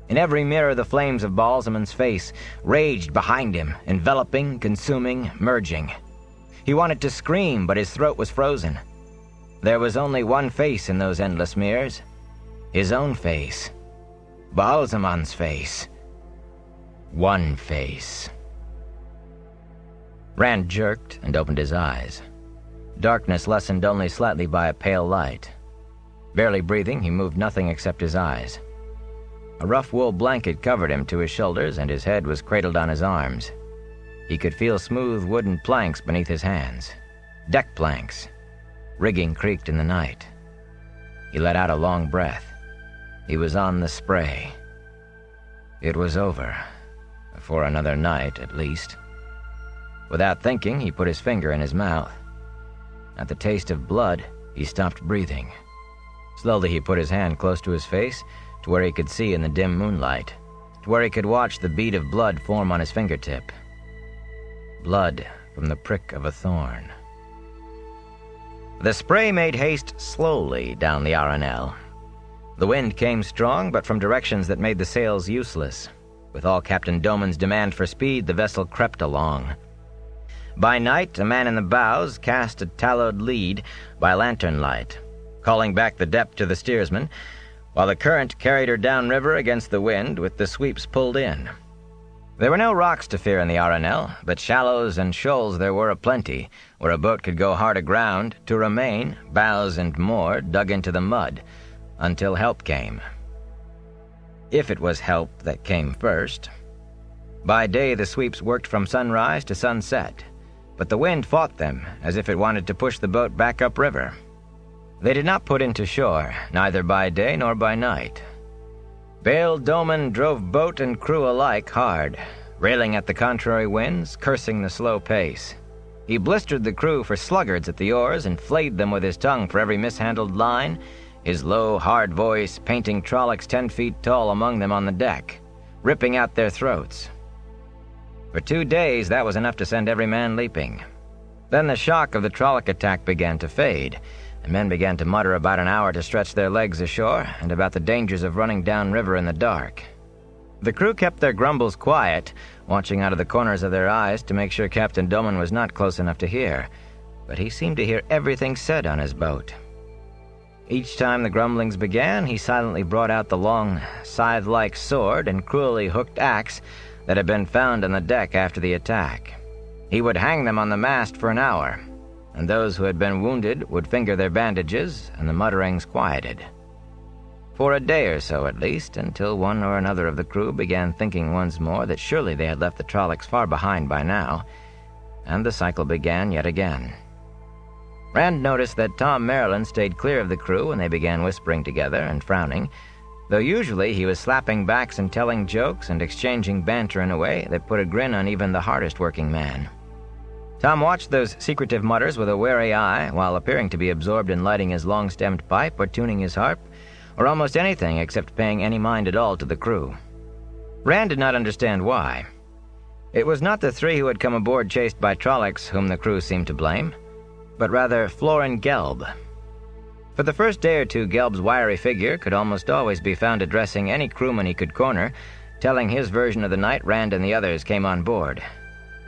In every mirror the flames of Baalzamon's face raged behind him, enveloping, consuming, merging. He wanted to scream, but his throat was frozen. There was only one face in those endless mirrors. His own face. Baalzamon's face. One face. Rand jerked and opened his eyes. Darkness lessened only slightly by a pale light. Barely breathing, he moved nothing except his eyes. A rough wool blanket covered him to his shoulders, and his head was cradled on his arms. He could feel smooth wooden planks beneath his hands. Deck planks. Rigging creaked in the night. He let out a long breath. He was on the spray. It was over. For another night, at least. Without thinking, he put his finger in his mouth. At the taste of blood, he stopped breathing. Slowly he put his hand close to his face, to where he could see in the dim moonlight, to where he could watch the bead of blood form on his fingertip. Blood from the prick of a thorn. The spray made haste slowly down the Arenelle. The wind came strong, but from directions that made the sails useless. With all Captain Doman's demand for speed, the vessel crept along. By night, a man in the bows cast a tallowed lead by lantern light, calling back the depth to the steersman, while the current carried her downriver against the wind with the sweeps pulled in. There were no rocks to fear in the Arenelle, but shallows and shoals there were aplenty, where a boat could go hard aground to remain, bows and more, dug into the mud, until help came. If it was help that came first. By day the sweeps worked from sunrise to sunset, but the wind fought them as if it wanted to push the boat back upriver. They did not put into shore, neither by day nor by night. Bayle Doman drove boat and crew alike hard, railing at the contrary winds, cursing the slow pace. He blistered the crew for sluggards at the oars and flayed them with his tongue for every mishandled line, his low, hard voice painting Trollocs 10 feet tall among them on the deck, ripping out their throats. For 2 days, that was enough to send every man leaping. Then the shock of the Trolloc attack began to fade, and men began to mutter about an hour to stretch their legs ashore and about the dangers of running downriver in the dark. The crew kept their grumbles quiet, watching out of the corners of their eyes to make sure Captain Doman was not close enough to hear, but he seemed to hear everything said on his boat. Each time the grumblings began, he silently brought out the long, scythe-like sword and cruelly hooked axe that had been found on the deck after the attack. He would hang them on the mast for an hour, and those who had been wounded would finger their bandages, and the mutterings quieted. For a day or so at least, until one or another of the crew began thinking once more that surely they had left the Trollocs far behind by now, and the cycle began yet again. Rand noticed that Tom Maryland stayed clear of the crew when they began whispering together and frowning, though usually he was slapping backs and telling jokes and exchanging banter in a way that put a grin on even the hardest working man. Tom watched those secretive mutters with a wary eye while appearing to be absorbed in lighting his long-stemmed pipe or tuning his harp, or almost anything except paying any mind at all to the crew. Rand did not understand why. It was not the 3 who had come aboard chased by Trollocs whom the crew seemed to blame, but rather Florin Gelb. For the first day or two, Gelb's wiry figure could almost always be found addressing any crewman he could corner, telling his version of the night Rand and the others came on board.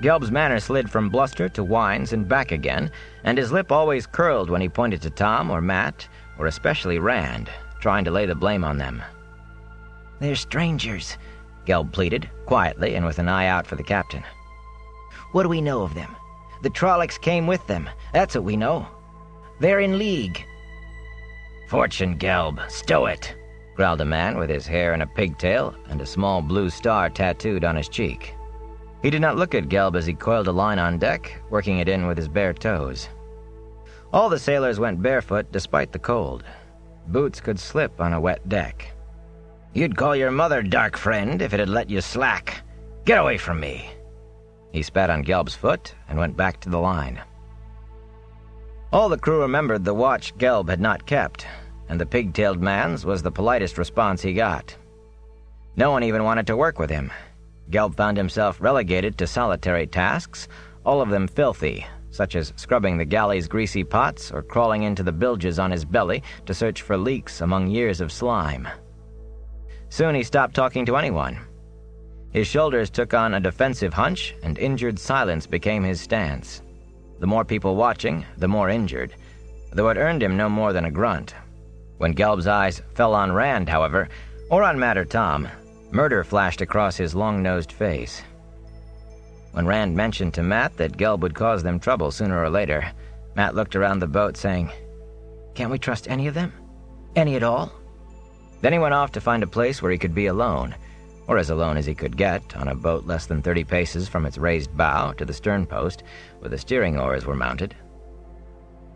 Gelb's manner slid from bluster to whines and back again, and his lip always curled when he pointed to Tom or Matt, or especially Rand, trying to lay the blame on them. "They're strangers," Gelb pleaded, quietly and with an eye out for the captain. "What do we know of them? The Trollocs came with them, that's what we know. They're in league." "Fortune, Gelb, stow it," growled a man with his hair in a pigtail and a small blue star tattooed on his cheek. He did not look at Gelb as he coiled a line on deck, working it in with his bare toes. All the sailors went barefoot despite the cold. Boots could slip on a wet deck. "You'd call your mother, dark friend, if it had let you slack. Get away from me." He spat on Gelb's foot and went back to the line. All the crew remembered the watch Gelb had not kept, and the pig-tailed man's was the politest response he got. No one even wanted to work with him. Gelb found himself relegated to solitary tasks, all of them filthy, such as scrubbing the galley's greasy pots or crawling into the bilges on his belly to search for leaks among years of slime. Soon he stopped talking to anyone. His shoulders took on a defensive hunch, and injured silence became his stance. The more people watching, the more injured, though it earned him no more than a grunt. When Gelb's eyes fell on Rand, however, or on Matt or Tom, murder flashed across his long-nosed face. When Rand mentioned to Matt that Gelb would cause them trouble sooner or later, Matt looked around the boat saying, "Can't we trust any of them? Any at all?" Then he went off to find a place where he could be alone, or as alone as he could get, on a boat less than 30 paces from its raised bow to the stern post, where the steering oars were mounted.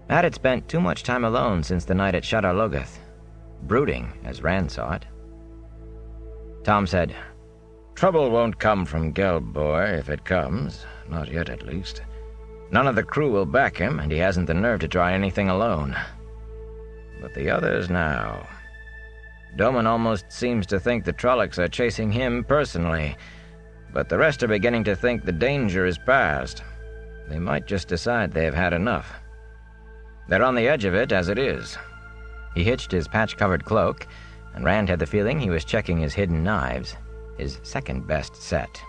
Matt had spent too much time alone since the night at Shadar Logoth, brooding, as Rand saw it. Tom said, "Trouble won't come from Gelb, boy, if it comes. Not yet, at least. None of the crew will back him, and he hasn't the nerve to try anything alone. But the others now. Doman almost seems to think the Trollocs are chasing him personally, but the rest are beginning to think the danger is past. They might just decide they've had enough. They're on the edge of it as it is." He hitched his patch-covered cloak, and Rand had the feeling he was checking his hidden knives, his second-best set.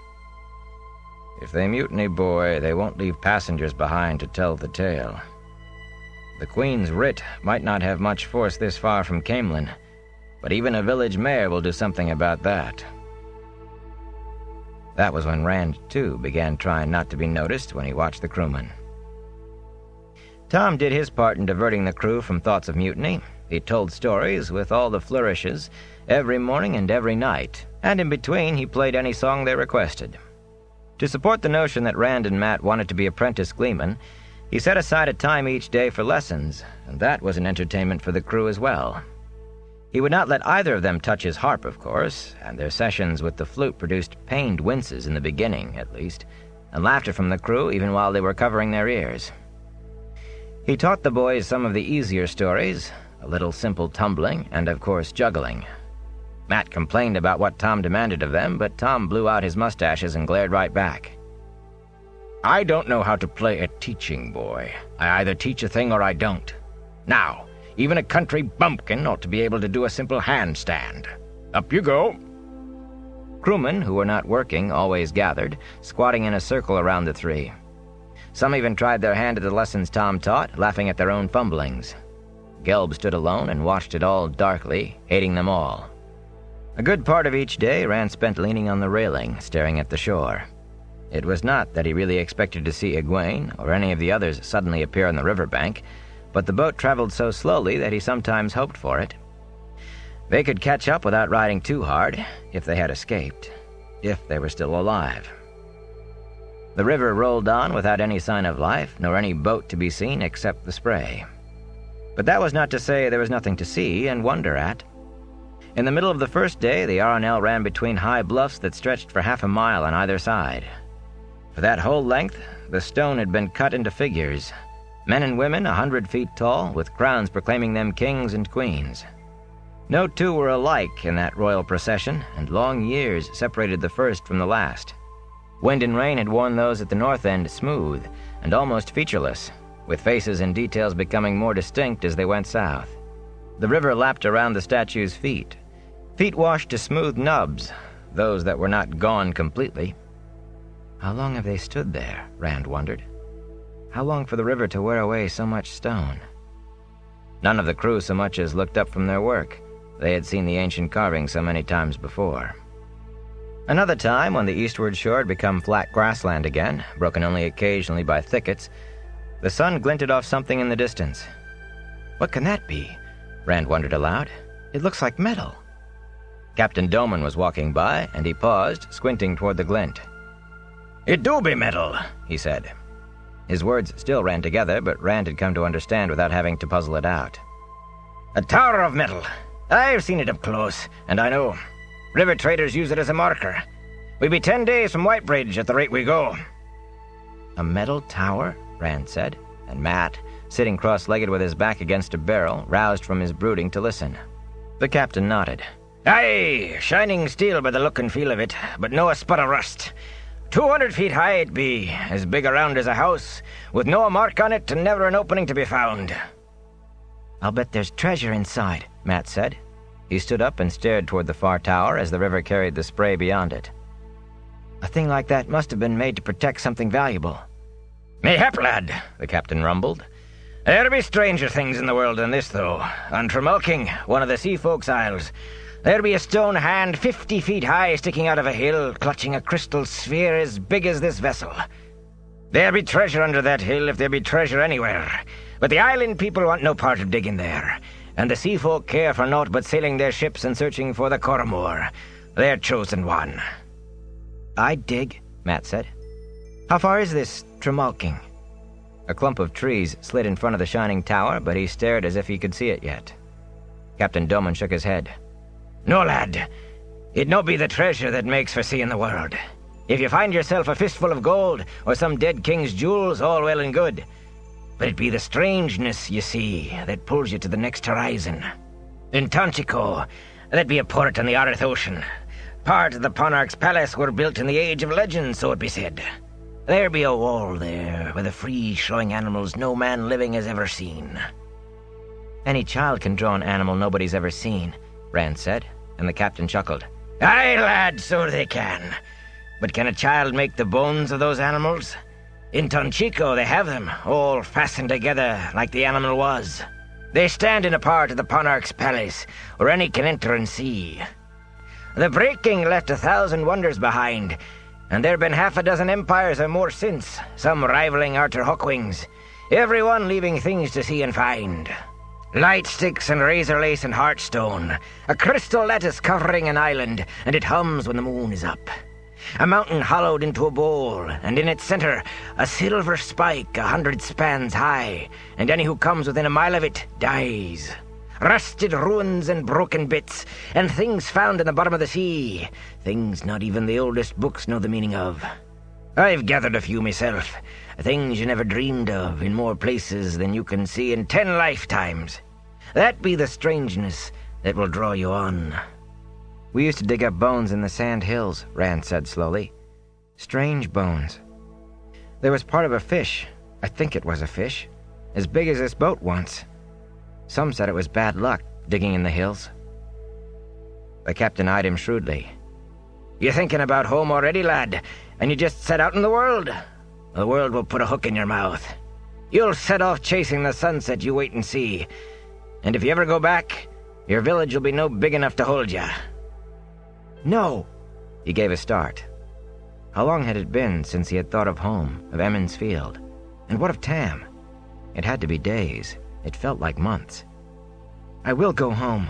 "If they mutiny, boy, they won't leave passengers behind to tell the tale. The Queen's writ might not have much force this far from Caemlyn, but even a village mayor will do something about that." That was when Rand, too, began trying not to be noticed when he watched the crewmen. Tom did his part in diverting the crew from thoughts of mutiny. He told stories with all the flourishes every morning and every night, and in between he played any song they requested. To support the notion that Rand and Mat wanted to be apprentice gleemen, he set aside a time each day for lessons, and that was an entertainment for the crew as well. He would not let either of them touch his harp, of course, and their sessions with the flute produced pained winces in the beginning, at least, and laughter from the crew even while they were covering their ears. He taught the boys some of the easier stories, a little simple tumbling, and of course juggling. Mat complained about what Tom demanded of them, but Tom blew out his mustaches and glared right back. "I don't know how to play at teaching, boy. I either teach a thing or I don't. Now, even a country bumpkin ought to be able to do a simple handstand. Up you go." Crewmen who were not working always gathered, squatting in a circle around the three. Some even tried their hand at the lessons Tom taught, laughing at their own fumblings. Gelb stood alone and watched it all darkly, hating them all. A good part of each day Rand spent leaning on the railing, staring at the shore. It was not that he really expected to see Egwene or any of the others suddenly appear on the riverbank, but the boat traveled so slowly that he sometimes hoped for it. They could catch up without riding too hard, if they had escaped, if they were still alive. The river rolled on without any sign of life, nor any boat to be seen except the spray. But that was not to say there was nothing to see and wonder at. In the middle of the first day, the Arenelle ran between high bluffs that stretched for half a mile on either side. For that whole length, the stone had been cut into figures, men and women 100 feet tall, with crowns proclaiming them kings and queens. No two were alike in that royal procession, and long years separated the first from the last. Wind and rain had worn those at the north end smooth and almost featureless, with faces and details becoming more distinct as they went south. The river lapped around the statues' feet washed to smooth nubs, those that were not gone completely. How long have they stood there, Rand wondered? How long for the river to wear away so much stone? None of the crew so much as looked up from their work. They had seen the ancient carving so many times before. Another time, when the eastward shore had become flat grassland again, broken only occasionally by thickets, the sun glinted off something in the distance. What can that be? Rand wondered aloud. It looks like metal. Captain Doman was walking by, and he paused, squinting toward the glint. "It do be metal," he said. His words still ran together, but Rand had come to understand without having to puzzle it out. "A tower of metal. I've seen it up close, and I know. River traders use it as a marker. We be 10 days from Whitebridge at the rate we go." A metal tower? Rand said, and Mat, sitting cross-legged with his back against a barrel, roused from his brooding to listen. The captain nodded. "Aye, shining steel by the look and feel of it, but no a spot of rust. 200 feet high it be, as big around as a house, with no mark on it and never an opening to be found." "I'll bet there's treasure inside," Mat said. He stood up and stared toward the far tower as the river carried the spray beyond it. "A thing like that must have been made to protect something valuable." "Mayhap, lad," the captain rumbled. "There be stranger things in the world than this, though. On Tremalking, one of the sea folks' isles, there be a stone hand 50 feet high sticking out of a hill, clutching a crystal sphere as big as this vessel. There be treasure under that hill if there be treasure anywhere, but the island people want no part of digging there, and the sea folk care for naught but sailing their ships and searching for the Coromor, their chosen one." "I'd dig," Mat said. "How far is this Tremalking?" A clump of trees slid in front of the shining tower, but he stared as if he could see it yet. Captain Doman shook his head. No, lad. It no be the treasure that makes for seeing the world. If you find yourself a fistful of gold or some dead king's jewels, all well and good. But it be the strangeness, you see, that pulls you to the next horizon. In Tonchico, that be a port on the Arth Ocean. Part of the Ponarch's palace were built in the Age of Legend, so it be said. There be a wall there, with a frieze showing animals no man living has ever seen. Any child can draw an animal nobody's ever seen, Rand said, and the captain chuckled. Aye, lad, so they can. But can a child make the bones of those animals? In Tonchico they have them, all fastened together like the animal was. They stand in a part of the Ponarch's palace, where any can enter and see. The breaking left 1,000 wonders behind, and there been 6 empires or more since, some rivaling Arthur Hawkwing's, every one leaving things to see and find. Light sticks and razor lace and heartstone, a crystal lattice covering an island, and it hums when the moon is up. A mountain hollowed into a bowl, and in its center a silver spike 100 spans high, and any who comes within a mile of it dies. Rusted ruins and broken bits, and things found in the bottom of the sea, things not even the oldest books know the meaning of. I've gathered a few myself, things you never dreamed of in more places than you can see in 10 lifetimes. That be the strangeness that will draw you on. We used to dig up bones in the sand hills, Rand said slowly. Strange bones. There was part of a fish, I think it was a fish, as big as this boat once. Some said it was bad luck, digging in the hills. The captain eyed him shrewdly. You thinking about home already, lad, and you just set out in the world? The world will put a hook in your mouth. You'll set off chasing the sunset, you wait and see. And if you ever go back, your village will be no big enough to hold you. No! He gave a start. How long had it been since he had thought of home, of Emmons Field? And what of Tam? It had to be days. It felt like months. I will go home.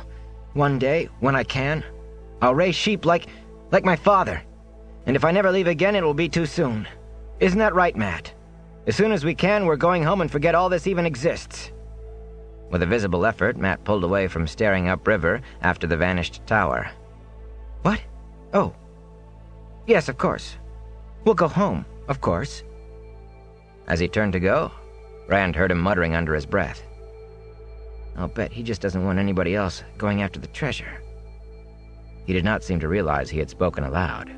One day, when I can. I'll raise sheep like my father. And if I never leave again, it will be too soon. Isn't that right, Matt? As soon as we can, we're going home and forget all this even exists. With a visible effort, Matt pulled away from staring upriver after the vanished tower. What? Oh. Yes, of course. We'll go home, of course. As he turned to go, Rand heard him muttering under his breath. I'll bet he just doesn't want anybody else going after the treasure. He did not seem to realize he had spoken aloud.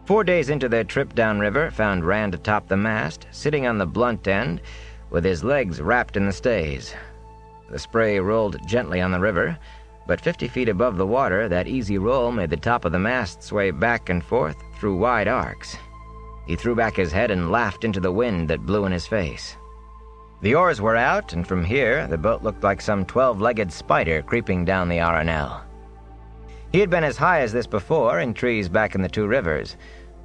4 days into their trip downriver found Rand atop the mast, sitting on the blunt end, with his legs wrapped in the stays. The spray rolled gently on the river, but 50 feet above the water, that easy roll made the top of the mast sway back and forth through wide arcs. He threw back his head and laughed into the wind that blew in his face. The oars were out, and from here, the boat looked like some 12-legged spider creeping down the Arenelle. He had been as high as this before in trees back in the Two Rivers,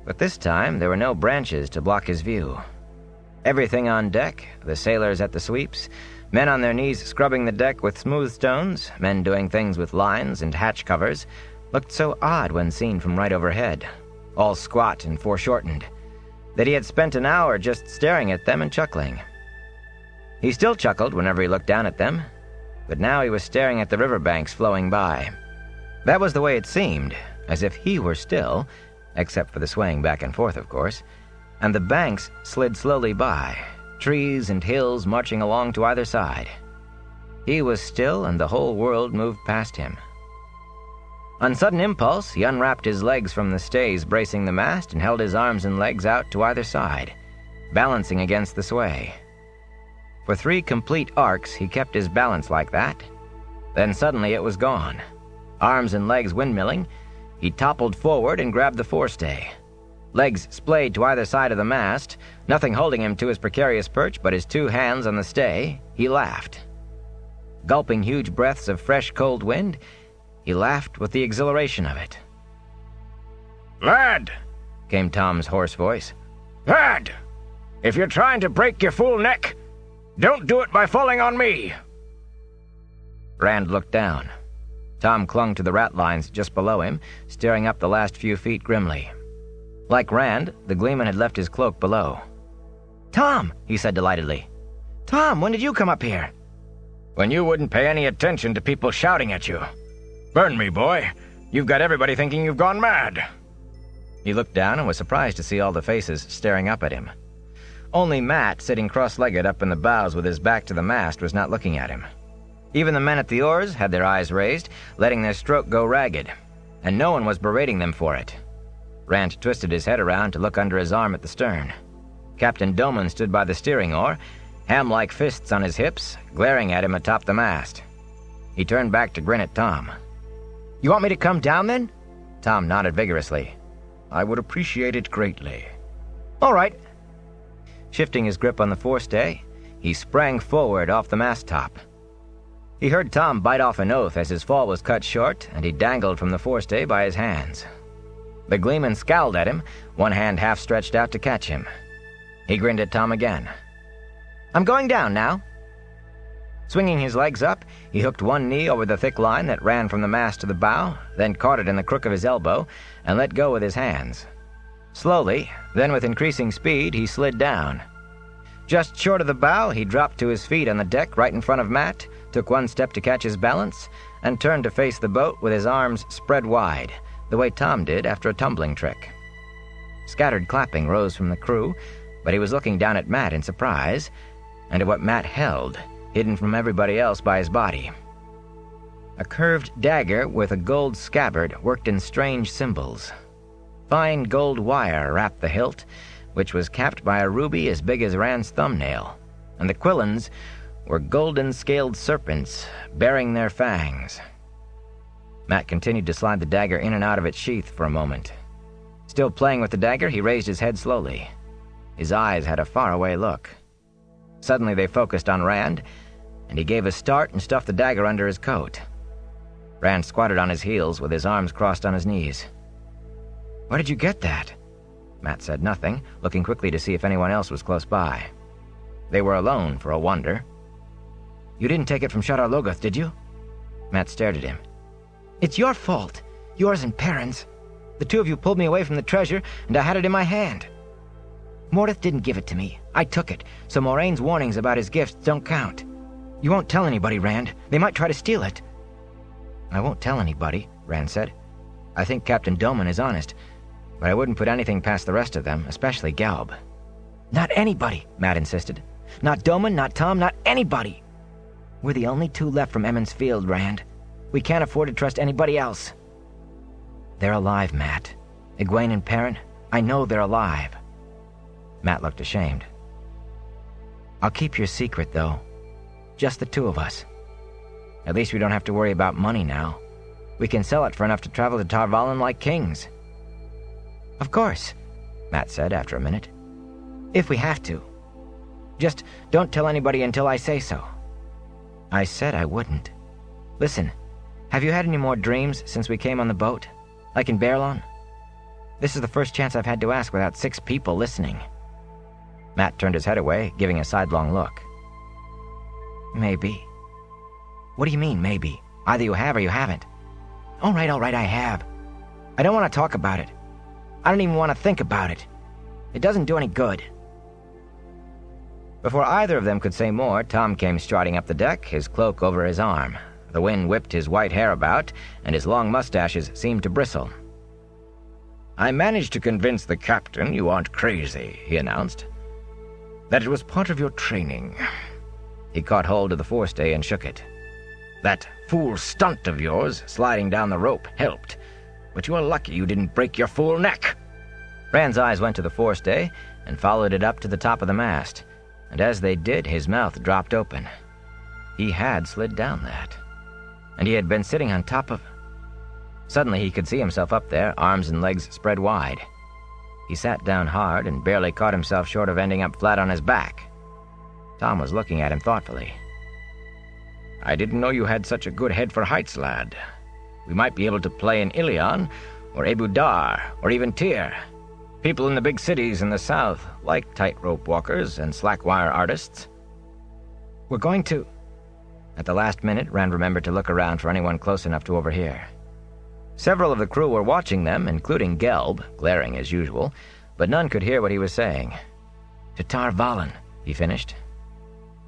but this time there were no branches to block his view. Everything on deck, the sailors at the sweeps, men on their knees scrubbing the deck with smooth stones, men doing things with lines and hatch covers, looked so odd when seen from right overhead, all squat and foreshortened, that he had spent an hour just staring at them and chuckling. He still chuckled whenever he looked down at them, but now he was staring at the riverbanks flowing by. That was the way it seemed, as if he were still, except for the swaying back and forth, of course, and the banks slid slowly by, trees and hills marching along to either side. He was still, and the whole world moved past him. On sudden impulse, he unwrapped his legs from the stays bracing the mast and held his arms and legs out to either side, balancing against the sway. For 3 complete arcs, he kept his balance like that. Then suddenly it was gone. Arms and legs windmilling, he toppled forward and grabbed the forestay. Legs splayed to either side of the mast, nothing holding him to his precarious perch but his 2 hands on the stay, he laughed. Gulping huge breaths of fresh, cold wind, he laughed with the exhilaration of it. "Lad!" came Tom's hoarse voice. "Lad! If you're trying to break your fool neck, don't do it by falling on me!" Rand looked down. Tom clung to the ratlines just below him, staring up the last few feet grimly. Like Rand, the gleeman had left his cloak below. "Tom!" he said delightedly. "Tom, when did you come up here?" when you wouldn't pay any attention to people shouting at you. Burn me, boy. You've got everybody thinking you've gone mad." He looked down and was surprised to see all the faces staring up at him. Only Matt, sitting cross-legged up in the bows with his back to the mast, was not looking at him. Even the men at the oars had their eyes raised, letting their stroke go ragged, and no one was berating them for it. Rand twisted his head around to look under his arm at the stern. Captain Doman stood by the steering oar, ham-like fists on his hips, glaring at him atop the mast. He turned back to grin at Tom. "You want me to come down, then?" Tom nodded vigorously. "I would appreciate it greatly." "All right." Shifting his grip on the forestay, he sprang forward off the mast top. He heard Tom bite off an oath as his fall was cut short, and he dangled from the forestay by his hands. The gleeman scowled at him, one hand half stretched out to catch him. He grinned at Tom again. "I'm going down now." Swinging his legs up, he hooked one knee over the thick line that ran from the mast to the bow, then caught it in the crook of his elbow and let go with his hands. Slowly, then with increasing speed, he slid down. Just short of the bow, he dropped to his feet on the deck right in front of Matt, took one step to catch his balance, and turned to face the boat with his arms spread wide, the way Tom did after a tumbling trick. Scattered clapping rose from the crew, but he was looking down at Matt in surprise, and at what Matt held, hidden from everybody else by his body. A curved dagger with a gold scabbard worked in strange symbols. Fine gold wire wrapped the hilt, which was capped by a ruby as big as Rand's thumbnail, and the quillons were golden-scaled serpents bearing their fangs. Matt continued to slide the dagger in and out of its sheath for a moment. Still playing with the dagger, he raised his head slowly. His eyes had a faraway look. Suddenly they focused on Rand, and he gave a start and stuffed the dagger under his coat. Rand squatted on his heels with his arms crossed on his knees. "Where did you get that?" Matt said nothing, looking quickly to see if anyone else was close by. They were alone, for a wonder. "You didn't take it from Shadar Logoth, did you?" Matt stared at him. "It's your fault. Yours and Perrin's. The two of you pulled me away from the treasure, and I had it in my hand. Mordeth didn't give it to me. I took it, so Moraine's warnings about his gifts don't count. You won't tell anybody, Rand. They might try to steal it." "I won't tell anybody," Rand said. "I think Captain Doman is honest, but I wouldn't put anything past the rest of them, especially Galb." "Not anybody," Matt insisted. "Not Doman, not Tom, not anybody. We're the only two left from Emmons Field, Rand. We can't afford to trust anybody else." "They're alive, Matt. Egwene and Perrin, I know they're alive." Matt looked ashamed. "I'll keep your secret, though. Just the two of us. At least we don't have to worry about money now. We can sell it for enough to travel to Tar Valon like kings." "Of course," Matt said after a minute. "If we have to. Just don't tell anybody until I say so." "I said I wouldn't. Listen, have you had any more dreams since we came on the boat? Like in Baerlon? This is the first chance I've had to ask without 6 people listening." Matt turned his head away, giving a sidelong look. "Maybe." "What do you mean, maybe? Either you have or you haven't." All right, I have. I don't want to talk about it. I don't even want to think about it. It doesn't do any good." Before either of them could say more, Tom came striding up the deck, his cloak over his arm. The wind whipped his white hair about, and his long mustaches seemed to bristle. "I managed to convince the captain you aren't crazy," he announced. "That it was part of your training." He caught hold of the forestay and shook it. "That fool stunt of yours, sliding down the rope, helped. But you are lucky you didn't break your fool neck." Rand's eyes went to the forestay and followed it up to the top of the mast, and as they did, his mouth dropped open. He had slid down that, and he had been sitting on top of... Suddenly he could see himself up there, arms and legs spread wide. He sat down hard and barely caught himself short of ending up flat on his back. Tom was looking at him thoughtfully. "I didn't know you had such a good head for heights, lad. We might be able to play in Ilion, or Abu Dar, or even Tyr. People in the big cities in the south like tightrope walkers and slack-wire artists." "We're going to..." At the last minute, Rand remembered to look around for anyone close enough to overhear. Several of the crew were watching them, including Gelb, glaring as usual, but none could hear what he was saying. "To Tar Valon," he finished.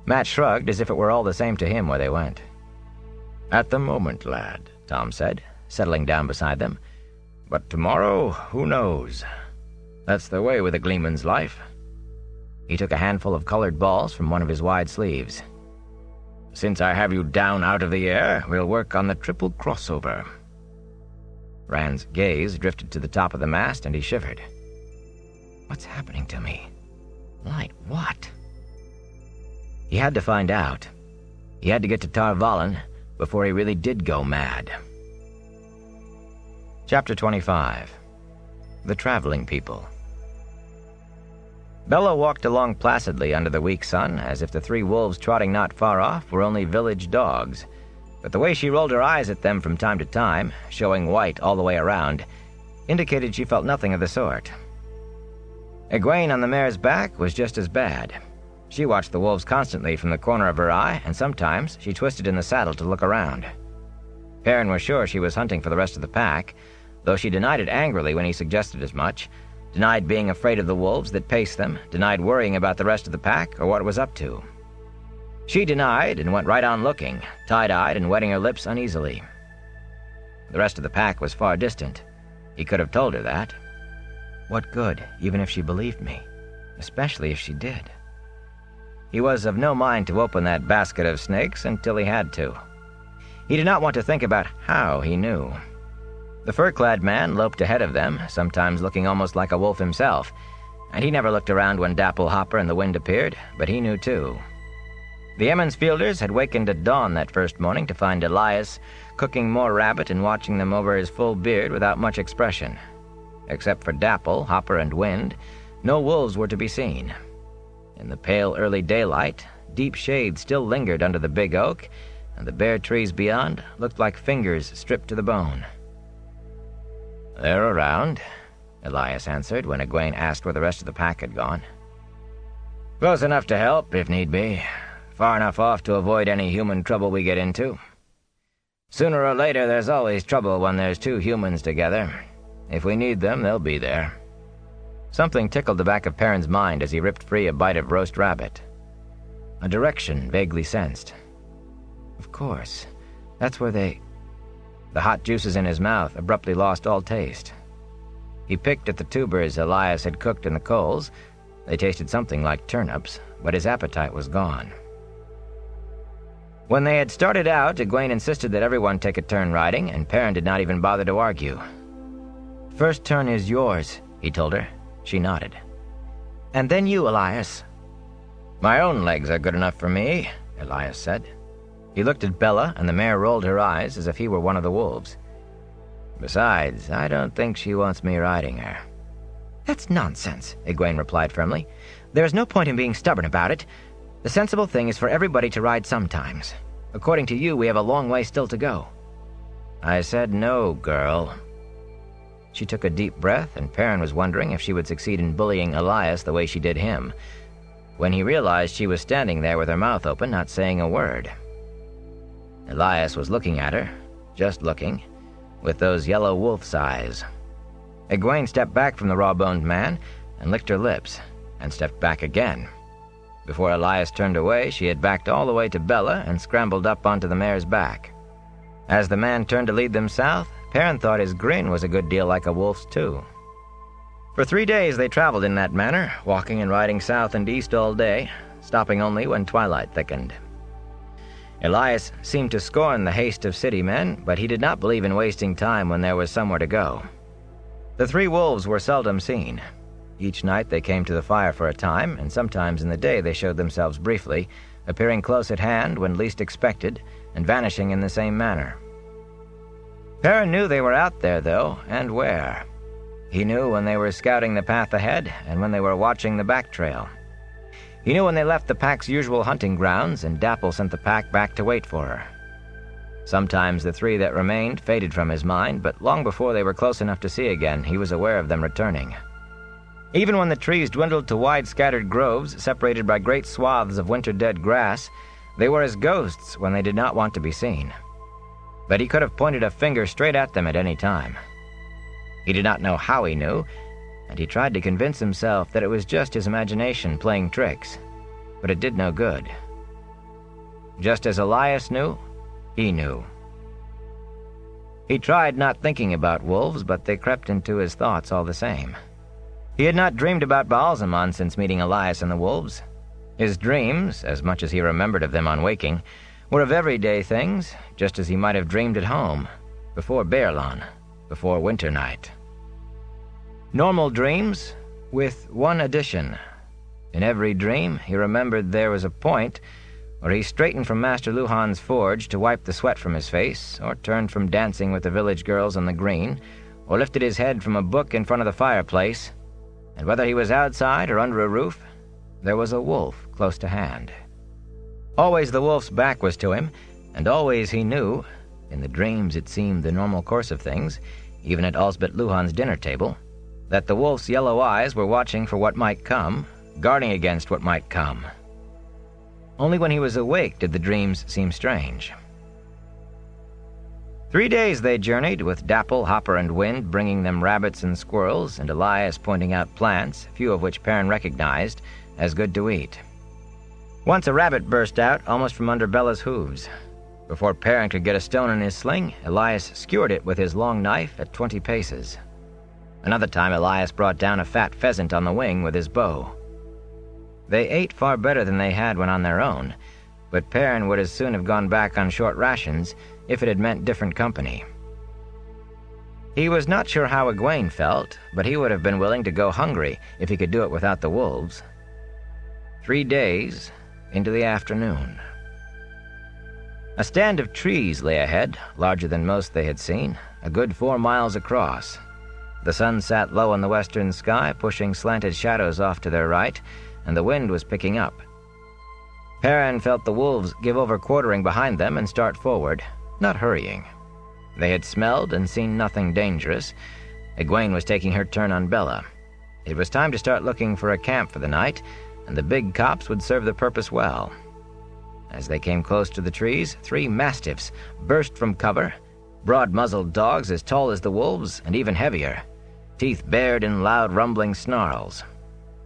Matt shrugged as if it were all the same to him where they went. "At the moment, lad," Tom said, settling down beside them. "But tomorrow, who knows? That's the way with a gleeman's life." He took a handful of colored balls from one of his wide sleeves. "Since I have you down out of the air, we'll work on the triple crossover." Rand's gaze drifted to the top of the mast, and he shivered. What's happening to me? Like what? He had to find out. He had to get to Tar Valon before he really did go mad. Chapter 25. The Traveling People. Bella walked along placidly under the weak sun, as if the three wolves trotting not far off were only village dogs. But the way she rolled her eyes at them from time to time, showing white all the way around, indicated she felt nothing of the sort. Egwene on the mare's back was just as bad. She watched the wolves constantly from the corner of her eye, and sometimes she twisted in the saddle to look around. Perrin was sure she was hunting for the rest of the pack, though she denied it angrily when he suggested as much, denied being afraid of the wolves that paced them, denied worrying about the rest of the pack or what it was up to. She denied and went right on looking, tied-eyed and wetting her lips uneasily. The rest of the pack was far distant. He could have told her that. What good, even if she believed me, especially if she did? He was of no mind to open that basket of snakes until he had to. He did not want to think about how he knew. The fur-clad man loped ahead of them, sometimes looking almost like a wolf himself, and he never looked around when Dapple, Hopper, and the Wind appeared, but he knew too. The Emmons Fielders had wakened at dawn that first morning to find Elias cooking more rabbit and watching them over his full beard without much expression. Except for Dapple, Hopper, and Wind, no wolves were to be seen. In the pale early daylight, deep shade still lingered under the big oak, and the bare trees beyond looked like fingers stripped to the bone. "They're around," Elias answered when Egwene asked where the rest of the pack had gone. "Close enough to help, if need be. Far enough off to avoid any human trouble we get into. Sooner or later, there's always trouble when there's two humans together. If we need them, they'll be there." Something tickled the back of Perrin's mind as he ripped free a bite of roast rabbit. A direction vaguely sensed. Of course, that's where they... The hot juices in his mouth abruptly lost all taste. He picked at the tubers Elias had cooked in the coals. They tasted something like turnips, but his appetite was gone. When they had started out, Egwene insisted that everyone take a turn riding, and Perrin did not even bother to argue. "First turn is yours," he told her. She nodded. "And then you, Elias." "My own legs are good enough for me," Elias said. He looked at Bella, and the mare rolled her eyes as if he were one of the wolves. "Besides, I don't think she wants me riding her." "That's nonsense," Egwene replied firmly. "There is no point in being stubborn about it. The sensible thing is for everybody to ride sometimes. According to you, we have a long way still to go." "I said no, girl." She took a deep breath, and Perrin was wondering if she would succeed in bullying Elias the way she did him, when he realized she was standing there with her mouth open, not saying a word. Elias was looking at her, just looking, with those yellow wolf's eyes. Egwene stepped back from the raw-boned man and licked her lips, and stepped back again. Before Elias turned away, she had backed all the way to Bella and scrambled up onto the mare's back. As the man turned to lead them south, Perrin thought his grin was a good deal like a wolf's, too. For 3 days they traveled in that manner, walking and riding south and east all day, stopping only when twilight thickened. Elias seemed to scorn the haste of city men, but he did not believe in wasting time when there was somewhere to go. The three wolves were seldom seen. Each night they came to the fire for a time, and sometimes in the day they showed themselves briefly, appearing close at hand when least expected, and vanishing in the same manner. Perrin knew they were out there, though, and where. He knew when they were scouting the path ahead, and when they were watching the back trail. He knew when they left the pack's usual hunting grounds, and Dapple sent the pack back to wait for her. Sometimes the three that remained faded from his mind, but long before they were close enough to see again, he was aware of them returning. Even when the trees dwindled to wide scattered groves separated by great swaths of winter-dead grass, they were as ghosts when they did not want to be seen. But he could have pointed a finger straight at them at any time. He did not know how he knew, and he tried to convince himself that it was just his imagination playing tricks, but it did no good. just as Elias knew, he knew. He tried not thinking about wolves, but they crept into his thoughts all the same. He had not dreamed about Baalzamon since meeting Elias and the wolves. His dreams, as much as he remembered of them on waking, were of everyday things, just as he might have dreamed at home, before Baerlon, before winter night. Normal dreams, with one addition. In every dream, he remembered there was a point where he straightened from Master Luhan's forge to wipe the sweat from his face, or turned from dancing with the village girls on the green, or lifted his head from a book in front of the fireplace, and whether he was outside or under a roof, there was a wolf close to hand. Always the wolf's back was to him, and always he knew, in the dreams it seemed the normal course of things, even at Alsbeth Luhan's dinner table, that the wolf's yellow eyes were watching for what might come, guarding against what might come. Only when he was awake did the dreams seem strange. 3 days they journeyed, with Dapple, Hopper, and Wind bringing them rabbits and squirrels, and Elias pointing out plants, few of which Perrin recognized as good to eat. Once a rabbit burst out, almost from under Bella's hooves. Before Perrin could get a stone in his sling, Elias skewered it with his long knife at 20 paces. Another time Elias brought down a fat pheasant on the wing with his bow. They ate far better than they had when on their own, but Perrin would as soon have gone back on short rations if it had meant different company. He was not sure how Egwene felt, but he would have been willing to go hungry if he could do it without the wolves. 3 days into the afternoon. A stand of trees lay ahead, larger than most they had seen, a good 4 miles across. The sun sat low in the western sky, pushing slanted shadows off to their right, and the wind was picking up. Perrin felt the wolves give over quartering behind them and start forward, not hurrying. They had smelled and seen nothing dangerous. Egwene was taking her turn on Bella. It was time to start looking for a camp for the night, and the big copse would serve the purpose well. As they came close to the trees, 3 mastiffs burst from cover, broad-muzzled dogs as tall as the wolves and even heavier, teeth bared in loud rumbling snarls.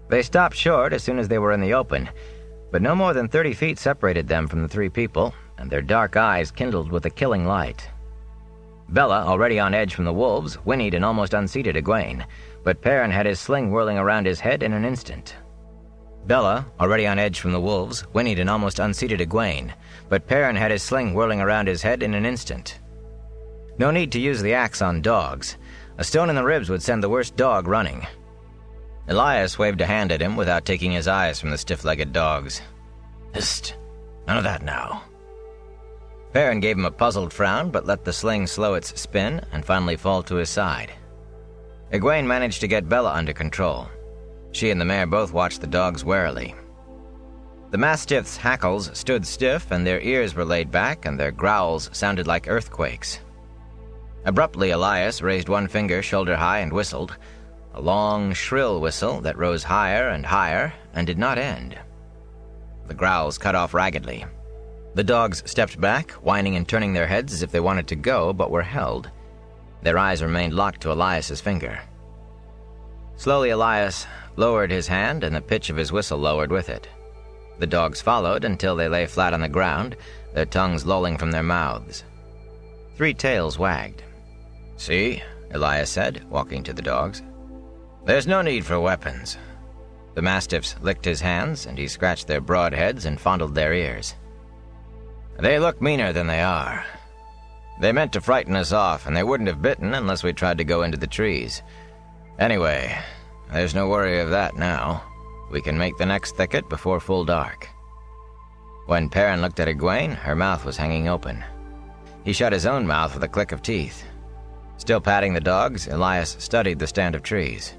They stopped short as soon as they were in the open, but no more than 30 feet separated them from the 3 people, and their dark eyes kindled with a killing light. Bella, already on edge from the wolves, whinnied and almost unseated Egwene, but Perrin had his sling whirling around his head in an instant. Bella, already on edge from the wolves, whinnied and almost unseated Egwene, but Perrin had his sling whirling around his head in an instant. No need to use the axe on dogs. A stone in the ribs would send the worst dog running. Elias waved a hand at him without taking his eyes from the stiff-legged dogs. Hist! None of that now. Perrin gave him a puzzled frown, but let the sling slow its spin and finally fall to his side. Egwene managed to get Bella under control. She and the mare both watched the dogs warily. The mastiffs' hackles stood stiff, and their ears were laid back, and their growls sounded like earthquakes. Abruptly, Elias raised one finger shoulder-high and whistled, a long, shrill whistle that rose higher and did not end. The growls cut off raggedly. The dogs stepped back, whining and turning their heads as if they wanted to go, but were held. Their eyes remained locked to Elias's finger. Slowly, Elias lowered his hand, and the pitch of his whistle lowered with it. The dogs followed until they lay flat on the ground, their tongues lolling from their mouths. 3 tails wagged. "See," Elias said, walking to the dogs. "There's no need for weapons." The mastiffs licked his hands, and he scratched their broad heads and fondled their ears. "They look meaner than they are. They meant to frighten us off, and they wouldn't have bitten unless we tried to go into the trees. Anyway, there's no worry of that now. We can make the next thicket before full dark." When Perrin looked at Egwene, her mouth was hanging open. He shut his own mouth with a click of teeth. Still patting the dogs, Elias studied the stand of trees.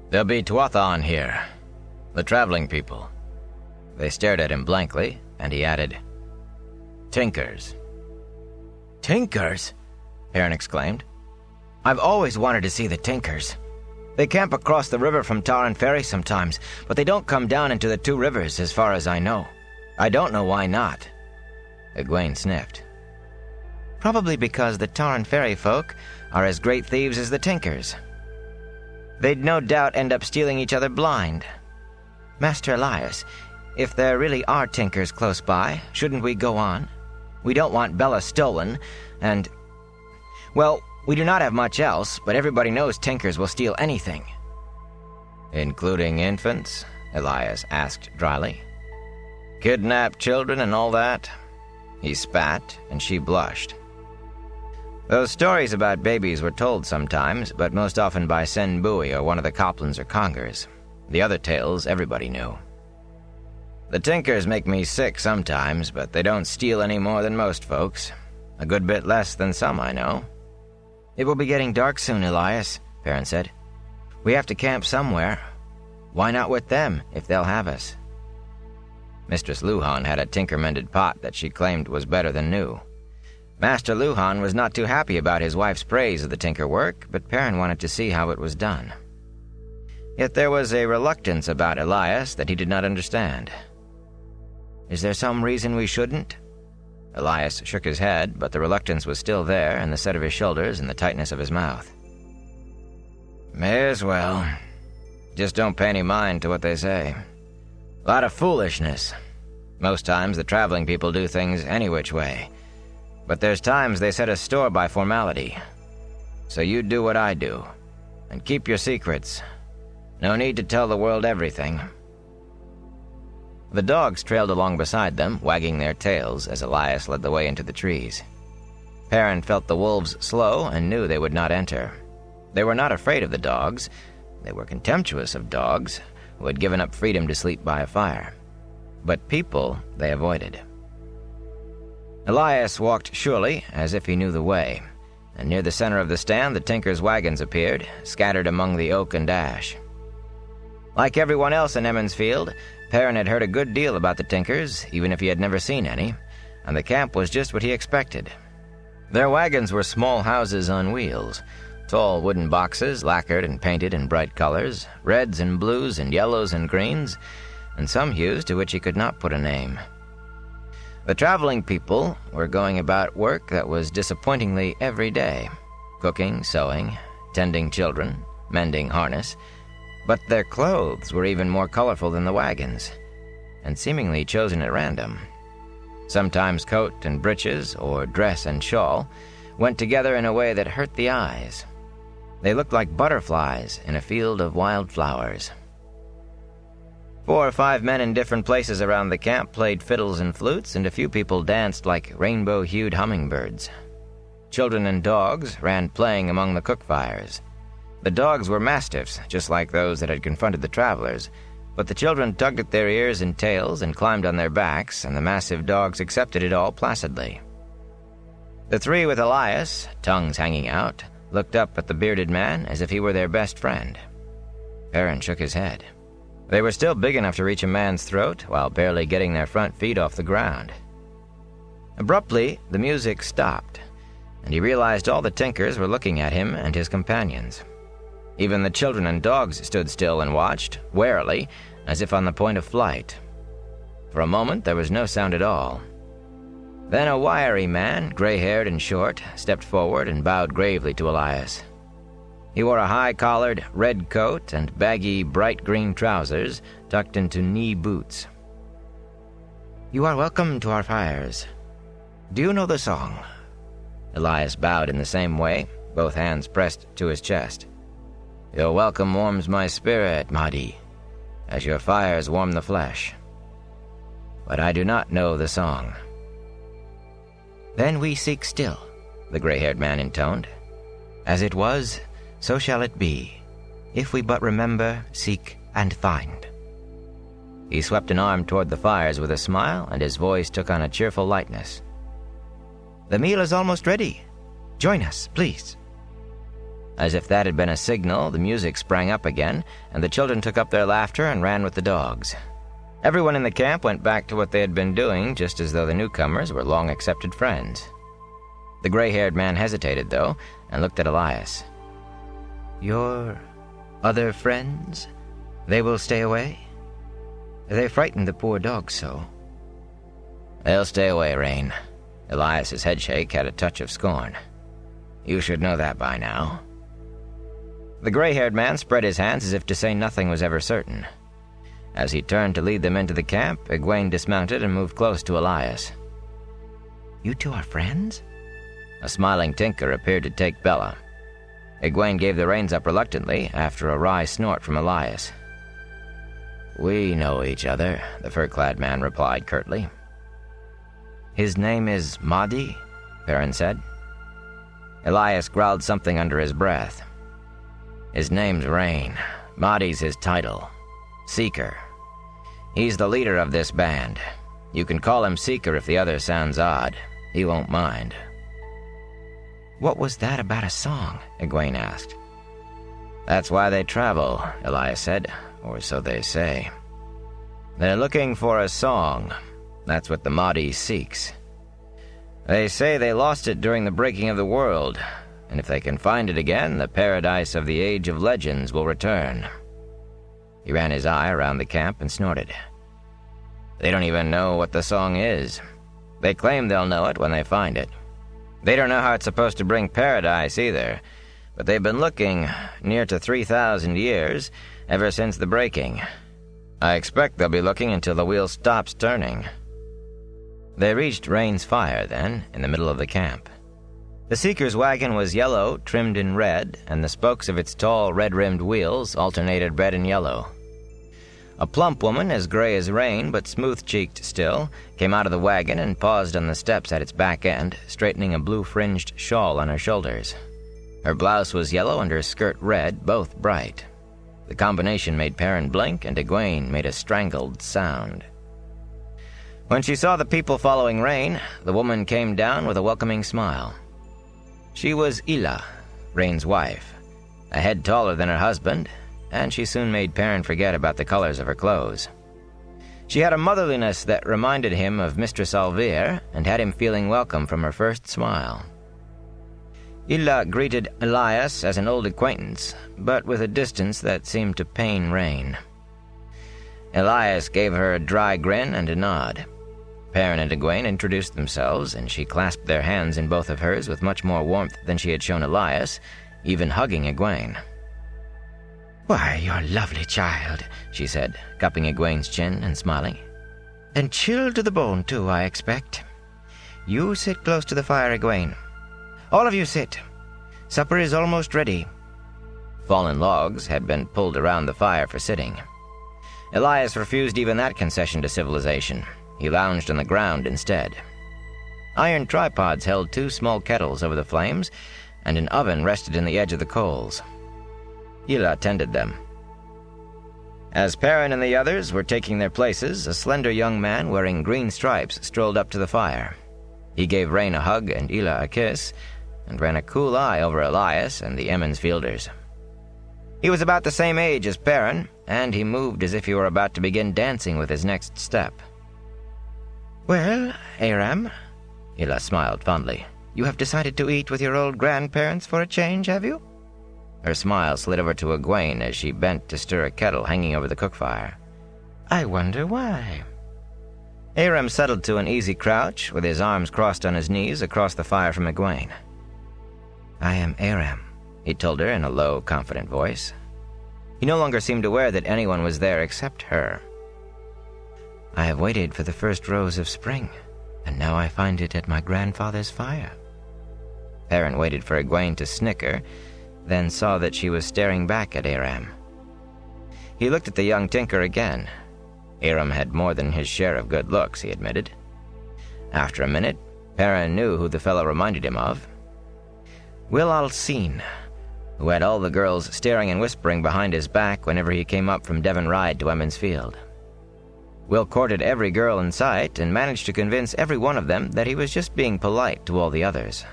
"There'll be Tuatha on here. The traveling people." They stared at him blankly, and he added, "Tinkers." "Tinkers?" Perrin exclaimed. "I've always wanted to see the Tinkers. They camp across the river from Tarren Ferry sometimes, but they don't come down into the 2 rivers as far as I know. I don't know why not." Egwene sniffed. "Probably because the Tarren Ferry folk are as great thieves as the Tinkers. They'd no doubt end up stealing each other blind. Master Elias, If there really are tinkers close by, shouldn't we go on? We don't want Bella stolen, and... Well, we do not have much else, but everybody knows tinkers will steal anything." "Including infants?" Elias asked dryly. "Kidnap children and all that?" He spat, and she blushed. Those stories about babies were told sometimes, but most often by Sen Bui or one of the Coplans or Congers. The other tales everybody knew. "The tinkers make me sick sometimes, but they don't steal any more than most folks. A good bit less than some I know." "It will be getting dark soon, Elias," Perrin said. "We have to camp somewhere. Why not with them, if they'll have us?" Mistress Luhan had a tinker-mended pot that she claimed was better than new. Master Luhan was not too happy about his wife's praise of the tinker work, but Perrin wanted to see how it was done. Yet there was a reluctance about Elias that he did not understand. "Is there some reason we shouldn't?" Elias shook his head, but the reluctance was still there in the set of his shoulders and the tightness of his mouth. "May as well. Just don't pay any mind to what they say. Lot of foolishness. Most times the traveling people do things any which way. But there's times they set a store by formality. So you do what I do. And keep your secrets. No need to tell the world everything." The dogs trailed along beside them, wagging their tails as Elias led the way into the trees. Perrin felt the wolves slow and knew they would not enter. They were not afraid of the dogs. They were contemptuous of dogs, who had given up freedom to sleep by a fire. But people they avoided. Elias walked surely, as if he knew the way, and near the center of the stand the tinkers' wagons appeared, scattered among the oak and ash. Like everyone else in Emmons Field, Perrin had heard a good deal about the tinkers, even if he had never seen any, and the camp was just what he expected. Their wagons were small houses on wheels, tall wooden boxes lacquered and painted in bright colors, reds and blues and yellows and greens, and some hues to which he could not put a name. The traveling people were going about work that was disappointingly every day, cooking, sewing, tending children, mending harness, but their clothes were even more colorful than the wagons, and seemingly chosen at random. Sometimes coat and breeches, or dress and shawl, went together in a way that hurt the eyes. They looked like butterflies in a field of wild flowers. 4 or 5 men in different places around the camp played fiddles and flutes, and a few people danced like rainbow-hued hummingbirds. Children and dogs ran playing among the cook fires. The dogs were mastiffs, just like those that had confronted the travelers, but the children tugged at their ears and tails and climbed on their backs, and the massive dogs accepted it all placidly. The 3 with Elias, tongues hanging out, looked up at the bearded man as if he were their best friend. Perrin shook his head. They were still big enough to reach a man's throat while barely getting their front feet off the ground. Abruptly, the music stopped, and he realized all the tinkers were looking at him and his companions. Even the children and dogs stood still and watched, warily, as if on the point of flight. For a moment there was no sound at all. Then a wiry man, gray-haired and short, stepped forward and bowed gravely to Elias. He wore a high-collared, red coat and baggy, bright green trousers tucked into knee boots. "You are welcome to our fires. Do you know the song?" Elias bowed in the same way, both hands pressed to his chest. "Your welcome warms my spirit, Mahdi, as your fires warm the flesh. But I do not know the song." "Then we seek still," the gray-haired man intoned. "As it was, so shall it be, if we but remember, seek, and find." He swept an arm toward the fires with a smile, and his voice took on a cheerful lightness. "The meal is almost ready. Join us, please." As if that had been a signal, the music sprang up again, and the children took up their laughter and ran with the dogs. Everyone in the camp went back to what they had been doing, just as though the newcomers were long-accepted friends. The gray-haired man hesitated, though, and looked at Elias. "Your other friends? They will stay away? They frightened the poor dogs so." "They'll stay away, Rain." Elias's headshake had a touch of scorn. "You should know that by now." The gray-haired man spread his hands as if to say nothing was ever certain. As he turned to lead them into the camp, Egwene dismounted and moved close to Elias. "You two are friends?" A smiling tinker appeared to take Bella. Egwene gave the reins up reluctantly after a wry snort from Elias. "We know each other," the fur-clad man replied curtly. "His name is Mahdi?" Perrin said. Elias growled something under his breath. "His name's Rain. Mahdi's his title. Seeker. He's the leader of this band. You can call him Seeker if the other sounds odd. He won't mind." "What was that about a song?" Egwene asked. "That's why they travel," Elias said, "or so they say. They're looking for a song. That's what the Mahdi seeks. They say they lost it during the breaking of the world, and if they can find it again, the paradise of the Age of Legends will return." He ran his eye around the camp and snorted. "They don't even know what the song is. They claim they'll know it when they find it. They don't know how it's supposed to bring paradise either, but they've been looking near to 3,000 years, ever since the breaking. I expect they'll be looking until the wheel stops turning." They reached Rain's fire, then, in the middle of the camp. The Seeker's wagon was yellow, trimmed in red, and the spokes of its tall, red-rimmed wheels alternated red and yellow. A plump woman, as gray as Rain, but smooth-cheeked still, came out of the wagon and paused on the steps at its back end, straightening a blue-fringed shawl on her shoulders. Her blouse was yellow and her skirt red, both bright. The combination made Perrin blink, and Egwene made a strangled sound. When she saw the people following Rain, the woman came down with a welcoming smile. She was Ila, Rain's wife, a head taller than her husband, and she soon made Perrin forget about the colors of her clothes. She had a motherliness that reminded him of Mistress Alvir and had him feeling welcome from her first smile. Ila greeted Elias as an old acquaintance, but with a distance that seemed to pain Rain. Elias gave her a dry grin and a nod. Perrin and Egwene introduced themselves, and she clasped their hands in both of hers with much more warmth than she had shown Elias, even hugging Egwene. "Why, you're a lovely child," she said, cupping Egwene's chin and smiling. "And chilled to the bone, too, I expect. You sit close to the fire, Egwene. All of you sit. Supper is almost ready." Fallen logs had been pulled around the fire for sitting. Elias refused even that concession to civilization. He lounged on the ground instead. Iron tripods held 2 small kettles over the flames, and an oven rested in the edge of the coals. Ila tended them. As Perrin and the others were taking their places, a slender young man wearing green stripes strolled up to the fire. He gave Rain a hug and Ila a kiss, and ran a cool eye over Elias and the Emmons Fielders. He was about the same age as Perrin, and he moved as if he were about to begin dancing with his next step. "Well, Aram," Ila smiled fondly, "you have decided to eat with your old grandparents for a change, have you?" Her smile slid over to Egwene as she bent to stir a kettle hanging over the cook fire. "I wonder why." Aram settled to an easy crouch, with his arms crossed on his knees across the fire from Egwene. "I am Aram," he told her in a low, confident voice. He no longer seemed aware that anyone was there except her. "I have waited for the first rose of spring, and now I find it at my grandfather's fire." Perrin waited for Egwene to snicker, then saw that she was staring back at Aram. He looked at the young tinker again. Aram had more than his share of good looks, he admitted. After a minute, Perrin knew who the fellow reminded him of. Will Alcine, who had all the girls staring and whispering behind his back whenever he came up from Devon Ride to Emmons Field. Will courted every girl in sight and managed to convince every one of them that he was just being polite to all the others.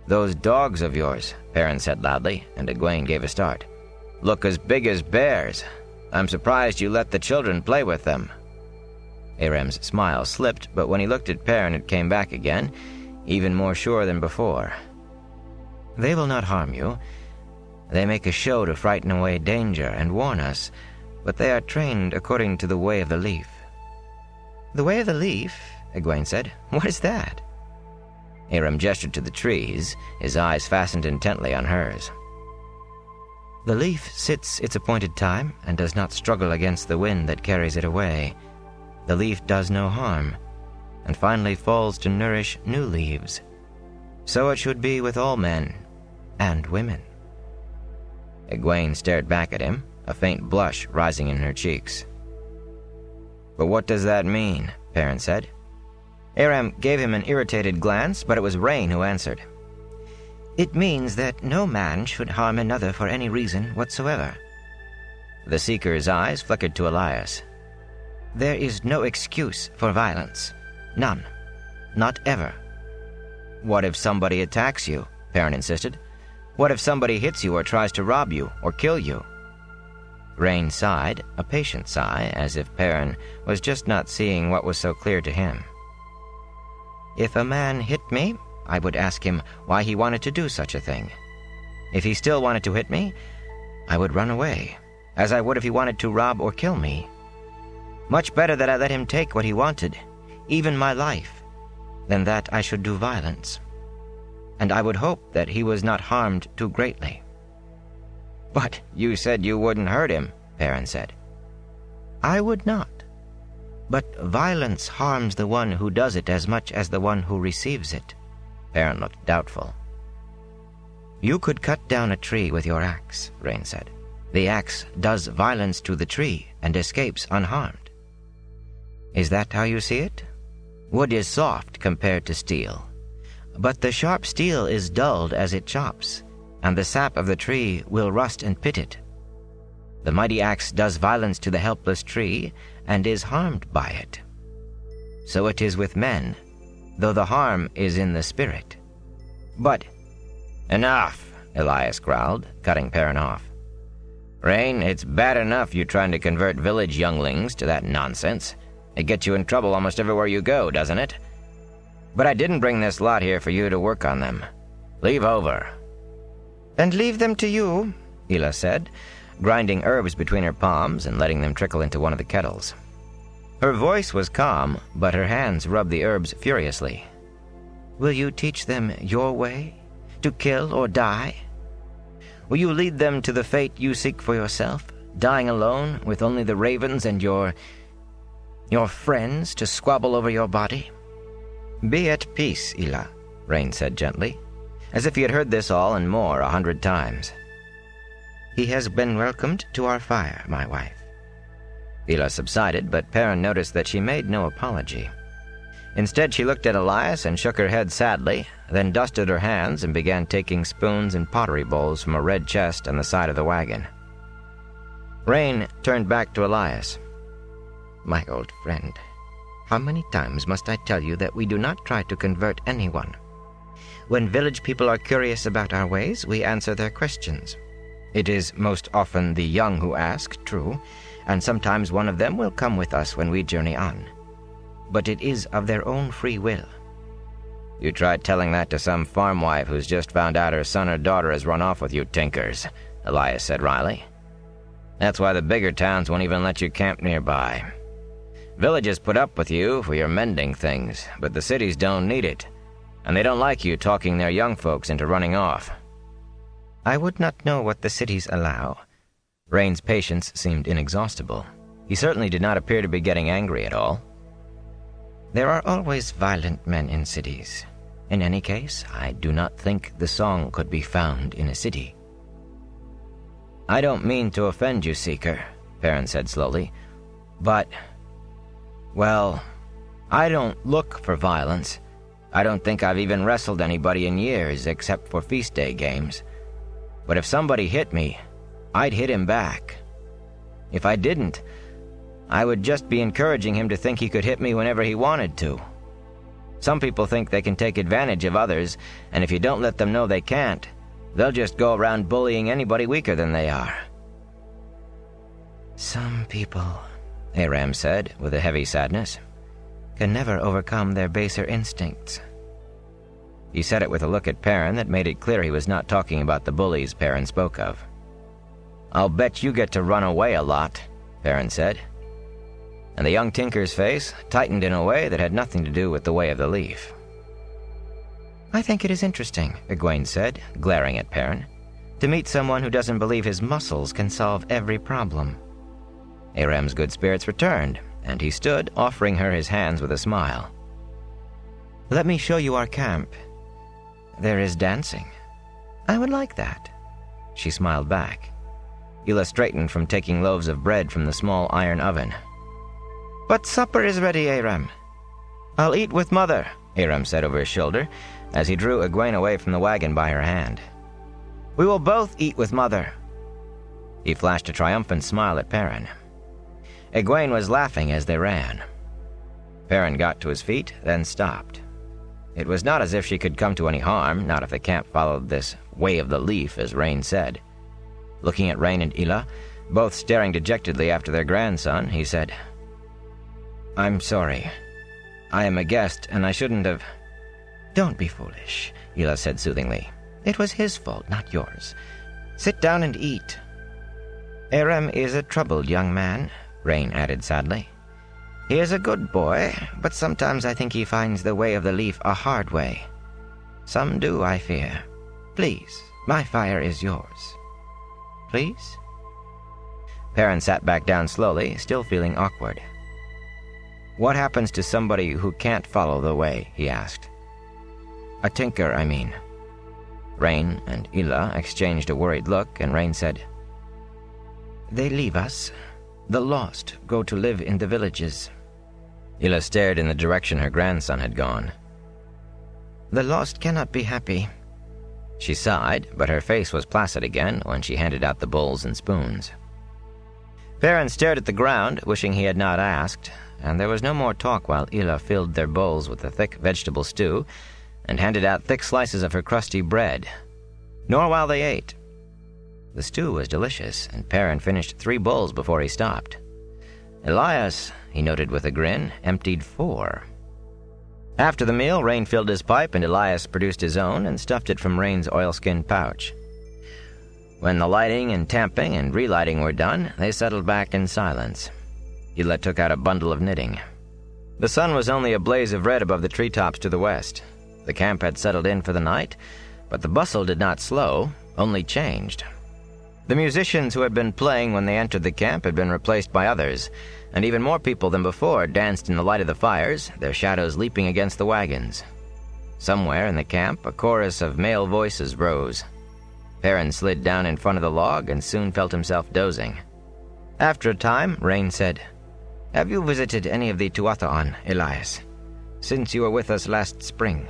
"Those dogs of yours," Perrin said loudly, and Egwene gave a start, "look as big as bears. I'm surprised you let the children play with them." Aram's smile slipped, but when he looked at Perrin it came back again, even more sure than before. "They will not harm you. They make a show to frighten away danger and warn us, but they are trained according to the Way of the Leaf." "The Way of the Leaf?" Egwene said. "What is that?" Aram gestured to the trees, his eyes fastened intently on hers. The leaf sits its appointed time and does not struggle against the wind that carries it away. The leaf does no harm, and finally falls to nourish new leaves. So it should be with all men and women. Egwene stared back at him, a faint blush rising in her cheeks. "But what does that mean?" Perrin said. Aram gave him an irritated glance, but it was Rain who answered. "It means that no man should harm another for any reason whatsoever." The Seeker's eyes flickered to Elias. "There is no excuse for violence. None. Not ever." "What if somebody attacks you?" Perrin insisted. "What if somebody hits you or tries to rob you or kill you?" Rain sighed, a patient sigh, as if Perrin was just not seeing what was so clear to him. "If a man hit me, I would ask him why he wanted to do such a thing. If he still wanted to hit me, I would run away, as I would if he wanted to rob or kill me. Much better that I let him take what he wanted, even my life, than that I should do violence. And I would hope that he was not harmed too greatly." "But you said you wouldn't hurt him," Perrin said. "I would not. But violence harms the one who does it as much as the one who receives it." Perrin looked doubtful. "You could cut down a tree with your axe," Rain said. "The axe does violence to the tree and escapes unharmed. Is that how you see it? Wood is soft compared to steel, but the sharp steel is dulled as it chops, and the sap of the tree will rust and pit it. The mighty axe does violence to the helpless tree and is harmed by it. So it is with men, though the harm is in the spirit. But—" "Enough," Elias growled, cutting Perrin off. "Rain, it's bad enough you trying to convert village younglings to that nonsense. It gets you in trouble almost everywhere you go, doesn't it? But I didn't bring this lot here for you to work on them. Leave over." "And leave them to you," Ela said, grinding herbs between her palms and letting them trickle into one of the kettles. Her voice was calm, but her hands rubbed the herbs furiously. "Will you teach them your way, to kill or die? Will you lead them to the fate you seek for yourself, dying alone with only the ravens and your friends to squabble over your body?" "Be at peace, Ela," Rain said gently, as if he had heard this all and more 100 times. "He has been welcomed to our fire, my wife." Ela subsided, but Perrin noticed that she made no apology. Instead, she looked at Elias and shook her head sadly, then dusted her hands and began taking spoons and pottery bowls from a red chest on the side of the wagon. Rain turned back to Elias. "My old friend, how many times must I tell you that we do not try to convert anyone? When village people are curious about our ways, we answer their questions. It is most often the young who ask, true, and sometimes one of them will come with us when we journey on. But it is of their own free will." "You tried telling that to some farm wife who's just found out her son or daughter has run off with you tinkers," Elias said wryly. "That's why the bigger towns won't even let you camp nearby. Villages put up with you for your mending things, but the cities don't need it, and they don't like you talking their young folks into running off." "I would not know what the cities allow." Rain's patience seemed inexhaustible. He certainly did not appear to be getting angry at all. "There are always violent men in cities. In any case, I do not think the song could be found in a city." "I don't mean to offend you, Seeker," Perrin said slowly, "but, well, I don't look for violence. I don't think I've even wrestled anybody in years except for feast day games. But if somebody hit me, I'd hit him back. If I didn't, I would just be encouraging him to think he could hit me whenever he wanted to. Some people think they can take advantage of others, and if you don't let them know they can't, they'll just go around bullying anybody weaker than they are." "Some people," Aram said with a heavy sadness, "can never overcome their baser instincts." He said it with a look at Perrin that made it clear he was not talking about the bullies Perrin spoke of. "I'll bet you get to run away a lot," Perrin said. And the young tinker's face tightened in a way that had nothing to do with the way of the leaf. "I think it is interesting," Egwene said, glaring at Perrin. To meet someone who doesn't believe his muscles can solve every problem. Aram's good spirits returned, and he stood, offering her his hands with a smile. "Let me show you our camp. There is dancing. I would like that." She smiled back. Hila straightened from taking loaves of bread from the small iron oven. "But supper is ready, Aram." "I'll eat with Mother," Aram said over his shoulder, as he drew Egwene away from the wagon by her hand. "We will both eat with Mother." He flashed a triumphant smile at Perrin. Egwene was laughing as they ran. Perrin got to his feet, then stopped. It was not as if she could come to any harm, not if the camp followed this way of the leaf, as Rain said. Looking at Rain and Hila, both staring dejectedly after their grandson, he said, "I'm sorry. I am a guest, and I shouldn't have—" "Don't be foolish," Hila said soothingly. "It was his fault, not yours. Sit down and eat." "Aram is a troubled young man," Rain added sadly. "He is a good boy, but sometimes I think he finds the way of the leaf a hard way. Some do, I fear. Please, my fire is yours. Please?" Perrin sat back down slowly, still feeling awkward. "What happens to somebody who can't follow the way?" he asked. "A tinker, I mean." Rain and Hila exchanged a worried look, and Rain said, "They leave us. The lost go to live in the villages." Hila stared in the direction her grandson had gone. "The lost cannot be happy." She sighed, but her face was placid again when she handed out the bowls and spoons. Perrin stared at the ground, wishing he had not asked, and there was no more talk while Hila filled their bowls with the thick vegetable stew and handed out thick slices of her crusty bread, nor while they ate. The stew was delicious, and Perrin finished 3 bowls before he stopped. Elias, he noted with a grin, emptied 4. After the meal, Rain filled his pipe, and Elias produced his own and stuffed it from Rain's oilskin pouch. When the lighting and tamping and relighting were done, they settled back in silence. Hila took out a bundle of knitting. The sun was only a blaze of red above the treetops to the west. The camp had settled in for the night, but the bustle did not slow, only changed. The musicians who had been playing when they entered the camp had been replaced by others, and even more people than before danced in the light of the fires, their shadows leaping against the wagons. Somewhere in the camp, a chorus of male voices rose. Perrin slid down in front of the log and soon felt himself dozing. After a time, Rain said, "Have you visited any of the Tuatha'an, Elias, since you were with us last spring?"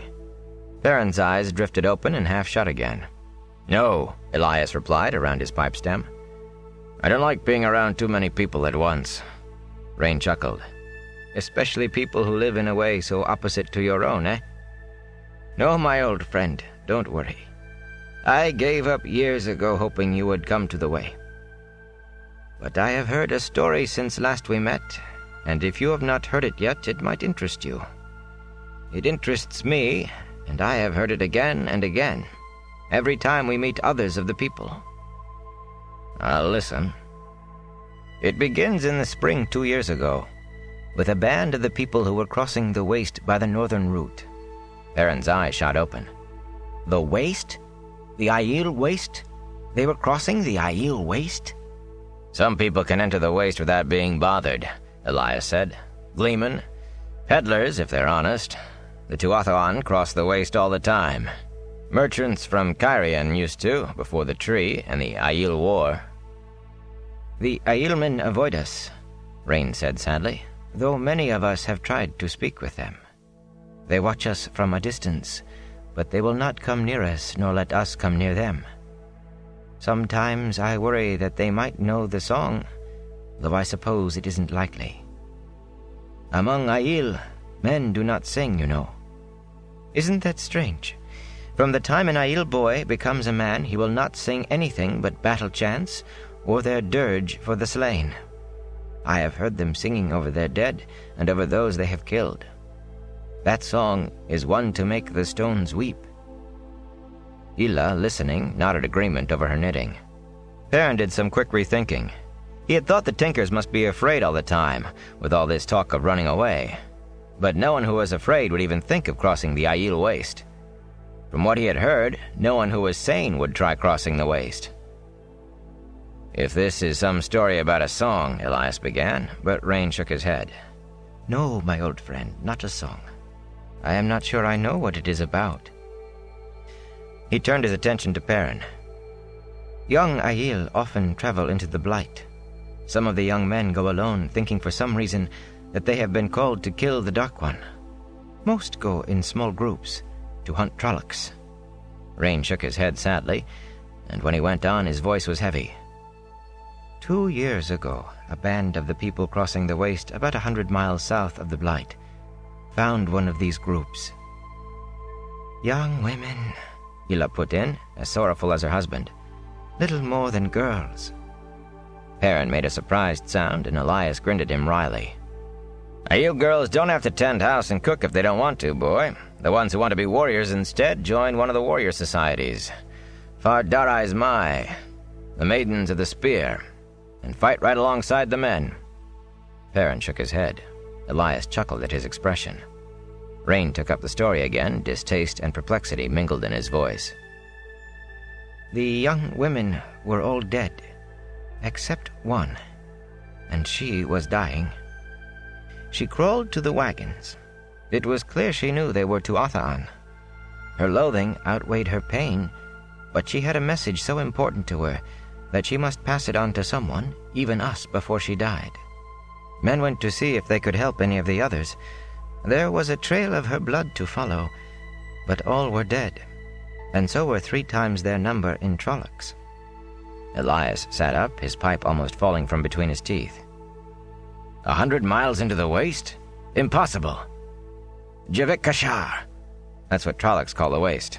Perrin's eyes drifted open and half shut again. "No," Elias replied around his pipe stem. "I don't like being around too many people at once." Rain chuckled. "Especially people who live in a way so opposite to your own, eh?" "No, my old friend, don't worry. I gave up years ago hoping you would come to the way. But I have heard a story since last we met, and if you have not heard it yet, it might interest you. It interests me, and I have heard it again and again, every time we meet others of the people." "I'll listen." "It begins in the spring 2 years ago, with a band of the people who were crossing the waste by the northern route." Perrin's eyes shot open. "The waste? The Aiel waste? They were crossing the Aiel waste?" "Some people can enter the waste without being bothered," Elias said. "Gleemen, peddlers, if they're honest. The Tuatha'an cross the waste all the time. Merchants from Cairhien used to, before the tree and the Aiel War." "The Aielmen avoid us," Rain said sadly, "though many of us have tried to speak with them. They watch us from a distance, but they will not come near us nor let us come near them. Sometimes I worry that they might know the song, though I suppose it isn't likely. Among Aiel, men do not sing, you know. Isn't that strange? From the time an Aiel boy becomes a man, he will not sing anything but battle chants or their dirge for the slain. I have heard them singing over their dead and over those they have killed. That song is one to make the stones weep." Hila, listening, nodded agreement over her knitting. Perrin did some quick rethinking. He had thought the Tinkers must be afraid all the time, with all this talk of running away. But no one who was afraid would even think of crossing the Aiel waste. From what he had heard, no one who was sane would try crossing the waste. "If this is some story about a song," Elias began, but Rain shook his head. "No, my old friend, not a song. I am not sure I know what it is about." He turned his attention to Perrin. "Young Aiel often travel into the Blight. Some of the young men go alone, thinking for some reason that they have been called to kill the Dark One. Most go in small groups, to hunt Trollocs." Rain shook his head sadly, and when he went on, his voice was heavy. 2 years ago, a band of the people crossing the waste about 100 miles south of the Blight found one of these groups. "Young women," Hila put in, as sorrowful as her husband. "Little more than girls." Perrin made a surprised sound, and Elias grinned at him wryly. "Aiel girls don't have to tend house and cook if they don't want to, boy. The ones who want to be warriors instead join one of the warrior societies. Far Darai's Mai, the Maidens of the Spear, and fight right alongside the men." Perrin shook his head. Elias chuckled at his expression. Rain took up the story again, distaste and perplexity mingled in his voice. "The young women were all dead, except one, and she was dying. She crawled to the wagons. It was clear she knew they were Tuatha'an. Her loathing outweighed her pain, but she had a message so important to her that she must pass it on to someone, even us, before she died. Men went to see if they could help any of the others. There was a trail of her blood to follow, but all were dead, and so were 3 times their number in Trollocs." Elias sat up, his pipe almost falling from between his teeth. 100 miles into the waste? Impossible. Javik Kashar. That's what Trollocs call the waste.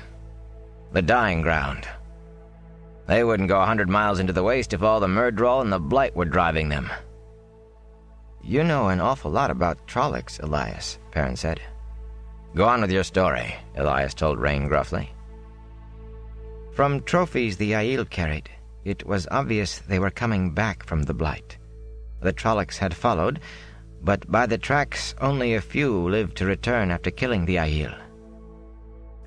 The dying ground. They wouldn't go 100 miles into the waste if all the Myrddraal and the Blight were driving them." "You know an awful lot about Trollocs, Elias," Perrin said. "Go on with your story," Elias told Rain gruffly. "From trophies the Aiel carried, it was obvious they were coming back from the Blight. The Trollocs had followed, but by the tracks only a few lived to return after killing the Aiel.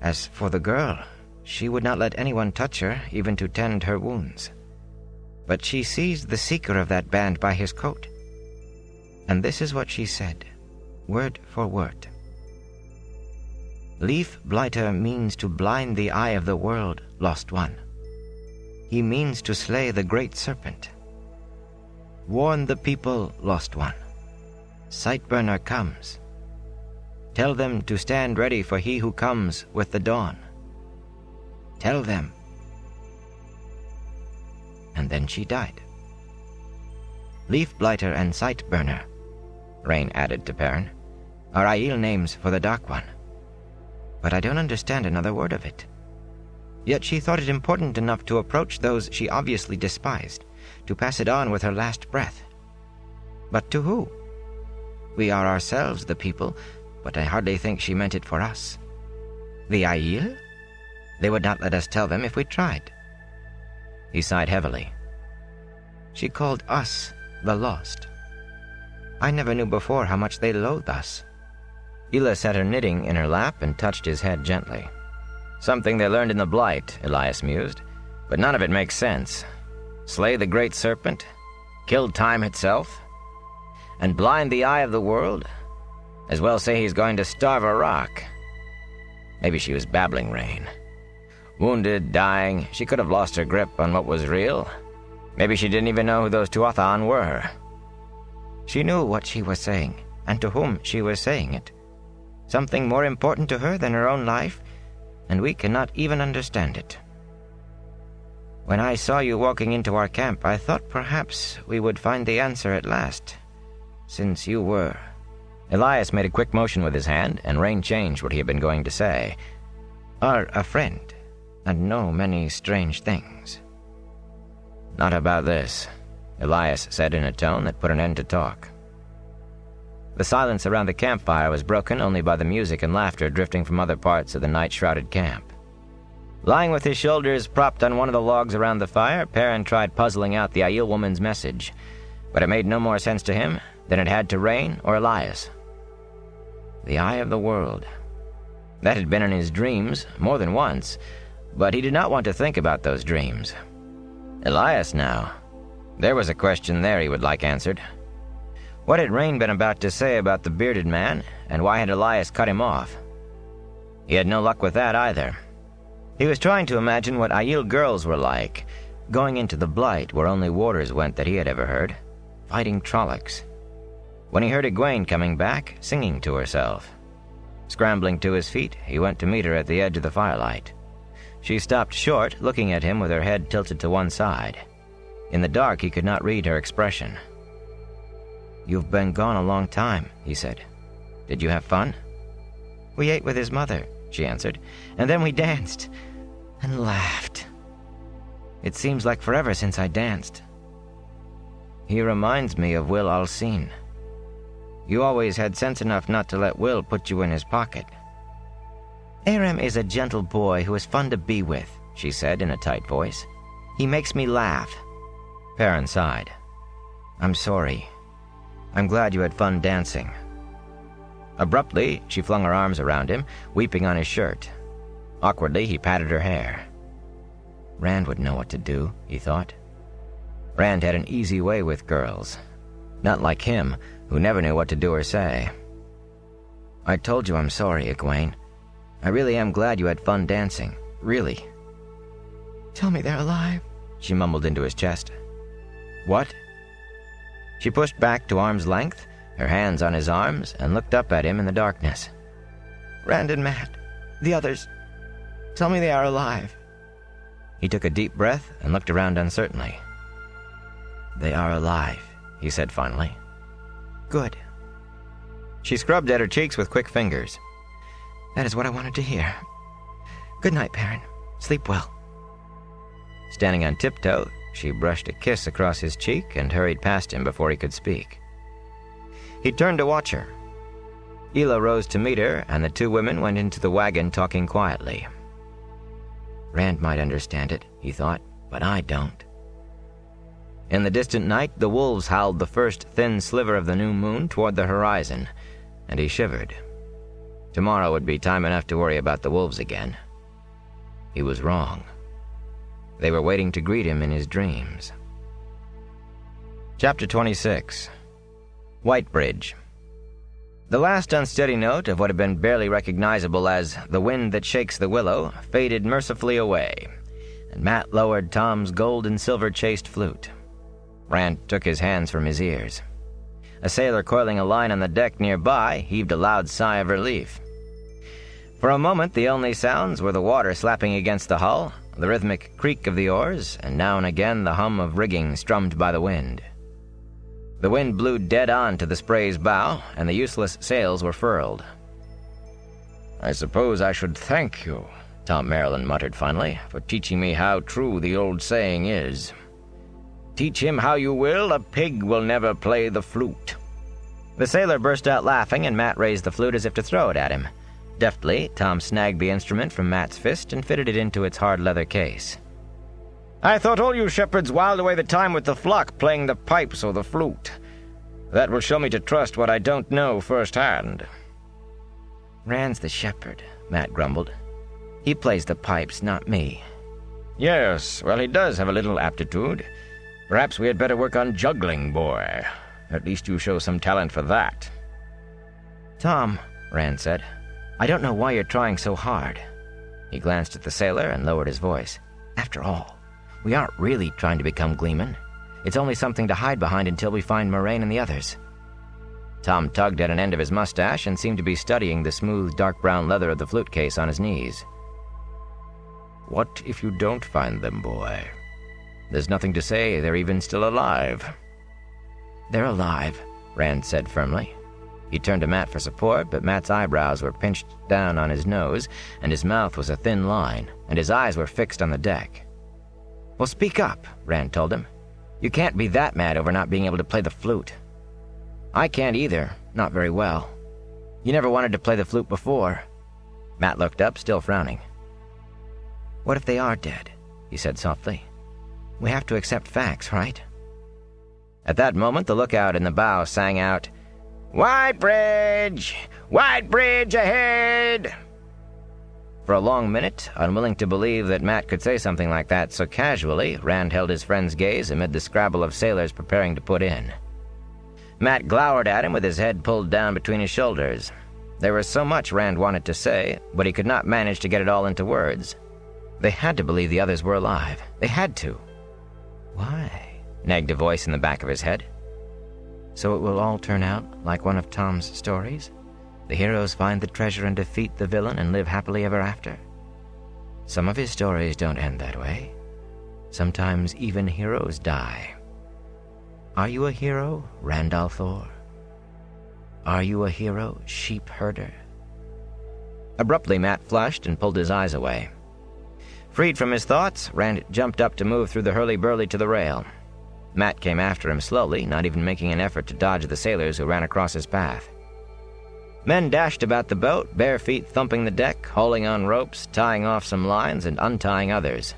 As for the girl, she would not let anyone touch her, even to tend her wounds. But she seized the seeker of that band by his coat. And this is what she said, word for word. 'Leaf Blighter means to blind the eye of the world, Lost One. He means to slay the great serpent. Warn the people, Lost One. Sightburner comes. Tell them to stand ready for he who comes with the dawn. Tell them.' And then she died. Leaf Blighter and Sightburner," Rain added to Perrin, "are Aiel names for the Dark One. But I don't understand another word of it. Yet she thought it important enough to approach those she obviously despised, to pass it on with her last breath. But to who? We are ourselves the people, but I hardly think she meant it for us. The Aiel? They would not let us tell them if we tried." He sighed heavily. "She called us the Lost. I never knew before how much they loathe us." Hila set her knitting in her lap and touched his head gently. "Something they learned in the Blight," Elias mused, "but none of it makes sense. Slay the great serpent? Kill time itself? And blind the eye of the world? As well say he's going to starve a rock." Maybe she was babbling, Rain. Wounded, dying, she could have lost her grip on what was real. Maybe she didn't even know who those Tuatha'an were. She knew what she was saying, and to whom she was saying it. Something more important to her than her own life, and we cannot even understand it. When I saw you walking into our camp, I thought perhaps we would find the answer at last, since you were." Elias made a quick motion with his hand, and Rain changed what he had been going to say. "Are a friend, and know many strange things." "Not about this," Elias said in a tone that put an end to talk. The silence around the campfire was broken only by the music and laughter drifting from other parts of the night-shrouded camp. Lying with his shoulders propped on one of the logs around the fire, Perrin tried puzzling out the Aiel woman's message, but it made no more sense to him than it had to Rain or Elias. The eye of the world. That had been in his dreams more than once, but he did not want to think about those dreams. Elias now. There was a question there he would like answered. What had Rain been about to say about the bearded man, and why had Elias cut him off? He had no luck with that either. He was trying to imagine what Aiel girls were like, going into the Blight where only warders went that he had ever heard, fighting Trollocs. When he heard Egwene coming back, singing to herself. Scrambling to his feet, he went to meet her at the edge of the firelight. She stopped short, looking at him with her head tilted to one side. In the dark, he could not read her expression. "You've been gone a long time," he said. "Did you have fun?" "We ate with his mother," she answered, "and then we danced and laughed. It seems like forever since I danced." "He reminds me of Will Alcine. You always had sense enough not to let Will put you in his pocket." "Aram is a gentle boy who is fun to be with," she said in a tight voice. "He makes me laugh." Perrin sighed. "I'm sorry. I'm glad you had fun dancing." Abruptly, she flung her arms around him, weeping on his shirt. Awkwardly, he patted her hair. Rand would know what to do, he thought. Rand had an easy way with girls. Not like him, who never knew what to do or say. "I told you I'm sorry, Egwene. I really am glad you had fun dancing. Really." "Tell me they're alive," she mumbled into his chest. "What?" She pushed back to arm's length, her hands on his arms, and looked up at him in the darkness. "Rand and Mat, the others, tell me they are alive." He took a deep breath and looked around uncertainly. "They are alive," he said finally. "Good." She scrubbed at her cheeks with quick fingers. "That is what I wanted to hear. Good night, Perrin. Sleep well." Standing on tiptoe, she brushed a kiss across his cheek and hurried past him before he could speak. He turned to watch her. Ela rose to meet her, and the two women went into the wagon talking quietly. Rand might understand it, he thought, but I don't. In the distant night, the wolves howled the first thin sliver of the new moon toward the horizon, and he shivered. Tomorrow would be time enough to worry about the wolves again. He was wrong. They were waiting to greet him in his dreams. Chapter 26. Whitebridge. The last unsteady note of what had been barely recognizable as "the wind that shakes the willow" faded mercifully away, and Mat lowered Tom's gold and silver-chased flute. Rand took his hands from his ears. A sailor coiling a line on the deck nearby heaved a loud sigh of relief. For a moment, the only sounds were the water slapping against the hull, the rhythmic creak of the oars, and now and again the hum of rigging strummed by the wind. The wind blew dead on to the Spray's bow, and the useless sails were furled. "I suppose I should thank you," Tom Maryland muttered finally, "for teaching me how true the old saying is. Teach him how you will, a pig will never play the flute." The sailor burst out laughing, and Mat raised the flute as if to throw it at him. Deftly, Tom snagged the instrument from Mat's fist and fitted it into its hard leather case. "I thought all you shepherds whiled away the time with the flock playing the pipes or the flute. That will show me to trust what I don't know firsthand." "Rand's the shepherd," Mat grumbled. "He plays the pipes, not me." "Yes, well, he does have a little aptitude. Perhaps we had better work on juggling, boy. At least you show some talent for that." "Tom," Rand said, "I don't know why you're trying so hard." He glanced at the sailor and lowered his voice. "After all, we aren't really trying to become Gleeman. It's only something to hide behind until we find Moraine and the others." Tom tugged at an end of his mustache and seemed to be studying the smooth, dark brown leather of the flute case on his knees. "What if you don't find them, boy? There's nothing to say they're even still alive." "They're alive," Rand said firmly. He turned to Mat for support, but Mat's eyebrows were pinched down on his nose, and his mouth was a thin line, and his eyes were fixed on the deck. "Well, speak up," Rand told him. "You can't be that mad over not being able to play the flute." "I can't either, not very well. You never wanted to play the flute before." Mat looked up, still frowning. "What if they are dead?" he said softly. "We have to accept facts, right?" At that moment, the lookout in the bow sang out, "Whitebridge! Whitebridge ahead!" For a long minute, unwilling to believe that Matt could say something like that so casually, Rand held his friend's gaze amid the scrabble of sailors preparing to put in. Matt glowered at him with his head pulled down between his shoulders. There was so much Rand wanted to say, but he could not manage to get it all into words. They had to believe the others were alive. They had to. Why? Nagged a voice in the back of his head. So it will all turn out like one of Tom's stories? The heroes find the treasure and defeat the villain and live happily ever after? Some of his stories don't end that way. Sometimes even heroes die. Are you a hero, Rand al'Thor? Are you a hero, sheep herder? Abruptly, Matt flushed and pulled his eyes away. Freed from his thoughts, Rand jumped up to move through the hurly-burly to the rail. Matt came after him slowly, not even making an effort to dodge the sailors who ran across his path. Men dashed about the boat, bare feet thumping the deck, hauling on ropes, tying off some lines, and untying others.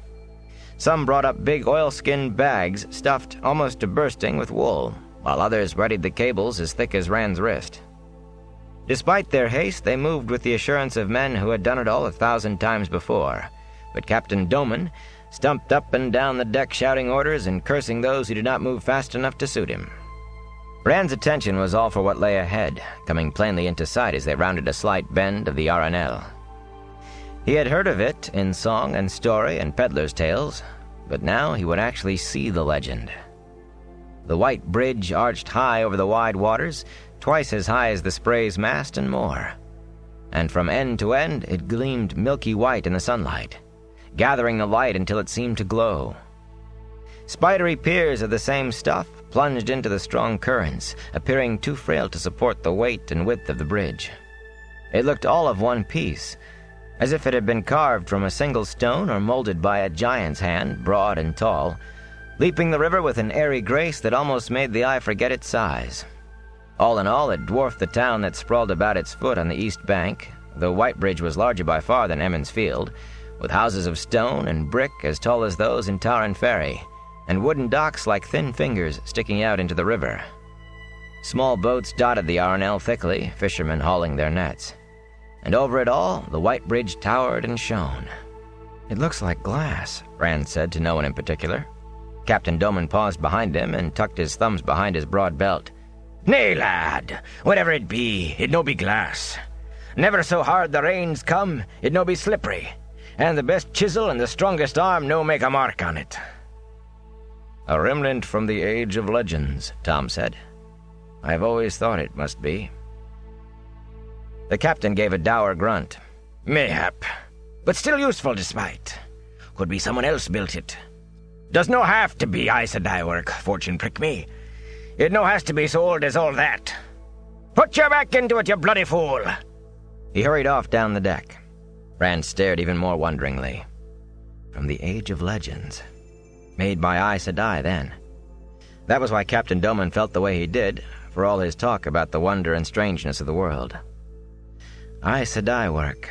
Some brought up big oilskin bags stuffed almost to bursting with wool, while others readied the cables as thick as Rand's wrist. Despite their haste, they moved with the assurance of men who had done it all 1,000 times before. But Captain Doman stumped up and down the deck shouting orders and cursing those who did not move fast enough to suit him. Rand's attention was all for what lay ahead, coming plainly into sight as they rounded a slight bend of the Aranel. He had heard of it in song and story and peddler's tales, but now he would actually see the legend. The white bridge arched high over the wide waters, twice as high as the Spray's mast and more. And from end to end it gleamed milky white in the sunlight, gathering the light until it seemed to glow. Spidery piers of the same stuff plunged into the strong currents, appearing too frail to support the weight and width of the bridge. It looked all of one piece, as if it had been carved from a single stone or molded by a giant's hand, broad and tall, leaping the river with an airy grace that almost made the eye forget its size. All in all, it dwarfed the town that sprawled about its foot on the east bank, though Whitebridge was larger by far than Emmons Field, with houses of stone and brick as tall as those in Tarrant Ferry, and wooden docks like thin fingers sticking out into the river. Small boats dotted the Aranel thickly, fishermen hauling their nets. And over it all, the white bridge towered and shone. "It looks like glass," Rand said to no one in particular. Captain Doman paused behind him and tucked his thumbs behind his broad belt. "Nay, lad, whatever it be, it no be glass. Never so hard the rains come, it no be slippery, and the best chisel and the strongest arm no make a mark on it." "A remnant from the age of legends," Tom said. "I've always thought it must be." The captain gave a dour grunt. "Mayhap, but still useful despite. Could be someone else built it. Does no have to be Aes Sedai work, fortune prick me. It no has to be so old as all that. Put your back into it, you bloody fool!" He hurried off down the deck. Rand stared even more wonderingly. From the age of legends. Made by Aes Sedai, then. That was why Captain Doman felt the way he did, for all his talk about the wonder and strangeness of the world. Aes Sedai work.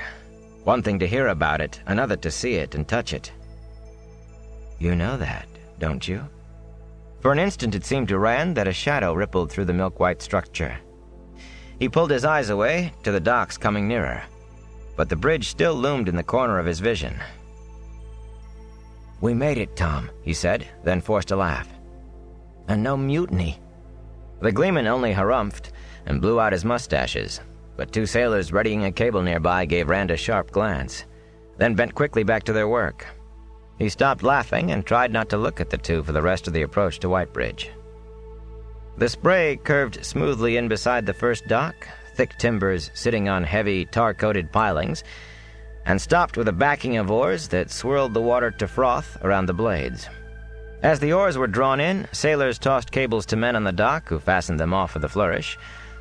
One thing to hear about it, another to see it and touch it. You know that, don't you? For an instant it seemed to Rand that a shadow rippled through the milk-white structure. He pulled his eyes away, to the docks coming nearer, but the bridge still loomed in the corner of his vision. "We made it, Tom," he said, then forced a laugh. "And no mutiny." The gleeman only harumphed and blew out his mustaches, but two sailors readying a cable nearby gave Rand a sharp glance, then bent quickly back to their work. He stopped laughing and tried not to look at the two for the rest of the approach to Whitebridge. The Spray curved smoothly in beside the first dock, thick timbers sitting on heavy, tar-coated pilings, and stopped with a backing of oars that swirled the water to froth around the blades. As the oars were drawn in, sailors tossed cables to men on the dock who fastened them off with a flourish,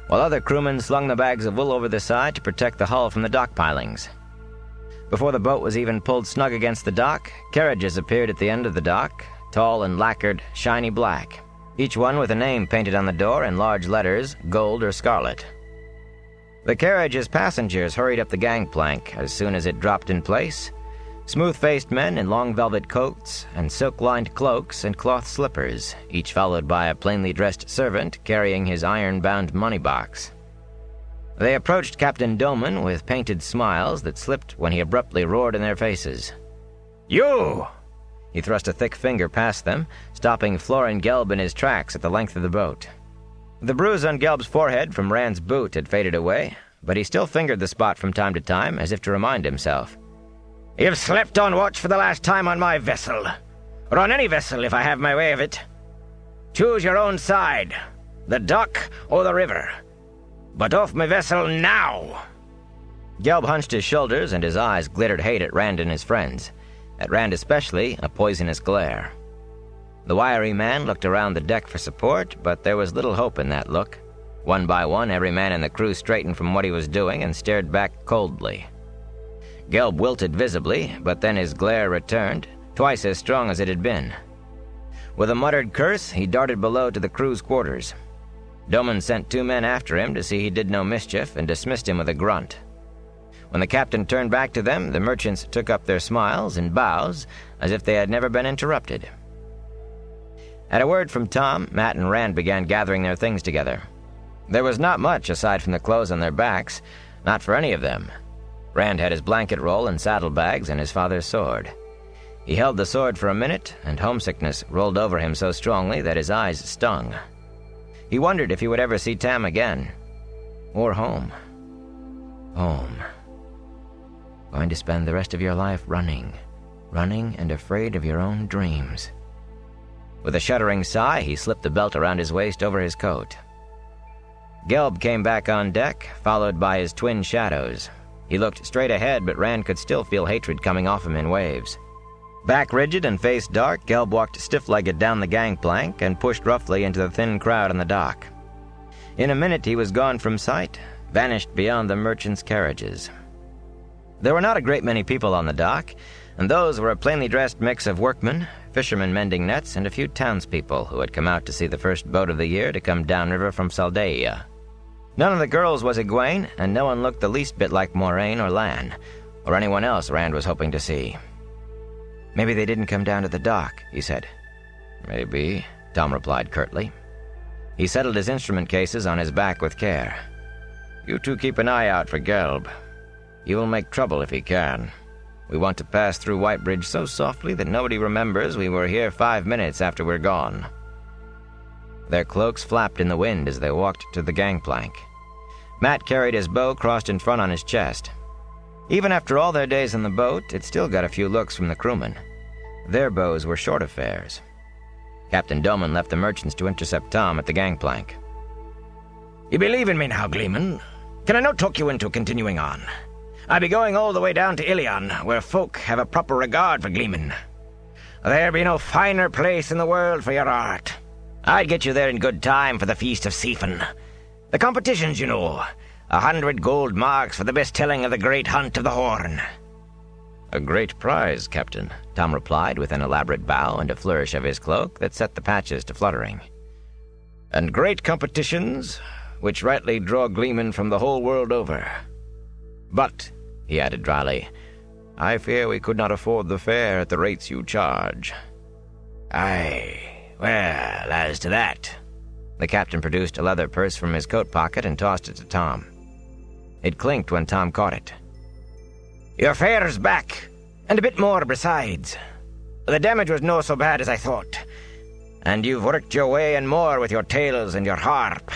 while other crewmen slung the bags of wool over the side to protect the hull from the dock pilings. Before the boat was even pulled snug against the dock, carriages appeared at the end of the dock, tall and lacquered, shiny black, each one with a name painted on the door in large letters, gold or scarlet. The carriage's passengers hurried up the gangplank as soon as it dropped in place, smooth-faced men in long velvet coats and silk-lined cloaks and cloth slippers, each followed by a plainly dressed servant carrying his iron-bound money box. They approached Captain Doman with painted smiles that slipped when he abruptly roared in their faces. "You!" He thrust a thick finger past them, stopping Florin Gelb in his tracks at the length of the boat. The bruise on Gelb's forehead from Rand's boot had faded away, but he still fingered the spot from time to time, as if to remind himself. "You've slept on watch for the last time on my vessel, or on any vessel if I have my way of it. Choose your own side, the dock or the river. But off my vessel now!" Gelb hunched his shoulders and his eyes glittered hate at Rand and his friends. At Rand especially, a poisonous glare. The wiry man looked around the deck for support, but there was little hope in that look. One by one, every man in the crew straightened from what he was doing and stared back coldly. Gelb wilted visibly, but then his glare returned, twice as strong as it had been. With a muttered curse, he darted below to the crew's quarters. Doman sent 2 men after him to see he did no mischief and dismissed him with a grunt. When the captain turned back to them, the merchants took up their smiles and bows as if they had never been interrupted. At a word from Tom, Matt and Rand began gathering their things together. There was not much aside from the clothes on their backs, not for any of them. Rand had his blanket roll and saddlebags and his father's sword. He held the sword for a minute, and homesickness rolled over him so strongly that his eyes stung. He wondered if he would ever see Tam again. Or home. Home. Going to spend the rest of your life running and afraid of your own dreams. With a shuddering sigh, he slipped the belt around his waist over his coat. Gelb came back on deck, followed by his twin shadows. He looked straight ahead, but Rand could still feel hatred coming off him in waves. Back rigid and face dark, Gelb walked stiff-legged down the gangplank and pushed roughly into the thin crowd on the dock. In a minute he was gone from sight, vanished beyond the merchants' carriages. There were not a great many people on the dock, and those were a plainly dressed mix of workmen, fishermen mending nets, and a few townspeople who had come out to see the first boat of the year to come downriver from Saldaia. None of the girls was Egwene, and no one looked the least bit like Moraine or Lan, or anyone else Rand was hoping to see. "Maybe they didn't come down to the dock," he said. "Maybe," Tom replied curtly. He settled his instrument cases on his back with care. "You two keep an eye out for Gelb. He will make trouble if he can. We want to pass through Whitebridge so softly that nobody remembers we were here 5 minutes after we're gone." Their cloaks flapped in the wind as they walked to the gangplank. Matt carried his bow crossed in front on his chest. Even after all their days on the boat, it still got a few looks from the crewmen. Their bows were short affairs. Captain Doman left the merchants to intercept Tom at the gangplank. "You believe in me now, Gleeman? Can I not talk you into continuing on? I be going all the way down to Ilion, where folk have a proper regard for Gleeman. There be no finer place in the world for your art. I'd get you there in good time for the Feast of Sifen. The competitions, you know. 100 gold marks for the best telling of the great hunt of the Horn." "A great prize, Captain," Tom replied with an elaborate bow and a flourish of his cloak that set the patches to fluttering. "And great competitions, which rightly draw Gleeman from the whole world over. But," he added dryly, "I fear we could not afford the fare at the rates you charge." "Aye, well, as to that." The captain produced a leather purse from his coat pocket and tossed it to Tom. It clinked when Tom caught it. "Your fare's back, and a bit more besides. The damage was no so bad as I thought, and you've worked your way and more with your tails and your harp.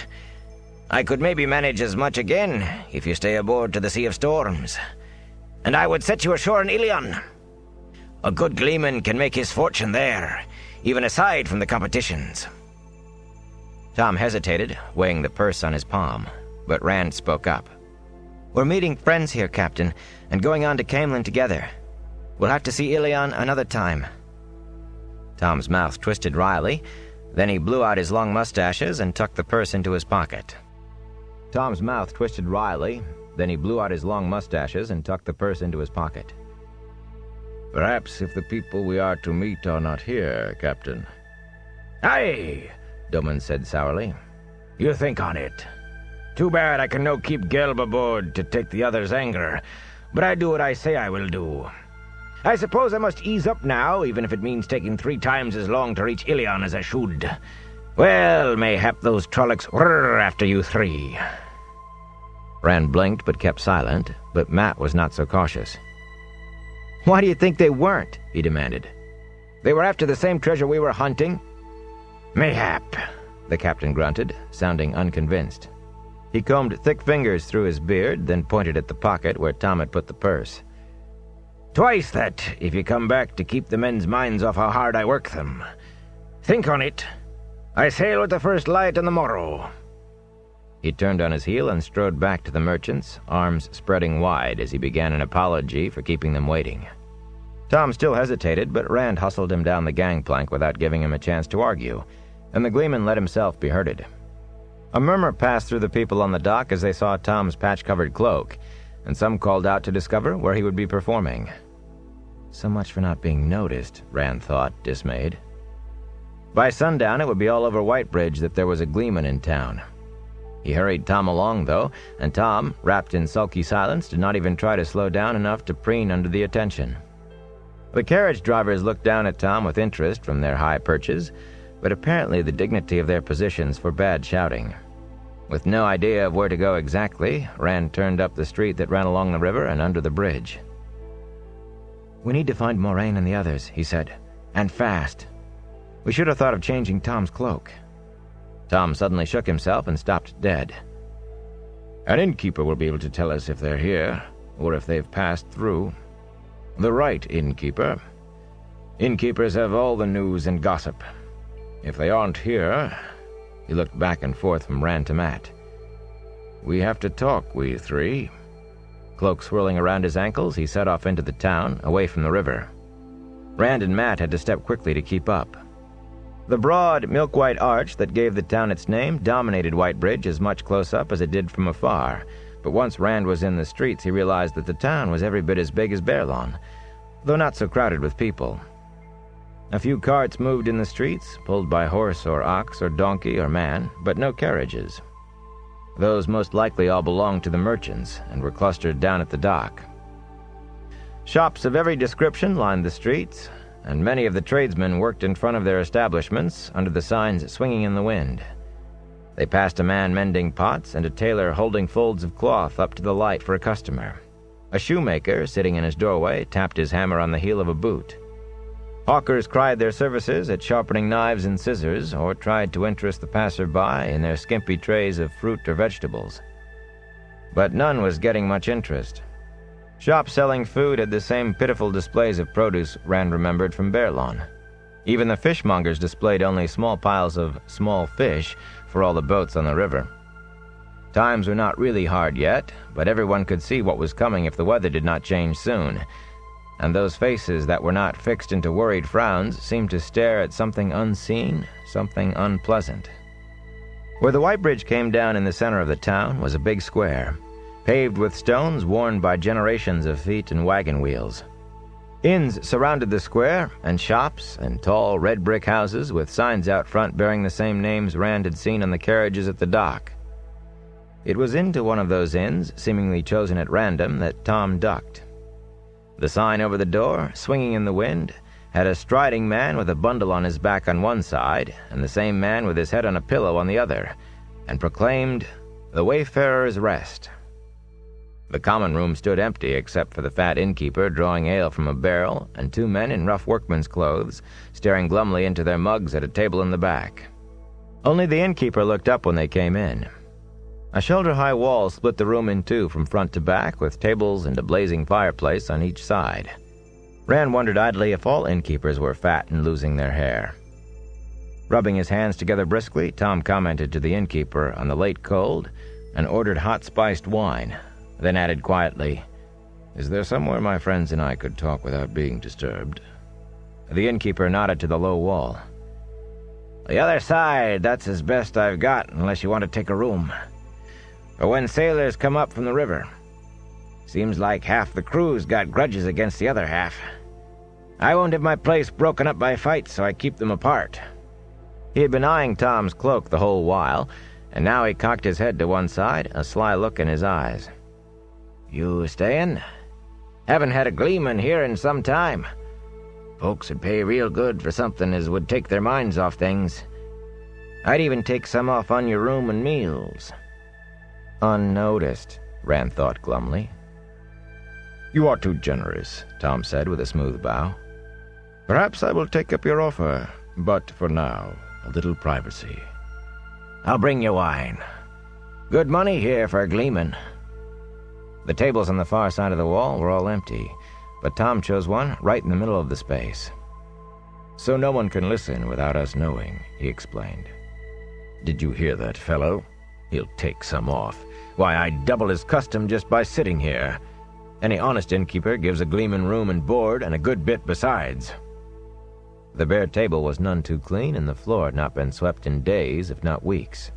I could maybe manage as much again if you stay aboard to the Sea of Storms, and I would set you ashore in Ilion. A good gleeman can make his fortune there, even aside from the competitions." Tom hesitated, weighing the purse on his palm, but Rand spoke up. "We're meeting friends here, Captain, and going on to Camelin together. We'll have to see Ilion another time." Tom's mouth twisted wryly, then he blew out his long mustaches and tucked the purse into his pocket. "Perhaps if the people we are to meet are not here, Captain." "Aye," Doman said sourly. "You think on it. Too bad I can no keep Gelb aboard to take the other's anger, but I do what I say I will do. I suppose I must ease up now, even if it means taking 3 times as long to reach Ilion as I should. Well, mayhap those Trollocs whirr after you 3. Rand blinked but kept silent, but Matt was not so cautious. "Why do you think they weren't?" he demanded. "They were after the same treasure we were hunting?" "Mayhap," the captain grunted, sounding unconvinced. He combed thick fingers through his beard, then pointed at the pocket where Tom had put the purse. "Twice that, if you come back to keep the men's minds off how hard I work them. Think on it. I sail with the first light on the morrow." He turned on his heel and strode back to the merchants, arms spreading wide as he began an apology for keeping them waiting. Tom still hesitated, but Rand hustled him down the gangplank without giving him a chance to argue, and the Gleeman let himself be herded. A murmur passed through the people on the dock as they saw Tom's patch-covered cloak, and some called out to discover where he would be performing. So much for not being noticed, Rand thought, dismayed. By sundown, it would be all over Whitebridge that there was a Gleeman in town. He hurried Tom along, though, and Tom, wrapped in sulky silence, did not even try to slow down enough to preen under the attention. The carriage drivers looked down at Tom with interest from their high perches, but apparently the dignity of their positions forbade shouting. With no idea of where to go exactly, Rand turned up the street that ran along the river and under the bridge. "We need to find Moraine and the others," he said, "and fast. We should have thought of changing Tom's cloak." Tom suddenly shook himself and stopped dead. "An innkeeper will be able to tell us if they're here, or if they've passed through. The right innkeeper. Innkeepers have all the news and gossip. If they aren't here..." He looked back and forth from Rand to Matt. "We have to talk, we three." Cloak swirling around his ankles, he set off into the town, away from the river. Rand and Matt had to step quickly to keep up. The broad, milk-white arch that gave the town its name dominated Whitebridge as much close up as it did from afar, but once Rand was in the streets, he realized that the town was every bit as big as Baerlon, though not so crowded with people. A few carts moved in the streets, pulled by horse or ox or donkey or man, but no carriages. Those most likely all belonged to the merchants and were clustered down at the dock. Shops of every description lined the streets, and many of the tradesmen worked in front of their establishments under the signs swinging in the wind. They passed a man mending pots and a tailor holding folds of cloth up to the light for a customer. A shoemaker, sitting in his doorway, tapped his hammer on the heel of a boot. Hawkers cried their services at sharpening knives and scissors, or tried to interest the passer-by in their skimpy trays of fruit or vegetables. But none was getting much interest. Shops selling food had the same pitiful displays of produce Rand remembered from Baerlon. Even the fishmongers displayed only small piles of small fish for all the boats on the river. Times were not really hard yet, but everyone could see what was coming if the weather did not change soon, and those faces that were not fixed into worried frowns seemed to stare at something unseen, something unpleasant. Where the Whitebridge came down in the center of the town was a big square, paved with stones worn by generations of feet and wagon wheels. Inns surrounded the square, and shops, and tall red brick houses with signs out front bearing the same names Rand had seen on the carriages at the dock. It was into one of those inns, seemingly chosen at random, that Tom ducked. The sign over the door, swinging in the wind, had a striding man with a bundle on his back on one side, and the same man with his head on a pillow on the other, and proclaimed, "The Wayfarer's Rest." The common room stood empty except for the fat innkeeper drawing ale from a barrel, and two men in rough workman's clothes, staring glumly into their mugs at a table in the back. Only the innkeeper looked up when they came in. A shoulder-high wall split the room in two from front to back, with tables and a blazing fireplace on each side. Rand wondered idly if all innkeepers were fat and losing their hair. Rubbing his hands together briskly, Tom commented to the innkeeper on the late cold and ordered hot spiced wine, then added quietly, "Is there somewhere my friends and I could talk without being disturbed?" The innkeeper nodded to the low wall. "The other side, that's as best I've got, unless you want to take a room. Or when sailors come up from the river. Seems like half the crew's got grudges against the other half. I won't have my place broken up by fights, so I keep them apart." He had been eyeing Tom's cloak the whole while, and now he cocked his head to one side, a sly look in his eyes. "You stayin'? Haven't had a Gleeman here in some time. Folks would pay real good for something as would take their minds off things. I'd even take some off on your room and meals." Unnoticed, Rand thought glumly. You are too generous, Tom said with a smooth bow. Perhaps I will take up your offer, but for now, a little privacy. I'll bring you wine. Good money here for a gleeman. The tables on the far side of the wall were all empty, but Tom chose one right in the middle of the space. So no one can listen without us knowing, he explained. Did you hear that fellow? He'll take some off. Why, I'd double his custom just by sitting here. Any honest innkeeper gives a gleeman room and board and a good bit besides. The bare table was none too clean, and the floor had not been swept in days, if not weeks.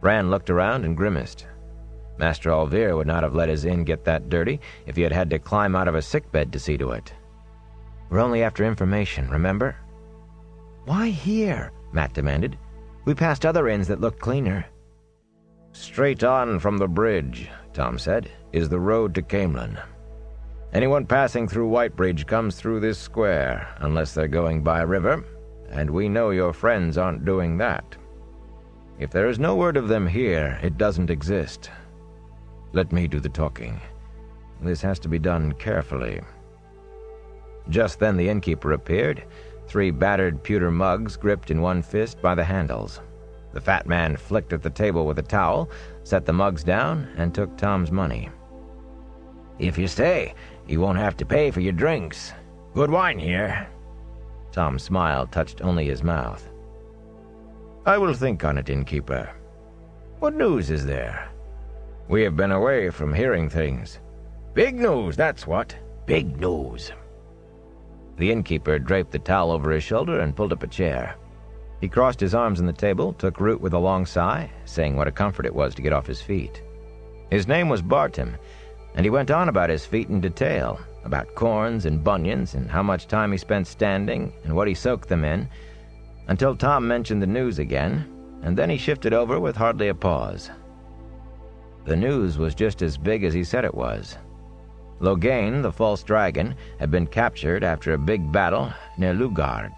Rand looked around and grimaced. Master Alvir would not have let his inn get that dirty if he had had to climb out of a sickbed to see to it. We're only after information, remember? Why here? Matt demanded. We passed other inns that looked cleaner. Straight on from the bridge, Tom said, is the road to Camelin. Anyone passing through Whitebridge comes through this square, unless they're going by river, and we know your friends aren't doing that. If there is no word of them here, it doesn't exist. Let me do the talking. This has to be done carefully. Just then the innkeeper appeared, 3 battered pewter mugs gripped in one fist by the handles. The fat man flicked at the table with a towel, set the mugs down, and took Tom's money. If you stay, you won't have to pay for your drinks. Good wine here. Tom's smile touched only his mouth. I will think on it, innkeeper. What news is there? We have been away from hearing things. Big news, that's what. Big news. The innkeeper draped the towel over his shoulder and pulled up a chair. He crossed his arms on the table, took root with a long sigh, saying what a comfort it was to get off his feet. His name was Bartim, and he went on about his feet in detail, about corns and bunions and how much time he spent standing and what he soaked them in, until Tom mentioned the news again, and then he shifted over with hardly a pause. The news was just as big as he said it was. Loghain, the false dragon, had been captured after a big battle near Lugard,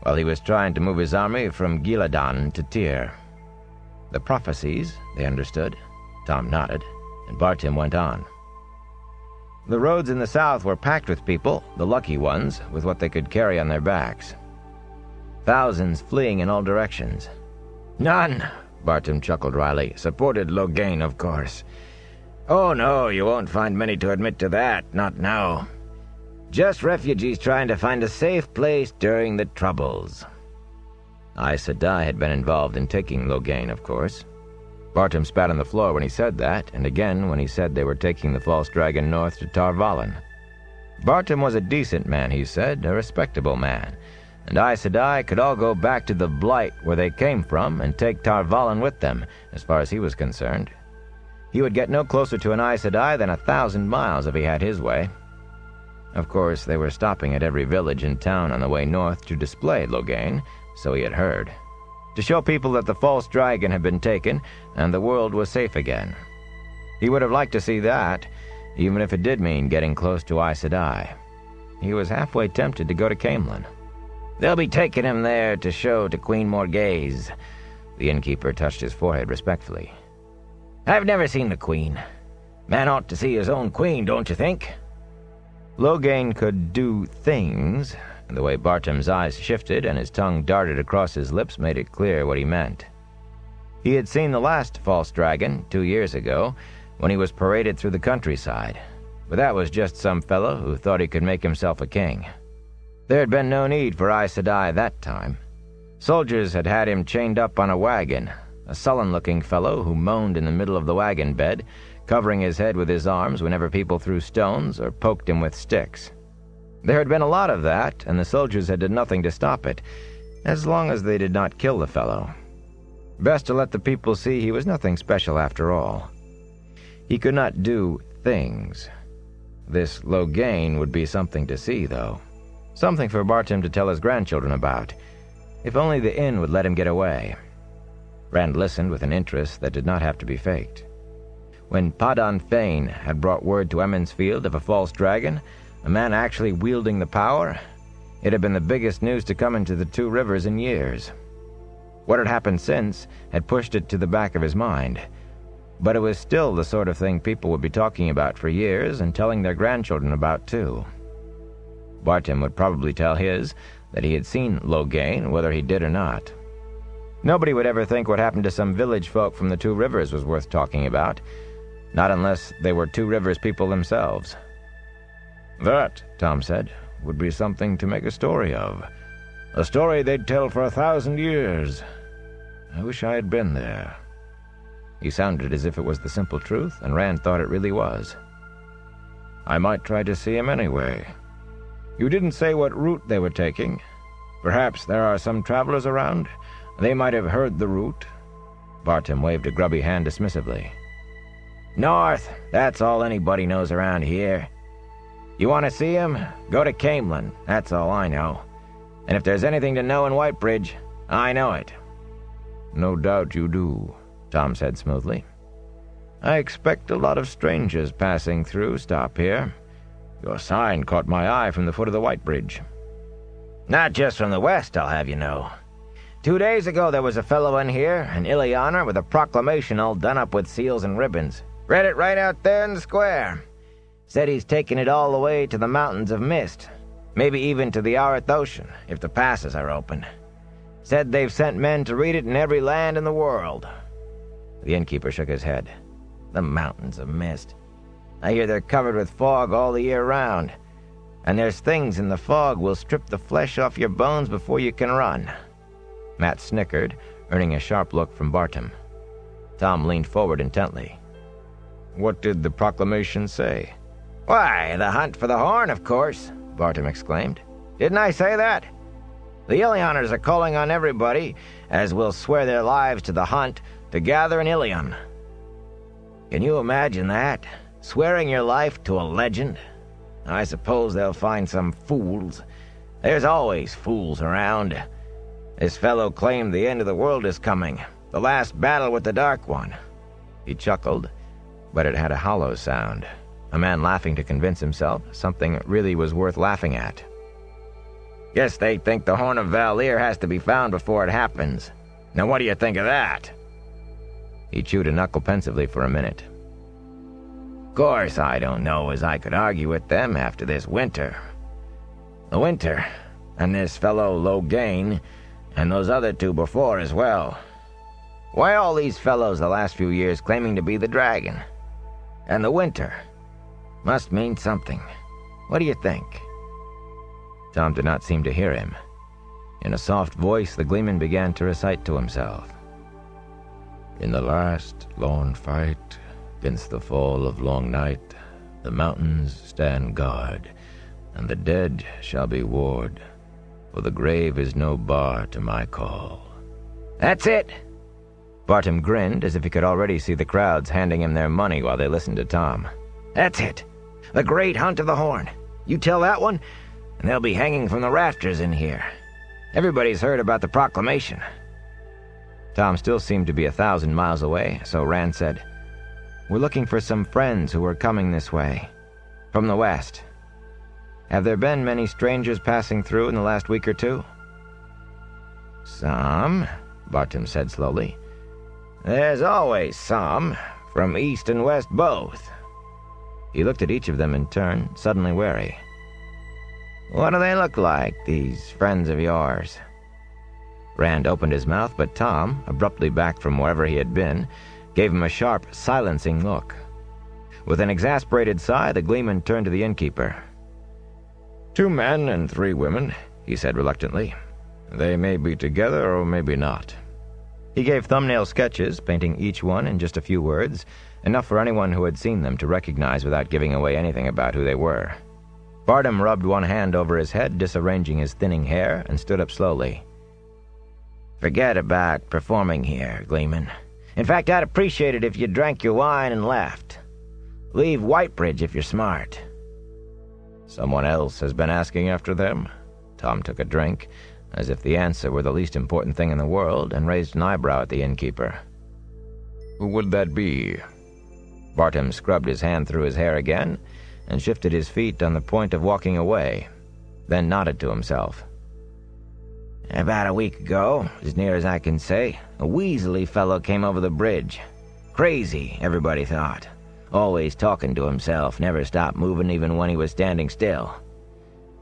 while he was trying to move his army from Gillidan to Tyr. The prophecies, they understood. Tom nodded, and Bartim went on. The roads in the south were packed with people, the lucky ones, with what they could carry on their backs. Thousands fleeing in all directions. None, Bartim chuckled wryly. Supported Loghain, of course. Oh no, you won't find many to admit to that, not now. Just refugees trying to find a safe place during the Troubles. Aes Sedai had been involved in taking Loghain, of course. Bartim spat on the floor when he said that, and again when he said they were taking the false dragon north to Tar Valon. Bartim was a decent man, he said, a respectable man, and Aes Sedai could all go back to the Blight where they came from and take Tar Valon with them, as far as he was concerned. He would get no closer to an Aes Sedai than 1,000 miles if he had his way. Of course, they were stopping at every village and town on the way north to display Loghain, so he had heard, to show people that the false dragon had been taken and the world was safe again. He would have liked to see that, even if it did mean getting close to Aes Sedai. He was halfway tempted to go to Camelin. They'll be taking him there to show to Queen Morghese. The innkeeper touched his forehead respectfully. I've never seen the Queen. Man ought to see his own queen, don't you think? Loghain could do things, and the way Bartim's eyes shifted and his tongue darted across his lips made it clear what he meant. He had seen the last false dragon 2 years ago when he was paraded through the countryside, but that was just some fellow who thought he could make himself a king. There had been no need for Aes Sedai that time. Soldiers had had him chained up on a wagon, a sullen-looking fellow who moaned in the middle of the wagon bed, covering his head with his arms whenever people threw stones or poked him with sticks. There had been a lot of that, and the soldiers had done nothing to stop it, as long as they did not kill the fellow. Best to let the people see he was nothing special after all. He could not do things. This Loghain would be something to see, though. Something for Bartim to tell his grandchildren about. If only the inn would let him get away. Rand listened with an interest that did not have to be faked. When Padan Fain had brought word to Emond's Field of a false dragon, a man actually wielding the power, it had been the biggest news to come into the Two Rivers in years. What had happened since had pushed it to the back of his mind. but it was still the sort of thing people would be talking about for years and telling their grandchildren about, too. Bartim would probably tell his that he had seen Loghain, whether he did or not. Nobody would ever think what happened to some village folk from the Two Rivers was worth talking about, not unless they were Two Rivers people themselves. That, Tom said, would be something to make a story of. A story they'd tell for 1,000 years. I wish I had been there. He sounded as if it was the simple truth, and Rand thought it really was. I might try to see him anyway. You didn't say what route they were taking. Perhaps there are some travelers around. They might have heard the route. Bartim waved a grubby hand dismissively. North, that's all anybody knows around here. You want to see him? Go to Camelin, that's all I know. And if there's anything to know in Whitebridge, I know it. No doubt you do, Tom said smoothly. I expect a lot of strangers passing through stop here. Your sign caught my eye from the foot of the Whitebridge. Not just from the west, I'll have you know. 2 days ago there was a fellow in here, an Illianer, with a proclamation all done up with seals and ribbons. Read it right out there in the square. Said he's taking it all the way to the Mountains of Mist. Maybe even to the Arith Ocean, if the passes are open. Said they've sent men to read it in every land in the world. The innkeeper shook his head. The Mountains of Mist. I hear they're covered with fog all the year round. And there's things in the fog will strip the flesh off your bones before you can run. Matt snickered, earning a sharp look from Bartim. Tom leaned forward intently. What did the proclamation say? Why, the hunt for the horn, of course, Bartim exclaimed. Didn't I say that? The Illianers are calling on everybody, as will swear their lives to the hunt, to gather in Ilion. Can you imagine that? Swearing your life to a legend? I suppose they'll find some fools. There's always fools around. This fellow claimed the end of the world is coming, the last battle with the Dark One. He chuckled, but it had a hollow sound. A man laughing to convince himself something really was worth laughing at. Guess they think the Horn of Val'ir has to be found before it happens. Now what do you think of that? He chewed a knuckle pensively for a minute. Course, I don't know as I could argue with them after this winter. The winter, and this fellow Loghain, and those other two before as well. Why all these fellows the last few years claiming to be the dragon? And the winter must mean something. What do you think? Tom did not seem to hear him. In a soft voice, the Gleeman began to recite to himself. In the last lone fight, against the fall of long night, the mountains stand guard, and the dead shall be ward, for the grave is no bar to my call. That's it! Bartim grinned as if he could already see the crowds handing him their money while they listened to Tom. That's it! The great hunt of the horn. You tell that one, and they'll be hanging from the rafters in here. Everybody's heard about the proclamation. Tom still seemed to be 1,000 miles away, so Rand said, "We're looking for some friends who are coming this way, from the west. Have there been many strangers passing through in the last week or two?" "Some," Bartim said slowly. "There's always some, from east and west both." He looked at each of them in turn, suddenly wary. "What do they look like, these friends of yours?" Rand opened his mouth, but Tom, abruptly back from wherever he had been, gave him a sharp, silencing look. With an exasperated sigh, the Gleeman turned to the innkeeper. 2 men and 3 women, he said reluctantly. They may be together or maybe not. He gave thumbnail sketches, painting each one in just a few words, enough for anyone who had seen them to recognize without giving away anything about who they were. Bartim rubbed one hand over his head, disarranging his thinning hair, and stood up slowly. "Forget about performing here, Gleeman. In fact, I'd appreciate it if you drank your wine and left. Leave Whitebridge if you're smart." "Someone else has been asking after them?" Tom took a drink, as if the answer were the least important thing in the world, and raised an eyebrow at the innkeeper. "Who would that be?" Bartim scrubbed his hand through his hair again, and shifted his feet on the point of walking away, then nodded to himself. "About a week ago, as near as I can say, a weaselly fellow came over the bridge. Crazy, everybody thought. Always talking to himself, never stopped moving even when he was standing still.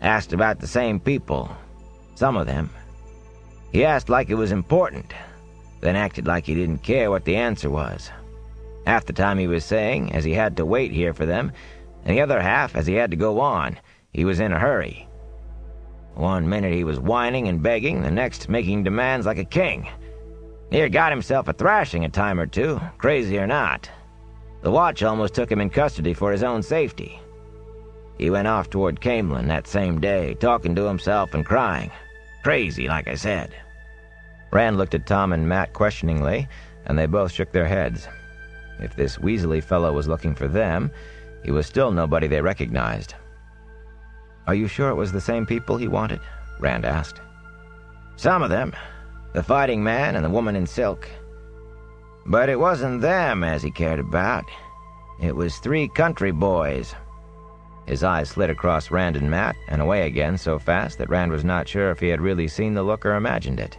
Asked about the same people. Some of them. He asked like it was important, then acted like he didn't care what the answer was. Half the time he was saying, as he had to wait here for them, and the other half, as he had to go on, he was in a hurry. One minute he was whining and begging, the next making demands like a king. Near got himself a thrashing a time or two, crazy or not. The watch almost took him in custody for his own safety. He went off toward Camelin that same day, talking to himself and crying. Crazy, like I said. Rand looked at Tom and Matt questioningly, and they both shook their heads. If this Weasley fellow was looking for them, he was still nobody they recognized. "Are you sure it was the same people he wanted?" Rand asked. Some of them. The fighting man and the woman in silk. But it wasn't them as he cared about. It was 3 country boys. His eyes slid across Rand and Matt and away again so fast that Rand was not sure if he had really seen the look or imagined it.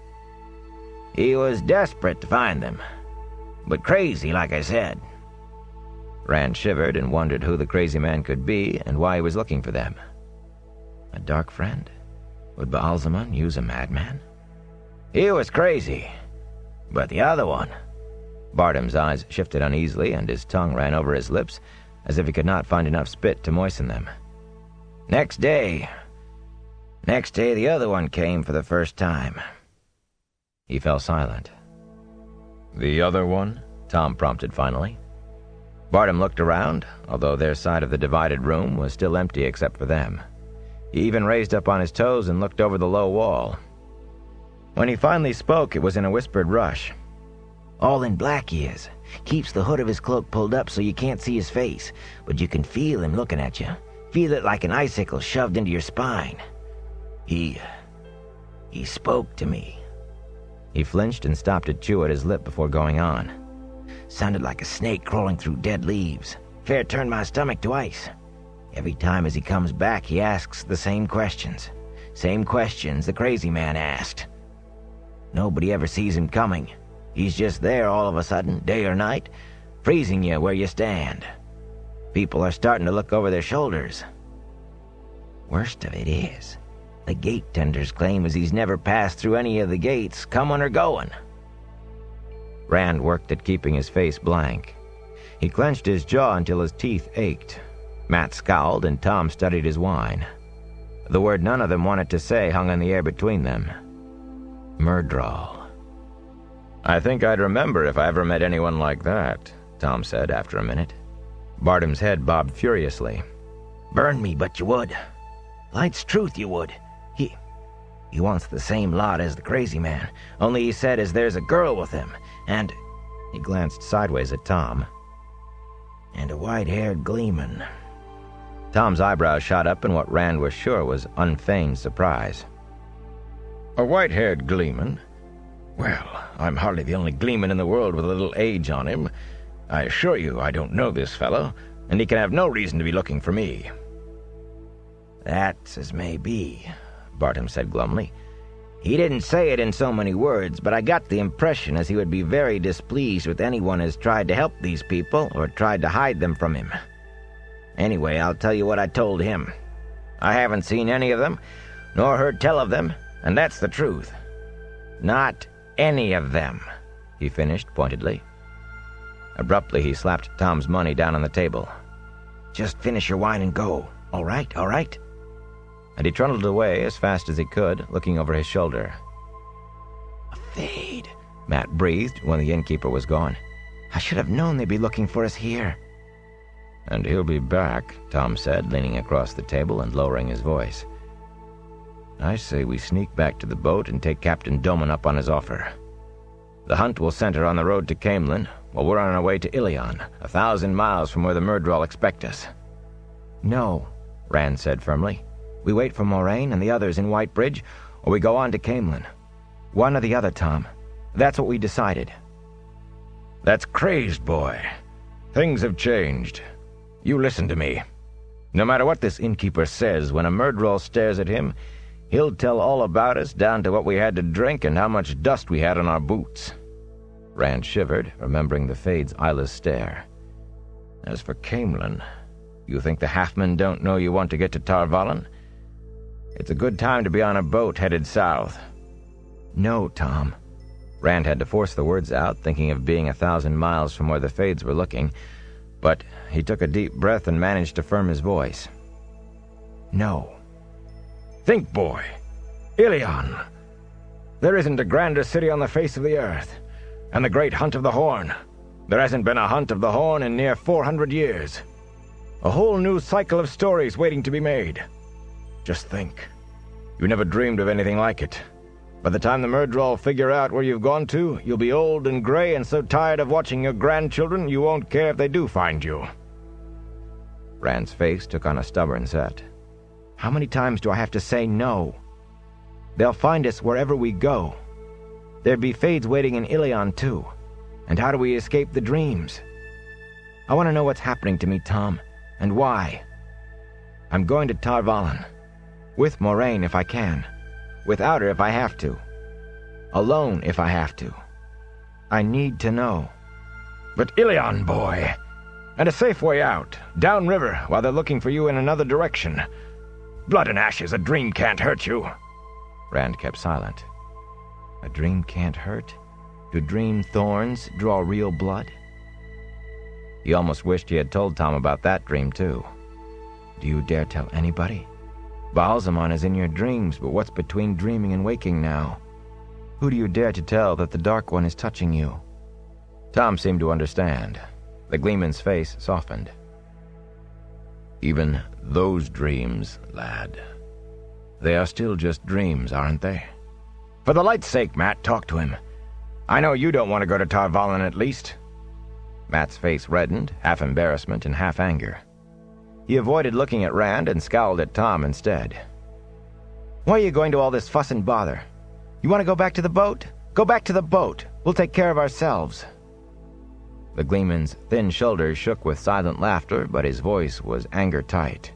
He was desperate to find them. But crazy, like I said. Rand shivered and wondered who the crazy man could be and why he was looking for them. A dark friend? Would Ba'alzamon use a madman? He was crazy. But the other one... Bartam's eyes shifted uneasily and his tongue ran over his lips as if he could not find enough spit to moisten them. Next day the other one came for the first time. He fell silent. "The other one?" Tom prompted finally. Bartam looked around, although their side of the divided room was still empty except for them. He even raised up on his toes and looked over the low wall. When he finally spoke, it was in a whispered rush. All in black he is. Keeps the hood of his cloak pulled up so you can't see his face, but you can feel him looking at you. Feel it like an icicle shoved into your spine. He spoke to me. He flinched and stopped to chew at his lip before going on. Sounded like a snake crawling through dead leaves. Fair turned my stomach to ice. Every time as he comes back, he asks the same questions. Same questions the crazy man asked. Nobody ever sees him coming. He's just there all of a sudden, day or night, freezing you where you stand. People are starting to look over their shoulders. Worst of it is, the gate tenders claim as he's never passed through any of the gates, coming or going. Rand worked at keeping his face blank. He clenched his jaw until his teeth ached. Matt scowled and Tom studied his wine. The word none of them wanted to say hung in the air between them. Myrddraal. "I think I'd remember if I ever met anyone like that," Tom said after a minute. Bartam's head bobbed furiously. Burn me, but you would. Light's truth you would. He wants the same lot as the crazy man, only he said as there's a girl with him, and... He glanced sideways at Tom. And a white-haired gleeman. Tom's eyebrows shot up in what Rand was sure was unfeigned surprise. "A white-haired gleeman? Well, I'm hardly the only gleeman in the world with a little age on him. I assure you I don't know this fellow, and he can have no reason to be looking for me." "That's as may be," Bartam said glumly. "He didn't say it in so many words, but I got the impression as he would be very displeased with anyone as tried to help these people or tried to hide them from him. Anyway, I'll tell you what I told him. I haven't seen any of them, nor heard tell of them, and that's the truth. Not any of them," he finished pointedly. Abruptly, he slapped Tom's money down on the table. "Just finish your wine and go. All right, all right?" And he trundled away as fast as he could, looking over his shoulder. "A fade," Matt breathed when the innkeeper was gone. "I should have known they'd be looking for us here." "And he'll be back," Tom said, leaning across the table and lowering his voice. "I say we sneak back to the boat and take Captain Doman up on his offer. The hunt will center on the road to Camelin, while we're on our way to Ilion, 1,000 miles from where the Myrddraal expect us." "No," Rand said firmly. "We wait for Moraine and the others in Whitebridge, or we go on to Camelin. One or the other, Tom. That's what we decided." "That's crazed, boy. Things have changed. You listen to me. No matter what this innkeeper says, when a Myrddraal stares at him, he'll tell all about us down to what we had to drink and how much dust we had on our boots. Rand shivered, remembering the Fade's eyeless stare. As for Caemlyn, you think the Halfmen don't know you want to get to Tar Valon? It's a good time to be on a boat headed south. No, Tom. Rand had to force the words out, thinking of being 1,000 miles from where the Fades were looking, but he took a deep breath and managed to firm his voice. No. Think, boy. Ilion. There isn't a grander city on the face of the earth. And the great Hunt of the Horn. There hasn't been a Hunt of the Horn in near 400 years. A whole new cycle of stories waiting to be made. Just think. You never dreamed of anything like it. By the time the Myrddraal figure out where you've gone to, you'll be old and gray and so tired of watching your grandchildren you won't care if they do find you. Rand's face took on a stubborn set. How many times do I have to say no? They'll find us wherever we go. There'd be Fades waiting in Ilion, too. And how do we escape the dreams? I want to know what's happening to me, Tom, and why. I'm going to Tar Valon. With Moraine if I can. Without her if I have to. Alone if I have to. I need to know. But Ilion, boy. And a safe way out, downriver, while they're looking for you in another direction. Blood and ashes, a dream can't hurt you. Rand kept silent. A dream can't hurt? Do dream thorns draw real blood? He almost wished he had told Tom about that dream, too. Do you dare tell anybody? Baalzamon is in your dreams, but what's between dreaming and waking now? Who do you dare to tell that the Dark One is touching you? Tom seemed to understand. The Gleeman's face softened. Even those dreams, lad. They are still just dreams, aren't they? For the light's sake, Matt, talk to him. I know you don't want to go to Tar Valon at least. Matt's face reddened, half embarrassment and half anger. He avoided looking at Rand and scowled at Tom instead. Why are you going to all this fuss and bother? You want to go back to the boat? Go back to the boat. We'll take care of ourselves. The Gleeman's thin shoulders shook with silent laughter, but his voice was anger-tight.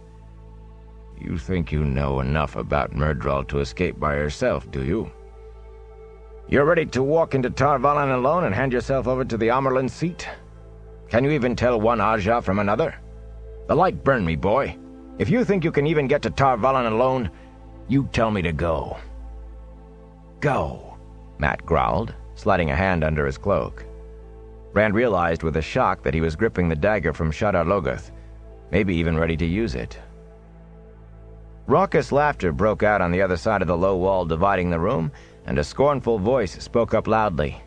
You think you know enough about Myrddraal to escape by yourself, do you? You're ready to walk into Tar Valon alone and hand yourself over to the Amerlin seat? Can you even tell one Ajah from another? The light burned me, boy. If you think you can even get to Tar Valon alone, you tell me to go. Go, Matt growled, sliding a hand under his cloak. Rand realized with a shock that he was gripping the dagger from Shadar Logoth, maybe even ready to use it. Raucous laughter broke out on the other side of the low wall dividing the room, and a scornful voice spoke up loudly.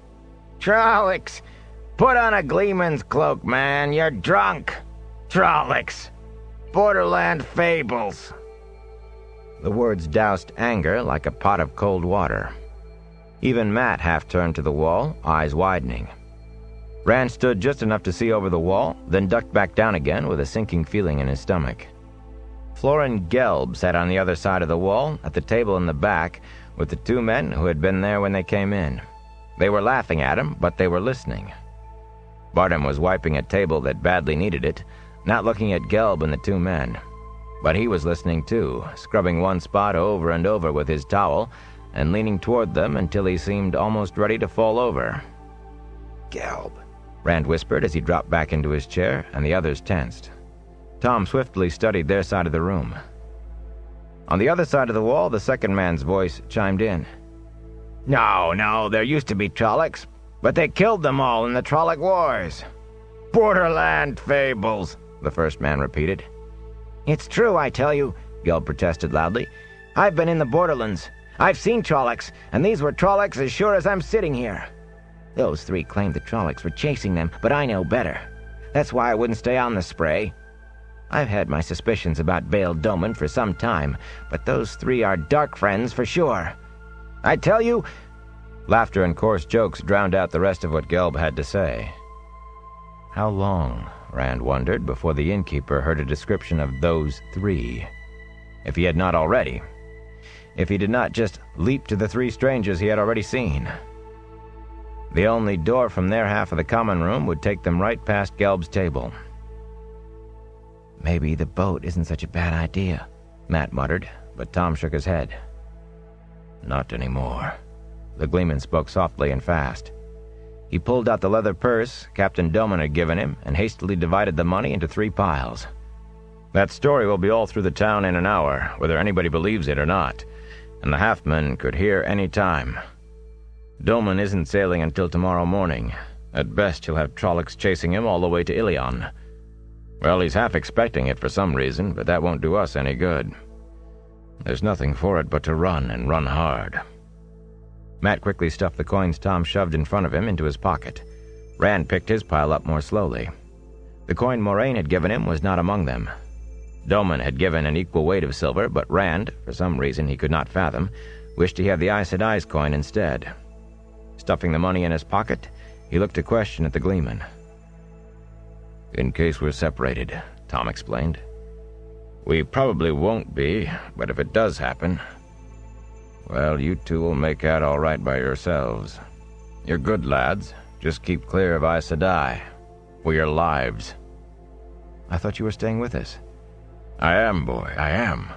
Trollocs! Put on a Gleeman's cloak, man. You're drunk. Trollocs. Borderland fables. The words doused anger like a pot of cold water. Even Matt half turned to the wall, eyes widening. Rand stood just enough to see over the wall, then ducked back down again with a sinking feeling in his stomach. Florin Gelb sat on the other side of the wall, at the table in the back, with the two men who had been there when they came in. They were laughing at him, but they were listening. Bardem was wiping a table that badly needed it, not looking at Gelb and the two men. But he was listening too, scrubbing one spot over and over with his towel, and leaning toward them until he seemed almost ready to fall over. Gelb, Rand whispered as he dropped back into his chair, and the others tensed. Tom swiftly studied their side of the room. On the other side of the wall, the second man's voice chimed in. No, there used to be Trollocs, but they killed them all in the Trolloc Wars. Borderland fables, the first man repeated. It's true, I tell you, Gelb protested loudly. I've been in the Borderlands. I've seen Trollocs, and these were Trollocs as sure as I'm sitting here. Those three claimed the Trollocs were chasing them, but I know better. That's why I wouldn't stay on the spray. I've had my suspicions about Bael Domon for some time, but those three are dark friends for sure. I tell you... Laughter and coarse jokes drowned out the rest of what Gelb had to say. How long, Rand wondered, before the innkeeper heard a description of those three? If he had not already. If he did not just leap to the three strangers he had already seen. The only door from their half of the common room would take them right past Gelb's table. Maybe the boat isn't such a bad idea, Matt muttered, but Tom shook his head. Not anymore. The Gleeman spoke softly and fast. He pulled out the leather purse Captain Doman had given him and hastily divided the money into 3 piles. "That story will be all through the town in an hour, whether anybody believes it or not, and the Halfmoon could hear any time. Doman isn't sailing until tomorrow morning. At best, he'll have Trollocs chasing him all the way to Ilion. Well, he's half expecting it for some reason, but that won't do us any good. There's nothing for it but to run, and run hard." Matt quickly stuffed the coins Tom shoved in front of him into his pocket. Rand picked his pile up more slowly. The coin Moraine had given him was not among them. Doman had given an equal weight of silver, but Rand, for some reason he could not fathom, wished he had the Aes Sedai's coin instead. Stuffing the money in his pocket, he looked a question at the Gleeman. "In case we're separated," Tom explained. "We probably won't be, but if it does happen, well, you two will make out all right by yourselves. You're good lads. Just keep clear of Aes Sedai. For your lives." "I thought you were staying with us." "I am, boy, I am.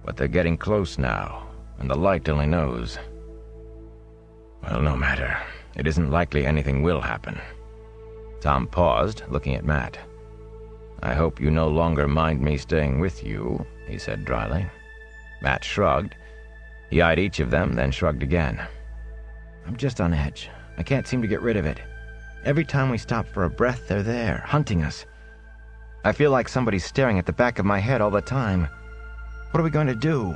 But they're getting close now, and the light only knows. Well, no matter. It isn't likely anything will happen." Tom paused, looking at Matt. "I hope you no longer mind me staying with you," he said dryly. Matt shrugged. He eyed each of them, then shrugged again. "I'm just on edge. I can't seem to get rid of it. Every time we stop for a breath, they're there, hunting us. I feel like somebody's staring at the back of my head all the time. What are we going to do?"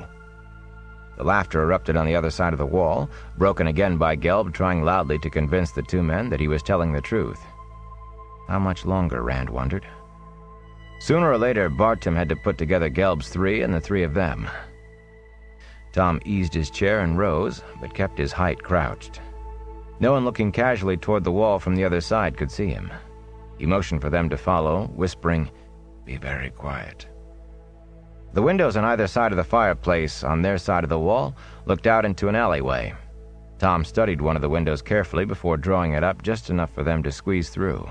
The laughter erupted on the other side of the wall, broken again by Gelb trying loudly to convince the 2 men that he was telling the truth. How much longer, Rand wondered. Sooner or later, Bartram had to put together Gelb's 3 and the 3 of them. Tom eased his chair and rose, but kept his height crouched. No one looking casually toward the wall from the other side could see him. He motioned for them to follow, whispering, "Be very quiet." The windows on either side of the fireplace, on their side of the wall, looked out into an alleyway. Tom studied one of the windows carefully before drawing it up just enough for them to squeeze through.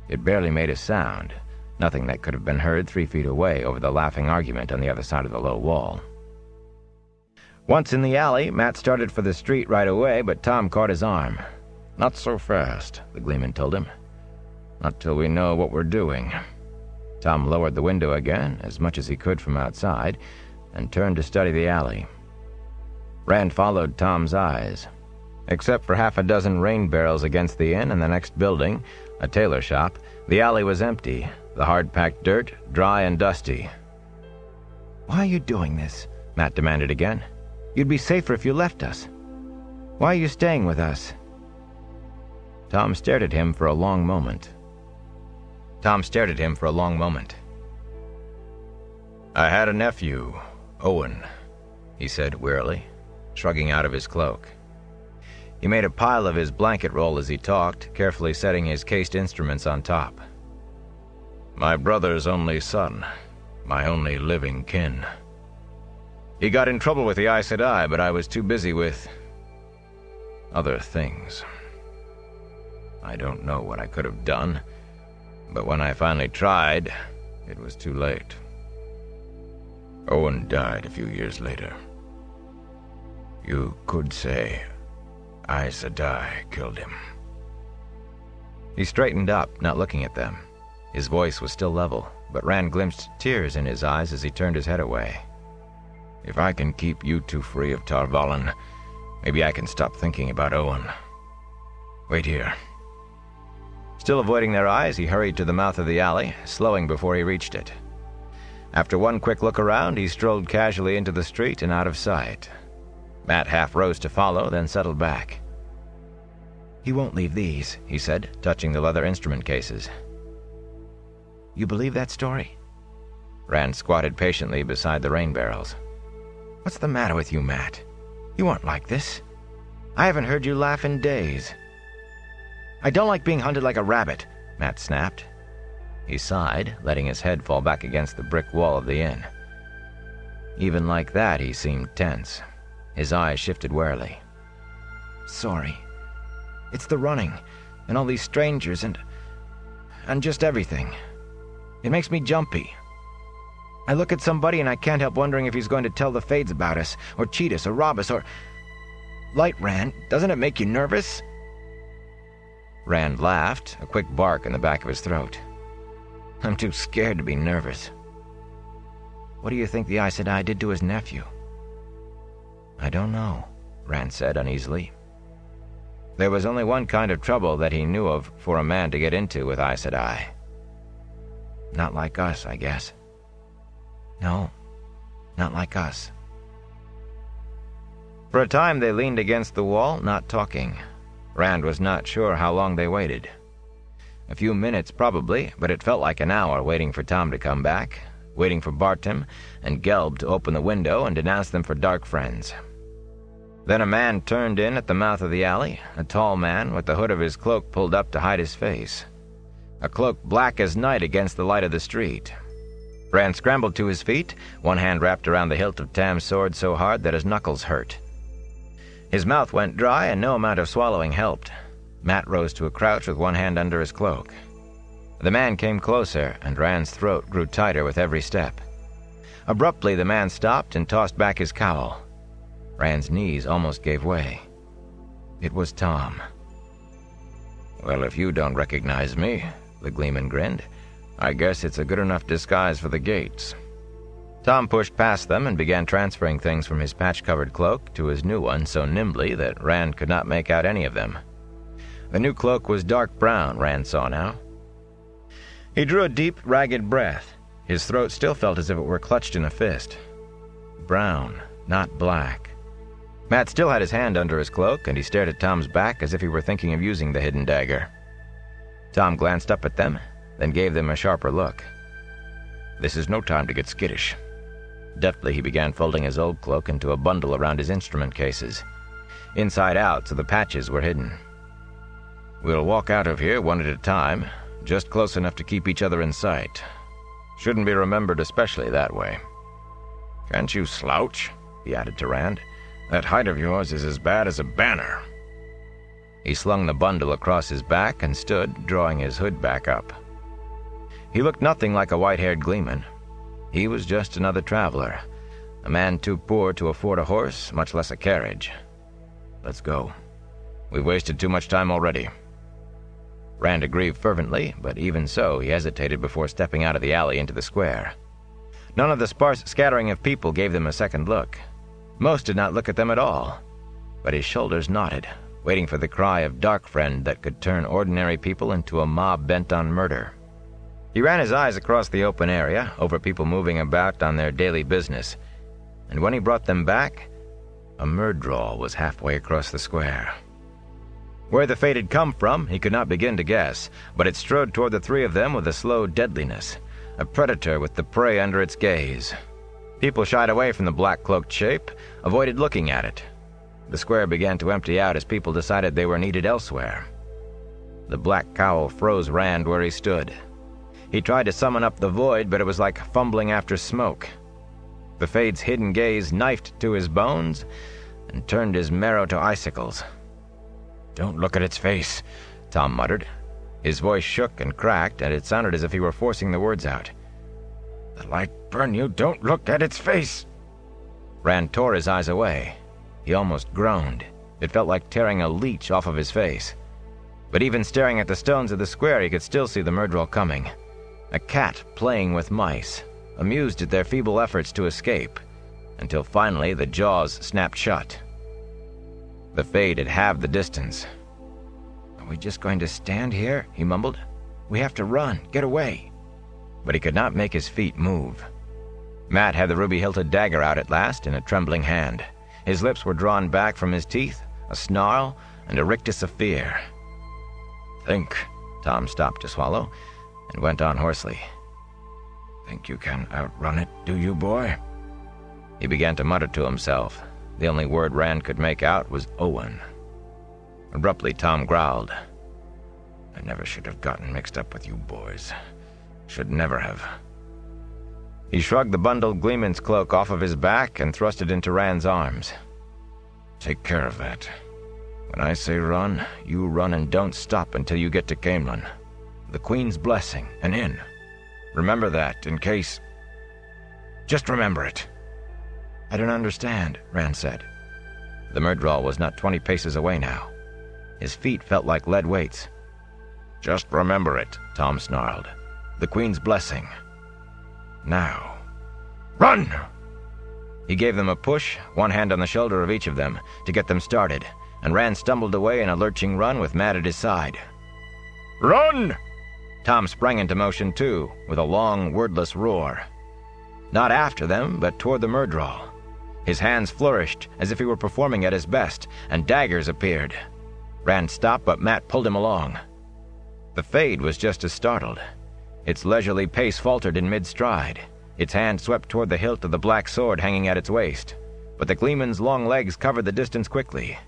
It barely made a sound, nothing that could have been heard 3 feet away over the laughing argument on the other side of the low wall. Once in the alley, Matt started for the street right away, but Tom caught his arm. "Not so fast," the Gleeman told him. "Not till we know what we're doing." Tom lowered the window again, as much as he could from outside, and turned to study the alley. Rand followed Tom's eyes. Except for half a dozen rain barrels against the inn and the next building, a tailor shop, the alley was empty, the hard-packed dirt dry and dusty. "Why are you doing this?" Matt demanded again. "You'd be safer if you left us. Why are you staying with us?" Tom stared at him for a long moment. "I had a nephew, Owen," he said wearily, shrugging out of his cloak. He made a pile of his blanket roll as he talked, carefully setting his cased instruments on top. "My brother's only son, my only living kin. He got in trouble with the Aes Sedai, but I was too busy with other things. I don't know what I could have done, but when I finally tried, it was too late. Owen died a few years later. You could say Aes Sedai killed him." He straightened up, not looking at them. His voice was still level, but Rand glimpsed tears in his eyes as he turned his head away. "If I can keep you two free of Tar Valon, maybe I can stop thinking about Owen. Wait here." Still avoiding their eyes, he hurried to the mouth of the alley, slowing before he reached it. After one quick look around, he strolled casually into the street and out of sight. Matt half rose to follow, then settled back. "He won't leave these," he said, touching the leather instrument cases. "You believe that story?" Rand squatted patiently beside the rain barrels. "What's the matter with you, Matt? You aren't like this. I haven't heard you laugh in days." "I don't like being hunted like a rabbit," Matt snapped. He sighed, letting his head fall back against the brick wall of the inn. Even like that, he seemed tense. His eyes shifted warily. "Sorry. It's the running, and all these strangers, and just everything. It makes me jumpy. I look at somebody and I can't help wondering if he's going to tell the Fades about us, or cheat us, or rob us, or... Light, Rand, doesn't it make you nervous?" Rand laughed, a quick bark in the back of his throat. I'm too scared to be nervous. What do you think the Aes Sedai did to his nephew? I don't know, Rand said uneasily. There was only one kind of trouble that he knew of for a man to get into with Aes Sedai. Not like us, I guess. No, not like us. For a time they leaned against the wall, not talking. Rand was not sure how long they waited. A few minutes probably, but it felt like an hour waiting for Tom to come back, waiting for Bartim and Gelb to open the window and denounce them for dark friends. Then a man turned in at the mouth of the alley, a tall man with the hood of his cloak pulled up to hide his face. A cloak black as night against the light of the street. Rand scrambled to his feet, one hand wrapped around the hilt of Tam's sword so hard that his knuckles hurt. His mouth went dry and no amount of swallowing helped. Matt rose to a crouch with one hand under his cloak. The man came closer, and Rand's throat grew tighter with every step. Abruptly, the man stopped and tossed back his cowl. Rand's knees almost gave way. It was Tom. Well, if you don't recognize me, the Gleeman grinned, I guess it's a good enough disguise for the gates. Tom pushed past them and began transferring things from his patch-covered cloak to his new one so nimbly that Rand could not make out any of them. The new cloak was dark brown, Rand saw now. He drew a deep, ragged breath. His throat still felt as if it were clutched in a fist. Brown, not black. Matt still had his hand under his cloak, and he stared at Tom's back as if he were thinking of using the hidden dagger. Tom glanced up at them, then gave them a sharper look. This is no time to get skittish. Deftly he began folding his old cloak into a bundle around his instrument cases, inside out so the patches were hidden. We'll walk out of here one at a time, just close enough to keep each other in sight. Shouldn't be remembered especially that way. Can't you slouch? He added to Rand. That height of yours is as bad as a banner. He slung the bundle across his back and stood, drawing his hood back up. He looked nothing like a white-haired Gleeman. He was just another traveler, a man too poor to afford a horse, much less a carriage. Let's go. We've wasted too much time already. Rand agreed fervently, but even so he hesitated before stepping out of the alley into the square. None of the sparse scattering of people gave them a second look. Most did not look at them at all, but his shoulders knotted, waiting for the cry of dark friend that could turn ordinary people into a mob bent on murder. He ran his eyes across the open area, over people moving about on their daily business, and when he brought them back, a Myrddraal was halfway across the square. Where the fate had come from, he could not begin to guess, but it strode toward the three of them with a slow deadliness, a predator with the prey under its gaze. People shied away from the black-cloaked shape, avoided looking at it. The square began to empty out as people decided they were needed elsewhere. The black cowl froze Rand where he stood. He tried to summon up the void, but it was like fumbling after smoke. The Fade's hidden gaze knifed to his bones and turned his marrow to icicles. Don't look at its face, Tom muttered. His voice shook and cracked, and it sounded as if he were forcing the words out. The light burn you, don't look at its face. Rand tore his eyes away. He almost groaned. It felt like tearing a leech off of his face. But even staring at the stones of the square, he could still see the Myrddraal coming. A cat playing with mice, amused at their feeble efforts to escape, until finally the jaws snapped shut. The Fade had halved the distance. Are we just going to stand here? He mumbled. We have to run, get away. But he could not make his feet move. Matt had the ruby-hilted dagger out at last in a trembling hand. His lips were drawn back from his teeth, a snarl, and a rictus of fear. Think, Tom stopped to swallow, and went on hoarsely. Think you can outrun it, do you, boy? He began to mutter to himself. The only word Rand could make out was Owen. Abruptly, Tom growled. I never should have gotten mixed up with you boys. Should never have. He shrugged the bundled Gleeman's cloak off of his back and thrust it into Rand's arms. Take care of that. When I say run, you run and don't stop until you get to Caemlyn. The Queen's blessing, and in. Remember that, in case... Just remember it. I don't understand, Rand said. The Myrddraal was not 20 paces away now. His feet felt like lead weights. "Just remember it," Tom snarled. "The Queen's blessing. Now, run!" He gave them a push, one hand on the shoulder of each of them, to get them started, and Rand stumbled away in a lurching run with Mat at his side. "Run!" Tom sprang into motion too, with a long, wordless roar. Not after them, but toward the Myrddraal. His hands flourished as if he were performing at his best, and daggers appeared. Rand stopped, but Mat pulled him along. The Fade was just as startled. Its leisurely pace faltered in mid-stride. Its hand swept toward the hilt of the black sword hanging at its waist, but the Gleeman's long legs covered the distance quickly.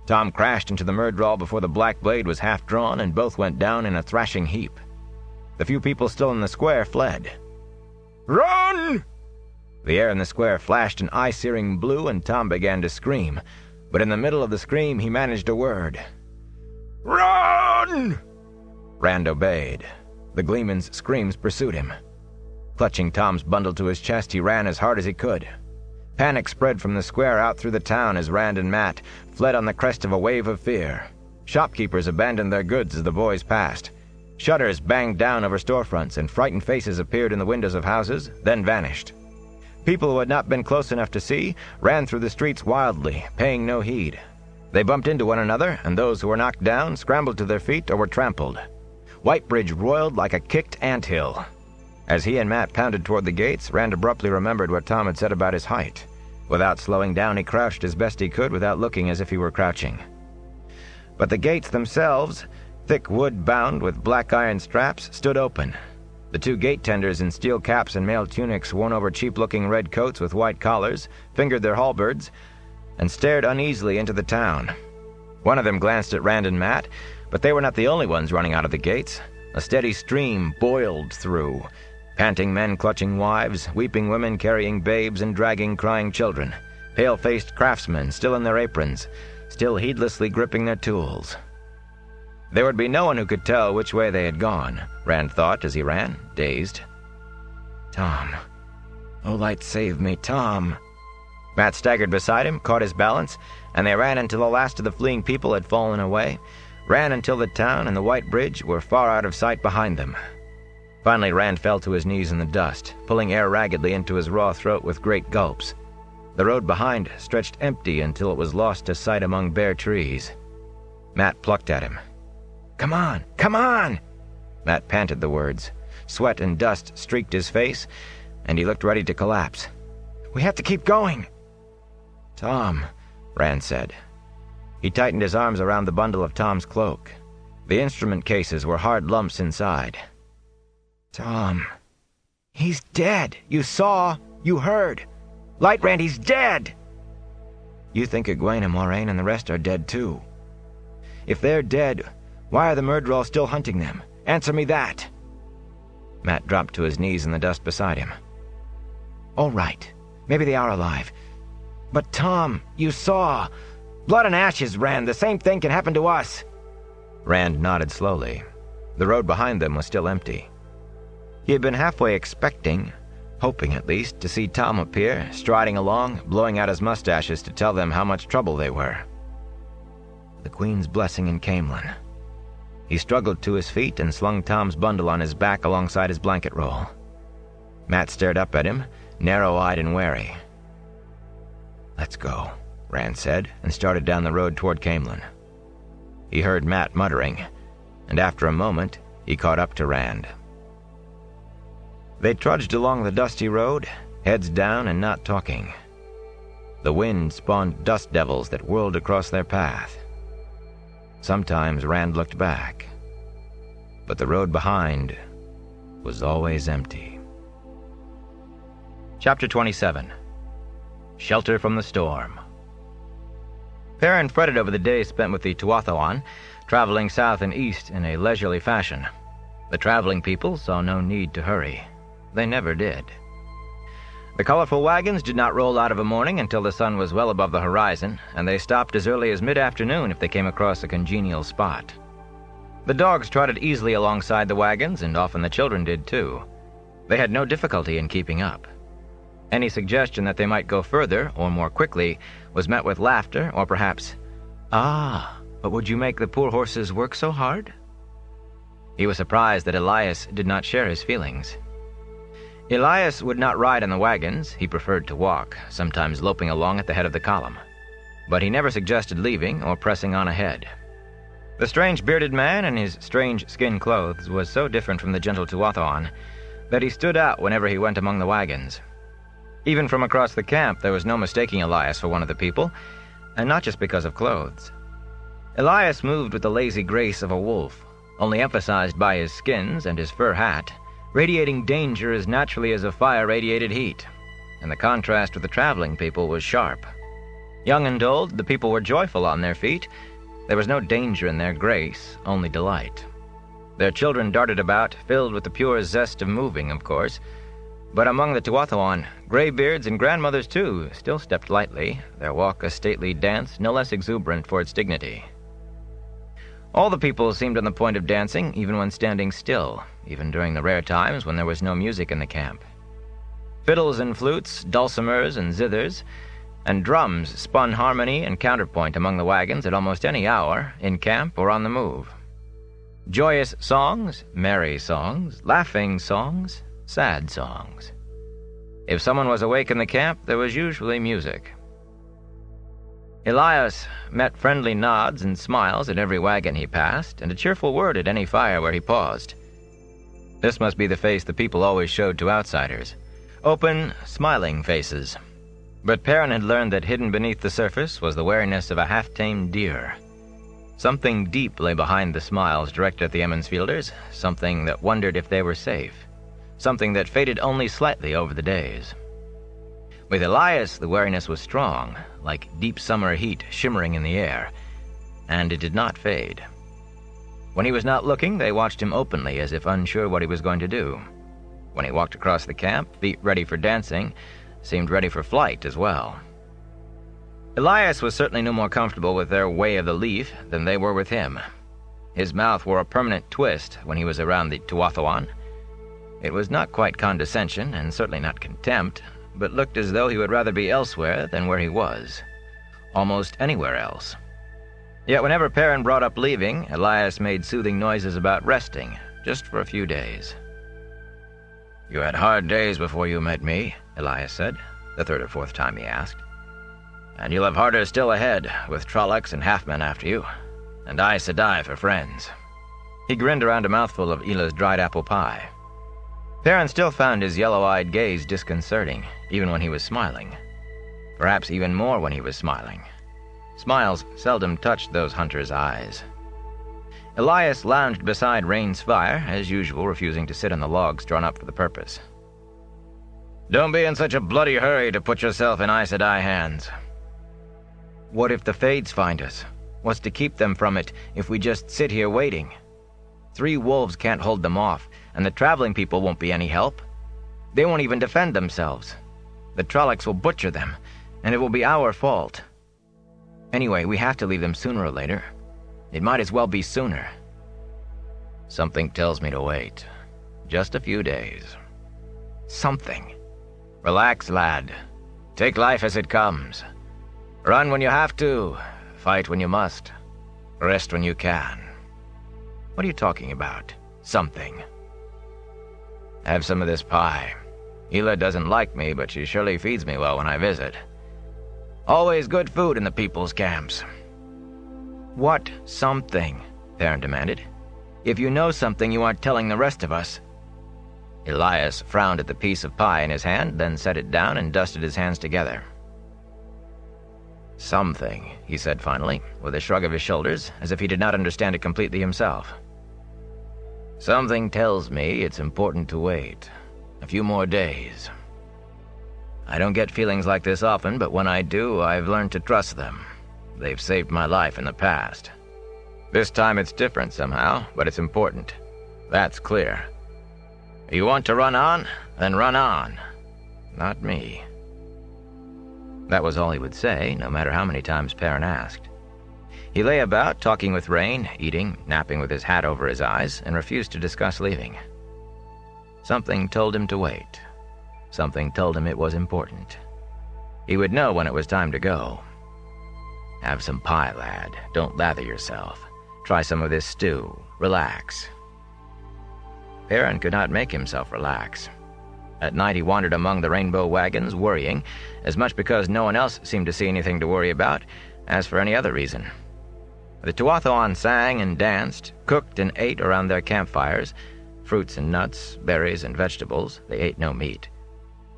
Tom crashed into the Myrddraal before the black blade was half drawn, and both went down in a thrashing heap. The few people still in the square fled. "Run!" The air in the square flashed an eye-searing blue, and Tom began to scream, but in the middle of the scream he managed a word. "Run!" Rand obeyed. The Gleeman's screams pursued him. Clutching Tom's bundle to his chest, he ran as hard as he could. Panic spread from the square out through the town as Rand and Mat fled on the crest of a wave of fear. Shopkeepers abandoned their goods as the boys passed. Shutters banged down over storefronts, and frightened faces appeared in the windows of houses, then vanished. People who had not been close enough to see ran through the streets wildly, paying no heed. They bumped into one another, and those who were knocked down scrambled to their feet or were trampled. Whitebridge roiled like a kicked anthill. As he and Mat pounded toward the gates, Rand abruptly remembered what Tom had said about his height. Without slowing down, he crouched as best he could without looking as if he were crouching. But the gates themselves, thick wood bound with black iron straps, stood open. The two gate tenders in steel caps and mail tunics worn over cheap-looking red coats with white collars fingered their halberds and stared uneasily into the town. One of them glanced at Rand and Mat, but they were not the only ones running out of the gates. A steady stream boiled through, panting men clutching wives, weeping women carrying babes and dragging crying children, pale-faced craftsmen still in their aprons, still heedlessly gripping their tools. There would be no one who could tell which way they had gone, Rand thought as he ran, dazed. "Tom. Oh, light save me, Tom." Mat staggered beside him, caught his balance, and they ran until the last of the fleeing people had fallen away, ran until the town and the White Bridge were far out of sight behind them. Finally, Rand fell to his knees in the dust, pulling air raggedly into his raw throat with great gulps. The road behind stretched empty until it was lost to sight among bare trees. Mat plucked at him. "Come on! Come on!" Mat panted the words. Sweat and dust streaked his face, and he looked ready to collapse. "We have to keep going." "Tom," Rand said. He tightened his arms around the bundle of Tom's cloak. The instrument cases were hard lumps inside. "Tom, he's dead. You saw. You heard. Light Rand, he's dead." "You think Egwene and Moiraine and the rest are dead too. If they're dead, why are the Myrddraal still hunting them? Answer me that." Mat dropped to his knees in the dust beside him. "All right. Maybe they are alive. But Tom, you saw. Blood and ashes, Rand. The same thing can happen to us." Rand nodded slowly. The road behind them was still empty. He had been halfway expecting, hoping at least, to see Tom appear, striding along, blowing out his mustaches to tell them how much trouble they were. The Queen's blessing in Caemlyn. He struggled to his feet and slung Tom's bundle on his back alongside his blanket roll. Mat stared up at him, narrow-eyed and wary. "Let's go," Rand said, and started down the road toward Caemlyn. He heard Mat muttering, and after a moment, he caught up to Rand. They trudged along the dusty road, heads down and not talking. The wind spawned dust devils that whirled across their path. Sometimes Rand looked back, but the road behind was always empty. Chapter 27. Shelter from the Storm. Perrin fretted over the days spent with the Tuatha'an, traveling south and east in a leisurely fashion. The traveling people saw no need to hurry. They never did. The colorful wagons did not roll out of a morning until the sun was well above the horizon, and they stopped as early as mid-afternoon if they came across a congenial spot. The dogs trotted easily alongside the wagons, and often the children did too. They had no difficulty in keeping up. Any suggestion that they might go further, or more quickly, was met with laughter, or perhaps, "Ah, but would you make the poor horses work so hard?" He was surprised that Elias did not share his feelings. Elias would not ride in the wagons. He preferred to walk, sometimes loping along at the head of the column. But he never suggested leaving or pressing on ahead. The strange bearded man in his strange skin clothes was so different from the gentle Tuatha'an that he stood out whenever he went among the wagons. Even from across the camp, there was no mistaking Elias for one of the people, and not just because of clothes. Elias moved with the lazy grace of a wolf, only emphasized by his skins and his fur hat, radiating danger as naturally as a fire radiated heat, and the contrast with the traveling people was sharp. Young and old, the people were joyful on their feet. There was no danger in their grace, only delight. Their children darted about, filled with the pure zest of moving, of course. But among the Tuatha'an, graybeards and grandmothers, too, still stepped lightly, their walk a stately dance no less exuberant for its dignity. All the people seemed on the point of dancing, even when standing still, even during the rare times when there was no music in the camp. Fiddles and flutes, dulcimers and zithers, and drums spun harmony and counterpoint among the wagons at almost any hour, in camp or on the move. Joyous songs, merry songs, laughing songs, sad songs. If someone was awake in the camp, there was usually music. Elias met friendly nods and smiles at every wagon he passed, and a cheerful word at any fire where he paused. This must be the face the people always showed to outsiders. Open, smiling faces. But Perrin had learned that hidden beneath the surface was the wariness of a half-tamed deer. Something deep lay behind the smiles directed at the Emmonsfielders, something that wondered if they were safe, something that faded only slightly over the days. With Elias, the wariness was strong, like deep summer heat shimmering in the air, and it did not fade. When he was not looking, they watched him openly as if unsure what he was going to do. When he walked across the camp, feet ready for dancing, seemed ready for flight as well. Elias was certainly no more comfortable with their way of the leaf than they were with him. His mouth wore a permanent twist when he was around the Tuatha'an. It was not quite condescension, and certainly not contempt, but looked as though he would rather be elsewhere than where he was. Almost anywhere else. Yet whenever Perrin brought up leaving, Elias made soothing noises about resting, just for a few days. "You had hard days before you met me," Elias said, the third or fourth time he asked. "And you'll have harder still ahead, with Trollocs and half-men after you, and Aes Sedai for friends." He grinned around a mouthful of Ila's dried apple pie. Perrin still found his yellow-eyed gaze disconcerting, even when he was smiling. Perhaps even more when he was smiling. Smiles seldom touched those hunters' eyes. Elias lounged beside Rain's fire, as usual, refusing to sit on the logs drawn up for the purpose. "Don't be in such a bloody hurry to put yourself in Aes Sedai hands." "What if the Fades find us? What's to keep them from it if we just sit here waiting? 3 wolves can't hold them off, and the traveling people won't be any help. They won't even defend themselves. The Trollocs will butcher them, and it will be our fault. Anyway, we have to leave them sooner or later. It might as well be sooner." "Something tells me to wait. Just a few days." "Something." "Relax, lad. Take life as it comes. Run when you have to, fight when you must, rest when you can." "What are you talking about? Something?" "Have some of this pie. Ila doesn't like me, but she surely feeds me well when I visit. Always good food in the people's camps." "What something?" Perrin demanded. "If you know something you aren't telling the rest of us." Elias frowned at the piece of pie in his hand, then set it down and dusted his hands together. "Something," he said finally, with a shrug of his shoulders, as if he did not understand it completely himself. "Something tells me it's important to wait. A few more days. I don't get feelings like this often, but when I do, I've learned to trust them. They've saved my life in the past. This time it's different somehow, but it's important. That's clear. You want to run on? Then run on. Not me." That was all he would say, no matter how many times Perrin asked. He lay about, talking with Rain, eating, napping with his hat over his eyes, and refused to discuss leaving. Something told him to wait. Something told him it was important. He would know when it was time to go. "Have some pie, lad. Don't lather yourself. Try some of this stew. Relax." Perrin could not make himself relax. At night he wandered among the rainbow wagons, worrying, as much because no one else seemed to see anything to worry about, as for any other reason. The Tuatha'an sang and danced, cooked and ate around their campfires, fruits and nuts, berries and vegetables. They ate no meat,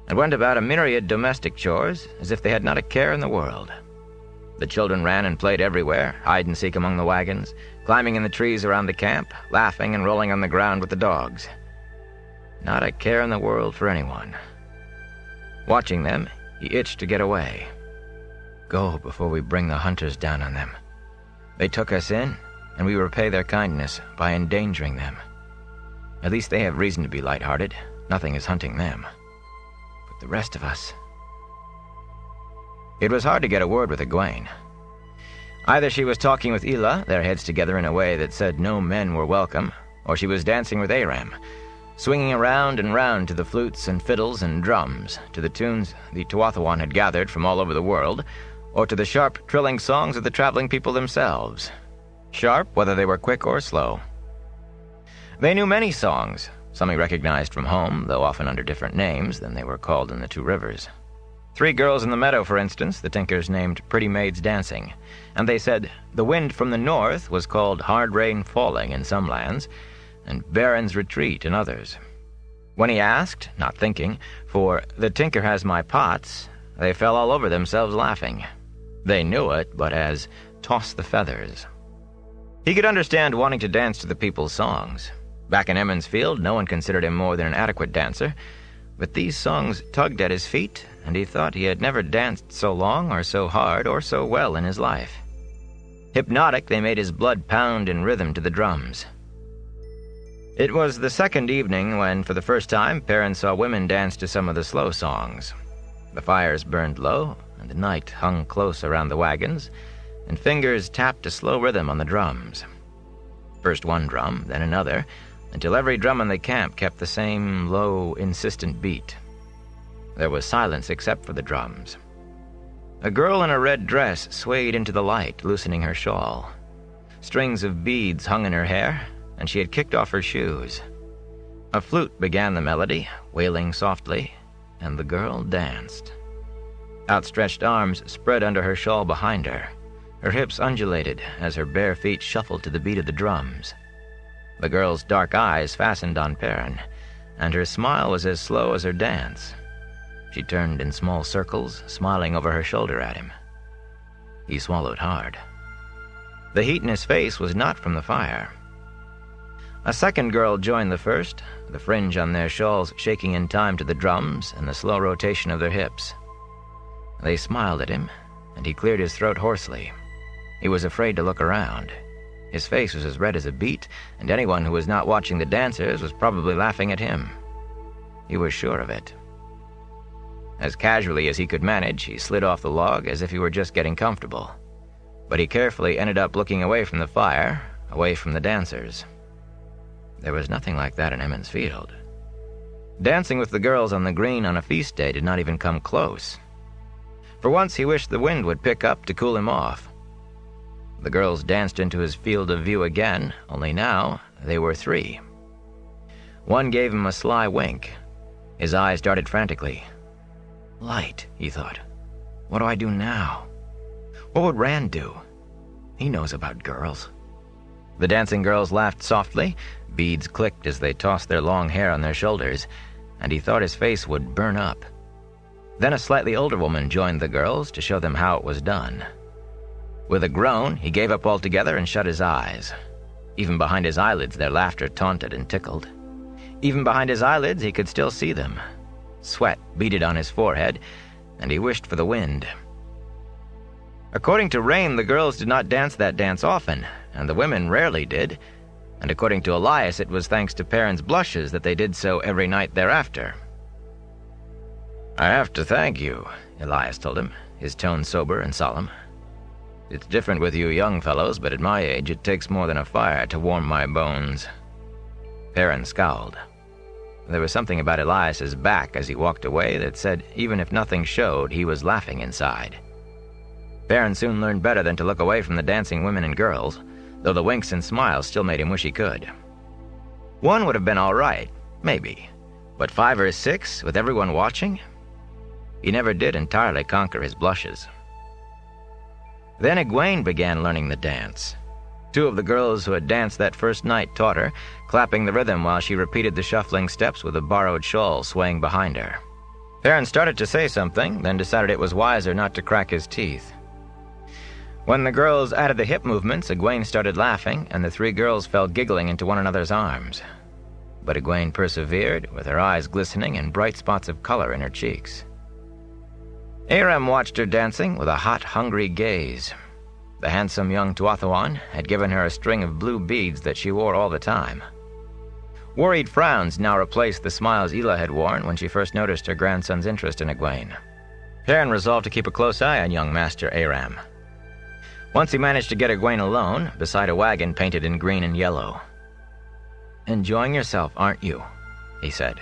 and went about a myriad domestic chores as if they had not a care in the world. The children ran and played everywhere, hide-and-seek among the wagons, climbing in the trees around the camp, laughing and rolling on the ground with the dogs. Not a care in the world for anyone. Watching them, he itched to get away. Go before we bring the hunters down on them. They took us in, and we repay their kindness by endangering them. At least they have reason to be lighthearted. Nothing is hunting them. But the rest of us... It was hard to get a word with Egwene. Either she was talking with Ila, their heads together in a way that said no men were welcome, or she was dancing with Aram, swinging around and round to the flutes and fiddles and drums, to the tunes the Tuatha'an had gathered from all over the world, or to the sharp, trilling songs of the traveling people themselves. Sharp, whether they were quick or slow. They knew many songs, some he recognized from home, though often under different names than they were called in the Two Rivers. 3 girls in the meadow, for instance, the Tinkers named Pretty Maids Dancing, and they said the wind from the north was called Hard Rain Falling in some lands, and Baron's Retreat in others. When he asked, not thinking, for the Tinker has my pots, they fell all over themselves laughing. They knew it, but as toss the feathers. He could understand wanting to dance to the people's songs. Back in Emond's Field, no one considered him more than an adequate dancer, but these songs tugged at his feet, and he thought he had never danced so long or so hard or so well in his life. Hypnotic, they made his blood pound in rhythm to the drums. It was the second evening when, for the first time, Perrin saw women dance to some of the slow songs. The fires burned low, and the night hung close around the wagons, and fingers tapped a slow rhythm on the drums. First one drum, then another, until every drum in the camp kept the same low, insistent beat. There was silence except for the drums. A girl in a red dress swayed into the light, loosening her shawl. Strings of beads hung in her hair, and she had kicked off her shoes. A flute began the melody, wailing softly, and the girl danced. Outstretched arms spread under her shawl behind her. Her hips undulated as her bare feet shuffled to the beat of the drums. The girl's dark eyes fastened on Perrin, and her smile was as slow as her dance. She turned in small circles, smiling over her shoulder at him. He swallowed hard. The heat in his face was not from the fire. A second girl joined the first, the fringe on their shawls shaking in time to the drums and the slow rotation of their hips. They smiled at him, and he cleared his throat hoarsely. He was afraid to look around. His face was as red as a beet, and anyone who was not watching the dancers was probably laughing at him. He was sure of it. As casually as he could manage, he slid off the log as if he were just getting comfortable. But he carefully ended up looking away from the fire, away from the dancers. There was nothing like that in Emond's Field. Dancing with the girls on the green on a feast day did not even come close. For once he wished the wind would pick up to cool him off. The girls danced into his field of view again, only now they were 3. One gave him a sly wink. His eyes darted frantically. Light, he thought. What do I do now? What would Rand do? He knows about girls. The dancing girls laughed softly. Beads clicked as they tossed their long hair on their shoulders, and he thought his face would burn up. Then a slightly older woman joined the girls to show them how it was done. With a groan, he gave up altogether and shut his eyes. Even behind his eyelids, their laughter taunted and tickled. Even behind his eyelids, he could still see them. Sweat beaded on his forehead, and he wished for the wind. According to Rain, the girls did not dance that dance often, and the women rarely did, and according to Elias, it was thanks to Perrin's blushes that they did so every night thereafter. I have to thank you, Elias told him, his tone sober and solemn. It's different with you young fellows, but at my age it takes more than a fire to warm my bones. Perrin scowled. There was something about Elias's back as he walked away that said even if nothing showed, he was laughing inside. Perrin soon learned better than to look away from the dancing women and girls, though the winks and smiles still made him wish he could. One would have been all right, maybe. But 5 or 6, with everyone watching? He never did entirely conquer his blushes. Then Egwene began learning the dance. 2 of the girls who had danced that first night taught her, clapping the rhythm while she repeated the shuffling steps with a borrowed shawl swaying behind her. Perrin started to say something, then decided it was wiser not to crack his teeth. When the girls added the hip movements, Egwene started laughing, and the 3 girls fell giggling into one another's arms. But Egwene persevered, with her eyes glistening and bright spots of color in her cheeks. Aram watched her dancing with a hot, hungry gaze. The handsome young Tuatha'an had given her a string of blue beads that she wore all the time. Worried frowns now replaced the smiles Ela had worn when she first noticed her grandson's interest in Egwene. Perrin resolved to keep a close eye on young Master Aram. Once he managed to get Egwene alone, beside a wagon painted in green and yellow. "Enjoying yourself, aren't you?" he said.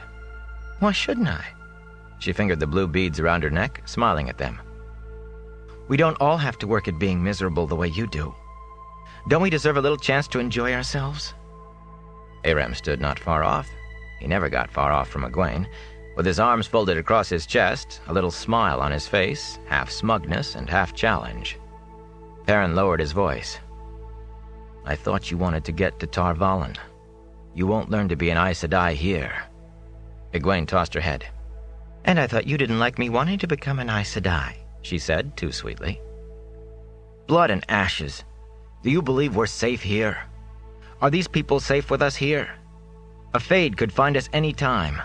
"Why shouldn't I?" She fingered the blue beads around her neck, smiling at them. "We don't all have to work at being miserable the way you do. Don't we deserve a little chance to enjoy ourselves?" Aram stood not far off. He never got far off from Egwene, with his arms folded across his chest, a little smile on his face, half smugness and half challenge. Perrin lowered his voice. "I thought you wanted to get to Tar Valon. You won't learn to be an Aes Sedai here." Egwene tossed her head. "And I thought you didn't like me wanting to become an Aes Sedai," she said, too sweetly. "Blood and ashes. Do you believe we're safe here? Are these people safe with us here? A Fade could find us any time."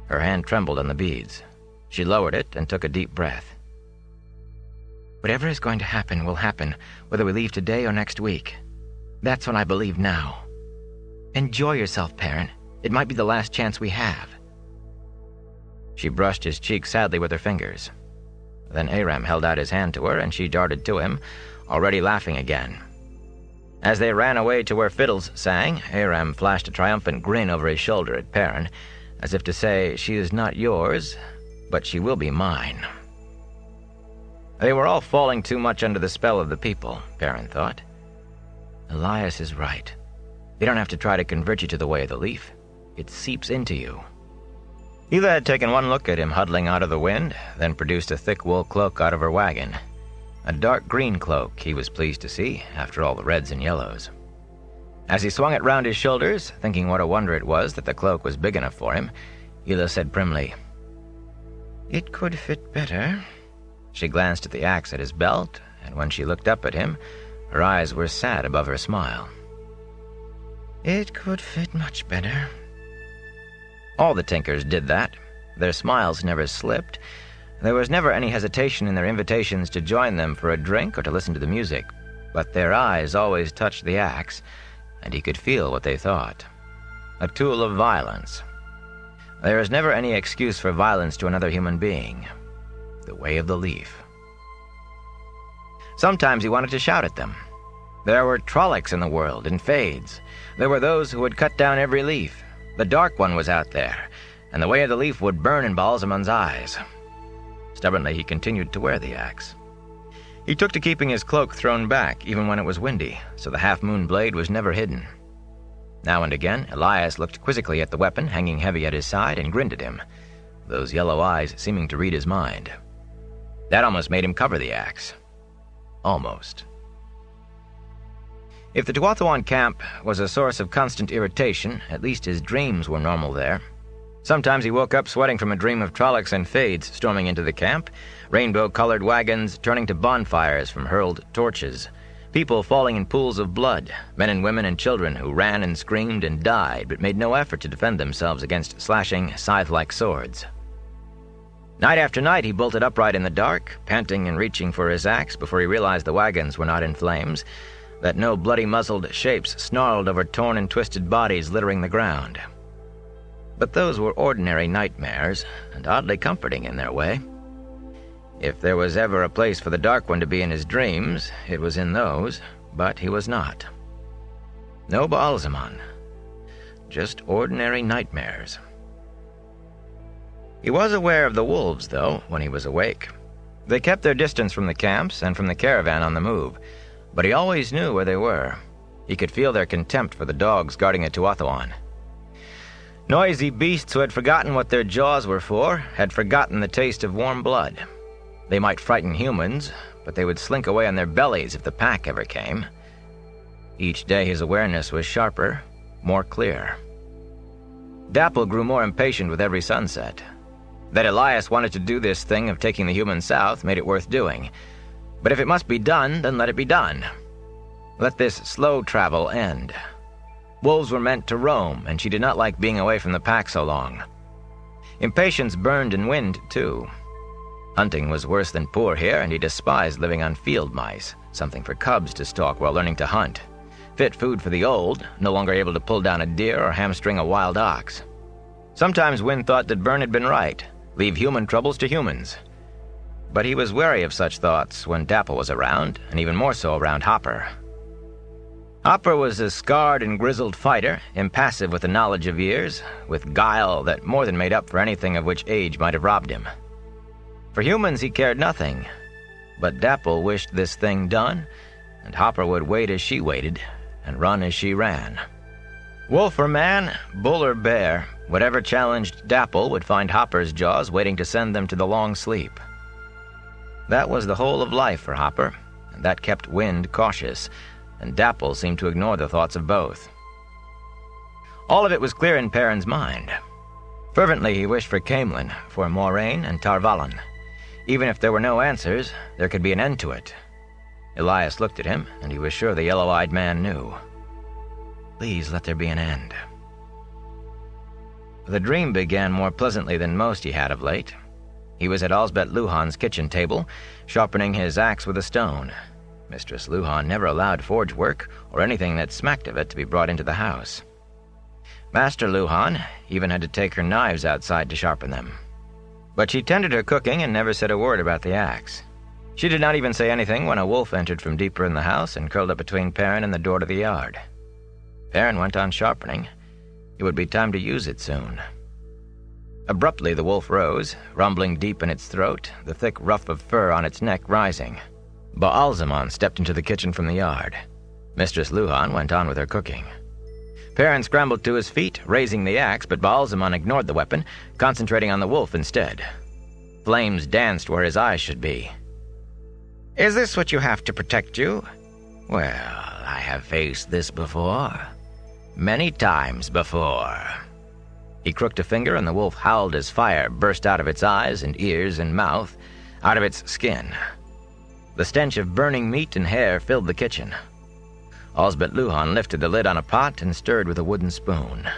Her hand trembled on the beads. She lowered it and took a deep breath. "Whatever is going to happen will happen, whether we leave today or next week. That's what I believe now. Enjoy yourself, Perrin. It might be the last chance we have." She brushed his cheek sadly with her fingers. Then Aram held out his hand to her, and she darted to him, already laughing again. As they ran away to where fiddles sang, Aram flashed a triumphant grin over his shoulder at Perrin, as if to say, "She is not yours, but she will be mine." They were all falling too much under the spell of the people, Perrin thought. Elias is right. You don't have to try to convert you to the way of the leaf. It seeps into you. Ela had taken one look at him huddling out of the wind, then produced a thick wool cloak out of her wagon. A dark green cloak, he was pleased to see, after all the reds and yellows. As he swung it round his shoulders, thinking what a wonder it was that the cloak was big enough for him, Ela said primly, "It could fit better." She glanced at the axe at his belt, and when she looked up at him, her eyes were sad above her smile. "It could fit much better." All the Tinkers did that. Their smiles never slipped. There was never any hesitation in their invitations to join them for a drink or to listen to the music, but their eyes always touched the axe, and he could feel what they thought. A tool of violence. There is never any excuse for violence to another human being. The way of the leaf. Sometimes he wanted to shout at them. There were Trollocs in the world, and Fades. There were those who would cut down every leaf. The Dark One was out there, and the way of the leaf would burn in Balzamon's eyes. Stubbornly, he continued to wear the axe. He took to keeping his cloak thrown back, even when it was windy, so the half-moon blade was never hidden. Now and again, Elias looked quizzically at the weapon hanging heavy at his side and grinned at him, those yellow eyes seeming to read his mind. That almost made him cover the axe. Almost. If the Tuatha'an camp was a source of constant irritation, at least his dreams were normal there. Sometimes he woke up sweating from a dream of Trollocs and Fades storming into the camp, rainbow-colored wagons turning to bonfires from hurled torches, people falling in pools of blood, men and women and children who ran and screamed and died but made no effort to defend themselves against slashing, scythe-like swords. Night after night he bolted upright in the dark, panting and reaching for his axe before he realized the wagons were not in flames, that no bloody-muzzled shapes snarled over torn and twisted bodies littering the ground. But those were ordinary nightmares, and oddly comforting in their way. If there was ever a place for the Dark One to be in his dreams, it was in those, but he was not. No Baalzamon. Just ordinary nightmares. He was aware of the wolves, though, when he was awake. They kept their distance from the camps and from the caravan on the move, but he always knew where they were. He could feel their contempt for the dogs guarding the Tuatha'an, Noisy beasts who had forgotten what their jaws were for had forgotten the taste of warm blood. They might frighten humans, but they would slink away on their bellies if the pack ever came. Each day his awareness was sharper, more clear. Dapple grew more impatient with every sunset. That Elias wanted to do this thing of taking the humans south made it worth doing. But if it must be done, then let it be done. Let this slow travel end. Wolves were meant to roam, and she did not like being away from the pack so long. Impatience burned in Wind, too. Hunting was worse than poor here, and he despised living on field mice, something for cubs to stalk while learning to hunt. Fit food for the old, no longer able to pull down a deer or hamstring a wild ox. Sometimes Wind thought that Bern had been right. Leave human troubles to humans. But he was wary of such thoughts when Dapple was around, and even more so around Hopper. Hopper was a scarred and grizzled fighter, impassive with the knowledge of years, with guile that more than made up for anything of which age might have robbed him. For humans he cared nothing, but Dapple wished this thing done, and Hopper would wait as she waited, and run as she ran. Wolf or man, bull or bear, whatever challenged Dapple would find Hopper's jaws waiting to send them to the long sleep. That was the whole of life for Hopper, and that kept Wind cautious, and Dapple seemed to ignore the thoughts of both. All of it was clear in Perrin's mind. Fervently he wished for Caemlyn, for Moraine and Tar Valon. Even if there were no answers, there could be an end to it. Elias looked at him, and he was sure the yellow-eyed man knew. Please let there be an end. The dream began more pleasantly than most he had of late. He was at Osbeth Luhan's kitchen table, sharpening his axe with a stone. Mistress Luhan never allowed forge work or anything that smacked of it to be brought into the house. Master Luhan even had to take her knives outside to sharpen them. But she tended her cooking and never said a word about the axe. She did not even say anything when a wolf entered from deeper in the house and curled up between Perrin and the door to the yard. Perrin went on sharpening. It would be time to use it soon. Abruptly the wolf rose, rumbling deep in its throat, the thick ruff of fur on its neck rising. Baalzamon stepped into the kitchen from the yard. Mistress Luhan went on with her cooking. Perrin scrambled to his feet, raising the axe, but Baalzamon ignored the weapon, concentrating on the wolf instead. Flames danced where his eyes should be. "Is this what you have to protect you? Well, I have faced this before. Many times before." He crooked a finger, and the wolf howled as fire burst out of its eyes and ears and mouth, out of its skin. The stench of burning meat and hair filled the kitchen. Osbeth Luhan lifted the lid on a pot and stirred with a wooden spoon.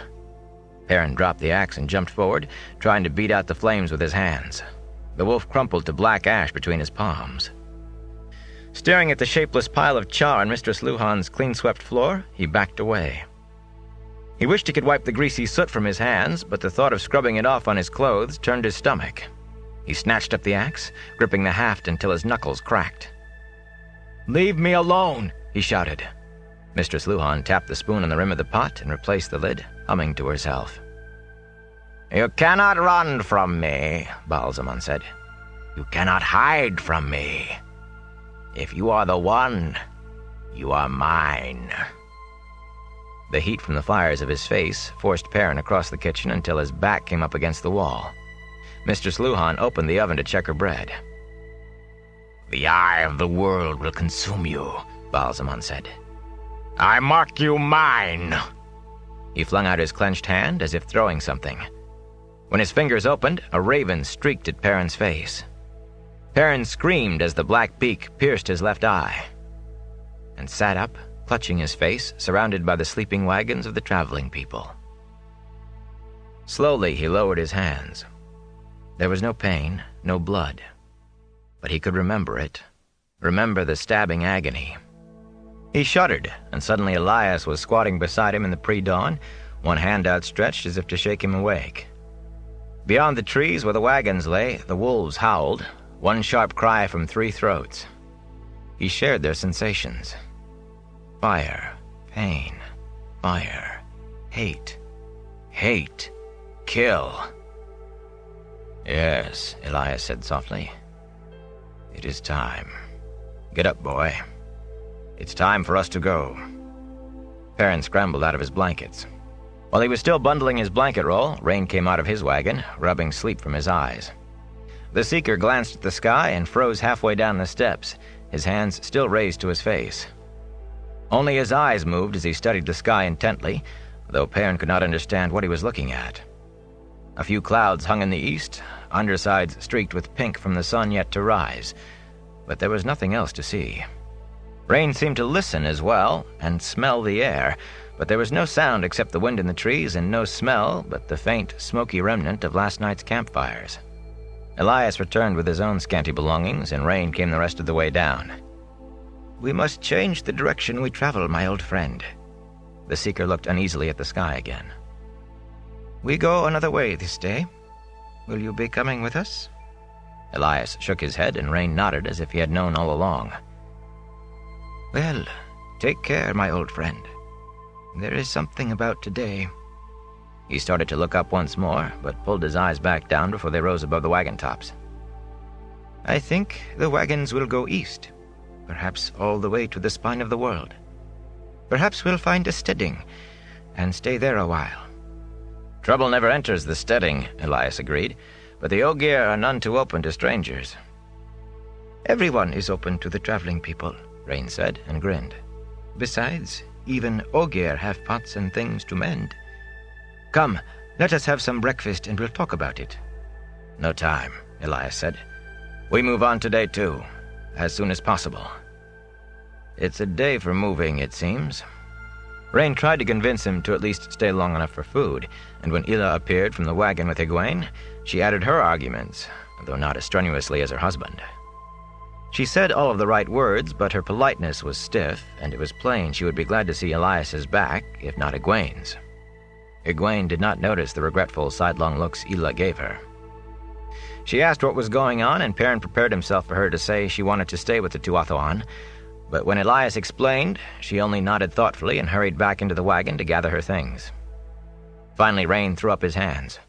Perrin dropped the axe and jumped forward, trying to beat out the flames with his hands. The wolf crumpled to black ash between his palms. Staring at the shapeless pile of char on Mistress Luhan's clean-swept floor, he backed away. He wished he could wipe the greasy soot from his hands, but the thought of scrubbing it off on his clothes turned his stomach. He snatched up the axe, gripping the haft until his knuckles cracked. "Leave me alone!" he shouted. Mistress Luhan tapped the spoon on the rim of the pot and replaced the lid, humming to herself. "You cannot run from me," Baalzamon said. "You cannot hide from me. If you are the one, you are mine." The heat from the fires of his face forced Perrin across the kitchen until his back came up against the wall. Mistress Luhan opened the oven to check her bread. "The eye of the world will consume you," Baalzamon said. "I mark you mine." He flung out his clenched hand as if throwing something. When his fingers opened, a raven streaked at Perrin's face. Perrin screamed as the black beak pierced his left eye, and sat up, clutching his face, surrounded by the sleeping wagons of the traveling people. Slowly he lowered his hands. There was no pain, no blood. But he could remember it. Remember the stabbing agony. He shuddered, and suddenly Elias was squatting beside him in the pre-dawn, one hand outstretched as if to shake him awake. Beyond the trees where the wagons lay, the wolves howled, one sharp cry from 3 throats. He shared their sensations. Fire, pain, fire, hate, hate, kill. "Yes," Elias said softly. "It is time. Get up, boy. It's time for us to go." Perrin scrambled out of his blankets. While he was still bundling his blanket roll, Rain came out of his wagon, rubbing sleep from his eyes. The Seeker glanced at the sky and froze halfway down the steps, his hands still raised to his face. Only his eyes moved as he studied the sky intently, though Perrin could not understand what he was looking at. A few clouds hung in the east, undersides streaked with pink from the sun yet to rise, but there was nothing else to see. Rain seemed to listen as well, and smell the air, but there was no sound except the wind in the trees, and no smell but the faint, smoky remnant of last night's campfires. Elias returned with his own scanty belongings, and Rain came the rest of the way down. "We must change the direction we travel, my old friend." The Seeker looked uneasily at the sky again. "We go another way this day. Will you be coming with us?" Elias shook his head, and Rain nodded as if he had known all along. "Well, take care, my old friend. There is something about today." He started to look up once more, but pulled his eyes back down before they rose above the wagon tops. "I think the wagons will go east, perhaps all the way to the spine of the world. Perhaps we'll find a steading and stay there a while." "Trouble never enters the steading," Elias agreed, "but the Ogier are none too open to strangers." "Everyone is open to the traveling people," Rain said, and grinned. "Besides, even Ogier have pots and things to mend. Come, let us have some breakfast and we'll talk about it." "No time," Elias said. "We move on today too, as soon as possible." "It's a day for moving, it seems." Rain tried to convince him to at least stay long enough for food, and when Ila appeared from the wagon with Egwene, she added her arguments, though not as strenuously as her husband. She said all of the right words, but her politeness was stiff, and it was plain she would be glad to see Elias's back, if not Egwene's. Egwene did not notice the regretful sidelong looks Ila gave her. She asked what was going on, and Perrin prepared himself for her to say she wanted to stay with the Tuathoan, but when Elias explained, she only nodded thoughtfully and hurried back into the wagon to gather her things. Finally, Rain threw up his hands.